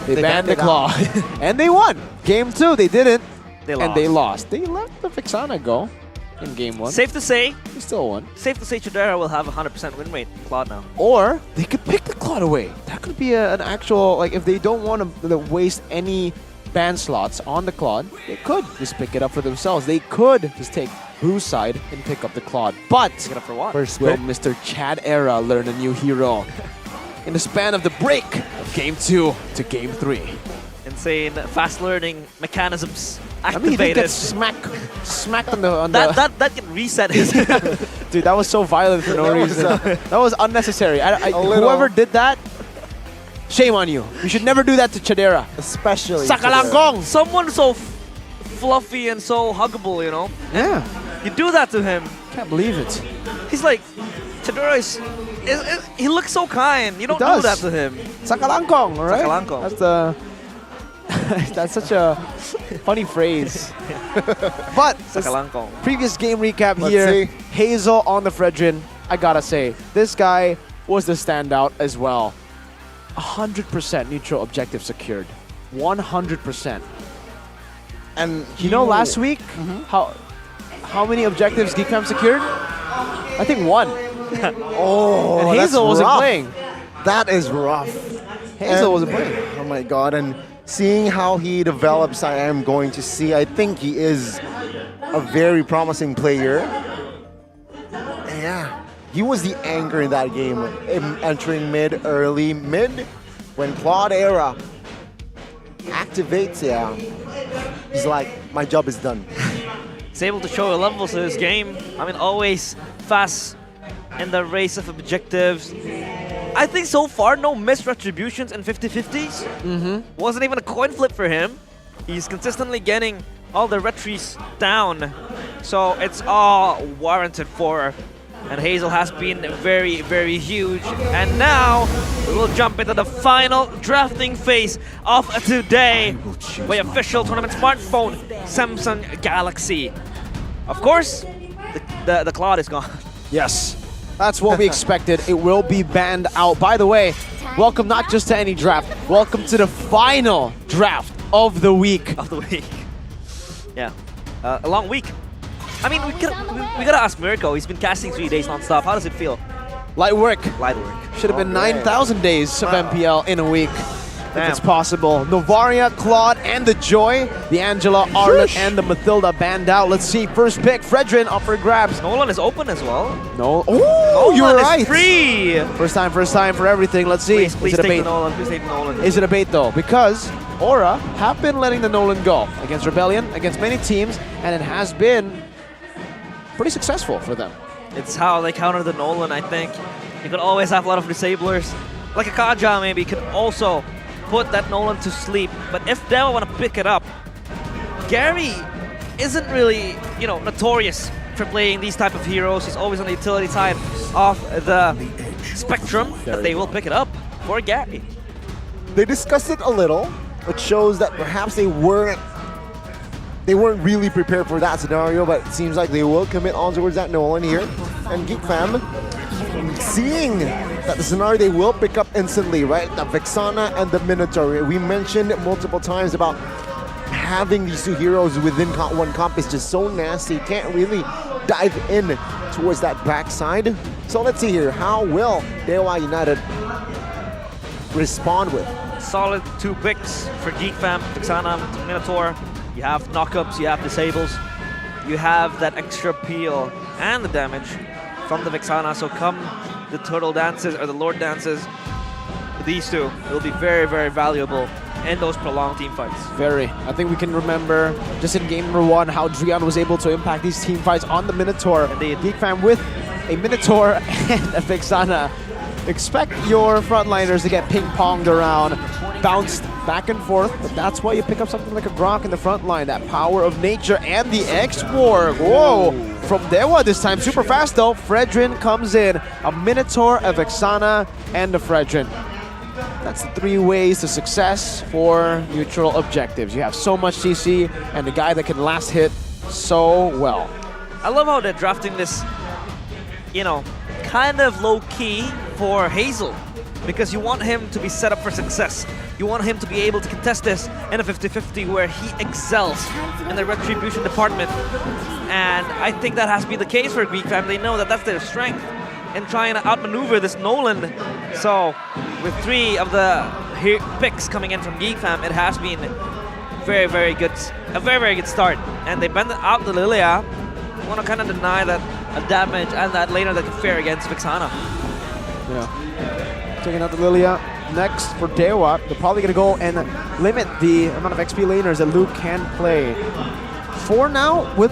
they banned the Claude. And they won. Game 2, they didn't. And they lost. They let the Vexana go in game 1. Safe to say, they still won. Safe to say Chidera will have a 100% win rate in Claude now. Or they could pick the Claude away. That could be an actual, if they don't want to waste any ban slots on the Claude, they could just pick it up for themselves. They could just take Blue side and pick up the Claude. But pick it up for what? First, will Mr. Chad Era learn a new hero in the span of the break of game 2 to game 3? Insane fast learning mechanisms activated. I mean, he did get smacked on the... That can reset his... Dude, that was so violent for no reason. That was unnecessary. Whoever did that, shame on you. You should never do that to Chadera. Especially Sakalangkong! Someone so fluffy and so huggable, Yeah. You do that to him. Can't believe it. He's like, Chadera he looks so kind. You don't do that to him. Sakalangkong, right? Sakalangkong. That's the... That's such a funny phrase. But previous game recap here. Hazel on the Fredrin. I gotta say, this guy was the standout as well. 100% neutral objective secured. 100%. And last week, how many objectives Geek Fam secured? I think 1. Oh, and Hazel wasn't playing. That is rough. Hazel wasn't playing. Oh my god, and seeing how he develops, I am going to see. I think he is a very promising player. Yeah, he was the anchor in that game, entering early mid, when Claudera activates, he's like, my job is done. He's able to show levels to his game. I mean, always fast in the race of objectives. I think so far, no missed retributions in 50-50s. Wasn't even a coin flip for him. He's consistently getting all the retries down. So it's all warranted for And Hazel has been very, very huge. And now we will jump into the final drafting phase of today by official tournament smartphone, Samsung Galaxy. Of course, the Cloud is gone. Yes, that's what we expected. It will be banned out. By the way, welcome not just to any draft, welcome to the final draft of the week. Yeah, a long week. I mean, we gotta ask Mirko. He's been casting 3 days non-stop. How does it feel? Light work. Light work. Should have been 9,000 days of MPL in a week. If it's possible. Novaria, Claude, and the Joy, the Angela, Arlet, and the Mathilda banned out. Let's see. First pick, Fredrin up for grabs. Nolan is open as well. No. Oh, you're right. Is free. First time for everything. Let's see. Please take the Nolan. Please take the Nolan. Is it a bait though? Because Aura have been letting the Nolan go against Rebellion, against many teams, and it has been pretty successful for them. It's how they counter the Nolan, I think. You could always have a lot of disablers. Like a Kaja maybe could also put that Nolan to sleep. But if Dewa want to pick it up, Gary isn't really, notorious for playing these type of heroes. He's always on the utility side of the spectrum, but they will pick it up for Gary. They discussed it a little, which shows that perhaps they weren't really prepared for that scenario, but it seems like they will commit on towards that Nolan here. And Geek Fam, seeing that the scenario they will pick up instantly, right? The Vexana and the Minotaur. We mentioned multiple times about having these two heroes within one comp is just so nasty. Can't really dive in towards that backside. So let's see here. How will Dewa United respond with? Solid 2 picks for Geek Fam, Vexana, Minotaur. You have knockups, you have disables, you have that extra peel and the damage from the Vexana. So come the Turtle dances or the Lord dances, these two will be very, very valuable in those prolonged team fights. Very. I think we can remember just in game number 1 how Drian was able to impact these team fights on the Minotaur. Indeed. Geek Fam with a Minotaur and a Vexana. Expect your frontliners to get ping-ponged around, bounced back and forth, but that's why you pick up something like a Grok in the front line. That power of nature and the X-Borg. Whoa! From Dewa this time, super fast though. Fredrin comes in. A Minotaur, a Vexana, and a Fredrin. That's the 3 ways to success for neutral objectives. You have so much CC and a guy that can last hit so well. I love how they're drafting this, kind of low-key for Hazel, because you want him to be set up for success. You want him to be able to contest this in a 50-50 where he excels in the retribution department. And I think that has been the case for Geek Fam. They know that that's their strength in trying to outmaneuver this Nolan. So with 3 of the picks coming in from Geek Fam, it has been very, very good. A very, very good start. And they bend out the Lilia. You want to kind of deny that damage and that laner that can fare against Vexana. Yeah. Taking out the Lilia. Next for Dewa, they're probably going to go and limit the amount of XP laners that Luke can play. For now, with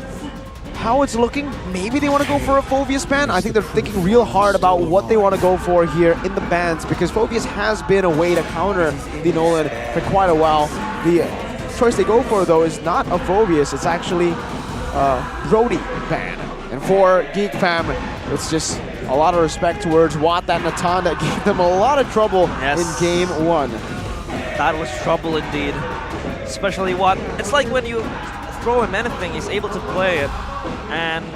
how it's looking, maybe they want to go for a Phoveus ban. I think they're thinking real hard about what they want to go for here in the bans, because Phoveus has been a way to counter the Nolan for quite a while. The choice they go for, though, is not a Phoveus. It's actually Brody ban. And for Geek Fam, it's just a lot of respect towards Watt and Natan that gave them a lot of trouble in game 1. That was trouble indeed. Especially Watt. It's like when you throw him anything, he's able to play it. And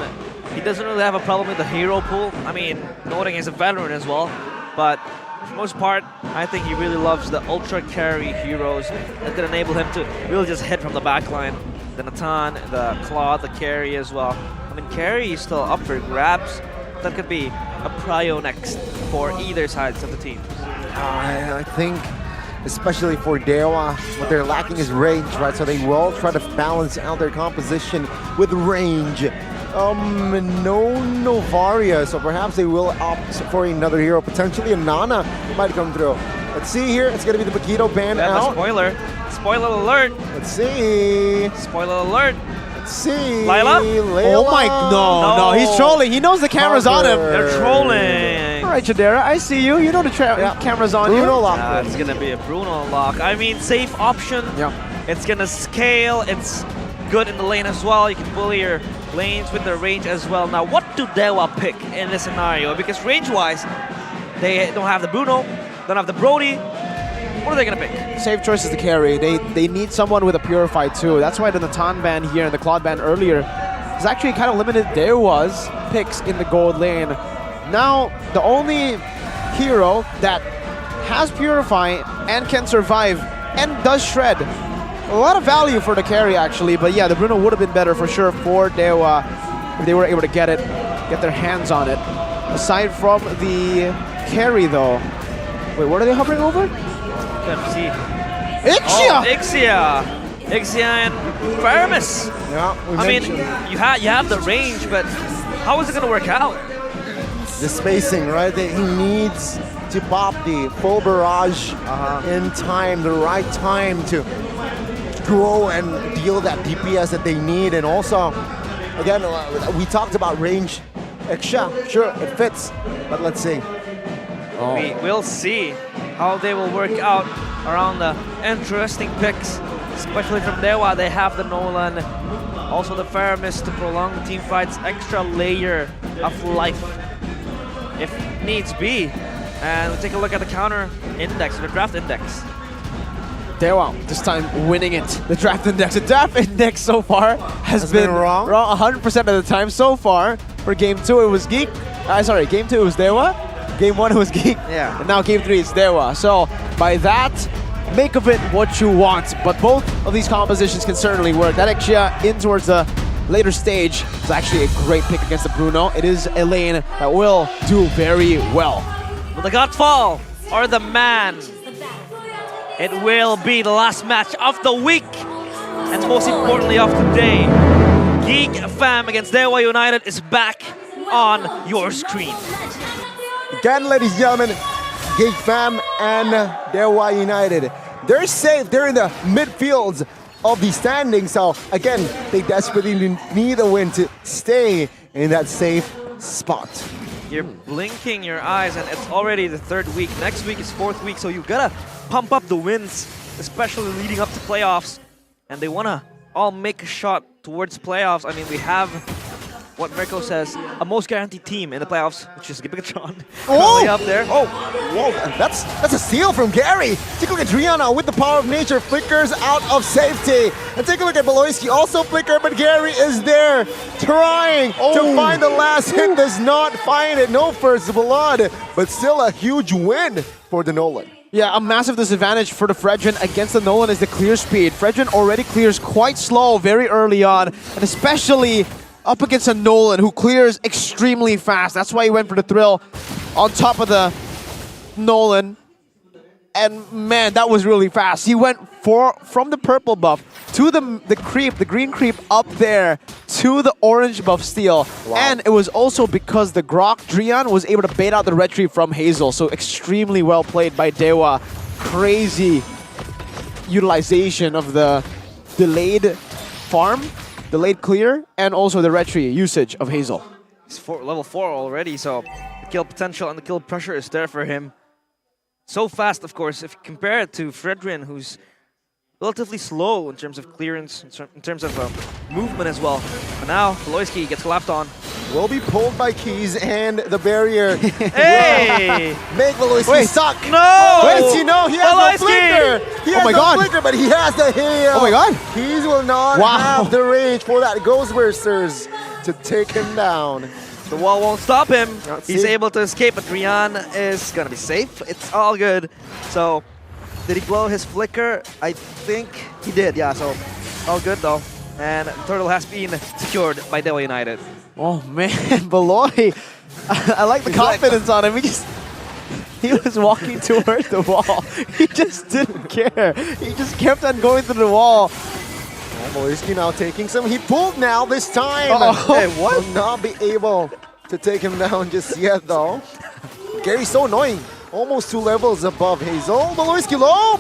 he doesn't really have a problem with the hero pool. I mean, noting he's a veteran as well. But for the most part, I think he really loves the ultra carry heroes that can enable him to really just hit from the backline. The Natan, the Claude, the carry as well. I mean, carry is still up for grabs. That could be a prio next for either sides of the team. I think, especially for Dewa, what they're lacking is range, right? So they will try to balance out their composition with range. No Novaria, so perhaps they will opt for another hero. Potentially a Nana might come through. Let's see here. It's going to be the Paquito band out. Spoiler. Spoiler alert. Let's see. Spoiler alert. Let's see. Layla? Oh my, no, he's trolling. He knows the camera's on him. They're trolling. All right, Chidera, I see you. You know the camera's on you. Bruno lock. It's going to be a Bruno lock. I mean, safe option. Yeah. It's going to scale. It's good in the lane as well. You can bully your lanes with their range as well. Now, what do Dewa pick in this scenario? Because range-wise, they don't have the Bruno, don't have the Brody. What are they gonna pick? Safe choice is the carry. They need someone with a Purify too. That's why the Natan ban here and the Claude ban earlier has actually kind of limited Dewa's picks in the gold lane. Now, the only hero that has Purify and can survive and does shred. A lot of value for the carry actually, but yeah, the Bruno would have been better for sure for Dewa if they were able to get their hands on it. Aside from the carry though. Wait, what are they hovering over? Let's see. Ixia! Oh, Ixia! Ixia and Faramis. Yeah, I mean, you have the range, but how is it gonna work out? The spacing, right? He needs to pop the full barrage in time, the right time to grow and deal that DPS that they need. And also, again, we talked about range. Ixia, sure, it fits, but let's see. We will see how they will work out around the interesting picks, especially from Dewa. They have the Nolan, also the Faramis to prolong the team fight's extra layer of life, if needs be. And we'll take a look at the counter index, or the draft index. Dewa, this time winning it. The draft index. The draft index so far has been wrong 100% of the time so far. For game 2 it was Geek. Game 2 it was Dewa. Game 1 it was Geek. Yeah. And now game 3 it's Dewa. So by that, make of it what you want. But both of these compositions can certainly work. That Ixia in towards the later stage is actually a great pick against the Bruno. It is a lane that will do very well. Will the Godfall or the man? It will be the last match of the week, and most importantly of today. Geek Fam against Dewa United is back on your screen. Again, ladies and gentlemen, Geek Fam and Dewa United. They're safe, they're in the midfields of the standings, so again, they desperately need a win to stay in that safe spot. You're blinking your eyes and it's already the 3rd week. Next week is 4th week, so you gotta pump up the wins, especially leading up to playoffs. And they wanna all make a shot towards playoffs. I mean, we have what Mirko says, a most guaranteed team in the playoffs, which is Bigetron. Currently up there. Oh, whoa, that's a steal from Gary. Take a look at Driana with the power of nature, flickers out of safety. And take a look at Beloyski, also flicker, but Gary is there trying to find the last hit, does not find it. No first blood, but still a huge win for the Nolan. Yeah, a massive disadvantage for the Fredrin against the Nolan is the clear speed. Fredrin already clears quite slow very early on, and especially up against a Nolan who clears extremely fast. That's why he went for the thrill on top of the Nolan. And man, that was really fast. He went from the purple buff to the creep, the green creep up there to the orange buff steal. Wow. And it was also because the Grok Drian was able to bait out the red tree from Hazel. So extremely well played by Dewa. Crazy utilization of the delayed farm, delayed clear, and also the red tree usage of Hazel. He's level 4 already, so the kill potential and the kill pressure is there for him. So fast, of course, if you compare it to Fredrin, who's relatively slow in terms of clearance, in terms of movement as well. But now, Beloyski gets clapped on. Will be pulled by Keys and the barrier. Hey! Make Beloyski suck! No! Wait, you know, he has no flicker! He has no flicker, but he has the hail! Oh my god! Keys will not have the range for that Ghostbursters to take him down. The wall won't stop him. He's able to escape, but Rian is gonna be safe. It's all good. So, did he blow his flicker? I think he did, yeah, so all good though. And Turtle has been secured by Dewa United. Oh man, Beloy. I like the confidence on him. He was walking towards the wall. He just didn't care. He just kept on going through the wall. Beloyski now taking some. He pulled now this time. Hey, what? Will not be able to take him down just yet though. Gary's so annoying. Almost 2 levels above Hazel. Beloyski low.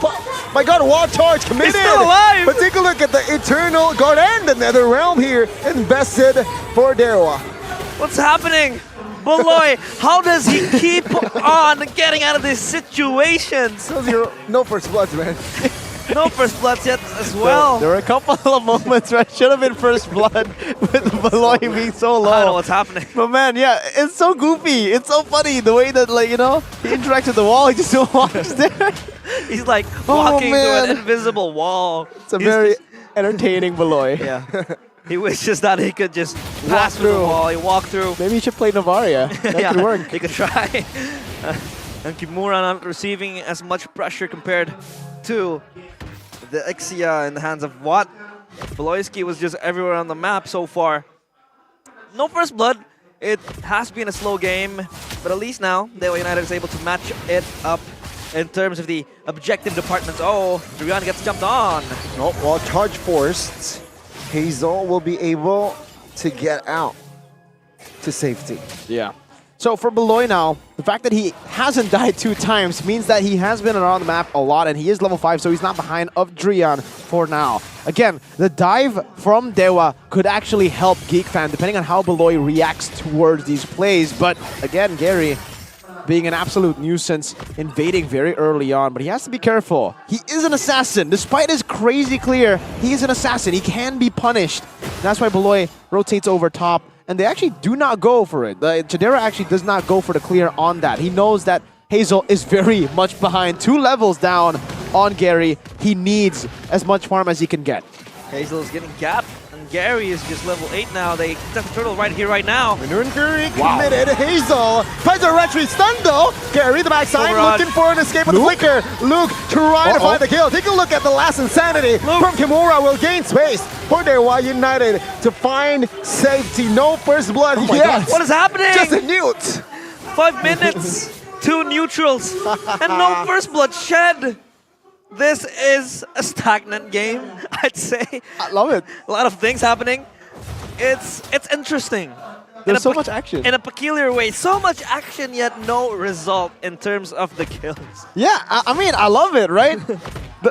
My god, wall charge committed. He's still alive. But take a look at the Eternal Guard and the Nether Realm here invested for Dewa. What's happening? Beloy, how does he keep on getting out of these situations? No first bloods, man. No first bloods yet as well. There were a couple of moments where it should have been first blood with Beloy being so low. I don't know what's happening. But man, yeah, it's so goofy. It's so funny the way that, like, you know, he interacts with the wall. He just walks there. He's like walking to an invisible wall. It's a very entertaining Beloy. Yeah. He wishes that he could just pass through the wall. He walked through. Maybe he should play Navaria. That could work. He could try. And Kimura not receiving as much pressure compared to the Ixia in the hands of Watt. Beloyski was just everywhere on the map so far. No first blood. It has been a slow game, but at least now Dewa United is able to match it up in terms of the objective departments. Oh, Drian gets jumped on. No, while charge forced, Hazel will be able to get out to safety. Yeah. So for Beloy now, the fact that he hasn't died 2 times means that he has been around the map a lot, and he is level 5, so he's not behind of Drian for now. Again, the dive from Dewa could actually help Geek Fam, depending on how Beloy reacts towards these plays. But again, Gary being an absolute nuisance, invading very early on, but he has to be careful. He is an assassin. Despite his crazy clear, he is an assassin. He can be punished. That's why Beloy rotates over top. And they actually do not go for it. Chidera actually does not go for the clear on that. He knows that Hazel is very much behind, 2 levels down on Gary. He needs as much farm as he can get. Hazel is getting gapped, and Gary is just level 8 now. They get the turtle right here, right now. Gary committed. Hazel finds a retreat stun though. Gary, the backside, looking for an escape with the flicker. Luke trying to find the kill. Take a look at the last insanity from Kimura. Will gain space for Dewa United to find safety. No first blood yet. What is happening? Just a newt. 5 minutes, 2 neutrals, and no first blood shed. This is a stagnant game, I'd say. I love it. A lot of things happening. It's interesting. There's so much action. In a peculiar way. So much action, yet no result in terms of the kills. Yeah, I mean, I love it, right?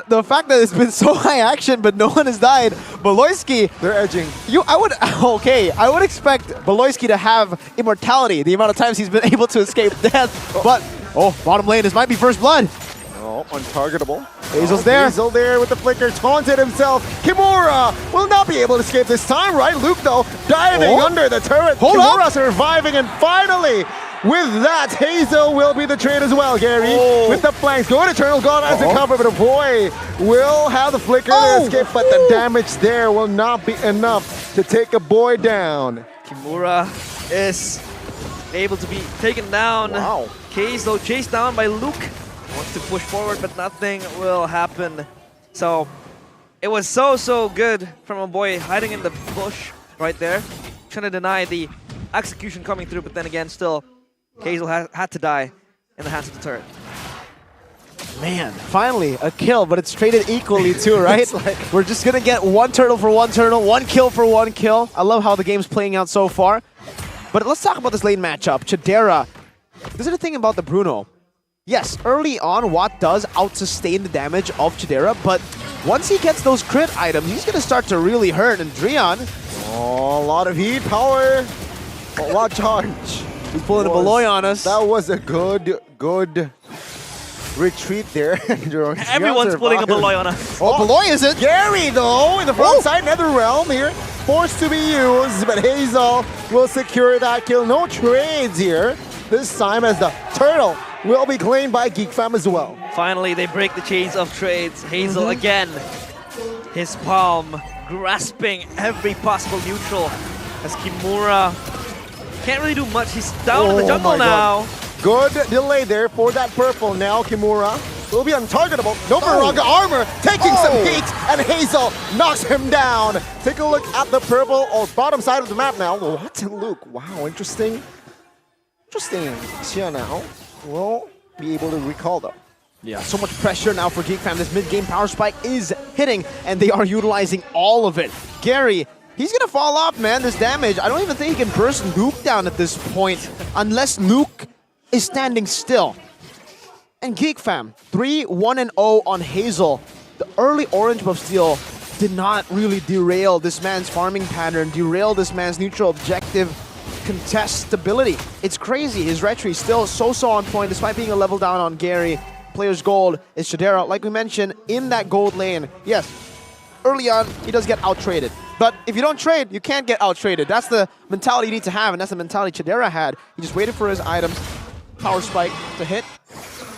the fact that it's been so high action, but no one has died. Beloyski, they're edging. I would expect Beloyski to have immortality, the amount of times he's been able to escape death. But, bottom lane, this might be first blood. Oh, untargetable. Hazel's there. Hazel there with the flicker, taunted himself. Kimura will not be able to escape this time, right? Luke, though, diving under the turret. Kimura surviving, and finally, with that, Hazel will be the trade as well, Gary. With the flanks, going Eternal God as a cover, but a boy will have the flicker to escape, but the damage there will not be enough to take a boy down. Kimura is able to be taken down. Wow. Case, though, chased down by Luke. Wants to push forward, but nothing will happen. So it was so good from a boy hiding in the bush right there, trying to deny the execution coming through, but then again, still, Hazel had to die in the hands of the turret. Man, finally a kill, but it's traded equally too, right? We're just gonna get 1 turtle for 1 turtle, 1 kill for 1 kill. I love how the game's playing out so far. But let's talk about this lane matchup. Chidera. This is the thing about the Bruno. Yes, early on, Watt does out-sustain the damage of Chidera, but once he gets those crit items, he's going to start to really hurt. And Drian... a lot of heat, power, a lot of charge. He's pulling a Beloy on us. That was a good retreat there. Everyone's pulling a Beloy on us. Beloy is it? Gary, though, in the front side, Netherrealm here. Forced to be used, but Hazel will secure that kill. No trades here. This time as the turtle will be claimed by Geek Fam as well. Finally, they break the chains of trades. Hazel again, his palm grasping every possible neutral as Kimura can't really do much. He's down in the jungle now. Good delay there for that purple. Now Kimura will be untargetable. No Viraga armor taking some heat, and Hazel knocks him down. Take a look at the purple or bottom side of the map now. What? Luke, wow, interesting. Xia now will be able to recall though. Yeah, so much pressure now for Geek Fam. This mid-game power spike is hitting, and they are utilizing all of it. Gary, he's gonna fall off, man, this damage. I don't even think he can burst Luke down at this point, unless Luke is standing still. And Geek Fam, 3-1-0 on Hazel. The early orange buff steal did not really derail this man's farming pattern, derail this man's neutral objective contest stability. It's crazy. His retry still so on point despite being a level down on Gary. player's gold is Chidera. Like we mentioned, in that gold lane, yes, early on, he does get out-traded. But if you don't trade, you can't get out-traded. That's the mentality you need to have, and that's the mentality Chidera had. He just waited for his items, Power Spike to hit,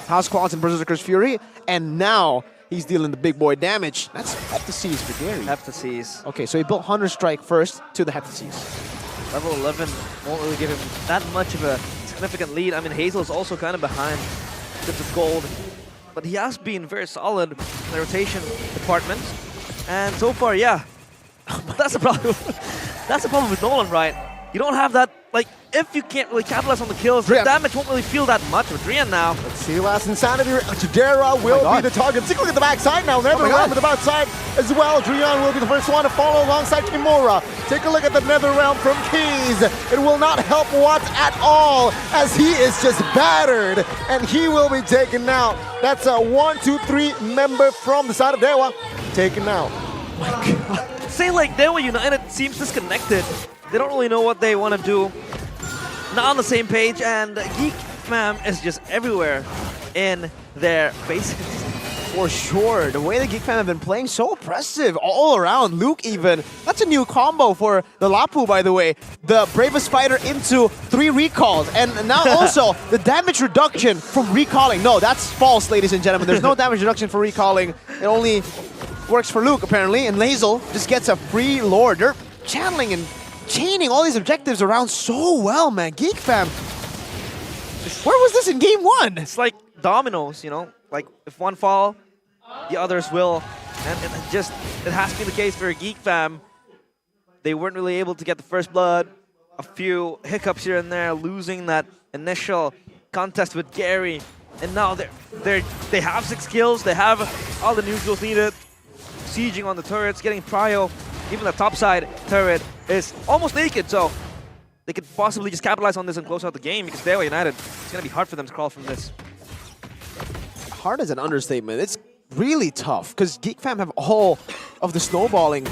House Claws and Berserker's Fury, and now he's dealing the big boy damage. That's Heptaseas for Gary. Heptaseas. Okay, so he built Hunter Strike first to the Heptaseas. Level 11 won't really give him that much of a significant lead. I mean, Hazel's also kind of behind in terms of gold, but he has been very solid in the rotation department. And so far, yeah. But that's the problem. That's the problem with Nolan, right? You don't have that, like, if you can't really capitalize on the kills, the damage won't really feel that much with Drian now. Let's see, last Insanity. Chidera will be the target. Take a look at the backside now. Netherrealm with the backside as well. Drian will be the first one to follow alongside Kimura. Take a look at the Netherrealm from Keys. It will not help Watt at all as he is just battered and he will be taken out. That's a 1-2-3 member from the side of Dewa taken out. Oh my God. Say like Dewa United seems disconnected. They don't really know what they want to do. Not on the same page, and Geek Fam is just everywhere in their bases. For sure, the way the Geek Fam have been playing, so oppressive all around. Luke even, that's a new combo for the Lapu, by the way. The bravest fighter into 3 recalls, and now also the damage reduction from recalling. No, that's false, ladies and gentlemen. There's no damage reduction for recalling. It only works for Luke, apparently, and Lazel just gets a free Lord. They're channeling and chaining all these objectives around so well, man. Geek Fam, where was this in game 1? It's like dominoes, you know? Like, if one fall, the others will. And it has been the case for Geek Fam. They weren't really able to get the first blood. A few hiccups here and there, losing that initial contest with Gary. And now they have 6 kills. They have all the neutrals needed. Sieging on the turrets, getting prio. Even the topside turret is almost naked, so they could possibly just capitalize on this and close out the game because Dewa United, it's going to be hard for them to crawl from this. Hard is an understatement. It's really tough because Geek Fam have all of the snowballing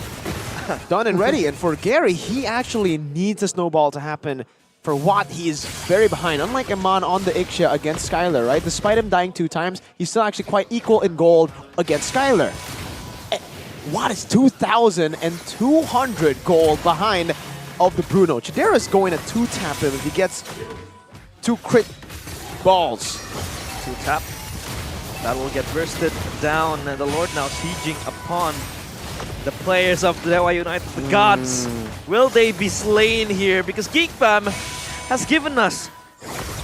done and ready. And for Gary, he actually needs a snowball to happen. For Watt, he is very behind. Unlike Iman on the Ixia against Skylar, right? Despite him dying 2 times, he's still actually quite equal in gold against Skylar. Watt is 2,200 gold behind of the Bruno. Chidera's going to 2-tap him if he gets 2 crit balls. 2-tap. That will get bursted down, and the Lord now sieging upon the players of Dewa United, the gods. Will they be slain here? Because Geek Fam has given us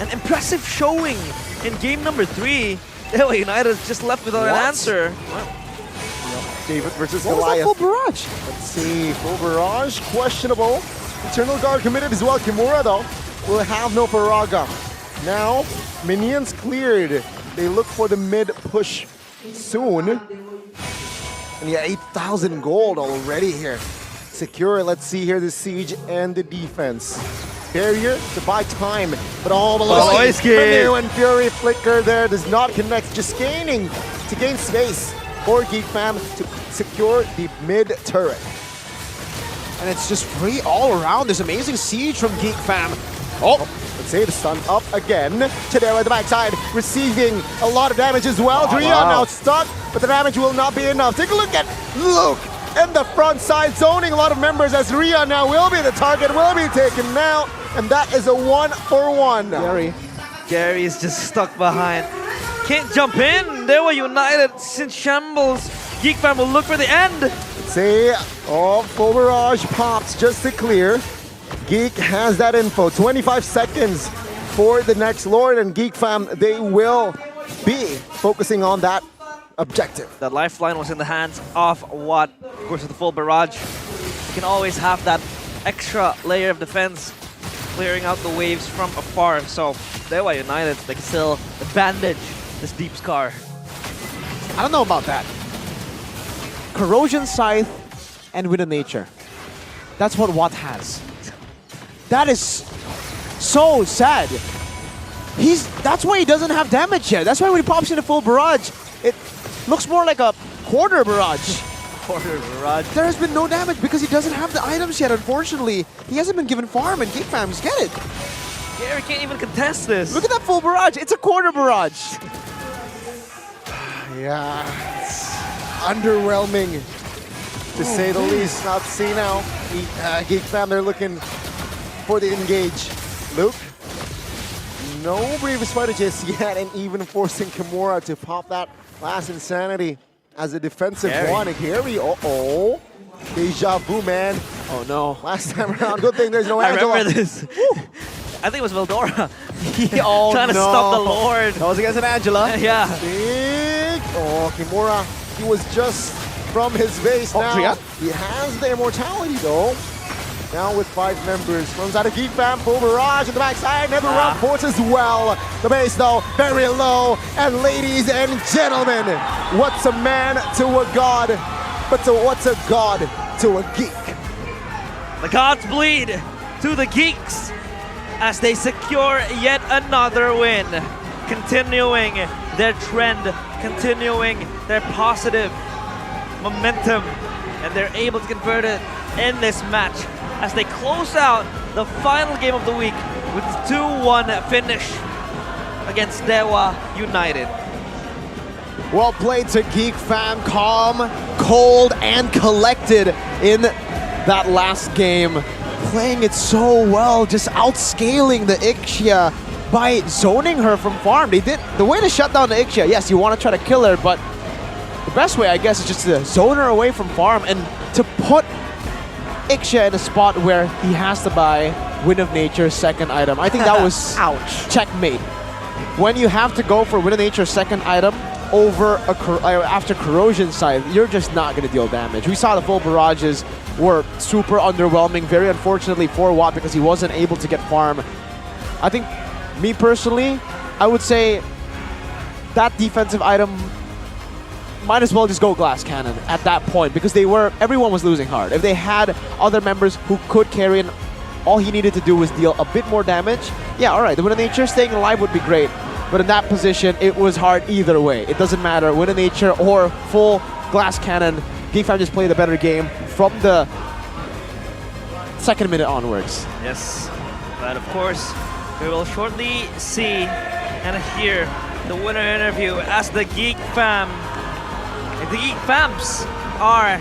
an impressive showing in game number 3. Dewa United is just left without an answer. Well, David versus what Goliath. Was that full barrage? Let's see, full barrage, questionable. Eternal Guard committed as well. Kimura, though, will have no Paraga. Now, minions cleared. They look for the mid push soon. And yeah, 8,000 gold already here. Secure, let's see here, the siege and the defense. Barrier to buy time, but all the way. Renew and Fury Flicker there does not connect, just gaining to gain space for Geek Fam to secure the mid turret. And it's just free all around. This amazing siege from Geek Fam. Oh, let's see the stun up again. Chidera at the backside, receiving a lot of damage as well. Drian now stuck, but the damage will not be enough. Take a look at Luke in the front side, zoning a lot of members as Ria now will be the target, will be taken out, and that is a 1-for-1. Gary is just stuck behind. Can't jump in. They were united since shambles. Geek Fam will look for the end. Let's see, full barrage pops just to clear. Geek has that info. 25 seconds for the next Lord, and Geek Fam, they will be focusing on that objective. The lifeline was in the hands of Watt. Of course, with the full barrage, you can always have that extra layer of defense clearing out the waves from afar. So Dewa United, they can still bandage this deep scar. I don't know about that. Corrosion Scythe and Wind of Nature. That's what Watt has. That is so sad. That's why he doesn't have damage yet. That's why when he pops in a full barrage, it looks more like a quarter barrage. Quarter barrage. There has been no damage because he doesn't have the items yet, unfortunately. He hasn't been given farm, and Geek Fam, just get it. Gary can't even contest this. Look at that full barrage. It's a quarter barrage. Yeah, it's underwhelming to say the least. Not see now. Geek Fam, they're looking for the engage. Luke, no previous fighter just yet, and even forcing Kimura to pop that last insanity as a defensive one. A carry, uh-oh. Deja vu, man. Oh no. Last time around, good thing there's no I Angela. remember this. I think it was Veldora. Oh Trying to no. stop the Lord. That was against an Angela. Yeah. Big. Oh, Kimura, he was just from his base now. Yeah. He has the immortality though. Now with 5 members, runs out of Geek Fam, full barrage on the backside, never round force as well. The base though, very low. And ladies and gentlemen, what's a man to a god, but what's a god to a geek? The gods bleed to the Geeks as they secure yet another win, continuing their trend, continuing their positive momentum, and they're able to convert it in this match as they close out the final game of the week with 2-1 finish against Dewa United. Well played to Geek Fam, calm, cold, and collected in that last game. Playing it so well, just outscaling the Ixia by zoning her from farm. They did the way to shut down the Ixia. Yes, you want to try to kill her, but the best way, I guess, is just to zone her away from farm and to put Ixia in a spot where he has to buy Wind of Nature's second item. I think that was ouch. Checkmate. When you have to go for Wind of Nature's second item over after Corrosion Scythe, you're just not going to deal damage. We saw the full barrages were super underwhelming, very unfortunately for Watt because he wasn't able to get farm. I think, me personally, I would say that defensive item might as well just go Glass Cannon at that point because everyone was losing hard. If they had other members who could carry and all he needed to do was deal a bit more damage, yeah, all right, the Wind of Nature staying alive would be great. But in that position, it was hard either way. It doesn't matter, Wind of Nature or full Glass Cannon. Geek Fam just played a better game from the second minute onwards. Yes, but of course, we will shortly see and hear the winner interview as the Geek Fam. The Geek Fams are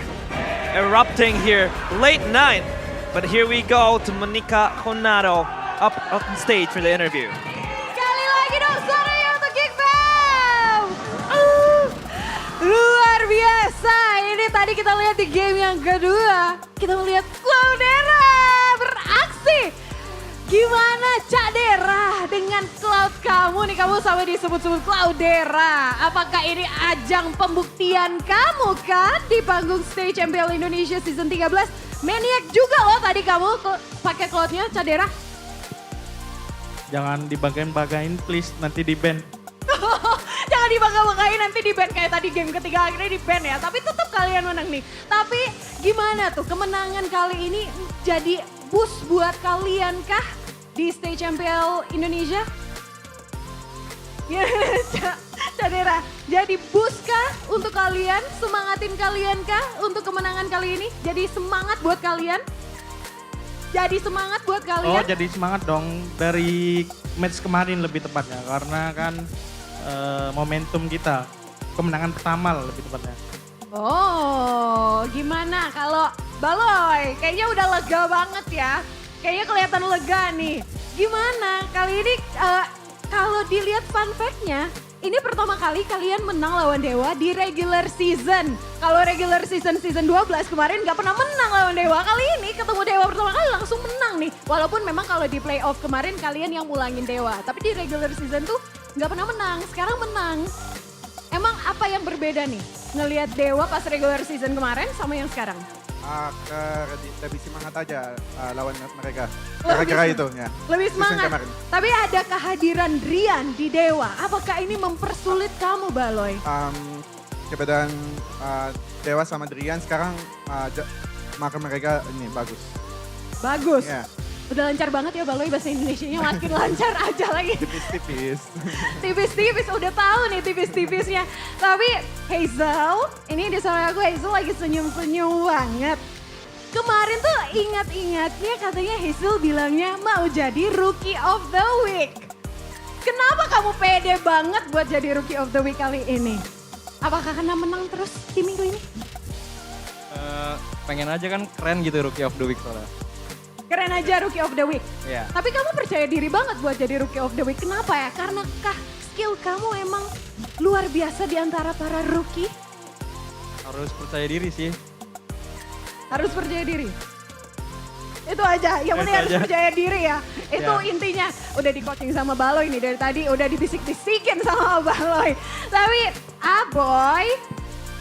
erupting here late night, but here we go to Monica Conado up on stage for the interview. Sekali lagi dong suaranya untuk Geek Fam. Luar biasa. Ini tadi kita lihat di game yang kedua, kita melihat Cloudera beraksi. Gimana Cak Dera dengan Cloud kamu nih, kamu sampai disebut-sebut Cloudera. Apakah ini ajang pembuktian kamu kan di panggung stage MPL Indonesia Season 13? Maniac juga loh tadi kamu pakai Cloudnya Cak Dera. Jangan dibagain-bagain please, nanti di ban. Jangan dibangga-banggain nanti di ban kayak tadi game ketiga akhirnya di ban ya. Tapi tetap kalian menang nih. Tapi gimana tuh kemenangan kali ini jadi boost buat kalian kah di stage MPL Indonesia? Cadera, jadi boost kah untuk kalian? Semangatin kalian kah untuk kemenangan kali ini? Jadi semangat buat kalian? Jadi semangat buat kalian? Oh jadi semangat dong dari match kemarin lebih tepatnya. Karena kan momentum kita, kemenangan pertama lebih tepatnya. Oh, gimana kalau Baloy? Kayaknya udah lega banget ya. Kayaknya kelihatan lega nih. Gimana kali ini kalau dilihat fun fact-nya, ini pertama kali kalian menang lawan Dewa di regular season. Kalau regular season 12 kemarin nggak pernah menang lawan Dewa. Kali ini ketemu Dewa pertama kali langsung menang nih. Walaupun memang kalau di playoff kemarin kalian yang mulangin Dewa. Tapi di regular season tuh nggak pernah menang, sekarang menang. Emang apa yang berbeda nih? Ngelihat Dewa pas regular season kemarin sama yang sekarang? Lebih semangat aja lawan mereka. Kira-kira itu ya. Lebih semangat. Tapi ada kehadiran Rian di Dewa. Apakah ini mempersulit kamu, Baloy? Kebetulan Dewa sama Drian sekarang maka mereka ini bagus. Bagus? Yeah. Udah lancar banget ya Baloy, bahasa Indonesianya makin lancar aja lagi. Tipis-tipis. Tipis-tipis, udah tahu nih tipis-tipisnya. Tapi Hazel, ini di samping aku Hazel lagi senyum-senyum banget. Kemarin tuh ingat-ingatnya katanya Hazel bilangnya mau jadi Rookie of the Week. Kenapa kamu pede banget buat jadi Rookie of the Week kali ini? Apakah kena menang terus di minggu ini? Pengen aja kan keren gitu Rookie of the Week soalnya. Keren aja Rookie of the Week. Iya. Tapi kamu percaya diri banget buat jadi Rookie of the Week. Kenapa ya? Karena skill kamu emang luar biasa di antara para rookie. Harus percaya diri sih. Harus percaya diri. Itu aja, yang penting harus percaya diri ya. Itu intinya. Udah di coaching sama Baloy nih dari tadi, udah dibisik-bisikin sama Baloy. Tapi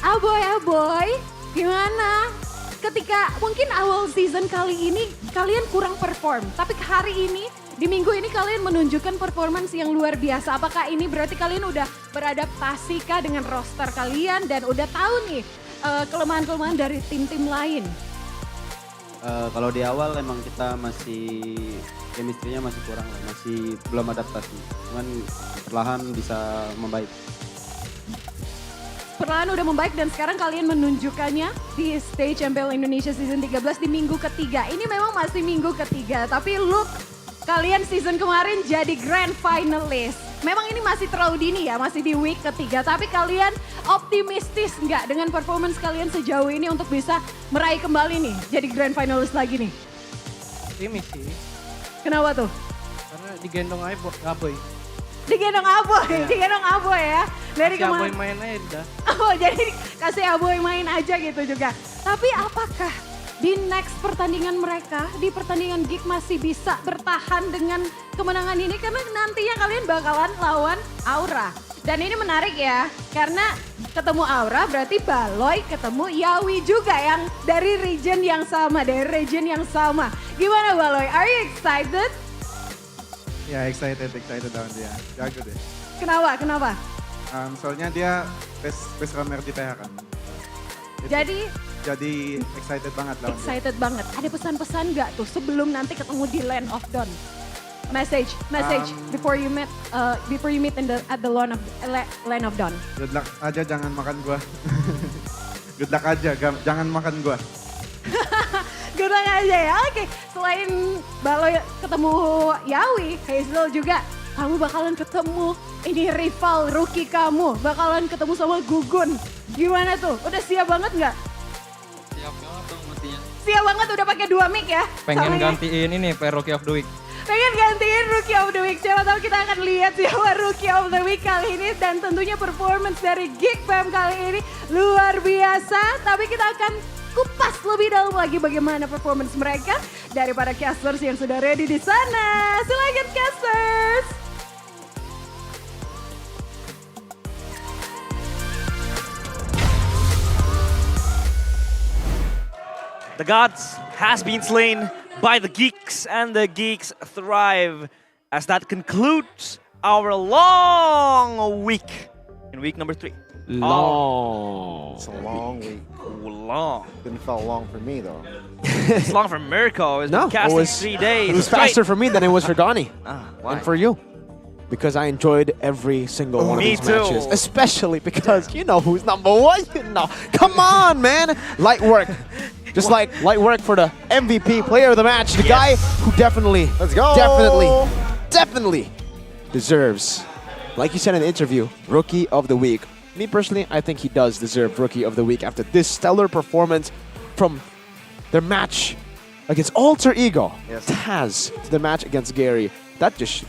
Aboy, gimana? Ketika mungkin awal season kali ini kalian kurang perform, tapi hari ini di minggu ini kalian menunjukkan performance yang luar biasa. Apakah ini berarti kalian udah beradaptasi kah dengan roster kalian dan udah tahu nih kelemahan-kelemahan dari tim-tim lain? Kalau di awal emang kita masih chemistry-nya masih kurang lah, masih belum adaptasi. Cuman perlahan bisa membaik. Perlahan udah membaik dan sekarang kalian menunjukkannya di stage MPL Indonesia season 13 di minggu ketiga. Ini memang masih minggu ketiga, tapi look, kalian season kemarin jadi grand finalist. Memang ini masih terlalu dini ya, masih di week ketiga, tapi kalian optimistis nggak dengan performance kalian sejauh ini untuk bisa meraih kembali nih, jadi grand finalist lagi nih? Optimis sih. Kenapa tuh? Karena digendong Aboy. Digendong Aboy ya. Dari kasih Aboy main aja udah. Oh jadi kasih Aboy main aja gitu juga. Tapi apakah di next pertandingan mereka, di pertandingan Geek masih bisa bertahan dengan kemenangan ini? Karena nantinya kalian bakalan lawan Aura. Dan ini menarik ya, karena ketemu Aura berarti Baloy ketemu Yawi juga yang dari region yang sama, Gimana Baloy, are you excited? Ya excited lawan dia. Jago deh. Kenapa? Soalnya dia best runner di PH kan. Jadi excited banget lawan dia. Excited banget. Ada pesan-pesan nggak tuh sebelum nanti ketemu di Land of Dawn? Message before you meet at the Land of Dawn. Good luck aja, jangan makan gua. Good luck aja, jangan makan gua. Good luck aja ya. Oke, selain Baloy ketemu Yawi, Hazel juga kamu bakalan ketemu ini rival rookie kamu, bakalan ketemu sama Gugun. Gimana tuh? Udah siap banget nggak? Siap banget dong mestinya. Siap banget, udah pakai 2 mic ya? Pengen gantiin ini Rookie of the Week. Pengen gantiin Rookie of the Week. Siapa tahu kita akan lihat siapa Rookie of the Week kali ini. Dan tentunya performance dari Geek Fam kali ini luar biasa. Tapi kita akan kupas lebih dalam lagi bagaimana performance mereka dari para casters yang sudah ready di sana. Silakan casters. The gods has been slain by the geeks, and the geeks thrive as that concludes our long week in week number 3. Long. It's a long week. Long. Didn't feel long for me though. It's long for Mirko. It's been casting 3 days. It was faster for me than it was for Donnie. Why? And for you. Because I enjoyed every single one of these matches. Especially because you know who's number 1, you know. Come on, man. Light work. Just like light work for the MVP player of the match. The guy who definitely deserves, like you said in the interview, Rookie of the Week. Me personally, I think he does deserve Rookie of the Week after this stellar performance from their match against Alter Ego. Taz to the match against Gary.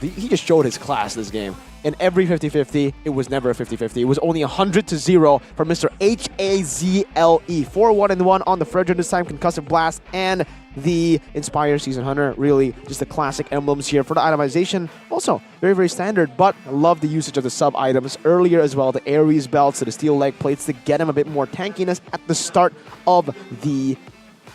He just showed his class this game. In every 50-50, it was never a 50-50. It was only 100-0 for Mr. HAZLE. 4-1-1 on the Fredrin this time, Concussive Blast, and the Inspire Season Hunter. Really, just the classic emblems here. For the itemization, also very, very standard, but I love the usage of the sub-items earlier as well. The Ares belts to the steel leg plates to get him a bit more tankiness at the start of the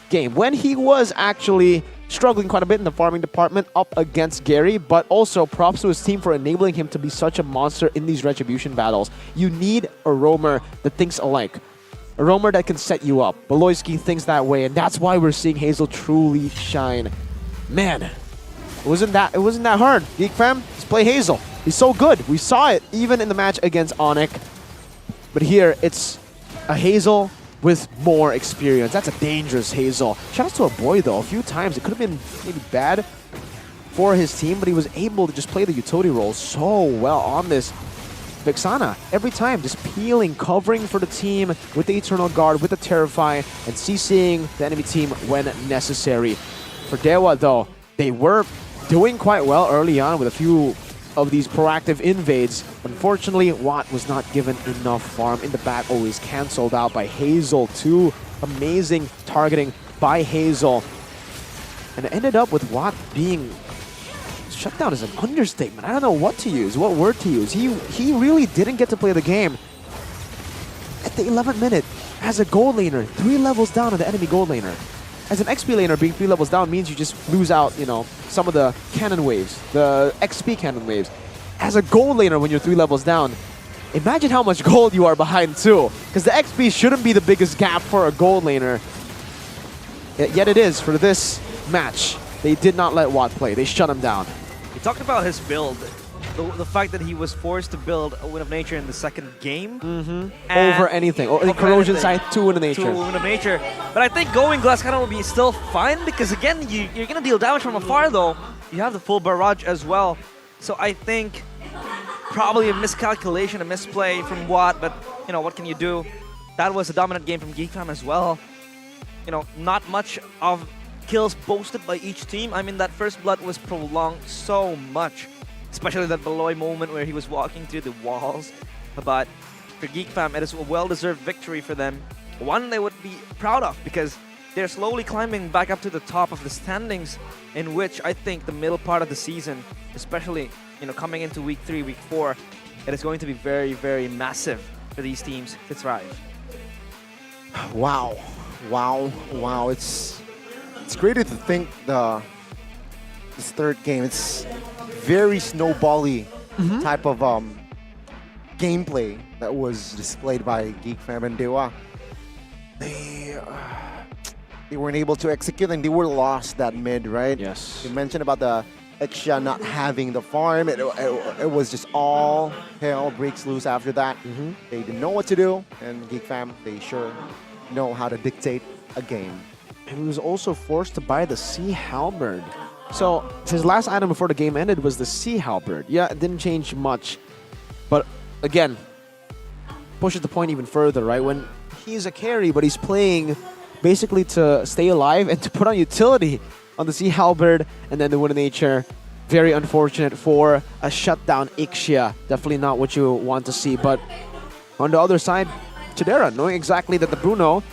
game, when he was actually struggling quite a bit in the farming department up against Gary, but also props to his team for enabling him to be such a monster in these retribution battles. You need a roamer that thinks alike. A roamer that can set you up. Beloyski thinks that way, and that's why we're seeing Hazel truly shine. Man, it wasn't that hard. Geek Fam, just play Hazel. He's so good. We saw it even in the match against Onyx. But here, it's a Hazel with more experience. That's a dangerous Hazel. Shout out to a boy though, a few times. It could have been maybe bad for his team, but he was able to just play the utility role so well on this Vexana every time, just peeling, covering for the team with the Eternal Guard, with the Terrify, and CCing the enemy team when necessary. For Dewa, though, they were doing quite well early on with a few of these proactive invades. Unfortunately, Watt was not given enough farm in the back, always cancelled out by Hazel. Two amazing targeting by Hazel. And it ended up with Watt being... Shutdown is an understatement. I don't know what to use, what word to use. He really didn't get to play the game at the 11th minute as a gold laner, 3 levels down on the enemy gold laner. As an XP laner, being 3 levels down means you just lose out, you know, some of the cannon waves, the XP cannon waves. As a gold laner, when you're 3 levels down, imagine how much gold you are behind too, because the XP shouldn't be the biggest gap for a gold laner. Yet it is for this match. They did not let Watt play. They shut him down. He talked about his build, the fact that he was forced to build a Wind of Nature in the second game. Over anything. Or Corrosion side, 2 Wind of Nature. 2 Wind of Nature. But I think going Glass Cannon will be still fine because, again, you're going to deal damage from afar, though. You have the full barrage as well. So I think probably a miscalculation, a misplay from Watt, but, you know, what can you do? That was a dominant game from Geek Fam as well. You know, not much of kills boasted by each team. I mean, that first blood was prolonged so much, especially that Beloy moment where he was walking through the walls. But for Geek Fam, it is a well-deserved victory for them. One they would be proud of because they're slowly climbing back up to the top of the standings, in which I think the middle part of the season, especially, you know, coming into week 3, week 4, it is going to be very, very massive for these teams to thrive. Wow. Wow. Wow. It's crazy to think this third game, it's very snowbally type of gameplay that was displayed by Geek Fam and Dewa. They weren't able to execute and they were lost that mid, right? Yes. You mentioned about the Exia not having the farm. It was just all hell breaks loose after that. They didn't know what to do, and Geek Fam, they sure know how to dictate a game. And he was also forced to buy the Sea Halberd. So his last item before the game ended was the Sea Halberd. Yeah, it didn't change much. But again, pushes the point even further, right? When he's a carry, but he's playing basically to stay alive and to put on utility on the Sea Halberd and then the Wind of Nature. Very unfortunate for a shutdown Ixia. Definitely not what you want to see. But on the other side, Chidera, knowing exactly that the Bruno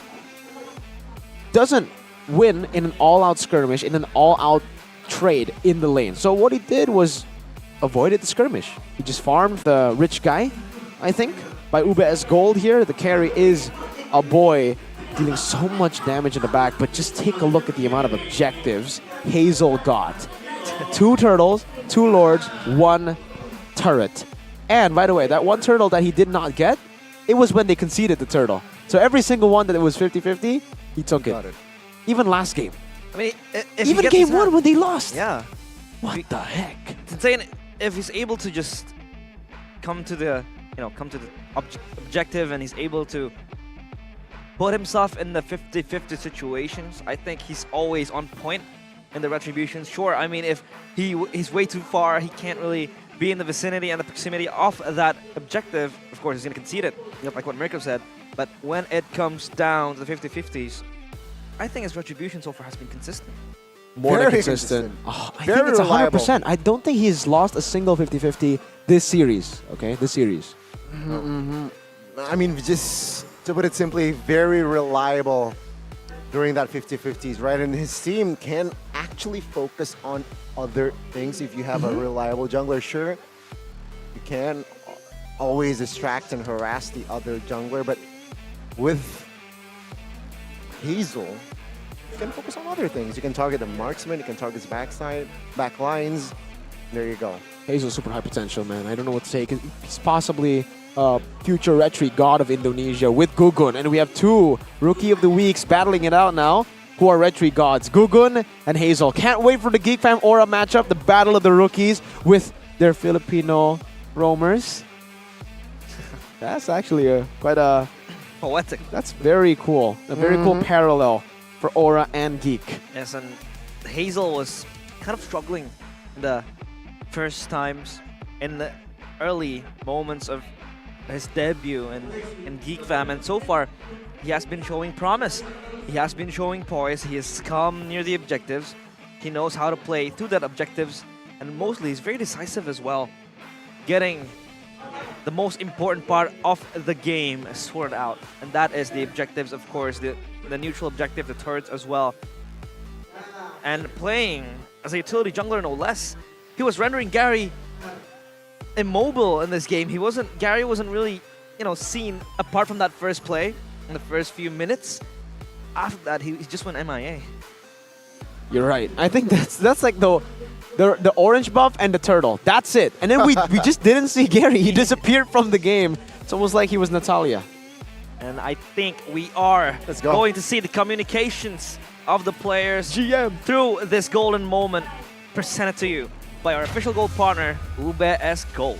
doesn't win in an all-out skirmish, in an all-out trade in the lane. So what he did was avoided the skirmish. He just farmed the rich guy, I think, by UBS gold here. The carry is a boy dealing so much damage in the back, but just take a look at the amount of objectives Hazel got. 2 turtles, 2 lords, 1 turret. And by the way, that 1 turtle that he did not get, it was when they conceded the turtle. So every single one that it was 50-50, he took it. Even last game. I mean, if even game 1 when they lost. Yeah. What the heck? It's insane. If he's able to just come to the, objective, and he's able to put himself in the 50-50 situations, I think he's always on point in the retributions. Sure, I mean, if he's way too far, he can't really be in the vicinity and the proximity of that objective, of course, he's going to concede it, like what Mirko said. But when it comes down to the 50-50s, I think his retribution so far has been consistent. More than consistent. Oh, I think it's 100%. I don't think he's lost a single 50-50 this series. Okay, this series. I mean, just to put it simply, very reliable during that 50-50s, right? And his team can actually focus on other things. If you have a reliable jungler, sure, you can always distract and harass the other jungler, but with Hazel, you can focus on other things. You can target the marksman, you can target his backside, back lines. There you go. Hazel's super high potential, man. I don't know what to say. He's possibly future retreat god of Indonesia with Gugun. And we have 2 Rookie of the Weeks battling it out now, who are retreat gods, Gugun and Hazel. Can't wait for the Geek Fam Aura matchup, the battle of the rookies with their Filipino roamers. That's actually quite a... poetic. That's very cool. A very cool parallel for Aura and Geek. Yes, and Hazel was kind of struggling in the first times, in the early moments of his debut in Geek Fam, and so far he has been showing promise. He has been showing poise. He has come near the objectives. He knows how to play through that objectives, and mostly he's very decisive as well, getting the most important part of the game sorted out, and that is the objectives, of course, the neutral objective, the turrets as well. And playing as a utility jungler, no less, he was rendering Gary immobile in this game. Gary wasn't really, seen apart from that first play in the first few minutes. After that, he just went MIA. You're right. I think that's like the orange buff and the turtle. That's it. And then we just didn't see Gary. He disappeared from the game. It's almost like he was Natalia. And I think we are going to see the communications of the players through this golden moment presented to you by our official gold partner, UBS Gold.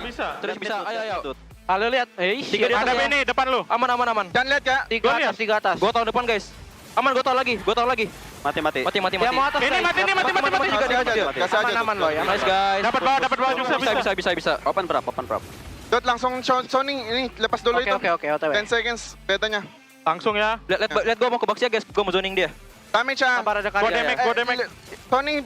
Bisa, terus bisa. Ayo. Lu lihat. Tiga di atas Ada ini depan lu. Aman. Dan lihat Kak. Tiga atas. Gua tahu depan, guys. Aman, gua tahu lagi. Mati. Dia mau atas. Ini mati. Kasih aja. Aman lo ya. Nice guys. Dapat bawah juga Bisa. Open prop. Dot langsung zoning ini lepas dulu itu. Oke, OTW. 10 seconds betanya. Langsung ya. Lihat gua mau ke box ya, guys. Gua mau zoning dia. Damage ya. Sabar ada kali. Gua damage. Tony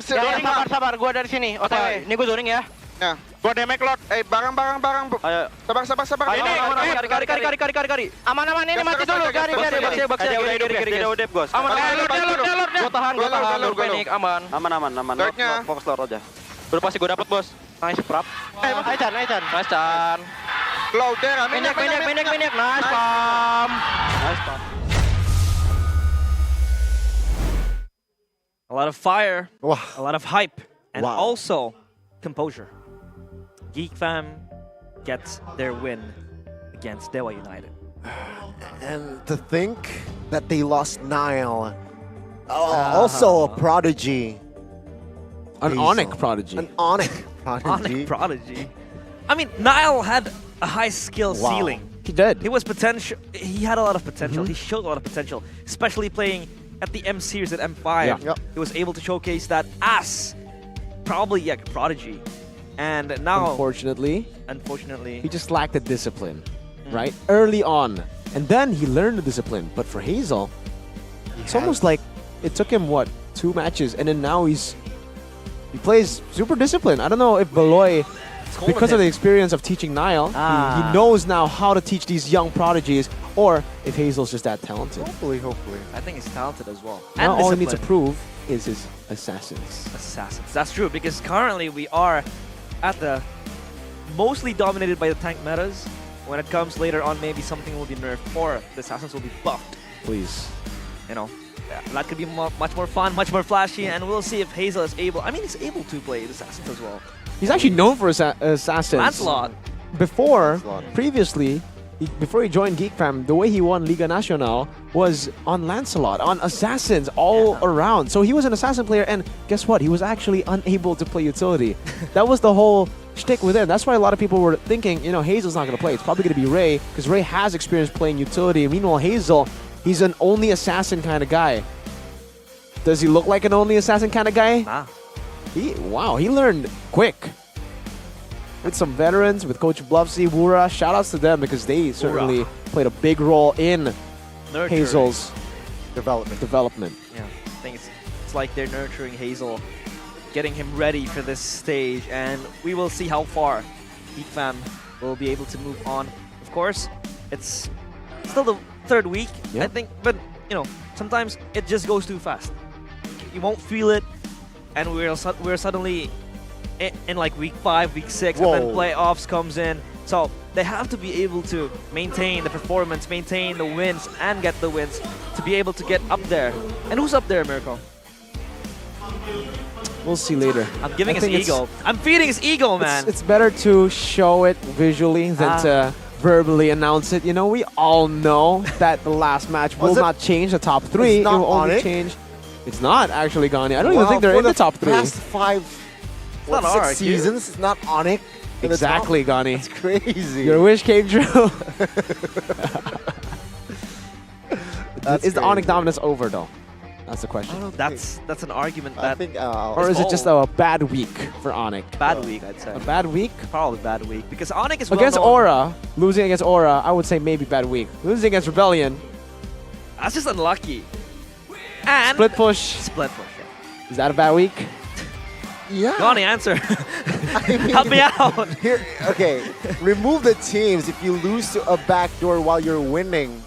Sabar, gua dari sini. OTW. Ini gua zoning ya. Ya. Gua damage Lord. Barang. Ayo. Sabar. Kari. Aman, ini mati dulu. Kari. Box ya. Udah udep, Bos. Aman. Lord. Gua tahan. Panik. Aman. Darknya. Fokus Lord aja. Udah pasti gua dapat, Bos. Nice prop. Nice Chan. Low there. Minyak. Nice pam. A lot of fire, Wow. a lot of hype, and Wow. also composure. Geek Fam gets their win against Dewa United. And to think that they lost Nile. Also a prodigy. An Hazel. Onyx prodigy. An Onyx prodigy. Onyx Prodigy. I mean, Nile had a high skill Wow. ceiling. He did. He was potential. He had a lot of potential. He showed a lot of potential, especially playing at the M series at M5. Yeah. Yep. He was able to showcase that as probably prodigy. And now, Unfortunately, unfortunately, he just lacked the discipline, right? Early on. And then he learned the discipline. But for Hazel, it's almost like it took him, 2 matches? And then now he plays super disciplined. I don't know if Beloy, because of the experience of teaching Nile, he knows now how to teach these young prodigies, or if Hazel's just that talented. Hopefully. I think he's talented as well. Now And all he needs to disciplined. prove is his assassins. Assassins. That's true, because currently we are at the mostly dominated by the tank metas. When it comes later on, maybe something will be nerfed or the assassins will be buffed. Please. That could be much more fun, much more flashy, and we'll see if Hazel is able. I mean, he's able to play the assassins as well. He's actually known for his assassins. Lancelot. Previously, before he joined Geek Fam, the way he won Liga Nacional was on Lancelot, on assassins all around. So he was an assassin player, and guess what? He was actually unable to play utility. That was the whole shtick with him. That's why a lot of people were thinking, Hazel's not going to play. It's probably going to be Ray, because Ray has experience playing utility. Meanwhile, Hazel, he's an only assassin kind of guy. Does he look like an only assassin kind of guy? Nah. He learned quick. With some veterans, with Coach Bluffsy, Wura, shout-outs to them because they certainly played a big role in Nurturing. Hazel's Development. Yeah, I think it's like they're nurturing Hazel, getting him ready for this stage, and we will see how far Geek Fam will be able to move on. Of course, it's still the 3rd week, I think, but sometimes it just goes too fast. You won't feel it, and we're suddenly in like week 5, week 6, and then playoffs comes in. So they have to be able to maintain the performance, maintain the wins, and get the wins to be able to get up there. And who's up there, Mirko? We'll see later. I'm giving his ego. I'm feeding his ego, man. It's better to show it visually than to verbally announce it. We all know that the last match will not change the top 3. It's not it will only Onyx? change. It's not actually Ghani. I don't even think they're in the top 3. Past 5, not 6 hard, seasons. It's not Onyx. Exactly, Ghani. It's crazy. Your wish came true. Is the crazy. Onyx dominance over, though? That's the question. That's an argument I that. think, Or is it just a bad week for Onyx? Bad week, I'd say. A bad week? Probably bad week because Onyx is Against well-known. Aura, losing against Aura, I would say maybe bad week. Losing against Rebellion, That's just unlucky. And split push. Split push. Yeah. Is that a bad week? Yeah. Donnie, answer. Help me out. Here, okay, remove the teams if you lose to a backdoor while you're winning.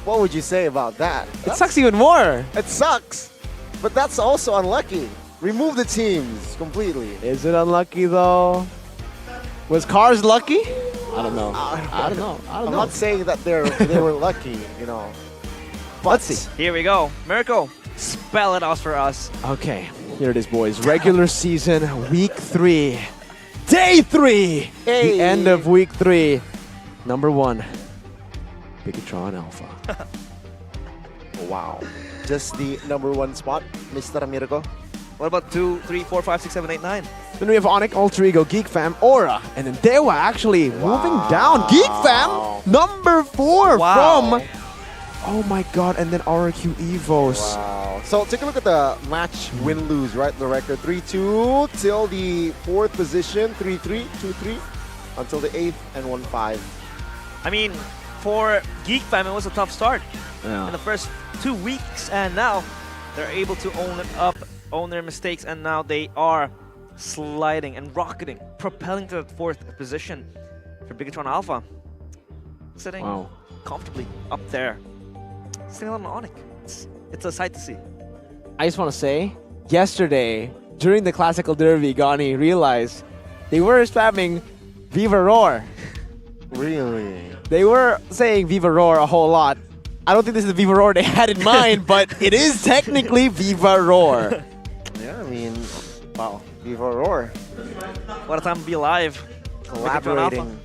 What would you say about that? It sucks even more. It sucks, but that's also unlucky. Remove the teams completely. Is it unlucky though? Was Cars lucky? I don't know. I don't know. I'm not saying that they were lucky, you know. But Let's see. Here we go. Miracle, spell it out for us. Okay, here it is, boys. Regular season, week 3. Day 3! Hey. The end of week 3. Number 1, Bigetron Alpha. Wow. Just the #1 spot, Mr. Miracle. What about 2, 3, 4, 5, 6, 7, 8, 9? Then we have Onyx, Alter Ego, Geek Fam, Aura, and then Dewa actually moving down. Geek Fam, number 4 from... Oh my god, and then RQ Evos. Wow. So take a look at the match win-lose, right? The record 3-2 till the 4th position, 3-3, 2-3, until the 8th and 1-5. I mean, for Geek Fam, it was a tough start Yeah. in the first 2 weeks, and now they're able to own it up, own their mistakes, and now they are sliding and rocketing, propelling to the 4th position for Bigetron Alpha, sitting comfortably up there. Still on Onyx. It's a sight to see. I just want to say, yesterday, during the Classical Derby, Gani realized they were spamming Viva Roar. Really? They were saying Viva Roar a whole lot. I don't think this is the Viva Roar they had in mind, but it is technically Viva Roar. Yeah, I mean, wow. Viva Roar. What a time to be alive. Collaborating.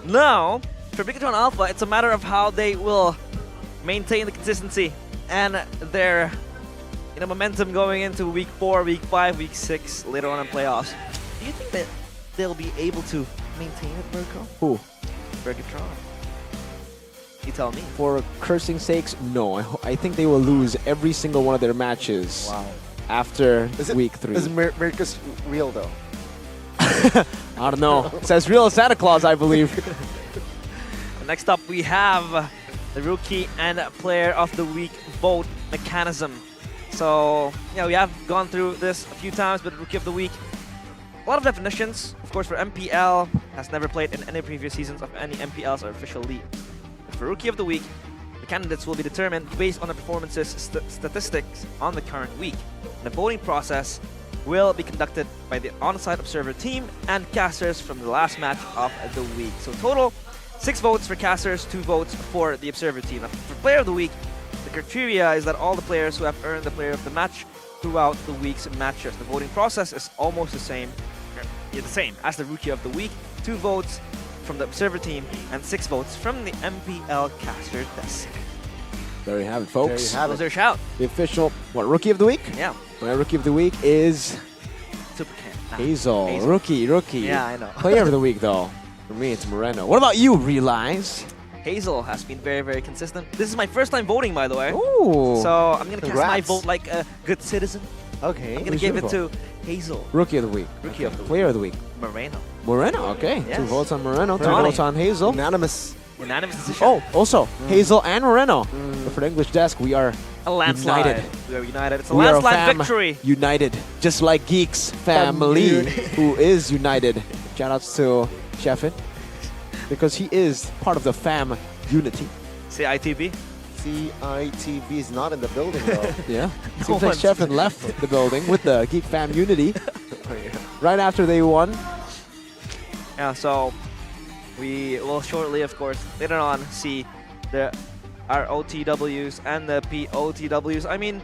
Now, for Bigetron Alpha, it's a matter of how they will maintain the consistency and their momentum going into week 4, week 5, week 6, later on in playoffs. Do you think that they'll be able to maintain it, Mirko? Who? Bigetron. You tell me. For cursing sakes, no. I think they will lose every single one of their matches after week 3. Is Mirkus real though? I don't know. It's as real as Santa Claus, I believe. Next up, we have the Rookie and Player of the Week vote mechanism. So, yeah, we have gone through this a few times, but Rookie of the Week, a lot of definitions. Of course, for MPL, has never played in any previous seasons of any MPLs or official league. But for Rookie of the Week, the candidates will be determined based on their performances statistics on the current week. And the voting process will be conducted by the on-site observer team and casters from the last match of the week. So total, 6 votes for casters, 2 votes for the observer team. Now, for Player of the Week, the criteria is that all the players who have earned the Player of the Match throughout the week's matches. The voting process is almost the same as the Rookie of the Week. 2 votes from the observer team and 6 votes from the MPL caster desk. There you have it, folks. There you have it. Their shout. The official, Rookie of the Week? Yeah. My Rookie of the Week is Supercam. Hazel. Rookie. Yeah, I know. Player of the Week, though. For me, it's Moreno. What about you, Realize? Hazel has been very, very consistent. This is my first time voting, by the way. Ooh. So I'm going to cast my Congrats. vote like a good citizen. Okay. I'm going to give it to Hazel. Rookie of the Week. Rookie of the Week. Player of the Week. Moreno. Moreno, okay. Yes. 2 votes on Moreno, 2 Ronnie. votes on Hazel. Unanimous. Unanimous decision. Oh, also, Hazel and Moreno. But for the English desk, we are A landslide. united. We are united. It's a We are landslide fam victory. United, just like Geeks family, who is united. Shoutouts to Sheffin, because he is part of the fam unity. Say ITB. CITB is not in the building though. Yeah. Seems like Sheffin left the building with the Geek fam unity right after they won. Yeah, so we will shortly, of course, later on see our OTWs and the POTWs. I mean,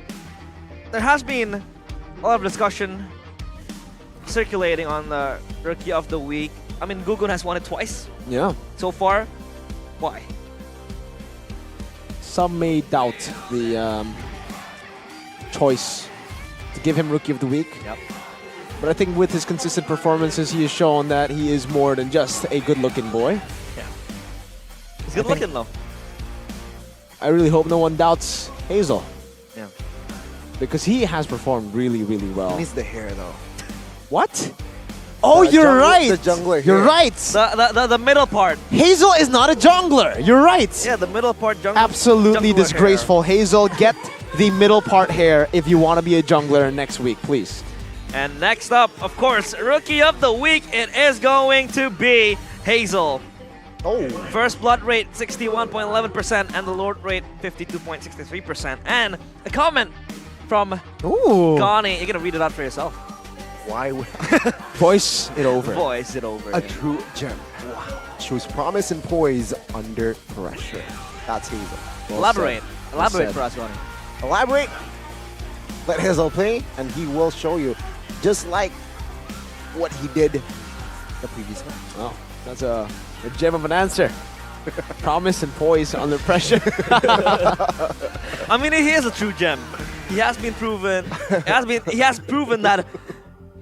there has been a lot of discussion circulating on the Rookie of the Week. I mean, Gugun has won it twice Yeah. so far. Why? Some may doubt the choice to give him Rookie of the Week. Yep. But I think with his consistent performances, he has shown that he is more than just a good-looking boy. Yeah. He's good looking though. I really hope no one doubts Hazel. Yeah. because he has performed really, really well. He needs the hair though. What? Oh, The you're jungler- right. the jungler You're hair. right. The middle part. Hazel is not a jungler. You're right. Yeah, the middle part jungler. Absolutely jungler disgraceful. Hazel, get the middle part hair if you want to be a jungler next week, please. hair. And next up, of course, Rookie of the Week, it is going to be Hazel. Oh. First blood rate 61.11% and the lord rate 52.63%. And a comment from Gani. You're gonna read it out for yourself. Why would Voice it over. Voice it over. a true gem? Wow. Shows promise and poise under pressure. That's Hazel. Well Elaborate. said. Elaborate Well for us, Gani. Elaborate. Let Hazel play, and he will show you, just like what he did the previous match. Oh, that's a gem of an answer. Promise and poise under pressure. I mean, he is a true gem. He has been proven. He has proven that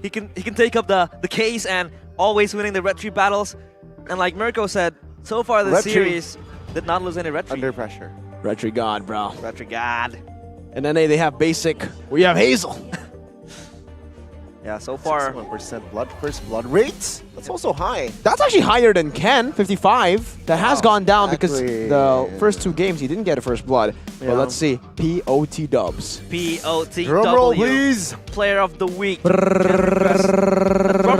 he can take up the case and always winning the red tree battles. And like Mirko said, so far this Red tree. series did not lose any red tree. Under pressure. Retry God, bro. Red tree god. And then they have basic. We have Hazel. Yeah, so far 61% first blood rates. That's also high. That's actually higher than Ken, 55. That has gone down because exactly. the first 2 games he didn't get a first blood. Yeah. But let's see. POT dubs. POTW. Drum roll, please. Player of the week. Drum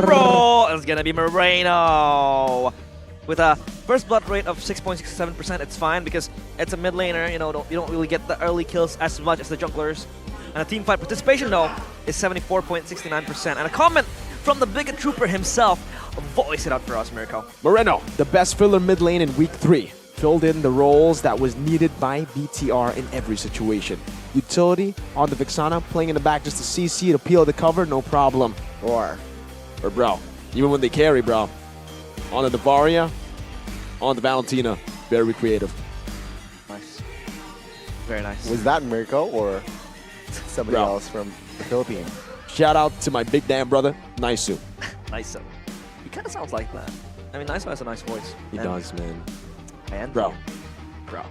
roll. It's gonna be Moreno. With a first blood rate of 6.67%, it's fine because it's a mid laner. You know, you don't really get the early kills as much as the junglers. And a team fight participation though is 74.69%. And a comment from the Bigot Trooper himself. Voice it out for us, Mirko. Moreno, the best filler mid lane in week 3. Filled in the roles that was needed by BTR in every situation. Utility on the Vixana, playing in the back just to CC to peel the cover, no problem. Or bro, even when they carry, bro. On the Varia, on the Valentina, very creative. Nice. Very nice. Was that Mirko or somebody Bro. else from the Philippines? Shout out to my big damn brother, Naisu. Nice. He kind of sounds like that. I mean, Nice has a nice voice. He does, man. And Bro. Bro.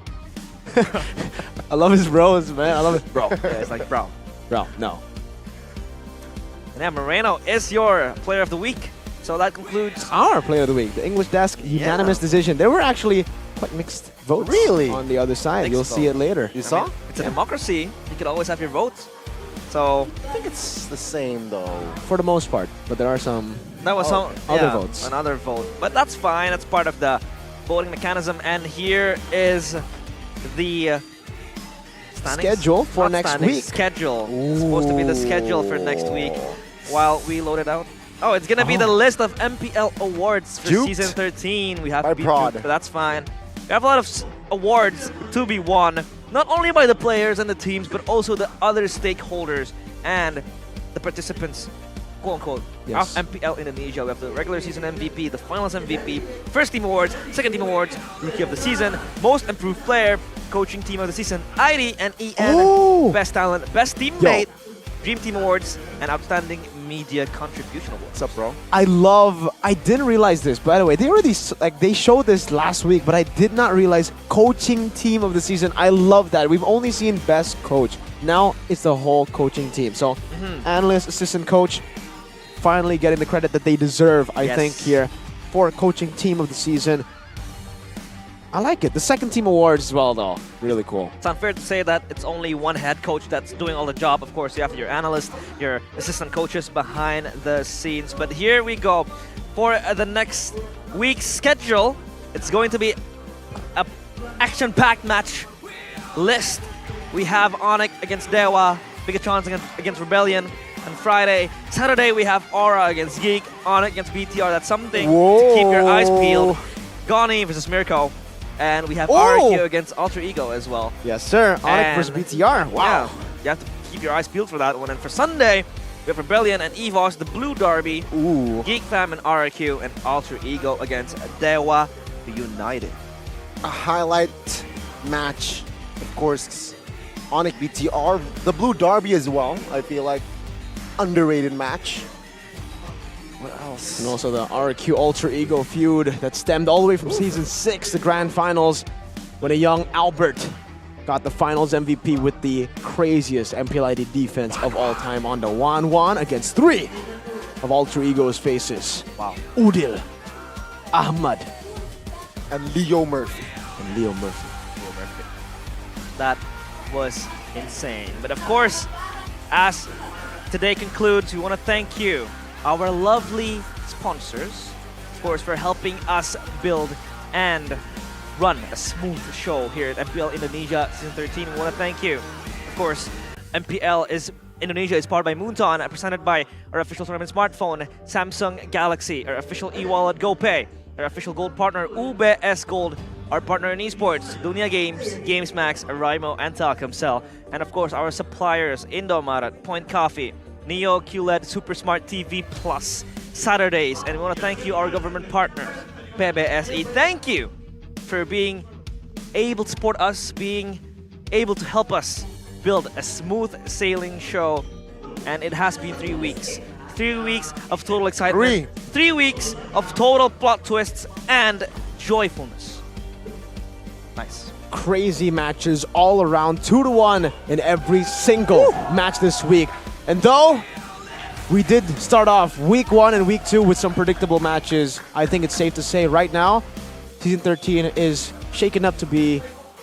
I love his bros, man. I love it. Bro. Yeah, it's like bro. Bro, no. And yeah, Moreno is your player of the week. So that concludes Our player of the week, the English Desk unanimous decision. There were actually quite mixed votes on the other side. Mixed You'll see it vote. later. You saw? It's a democracy. You could always have your votes. So I think it's the same though. For the most part, but there are some that was some other yeah, votes. Another vote, but that's fine. That's part of the voting mechanism. And here is the standings? Schedule for Not next standings, week. Schedule. It's supposed to be the schedule for next week. While we load it out. Oh, it's gonna be the list of MPL awards for Juked. season 13. We have By to be prod. juked, but that's fine. We have a lot of awards to be won, not only by the players and the teams, but also the other stakeholders and the participants, quote unquote, Yes. of MPL Indonesia. We have the regular season MVP, the finals MVP, first team awards, second team awards, rookie of the season, most improved player, coaching team of the season, ID and EN, Ooh. best talent, best teammate, dream team awards, and outstanding media contribution awards. What's up, bro? I didn't realize this, by the way. They showed this last week, but I did not realize coaching team of the season. I love that. We've only seen best coach. Now it's the whole coaching team. So analyst, assistant coach, finally getting the credit that they deserve, I Yes. think, here for coaching team of the season. I like it. The second team awards as well, though. Really cool. It's unfair to say that it's only one head coach that's doing all the job. Of course, you have your analyst, your assistant coaches behind the scenes. But here we go. For the next week's schedule, it's going to be a action-packed match list. We have Onyx against Dewa, Bigetron against Rebellion on Friday. Saturday, we have Aura against Geek, Onyx against BTR. That's something to keep your eyes peeled. Gani versus Mirko. And we have RQ against Alter Ego as well. Yes, sir. Onyx And versus BTR. Wow. Yeah, you have to keep your eyes peeled for that one. And for Sunday, we have Rebellion and EVOS, the Blue Derby, Geek Fam and RQ, and Alter Ego against Dewa United. A highlight match, of course, Onyx BTR, the Blue Derby as well. I feel like underrated match. What else? And also the RQ Ultra Ego feud that stemmed all the way from Season 6, the Grand Finals, when a young Albert got the finals MVP with the craziest MPLID defense of all time on the 1-1 against 3 of Alter Ego's faces. Wow. Udil, Ahmad, and Leo Murphy. That was insane. But of course, as today concludes, we want to thank you, our lovely sponsors, of course, for helping us build and run a smooth show here at MPL Indonesia Season 13. We want to thank you. Of course, Indonesia is powered by Moonton, presented by our official tournament smartphone, Samsung Galaxy, our official e-wallet GoPay, our official gold partner UBS Gold, our partner in esports, Dunia Games, GamesMax, Araimo, and Telkomsel, and of course our suppliers, Indomaret, Point Coffee, Neo, QLED, Super Smart TV Plus, Saturdays, and we want to thank you, our government partners, PBSI. Thank you for being able to support us, being able to help us build a smooth sailing show, and it has been 3 weeks. 3 weeks of total excitement. 3 weeks of total plot twists and joyfulness. Nice. Crazy matches all around, 2-1 in every single match this week. And though we did start off week 1 and week 2 with some predictable matches, I think it's safe to say right now, Season 13 is shaken up to be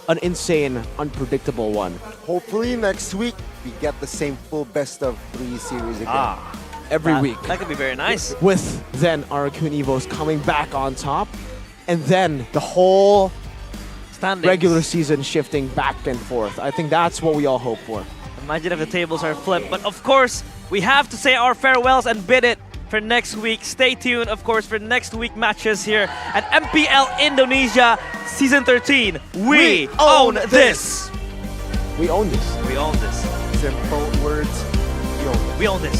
an insane, unpredictable one. Hopefully next week we get the same full best of 3 series again. Every week. That could be very nice. With then our Queen Evos coming back on top, and then the whole regular season shifting back and forth. I think that's what we all hope for. Imagine if the tables are flipped. But of course, we have to say our farewells and bid it for next week. Stay tuned, of course, for next week matches here at MPL Indonesia Season 13. We own this! We own this. We own this. Simple words, we own this. We own this.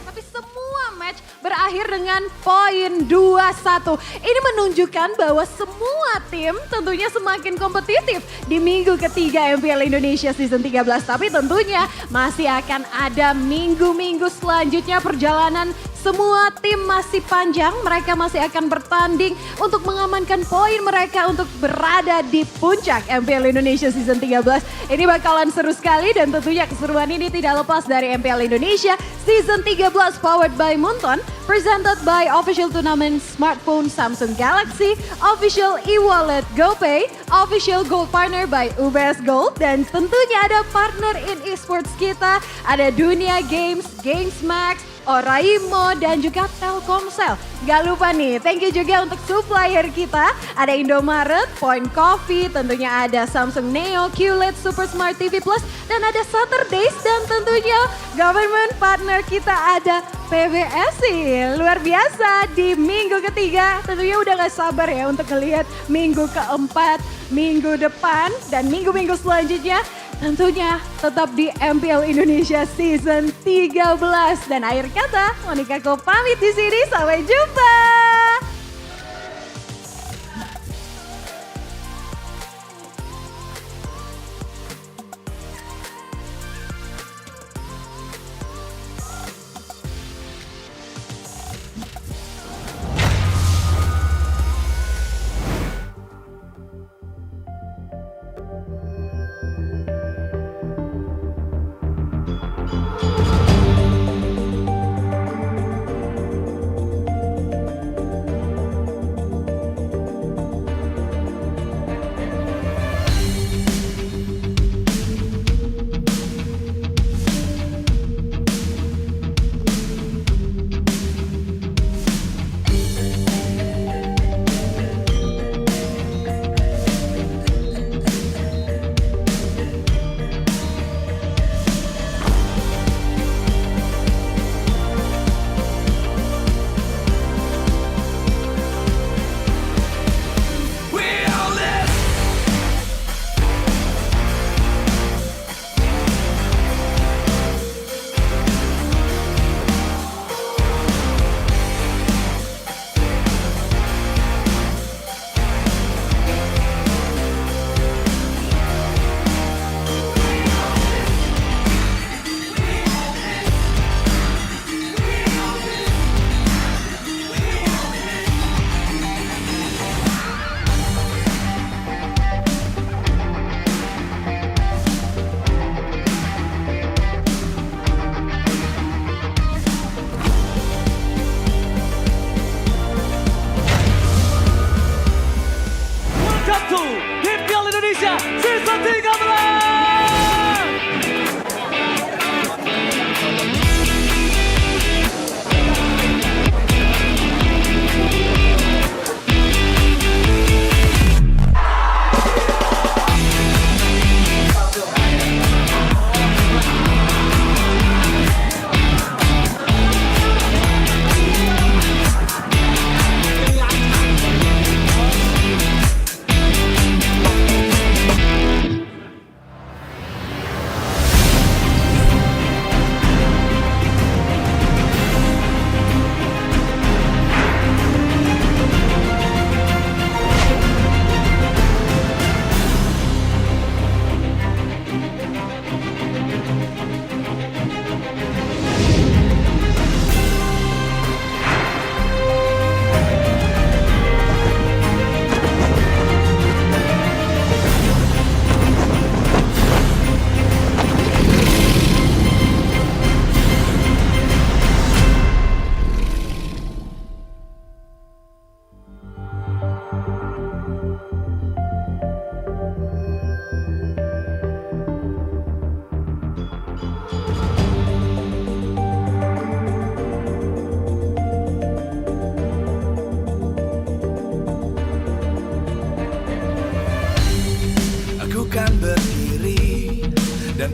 Tapi semua match berakhir dengan poin 2-1. Ini menunjukkan bahwa semua tim tentunya semakin kompetitif di minggu ketiga MPL Indonesia Season 13. Tapi tentunya masih akan ada minggu-minggu selanjutnya perjalanan. Semua tim masih panjang, mereka masih akan bertanding untuk mengamankan poin mereka untuk berada di puncak MPL Indonesia Season 13. Ini bakalan seru sekali dan tentunya keseruan ini tidak lepas dari MPL Indonesia Season 13 powered by Moonton, presented by official tournament smartphone Samsung Galaxy, official e-wallet GoPay, official gold partner by UBS Gold, dan tentunya ada partner in esports kita, ada Dunia Games, GamesMax, Oraimo, dan juga Telkomsel. Gak lupa nih, thank you juga untuk supplier kita. Ada Indomaret, Point Coffee, tentunya ada Samsung Neo, QLED, Super Smart TV Plus, dan ada Saturdays, dan tentunya government partner kita ada PBSI. Luar biasa di minggu ketiga, tentunya udah gak sabar ya untuk ngelihat minggu keempat, minggu depan, dan minggu-minggu selanjutnya. Tentunya tetap di MPL Indonesia Season 13. Dan akhir kata, Monica Ko pamit di sini. Sampai jumpa.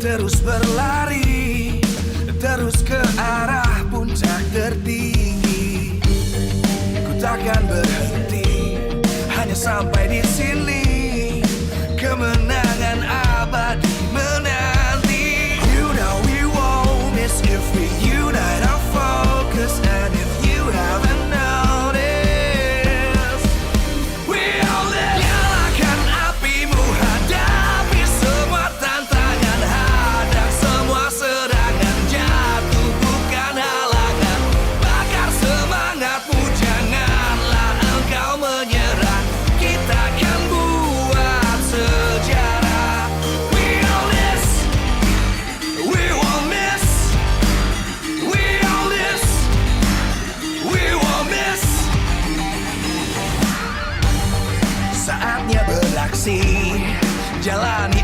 terus berlari, terus ke arah puncak tertinggi. Ku takkan berhenti, hanya sampai di sini. Kemenangan abadi menanti. You know we won't miss if we unite our focus. And if you haven't noticed, we all live. Nyalakan apimu, hadapi semua tantangan, hadang semua serangan, jatuh bukan halangan. Bakar semangatmu, janganlah engkau menyerah. Kita akan buat sejarah. We all this, we won't miss. We all this, we won't miss. Saatnya beraksi, jalani